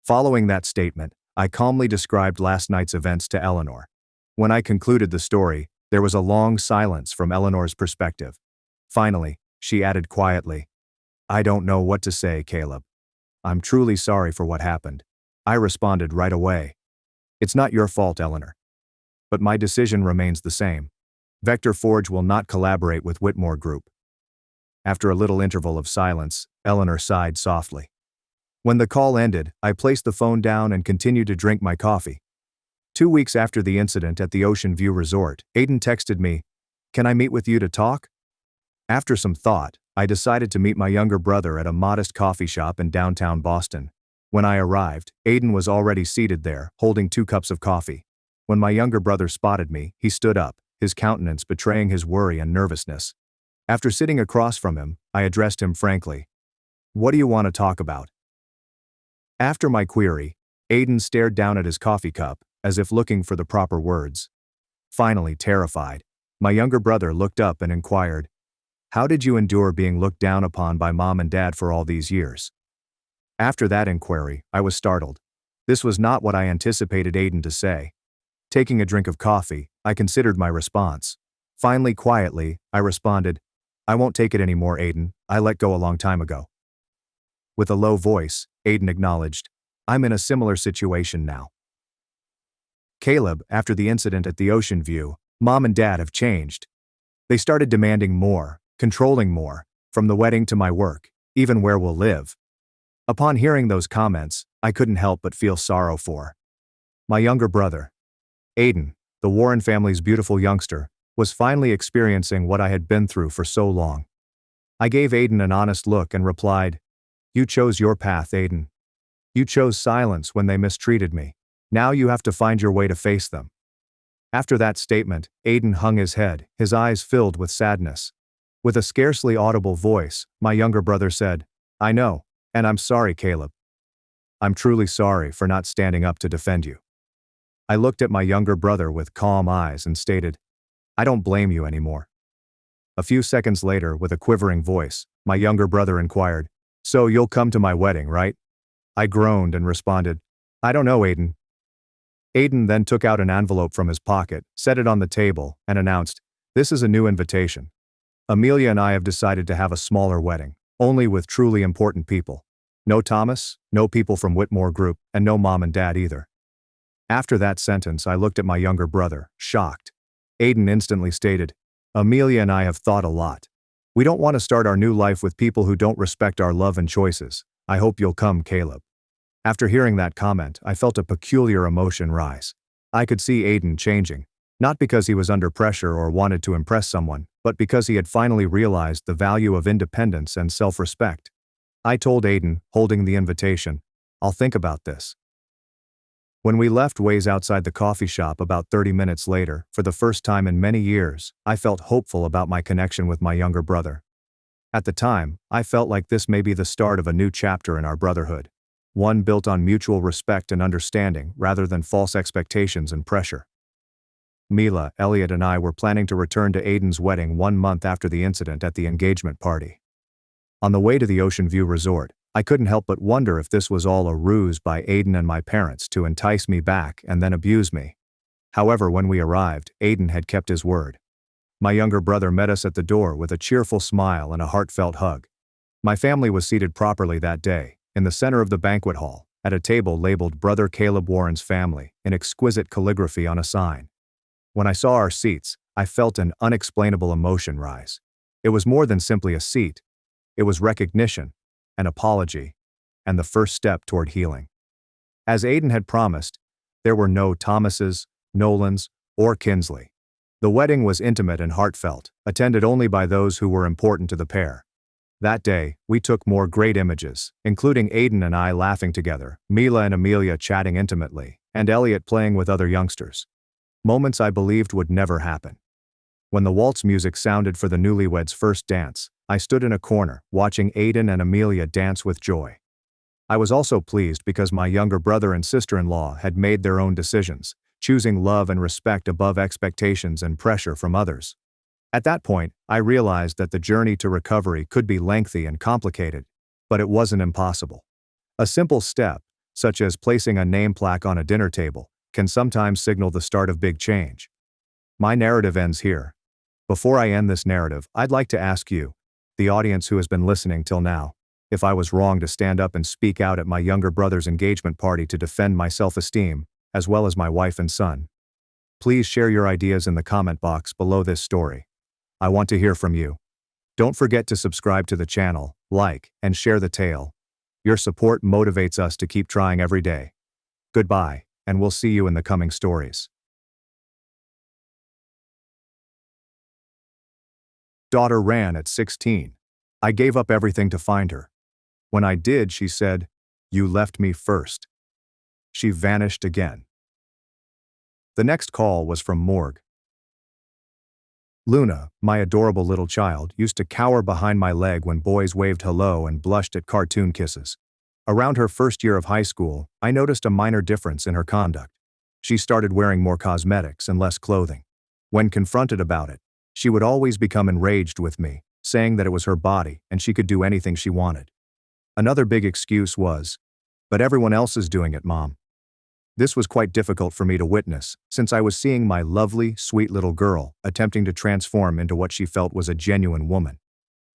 Following that statement, I calmly described last night's events to Eleanor. When I concluded the story, there was a long silence from Eleanor's perspective. Finally, she added quietly, "I don't know what to say, Caleb. I'm truly sorry for what happened." I responded right away, "It's not your fault, Eleanor. But my decision remains the same. Vector Forge will not collaborate with Whitmore Group." After a little interval of silence, Eleanor sighed softly. When the call ended, I placed the phone down and continued to drink my coffee. 2 weeks after the incident at the Ocean View Resort, Aiden texted me, "Can I meet with you to talk?" After some thought, I decided to meet my younger brother at a modest coffee shop in downtown Boston. When I arrived, Aiden was already seated there, holding 2 cups of coffee. When my younger brother spotted me, he stood up, his countenance betraying his worry and nervousness. After sitting across from him, I addressed him frankly, "What do you want to talk about?" After my query, Aiden stared down at his coffee cup, as if looking for the proper words. Finally, terrified, my younger brother looked up and inquired, "How did you endure being looked down upon by Mom and Dad for all these years?" After that inquiry, I was startled. This was not what I anticipated Aiden to say. Taking a drink of coffee, I considered my response. Finally, quietly, I responded, "I won't take it anymore, Aiden. I let go a long time ago." With a low voice, Aiden acknowledged, "I'm in a similar situation now. Caleb, after the incident at the Ocean View, Mom and Dad have changed. They started demanding more, controlling more, from the wedding to my work, even where we'll live." Upon hearing those comments, I couldn't help but feel sorrow for my younger brother. Aiden, the Warren family's beautiful youngster, was finally experiencing what I had been through for so long. I gave Aiden an honest look and replied, "You chose your path, Aiden. You chose silence when they mistreated me. Now you have to find your way to face them." After that statement, Aiden hung his head, his eyes filled with sadness. With a scarcely audible voice, my younger brother said, "I know, and I'm sorry, Caleb. I'm truly sorry for not standing up to defend you." I looked at my younger brother with calm eyes and stated, "I don't blame you anymore." A few seconds later, with a quivering voice, my younger brother inquired, "So you'll come to my wedding, right?" I groaned and responded, "I don't know, Aiden." Aiden then took out an envelope from his pocket, set it on the table, and announced, "This is a new invitation. Amelia and I have decided to have a smaller wedding, only with truly important people. No Thomas, no people from Whitmore Group, and no mom and dad either." After that sentence, I looked at my younger brother, shocked. Aiden instantly stated, "Amelia and I have thought a lot. We don't want to start our new life with people who don't respect our love and choices. I hope you'll come, Caleb." After hearing that comment, I felt a peculiar emotion rise. I could see Aiden changing, not because he was under pressure or wanted to impress someone, but because he had finally realized the value of independence and self-respect. I told Aiden, holding the invitation, "I'll think about this." When we left ways outside the coffee shop about 30 minutes later, for the first time in many years, I felt hopeful about my connection with my younger brother. At the time, I felt like this may be the start of a new chapter in our brotherhood. One built on mutual respect and understanding rather than false expectations and pressure. Mila, Elliot, and I were planning to return to Aiden's wedding 1 month after the incident at the engagement party. On the way to the Ocean View Resort, I couldn't help but wonder if this was all a ruse by Aiden and my parents to entice me back and then abuse me. However, when we arrived, Aiden had kept his word. My younger brother met us at the door with a cheerful smile and a heartfelt hug. My family was seated properly that day, in the center of the banquet hall, at a table labeled Brother Caleb Warren's family, in exquisite calligraphy on a sign. When I saw our seats, I felt an unexplainable emotion rise. It was more than simply a seat. It was recognition, an apology, and the first step toward healing. As Aiden had promised, there were no Thomases, Nolans, or Kinsley. The wedding was intimate and heartfelt, attended only by those who were important to the pair. That day, we took more great images, including Aiden and I laughing together, Mila and Amelia chatting intimately, and Elliot playing with other youngsters. Moments I believed would never happen. When the waltz music sounded for the newlyweds' first dance, I stood in a corner, watching Aiden and Amelia dance with joy. I was also pleased because my younger brother and sister-in-law had made their own decisions, choosing love and respect above expectations and pressure from others. At that point, I realized that the journey to recovery could be lengthy and complicated, but it wasn't impossible. A simple step, such as placing a name plaque on a dinner table, can sometimes signal the start of big change. My narrative ends here. Before I end this narrative, I'd like to ask you, the audience who has been listening till now, if I was wrong to stand up and speak out at my younger brother's engagement party to defend my self-esteem, as well as my wife and son. Please share your ideas in the comment box below this story. I want to hear from you. Don't forget to subscribe to the channel, like, and share the tale. Your support motivates us to keep trying every day. Goodbye, and we'll see you in the coming stories. Daughter ran at 16. I gave up everything to find her. When I did, she said, "You left me first." She vanished again. The next call was from Morgue. Luna, my adorable little child, used to cower behind my leg when boys waved hello and blushed at cartoon kisses. Around her first year of high school, I noticed a minor difference in her conduct. She started wearing more cosmetics and less clothing. When confronted about it, she would always become enraged with me, saying that it was her body and she could do anything she wanted. Another big excuse was, "But everyone else is doing it, Mom." This was quite difficult for me to witness, since I was seeing my lovely, sweet little girl attempting to transform into what she felt was a genuine woman.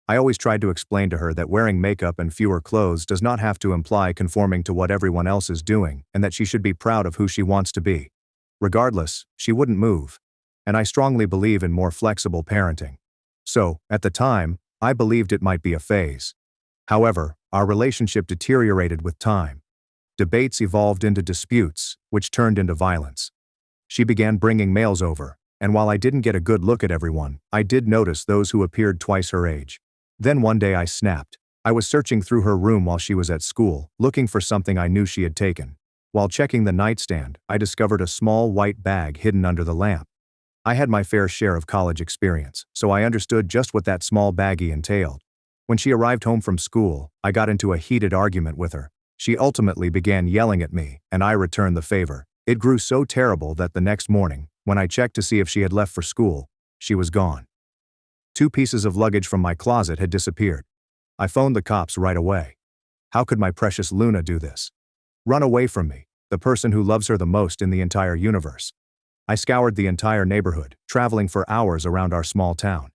I always tried to explain to her that wearing makeup and fewer clothes does not have to imply conforming to what everyone else is doing, and that she should be proud of who she wants to be. Regardless, she wouldn't move. And I strongly believe in more flexible parenting. So, at the time, I believed it might be a phase. However, our relationship deteriorated with time. Debates evolved into disputes, which turned into violence. She began bringing males over, and while I didn't get a good look at everyone, I did notice those who appeared twice her age. Then one day I snapped. I was searching through her room while she was at school, looking for something I knew she had taken. While checking the nightstand, I discovered a small white bag hidden under the lamp. I had my fair share of college experience, so I understood just what that small baggie entailed. When she arrived home from school, I got into a heated argument with her. She ultimately began yelling at me, and I returned the favor. It grew so terrible that the next morning, when I checked to see if she had left for school, she was gone. 2 pieces of luggage from my closet had disappeared. I phoned the cops right away. How could my precious Luna do this? Run away from me, the person who loves her the most in the entire universe. I scoured the entire neighborhood, traveling for hours around our small town.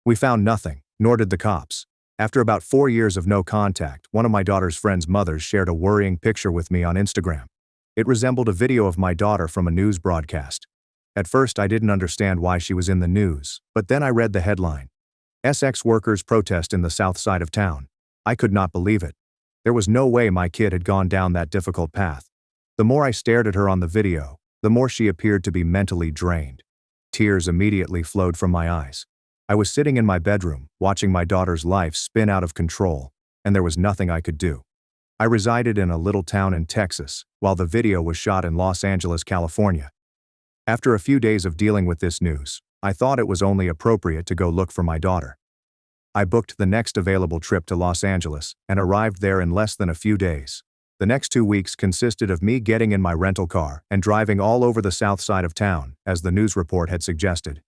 We found nothing, nor did the cops. After about 4 years of no contact, one of my daughter's friends' mothers shared a worrying picture with me on Instagram. It resembled a video of my daughter from a news broadcast. At first I didn't understand why she was in the news, but then I read the headline. SX workers protest in the south side of town. I could not believe it. There was no way my kid had gone down that difficult path. The more I stared at her on the video, the more she appeared to be mentally drained. Tears immediately flowed from my eyes. I was sitting in my bedroom, watching my daughter's life spin out of control, and there was nothing I could do. I resided in a little town in Texas, while the video was shot in Los Angeles, California. After a few days of dealing with this news, I thought it was only appropriate to go look for my daughter. I booked the next available trip to Los Angeles and arrived there in less than a few days. The next 2 weeks consisted of me getting in my rental car and driving all over the south side of town, as the news report had suggested.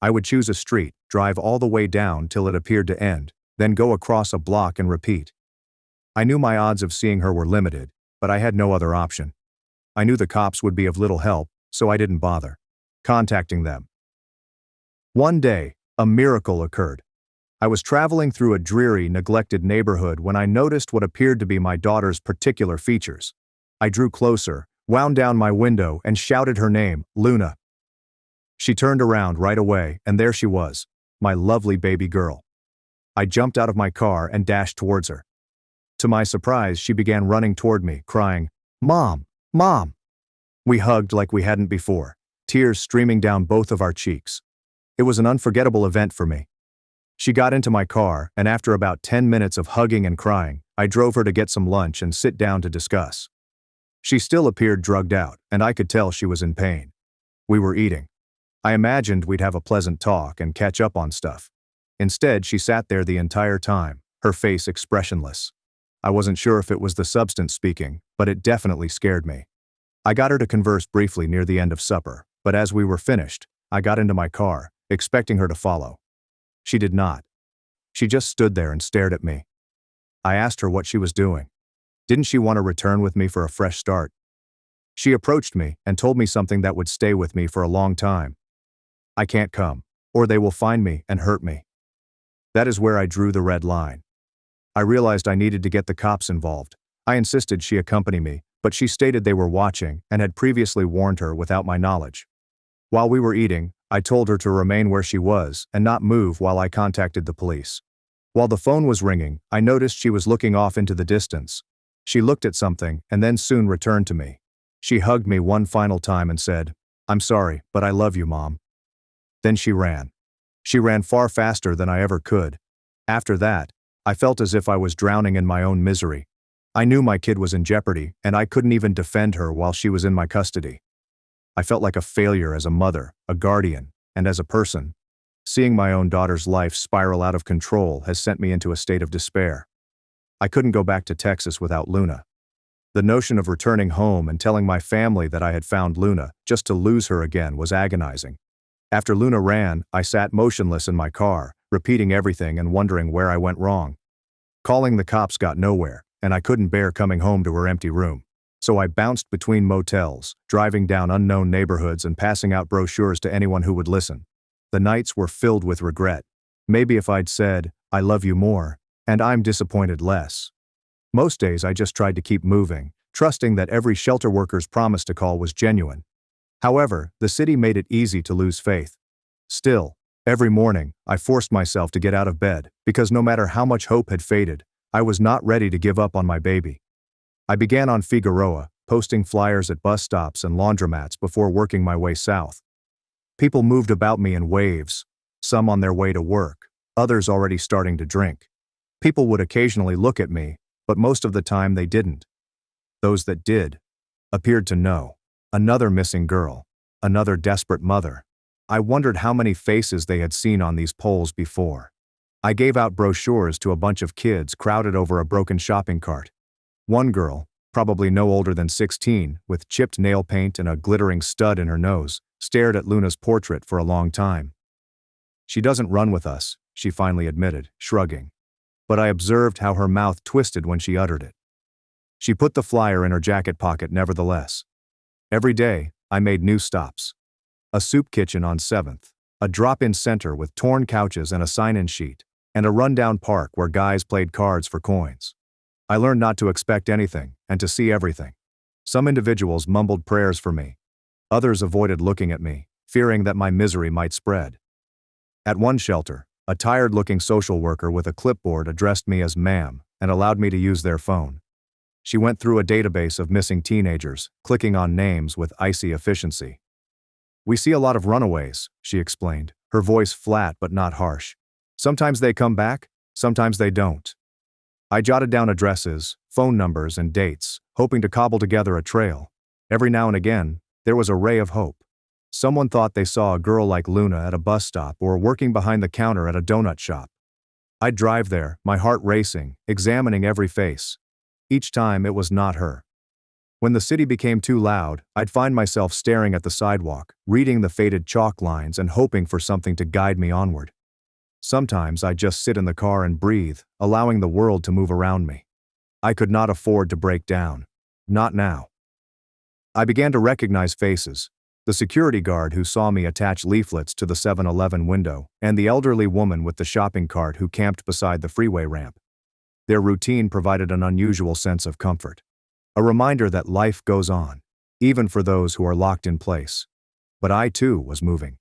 I would choose a street, drive all the way down till it appeared to end, then go across a block and repeat. I knew my odds of seeing her were limited, but I had no other option. I knew the cops would be of little help, so I didn't bother contacting them. One day, a miracle occurred. I was traveling through a dreary, neglected neighborhood when I noticed what appeared to be my daughter's particular features. I drew closer, wound down my window, and shouted her name, Luna. She turned around right away, and there she was, my lovely baby girl. I jumped out of my car and dashed towards her. To my surprise, she began running toward me, crying, "Mom! Mom!" We hugged like we hadn't before, tears streaming down both of our cheeks. It was an unforgettable event for me. She got into my car, and after about 10 minutes of hugging and crying, I drove her to get some lunch and sit down to discuss. She still appeared drugged out, and I could tell she was in pain. We were eating. I imagined we'd have a pleasant talk and catch up on stuff. Instead, she sat there the entire time, her face expressionless. I wasn't sure if it was the substance speaking, but it definitely scared me. I got her to converse briefly near the end of supper, but as we were finished, I got into my car, expecting her to follow. She did not. She just stood there and stared at me. I asked her what she was doing. Didn't she want to return with me for a fresh start? She approached me and told me something that would stay with me for a long time. I can't come, or they will find me and hurt me. That is where I drew the red line. I realized I needed to get the cops involved. I insisted she accompany me, but she stated they were watching and had previously warned her without my knowledge. While we were eating, I told her to remain where she was and not move while I contacted the police. While the phone was ringing, I noticed she was looking off into the distance. She looked at something and then soon returned to me. She hugged me one final time and said, "I'm sorry, but I love you, Mom." Then she ran. She ran far faster than I ever could. After that, I felt as if I was drowning in my own misery. I knew my kid was in jeopardy, and I couldn't even defend her while she was in my custody. I felt like a failure as a mother, a guardian, and as a person. Seeing my own daughter's life spiral out of control has sent me into a state of despair. I couldn't go back to Texas without Luna. The notion of returning home and telling my family that I had found Luna, just to lose her again, was agonizing. After Luna ran, I sat motionless in my car, repeating everything and wondering where I went wrong. Calling the cops got nowhere, and I couldn't bear coming home to her empty room. So I bounced between motels, driving down unknown neighborhoods and passing out brochures to anyone who would listen. The nights were filled with regret. Maybe if I'd said, "I love you more," and "I'm disappointed less." Most days I just tried to keep moving, trusting that every shelter worker's promise to call was genuine. However, the city made it easy to lose faith. Still, every morning, I forced myself to get out of bed, because no matter how much hope had faded, I was not ready to give up on my baby. I began on Figueroa, posting flyers at bus stops and laundromats before working my way south. People moved about me in waves, some on their way to work, others already starting to drink. People would occasionally look at me, but most of the time they didn't. Those that did appeared to know. Another missing girl, another desperate mother. I wondered how many faces they had seen on these poles before. I gave out brochures to a bunch of kids crowded over a broken shopping cart. One girl, probably no older than 16, with chipped nail paint and a glittering stud in her nose, stared at Luna's portrait for a long time. "She doesn't run with us," she finally admitted, shrugging. but I observed how her mouth twisted when she uttered it. She put the flyer in her jacket pocket nevertheless. Every day, I made new stops. A soup kitchen on 7th, a drop-in center with torn couches and a sign-in sheet, and a rundown park where guys played cards for coins. I learned not to expect anything and to see everything. Some individuals mumbled prayers for me. Others avoided looking at me, fearing that my misery might spread. At one shelter, a tired-looking social worker with a clipboard addressed me as ma'am and allowed me to use their phone. She went through a database of missing teenagers, clicking on names with icy efficiency. "We see a lot of runaways," she explained, her voice flat but not harsh. "Sometimes they come back, sometimes they don't." I jotted down addresses, phone numbers, and dates, hoping to cobble together a trail. Every now and again, there was a ray of hope. Someone thought they saw a girl like Luna at a bus stop or working behind the counter at a donut shop. I'd drive there, my heart racing, examining every face. Each time it was not her. When the city became too loud, I'd find myself staring at the sidewalk, reading the faded chalk lines and hoping for something to guide me onward. Sometimes I'd just sit in the car and breathe, allowing the world to move around me. I could not afford to break down. Not now. I began to recognize faces. The security guard who saw me attach leaflets to the 7-Eleven window, and the elderly woman with the shopping cart who camped beside the freeway ramp. Their routine provided an unusual sense of comfort. A reminder that life goes on, even for those who are locked in place. But I too was moving.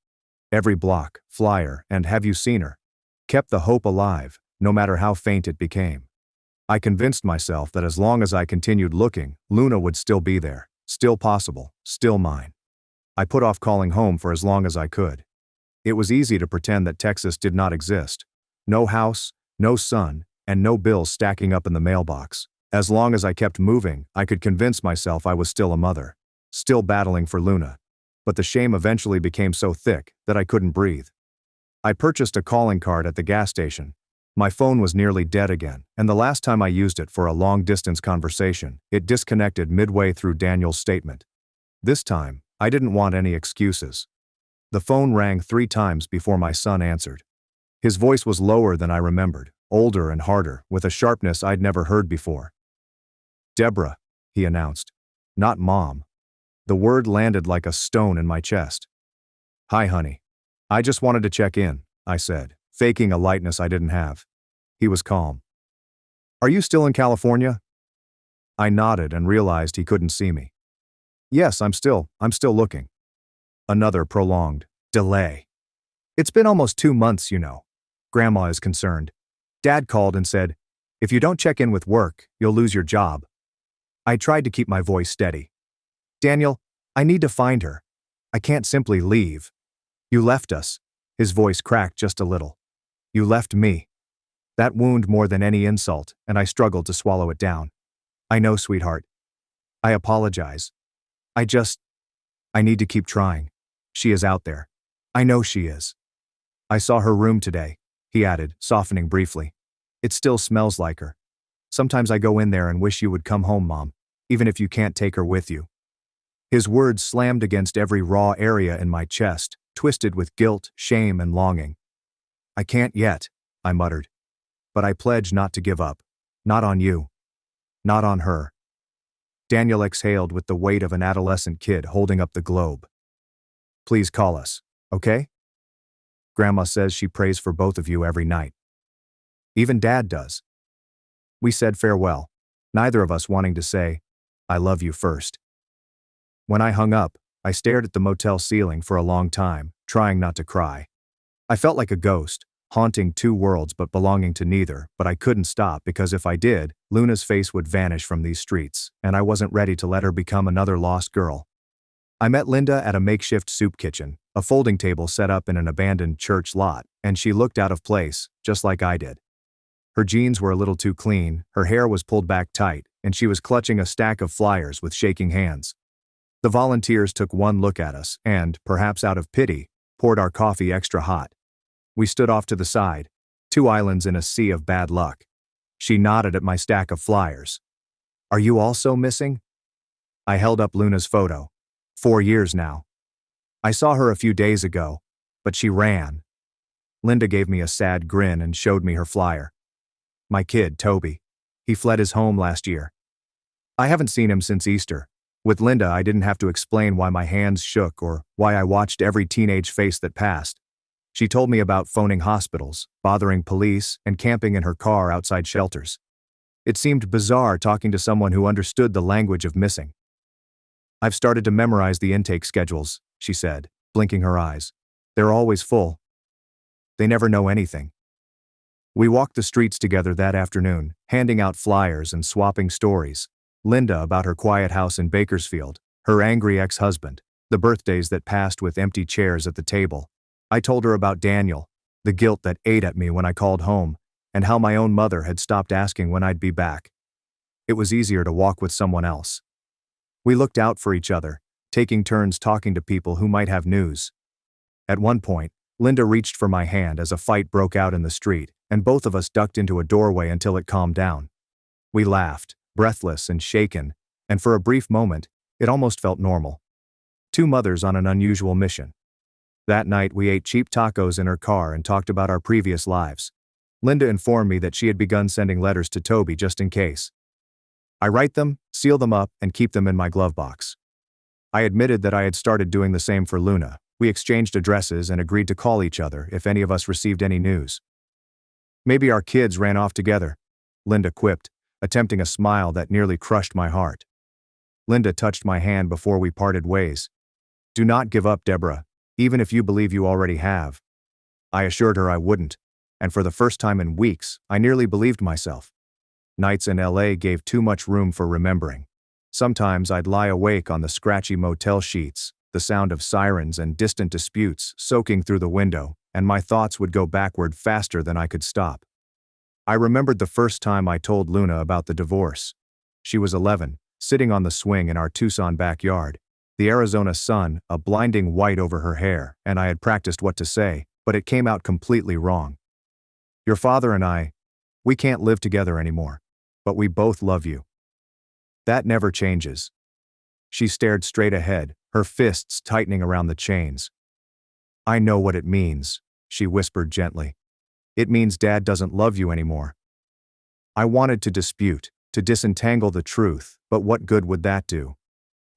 Every block, flyer, and "have you seen her?" kept the hope alive, no matter how faint it became. I convinced myself that as long as I continued looking, Luna would still be there, still possible, still mine. I put off calling home for as long as I could. It was easy to pretend that Texas did not exist. No house, no sun, and no bills stacking up in the mailbox. As long as I kept moving, I could convince myself I was still a mother, still battling for Luna. But the shame eventually became so thick that I couldn't breathe. I purchased a calling card at the gas station. My phone was nearly dead again, and the last time I used it for a long-distance conversation, it disconnected midway through Daniel's statement. This time, I didn't want any excuses. The phone rang 3 times before my son answered. His voice was lower than I remembered, older and harder, with a sharpness I'd never heard before. "Deborah," he announced. Not Mom. The word landed like a stone in my chest. "Hi, honey. I just wanted to check in," I said, faking a lightness I didn't have. He was calm. "Are you still in California?" I nodded and realized he couldn't see me. "Yes, I'm still looking." Another prolonged delay. "It's been almost 2 months, you know. Grandma is concerned. Dad called and said, if you don't check in with work, you'll lose your job." I tried to keep my voice steady. "Daniel, I need to find her. I can't simply leave. You left us." His voice cracked just a little. "You left me." That wound more than any insult, and I struggled to swallow it down. "I know, sweetheart. I apologize. I need to keep trying. She is out there. I know she is." "I saw her room today," he added, softening briefly. "It still smells like her. Sometimes I go in there and wish you would come home, Mom, even if you can't take her with you." His words slammed against every raw area in my chest, twisted with guilt, shame, and longing. "I can't yet," I muttered. "But I pledge not to give up. Not on you. Not on her." Daniel exhaled with the weight of an adolescent kid holding up the globe. "Please call us, okay? Grandma says she prays for both of you every night. Even Dad does." We said farewell, neither of us wanting to say, "I love you" first. When I hung up, I stared at the motel ceiling for a long time, trying not to cry. I felt like a ghost, haunting 2 worlds but belonging to neither, but I couldn't stop because if I did, Luna's face would vanish from these streets, and I wasn't ready to let her become another lost girl. I met Linda at a makeshift soup kitchen, a folding table set up in an abandoned church lot, and she looked out of place, just like I did. Her jeans were a little too clean, her hair was pulled back tight, and she was clutching a stack of flyers with shaking hands. The volunteers took one look at us and, perhaps out of pity, poured our coffee extra hot. We stood off to the side, 2 islands in a sea of bad luck. She nodded at my stack of flyers. "Are you also missing?" I held up Luna's photo. 4 years now. "I saw her a few days ago, but she ran." Linda gave me a sad grin and showed me her flyer. My kid, Toby. He fled his home last year. I haven't seen him since Easter. With Linda, I didn't have to explain why my hands shook or why I watched every teenage face that passed. She told me about phoning hospitals, bothering police, and camping in her car outside shelters. It seemed bizarre talking to someone who understood the language of missing. I've started to memorize the intake schedules, she said, blinking her eyes. They're always full. They never know anything. We walked the streets together that afternoon, handing out flyers and swapping stories. Linda about her quiet house in Bakersfield, her angry ex-husband, the birthdays that passed with empty chairs at the table. I told her about Daniel, the guilt that ate at me when I called home, and how my own mother had stopped asking when I'd be back. It was easier to walk with someone else. We looked out for each other, taking turns talking to people who might have news. At one point, Linda reached for my hand as a fight broke out in the street, and both of us ducked into a doorway until it calmed down. We laughed, breathless and shaken, and for a brief moment, it almost felt normal. Two mothers on an unusual mission. That night, we ate cheap tacos in her car and talked about our previous lives. Linda informed me that she had begun sending letters to Toby just in case. I write them, seal them up, and keep them in my glove box. I admitted that I had started doing the same for Luna. We exchanged addresses and agreed to call each other if any of us received any news. Maybe our kids ran off together, Linda quipped, attempting a smile that nearly crushed my heart. Linda touched my hand before we parted ways. Do not give up, Deborah, even if you believe you already have. I assured her I wouldn't, and for the first time in weeks, I nearly believed myself. Nights in LA gave too much room for remembering. Sometimes I'd lie awake on the scratchy motel sheets, the sound of sirens and distant disputes soaking through the window, and my thoughts would go backward faster than I could stop. I remembered the first time I told Luna about the divorce. She was 11, sitting on the swing in our Tucson backyard, the Arizona sun a blinding white over her hair, and I had practiced what to say, but it came out completely wrong. Your father and we can't live together anymore, but we both love you. That never changes. She stared straight ahead, her fists tightening around the chains. I know what it means, she whispered gently. It means Dad doesn't love you anymore. I wanted to dispute, to disentangle the truth, but what good would that do?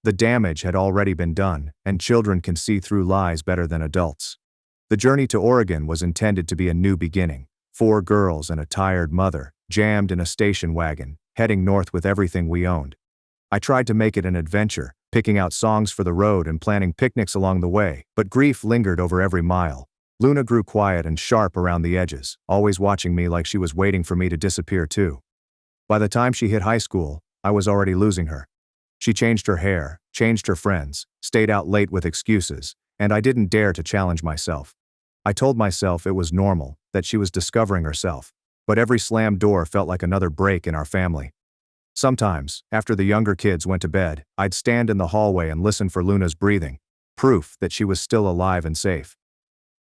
The damage had already been done, and children can see through lies better than adults. The journey to Oregon was intended to be a new beginning. 4 girls and a tired mother, jammed in a station wagon, heading north with everything we owned. I tried to make it an adventure, picking out songs for the road and planning picnics along the way, but grief lingered over every mile. Luna grew quiet and sharp around the edges, always watching me like she was waiting for me to disappear too. By the time she hit high school, I was already losing her. She changed her hair, changed her friends, stayed out late with excuses, and I didn't dare to challenge myself. I told myself it was normal, that she was discovering herself, but every slammed door felt like another break in our family. Sometimes, after the younger kids went to bed, I'd stand in the hallway and listen for Luna's breathing, proof that she was still alive and safe.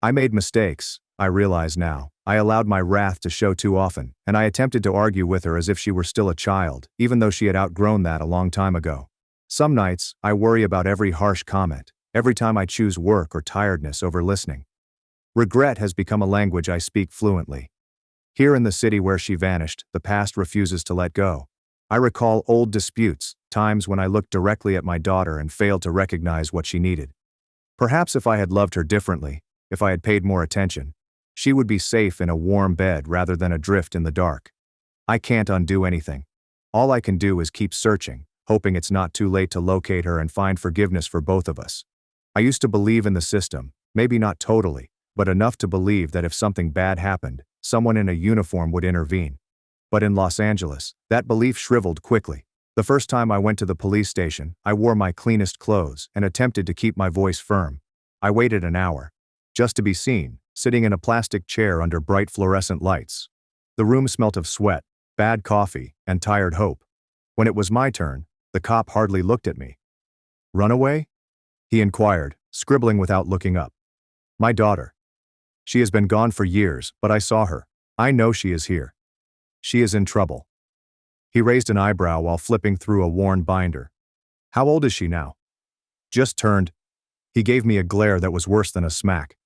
I made mistakes, I realize now. I allowed my wrath to show too often, and I attempted to argue with her as if she were still a child, even though she had outgrown that a long time ago. Some nights, I worry about every harsh comment, every time I choose work or tiredness over listening. Regret has become a language I speak fluently. Here in the city where she vanished, the past refuses to let go. I recall old disputes, times when I looked directly at my daughter and failed to recognize what she needed. Perhaps if I had loved her differently, if I had paid more attention, she would be safe in a warm bed rather than adrift in the dark. I can't undo anything. All I can do is keep searching, hoping it's not too late to locate her and find forgiveness for both of us. I used to believe in the system, maybe not totally, but enough to believe that if something bad happened, someone in a uniform would intervene. But in Los Angeles, that belief shriveled quickly. The first time I went to the police station, I wore my cleanest clothes and attempted to keep my voice firm. I waited an hour, just to be seen, sitting in a plastic chair under bright fluorescent lights. The room smelt of sweat, bad coffee, and tired hope. When it was my turn, the cop hardly looked at me. "Runaway?" he inquired, scribbling without looking up. "My daughter. She has been gone for years, but I saw her. I know she is here. She is in trouble." He raised an eyebrow while flipping through a worn binder. "How old is she now?" "Just turned." He gave me a glare that was worse than a smack.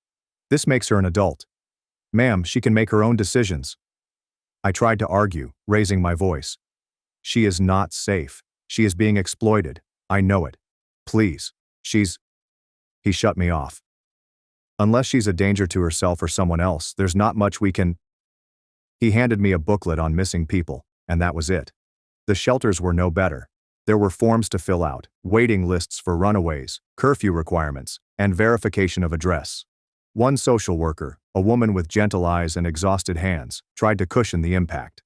"This makes her an adult. Ma'am, she can make her own decisions." I tried to argue, raising my voice. She is not safe. She is being exploited. I know it. Please. He shut me off. Unless she's a danger to herself or someone else, there's not much we can. He handed me a booklet on missing people, and that was it. The shelters were no better. There were forms to fill out, waiting lists for runaways, curfew requirements, and verification of address. One social worker, a woman with gentle eyes and exhausted hands, tried to cushion the impact.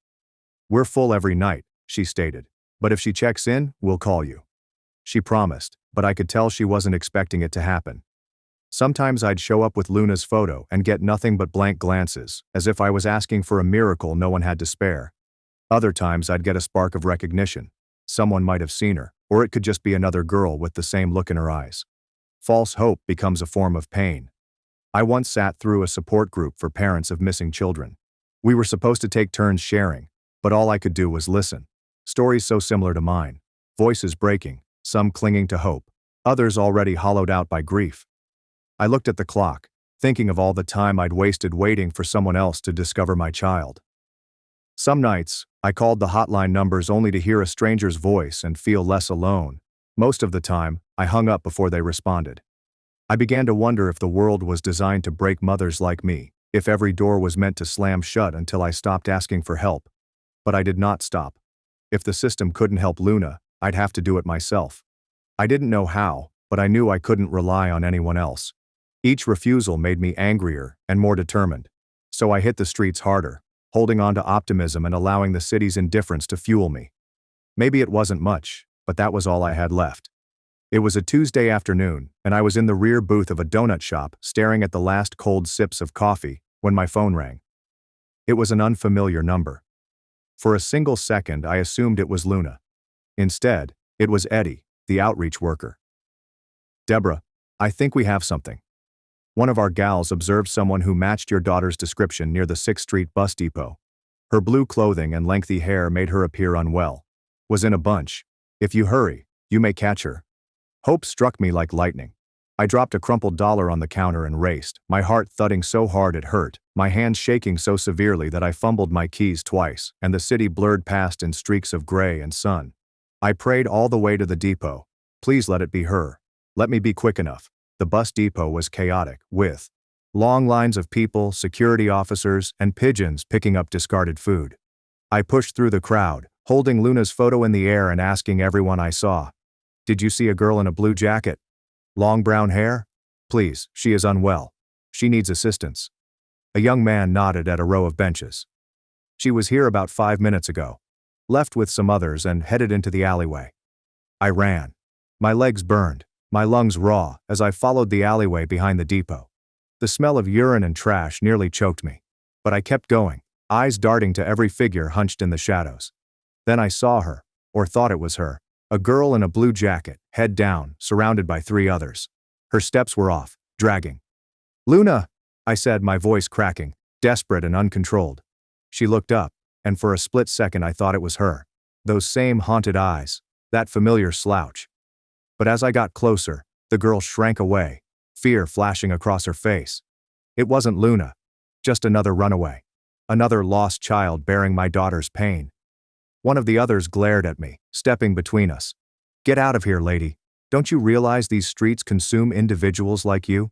"We're full every night," she stated, "but if she checks in, we'll call you." She promised, but I could tell she wasn't expecting it to happen. Sometimes I'd show up with Luna's photo and get nothing but blank glances, as if I was asking for a miracle no one had to spare. Other times I'd get a spark of recognition. Someone might have seen her, or it could just be another girl with the same look in her eyes. False hope becomes a form of pain. I once sat through a support group for parents of missing children. We were supposed to take turns sharing, but all I could do was listen. Stories so similar to mine. Voices breaking, some clinging to hope, others already hollowed out by grief. I looked at the clock, thinking of all the time I'd wasted waiting for someone else to discover my child. Some nights, I called the hotline numbers only to hear a stranger's voice and feel less alone. Most of the time, I hung up before they responded. I began to wonder if the world was designed to break mothers like me, if every door was meant to slam shut until I stopped asking for help. But I did not stop. If the system couldn't help Luna, I'd have to do it myself. I didn't know how, but I knew I couldn't rely on anyone else. Each refusal made me angrier and more determined. So I hit the streets harder, holding on to optimism and allowing the city's indifference to fuel me. Maybe it wasn't much, but that was all I had left. It was a Tuesday afternoon, and I was in the rear booth of a donut shop staring at the last cold sips of coffee when my phone rang. It was an unfamiliar number. For a single second, I assumed it was Luna. Instead, it was Eddie, the outreach worker. "Deborah, I think we have something. One of our gals observed someone who matched your daughter's description near the 6th Street bus depot. Her blue clothing and lengthy hair made her appear unwell. Was in a bunch. If you hurry, you may catch her." Hope struck me like lightning. I dropped a crumpled dollar on the counter and raced, my heart thudding so hard it hurt, my hands shaking so severely that I fumbled my keys twice, and the city blurred past in streaks of gray and sun. I prayed all the way to the depot. Please let it be her. Let me be quick enough. The bus depot was chaotic, with long lines of people, security officers, and pigeons picking up discarded food. I pushed through the crowd, holding Luna's photo in the air and asking everyone I saw, "Did you see a girl in a blue jacket? Long brown hair? Please, she is unwell. She needs assistance." A young man nodded at a row of benches. "She was here about 5 minutes ago. Left with some others and headed into the alleyway." I ran. My legs burned, my lungs raw, as I followed the alleyway behind the depot. The smell of urine and trash nearly choked me. But I kept going, eyes darting to every figure hunched in the shadows. Then I saw her, or thought it was her. A girl in a blue jacket, head down, surrounded by 3 others. Her steps were off, dragging. "Luna!" I said, my voice cracking, desperate and uncontrolled. She looked up, and for a split second I thought it was her. Those same haunted eyes, that familiar slouch. But as I got closer, the girl shrank away, fear flashing across her face. It wasn't Luna, just another runaway. Another lost child bearing my daughter's pain. One of the others glared at me, stepping between us. "Get out of here, lady. Don't you realize these streets consume individuals like you?"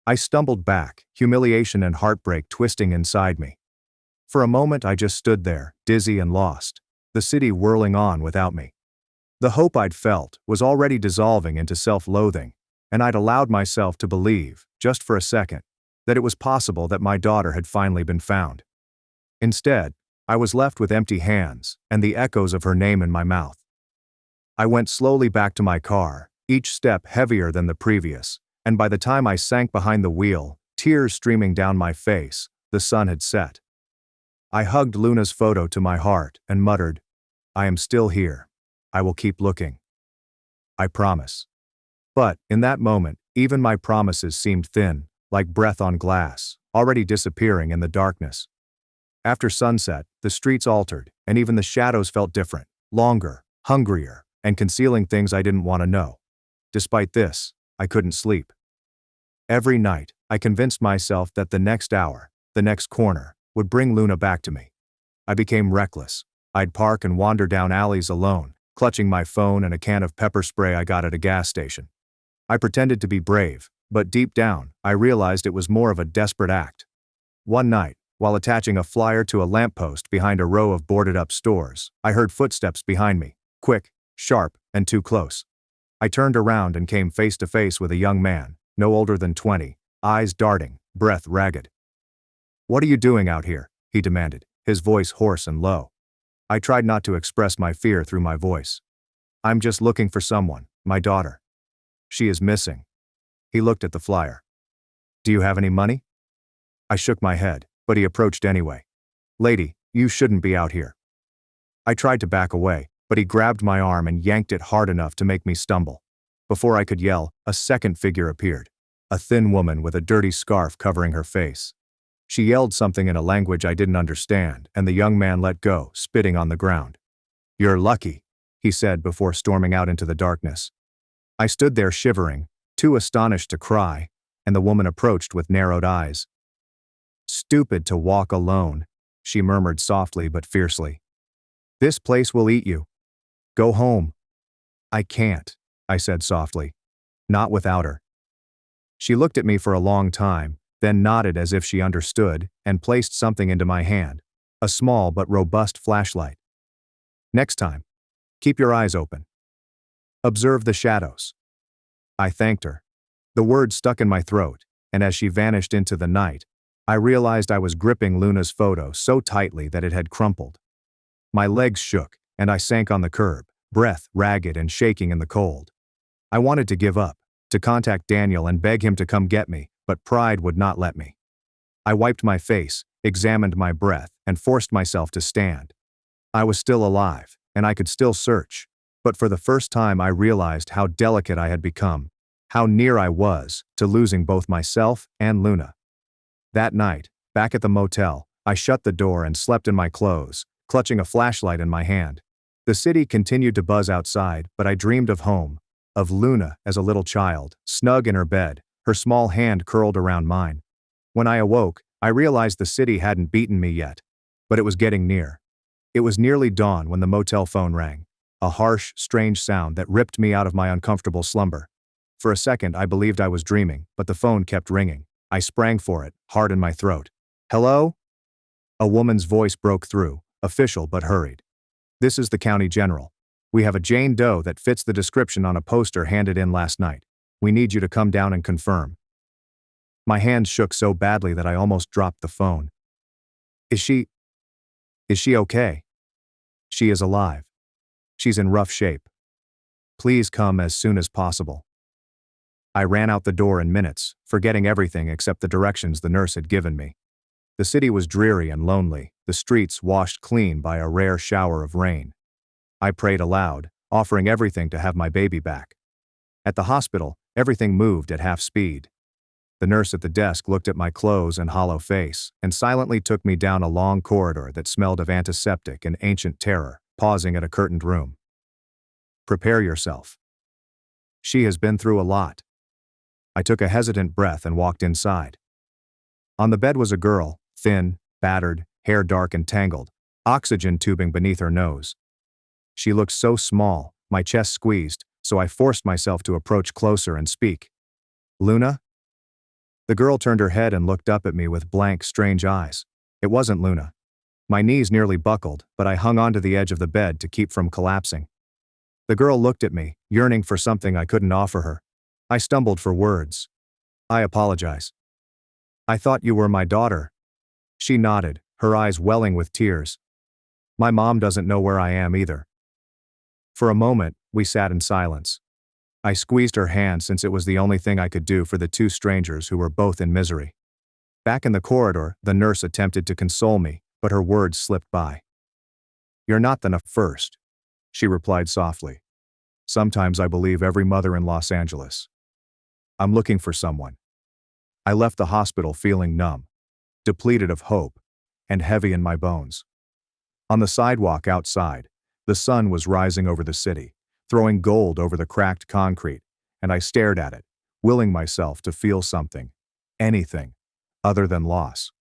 I stumbled back, humiliation and heartbreak twisting inside me. For a moment I just stood there, dizzy and lost, the city whirling on without me. The hope I'd felt was already dissolving into self-loathing, and I'd allowed myself to believe, just for a second, that it was possible that my daughter had finally been found. Instead, I was left with empty hands and the echoes of her name in my mouth. I went slowly back to my car, each step heavier than the previous, and by the time I sank behind the wheel, tears streaming down my face, the sun had set. I hugged Luna's photo to my heart and muttered, "I am still here. I will keep looking. I promise." But, in that moment, even my promises seemed thin, like breath on glass, already disappearing in the darkness. After sunset, the streets altered, and even the shadows felt different, longer, hungrier, and concealing things I didn't want to know. Despite this, I couldn't sleep. Every night, I convinced myself that the next hour, the next corner, would bring Luna back to me. I became reckless. I'd park and wander down alleys alone, clutching my phone and a can of pepper spray I got at a gas station. I pretended to be brave, but deep down, I realized it was more of a desperate act. One night, while attaching a flyer to a lamppost behind a row of boarded-up stores, I heard footsteps behind me, quick, sharp, and too close. I turned around and came face to face with a young man, no older than 20, eyes darting, breath ragged. "What are you doing out here?" he demanded, his voice hoarse and low. I tried not to express my fear through my voice. "I'm just looking for someone, my daughter. She is missing." He looked at the flyer. "Do you have any money?" I shook my head, but he approached anyway. "Lady, you shouldn't be out here." I tried to back away, but he grabbed my arm and yanked it hard enough to make me stumble. Before I could yell, a second figure appeared, a thin woman with a dirty scarf covering her face. She yelled something in a language I didn't understand, and the young man let go, spitting on the ground. "You're lucky," he said before storming out into the darkness. I stood there shivering, too astonished to cry, and the woman approached with narrowed eyes. "Stupid to walk alone," she murmured softly but fiercely. "This place will eat you. Go home." "I can't," I said softly. "Not without her." She looked at me for a long time, then nodded as if she understood, and placed something into my hand, a small but robust flashlight. "Next time, keep your eyes open. Observe the shadows." I thanked her. The words stuck in my throat, and as she vanished into the night, I realized I was gripping Luna's photo so tightly that it had crumpled. My legs shook, and I sank on the curb, breath ragged and shaking in the cold. I wanted to give up, to contact Daniel and beg him to come get me, but pride would not let me. I wiped my face, examined my breath, and forced myself to stand. I was still alive, and I could still search, but for the first time I realized how delicate I had become, how near I was to losing both myself and Luna. That night, back at the motel, I shut the door and slept in my clothes, clutching a flashlight in my hand. The city continued to buzz outside, but I dreamed of home, of Luna as a little child, snug in her bed, her small hand curled around mine. When I awoke, I realized the city hadn't beaten me yet, but it was getting near. It was nearly dawn when the motel phone rang, a harsh, strange sound that ripped me out of my uncomfortable slumber. For a second I believed I was dreaming, but the phone kept ringing. I sprang for it, heart in my throat. "Hello?" A woman's voice broke through, official but hurried. "This is the county general. We have a Jane Doe that fits the description on a poster handed in last night. We need you to come down and confirm." My hands shook so badly that I almost dropped the phone. Is she okay?" "She is alive. She's in rough shape. Please come as soon as possible." I ran out the door in minutes, forgetting everything except the directions the nurse had given me. The city was dreary and lonely, the streets washed clean by a rare shower of rain. I prayed aloud, offering everything to have my baby back. At the hospital, everything moved at half speed. The nurse at the desk looked at my clothes and hollow face, and silently took me down a long corridor that smelled of antiseptic and ancient terror, pausing at a curtained room. "Prepare yourself. She has been through a lot." I took a hesitant breath and walked inside. On the bed was a girl, thin, battered, hair dark and tangled, oxygen tubing beneath her nose. She looked so small, my chest squeezed, so I forced myself to approach closer and speak. "Luna?" The girl turned her head and looked up at me with blank, strange eyes. It wasn't Luna. My knees nearly buckled, but I hung onto the edge of the bed to keep from collapsing. The girl looked at me, yearning for something I couldn't offer her. I stumbled for words. "I apologize. I thought you were my daughter." She nodded, her eyes welling with tears. "My mom doesn't know where I am either." For a moment, we sat in silence. I squeezed her hand since it was the only thing I could do for the two strangers who were both in misery. Back in the corridor, the nurse attempted to console me, but her words slipped by. "You're not the first," she replied softly. "Sometimes I believe every mother in Los Angeles. I'm looking for someone." I left the hospital feeling numb, depleted of hope, and heavy in my bones. On the sidewalk outside, the sun was rising over the city, throwing gold over the cracked concrete, and I stared at it, willing myself to feel something, anything, other than loss.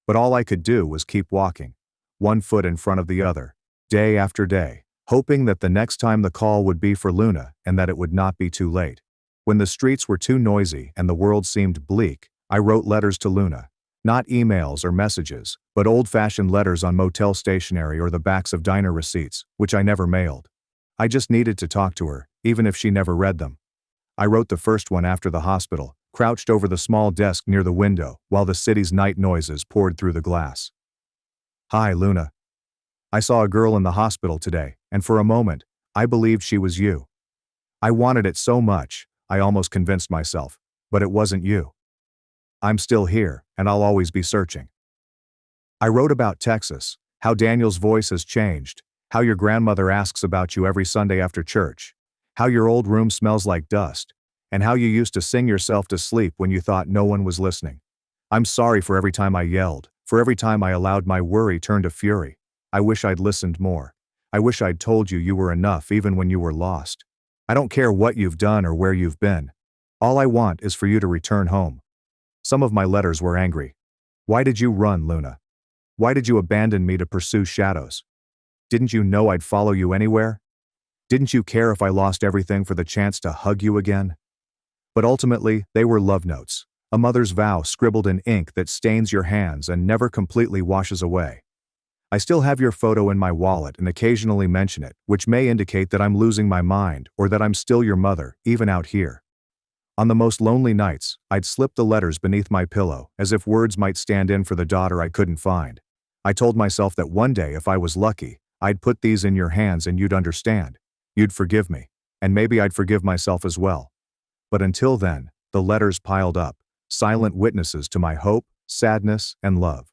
But all I could do was keep walking, one foot in front of the other, day after day, hoping that the next time the call would be for Luna and that it would not be too late. When the streets were too noisy and the world seemed bleak, I wrote letters to Luna. Not emails or messages, but old-fashioned letters on motel stationery or the backs of diner receipts, which I never mailed. I just needed to talk to her, even if she never read them. I wrote the first one after the hospital, crouched over the small desk near the window while the city's night noises poured through the glass. Hi, Luna. I saw a girl in the hospital today, and for a moment, I believed she was you. I wanted it so much, I almost convinced myself, but it wasn't you. I'm still here, and I'll always be searching. I wrote about Texas, how Daniel's voice has changed, how your grandmother asks about you every Sunday after church, how your old room smells like dust, and how you used to sing yourself to sleep when you thought no one was listening. I'm sorry for every time I yelled, for every time I allowed my worry turn to fury. I wish I'd listened more. I wish I'd told you you were enough even when you were lost. I don't care what you've done or where you've been. All I want is for you to return home. Some of my letters were angry. Why did you run, Luna? Why did you abandon me to pursue shadows? Didn't you know I'd follow you anywhere? Didn't you care if I lost everything for the chance to hug you again? But ultimately, they were love notes, a mother's vow scribbled in ink that stains your hands and never completely washes away. I still have your photo in my wallet and occasionally mention it, which may indicate that I'm losing my mind or that I'm still your mother, even out here. On the most lonely nights, I'd slip the letters beneath my pillow, as if words might stand in for the daughter I couldn't find. I told myself that one day, if I was lucky, I'd put these in your hands and you'd understand. You'd forgive me, and maybe I'd forgive myself as well. But until then, the letters piled up, silent witnesses to my hope, sadness, and love.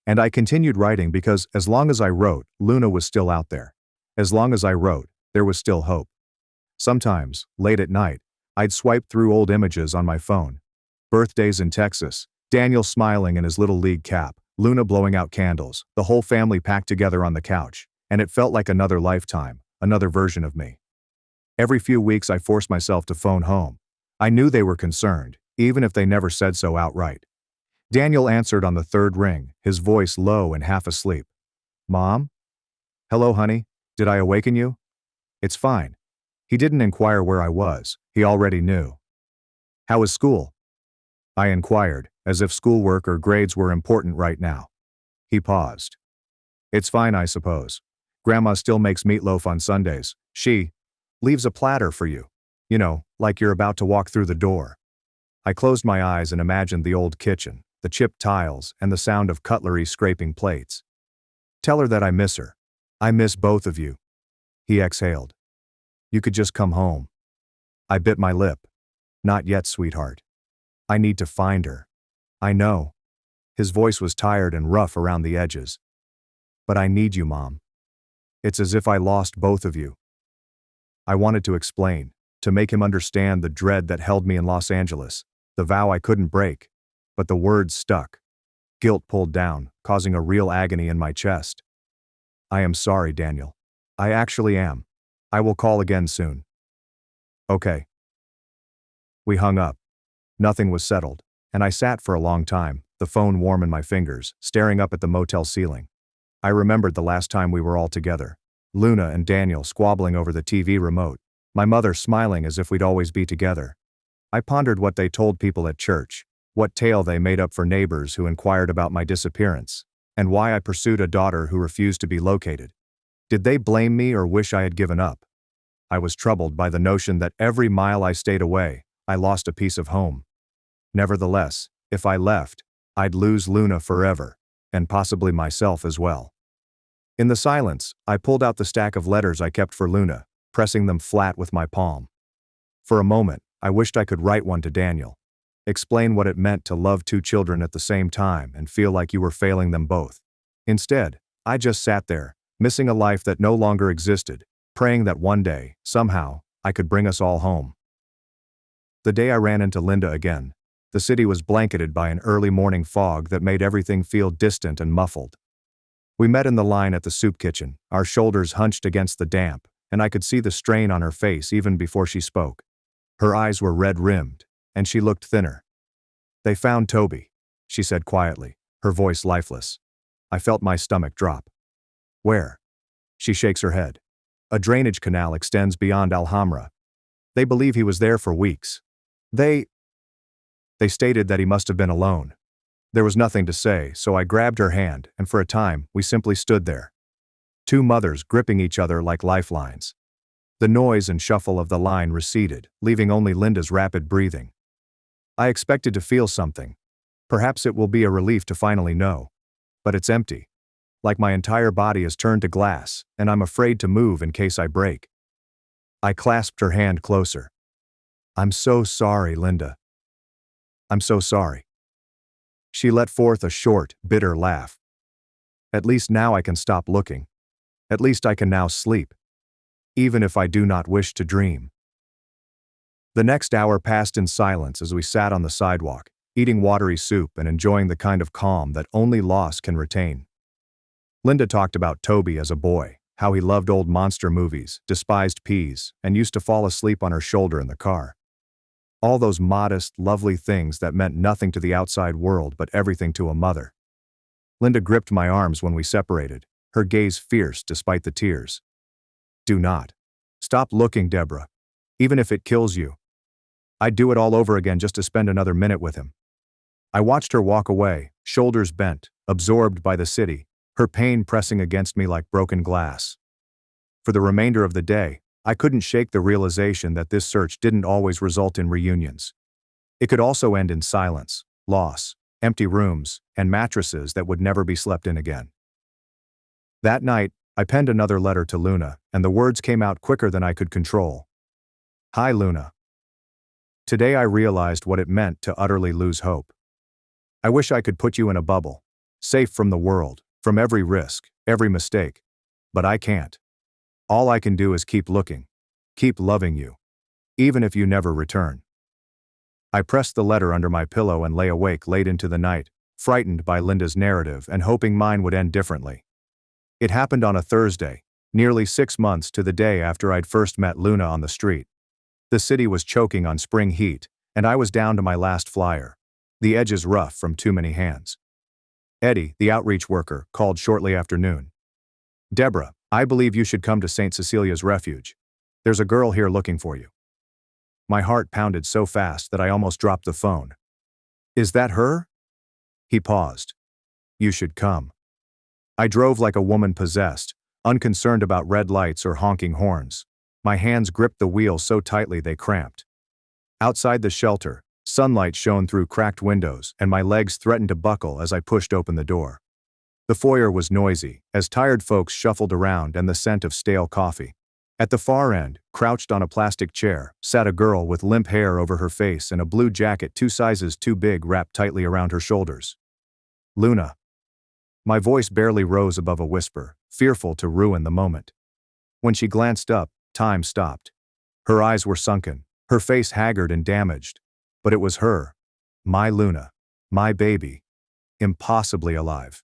And I continued writing because as long as I wrote, Luna was still out there. As long as I wrote, there was still hope. Sometimes, late at night, I'd swipe through old images on my phone. Birthdays in Texas, Daniel smiling in his little league cap, Luna blowing out candles, the whole family packed together on the couch, and it felt like another lifetime, another version of me. Every few weeks I forced myself to phone home. I knew they were concerned, even if they never said so outright. Daniel answered on the third ring, his voice low and half asleep. Mom? Hello, honey. Did I awaken you? It's fine. He didn't inquire where I was. He already knew. How is school? I inquired, as if schoolwork or grades were important right now. He paused. It's fine, I suppose. Grandma still makes meatloaf on Sundays. She leaves a platter for you. You know, like you're about to walk through the door. I closed my eyes and imagined the old kitchen, the chipped tiles, and the sound of cutlery scraping plates. Tell her that I miss her. I miss both of you. He exhaled. You could just come home. I bit my lip. Not yet, sweetheart. I need to find her. I know. His voice was tired and rough around the edges. But I need you, Mom. It's as if I lost both of you. I wanted to explain, to make him understand the dread that held me in Los Angeles, the vow I couldn't break, but the words stuck. Guilt pulled down, causing a real agony in my chest. I am sorry, Daniel. I actually am. I will call again soon. Okay. We hung up. Nothing was settled, and I sat for a long time, the phone warm in my fingers, staring up at the motel ceiling. I remembered the last time we were all together. Luna and Daniel squabbling over the TV remote, my mother smiling as if we'd always be together. I pondered what they told people at church, what tale they made up for neighbors who inquired about my disappearance, and why I pursued a daughter who refused to be located. Did they blame me or wish I had given up? I was troubled by the notion that every mile I stayed away, I lost a piece of home. Nevertheless, if I left, I'd lose Luna forever, and possibly myself as well. In the silence, I pulled out the stack of letters I kept for Luna, pressing them flat with my palm. For a moment, I wished I could write one to Daniel. Explain what it meant to love two children at the same time and feel like you were failing them both. Instead, I just sat there, missing a life that no longer existed, praying that one day, somehow, I could bring us all home. The day I ran into Linda again, the city was blanketed by an early morning fog that made everything feel distant and muffled. We met in the line at the soup kitchen, our shoulders hunched against the damp, and I could see the strain on her face even before she spoke. Her eyes were red-rimmed, and she looked thinner. They found Toby, she said quietly, her voice lifeless. I felt my stomach drop. Where? She shakes her head. A drainage canal extends beyond Alhambra. They believe he was there for weeks. They stated that he must have been alone. There was nothing to say, so I grabbed her hand, and for a time, we simply stood there. Two mothers gripping each other like lifelines. The noise and shuffle of the line receded, leaving only Linda's rapid breathing. I expected to feel something. Perhaps it will be a relief to finally know. But it's empty. Like my entire body is turned to glass, and I'm afraid to move in case I break. I clasped her hand closer. I'm so sorry, Linda. I'm so sorry. She let forth a short, bitter laugh. At least now I can stop looking. At least I can now sleep. Even if I do not wish to dream. The next hour passed in silence as we sat on the sidewalk, eating watery soup and enjoying the kind of calm that only loss can retain. Linda talked about Toby as a boy, how he loved old monster movies, despised peas, and used to fall asleep on her shoulder in the car. All those modest, lovely things that meant nothing to the outside world but everything to a mother. Linda gripped my arms when we separated, her gaze fierce despite the tears. Do not. Stop looking, Deborah. Even if it kills you. I'd do it all over again just to spend another minute with him. I watched her walk away, shoulders bent, absorbed by the city, her pain pressing against me like broken glass. For the remainder of the day, I couldn't shake the realization that this search didn't always result in reunions. It could also end in silence, loss, empty rooms, and mattresses that would never be slept in again. That night, I penned another letter to Luna, and the words came out quicker than I could control. Hi, Luna. Today I realized what it meant to utterly lose hope. I wish I could put you in a bubble, safe from the world, from every risk, every mistake. But I can't. All I can do is keep looking, keep loving you, even if you never return. I pressed the letter under my pillow and lay awake late into the night, frightened by Linda's narrative and hoping mine would end differently. It happened on a Thursday, nearly 6 months to the day after I'd first met Luna on the street. The city was choking on spring heat, and I was down to my last flyer, the edges rough from too many hands. Eddie, the outreach worker, called shortly after noon. Deborah, I believe you should come to St. Cecilia's Refuge. There's a girl here looking for you. My heart pounded so fast that I almost dropped the phone. Is that her? He paused. You should come. I drove like a woman possessed, unconcerned about red lights or honking horns. My hands gripped the wheel so tightly they cramped. Outside the shelter, sunlight shone through cracked windows, and my legs threatened to buckle as I pushed open the door. The foyer was noisy, as tired folks shuffled around and the scent of stale coffee. At the far end, crouched on a plastic chair, sat a girl with limp hair over her face and a blue jacket 2 sizes too big wrapped tightly around her shoulders. Luna. My voice barely rose above a whisper, fearful to ruin the moment. When she glanced up, time stopped. Her eyes were sunken, her face haggard and damaged. But it was her. My Luna. My baby. Impossibly alive.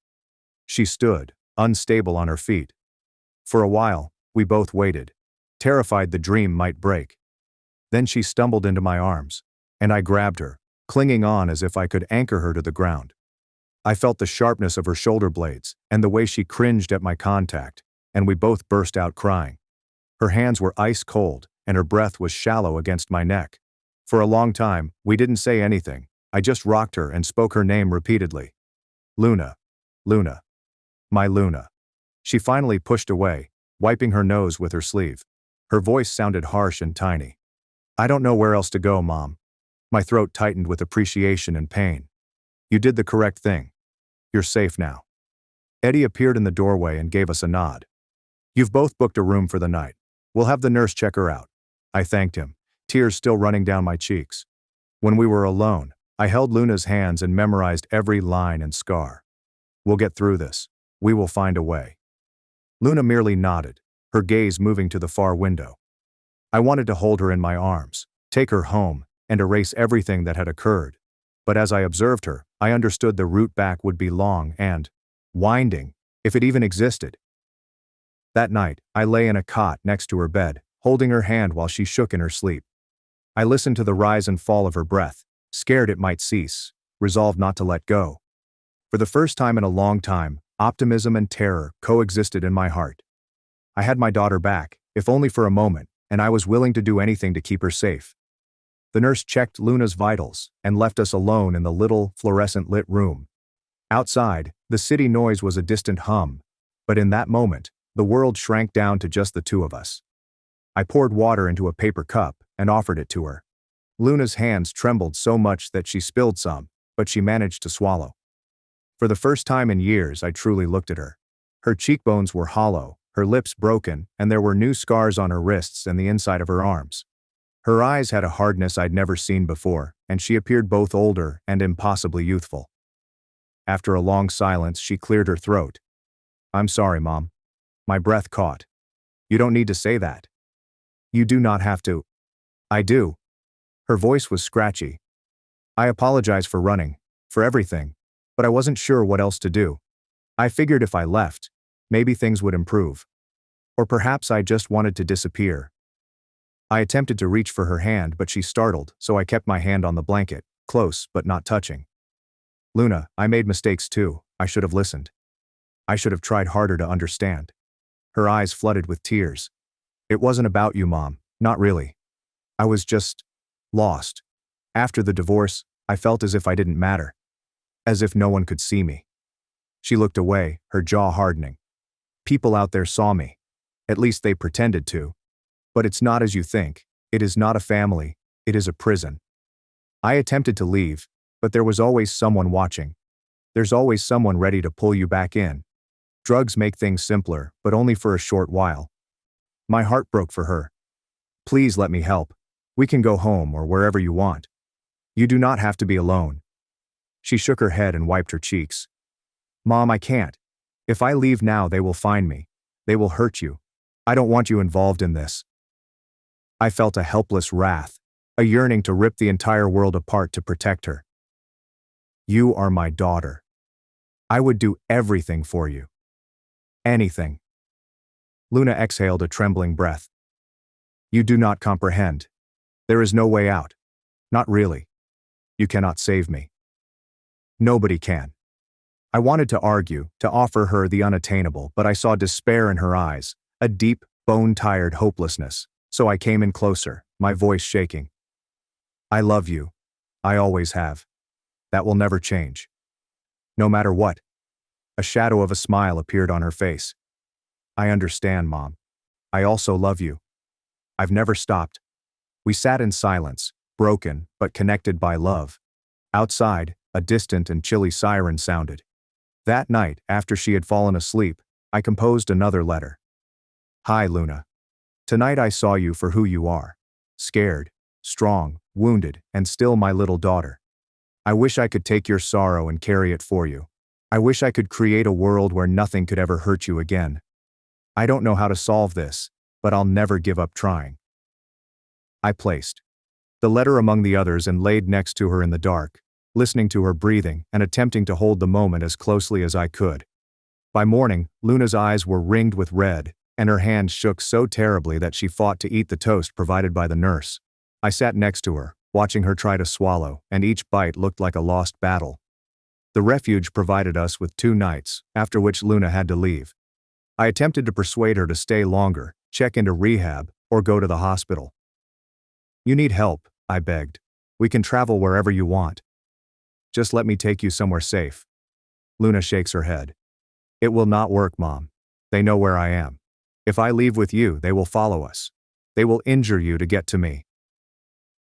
She stood, unstable on her feet. For a while, we both waited, terrified the dream might break. Then she stumbled into my arms, and I grabbed her, clinging on as if I could anchor her to the ground. I felt the sharpness of her shoulder blades and the way she cringed at my contact, and we both burst out crying. Her hands were ice cold, and her breath was shallow against my neck. For a long time, we didn't say anything. I just rocked her and spoke her name repeatedly. Luna. Luna. My Luna. She finally pushed away, wiping her nose with her sleeve. Her voice sounded harsh and tiny. I don't know where else to go, Mom. My throat tightened with appreciation and pain. You did the correct thing. You're safe now. Eddie appeared in the doorway and gave us a nod. You've both booked a room for the night. We'll have the nurse check her out. I thanked him, tears still running down my cheeks. When we were alone, I held Luna's hands and memorized every line and scar. We'll get through this. We will find a way. Luna merely nodded, her gaze moving to the far window. I wanted to hold her in my arms, take her home, and erase everything that had occurred. But as I observed her, I understood the route back would be long and winding, if it even existed. That night, I lay in a cot next to her bed, holding her hand while she shook in her sleep. I listened to the rise and fall of her breath, scared it might cease, resolved not to let go. For the first time in a long time, Optimism and terror coexisted in my heart. I had my daughter back, if only for a moment, and I was willing to do anything to keep her safe. The nurse checked Luna's vitals and left us alone in the little, fluorescent-lit room. Outside, the city noise was a distant hum, but in that moment, the world shrank down to just the two of us. I poured water into a paper cup and offered it to her. Luna's hands trembled so much that she spilled some, but she managed to swallow. For the first time in years, I truly looked at her. Her cheekbones were hollow, her lips broken, and there were new scars on her wrists and the inside of her arms. Her eyes had a hardness I'd never seen before, and she appeared both older and impossibly youthful. After a long silence, she cleared her throat. "I'm sorry, Mom." My breath caught. "You don't need to say that. You do not have to." "I do." Her voice was scratchy. "I apologize for running, for everything, but I wasn't sure what else to do. I figured if I left, maybe things would improve. Or perhaps I just wanted to disappear." I attempted to reach for her hand, but she startled, so I kept my hand on the blanket, close but not touching. "Luna, I made mistakes too. I should have listened. I should have tried harder to understand." Her eyes flooded with tears. "It wasn't about you, Mom, not really. I was just lost. After the divorce, I felt as if I didn't matter. As if no one could see me." She looked away, her jaw hardening. "People out there saw me. At least they pretended to. But it's not as you think. It is not a family, it is a prison." I attempted to leave, but there was always someone watching. There's always someone ready to pull you back in. Drugs make things simpler, but only for a short while. My heart broke for her. "Please let me help. We can go home or wherever you want. You do not have to be alone." She shook her head and wiped her cheeks. "Mom, I can't. If I leave now, they will find me. They will hurt you. I don't want you involved in this." I felt a helpless wrath, a yearning to rip the entire world apart to protect her. "You are my daughter. I would do everything for you. Anything." Luna exhaled a trembling breath. "You do not comprehend. There is no way out. Not really. You cannot save me. Nobody can." I wanted to argue, to offer her the unattainable, but I saw despair in her eyes, a deep, bone-tired hopelessness, so I came in closer, my voice shaking. "I love you. I always have. That will never change. No matter what." A shadow of a smile appeared on her face. "I understand, Mom. I also love you. I've never stopped." We sat in silence, broken but connected by love. Outside, a distant and chilly siren sounded. That night, after she had fallen asleep, I composed another letter. "Hi, Luna. Tonight I saw you for who you are. Scared, strong, wounded, and still my little daughter. I wish I could take your sorrow and carry it for you. I wish I could create a world where nothing could ever hurt you again. I don't know how to solve this, but I'll never give up trying." I placed the letter among the others and laid next to her in the dark, listening to her breathing and attempting to hold the moment as closely as I could. By morning, Luna's eyes were ringed with red, and her hand shook so terribly that she fought to eat the toast provided by the nurse. I sat next to her, watching her try to swallow, and each bite looked like a lost battle. The refuge provided us with 2 nights, after which Luna had to leave. I attempted to persuade her to stay longer, check into rehab, or go to the hospital. "You need help," I begged. "We can travel wherever you want. Just let me take you somewhere safe." Luna shakes her head. "It will not work, Mom. They know where I am. If I leave with you, they will follow us. They will injure you to get to me."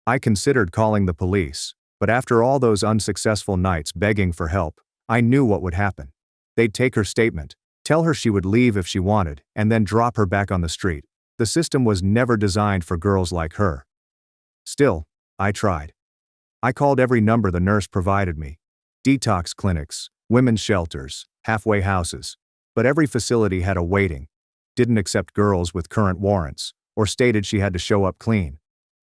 I considered calling the police, but after all those unsuccessful nights begging for help, I knew what would happen. They'd take her statement, tell her she would leave if she wanted, and then drop her back on the street. The system was never designed for girls like her. Still, I tried. I called every number the nurse provided me. Detox clinics, women's shelters, halfway houses. But every facility had a waiting, didn't accept girls with current warrants, or stated she had to show up clean.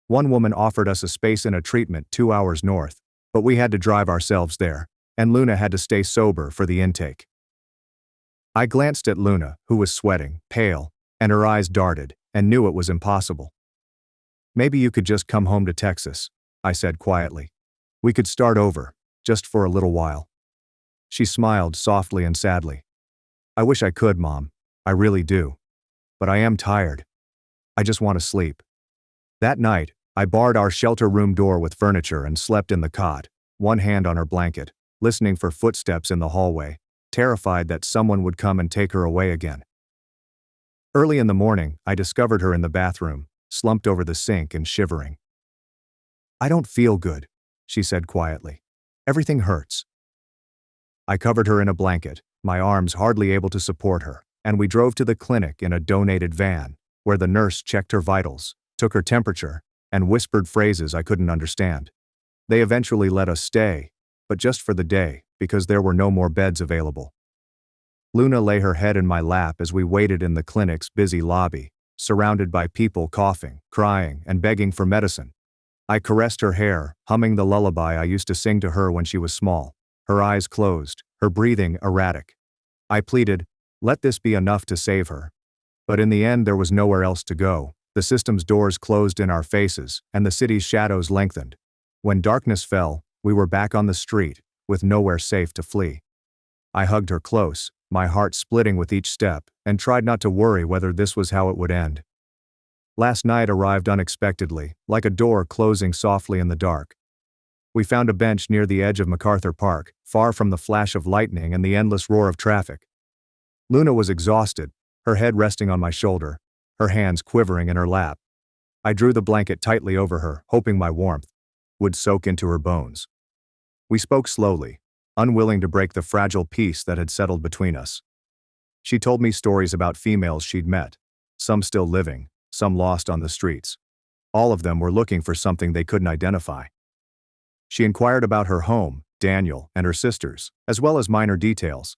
One woman offered us a space in a treatment 2 hours north, but we had to drive ourselves there, and Luna had to stay sober for the intake. I glanced at Luna, who was sweating, pale, and her eyes darted, and knew it was impossible. "Maybe you could just come home to Texas," I said quietly. "We could start over, just for a little while." She smiled softly and sadly. I wish I could, Mom. I really do. But I am tired. I just want to sleep. That night, I barred our shelter room door with furniture and slept in the cot, one hand on her blanket, listening for footsteps in the hallway, terrified that someone would come and take her away again. Early in the morning, I discovered her in the bathroom, slumped over the sink and shivering. I don't feel good, she said quietly. Everything hurts. I covered her in a blanket, my arms hardly able to support her, and we drove to the clinic in a donated van, where the nurse checked her vitals, took her temperature, and whispered phrases I couldn't understand. They eventually let us stay, but just for the day, because there were no more beds available. Luna lay her head in my lap as we waited in the clinic's busy lobby, surrounded by people coughing, crying, and begging for medicine. I caressed her hair, humming the lullaby I used to sing to her when she was small, her eyes closed, her breathing erratic. I pleaded, let this be enough to save her. But in the end there was nowhere else to go. The system's doors closed in our faces, and the city's shadows lengthened. When darkness fell, we were back on the street, with nowhere safe to flee. I hugged her close, my heart splitting with each step, and tried not to worry whether this was how it would end. Last night arrived unexpectedly, like a door closing softly in the dark. We found a bench near the edge of MacArthur Park, far from the flash of lightning and the endless roar of traffic. Luna was exhausted, her head resting on my shoulder, her hands quivering in her lap. I drew the blanket tightly over her, hoping my warmth would soak into her bones. We spoke slowly, unwilling to break the fragile peace that had settled between us. She told me stories about females she'd met, some still living, some lost on the streets. All of them were looking for something they couldn't identify. She inquired about her home, Daniel, and her sisters, as well as minor details.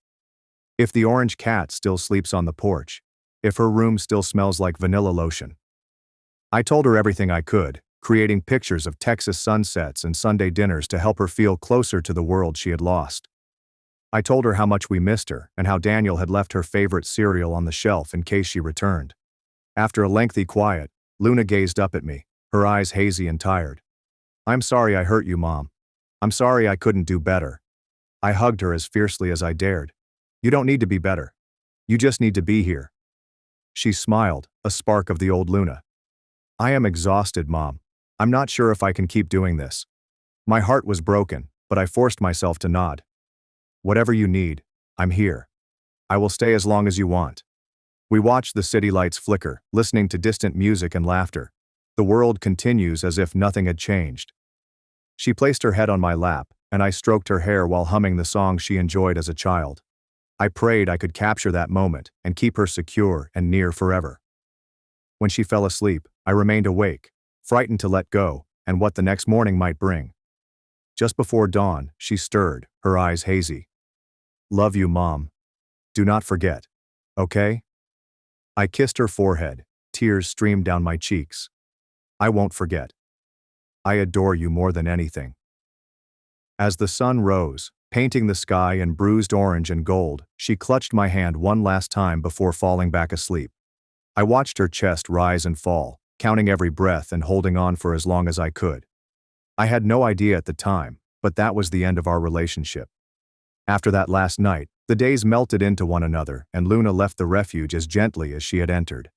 If the orange cat still sleeps on the porch, if her room still smells like vanilla lotion. I told her everything I could, creating pictures of Texas sunsets and Sunday dinners to help her feel closer to the world she had lost. I told her how much we missed her and how Daniel had left her favorite cereal on the shelf in case she returned. After a lengthy quiet, Luna gazed up at me, her eyes hazy and tired. I'm sorry I hurt you, Mom. I'm sorry I couldn't do better. I hugged her as fiercely as I dared. You don't need to be better. You just need to be here. She smiled, a spark of the old Luna. I am exhausted, Mom. I'm not sure if I can keep doing this. My heart was broken, but I forced myself to nod. Whatever you need, I'm here. I will stay as long as you want. We watched the city lights flicker, listening to distant music and laughter. The world continues as if nothing had changed. She placed her head on my lap, and I stroked her hair while humming the song she enjoyed as a child. I prayed I could capture that moment and keep her secure and near forever. When she fell asleep, I remained awake, frightened to let go, and what the next morning might bring. Just before dawn, she stirred, her eyes hazy. Love you, Mom. Do not forget. Okay? I kissed her forehead, tears streamed down my cheeks. I won't forget. I adore you more than anything. As the sun rose, painting the sky in bruised orange and gold, she clutched my hand one last time before falling back asleep. I watched her chest rise and fall, counting every breath and holding on for as long as I could. I had no idea at the time, but that was the end of our relationship. After that last night, the days melted into one another and Luna left the refuge as gently as she had entered.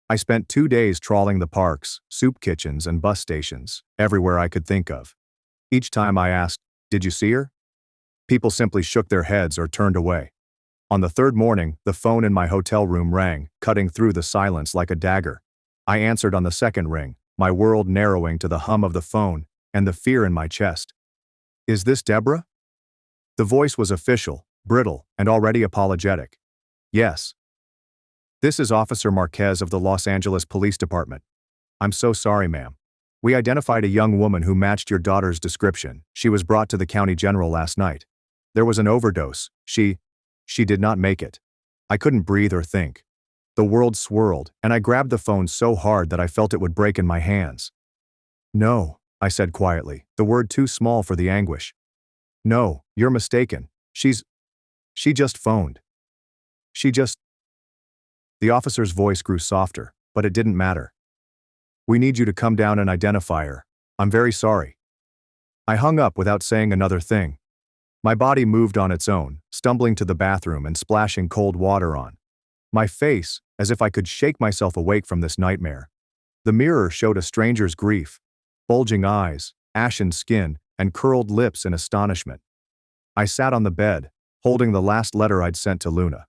I spent 2 days trawling the parks, soup kitchens, and bus stations, everywhere I could think of. Each time I asked, "Did you see her?" People simply shook their heads or turned away. On the third morning, the phone in my hotel room rang, cutting through the silence like a dagger. I answered on the second ring, my world narrowing to the hum of the phone and the fear in my chest. Is this Deborah? The voice was official, brittle, and already apologetic. Yes. This is Officer Marquez of the Los Angeles Police Department. I'm so sorry, ma'am. We identified a young woman who matched your daughter's description. She was brought to the county general last night. There was an overdose. She did not make it. I couldn't breathe or think. The world swirled, and I grabbed the phone so hard that I felt it would break in my hands. No, I said quietly, the word too small for the anguish. No, you're mistaken. She just phoned. The officer's voice grew softer, but it didn't matter. We need you to come down and identify her. I'm very sorry. I hung up without saying another thing. My body moved on its own, stumbling to the bathroom and splashing cold water on my face, as if I could shake myself awake from this nightmare. The mirror showed a stranger's grief, bulging eyes, ashen skin, and curled lips in astonishment. I sat on the bed, holding the last letter I'd sent to Luna.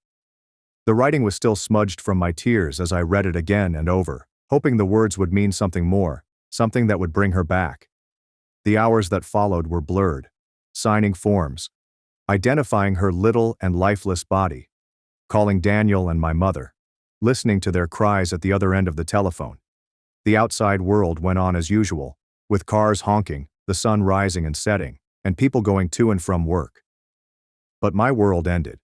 The writing was still smudged from my tears as I read it again and over, hoping the words would mean something more, something that would bring her back. The hours that followed were blurred, signing forms, identifying her little and lifeless body, calling Daniel and my mother, listening to their cries at the other end of the telephone. The outside world went on as usual, with cars honking, the sun rising and setting, and people going to and from work. But my world ended.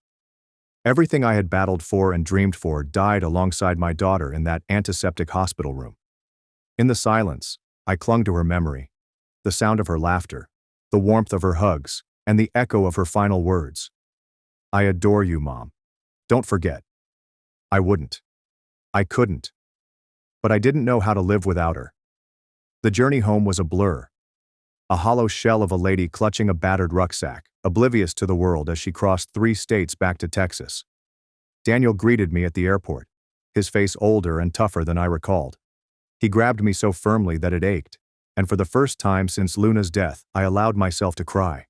Everything I had battled for and dreamed for died alongside my daughter in that antiseptic hospital room. In the silence, I clung to her memory, the sound of her laughter, the warmth of her hugs, and the echo of her final words. "I adore you, Mom. Don't forget." I wouldn't. I couldn't. But I didn't know how to live without her. The journey home was a blur. A hollow shell of a lady clutching a battered rucksack, oblivious to the world as she crossed 3 states back to Texas. Daniel greeted me at the airport, his face older and tougher than I recalled. He grabbed me so firmly that it ached, and for the first time since Luna's death, I allowed myself to cry.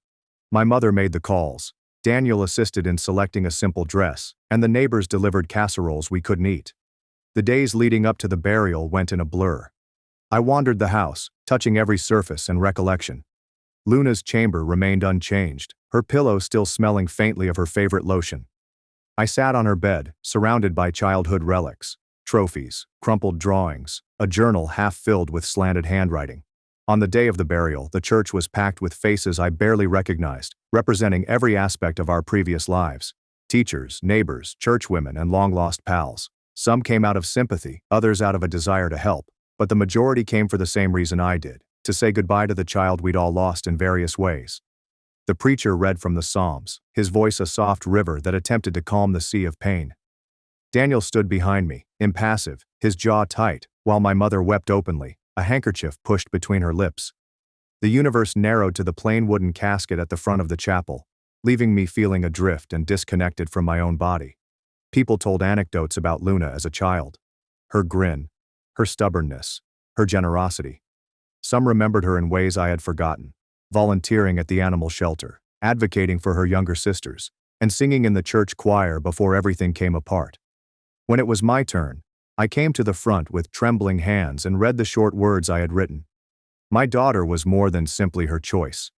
My mother made the calls. Daniel assisted in selecting a simple dress, and the neighbors delivered casseroles we couldn't eat. The days leading up to the burial went in a blur. I wandered the house, touching every surface and recollection. Luna's chamber remained unchanged, her pillow still smelling faintly of her favorite lotion. I sat on her bed, surrounded by childhood relics, trophies, crumpled drawings, a journal half filled with slanted handwriting. On the day of the burial, the church was packed with faces I barely recognized, representing every aspect of our previous lives. Teachers, neighbors, churchwomen, and long-lost pals. Some came out of sympathy, others out of a desire to help, but the majority came for the same reason I did, to say goodbye to the child we'd all lost in various ways. The preacher read from the Psalms, his voice a soft river that attempted to calm the sea of pain. Daniel stood behind me, impassive, his jaw tight, while my mother wept openly, a handkerchief pushed between her lips. The universe narrowed to the plain wooden casket at the front of the chapel, leaving me feeling adrift and disconnected from my own body. People told anecdotes about Luna as a child. Her grin, her stubbornness, her generosity. Some remembered her in ways I had forgotten, volunteering at the animal shelter, advocating for her younger sisters, and singing in the church choir before everything came apart. When it was my turn, I came to the front with trembling hands and read the short words I had written. My daughter was more than simply her choice.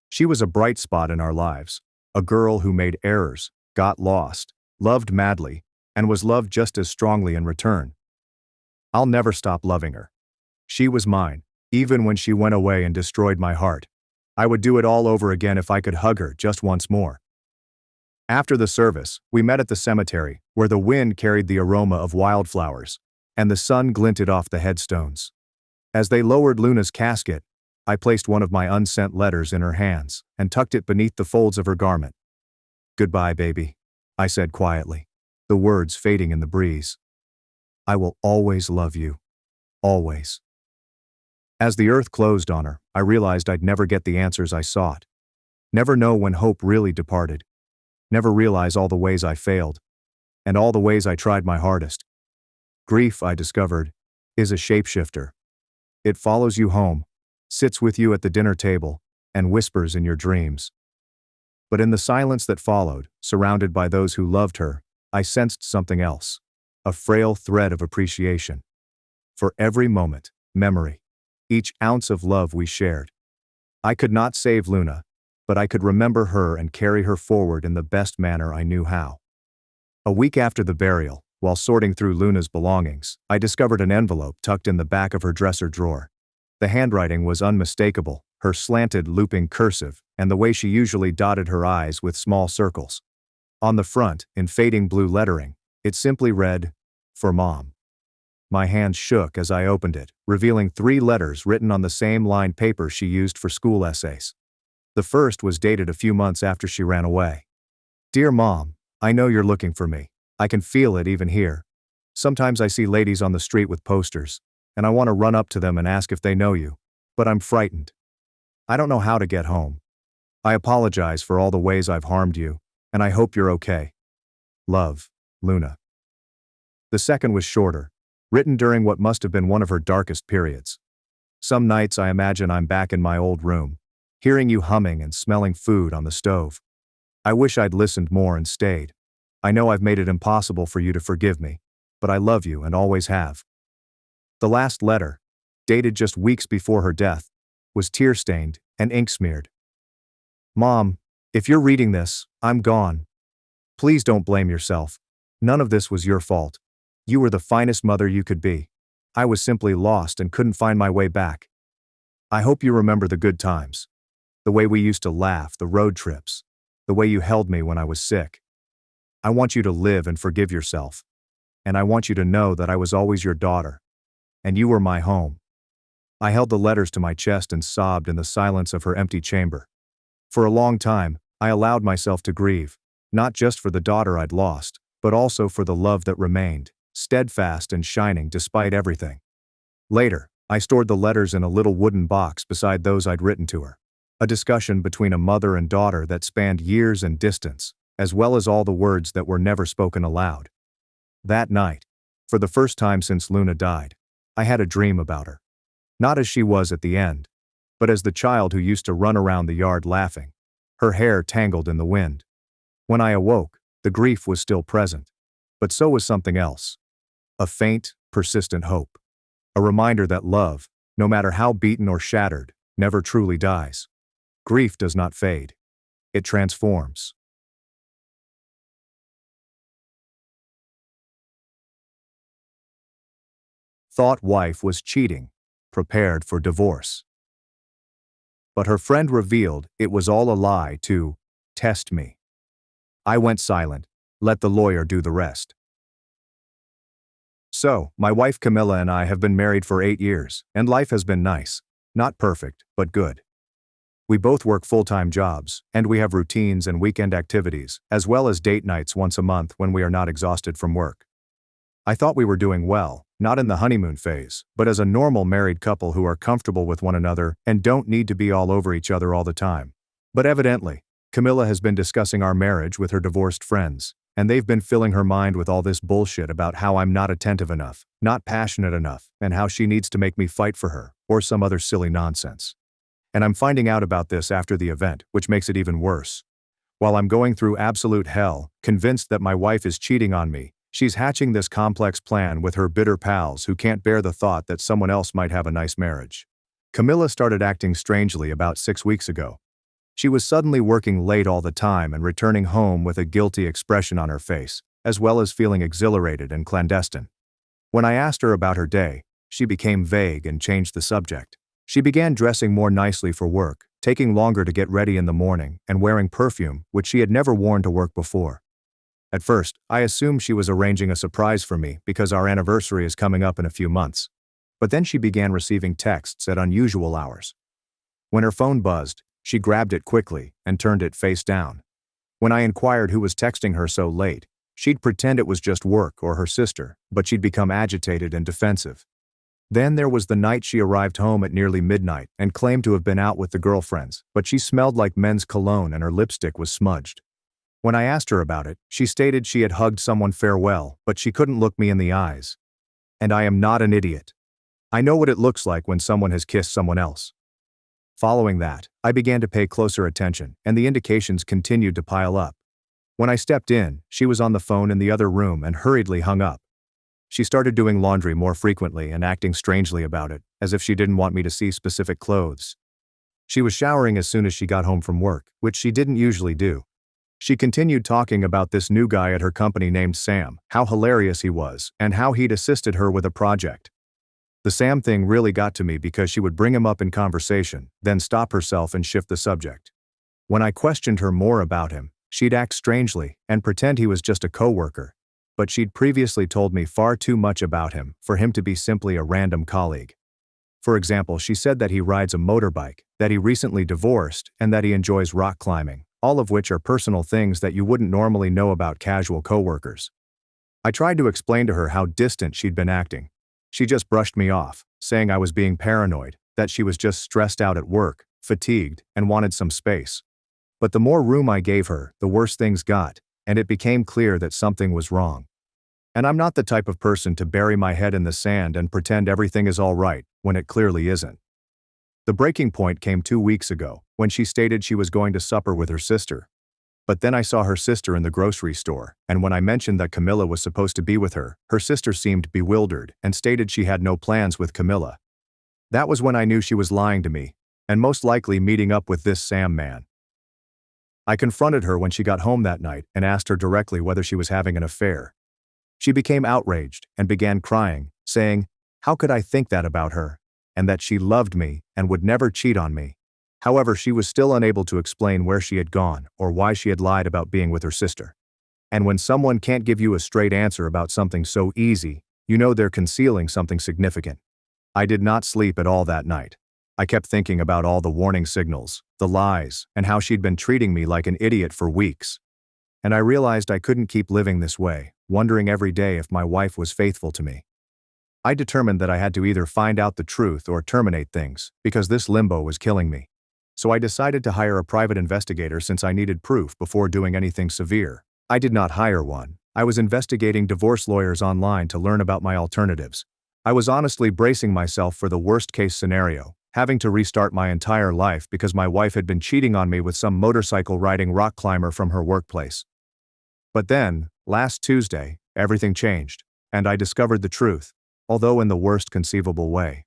She was a bright spot in our lives, a girl who made errors, got lost, loved madly, and was loved just as strongly in return. I'll never stop loving her. She was mine, even when she went away and destroyed my heart. I would do it all over again if I could hug her just once more. After the service, we met at the cemetery, where the wind carried the aroma of wildflowers, and the sun glinted off the headstones. As they lowered Luna's casket, I placed one of my unsent letters in her hands and tucked it beneath the folds of her garment. "Goodbye, baby," I said quietly, the words fading in the breeze. "I will always love you. Always." As the earth closed on her, I realized I'd never get the answers I sought. Never know when hope really departed. Never realize all the ways I failed, and all the ways I tried my hardest. Grief, I discovered, is a shapeshifter. It follows you home, sits with you at the dinner table, and whispers in your dreams. But in the silence that followed, surrounded by those who loved her, I sensed something else, a frail thread of appreciation. For every moment, memory, each ounce of love we shared. I could not save Luna, but I could remember her and carry her forward in the best manner I knew how. A week after the burial, while sorting through Luna's belongings, I discovered an envelope tucked in the back of her dresser drawer. The handwriting was unmistakable, her slanted, looping cursive, and the way she usually dotted her I's with small circles. On the front, in fading blue lettering, it simply read, "For Mom." My hand shook as I opened it, revealing 3 letters written on the same lined paper she used for school essays. The first was dated a few months after she ran away. "Dear Mom, I know you're looking for me. I can feel it even here. Sometimes I see ladies on the street with posters, and I want to run up to them and ask if they know you, but I'm frightened. I don't know how to get home. I apologize for all the ways I've harmed you, and I hope you're okay. Love, Luna. The second was shorter, written during what must have been one of her darkest periods. Some nights I imagine I'm back in my old room, hearing you humming and smelling food on the stove. I wish I'd listened more and stayed. I know I've made it impossible for you to forgive me, but I love you and always have. The last letter, dated just weeks before her death, was tear-stained and ink-smeared. Mom, if you're reading this, I'm gone. Please don't blame yourself. None of this was your fault. You were the finest mother you could be. I was simply lost and couldn't find my way back. I hope you remember the good times. The way we used to laugh, the road trips, the way you held me when I was sick. I want you to live and forgive yourself. And I want you to know that I was always your daughter. And you were my home. I held the letters to my chest and sobbed in the silence of her empty chamber. For a long time, I allowed myself to grieve, not just for the daughter I'd lost, but also for the love that remained, steadfast and shining despite everything. Later, I stored the letters in a little wooden box beside those I'd written to her. A discussion between a mother and daughter that spanned years and distance, as well as all the words that were never spoken aloud. That night, for the first time since Luna died, I had a dream about her. Not as she was at the end, but as the child who used to run around the yard laughing, her hair tangled in the wind. When I awoke, the grief was still present, but so was something else. A faint, persistent hope. A reminder that love, no matter how beaten or shattered, never truly dies. Grief does not fade. It transforms. Thought wife was cheating, prepared for divorce. But her friend revealed it was all a lie to test me. I went silent, let the lawyer do the rest. So, my wife Camilla and I have been married for 8 years, and life has been nice. Not perfect, but good. We both work full-time jobs, and we have routines and weekend activities, as well as date nights once a month when we are not exhausted from work. I thought we were doing well, not in the honeymoon phase, but as a normal married couple who are comfortable with one another and don't need to be all over each other all the time. But evidently, Camilla has been discussing our marriage with her divorced friends, and they've been filling her mind with all this bullshit about how I'm not attentive enough, not passionate enough, and how she needs to make me fight for her, or some other silly nonsense. And I'm finding out about this after the event, which makes it even worse. While I'm going through absolute hell, convinced that my wife is cheating on me, she's hatching this complex plan with her bitter pals who can't bear the thought that someone else might have a nice marriage. Camilla started acting strangely about 6 weeks ago. She was suddenly working late all the time and returning home with a guilty expression on her face, as well as feeling exhilarated and clandestine. When I asked her about her day, she became vague and changed the subject. She began dressing more nicely for work, taking longer to get ready in the morning, and wearing perfume, which she had never worn to work before. At first, I assumed she was arranging a surprise for me because our anniversary is coming up in a few months. But then she began receiving texts at unusual hours. When her phone buzzed, she grabbed it quickly and turned it face down. When I inquired who was texting her so late, she'd pretend it was just work or her sister, but she'd become agitated and defensive. Then there was the night she arrived home at nearly midnight and claimed to have been out with the girlfriends, but she smelled like men's cologne and her lipstick was smudged. When I asked her about it, she stated she had hugged someone farewell, but she couldn't look me in the eyes. And I am not an idiot. I know what it looks like when someone has kissed someone else. Following that, I began to pay closer attention, and the indications continued to pile up. When I stepped in, she was on the phone in the other room and hurriedly hung up. She started doing laundry more frequently and acting strangely about it, as if she didn't want me to see specific clothes. She was showering as soon as she got home from work, which she didn't usually do. She continued talking about this new guy at her company named Sam, how hilarious he was, and how he'd assisted her with a project. The Sam thing really got to me because she would bring him up in conversation, then stop herself and shift the subject. When I questioned her more about him, she'd act strangely and pretend he was just a coworker. But she'd previously told me far too much about him for him to be simply a random colleague. For example, she said that he rides a motorbike, that he recently divorced, and that he enjoys rock climbing, all of which are personal things that you wouldn't normally know about casual coworkers. I tried to explain to her how distant she'd been acting. She just brushed me off, saying I was being paranoid, that she was just stressed out at work, fatigued, and wanted some space. But the more room I gave her, the worse things got, and it became clear that something was wrong. And I'm not the type of person to bury my head in the sand and pretend everything is all right, when it clearly isn't. The breaking point came 2 weeks ago, when she stated she was going to supper with her sister. But then I saw her sister in the grocery store, and when I mentioned that Camilla was supposed to be with her, her sister seemed bewildered and stated she had no plans with Camilla. That was when I knew she was lying to me, and most likely meeting up with this Sam man. I confronted her when she got home that night and asked her directly whether she was having an affair. She became outraged and began crying, saying, "How could I think that about her?" and that she loved me and would never cheat on me. However, she was still unable to explain where she had gone or why she had lied about being with her sister. And when someone can't give you a straight answer about something so easy, you know they're concealing something significant. I did not sleep at all that night. I kept thinking about all the warning signals, the lies, and how she'd been treating me like an idiot for weeks. And I realized I couldn't keep living this way, wondering every day if my wife was faithful to me. I determined that I had to either find out the truth or terminate things, because this limbo was killing me. So I decided to hire a private investigator since I needed proof before doing anything severe. I did not hire one. I was investigating divorce lawyers online to learn about my alternatives. I was honestly bracing myself for the worst-case scenario, having to restart my entire life because my wife had been cheating on me with some motorcycle-riding rock climber from her workplace. But then, last Tuesday, everything changed, and I discovered the truth, although in the worst conceivable way.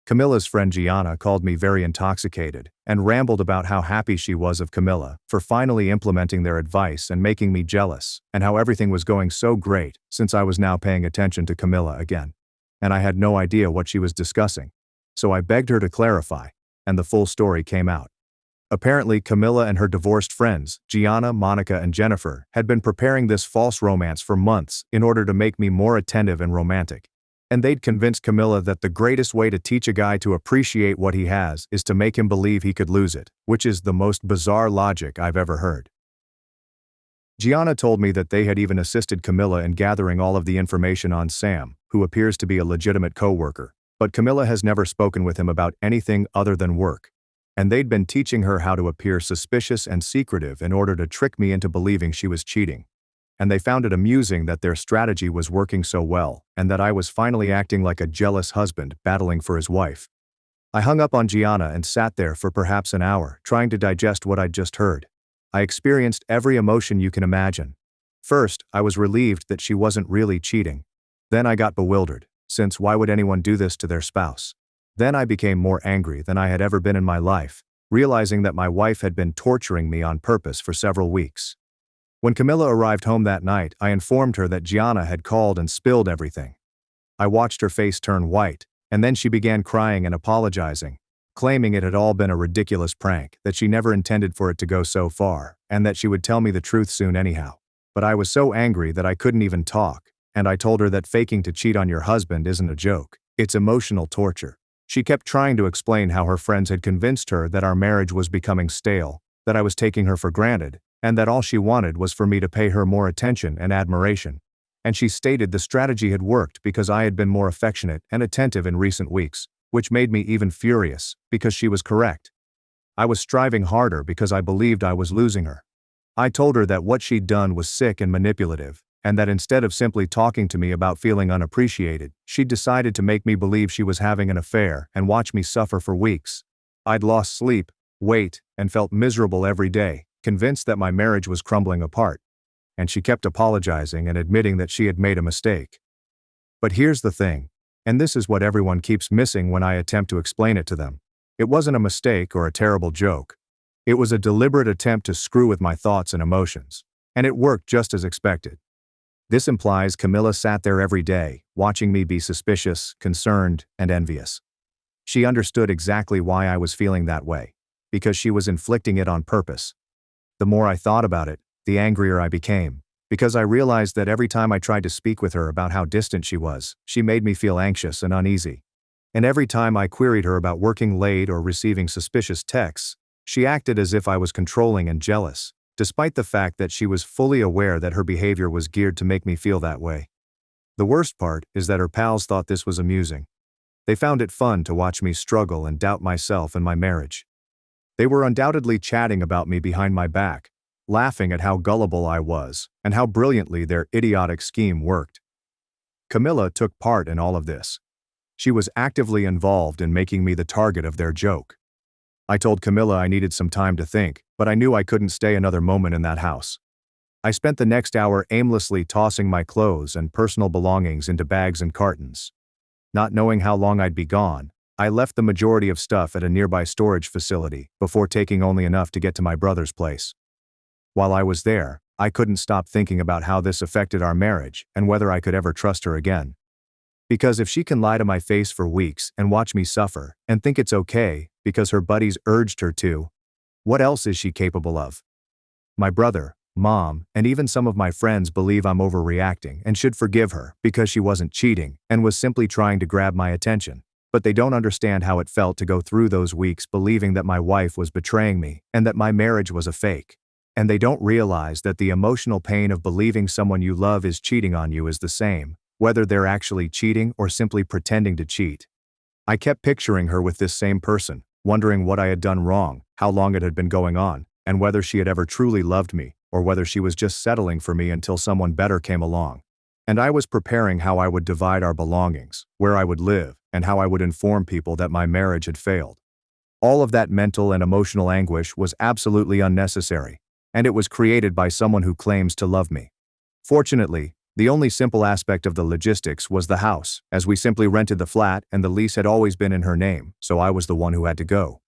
Camilla's friend Gianna called me very intoxicated and rambled about how happy she was of Camilla for finally implementing their advice and making me jealous, and how everything was going so great since I was now paying attention to Camilla again. And I had no idea what she was discussing. So I begged her to clarify, and the full story came out. Apparently, Camilla and her divorced friends, Gianna, Monica, and Jennifer, had been preparing this false romance for months in order to make me more attentive and romantic. And they'd convinced Camilla that the greatest way to teach a guy to appreciate what he has is to make him believe he could lose it, which is the most bizarre logic I've ever heard. Gianna told me that they had even assisted Camilla in gathering all of the information on Sam, who appears to be a legitimate co-worker, but Camilla has never spoken with him about anything other than work. And they'd been teaching her how to appear suspicious and secretive in order to trick me into believing she was cheating. And they found it amusing that their strategy was working so well, and that I was finally acting like a jealous husband battling for his wife. I hung up on Gianna and sat there for perhaps an hour, trying to digest what I'd just heard. I experienced every emotion you can imagine. First, I was relieved that she wasn't really cheating. Then I got bewildered, since why would anyone do this to their spouse? Then I became more angry than I had ever been in my life, realizing that my wife had been torturing me on purpose for several weeks. When Camilla arrived home that night, I informed her that Gianna had called and spilled everything. I watched her face turn white, and then she began crying and apologizing, claiming it had all been a ridiculous prank, that she never intended for it to go so far, and that she would tell me the truth soon anyhow. But I was so angry that I couldn't even talk, and I told her that faking to cheat on your husband isn't a joke, it's emotional torture. She kept trying to explain how her friends had convinced her that our marriage was becoming stale, that I was taking her for granted, and that all she wanted was for me to pay her more attention and admiration. And she stated the strategy had worked because I had been more affectionate and attentive in recent weeks, which made me even furious, because she was correct. I was striving harder because I believed I was losing her. I told her that what she'd done was sick and manipulative, and that instead of simply talking to me about feeling unappreciated, she'd decided to make me believe she was having an affair and watch me suffer for weeks. I'd lost sleep, weight, and felt miserable every day, convinced that my marriage was crumbling apart. And she kept apologizing and admitting that she had made a mistake. But here's the thing, and this is what everyone keeps missing when I attempt to explain it to them. It wasn't a mistake or a terrible joke. It was a deliberate attempt to screw with my thoughts and emotions. And it worked just as expected. This implies Camilla sat there every day, watching me be suspicious, concerned, and envious. She understood exactly why I was feeling that way, because she was inflicting it on purpose. The more I thought about it, the angrier I became, because I realized that every time I tried to speak with her about how distant she was, she made me feel anxious and uneasy. And every time I queried her about working late or receiving suspicious texts, she acted as if I was controlling and jealous, despite the fact that she was fully aware that her behavior was geared to make me feel that way. The worst part is that her pals thought this was amusing. They found it fun to watch me struggle and doubt myself and my marriage. They were undoubtedly chatting about me behind my back, laughing at how gullible I was and how brilliantly their idiotic scheme worked. Camilla took part in all of this. She was actively involved in making me the target of their joke. I told Camilla I needed some time to think, but I knew I couldn't stay another moment in that house. I spent the next hour aimlessly tossing my clothes and personal belongings into bags and cartons. Not knowing how long I'd be gone, I left the majority of stuff at a nearby storage facility before taking only enough to get to my brother's place. While I was there, I couldn't stop thinking about how this affected our marriage and whether I could ever trust her again. Because if she can lie to my face for weeks and watch me suffer and think it's okay because her buddies urged her to, what else is she capable of? My brother, mom, and even some of my friends believe I'm overreacting and should forgive her because she wasn't cheating and was simply trying to grab my attention. But they don't understand how it felt to go through those weeks believing that my wife was betraying me and that my marriage was a fake. And they don't realize that the emotional pain of believing someone you love is cheating on you is the same, whether they're actually cheating or simply pretending to cheat. I kept picturing her with this same person, wondering what I had done wrong, how long it had been going on, and whether she had ever truly loved me, or whether she was just settling for me until someone better came along. And I was preparing how I would divide our belongings, where I would live, and how I would inform people that my marriage had failed. All of that mental and emotional anguish was absolutely unnecessary, and it was created by someone who claims to love me. Fortunately, the only simple aspect of the logistics was the house, as we simply rented the flat and the lease had always been in her name, so I was the one who had to go.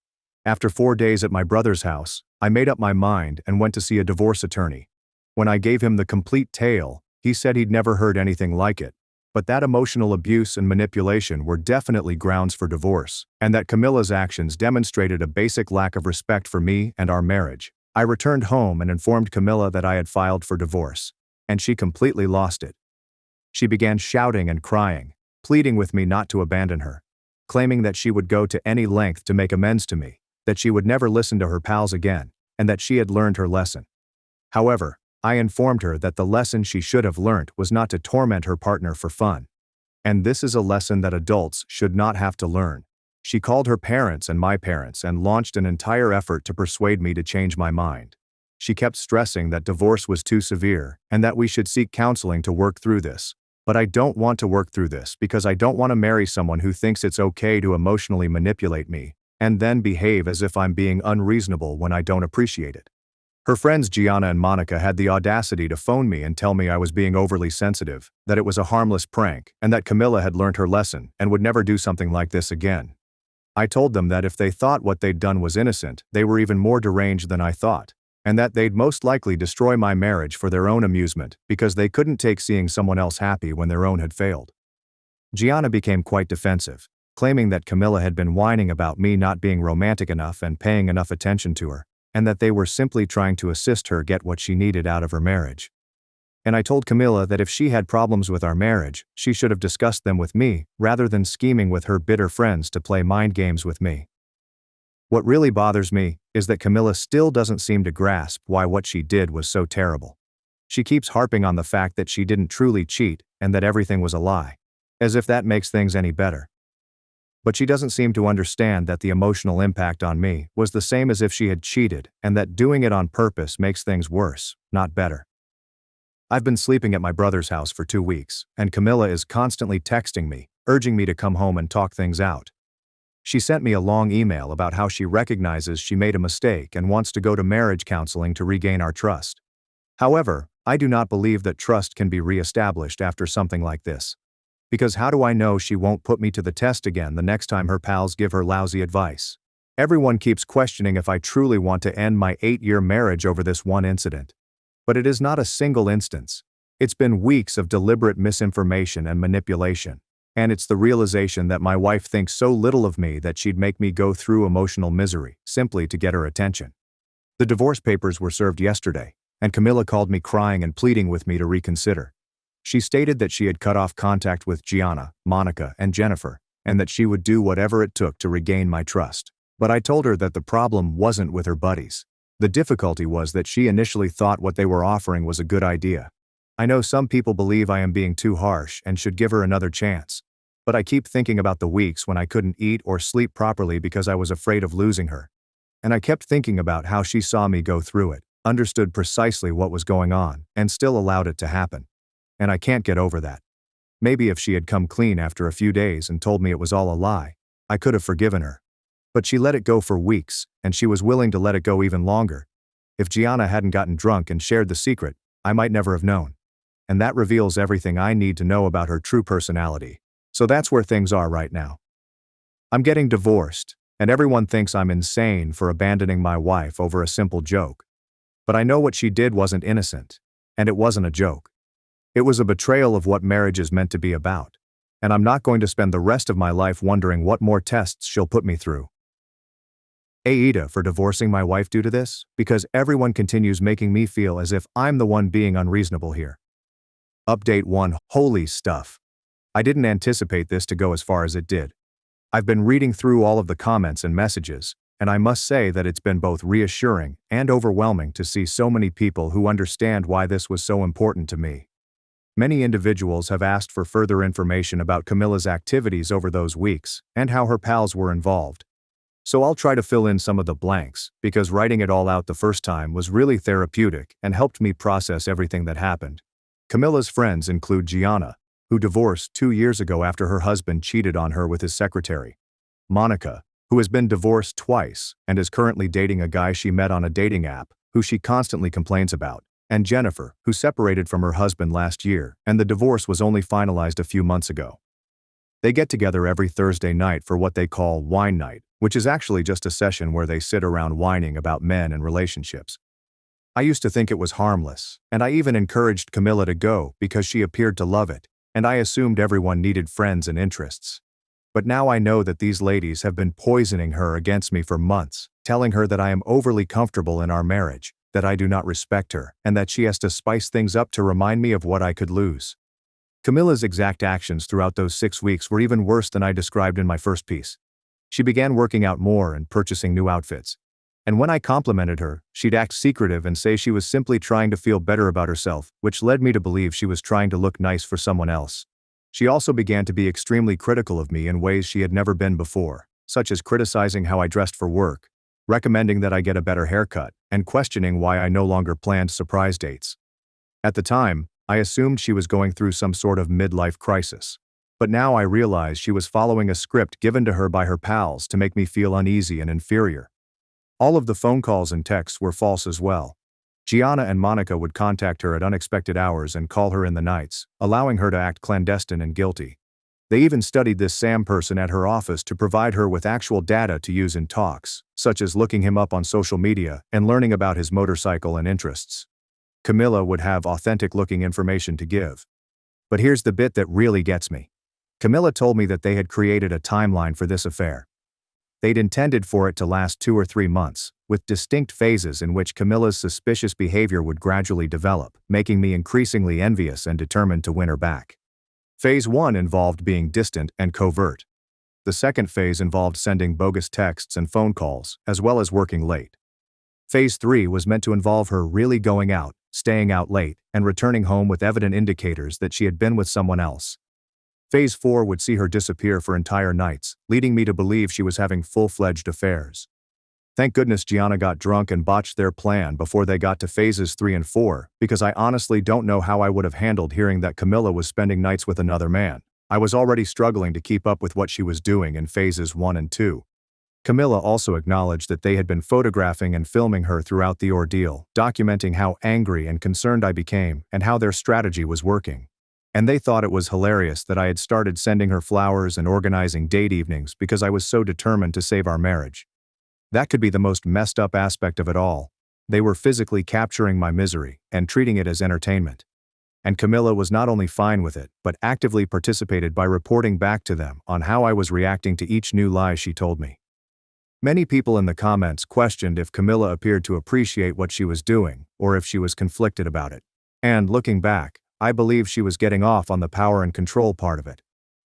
After 4 days at my brother's house, I made up my mind and went to see a divorce attorney. When I gave him the complete tale, he said he'd never heard anything like it, but that emotional abuse and manipulation were definitely grounds for divorce, and that Camilla's actions demonstrated a basic lack of respect for me and our marriage. I returned home and informed Camilla that I had filed for divorce, and she completely lost it. She began shouting and crying, pleading with me not to abandon her, claiming that she would go to any length to make amends to me, that she would never listen to her pals again, and that she had learned her lesson. However, I informed her that the lesson she should have learned was not to torment her partner for fun. And this is a lesson that adults should not have to learn. She called her parents and my parents and launched an entire effort to persuade me to change my mind. She kept stressing that divorce was too severe and that we should seek counseling to work through this. But I don't want to work through this because I don't want to marry someone who thinks it's okay to emotionally manipulate me and then behave as if I'm being unreasonable when I don't appreciate it. Her friends Gianna and Monica had the audacity to phone me and tell me I was being overly sensitive, that it was a harmless prank, and that Camilla had learned her lesson and would never do something like this again. I told them that if they thought what they'd done was innocent, they were even more deranged than I thought, and that they'd most likely destroy my marriage for their own amusement because they couldn't take seeing someone else happy when their own had failed. Gianna became quite defensive, claiming that Camilla had been whining about me not being romantic enough and paying enough attention to her, and that they were simply trying to assist her get what she needed out of her marriage. And I told Camilla that if she had problems with our marriage, she should have discussed them with me, rather than scheming with her bitter friends to play mind games with me. What really bothers me is that Camilla still doesn't seem to grasp why what she did was so terrible. She keeps harping on the fact that she didn't truly cheat and that everything was a lie, as if that makes things any better. But she doesn't seem to understand that the emotional impact on me was the same as if she had cheated and that doing it on purpose makes things worse, not better. I've been sleeping at my brother's house for 2 weeks, and Camilla is constantly texting me, urging me to come home and talk things out. She sent me a long email about how she recognizes she made a mistake and wants to go to marriage counseling to regain our trust. However, I do not believe that trust can be reestablished after something like this. Because how do I know she won't put me to the test again the next time her pals give her lousy advice? Everyone keeps questioning if I truly want to end my 8-year marriage over this one incident. But it is not a single instance. It's been weeks of deliberate misinformation and manipulation. And it's the realization that my wife thinks so little of me that she'd make me go through emotional misery simply to get her attention. The divorce papers were served yesterday, and Camilla called me crying and pleading with me to reconsider. She stated that she had cut off contact with Gianna, Monica, and Jennifer, and that she would do whatever it took to regain my trust. But I told her that the problem wasn't with her buddies. The difficulty was that she initially thought what they were offering was a good idea. I know some people believe I am being too harsh and should give her another chance. But I keep thinking about the weeks when I couldn't eat or sleep properly because I was afraid of losing her. And I kept thinking about how she saw me go through it, understood precisely what was going on, and still allowed it to happen. And I can't get over that. Maybe if she had come clean after a few days and told me it was all a lie, I could have forgiven her. But she let it go for weeks, and she was willing to let it go even longer. If Gianna hadn't gotten drunk and shared the secret, I might never have known. And that reveals everything I need to know about her true personality. So that's where things are right now. I'm getting divorced, and everyone thinks I'm insane for abandoning my wife over a simple joke. But I know what she did wasn't innocent, and it wasn't a joke. It was a betrayal of what marriage is meant to be about. And I'm not going to spend the rest of my life wondering what more tests she'll put me through. AITA for divorcing my wife due to this, because everyone continues making me feel as if I'm the one being unreasonable here. Update 1. Holy stuff. I didn't anticipate this to go as far as it did. I've been reading through all of the comments and messages, and I must say that it's been both reassuring and overwhelming to see so many people who understand why this was so important to me. Many individuals have asked for further information about Camilla's activities over those weeks and how her pals were involved. So I'll try to fill in some of the blanks, because writing it all out the first time was really therapeutic and helped me process everything that happened. Camilla's friends include Gianna, who divorced 2 years ago after her husband cheated on her with his secretary; Monica, who has been divorced twice and is currently dating a guy she met on a dating app, who she constantly complains about; and Jennifer, who separated from her husband last year, and the divorce was only finalized a few months ago. They get together every Thursday night for what they call wine night, which is actually just a session where they sit around whining about men and relationships. I used to think it was harmless, and I even encouraged Camilla to go because she appeared to love it, and I assumed everyone needed friends and interests. But now I know that these ladies have been poisoning her against me for months, telling her that I am overly comfortable in our marriage, that I do not respect her, and that she has to spice things up to remind me of what I could lose. Camilla's exact actions throughout those 6 weeks were even worse than I described in my first piece. She began working out more and purchasing new outfits. And when I complimented her, she'd act secretive and say she was simply trying to feel better about herself, which led me to believe she was trying to look nice for someone else. She also began to be extremely critical of me in ways she had never been before, such as criticizing how I dressed for work, recommending that I get a better haircut, and questioning why I no longer planned surprise dates. At the time, I assumed she was going through some sort of midlife crisis. But now I realize she was following a script given to her by her pals to make me feel uneasy and inferior. All of the phone calls and texts were false as well. Gianna and Monica would contact her at unexpected hours and call her in the nights, allowing her to act clandestine and guilty. They even studied this Sam person at her office to provide her with actual data to use in talks, such as looking him up on social media and learning about his motorcycle and interests. Camilla would have authentic-looking information to give. But here's the bit that really gets me. Camilla told me that they had created a timeline for this affair. They'd intended for it to last 2 or 3 months, with distinct phases in which Camilla's suspicious behavior would gradually develop, making me increasingly envious and determined to win her back. Phase 1 involved being distant and covert. The second phase involved sending bogus texts and phone calls, as well as working late. Phase 3 was meant to involve her really going out, staying out late, and returning home with evident indicators that she had been with someone else. Phase 4 would see her disappear for entire nights, leading me to believe she was having full-fledged affairs. Thank goodness Gianna got drunk and botched their plan before they got to phases 3 and 4, because I honestly don't know how I would have handled hearing that Camilla was spending nights with another man. I was already struggling to keep up with what she was doing in phases 1 and 2. Camilla also acknowledged that they had been photographing and filming her throughout the ordeal, documenting how angry and concerned I became and how their strategy was working. And they thought it was hilarious that I had started sending her flowers and organizing date evenings because I was so determined to save our marriage. That could be the most messed up aspect of it all. They were physically capturing my misery and treating it as entertainment. And Camilla was not only fine with it, but actively participated by reporting back to them on how I was reacting to each new lie she told me. Many people in the comments questioned if Camilla appeared to appreciate what she was doing, or if she was conflicted about it. And looking back, I believe she was getting off on the power and control part of it.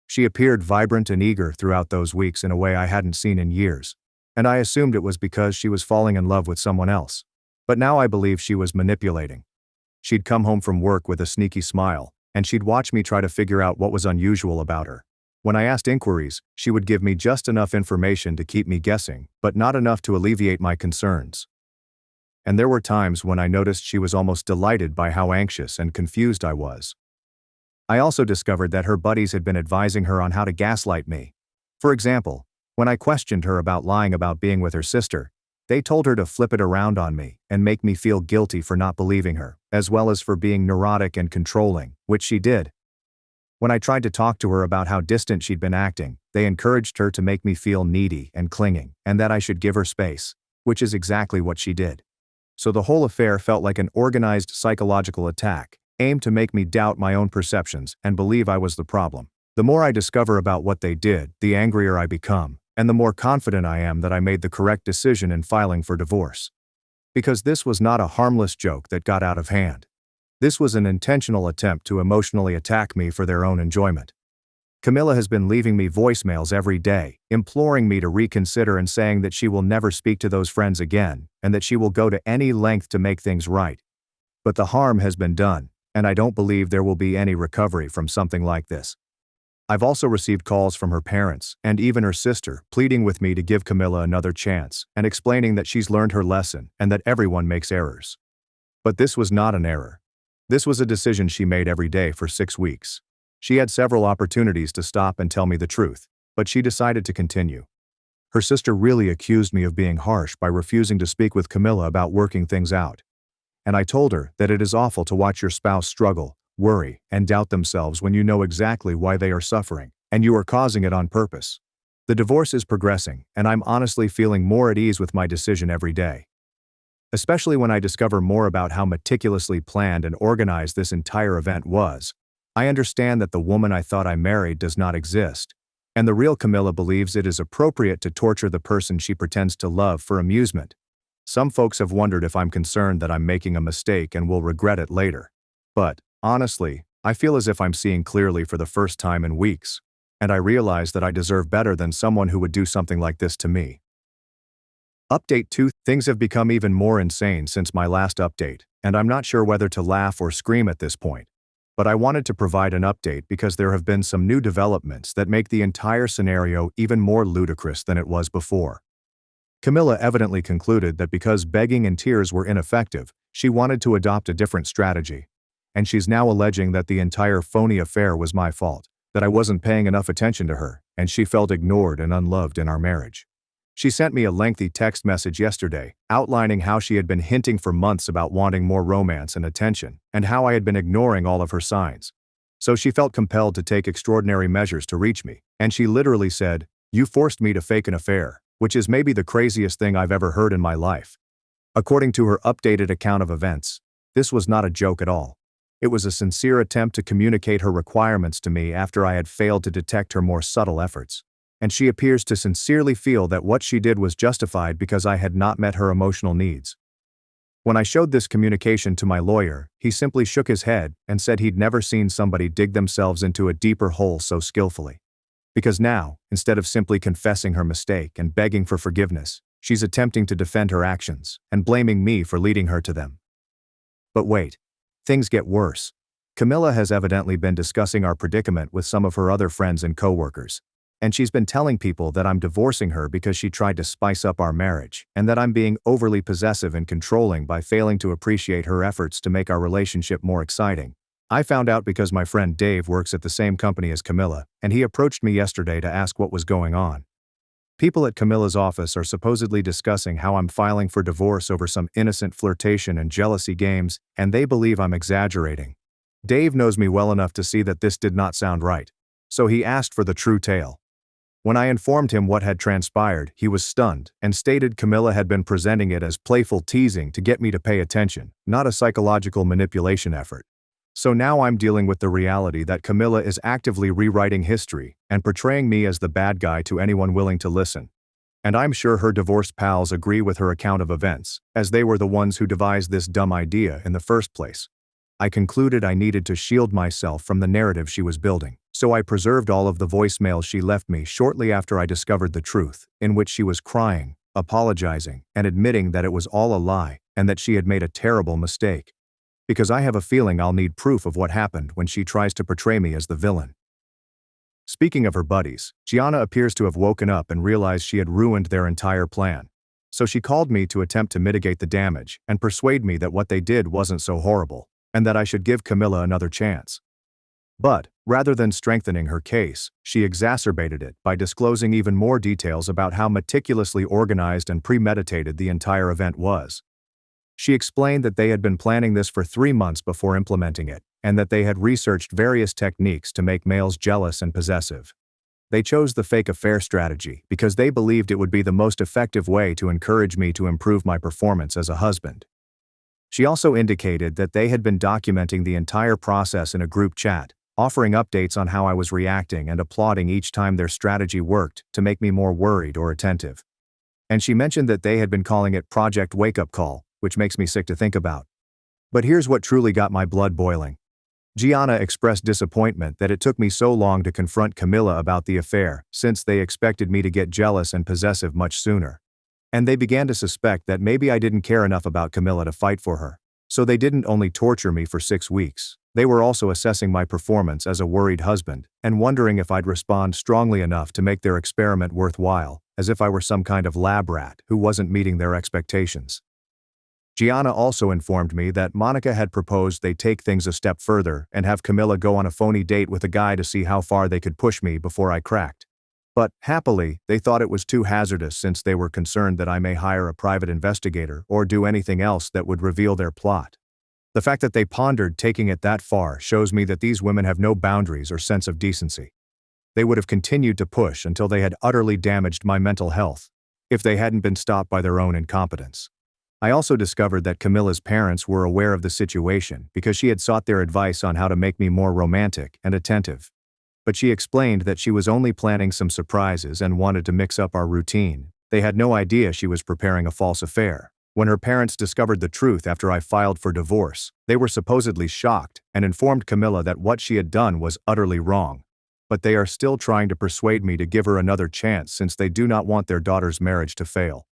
She appeared vibrant and eager throughout those weeks in a way I hadn't seen in years, and I assumed it was because she was falling in love with someone else. But now I believe she was manipulating. She'd come home from work with a sneaky smile, and she'd watch me try to figure out what was unusual about her. When I asked inquiries, she would give me just enough information to keep me guessing, but not enough to alleviate my concerns. And there were times when I noticed she was almost delighted by how anxious and confused I was. I also discovered that her buddies had been advising her on how to gaslight me. For example, when I questioned her about lying about being with her sister, they told her to flip it around on me and make me feel guilty for not believing her, as well as for being neurotic and controlling, which she did. When I tried to talk to her about how distant she'd been acting, they encouraged her to make me feel needy and clinging, and that I should give her space, which is exactly what she did. So the whole affair felt like an organized psychological attack, aimed to make me doubt my own perceptions and believe I was the problem. The more I discover about what they did, the angrier I become, and the more confident I am that I made the correct decision in filing for divorce. Because this was not a harmless joke that got out of hand. This was an intentional attempt to emotionally attack me for their own enjoyment. Camilla has been leaving me voicemails every day, imploring me to reconsider and saying that she will never speak to those friends again, and that she will go to any length to make things right. But the harm has been done, and I don't believe there will be any recovery from something like this. I've also received calls from her parents, and even her sister, pleading with me to give Camilla another chance, and explaining that she's learned her lesson and that everyone makes errors. But this was not an error. This was a decision she made every day for 6 weeks. She had several opportunities to stop and tell me the truth, but she decided to continue. Her sister really accused me of being harsh by refusing to speak with Camilla about working things out. And I told her that it is awful to watch your spouse struggle, worry, and doubt themselves when you know exactly why they are suffering, and you are causing it on purpose. The divorce is progressing, and I'm honestly feeling more at ease with my decision every day. Especially when I discover more about how meticulously planned and organized this entire event was. I understand that the woman I thought I married does not exist, and the real Camilla believes it is appropriate to torture the person she pretends to love for amusement. Some folks have wondered if I'm concerned that I'm making a mistake and will regret it later. But, honestly, I feel as if I'm seeing clearly for the first time in weeks, and I realize that I deserve better than someone who would do something like this to me. Update 2. Things have become even more insane since my last update, and I'm not sure whether to laugh or scream at this point. But I wanted to provide an update because there have been some new developments that make the entire scenario even more ludicrous than it was before. Camilla evidently concluded that because begging and tears were ineffective, she wanted to adopt a different strategy. And she's now alleging that the entire phony affair was my fault, that I wasn't paying enough attention to her, and she felt ignored and unloved in our marriage. She sent me a lengthy text message yesterday, outlining how she had been hinting for months about wanting more romance and attention, and how I had been ignoring all of her signs. So she felt compelled to take extraordinary measures to reach me, and she literally said, "You forced me to fake an affair," which is maybe the craziest thing I've ever heard in my life. According to her updated account of events, this was not a joke at all. It was a sincere attempt to communicate her requirements to me after I had failed to detect her more subtle efforts. And she appears to sincerely feel that what she did was justified because I had not met her emotional needs. When I showed this communication to my lawyer, he simply shook his head and said he'd never seen somebody dig themselves into a deeper hole so skillfully. Because now, instead of simply confessing her mistake and begging for forgiveness, she's attempting to defend her actions and blaming me for leading her to them. But wait, things get worse. Camilla has evidently been discussing our predicament with some of her other friends and coworkers. And she's been telling people that I'm divorcing her because she tried to spice up our marriage, and that I'm being overly possessive and controlling by failing to appreciate her efforts to make our relationship more exciting. I found out because my friend Dave works at the same company as Camilla, and he approached me yesterday to ask what was going on. People at Camilla's office are supposedly discussing how I'm filing for divorce over some innocent flirtation and jealousy games, and they believe I'm exaggerating. Dave knows me well enough to see that this did not sound right, so he asked for the true tale. When I informed him what had transpired, he was stunned and stated Camilla had been presenting it as playful teasing to get me to pay attention, not a psychological manipulation effort. So now I'm dealing with the reality that Camilla is actively rewriting history and portraying me as the bad guy to anyone willing to listen. And I'm sure her divorced pals agree with her account of events, as they were the ones who devised this dumb idea in the first place. I concluded I needed to shield myself from the narrative she was building, so I preserved all of the voicemails she left me shortly after I discovered the truth, in which she was crying, apologizing, and admitting that it was all a lie and that she had made a terrible mistake. Because I have a feeling I'll need proof of what happened when she tries to portray me as the villain. Speaking of her buddies, Gianna appears to have woken up and realized she had ruined their entire plan. So she called me to attempt to mitigate the damage and persuade me that what they did wasn't so horrible, and that I should give Camilla another chance. But, rather than strengthening her case, she exacerbated it by disclosing even more details about how meticulously organized and premeditated the entire event was. She explained that they had been planning this for 3 months before implementing it, and that they had researched various techniques to make males jealous and possessive. They chose the fake affair strategy because they believed it would be the most effective way to encourage me to improve my performance as a husband. She also indicated that they had been documenting the entire process in a group chat, offering updates on how I was reacting and applauding each time their strategy worked to make me more worried or attentive. And she mentioned that they had been calling it Project Wake Up Call, which makes me sick to think about. But here's what truly got my blood boiling. Gianna expressed disappointment that it took me so long to confront Camilla about the affair, since they expected me to get jealous and possessive much sooner. And they began to suspect that maybe I didn't care enough about Camilla to fight for her. So they didn't only torture me for 6 weeks, they were also assessing my performance as a worried husband, and wondering if I'd respond strongly enough to make their experiment worthwhile, as if I were some kind of lab rat who wasn't meeting their expectations. Gianna also informed me that Monica had proposed they take things a step further and have Camilla go on a phony date with a guy to see how far they could push me before I cracked. But, happily, they thought it was too hazardous since they were concerned that I may hire a private investigator or do anything else that would reveal their plot. The fact that they pondered taking it that far shows me that these women have no boundaries or sense of decency. They would have continued to push until they had utterly damaged my mental health, if they hadn't been stopped by their own incompetence. I also discovered that Camilla's parents were aware of the situation because she had sought their advice on how to make me more romantic and attentive. But she explained that she was only planning some surprises and wanted to mix up our routine. They had no idea she was preparing a false affair. When her parents discovered the truth after I filed for divorce, they were supposedly shocked and informed Camilla that what she had done was utterly wrong. But they are still trying to persuade me to give her another chance since they do not want their daughter's marriage to fail.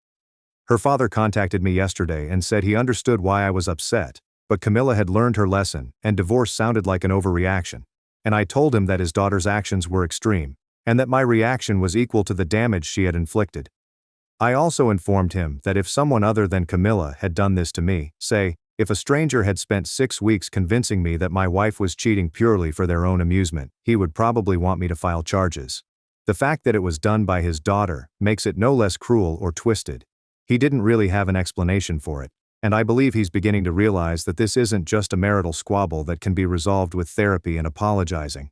Her father contacted me yesterday and said he understood why I was upset, but Camilla had learned her lesson and divorce sounded like an overreaction. And I told him that his daughter's actions were extreme, and that my reaction was equal to the damage she had inflicted. I also informed him that if someone other than Camilla had done this to me, say, if a stranger had spent 6 weeks convincing me that my wife was cheating purely for their own amusement, he would probably want me to file charges. The fact that it was done by his daughter makes it no less cruel or twisted. He didn't really have an explanation for it, and I believe he's beginning to realize that this isn't just a marital squabble that can be resolved with therapy and apologizing.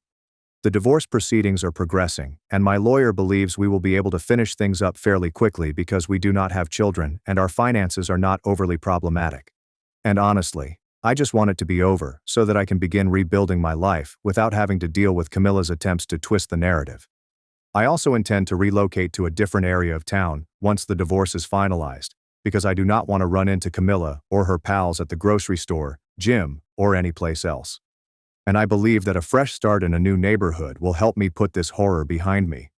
The divorce proceedings are progressing, and my lawyer believes we will be able to finish things up fairly quickly because we do not have children and our finances are not overly problematic. And honestly, I just want it to be over so that I can begin rebuilding my life without having to deal with Camilla's attempts to twist the narrative. I also intend to relocate to a different area of town once the divorce is finalized, because I do not want to run into Camilla or her pals at the grocery store, gym, or any place else. And I believe that a fresh start in a new neighborhood will help me put this horror behind me.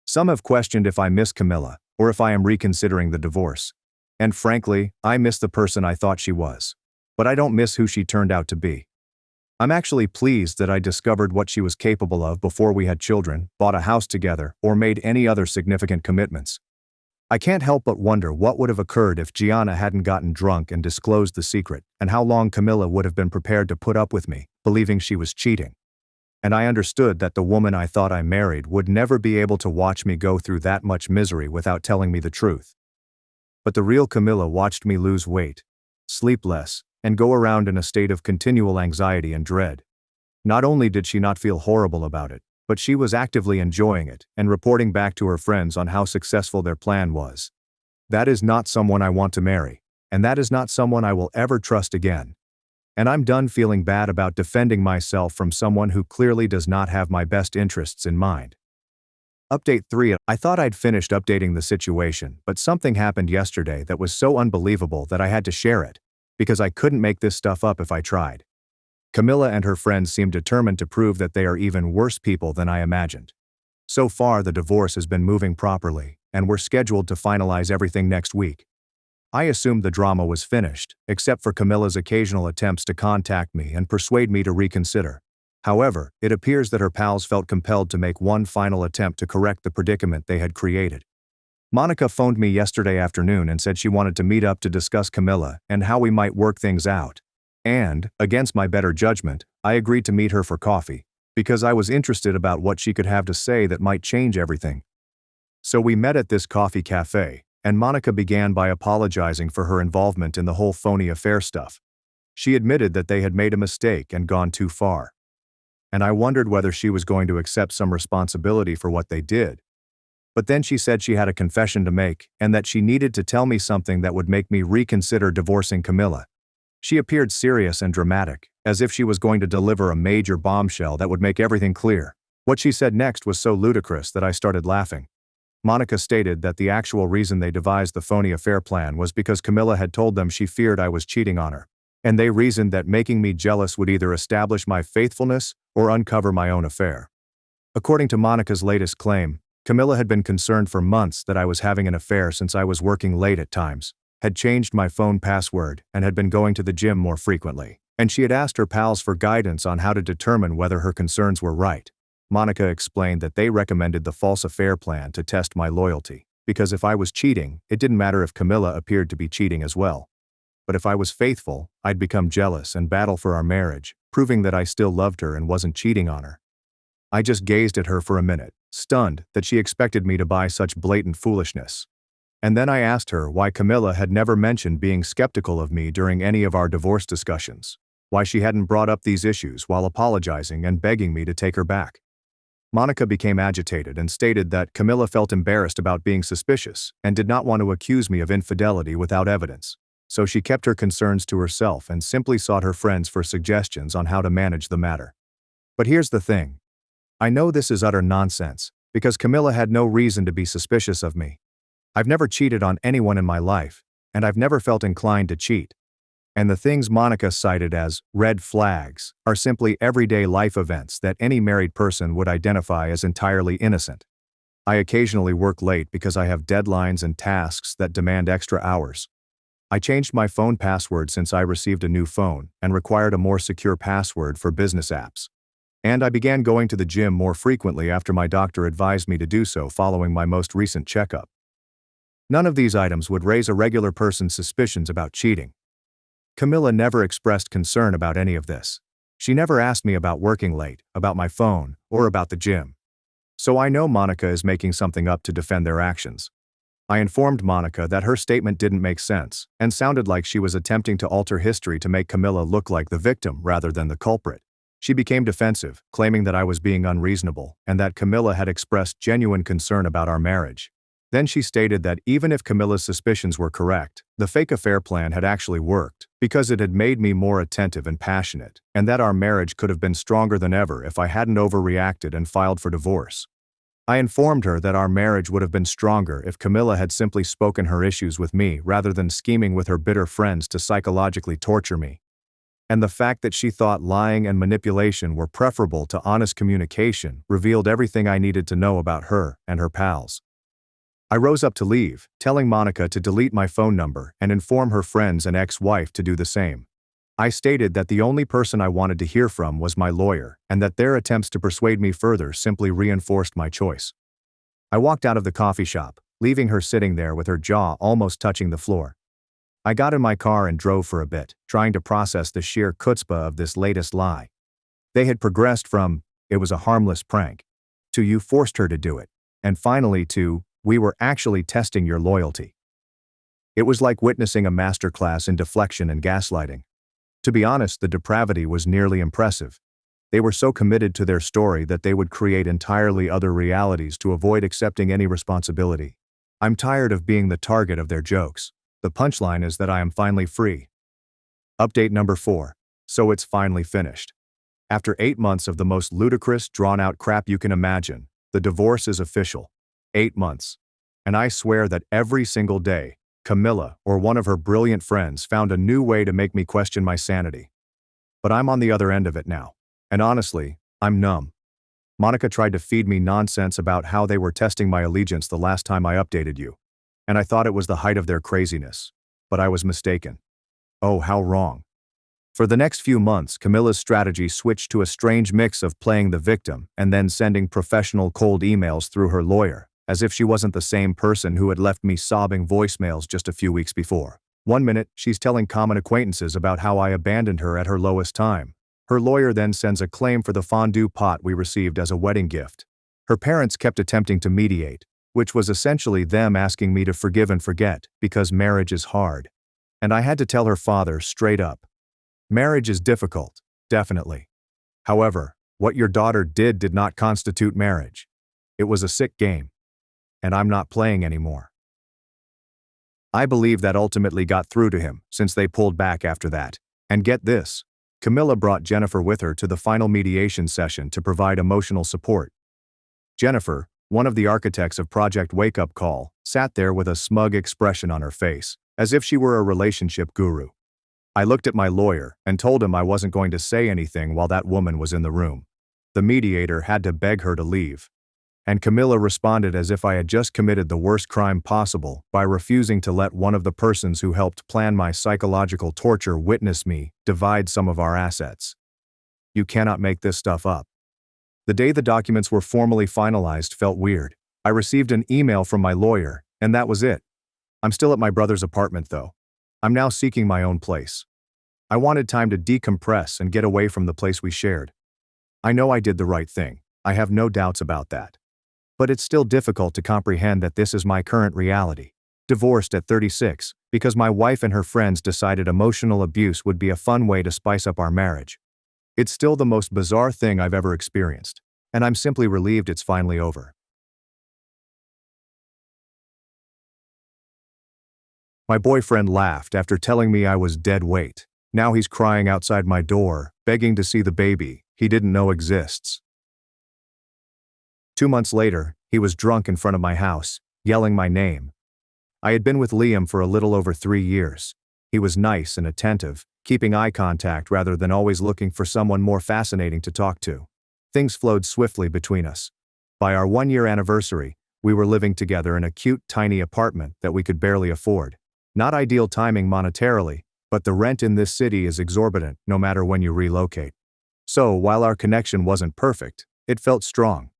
Some have questioned if I miss Camilla, or if I am reconsidering the divorce. And frankly, I miss the person I thought she was. But I don't miss who she turned out to be. I'm actually pleased that I discovered what she was capable of before we had children, bought a house together, or made any other significant commitments. I can't help but wonder what would have occurred if Gianna hadn't gotten drunk and disclosed the secret, and how long Camilla would have been prepared to put up with me, believing she was cheating. And I understood that the woman I thought I married would never be able to watch me go through that much misery without telling me the truth. But the real Camilla watched me lose weight, sleep less, and go around in a state of continual anxiety and dread. Not only did she not feel horrible about it, but she was actively enjoying it and reporting back to her friends on how successful their plan was. That is not someone I want to marry, and that is not someone I will ever trust again. And I'm done feeling bad about defending myself from someone who clearly does not have my best interests in mind. Update 3. I thought I'd finished updating the situation, but something happened yesterday that was so unbelievable that I had to share it, because I couldn't make this stuff up if I tried. Camilla and her friends seem determined to prove that they are even worse people than I imagined. So far, the divorce has been moving properly, and we're scheduled to finalize everything next week. I assumed the drama was finished, except for Camilla's occasional attempts to contact me and persuade me to reconsider. However, it appears that her pals felt compelled to make one final attempt to correct the predicament they had created. Monica phoned me yesterday afternoon and said she wanted to meet up to discuss Camilla and how we might work things out. And, against my better judgment, I agreed to meet her for coffee, because I was interested about what she could have to say that might change everything. So we met at this coffee cafe, and Monica began by apologizing for her involvement in the whole phony affair stuff. She admitted that they had made a mistake and gone too far. And I wondered whether she was going to accept some responsibility for what they did. But then she said she had a confession to make and that she needed to tell me something that would make me reconsider divorcing Camilla. She appeared serious and dramatic, as if she was going to deliver a major bombshell that would make everything clear. What she said next was so ludicrous that I started laughing. Monica stated that the actual reason they devised the phony affair plan was because Camilla had told them she feared I was cheating on her, and they reasoned that making me jealous would either establish my faithfulness or uncover my own affair. According to Monica's latest claim, Camilla had been concerned for months that I was having an affair since I was working late at times, had changed my phone password, and had been going to the gym more frequently, and she had asked her pals for guidance on how to determine whether her concerns were right. Monica explained that they recommended the false affair plan to test my loyalty, because if I was cheating, it didn't matter if Camilla appeared to be cheating as well. But if I was faithful, I'd become jealous and battle for our marriage, proving that I still loved her and wasn't cheating on her. I just gazed at her for a minute, stunned that she expected me to buy such blatant foolishness. And then I asked her why Camilla had never mentioned being skeptical of me during any of our divorce discussions, why she hadn't brought up these issues while apologizing and begging me to take her back. Monica became agitated and stated that Camilla felt embarrassed about being suspicious and did not want to accuse me of infidelity without evidence. So she kept her concerns to herself and simply sought her friends for suggestions on how to manage the matter. But here's the thing. I know this is utter nonsense, because Camilla had no reason to be suspicious of me. I've never cheated on anyone in my life, and I've never felt inclined to cheat. And the things Monica cited as red flags are simply everyday life events that any married person would identify as entirely innocent. I occasionally work late because I have deadlines and tasks that demand extra hours. I changed my phone password since I received a new phone and required a more secure password for business apps. And I began going to the gym more frequently after my doctor advised me to do so following my most recent checkup. None of these items would raise a regular person's suspicions about cheating. Camilla never expressed concern about any of this. She never asked me about working late, about my phone, or about the gym. So I know Monica is making something up to defend their actions. I informed Monica that her statement didn't make sense and sounded like she was attempting to alter history to make Camilla look like the victim rather than the culprit. She became defensive, claiming that I was being unreasonable and that Camilla had expressed genuine concern about our marriage. Then she stated that even if Camilla's suspicions were correct, the fake affair plan had actually worked because it had made me more attentive and passionate, and that our marriage could have been stronger than ever if I hadn't overreacted and filed for divorce. I informed her that our marriage would have been stronger if Camilla had simply spoken her issues with me rather than scheming with her bitter friends to psychologically torture me. And the fact that she thought lying and manipulation were preferable to honest communication revealed everything I needed to know about her and her pals. I rose up to leave, telling Monica to delete my phone number and inform her friends and ex-wife to do the same. I stated that the only person I wanted to hear from was my lawyer, and that their attempts to persuade me further simply reinforced my choice. I walked out of the coffee shop, leaving her sitting there with her jaw almost touching the floor. I got in my car and drove for a bit, trying to process the sheer chutzpah of this latest lie. They had progressed from, "it was a harmless prank," to "you forced her to do it," and finally to, "we were actually testing your loyalty." It was like witnessing a masterclass in deflection and gaslighting. To be honest, the depravity was nearly impressive. They were so committed to their story that they would create entirely other realities to avoid accepting any responsibility. I'm tired of being the target of their jokes. The punchline is that I am finally free. Update number 4. So it's finally finished. After 8 months of the most ludicrous, drawn-out crap you can imagine, the divorce is official. 8 months. And I swear that every single day, Camilla or one of her brilliant friends found a new way to make me question my sanity. But I'm on the other end of it now. And honestly, I'm numb. Monica tried to feed me nonsense about how they were testing my allegiance the last time I updated you. And I thought it was the height of their craziness. But I was mistaken. Oh, how wrong. For the next few months, Camilla's strategy switched to a strange mix of playing the victim and then sending professional cold emails through her lawyer, as if she wasn't the same person who had left me sobbing voicemails just a few weeks before. One minute, she's telling common acquaintances about how I abandoned her at her lowest time. Her lawyer then sends a claim for the fondue pot we received as a wedding gift. Her parents kept attempting to mediate, which was essentially them asking me to forgive and forget because marriage is hard. And I had to tell her father straight up. Marriage is difficult, definitely. However, what your daughter did not constitute marriage. It was a sick game. And I'm not playing anymore. I believe that ultimately got through to him, since they pulled back after that. And get this, Camilla brought Jennifer with her to the final mediation session to provide emotional support. Jennifer, one of the architects of Project Wake Up Call, sat there with a smug expression on her face, as if she were a relationship guru. I looked at my lawyer and told him I wasn't going to say anything while that woman was in the room. The mediator had to beg her to leave. And Camilla responded as if I had just committed the worst crime possible by refusing to let one of the persons who helped plan my psychological torture witness me divide some of our assets. You cannot make this stuff up. The day the documents were formally finalized felt weird. I received an email from my lawyer, and that was it. I'm still at my brother's apartment though. I'm now seeking my own place. I wanted time to decompress and get away from the place we shared. I know I did the right thing. I have no doubts about that. But it's still difficult to comprehend that this is my current reality. Divorced at 36, because my wife and her friends decided emotional abuse would be a fun way to spice up our marriage. It's still the most bizarre thing I've ever experienced, and I'm simply relieved it's finally over. My boyfriend laughed after telling me I was dead weight. Now he's crying outside my door, begging to see the baby he didn't know exists. 2 months later, he was drunk in front of my house, yelling my name. I had been with Liam for a little over 3 years. He was nice and attentive, keeping eye contact rather than always looking for someone more fascinating to talk to. Things flowed swiftly between us. By our 1-year anniversary, we were living together in a cute, tiny apartment that we could barely afford. Not ideal timing monetarily, but the rent in this city is exorbitant no matter when you relocate. So, while our connection wasn't perfect, it felt strong.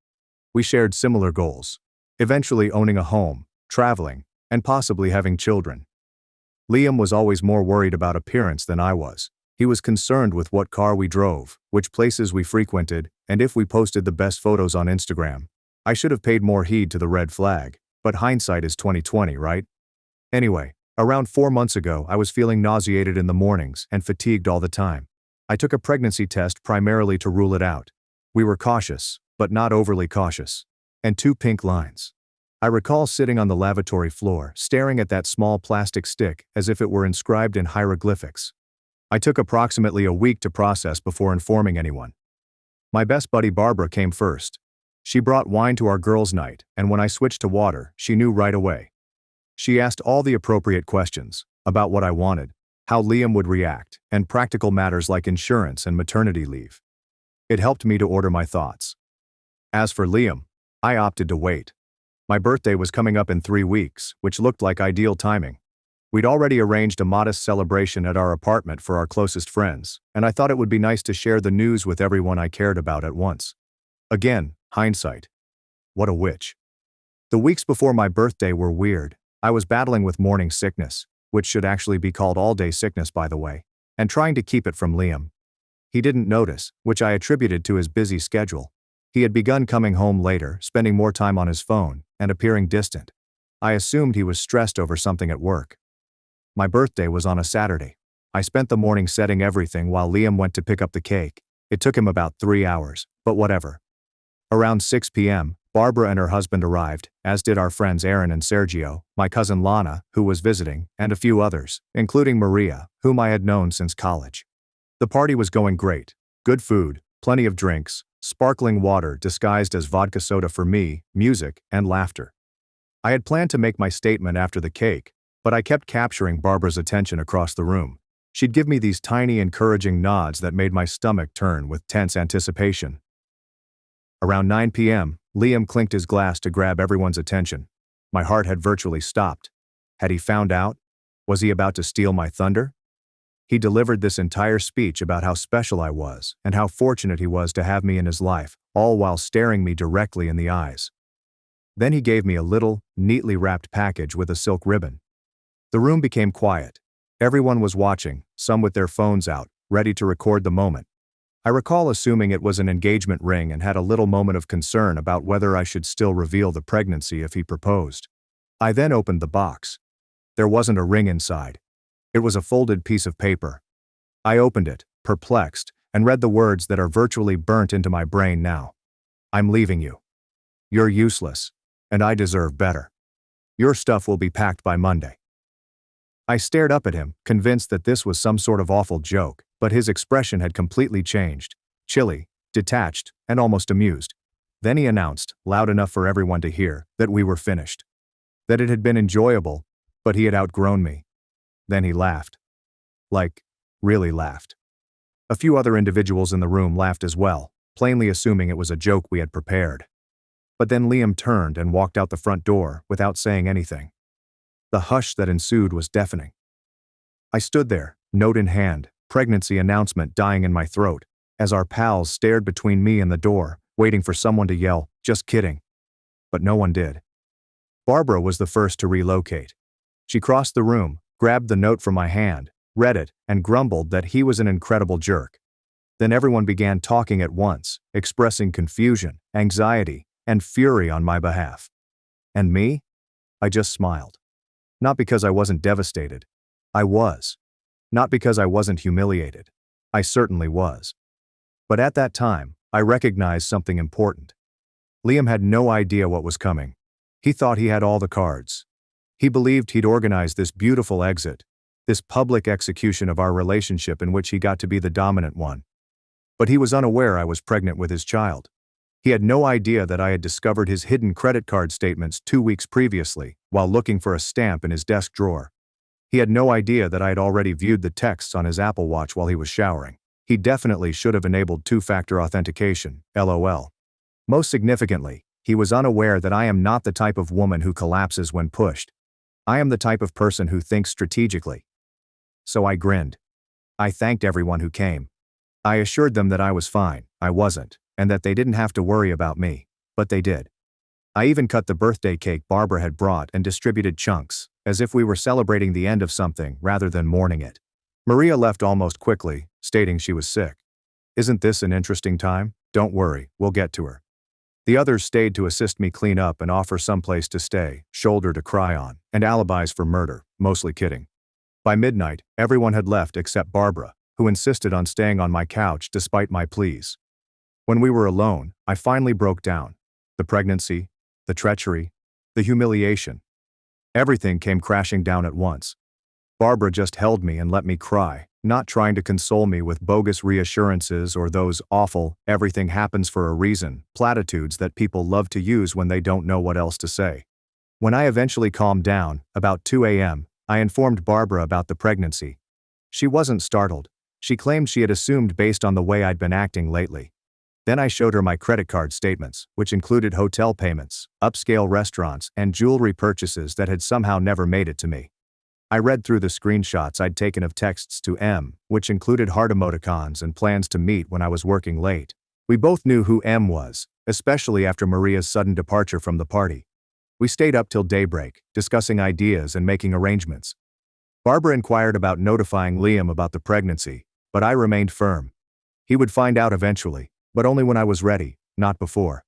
We shared similar goals, eventually owning a home, traveling, and possibly having children. Liam was always more worried about appearance than I was. He was concerned with what car we drove, which places we frequented, and if we posted the best photos on Instagram. I should have paid more heed to the red flag, but hindsight is 20/20, right? Anyway, around 4 months ago, I was feeling nauseated in the mornings and fatigued all the time. I took a pregnancy test primarily to rule it out. We were cautious, but not overly cautious. And 2 pink lines. I recall sitting on the lavatory floor, staring at that small plastic stick as if it were inscribed in hieroglyphics. I took approximately a week to process before informing anyone. My best buddy Barbara came first. She brought wine to our girls' night, and when I switched to water, she knew right away. She asked all the appropriate questions about what I wanted, how Liam would react, and practical matters like insurance and maternity leave. It helped me to order my thoughts. As for Liam, I opted to wait. My birthday was coming up in 3 weeks, which looked like ideal timing. We'd already arranged a modest celebration at our apartment for our closest friends, and I thought it would be nice to share the news with everyone I cared about at once. Again, hindsight. What a witch. The weeks before my birthday were weird. I was battling with morning sickness, which should actually be called all-day sickness by the way, and trying to keep it from Liam. He didn't notice, which I attributed to his busy schedule. He had begun coming home later, spending more time on his phone, and appearing distant. I assumed he was stressed over something at work. My birthday was on a Saturday. I spent the morning setting everything while Liam went to pick up the cake. It took him about 3 hours, but whatever. Around 6 p.m., Barbara and her husband arrived, as did our friends Aaron and Sergio, my cousin Lana, who was visiting, and a few others, including Maria, whom I had known since college. The party was going great. Good food, plenty of drinks, sparkling water disguised as vodka soda for me, music, and laughter. I had planned to make my statement after the cake, but I kept capturing Barbara's attention across the room. She'd give me these tiny encouraging nods that made my stomach turn with tense anticipation. Around 9 p.m., Liam clinked his glass to grab everyone's attention. My heart had virtually stopped. Had he found out? Was he about to steal my thunder? He delivered this entire speech about how special I was and how fortunate he was to have me in his life, all while staring me directly in the eyes. Then he gave me a little, neatly wrapped package with a silk ribbon. The room became quiet. Everyone was watching, some with their phones out, ready to record the moment. I recall assuming it was an engagement ring and had a little moment of concern about whether I should still reveal the pregnancy if he proposed. I then opened the box. There wasn't a ring inside. It was a folded piece of paper. I opened it, perplexed, and read the words that are virtually burnt into my brain now. I'm leaving you. You're useless, and I deserve better. Your stuff will be packed by Monday. I stared up at him, convinced that this was some sort of awful joke, but his expression had completely changed, chilly, detached, and almost amused. Then he announced, loud enough for everyone to hear, that we were finished. That it had been enjoyable, but he had outgrown me. Then he laughed. Like, really laughed. A few other individuals in the room laughed as well, plainly assuming it was a joke we had prepared. But then Liam turned and walked out the front door without saying anything. The hush that ensued was deafening. I stood there, note in hand, pregnancy announcement dying in my throat, as our pals stared between me and the door, waiting for someone to yell, "Just kidding." But no one did. Barbara was the first to relocate. She crossed the room, grabbed the note from my hand, read it, and grumbled that he was an incredible jerk. Then everyone began talking at once, expressing confusion, anxiety, and fury on my behalf. And me? I just smiled. Not because I wasn't devastated. I was. Not because I wasn't humiliated. I certainly was. But at that time, I recognized something important. Liam had no idea what was coming. He thought he had all the cards. He believed he'd organized this beautiful exit, this public execution of our relationship in which he got to be the dominant one. But he was unaware I was pregnant with his child. He had no idea that I had discovered his hidden credit card statements 2 weeks previously while looking for a stamp in his desk drawer. He had no idea that I had already viewed the texts on his Apple Watch while he was showering. He definitely should have enabled two-factor authentication, LOL. Most significantly, he was unaware that I am not the type of woman who collapses when pushed. I am the type of person who thinks strategically. So I grinned. I thanked everyone who came. I assured them that I was fine, I wasn't, and that they didn't have to worry about me, but they did. I even cut the birthday cake Barbara had brought and distributed chunks, as if we were celebrating the end of something rather than mourning it. Maria left almost quickly, stating she was sick. Isn't this an interesting time? Don't worry, we'll get to her. The others stayed to assist me clean up and offer someplace to stay, shoulder to cry on, and alibis for murder, mostly kidding. By midnight, everyone had left except Barbara, who insisted on staying on my couch despite my pleas. When we were alone, I finally broke down. The pregnancy, the treachery, the humiliation. Everything came crashing down at once. Barbara just held me and let me cry, not trying to console me with bogus reassurances or those awful, everything happens for a reason, platitudes that people love to use when they don't know what else to say. When I eventually calmed down, about 2 a.m., I informed Barbara about the pregnancy. She wasn't startled. She claimed she had assumed based on the way I'd been acting lately. Then I showed her my credit card statements, which included hotel payments, upscale restaurants, and jewelry purchases that had somehow never made it to me. I read through the screenshots I'd taken of texts to M, which included heart emoticons and plans to meet when I was working late. We both knew who M was, especially after Maria's sudden departure from the party. We stayed up till daybreak, discussing ideas and making arrangements. Barbara inquired about notifying Liam about the pregnancy, but I remained firm. He would find out eventually, but only when I was ready, not before.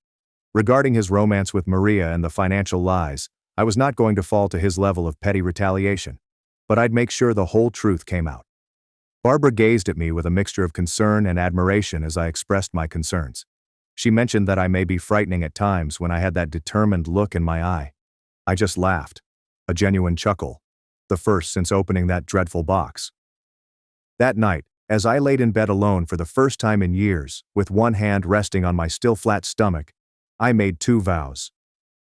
Regarding his romance with Maria and the financial lies, I was not going to fall to his level of petty retaliation, but I'd make sure the whole truth came out. Barbara gazed at me with a mixture of concern and admiration as I expressed my concerns. She mentioned that I may be frightening at times when I had that determined look in my eye. I just laughed. A genuine chuckle. The first since opening that dreadful box. That night, as I laid in bed alone for the first time in years, with one hand resting on my still flat stomach, I made 2 vows.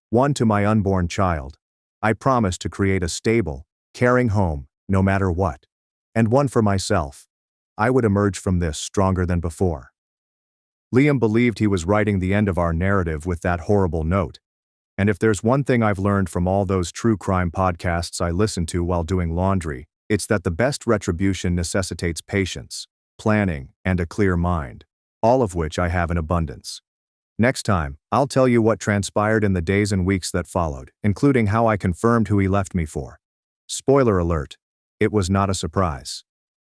One to my unborn child. I promised to create a stable, caring home, no matter what. And one for myself. I would emerge from this stronger than before. Liam believed he was writing the end of our narrative with that horrible note. And if there's one thing I've learned from all those true crime podcasts I listened to while doing laundry, It's that the best retribution necessitates patience, planning, and a clear mind, all of which I have in abundance. Next time, I'll tell you what transpired in the days and weeks that followed, including how I confirmed who he left me for. Spoiler alert, it was not a surprise.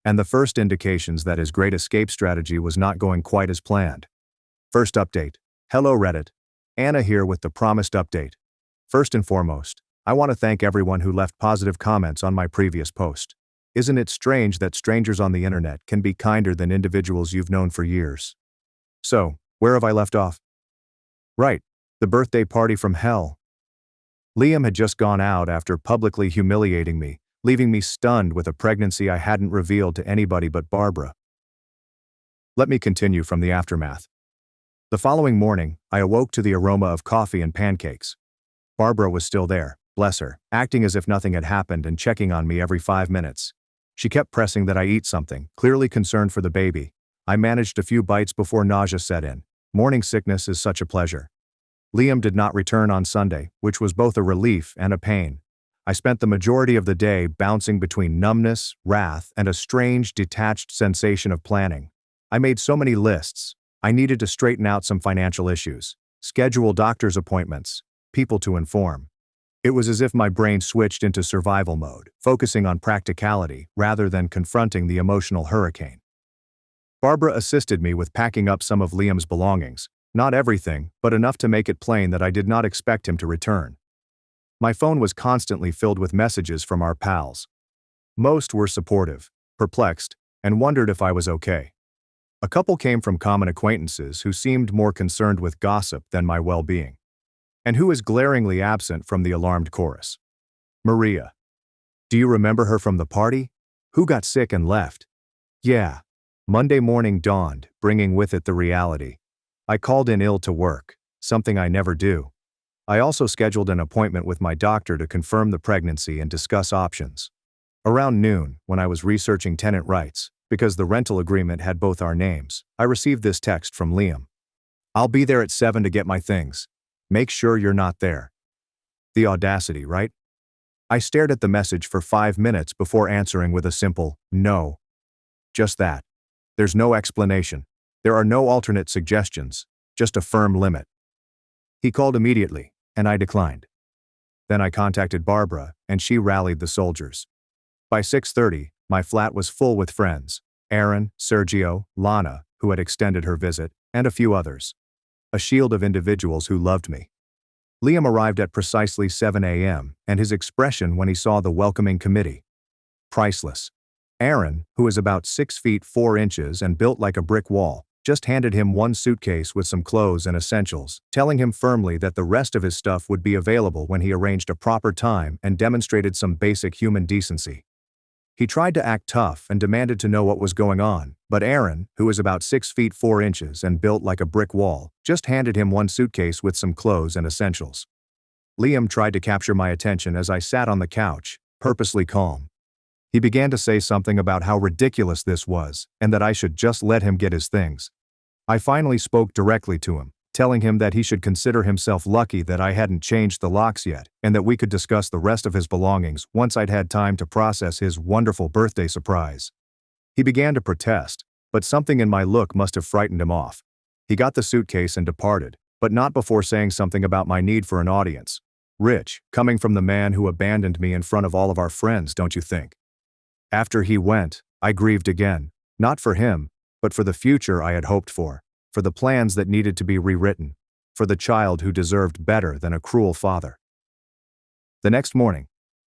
And the first indications that his great escape strategy was not going quite as planned. First update. Hello Reddit. Anna here with the promised update. First and foremost, I want to thank everyone who left positive comments on my previous post. Isn't it strange that strangers on the internet can be kinder than individuals you've known for years? So, where have I left off? Right, the birthday party from hell. Liam had just gone out after publicly humiliating me, leaving me stunned with a pregnancy I hadn't revealed to anybody but Barbara. Let me continue from the aftermath. The following morning, I awoke to the aroma of coffee and pancakes. Barbara was still there, bless her, acting as if nothing had happened and checking on me every 5 minutes. She kept pressing that I eat something, clearly concerned for the baby. I managed a few bites before nausea set in. Morning sickness is such a pleasure. Liam did not return on Sunday, which was both a relief and a pain. I spent the majority of the day bouncing between numbness, wrath, and a strange, detached sensation of planning. I made so many lists. I needed to straighten out some financial issues, schedule doctor's appointments, people to inform. It was as if my brain switched into survival mode, focusing on practicality rather than confronting the emotional hurricane. Barbara assisted me with packing up some of Liam's belongings, not everything, but enough to make it plain that I did not expect him to return. My phone was constantly filled with messages from our pals. Most were supportive, perplexed, and wondered if I was okay. A couple came from common acquaintances who seemed more concerned with gossip than my well-being. And who is glaringly absent from the alarmed chorus? Maria. Do you remember her from the party? Who got sick and left? Yeah. Monday morning dawned, bringing with it the reality. I called in ill to work, something I never do. I also scheduled an appointment with my doctor to confirm the pregnancy and discuss options. Around noon, when I was researching tenant rights, because the rental agreement had both our names, I received this text from Liam. I'll be there at 7 to get my things. Make sure you're not there. The audacity, right? I stared at the message for 5 minutes before answering with a simple, no. Just that. There's no explanation. There are no alternate suggestions, just a firm limit. He called immediately, and I declined. Then I contacted Barbara, and she rallied the soldiers. By 6:30, my flat was full with friends, Aaron, Sergio, Lana, who had extended her visit, and a few others. A shield of individuals who loved me. Liam arrived at precisely 7 a.m., and his expression when he saw the welcoming committee. Priceless. Aaron, who is about 6 feet 4 inches and built like a brick wall, just handed him one suitcase with some clothes and essentials, telling him firmly that the rest of his stuff would be available when he arranged a proper time and demonstrated some basic human decency. He tried to act tough and demanded to know what was going on, but Aaron, who is about 6 feet 4 inches and built like a brick wall, just handed him one suitcase with some clothes and essentials. Liam tried to capture my attention as I sat on the couch, purposely calm. He began to say something about how ridiculous this was, and that I should just let him get his things. I finally spoke directly to him, telling him that he should consider himself lucky that I hadn't changed the locks yet, and that we could discuss the rest of his belongings once I'd had time to process his wonderful birthday surprise. He began to protest, but something in my look must have frightened him off. He got the suitcase and departed, but not before saying something about my need for an audience. Rich, coming from the man who abandoned me in front of all of our friends, don't you think? After he went, I grieved again, not for him, but for the future I had hoped for the plans that needed to be rewritten, for the child who deserved better than a cruel father. The next morning,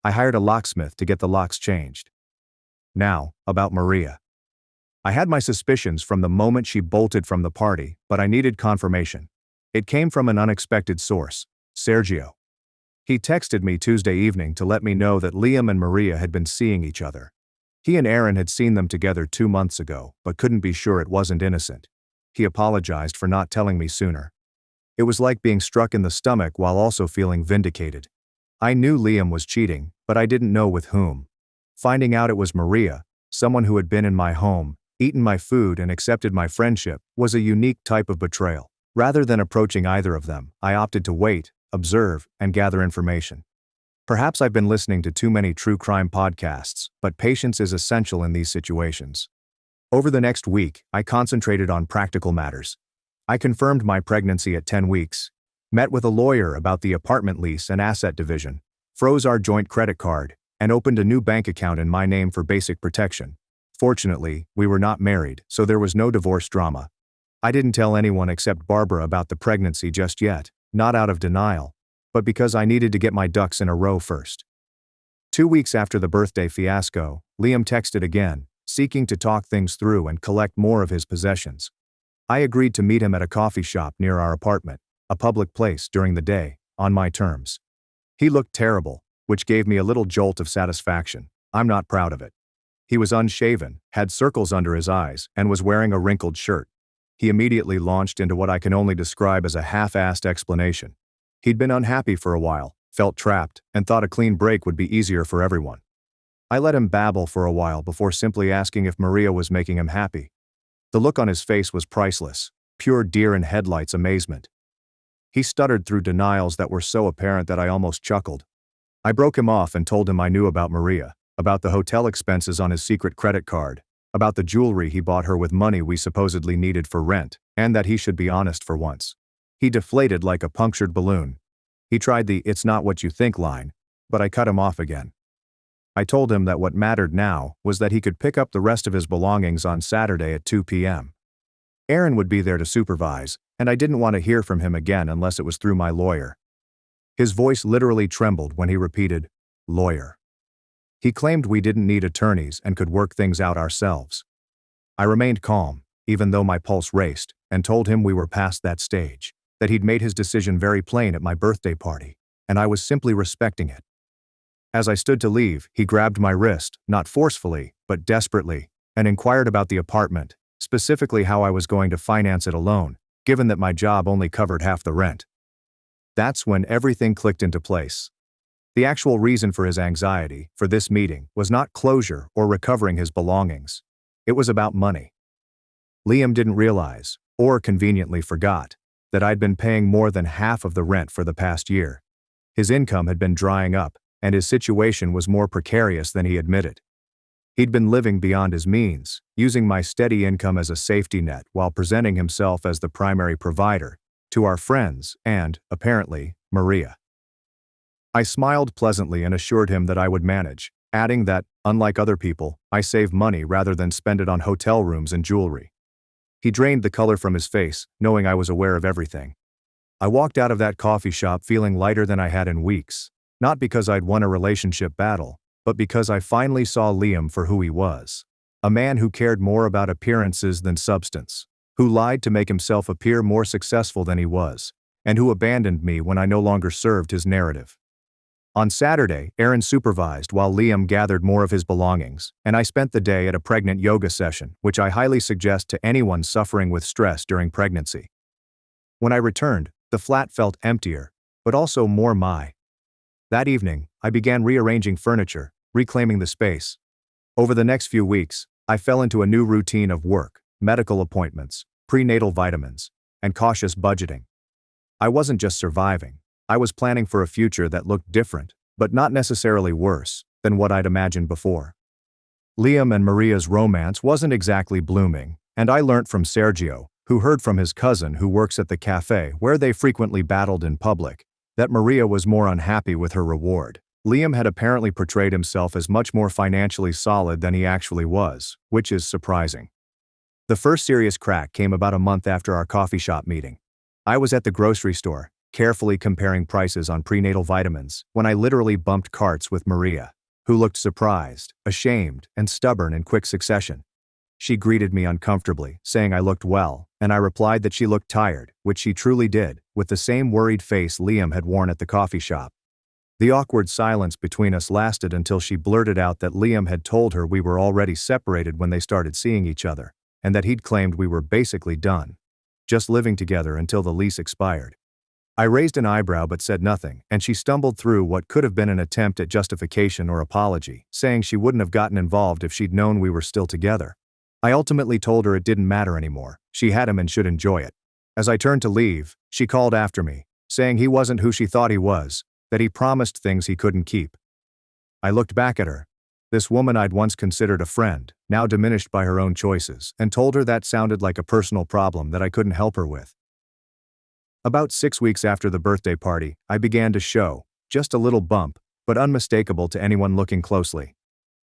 I hired a locksmith to get the locks changed. Now, about Maria. I had my suspicions from the moment she bolted from the party, but I needed confirmation. It came from an unexpected source, Sergio. He texted me Tuesday evening to let me know that Liam and Maria had been seeing each other. He and Aaron had seen them together 2 months ago, but couldn't be sure it wasn't innocent. He apologized for not telling me sooner. It was like being struck in the stomach while also feeling vindicated. I knew Liam was cheating, but I didn't know with whom. Finding out it was Maria, someone who had been in my home, eaten my food and accepted my friendship, was a unique type of betrayal. Rather than approaching either of them, I opted to wait, observe, and gather information. Perhaps I've been listening to too many true crime podcasts, but patience is essential in these situations. Over the next week, I concentrated on practical matters. I confirmed my pregnancy at 10 weeks, met with a lawyer about the apartment lease and asset division, froze our joint credit card, and opened a new bank account in my name for basic protection. Fortunately, we were not married, so there was no divorce drama. I didn't tell anyone except Barbara about the pregnancy just yet, not out of denial, but because I needed to get my ducks in a row first. 2 weeks after the birthday fiasco, Liam texted again, seeking to talk things through and collect more of his possessions. I agreed to meet him at a coffee shop near our apartment, a public place during the day, on my terms. He looked terrible, which gave me a little jolt of satisfaction. I'm not proud of it. He was unshaven, had circles under his eyes, and was wearing a wrinkled shirt. He immediately launched into what I can only describe as a half-assed explanation. He'd been unhappy for a while, felt trapped, and thought a clean break would be easier for everyone. I let him babble for a while before simply asking if Maria was making him happy. The look on his face was priceless, pure deer in headlights amazement. He stuttered through denials that were so apparent that I almost chuckled. I broke him off and told him I knew about Maria, about the hotel expenses on his secret credit card, about the jewelry he bought her with money we supposedly needed for rent, and that he should be honest for once. He deflated like a punctured balloon. He tried the "it's not what you think" line, but I cut him off again. I told him that what mattered now was that he could pick up the rest of his belongings on Saturday at 2 p.m. Aaron would be there to supervise, and I didn't want to hear from him again unless it was through my lawyer. His voice literally trembled when he repeated, "Lawyer." He claimed we didn't need attorneys and could work things out ourselves. I remained calm, even though my pulse raced, and told him we were past that stage, that he'd made his decision very plain at my birthday party, and I was simply respecting it. As I stood to leave, he grabbed my wrist, not forcefully, but desperately, and inquired about the apartment, specifically how I was going to finance it alone, given that my job only covered half the rent. That's when everything clicked into place. The actual reason for his anxiety, for this meeting, was not closure or recovering his belongings. It was about money. Liam didn't realize, or conveniently forgot, that I'd been paying more than half of the rent for the past year. His income had been drying up, and his situation was more precarious than he admitted. He'd been living beyond his means, using my steady income as a safety net while presenting himself as the primary provider to our friends and, apparently, Maria. I smiled pleasantly and assured him that I would manage, adding that, unlike other people, I save money rather than spend it on hotel rooms and jewelry. He drained the color from his face, knowing I was aware of everything. I walked out of that coffee shop feeling lighter than I had in weeks, not because I'd won a relationship battle, but because I finally saw Liam for who he was. A man who cared more about appearances than substance, who lied to make himself appear more successful than he was, and who abandoned me when I no longer served his narrative. On Saturday, Aaron supervised while Liam gathered more of his belongings, and I spent the day at a pregnant yoga session, which I highly suggest to anyone suffering with stress during pregnancy. When I returned, the flat felt emptier, but also more my. That evening, I began rearranging furniture, reclaiming the space. Over the next few weeks, I fell into a new routine of work, medical appointments, prenatal vitamins, and cautious budgeting. I wasn't just surviving. I was planning for a future that looked different, but not necessarily worse, than what I'd imagined before. Liam and Maria's romance wasn't exactly blooming, and I learnt from Sergio, who heard from his cousin who works at the cafe where they frequently battled in public, that Maria was more unhappy with her reward. Liam had apparently portrayed himself as much more financially solid than he actually was, which is surprising. The first serious crack came about a month after our coffee shop meeting. I was at the grocery store, carefully comparing prices on prenatal vitamins, when I literally bumped carts with Maria, who looked surprised, ashamed, and stubborn in quick succession. She greeted me uncomfortably, saying I looked well, and I replied that she looked tired, which she truly did, with the same worried face Liam had worn at the coffee shop. The awkward silence between us lasted until she blurted out that Liam had told her we were already separated when they started seeing each other, and that he'd claimed we were basically done, just living together until the lease expired. I raised an eyebrow but said nothing, and she stumbled through what could have been an attempt at justification or apology, saying she wouldn't have gotten involved if she'd known we were still together. I ultimately told her it didn't matter anymore, she had him and should enjoy it. As I turned to leave, she called after me, saying he wasn't who she thought he was, that he promised things he couldn't keep. I looked back at her. This woman I'd once considered a friend, now diminished by her own choices, and told her that sounded like a personal problem that I couldn't help her with. About 6 weeks after the birthday party, I began to show, just a little bump, but unmistakable to anyone looking closely.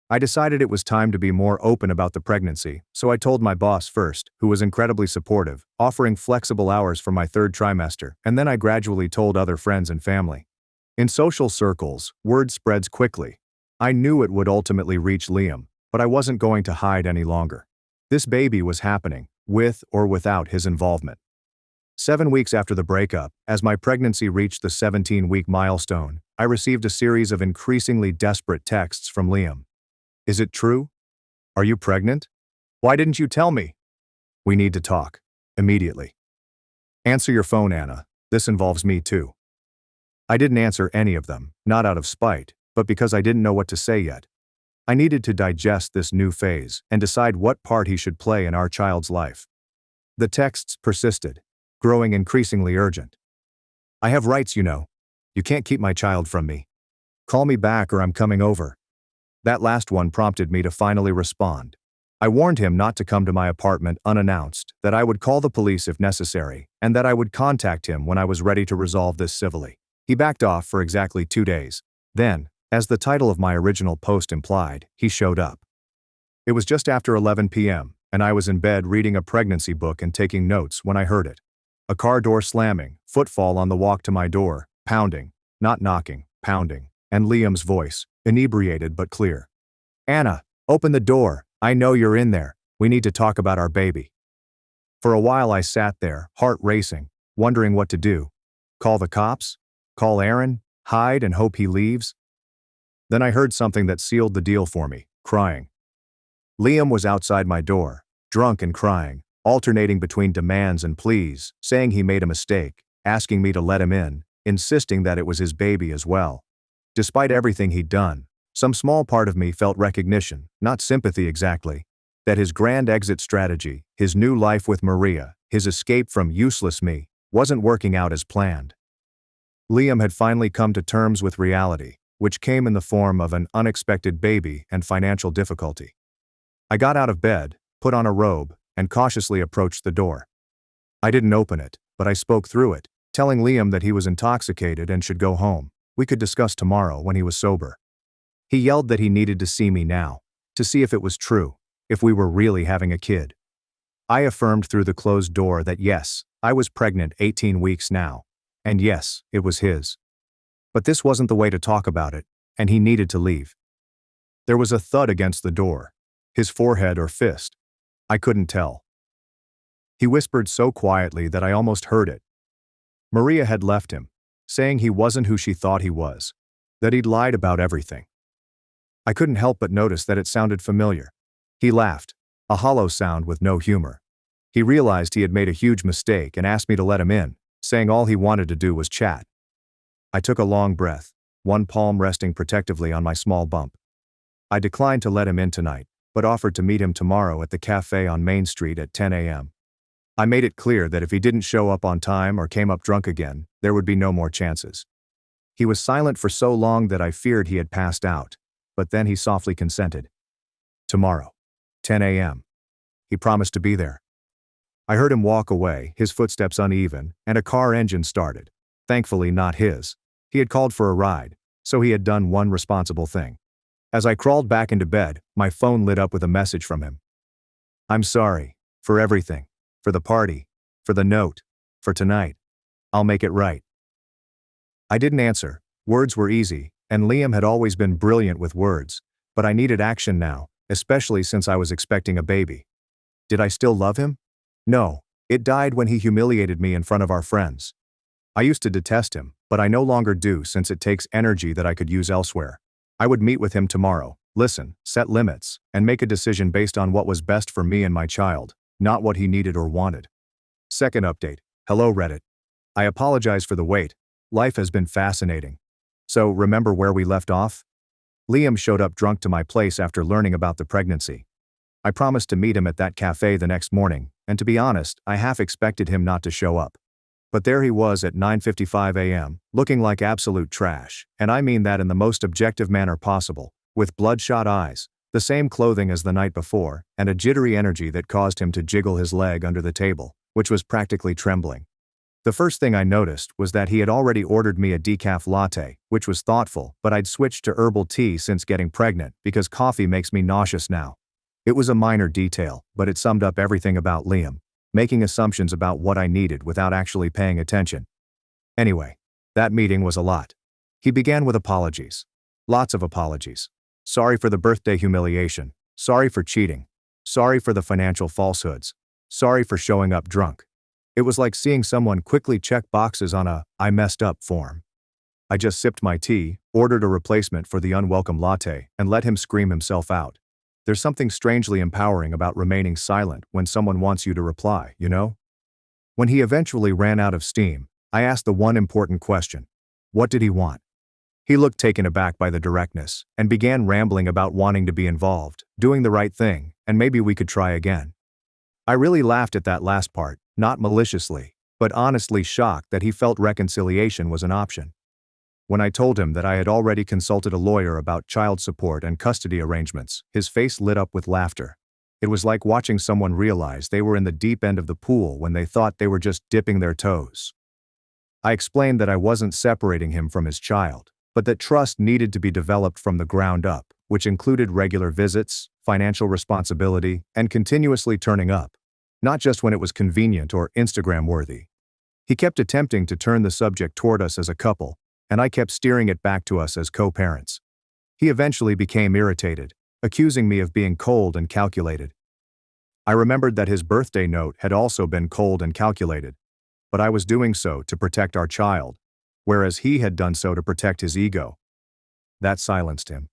I decided it was time to be more open about the pregnancy, so I told my boss first, who was incredibly supportive, offering flexible hours for my third trimester, and then I gradually told other friends and family. In social circles, word spreads quickly. I knew it would ultimately reach Liam, but I wasn't going to hide any longer. This baby was happening, with or without his involvement. 7 weeks after the breakup, as my pregnancy reached the 17-week milestone, I received a series of increasingly desperate texts from Liam. Is it true? Are you pregnant? Why didn't you tell me? We need to talk. Immediately. Answer your phone, Anna. This involves me too. I didn't answer any of them, not out of spite, but because I didn't know what to say yet. I needed to digest this new phase and decide what part he should play in our child's life. The texts persisted, growing increasingly urgent. I have rights, you know. You can't keep my child from me. Call me back or I'm coming over. That last one prompted me to finally respond. I warned him not to come to my apartment unannounced, that I would call the police if necessary, and that I would contact him when I was ready to resolve this civilly. He backed off for exactly 2 days. Then, as the title of my original post implied, he showed up. It was just after 11 p.m., and I was in bed reading a pregnancy book and taking notes when I heard it. A car door slamming, footfall on the walk to my door, pounding, not knocking, pounding, and Liam's voice, inebriated but clear. Anna, open the door. I know you're in there. We need to talk about our baby. For a while I sat there, heart racing, wondering what to do. Call the cops? Call Aaron? Hide and hope he leaves? Then I heard something that sealed the deal for me, crying. Liam was outside my door, drunk and crying, alternating between demands and pleas, saying he made a mistake, asking me to let him in, insisting that it was his baby as well. Despite everything he'd done, some small part of me felt recognition, not sympathy exactly, that his grand exit strategy, his new life with Maria, his escape from useless me, wasn't working out as planned. Liam had finally come to terms with reality, which came in the form of an unexpected baby and financial difficulty. I got out of bed, put on a robe, and cautiously approached the door. I didn't open it, but I spoke through it, telling Liam that he was intoxicated and should go home. We could discuss tomorrow when he was sober. He yelled that he needed to see me now, to see if it was true, if we were really having a kid. I affirmed through the closed door that yes, I was pregnant 18 weeks now, and yes, it was his. But this wasn't the way to talk about it, and he needed to leave. There was a thud against the door, his forehead or fist. I couldn't tell. He whispered so quietly that I almost heard it. Maria had left him, saying he wasn't who she thought he was, that he'd lied about everything. I couldn't help but notice that it sounded familiar. He laughed, a hollow sound with no humor. He realized he had made a huge mistake and asked me to let him in, saying all he wanted to do was chat. I took a long breath, one palm resting protectively on my small bump. I declined to let him in tonight, but offered to meet him tomorrow at the cafe on Main Street at 10 a.m. I made it clear that if he didn't show up on time or came up drunk again, there would be no more chances. He was silent for so long that I feared he had passed out, but then he softly consented. Tomorrow, 10 a.m. He promised to be there. I heard him walk away, his footsteps uneven, and a car engine started. Thankfully not his. He had called for a ride, so he had done one responsible thing. As I crawled back into bed, my phone lit up with a message from him. I'm sorry, for everything, for the party, for the note, for tonight. I'll make it right. I didn't answer. Words were easy, and Liam had always been brilliant with words, but I needed action now, especially since I was expecting a baby. Did I still love him? No, it died when he humiliated me in front of our friends. I used to detest him, but I no longer do since it takes energy that I could use elsewhere. I would meet with him tomorrow, listen, set limits, and make a decision based on what was best for me and my child, not what he needed or wanted. Second update. Hello Reddit. I apologize for the wait. Life has been fascinating. So, remember where we left off? Liam showed up drunk to my place after learning about the pregnancy. I promised to meet him at that cafe the next morning, and to be honest, I half expected him not to show up. But there he was at 9:55 a.m., looking like absolute trash, and I mean that in the most objective manner possible, with bloodshot eyes, the same clothing as the night before, and a jittery energy that caused him to jiggle his leg under the table, which was practically trembling. The first thing I noticed was that he had already ordered me a decaf latte, which was thoughtful, but I'd switched to herbal tea since getting pregnant because coffee makes me nauseous now. It was a minor detail, but it summed up everything about Liam, making assumptions about what I needed without actually paying attention. Anyway, that meeting was a lot. He began with apologies. Lots of apologies. Sorry for the birthday humiliation. Sorry for cheating. Sorry for the financial falsehoods. Sorry for showing up drunk. It was like seeing someone quickly check boxes on a "I messed up" form. I just sipped my tea, ordered a replacement for the unwelcome latte, and let him scream himself out. There's something strangely empowering about remaining silent when someone wants you to reply, you know? When he eventually ran out of steam, I asked the one important question. What did he want? He looked taken aback by the directness, and began rambling about wanting to be involved, doing the right thing, and maybe we could try again. I really laughed at that last part, not maliciously, but honestly shocked that he felt reconciliation was an option. When I told him that I had already consulted a lawyer about child support and custody arrangements, his face lit up with laughter. It was like watching someone realize they were in the deep end of the pool when they thought they were just dipping their toes. I explained that I wasn't separating him from his child, but that trust needed to be developed from the ground up, which included regular visits, financial responsibility, and continuously turning up, not just when it was convenient or Instagram-worthy. He kept attempting to turn the subject toward us as a couple, and I kept steering it back to us as co-parents. He eventually became irritated, accusing me of being cold and calculated. I remembered that his birthday note had also been cold and calculated, but I was doing so to protect our child, whereas he had done so to protect his ego. That silenced him.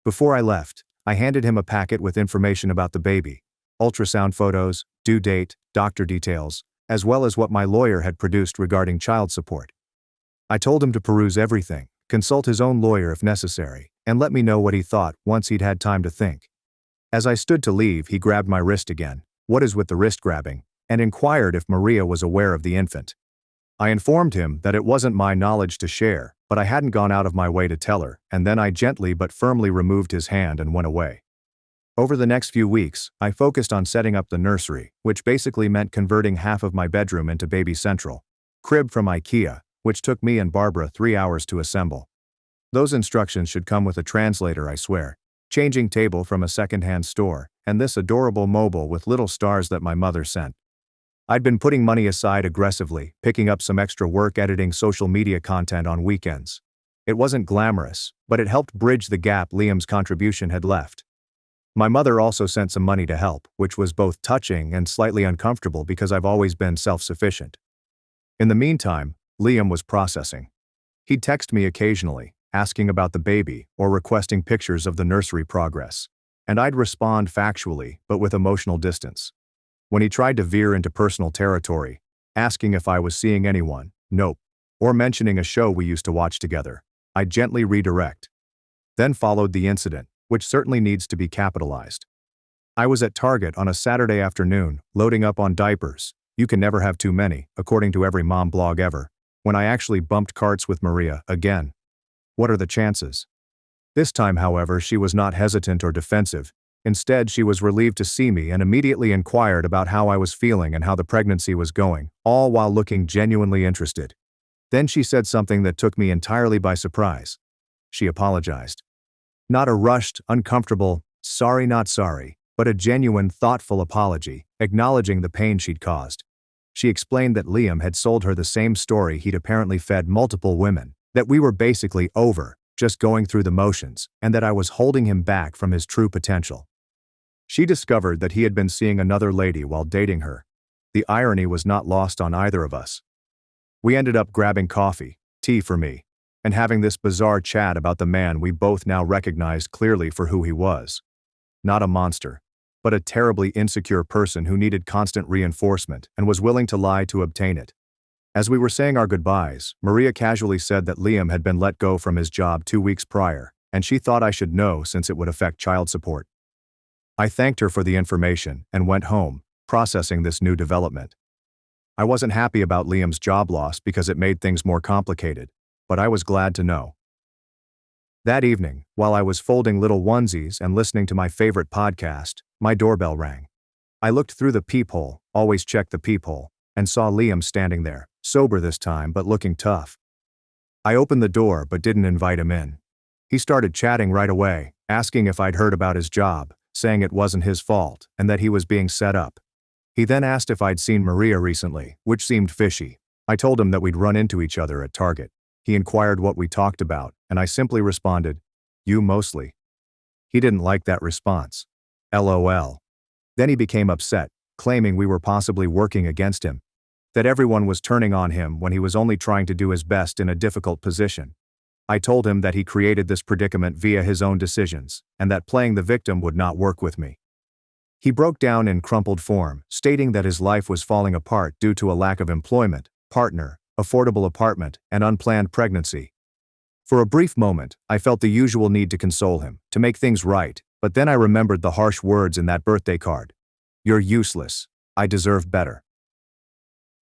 Before I left, I handed him a packet with information about the baby, ultrasound photos, due date, doctor details, as well as what my lawyer had produced regarding child support. I told him to peruse everything, consult his own lawyer if necessary, and let me know what he thought once he'd had time to think. As I stood to leave, he grabbed my wrist again, what is with the wrist grabbing, and inquired if Maria was aware of the infant. I informed him that it wasn't my knowledge to share, but I hadn't gone out of my way to tell her, and then I gently but firmly removed his hand and went away. Over the next few weeks, I focused on setting up the nursery, which basically meant converting half of my bedroom into Baby Central. Crib from IKEA, which took me and Barbara 3 hours to assemble. Those instructions should come with a translator, I swear. Changing table from a second-hand store, and this adorable mobile with little stars that my mother sent. I'd been putting money aside aggressively, picking up some extra work editing social media content on weekends. It wasn't glamorous, but it helped bridge the gap Liam's contribution had left. My mother also sent some money to help, which was both touching and slightly uncomfortable because I've always been self-sufficient. In the meantime, Liam was processing. He'd text me occasionally, asking about the baby or requesting pictures of the nursery progress, and I'd respond factually but with emotional distance. When he tried to veer into personal territory, asking if I was seeing anyone, nope, or mentioning a show we used to watch together, I'd gently redirect. Then followed the incident, which certainly needs to be capitalized. I was at Target on a Saturday afternoon, loading up on diapers. You can never have too many, according to every mom blog ever, when I actually bumped carts with Maria again. What are the chances? This time, however, she was not hesitant or defensive. Instead, she was relieved to see me and immediately inquired about how I was feeling and how the pregnancy was going, all while looking genuinely interested. Then she said something that took me entirely by surprise. She apologized. Not a rushed, uncomfortable, sorry not sorry, but a genuine, thoughtful apology, acknowledging the pain she'd caused. She explained that Liam had sold her the same story he'd apparently fed multiple women, that we were basically over, just going through the motions, and that I was holding him back from his true potential. She discovered that he had been seeing another lady while dating her. The irony was not lost on either of us. We ended up grabbing coffee, tea for me, and having this bizarre chat about the man we both now recognized clearly for who he was. Not a monster, but a terribly insecure person who needed constant reinforcement and was willing to lie to obtain it. As we were saying our goodbyes, Maria casually said that Liam had been let go from his job 2 weeks prior, and she thought I should know since it would affect child support. I thanked her for the information and went home, processing this new development. I wasn't happy about Liam's job loss because it made things more complicated, but I was glad to know. That evening, while I was folding little onesies and listening to my favorite podcast, my doorbell rang. I looked through the peephole, always check the peephole, and saw Liam standing there, sober this time but looking tough. I opened the door but didn't invite him in. He started chatting right away, asking if I'd heard about his job, saying it wasn't his fault and that he was being set up. He then asked if I'd seen Maria recently, which seemed fishy. I told him that we'd run into each other at Target. He inquired what we talked about, and I simply responded, "You mostly." He didn't like that response. LOL. Then he became upset, claiming we were possibly working against him, that everyone was turning on him when he was only trying to do his best in a difficult position. I told him that he created this predicament via his own decisions, and that playing the victim would not work with me. He broke down in crumpled form, stating that his life was falling apart due to a lack of employment, partner, affordable apartment, and unplanned pregnancy. For a brief moment, I felt the usual need to console him, to make things right, but then I remembered the harsh words in that birthday card. "You're useless. I deserve better."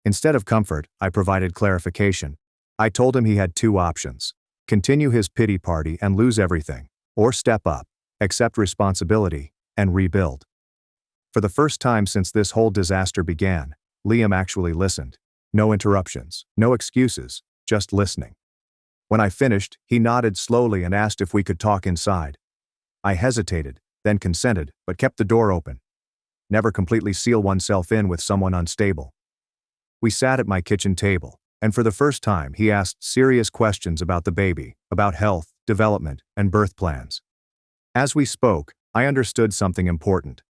Instead of comfort, I provided clarification. I told him he had two options: continue his pity party and lose everything, or step up, accept responsibility, and rebuild. For the first time since this whole disaster began, Liam actually listened. No interruptions, no excuses, just listening. When I finished, he nodded slowly and asked if we could talk inside. I hesitated, then consented, but kept the door open. Never completely seal oneself in with someone unstable. We sat at my kitchen table, and for the first time he asked serious questions about the baby, about health, development, and birth plans. As we spoke, I understood something important.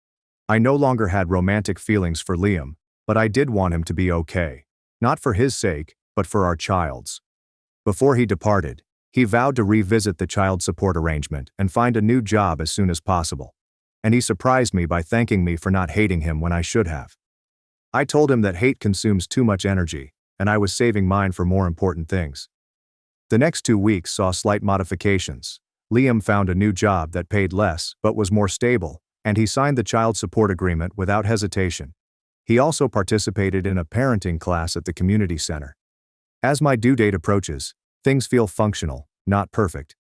I no longer had romantic feelings for Liam, but I did want him to be okay. Not for his sake, but for our child's. Before he departed, he vowed to revisit the child support arrangement and find a new job as soon as possible. And he surprised me by thanking me for not hating him when I should have. I told him that hate consumes too much energy, and I was saving mine for more important things. The next 2 weeks saw slight modifications. Liam found a new job that paid less but was more stable, and he signed the child support agreement without hesitation. He also participated in a parenting class at the community center. As my due date approaches, things feel functional, not perfect.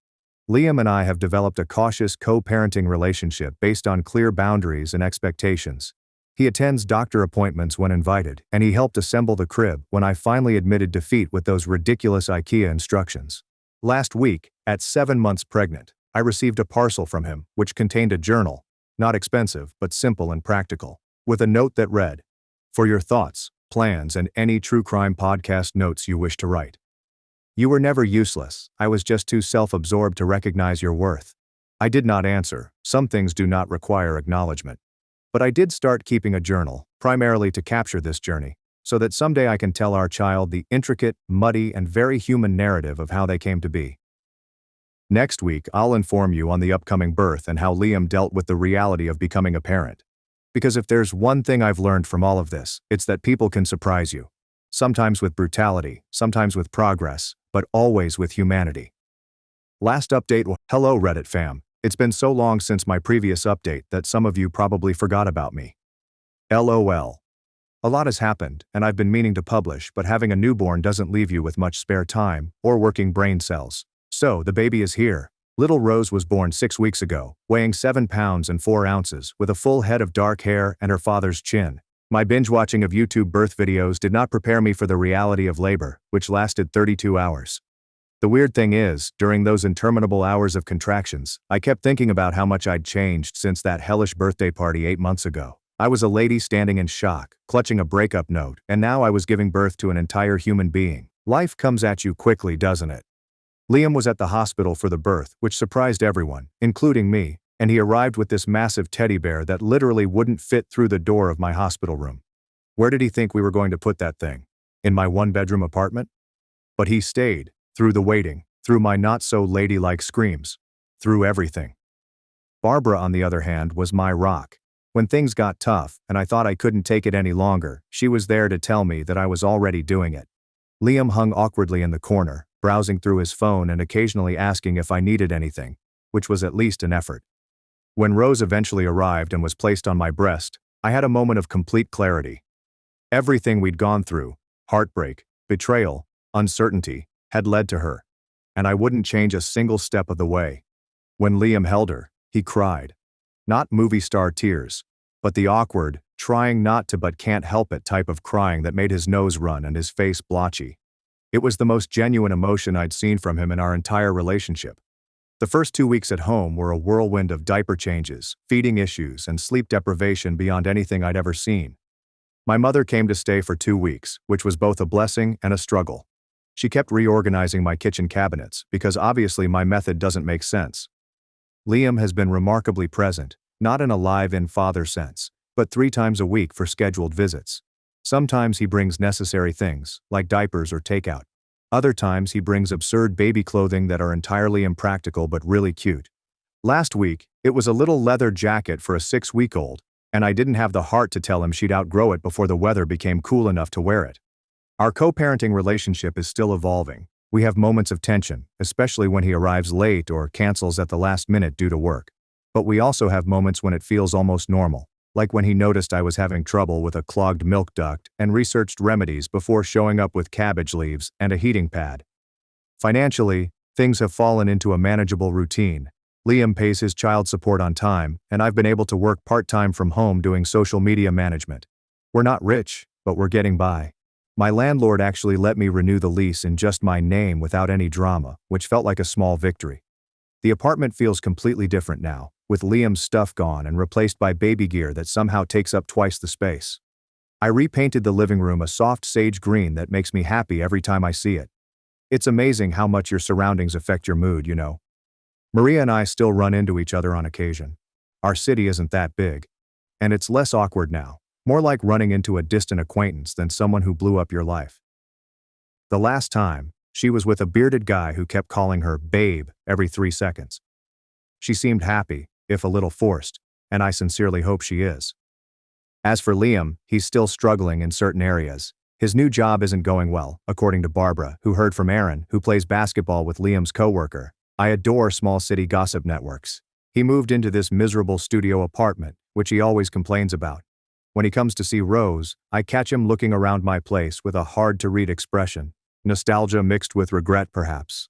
Liam and I have developed a cautious co-parenting relationship based on clear boundaries and expectations. He attends doctor appointments when invited, and he helped assemble the crib when I finally admitted defeat with those ridiculous IKEA instructions. Last week, at 7 months pregnant, I received a parcel from him, which contained a journal, not expensive but simple and practical, with a note that read, "For your thoughts, plans, and any true crime podcast notes you wish to write. You were never useless, I was just too self-absorbed to recognize your worth." I did not answer. Some things do not require acknowledgement. But I did start keeping a journal, primarily to capture this journey, so that someday I can tell our child the intricate, muddy, and very human narrative of how they came to be. Next week, I'll inform you on the upcoming birth and how Liam dealt with the reality of becoming a parent. Because if there's one thing I've learned from all of this, it's that people can surprise you. Sometimes with brutality, sometimes with progress, but always with humanity. Last update. Hello Reddit fam. It's been so long since my previous update that some of you probably forgot about me. LOL. A lot has happened, and I've been meaning to publish, but having a newborn doesn't leave you with much spare time or working brain cells. So, the baby is here. Little Rose was born 6 weeks ago, weighing 7 pounds and 4 ounces, with a full head of dark hair and her father's chin. My binge watching of YouTube birth videos did not prepare me for the reality of labor, which lasted 32 hours. The weird thing is, during those interminable hours of contractions, I kept thinking about how much I'd changed since that hellish birthday party 8 months ago. I was a lady standing in shock, clutching a breakup note, and now I was giving birth to an entire human being. Life comes at you quickly, doesn't it? Liam was at the hospital for the birth, which surprised everyone, including me, and he arrived with this massive teddy bear that literally wouldn't fit through the door of my hospital room. Where did he think we were going to put that thing? In my one-bedroom apartment? But he stayed, through the waiting, through my not-so-ladylike screams, through everything. Barbara, on the other hand, was my rock. When things got tough, and I thought I couldn't take it any longer, she was there to tell me that I was already doing it. Liam hung awkwardly in the corner, browsing through his phone and occasionally asking if I needed anything, which was at least an effort. When Rose eventually arrived and was placed on my breast, I had a moment of complete clarity. Everything we'd gone through, heartbreak, betrayal, uncertainty, had led to her. And I wouldn't change a single step of the way. When Liam held her, he cried. Not movie star tears, but the awkward, trying not to but can't help it type of crying that made his nose run and his face blotchy. It was the most genuine emotion I'd seen from him in our entire relationship. The first 2 weeks at home were a whirlwind of diaper changes, feeding issues, and sleep deprivation beyond anything I'd ever seen. My mother came to stay for 2 weeks, which was both a blessing and a struggle. She kept reorganizing my kitchen cabinets, because obviously my method doesn't make sense. Liam has been remarkably present, not in a live-in father sense, but 3 times a week for scheduled visits. Sometimes he brings necessary things, like diapers or takeout. Other times he brings absurd baby clothing that are entirely impractical but really cute. Last week, it was a little leather jacket for a 6-week-old, and I didn't have the heart to tell him she'd outgrow it before the weather became cool enough to wear it. Our co-parenting relationship is still evolving. We have moments of tension, especially when he arrives late or cancels at the last minute due to work. But we also have moments when it feels almost normal, like when he noticed I was having trouble with a clogged milk duct and researched remedies before showing up with cabbage leaves and a heating pad. Financially, things have fallen into a manageable routine. Liam pays his child support on time, and I've been able to work part-time from home doing social media management. We're not rich, but we're getting by. My landlord actually let me renew the lease in just my name without any drama, which felt like a small victory. The apartment feels completely different now, with Liam's stuff gone and replaced by baby gear that somehow takes up twice the space. I repainted the living room a soft sage green that makes me happy every time I see it. It's amazing how much your surroundings affect your mood, you know. Maria and I still run into each other on occasion. Our city isn't that big. And it's less awkward now, more like running into a distant acquaintance than someone who blew up your life. The last time, she was with a bearded guy who kept calling her babe every 3 seconds. She seemed happy, if a little forced, and I sincerely hope she is. As for Liam, he's still struggling in certain areas. His new job isn't going well, according to Barbara, who heard from Aaron, who plays basketball with Liam's coworker. I adore small city gossip networks. He moved into this miserable studio apartment, which he always complains about. When he comes to see Rose, I catch him looking around my place with a hard-to-read expression. Nostalgia mixed with regret, perhaps.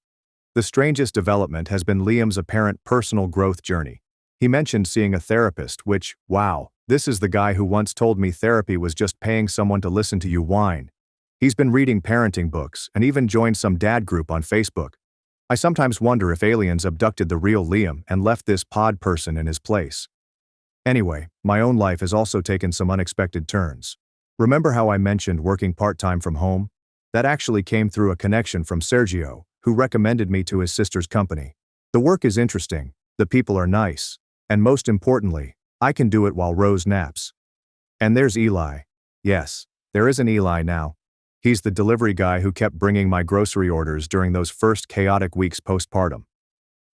The strangest development has been Liam's apparent personal growth journey. He mentioned seeing a therapist, which, wow, this is the guy who once told me therapy was just paying someone to listen to you whine. He's been reading parenting books and even joined some dad group on Facebook. I sometimes wonder if aliens abducted the real Liam and left this pod person in his place. Anyway, my own life has also taken some unexpected turns. Remember how I mentioned working part-time from home? That actually came through a connection from Sergio, who recommended me to his sister's company. The work is interesting, the people are nice, and most importantly, I can do it while Rose naps. And there's Eli. Yes, there is an Eli now. He's the delivery guy who kept bringing my grocery orders during those first chaotic weeks postpartum.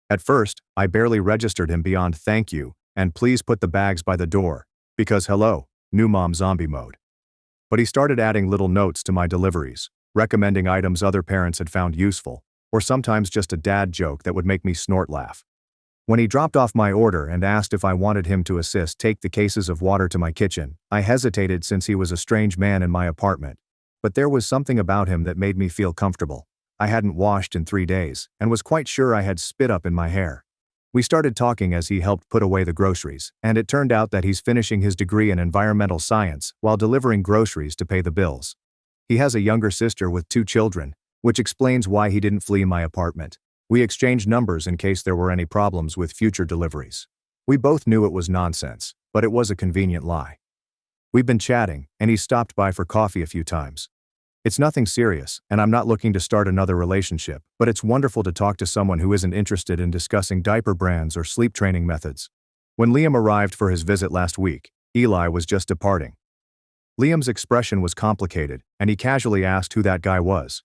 At first, I barely registered him beyond thank you and please put the bags by the door, because hello, new mom zombie mode. But he started adding little notes to my deliveries, recommending items other parents had found useful, or sometimes just a dad joke that would make me snort laugh. When he dropped off my order and asked if I wanted him to assist take the cases of water to my kitchen, I hesitated since he was a strange man in my apartment. But there was something about him that made me feel comfortable. I hadn't washed in 3 days, and was quite sure I had spit up in my hair. We started talking as he helped put away the groceries, and it turned out that he's finishing his degree in environmental science while delivering groceries to pay the bills. He has a younger sister with 2 children, which explains why he didn't flee my apartment. We exchanged numbers in case there were any problems with future deliveries. We both knew it was nonsense, but it was a convenient lie. We've been chatting, and he stopped by for coffee a few times. It's nothing serious, and I'm not looking to start another relationship, but it's wonderful to talk to someone who isn't interested in discussing diaper brands or sleep training methods. When Liam arrived for his visit last week, Eli was just departing. Liam's expression was complicated, and he casually asked who that guy was.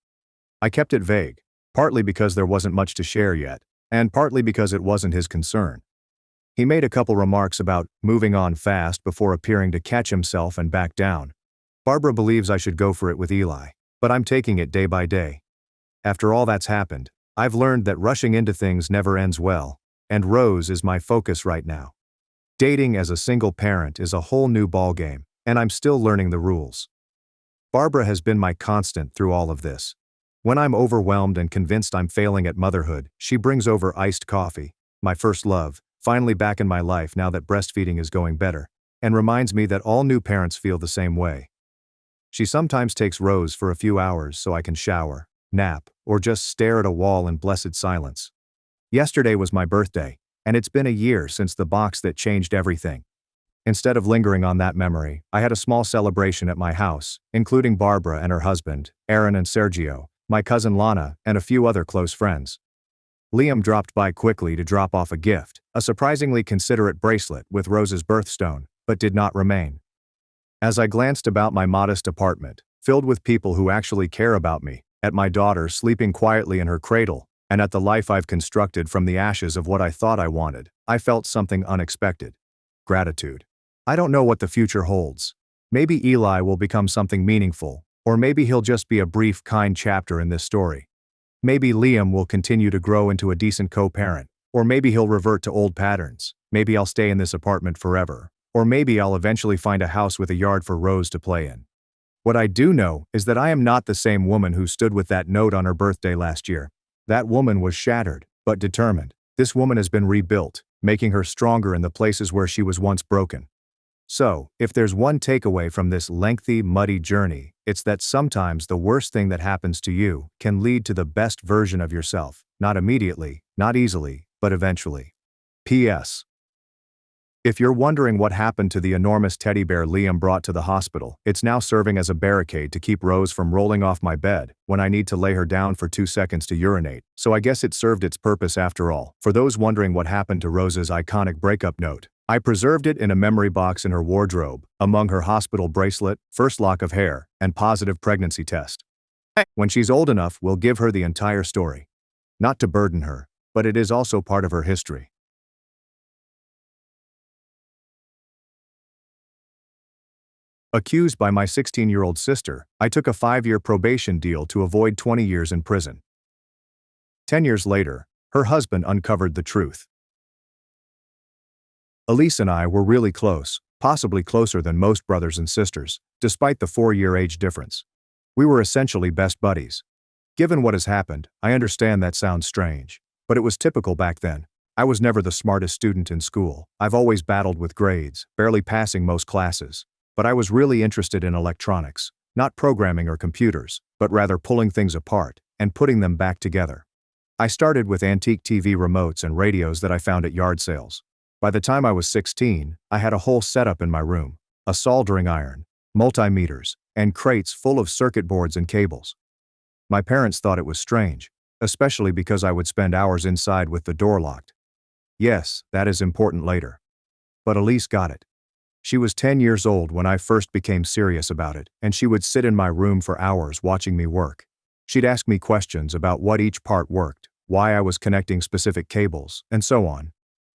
I kept it vague, partly because there wasn't much to share yet, and partly because it wasn't his concern. He made a couple remarks about moving on fast before appearing to catch himself and back down. Barbara believes I should go for it with Eli, but I'm taking it day by day. After all that's happened, I've learned that rushing into things never ends well, and Rose is my focus right now. Dating as a single parent is a whole new ballgame, and I'm still learning the rules. Barbara has been my constant through all of this. When I'm overwhelmed and convinced I'm failing at motherhood, she brings over iced coffee, my first love, finally back in my life now that breastfeeding is going better, and reminds me that all new parents feel the same way. She sometimes takes Rose for a few hours so I can shower, nap, or just stare at a wall in blessed silence. Yesterday was my birthday, and it's been a year since the box that changed everything. Instead of lingering on that memory, I had a small celebration at my house, including Barbara and her husband, Aaron and Sergio, my cousin Lana, and a few other close friends. Liam dropped by quickly to drop off a gift, a surprisingly considerate bracelet with Rose's birthstone, but did not remain. As I glanced about my modest apartment, filled with people who actually care about me, at my daughter sleeping quietly in her cradle, and at the life I've constructed from the ashes of what I thought I wanted, I felt something unexpected. Gratitude. I don't know what the future holds. Maybe Eli will become something meaningful, or maybe he'll just be a brief, kind chapter in this story. Maybe Liam will continue to grow into a decent co-parent, or maybe he'll revert to old patterns. Maybe I'll stay in this apartment forever, or maybe I'll eventually find a house with a yard for Rose to play in. What I do know is that I am not the same woman who stood with that note on her birthday last year. That woman was shattered, but determined. This woman has been rebuilt, making her stronger in the places where she was once broken. So, if there's one takeaway from this lengthy, muddy journey, it's that sometimes the worst thing that happens to you can lead to the best version of yourself, not immediately, not easily, but eventually. P.S. If you're wondering what happened to the enormous teddy bear Liam brought to the hospital, it's now serving as a barricade to keep Rose from rolling off my bed when I need to lay her down for 2 seconds to urinate, so I guess it served its purpose after all. For those wondering what happened to Rose's iconic breakup note, I preserved it in a memory box in her wardrobe, among her hospital bracelet, first lock of hair, and positive pregnancy test. When she's old enough, we'll give her the entire story. Not to burden her, but it is also part of her history. Accused by my 16-year-old sister, I took a 5-year probation deal to avoid 20 years in prison. 10 years later, her husband uncovered the truth. Elise and I were really close, possibly closer than most brothers and sisters, despite the 4-year age difference. We were essentially best buddies. Given what has happened, I understand that sounds strange, but it was typical back then. I was never the smartest student in school. I've always battled with grades, barely passing most classes. But I was really interested in electronics, not programming or computers, but rather pulling things apart and putting them back together. I started with antique TV remotes and radios that I found at yard sales. By the time I was 16, I had a whole setup in my room, a soldering iron, multimeters, and crates full of circuit boards and cables. My parents thought it was strange, especially because I would spend hours inside with the door locked. Yes, that is important later. But Elise got it. She was 10 years old when I first became serious about it, and she would sit in my room for hours watching me work. She'd ask me questions about what each part worked, why I was connecting specific cables, and so on.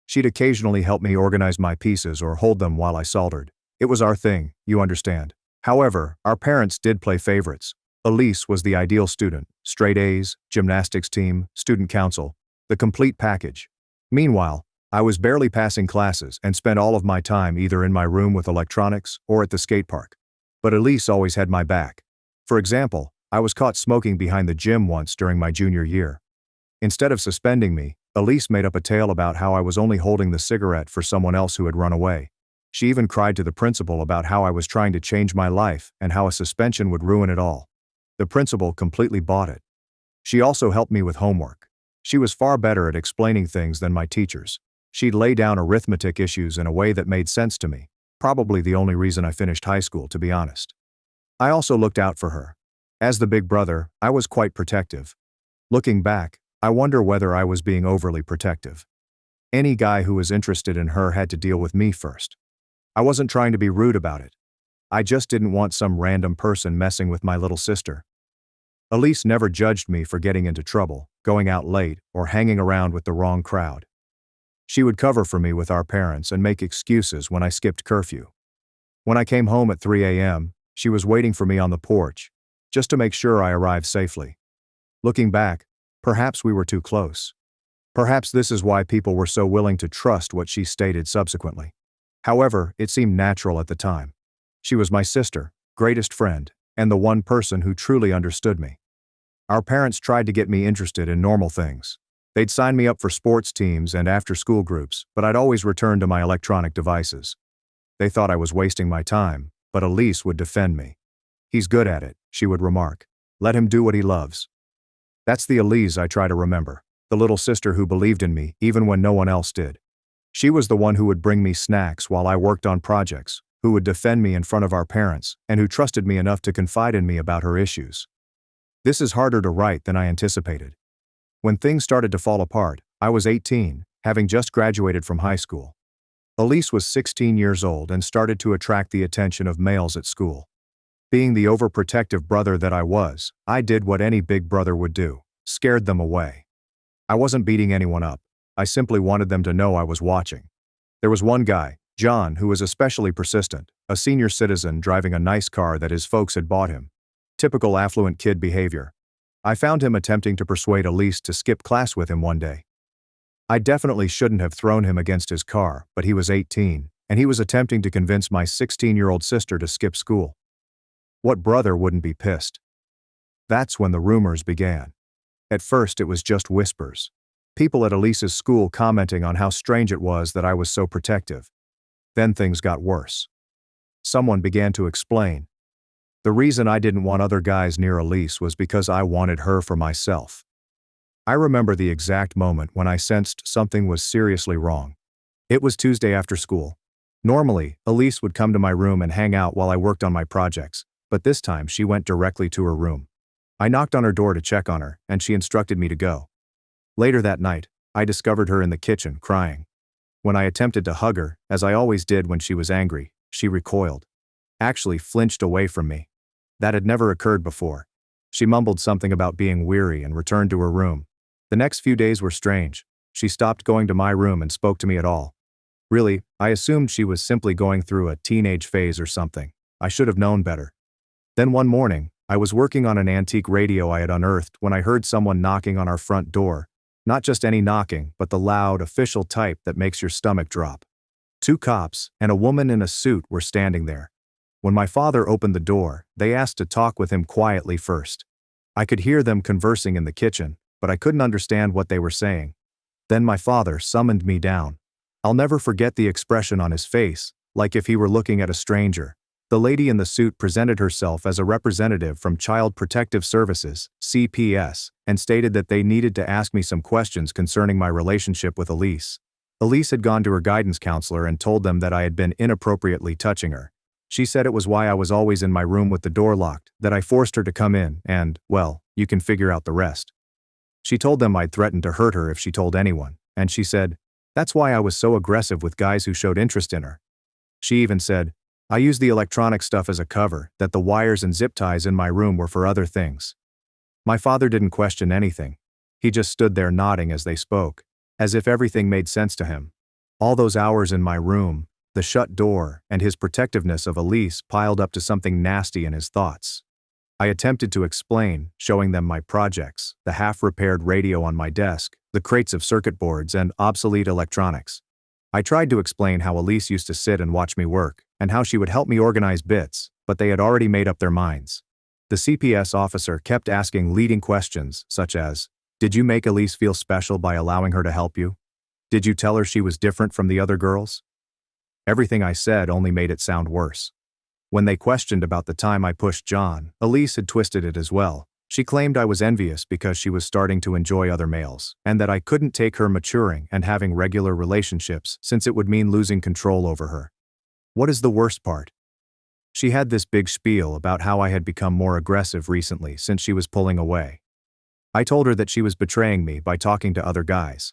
She'd occasionally help me organize my pieces or hold them while I soldered. It was our thing, you understand. However, our parents did play favorites. Elise was the ideal student, straight A's, gymnastics team, student council, the complete package. Meanwhile, I was barely passing classes and spent all of my time either in my room with electronics or at the skate park. But Elise always had my back. For example, I was caught smoking behind the gym once during my junior year. Instead of suspending me, Elise made up a tale about how I was only holding the cigarette for someone else who had run away. She even cried to the principal about how I was trying to change my life and how a suspension would ruin it all. The principal completely bought it. She also helped me with homework. She was far better at explaining things than my teachers. She'd lay down arithmetic issues in a way that made sense to me, probably the only reason I finished high school, to be honest. I also looked out for her. As the big brother, I was quite protective. Looking back, I wonder whether I was being overly protective. Any guy who was interested in her had to deal with me first. I wasn't trying to be rude about it. I just didn't want some random person messing with my little sister. Elise never judged me for getting into trouble, going out late, or hanging around with the wrong crowd. She would cover for me with our parents and make excuses when I skipped curfew. When I came home at 3 a.m., she was waiting for me on the porch, just to make sure I arrived safely. Looking back, perhaps we were too close. Perhaps this is why people were so willing to trust what she stated subsequently. However, it seemed natural at the time. She was my sister, greatest friend, and the one person who truly understood me. Our parents tried to get me interested in normal things. They'd sign me up for sports teams and after-school groups, but I'd always return to my electronic devices. They thought I was wasting my time, but Elise would defend me. "He's good at it," she would remark. "Let him do what he loves." That's the Elise I try to remember, the little sister who believed in me even when no one else did. She was the one who would bring me snacks while I worked on projects, who would defend me in front of our parents, and who trusted me enough to confide in me about her issues. This is harder to write than I anticipated. When things started to fall apart, I was 18, having just graduated from high school. Elise was 16 years old and started to attract the attention of males at school. Being the overprotective brother that I was, I did what any big brother would do, scared them away. I wasn't beating anyone up. I simply wanted them to know I was watching. There was one guy, John, who was especially persistent, a senior citizen driving a nice car that his folks had bought him. Typical affluent kid behavior. I found him attempting to persuade Elise to skip class with him one day. I definitely shouldn't have thrown him against his car, but he was 18, and he was attempting to convince my 16-year-old sister to skip school. What brother wouldn't be pissed? That's when the rumors began. At first it was just whispers. People at Elise's school commenting on how strange it was that I was so protective. Then things got worse. Someone began to explain. The reason I didn't want other guys near Elise was because I wanted her for myself. I remember the exact moment when I sensed something was seriously wrong. It was Tuesday after school. Normally, Elise would come to my room and hang out while I worked on my projects, but this time she went directly to her room. I knocked on her door to check on her, and she instructed me to go. Later that night, I discovered her in the kitchen, crying. When I attempted to hug her, as I always did when she was angry, she recoiled. Actually flinched away from me. That had never occurred before. She mumbled something about being weary and returned to her room. The next few days were strange. She stopped going to my room and spoke to me at all. Really, I assumed she was simply going through a teenage phase or something. I should have known better. Then one morning, I was working on an antique radio I had unearthed when I heard someone knocking on our front door. Not just any knocking, but the loud, official type that makes your stomach drop. 2 cops and a woman in a suit were standing there. When my father opened the door, they asked to talk with him quietly first. I could hear them conversing in the kitchen, but I couldn't understand what they were saying. Then my father summoned me down. I'll never forget the expression on his face, like if he were looking at a stranger. The lady in the suit presented herself as a representative from Child Protective Services, CPS, and stated that they needed to ask me some questions concerning my relationship with Elise. Elise had gone to her guidance counselor and told them that I had been inappropriately touching her. She said it was why I was always in my room with the door locked, that I forced her to come in, and, well, you can figure out the rest. She told them I'd threatened to hurt her if she told anyone, and she said, that's why I was so aggressive with guys who showed interest in her. She even said, I used the electronic stuff as a cover, that the wires and zip ties in my room were for other things. My father didn't question anything. He just stood there nodding as they spoke, as if everything made sense to him. All those hours in my room, the shut door, and his protectiveness of Elise piled up to something nasty in his thoughts. I attempted to explain, showing them my projects, the half-repaired radio on my desk, the crates of circuit boards and obsolete electronics. I tried to explain how Elise used to sit and watch me work, and how she would help me organize bits, but they had already made up their minds. The CPS officer kept asking leading questions, such as, did you make Elise feel special by allowing her to help you? Did you tell her she was different from the other girls? Everything I said only made it sound worse. When they questioned about the time I pushed John, Elise had twisted it as well. She claimed I was envious because she was starting to enjoy other males, and that I couldn't take her maturing and having regular relationships since it would mean losing control over her. What is the worst part? She had this big spiel about how I had become more aggressive recently since she was pulling away. I told her that she was betraying me by talking to other guys.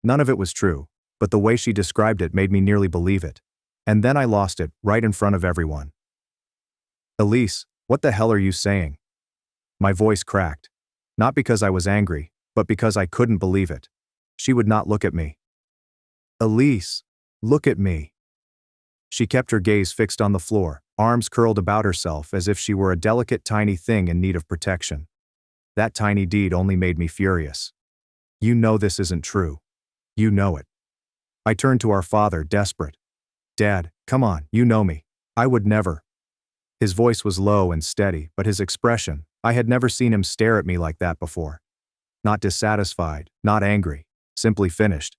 None of it was true, but the way she described it made me nearly believe it. And then I lost it, right in front of everyone. Elise, what the hell are you saying? My voice cracked. Not because I was angry, but because I couldn't believe it. She would not look at me. Elise, look at me. She kept her gaze fixed on the floor, arms curled about herself as if she were a delicate tiny thing in need of protection. That tiny deed only made me furious. You know this isn't true. You know it. I turned to our father, desperate. Dad, come on, you know me. I would never. His voice was low and steady, but his expression, I had never seen him stare at me like that before. Not dissatisfied, not angry, simply finished.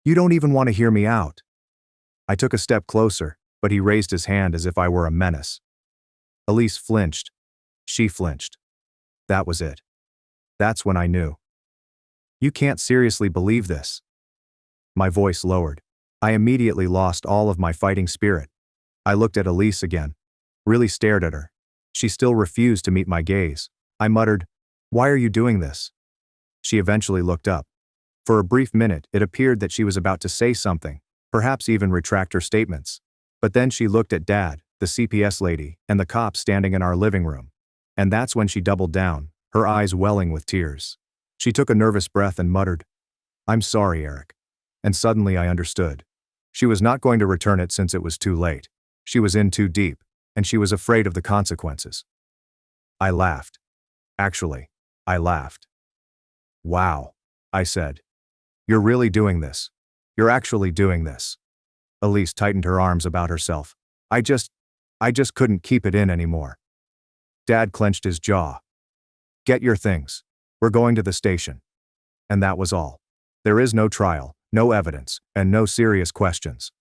You don't even want to hear me out. I took a step closer, but he raised his hand as if I were a menace. Elise flinched. She flinched. That was it. That's when I knew. You can't seriously believe this. My voice lowered. I immediately lost all of my fighting spirit. I looked at Elise again. Really stared at her. She still refused to meet my gaze. I muttered, "Why are you doing this?" She eventually looked up. For a brief minute, it appeared that she was about to say something, perhaps even retract her statements. But then she looked at Dad, the CPS lady, and the cop standing in our living room. And that's when she doubled down, her eyes welling with tears. She took a nervous breath and muttered, "I'm sorry, Eric." And suddenly I understood. She was not going to return it since it was too late. She was in too deep, and she was afraid of the consequences. I laughed. Actually, I laughed. "Wow," I said. "You're really doing this. You're actually doing this." Elise tightened her arms about herself. I just couldn't keep it in anymore. Dad clenched his jaw. "Get your things. We're going to the station." And that was all. There is no trial, no evidence, and no serious questions.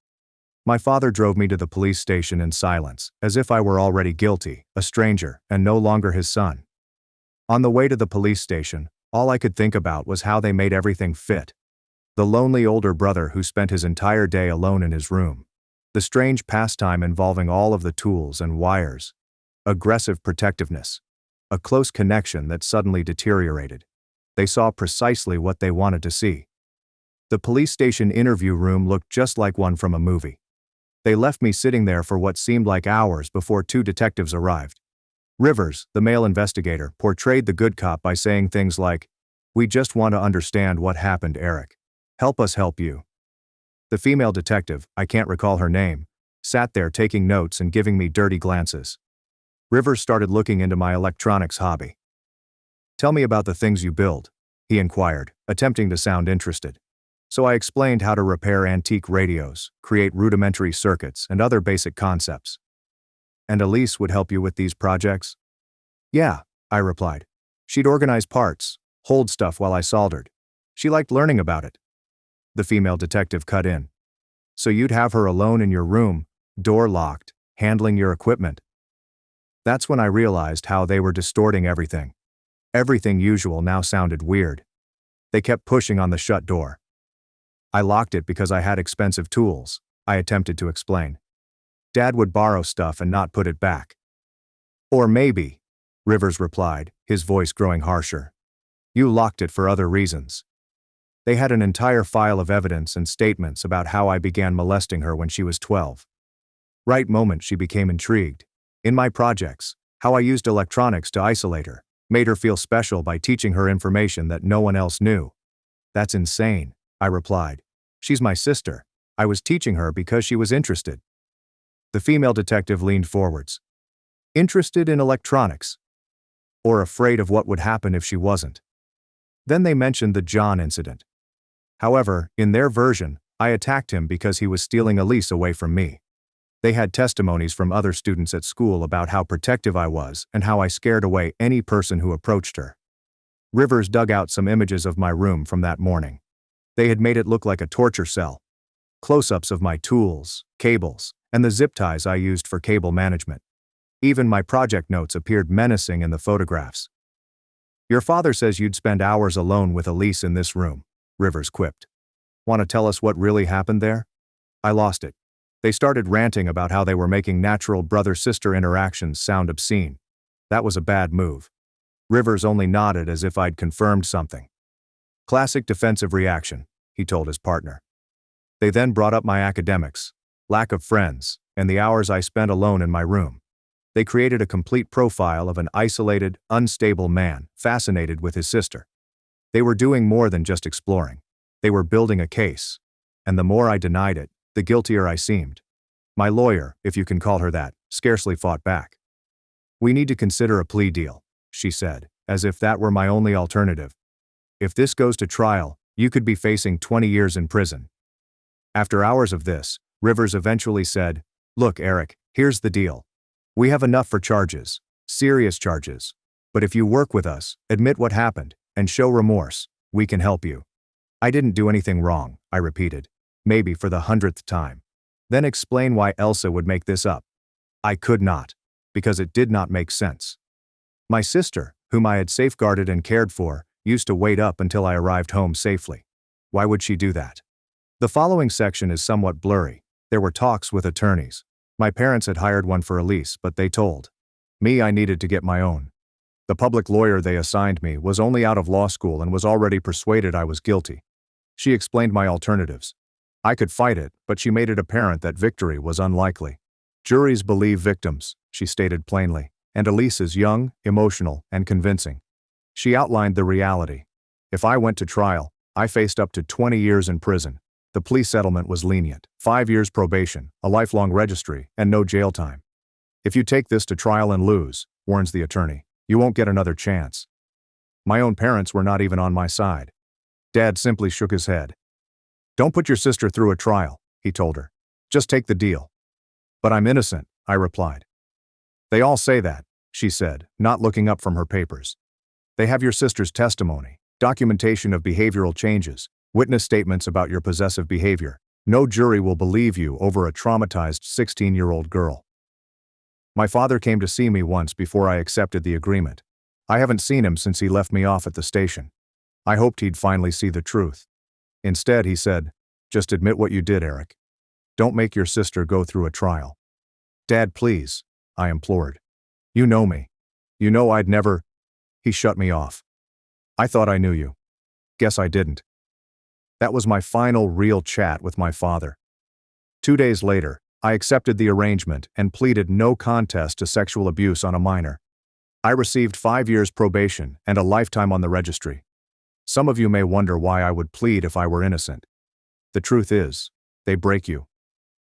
My father drove me to the police station in silence, as if I were already guilty, a stranger, and no longer his son. On the way to the police station, all I could think about was how they made everything fit. The lonely older brother who spent his entire day alone in his room. The strange pastime involving all of the tools and wires. Aggressive protectiveness. A close connection that suddenly deteriorated. They saw precisely what they wanted to see. The police station interview room looked just like one from a movie. They left me sitting there for what seemed like hours before two detectives arrived. Rivers, the male investigator, portrayed the good cop by saying things like, "We just want to understand what happened, Eric. Help us help you." The female detective, I can't recall her name, sat there taking notes and giving me dirty glances. Rivers started looking into my electronics hobby. "Tell me about the things you build," he inquired, attempting to sound interested. So I explained how to repair antique radios, create rudimentary circuits, and other basic concepts. "And Elise would help you with these projects?" "Yeah," I replied. "She'd organize parts, hold stuff while I soldered. She liked learning about it." The female detective cut in. "So you'd have her alone in your room, door locked, handling your equipment?" That's when I realized how they were distorting everything. Everything usual now sounded weird. They kept pushing on the shut door. "I locked it because I had expensive tools," I attempted to explain. "Dad would borrow stuff and not put it back." "Or maybe," Rivers replied, his voice growing harsher, "you locked it for other reasons." They had an entire file of evidence and statements about how I began molesting her when she was 12. Right moment she became intrigued. In my projects, how I used electronics to isolate her, made her feel special by teaching her information that no one else knew. "That's insane," I replied. "She's my sister. I was teaching her because she was interested." The female detective leaned forwards. "Interested in electronics? Or afraid of what would happen if she wasn't?" Then they mentioned the John incident. However, in their version, I attacked him because he was stealing Elise away from me. They had testimonies from other students at school about how protective I was and how I scared away any person who approached her. Rivers dug out some images of my room from that morning. They had made it look like a torture cell. Close-ups of my tools, cables, and the zip ties I used for cable management. Even my project notes appeared menacing in the photographs. "Your father says you'd spend hours alone with Elise in this room," Rivers quipped. "Want to tell us what really happened there?" I lost it. They started ranting about how they were making natural brother-sister interactions sound obscene. That was a bad move. Rivers only nodded as if I'd confirmed something. "Classic defensive reaction," he told his partner. They then brought up my academics, lack of friends, and the hours I spent alone in my room. They created a complete profile of an isolated, unstable man, fascinated with his sister. They were doing more than just exploring. They were building a case. And the more I denied it, the guiltier I seemed. My lawyer, if you can call her that, scarcely fought back. "We need to consider a plea deal," she said, as if that were my only alternative. "If this goes to trial, you could be facing 20 years in prison." After hours of this, Rivers eventually said, "Look, Eric, here's the deal. We have enough for charges, serious charges. But if you work with us, admit what happened, and show remorse, we can help you. I didn't do anything wrong, I repeated, maybe for the 100th time. Then explain why Elsa would make this up. I could not, because it did not make sense. My sister, whom I had safeguarded and cared for, used to wait up until I arrived home safely. Why would she do that? The following section is somewhat blurry. There were talks with attorneys. My parents had hired one for Elise, but they told me I needed to get my own. The public lawyer they assigned me was only out of law school and was already persuaded I was guilty. She explained my alternatives. I could fight it, but she made it apparent that victory was unlikely. Juries believe victims, she stated plainly, and Elise is young, emotional, and convincing. She outlined the reality. If I went to trial, I faced up to 20 years in prison. The plea settlement was lenient, 5 years probation, a lifelong registry, and no jail time. If you take this to trial and lose, warns the attorney, you won't get another chance. My own parents were not even on my side. Dad simply shook his head. Don't put your sister through a trial, he told her. Just take the deal. But I'm innocent, I replied. They all say that, she said, not looking up from her papers. They have your sister's testimony, documentation of behavioral changes, witness statements about your possessive behavior. No jury will believe you over a traumatized 16-year-old girl. My father came to see me once before I accepted the agreement. I haven't seen him since he left me off at the station. I hoped he'd finally see the truth. Instead, he said, just admit what you did, Eric. Don't make your sister go through a trial. Dad, please, I implored. You know me. You know I'd never. He shut me off. I thought I knew you. Guess I didn't. That was my final real chat with my father. 2 days later, I accepted the arrangement and pleaded no contest to sexual abuse on a minor. I received 5 years probation and a lifetime on the registry. Some of you may wonder why I would plead if I were innocent. The truth is, they break you.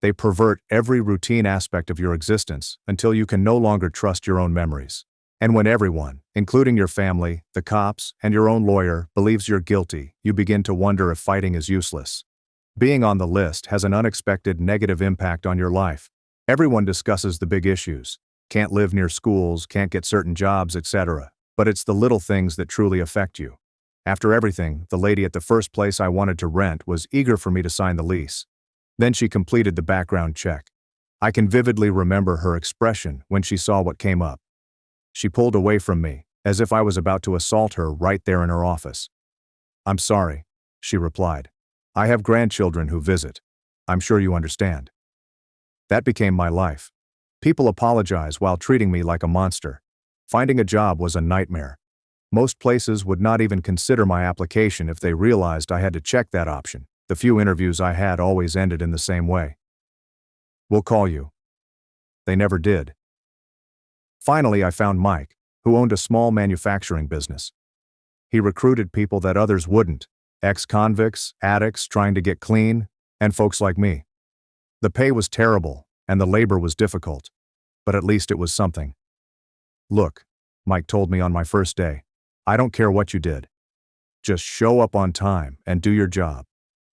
They pervert every routine aspect of your existence until you can no longer trust your own memories. And when everyone, including your family, the cops, and your own lawyer, believes you're guilty, you begin to wonder if fighting is useless. Being on the list has an unexpected negative impact on your life. Everyone discusses the big issues. Can't live near schools, can't get certain jobs, etc. But it's the little things that truly affect you. After everything, the lady at the first place I wanted to rent was eager for me to sign the lease. Then she completed the background check. I can vividly remember her expression when she saw what came up. She pulled away from me, as if I was about to assault her right there in her office. I'm sorry, she replied. I have grandchildren who visit. I'm sure you understand. That became my life. People apologize while treating me like a monster. Finding a job was a nightmare. Most places would not even consider my application if they realized I had to check that option. The few interviews I had always ended in the same way. We'll call you. They never did. Finally, I found Mike, who owned a small manufacturing business. He recruited people that others wouldn't, ex-convicts, addicts trying to get clean, and folks like me. The pay was terrible, and the labor was difficult, but at least it was something. Look, Mike told me on my first day, I don't care what you did. Just show up on time and do your job.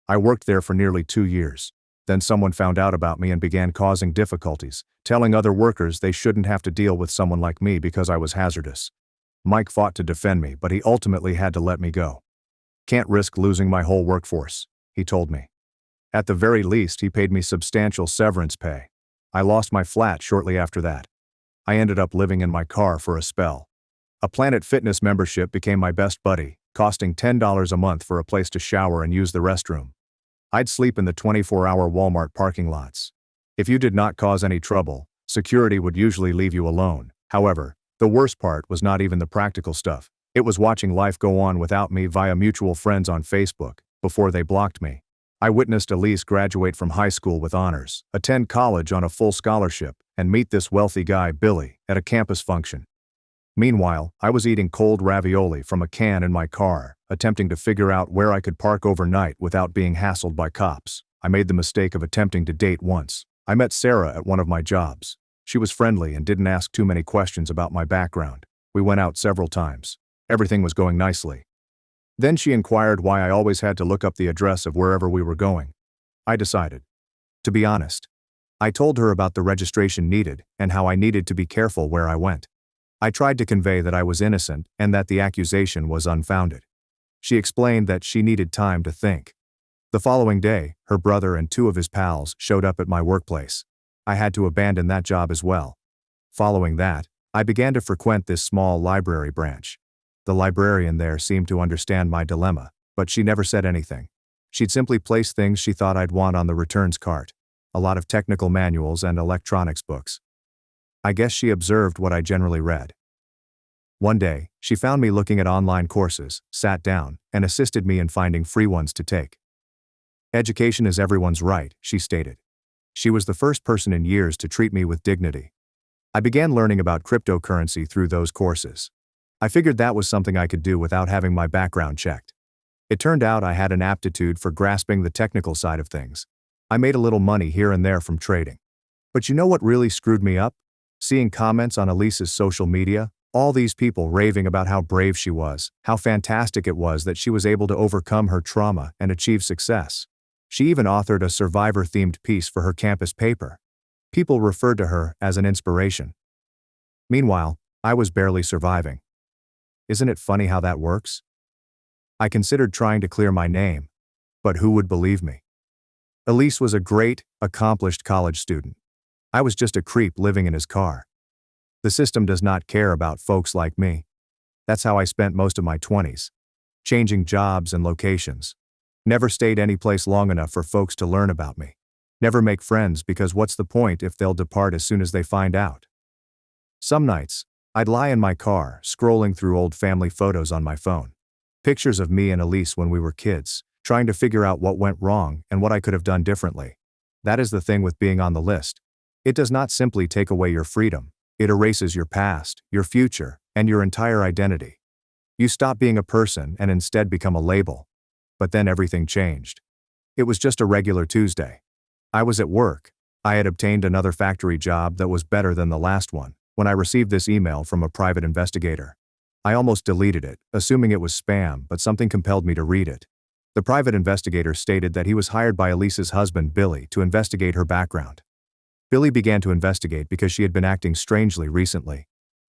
I worked there for nearly 2 years. Then someone found out about me and began causing difficulties, telling other workers they shouldn't have to deal with someone like me because I was hazardous. Mike fought to defend me, but he ultimately had to let me go. Can't risk losing my whole workforce, he told me. At the very least, he paid me substantial severance pay. I lost my flat shortly after that. I ended up living in my car for a spell. A Planet Fitness membership became my best buddy, costing $10 a month for a place to shower and use the restroom. I'd sleep in the 24-hour Walmart parking lots. If you did not cause any trouble, security would usually leave you alone. However, the worst part was not even the practical stuff. It was watching life go on without me via mutual friends on Facebook, before they blocked me. I witnessed Elise graduate from high school with honors, attend college on a full scholarship, and meet this wealthy guy, Billy, at a campus function. Meanwhile, I was eating cold ravioli from a can in my car, attempting to figure out where I could park overnight without being hassled by cops. I made the mistake of attempting to date once. I met Sarah at one of my jobs. She was friendly and didn't ask too many questions about my background. We went out several times. Everything was going nicely. Then she inquired why I always had to look up the address of wherever we were going. I decided. To be honest, I told her about the registration needed and how I needed to be careful where I went. I tried to convey that I was innocent and that the accusation was unfounded. She explained that she needed time to think. The following day, her brother and 2 of his pals showed up at my workplace. I had to abandon that job as well. Following that, I began to frequent this small library branch. The librarian there seemed to understand my dilemma, but she never said anything. She'd simply place things she thought I'd want on the returns cart. A lot of technical manuals and electronics books. I guess she observed what I generally read. One day, she found me looking at online courses, sat down, and assisted me in finding free ones to take. Education is everyone's right, she stated. She was the first person in years to treat me with dignity. I began learning about cryptocurrency through those courses. I figured that was something I could do without having my background checked. It turned out I had an aptitude for grasping the technical side of things. I made a little money here and there from trading. But you know what really screwed me up? Seeing comments on Elise's social media, all these people raving about how brave she was, how fantastic it was that she was able to overcome her trauma and achieve success. She even authored a survivor-themed piece for her campus paper. People referred to her as an inspiration. Meanwhile, I was barely surviving. Isn't it funny how that works? I considered trying to clear my name, but who would believe me? Elise was a great, accomplished college student. I was just a creep living in his car. The system does not care about folks like me. That's how I spent most of my 20s. Changing jobs and locations. Never stayed any place long enough for folks to learn about me. Never make friends because what's the point if they'll depart as soon as they find out? Some nights, I'd lie in my car, scrolling through old family photos on my phone. Pictures of me and Elise when we were kids, trying to figure out what went wrong and what I could have done differently. That is the thing with being on the list. It does not simply take away your freedom. It erases your past, your future, and your entire identity. You stop being a person and instead become a label. But then everything changed. It was just a regular Tuesday. I was at work. I had obtained another factory job that was better than the last one, when I received this email from a private investigator. I almost deleted it, assuming it was spam, but something compelled me to read it. The private investigator stated that he was hired by Elise's husband, Billy, to investigate her background. Billy began to investigate because she had been acting strangely recently.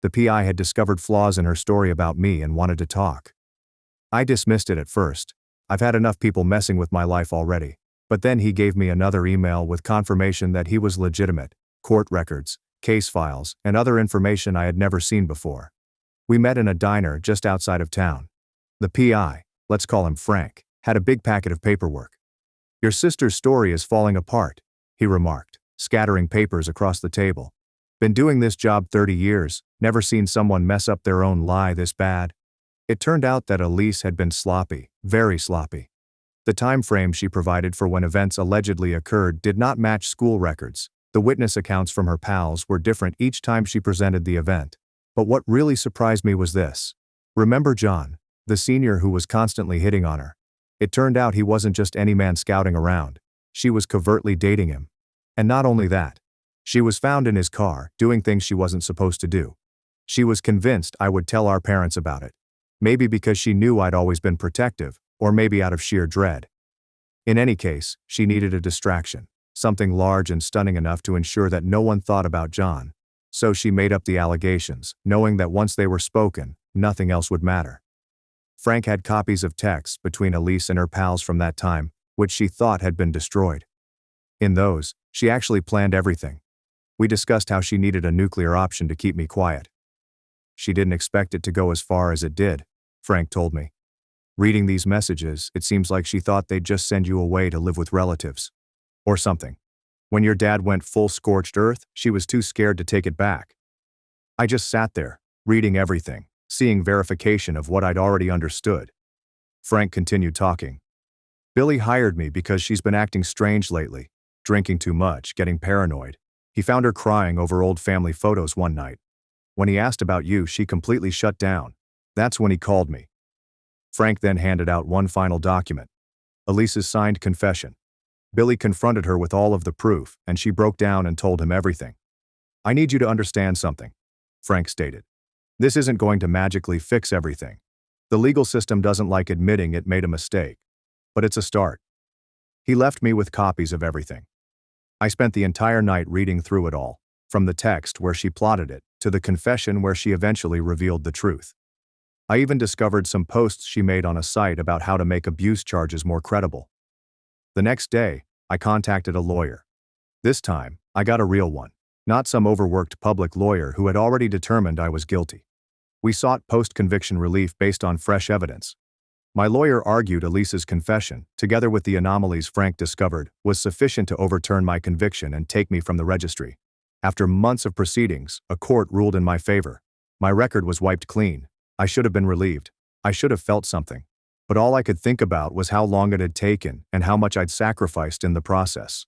The PI had discovered flaws in her story about me and wanted to talk. I dismissed it at first. I've had enough people messing with my life already. But then he gave me another email with confirmation that he was legitimate, court records, case files, and other information I had never seen before. We met in a diner just outside of town. The PI, let's call him Frank, had a big packet of paperwork. "Your sister's story is falling apart," he remarked, scattering papers across the table. "Been doing this job 30 years, never seen someone mess up their own lie this bad." It turned out that Elise had been sloppy, very sloppy. The time frame she provided for when events allegedly occurred did not match school records. The witness accounts from her pals were different each time she presented the event. But what really surprised me was this. Remember John, the senior who was constantly hitting on her? It turned out he wasn't just any man scouting around. She was covertly dating him. And not only that, she was found in his car, doing things she wasn't supposed to do. She was convinced I would tell our parents about it. Maybe because she knew I'd always been protective, or maybe out of sheer dread. In any case, she needed a distraction, something large and stunning enough to ensure that no one thought about John. So she made up the allegations, knowing that once they were spoken, nothing else would matter. Frank had copies of texts between Elise and her pals from that time, which she thought had been destroyed. In those, she actually planned everything. We discussed how she needed a nuclear option to keep me quiet. She didn't expect it to go as far as it did, Frank told me. Reading these messages, it seems like she thought they'd just send you away to live with relatives. Or something. When your dad went full scorched earth, she was too scared to take it back. I just sat there, reading everything, seeing verification of what I'd already understood. Frank continued talking. Billy hired me because she's been acting strange lately, drinking too much, getting paranoid. He found her crying over old family photos one night. When he asked about you, she completely shut down. That's when he called me. Frank then handed out one final document. Elise's signed confession. Billy confronted her with all of the proof, and she broke down and told him everything. "I need you to understand something," Frank stated. "This isn't going to magically fix everything. The legal system doesn't like admitting it made a mistake. But it's a start." He left me with copies of everything. I spent the entire night reading through it all, from the text where she plotted it, to the confession where she eventually revealed the truth. I even discovered some posts she made on a site about how to make abuse charges more credible. The next day, I contacted a lawyer. This time, I got a real one, not some overworked public lawyer who had already determined I was guilty. We sought post-conviction relief based on fresh evidence. My lawyer argued Elise's confession, together with the anomalies Frank discovered, was sufficient to overturn my conviction and take me from the registry. After months of proceedings, a court ruled in my favor. My record was wiped clean. I should have been relieved. I should have felt something. But all I could think about was how long it had taken and how much I'd sacrificed in the process.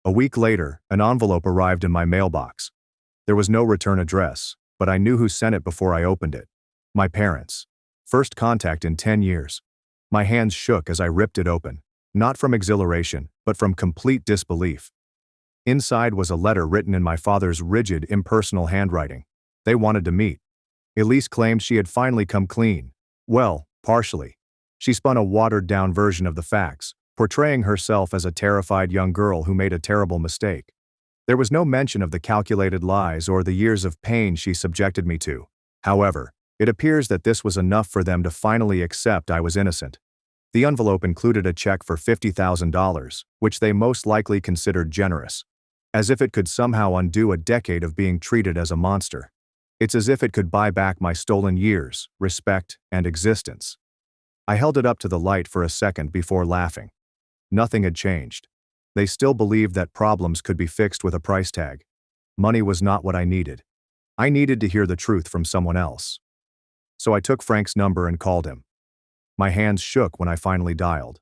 A week later, an envelope arrived in my mailbox. There was no return address, but I knew who sent it before I opened it. My parents. First contact in 10 years. My hands shook as I ripped it open, not from exhilaration, but from complete disbelief. Inside was a letter written in my father's rigid, impersonal handwriting. They wanted to meet. Elise claimed she had finally come clean. Well, partially. She spun a watered-down version of the facts, portraying herself as a terrified young girl who made a terrible mistake. There was no mention of the calculated lies or the years of pain she subjected me to. However, it appears that this was enough for them to finally accept I was innocent. The envelope included a check for $50,000, which they most likely considered generous. As if it could somehow undo a decade of being treated as a monster. It's as if it could buy back my stolen years, respect, and existence. I held it up to the light for a second before laughing. Nothing had changed. They still believed that problems could be fixed with a price tag. Money was not what I needed. I needed to hear the truth from someone else. So I took Frank's number and called him. My hands shook when I finally dialed.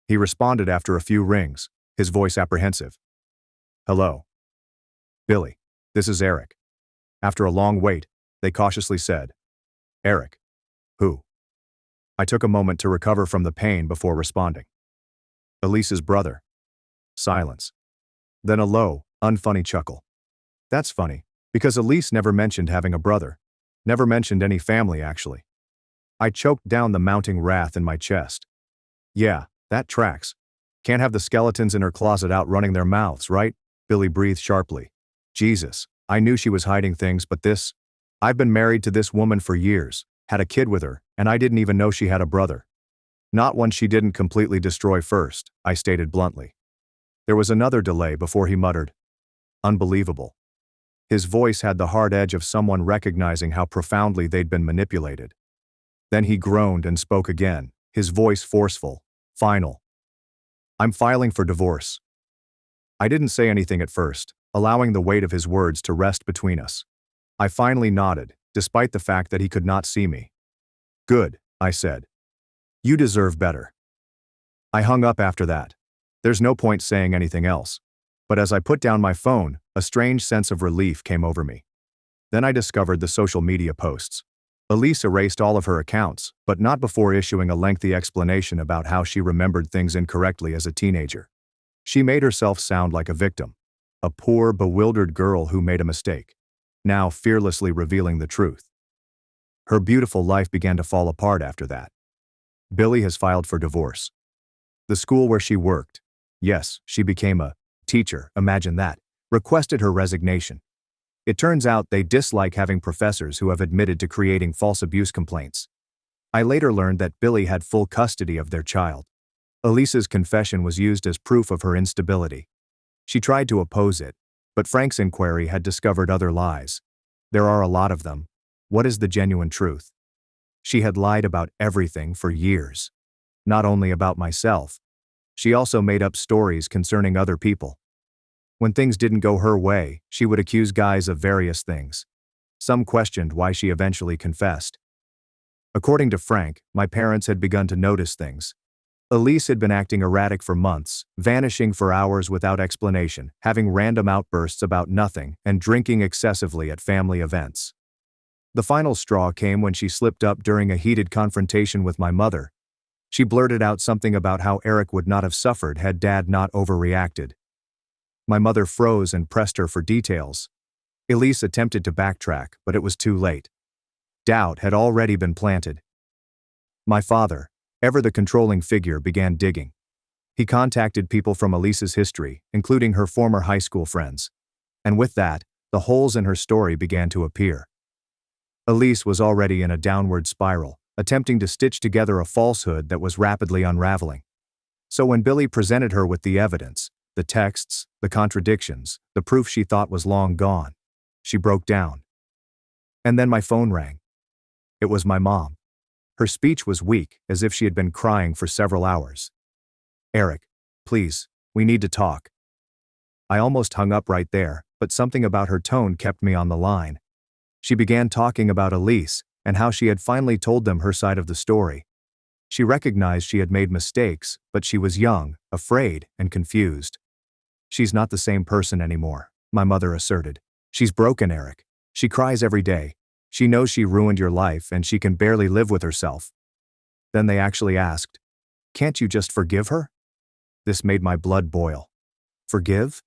He responded after a few rings, his voice apprehensive. Hello. Billy, this is Eric. After a long wait, they cautiously said, Eric. Who? I took a moment to recover from the pain before responding. Elise's brother. Silence. Then a low, unfunny chuckle. That's funny, because Elise never mentioned having a brother. Never mentioned any family, actually. I choked down the mounting wrath in my chest. Yeah, that tracks. Can't have the skeletons in her closet out running their mouths, right? Billy breathed sharply. Jesus, I knew she was hiding things, but this... I've been married to this woman for years, had a kid with her, and I didn't even know she had a brother. Not one she didn't completely destroy first, I stated bluntly. There was another delay before he muttered, Unbelievable. His voice had the hard edge of someone recognizing how profoundly they'd been manipulated. Then he groaned and spoke again, his voice forceful, final. I'm filing for divorce. I didn't say anything at first, allowing the weight of his words to rest between us. I finally nodded, despite the fact that he could not see me. Good, I said. You deserve better. I hung up after that. There's no point saying anything else. But as I put down my phone, a strange sense of relief came over me. Then I discovered the social media posts. Elise erased all of her accounts, but not before issuing a lengthy explanation about how she remembered things incorrectly as a teenager. She made herself sound like a victim, a poor, bewildered girl who made a mistake, now fearlessly revealing the truth. Her beautiful life began to fall apart after that. Billy has filed for divorce. The school where she worked, yes, she became a teacher, imagine that, requested her resignation. It turns out they dislike having professors who have admitted to creating false abuse complaints. I later learned that Billy had full custody of their child. Elise's confession was used as proof of her instability. She tried to oppose it, but Frank's inquiry had discovered other lies. There are a lot of them. What is the genuine truth? She had lied about everything for years. Not only about myself. She also made up stories concerning other people. When things didn't go her way, she would accuse guys of various things. Some questioned why she eventually confessed. According to Frank, my parents had begun to notice things. Elise had been acting erratic for months, vanishing for hours without explanation, having random outbursts about nothing, and drinking excessively at family events. The final straw came when she slipped up during a heated confrontation with my mother. She blurted out something about how Eric would not have suffered had Dad not overreacted. My mother froze and pressed her for details. Elise attempted to backtrack, but it was too late. Doubt had already been planted. My father, ever the controlling figure, began digging. He contacted people from Elise's history, including her former high school friends. And with that, the holes in her story began to appear. Elise was already in a downward spiral, attempting to stitch together a falsehood that was rapidly unraveling. So when Billy presented her with the evidence, the texts, the contradictions, the proof she thought was long gone, she broke down. And then my phone rang. It was my mom. Her speech was weak, as if she had been crying for several hours. "Eric, please, we need to talk." I almost hung up right there, but something about her tone kept me on the line. She began talking about Elise and how she had finally told them her side of the story. She recognized she had made mistakes, but she was young, afraid, and confused. "She's not the same person anymore," my mother asserted. "She's broken, Eric. She cries every day. She knows she ruined your life and she can barely live with herself." Then they actually asked, "Can't you just forgive her?" This made my blood boil. Forgive?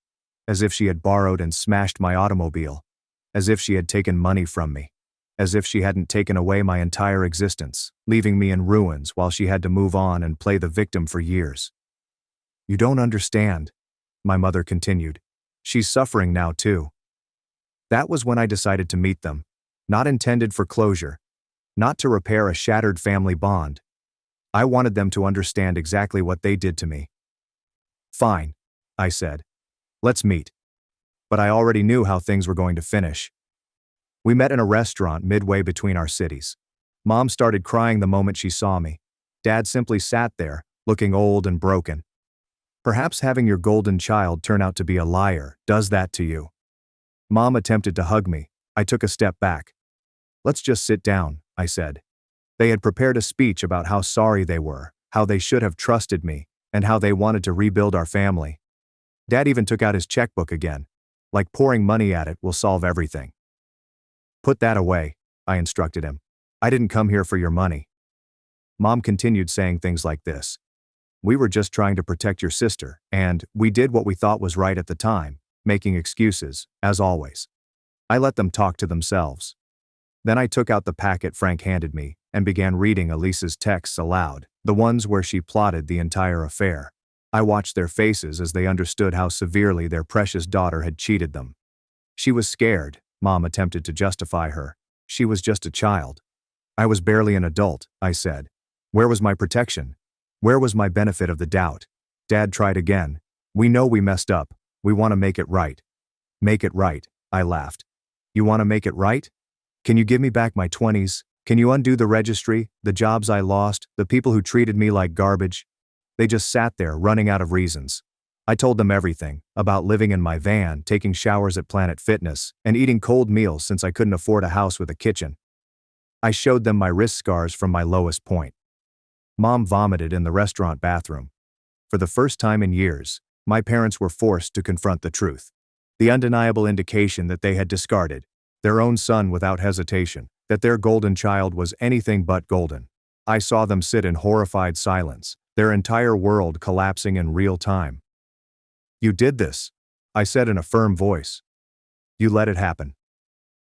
As if she had borrowed and smashed my automobile. As if she had taken money from me. As if she hadn't taken away my entire existence, leaving me in ruins while she had to move on and play the victim for years. "You don't understand," my mother continued. "She's suffering now too." That was when I decided to meet them. Not intended for closure. Not to repair a shattered family bond. I wanted them to understand exactly what they did to me. "Fine," I said. "Let's meet." But I already knew how things were going to finish. We met in a restaurant midway between our cities. Mom started crying the moment she saw me. Dad simply sat there, looking old and broken. Perhaps having your golden child turn out to be a liar does that to you. Mom attempted to hug me. I took a step back. "Let's just sit down," I said. They had prepared a speech about how sorry they were, how they should have trusted me, and how they wanted to rebuild our family. Dad even took out his checkbook again. Like pouring money at it will solve everything. "Put that away," I instructed him. "I didn't come here for your money." Mom continued saying things like this. "We were just trying to protect your sister, and we did what we thought was right at the time," making excuses, as always. I let them talk to themselves. Then I took out the packet Frank handed me and began reading Elise's texts aloud, the ones where she plotted the entire affair. I watched their faces as they understood how severely their precious daughter had cheated them. She was scared. Mom attempted to justify her. She was just a child. I was barely an adult, I said. Where was my protection? Where was my benefit of the doubt? Dad tried again. "We know we messed up. We want to make it right." "Make it right," I laughed. "You want to make it right? Can you give me back my 20s? Can you undo the registry, the jobs I lost, the people who treated me like garbage?" They just sat there, running out of reasons. I told them everything, about living in my van, taking showers at Planet Fitness, and eating cold meals since I couldn't afford a house with a kitchen. I showed them my wrist scars from my lowest point. Mom vomited in the restaurant bathroom. For the first time in years, my parents were forced to confront the truth. The undeniable indication that they had discarded their own son without hesitation, that their golden child was anything but golden. I saw them sit in horrified silence, their entire world collapsing in real time. "You did this," I said in a firm voice. "You let it happen."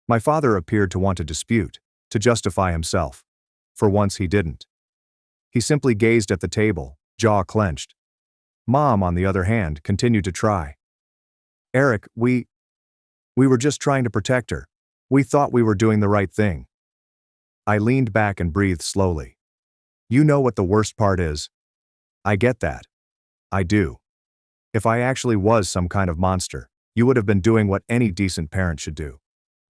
My father appeared to want to dispute, to justify himself. For once he didn't. He simply gazed at the table, jaw clenched. Mom, on the other hand, continued to try. "Eric, we were just trying to protect her. We thought we were doing the right thing." I leaned back and breathed slowly. "You know what the worst part is?" "I get that. I do. If I actually was some kind of monster, you would have been doing what any decent parent should do.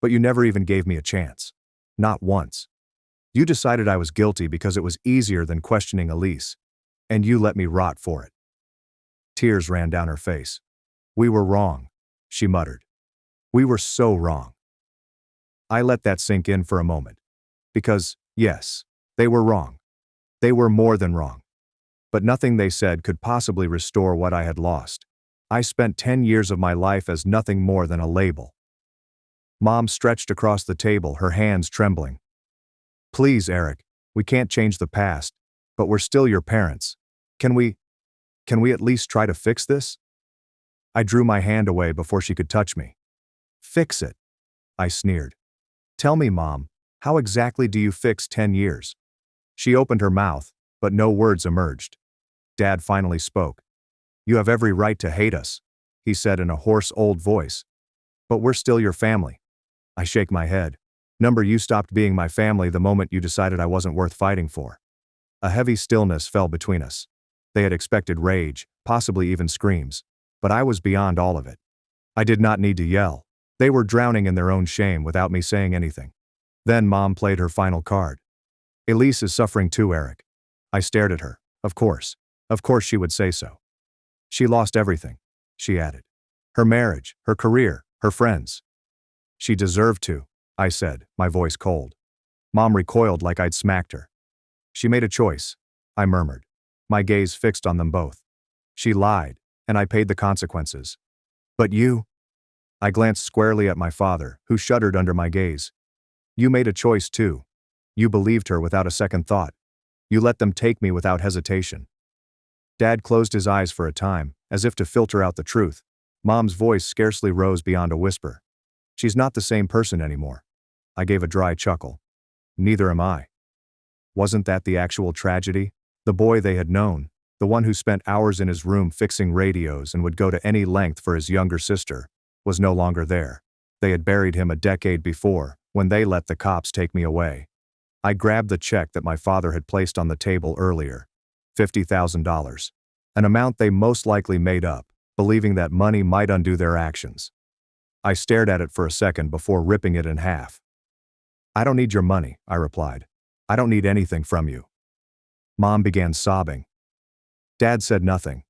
But you never even gave me a chance. Not once. You decided I was guilty because it was easier than questioning Elise. And you let me rot for it." Tears ran down her face. "We were wrong," she muttered. "We were so wrong." I let that sink in for a moment. Because, yes, they were wrong. They were more than wrong. But nothing they said could possibly restore what I had lost. I spent 10 years of my life as nothing more than a label. Mom stretched across the table, her hands trembling. "Please, Eric, we can't change the past, but we're still your parents. Can we at least try to fix this?" I drew my hand away before she could touch me. "Fix it?" I sneered. "Tell me, Mom, how exactly do you fix 10 years? She opened her mouth, but no words emerged. Dad finally spoke. You have every right to hate us, he said in a hoarse old voice. But we're still your family. I shake my head. Number, you stopped being my family the moment you decided I wasn't worth fighting for. A heavy stillness fell between us. They had expected rage, possibly even screams. But I was beyond all of it. I did not need to yell. They were drowning in their own shame without me saying anything. Then Mom played her final card. Elise is suffering too, Eric. I stared at her. Of course. Of course she would say so. She lost everything, she added. Her marriage, her career, her friends. She deserved to, I said, my voice cold. Mom recoiled like I'd smacked her. She made a choice, I murmured, my gaze fixed on them both. She lied, and I paid the consequences. But you? I glanced squarely at my father, who shuddered under my gaze. You made a choice too. You believed her without a second thought. You let them take me without hesitation. Dad closed his eyes for a time, as if to filter out the truth. Mom's voice scarcely rose beyond a whisper. She's not the same person anymore. I gave a dry chuckle. Neither am I. Wasn't that the actual tragedy? The boy they had known, the one who spent hours in his room fixing radios and would go to any length for his younger sister, was no longer there. They had buried him a decade before, when they let the cops take me away. I grabbed the check that my father had placed on the table earlier. $50,000. An amount they most likely made up, believing that money might undo their actions. I stared at it for a second before ripping it in half. I don't need your money, I replied. I don't need anything from you. Mom began sobbing. Dad said nothing.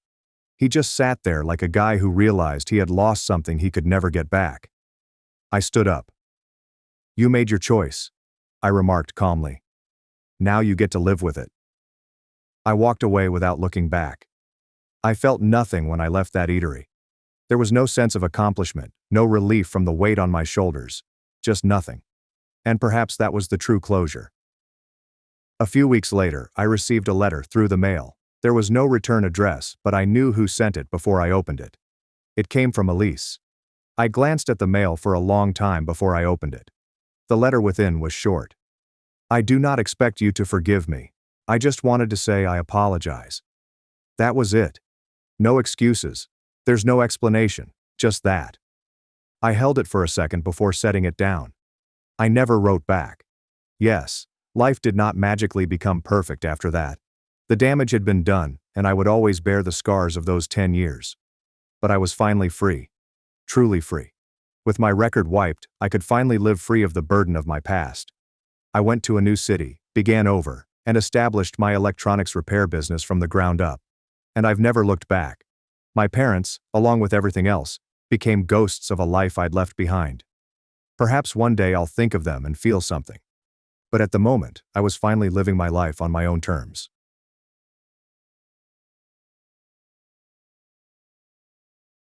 He just sat there like a guy who realized he had lost something he could never get back. I stood up. You made your choice, I remarked calmly. Now you get to live with it. I walked away without looking back. I felt nothing when I left that eatery. There was no sense of accomplishment, no relief from the weight on my shoulders, just nothing. And perhaps that was the true closure. A few weeks later, I received a letter through the mail. There was no return address, but I knew who sent it before I opened it. It came from Elise. I glanced at the mail for a long time before I opened it. The letter within was short. I do not expect you to forgive me. I just wanted to say I apologize. That was it. No excuses. There's no explanation, just that. I held it for a second before setting it down. I never wrote back. Yes, life did not magically become perfect after that. The damage had been done, and I would always bear the scars of those 10 years. But I was finally free. Truly free. With my record wiped, I could finally live free of the burden of my past. I went to a new city, began over, and established my electronics repair business from the ground up. And I've never looked back. My parents, along with everything else, became ghosts of a life I'd left behind. Perhaps one day I'll think of them and feel something. But at the moment, I was finally living my life on my own terms.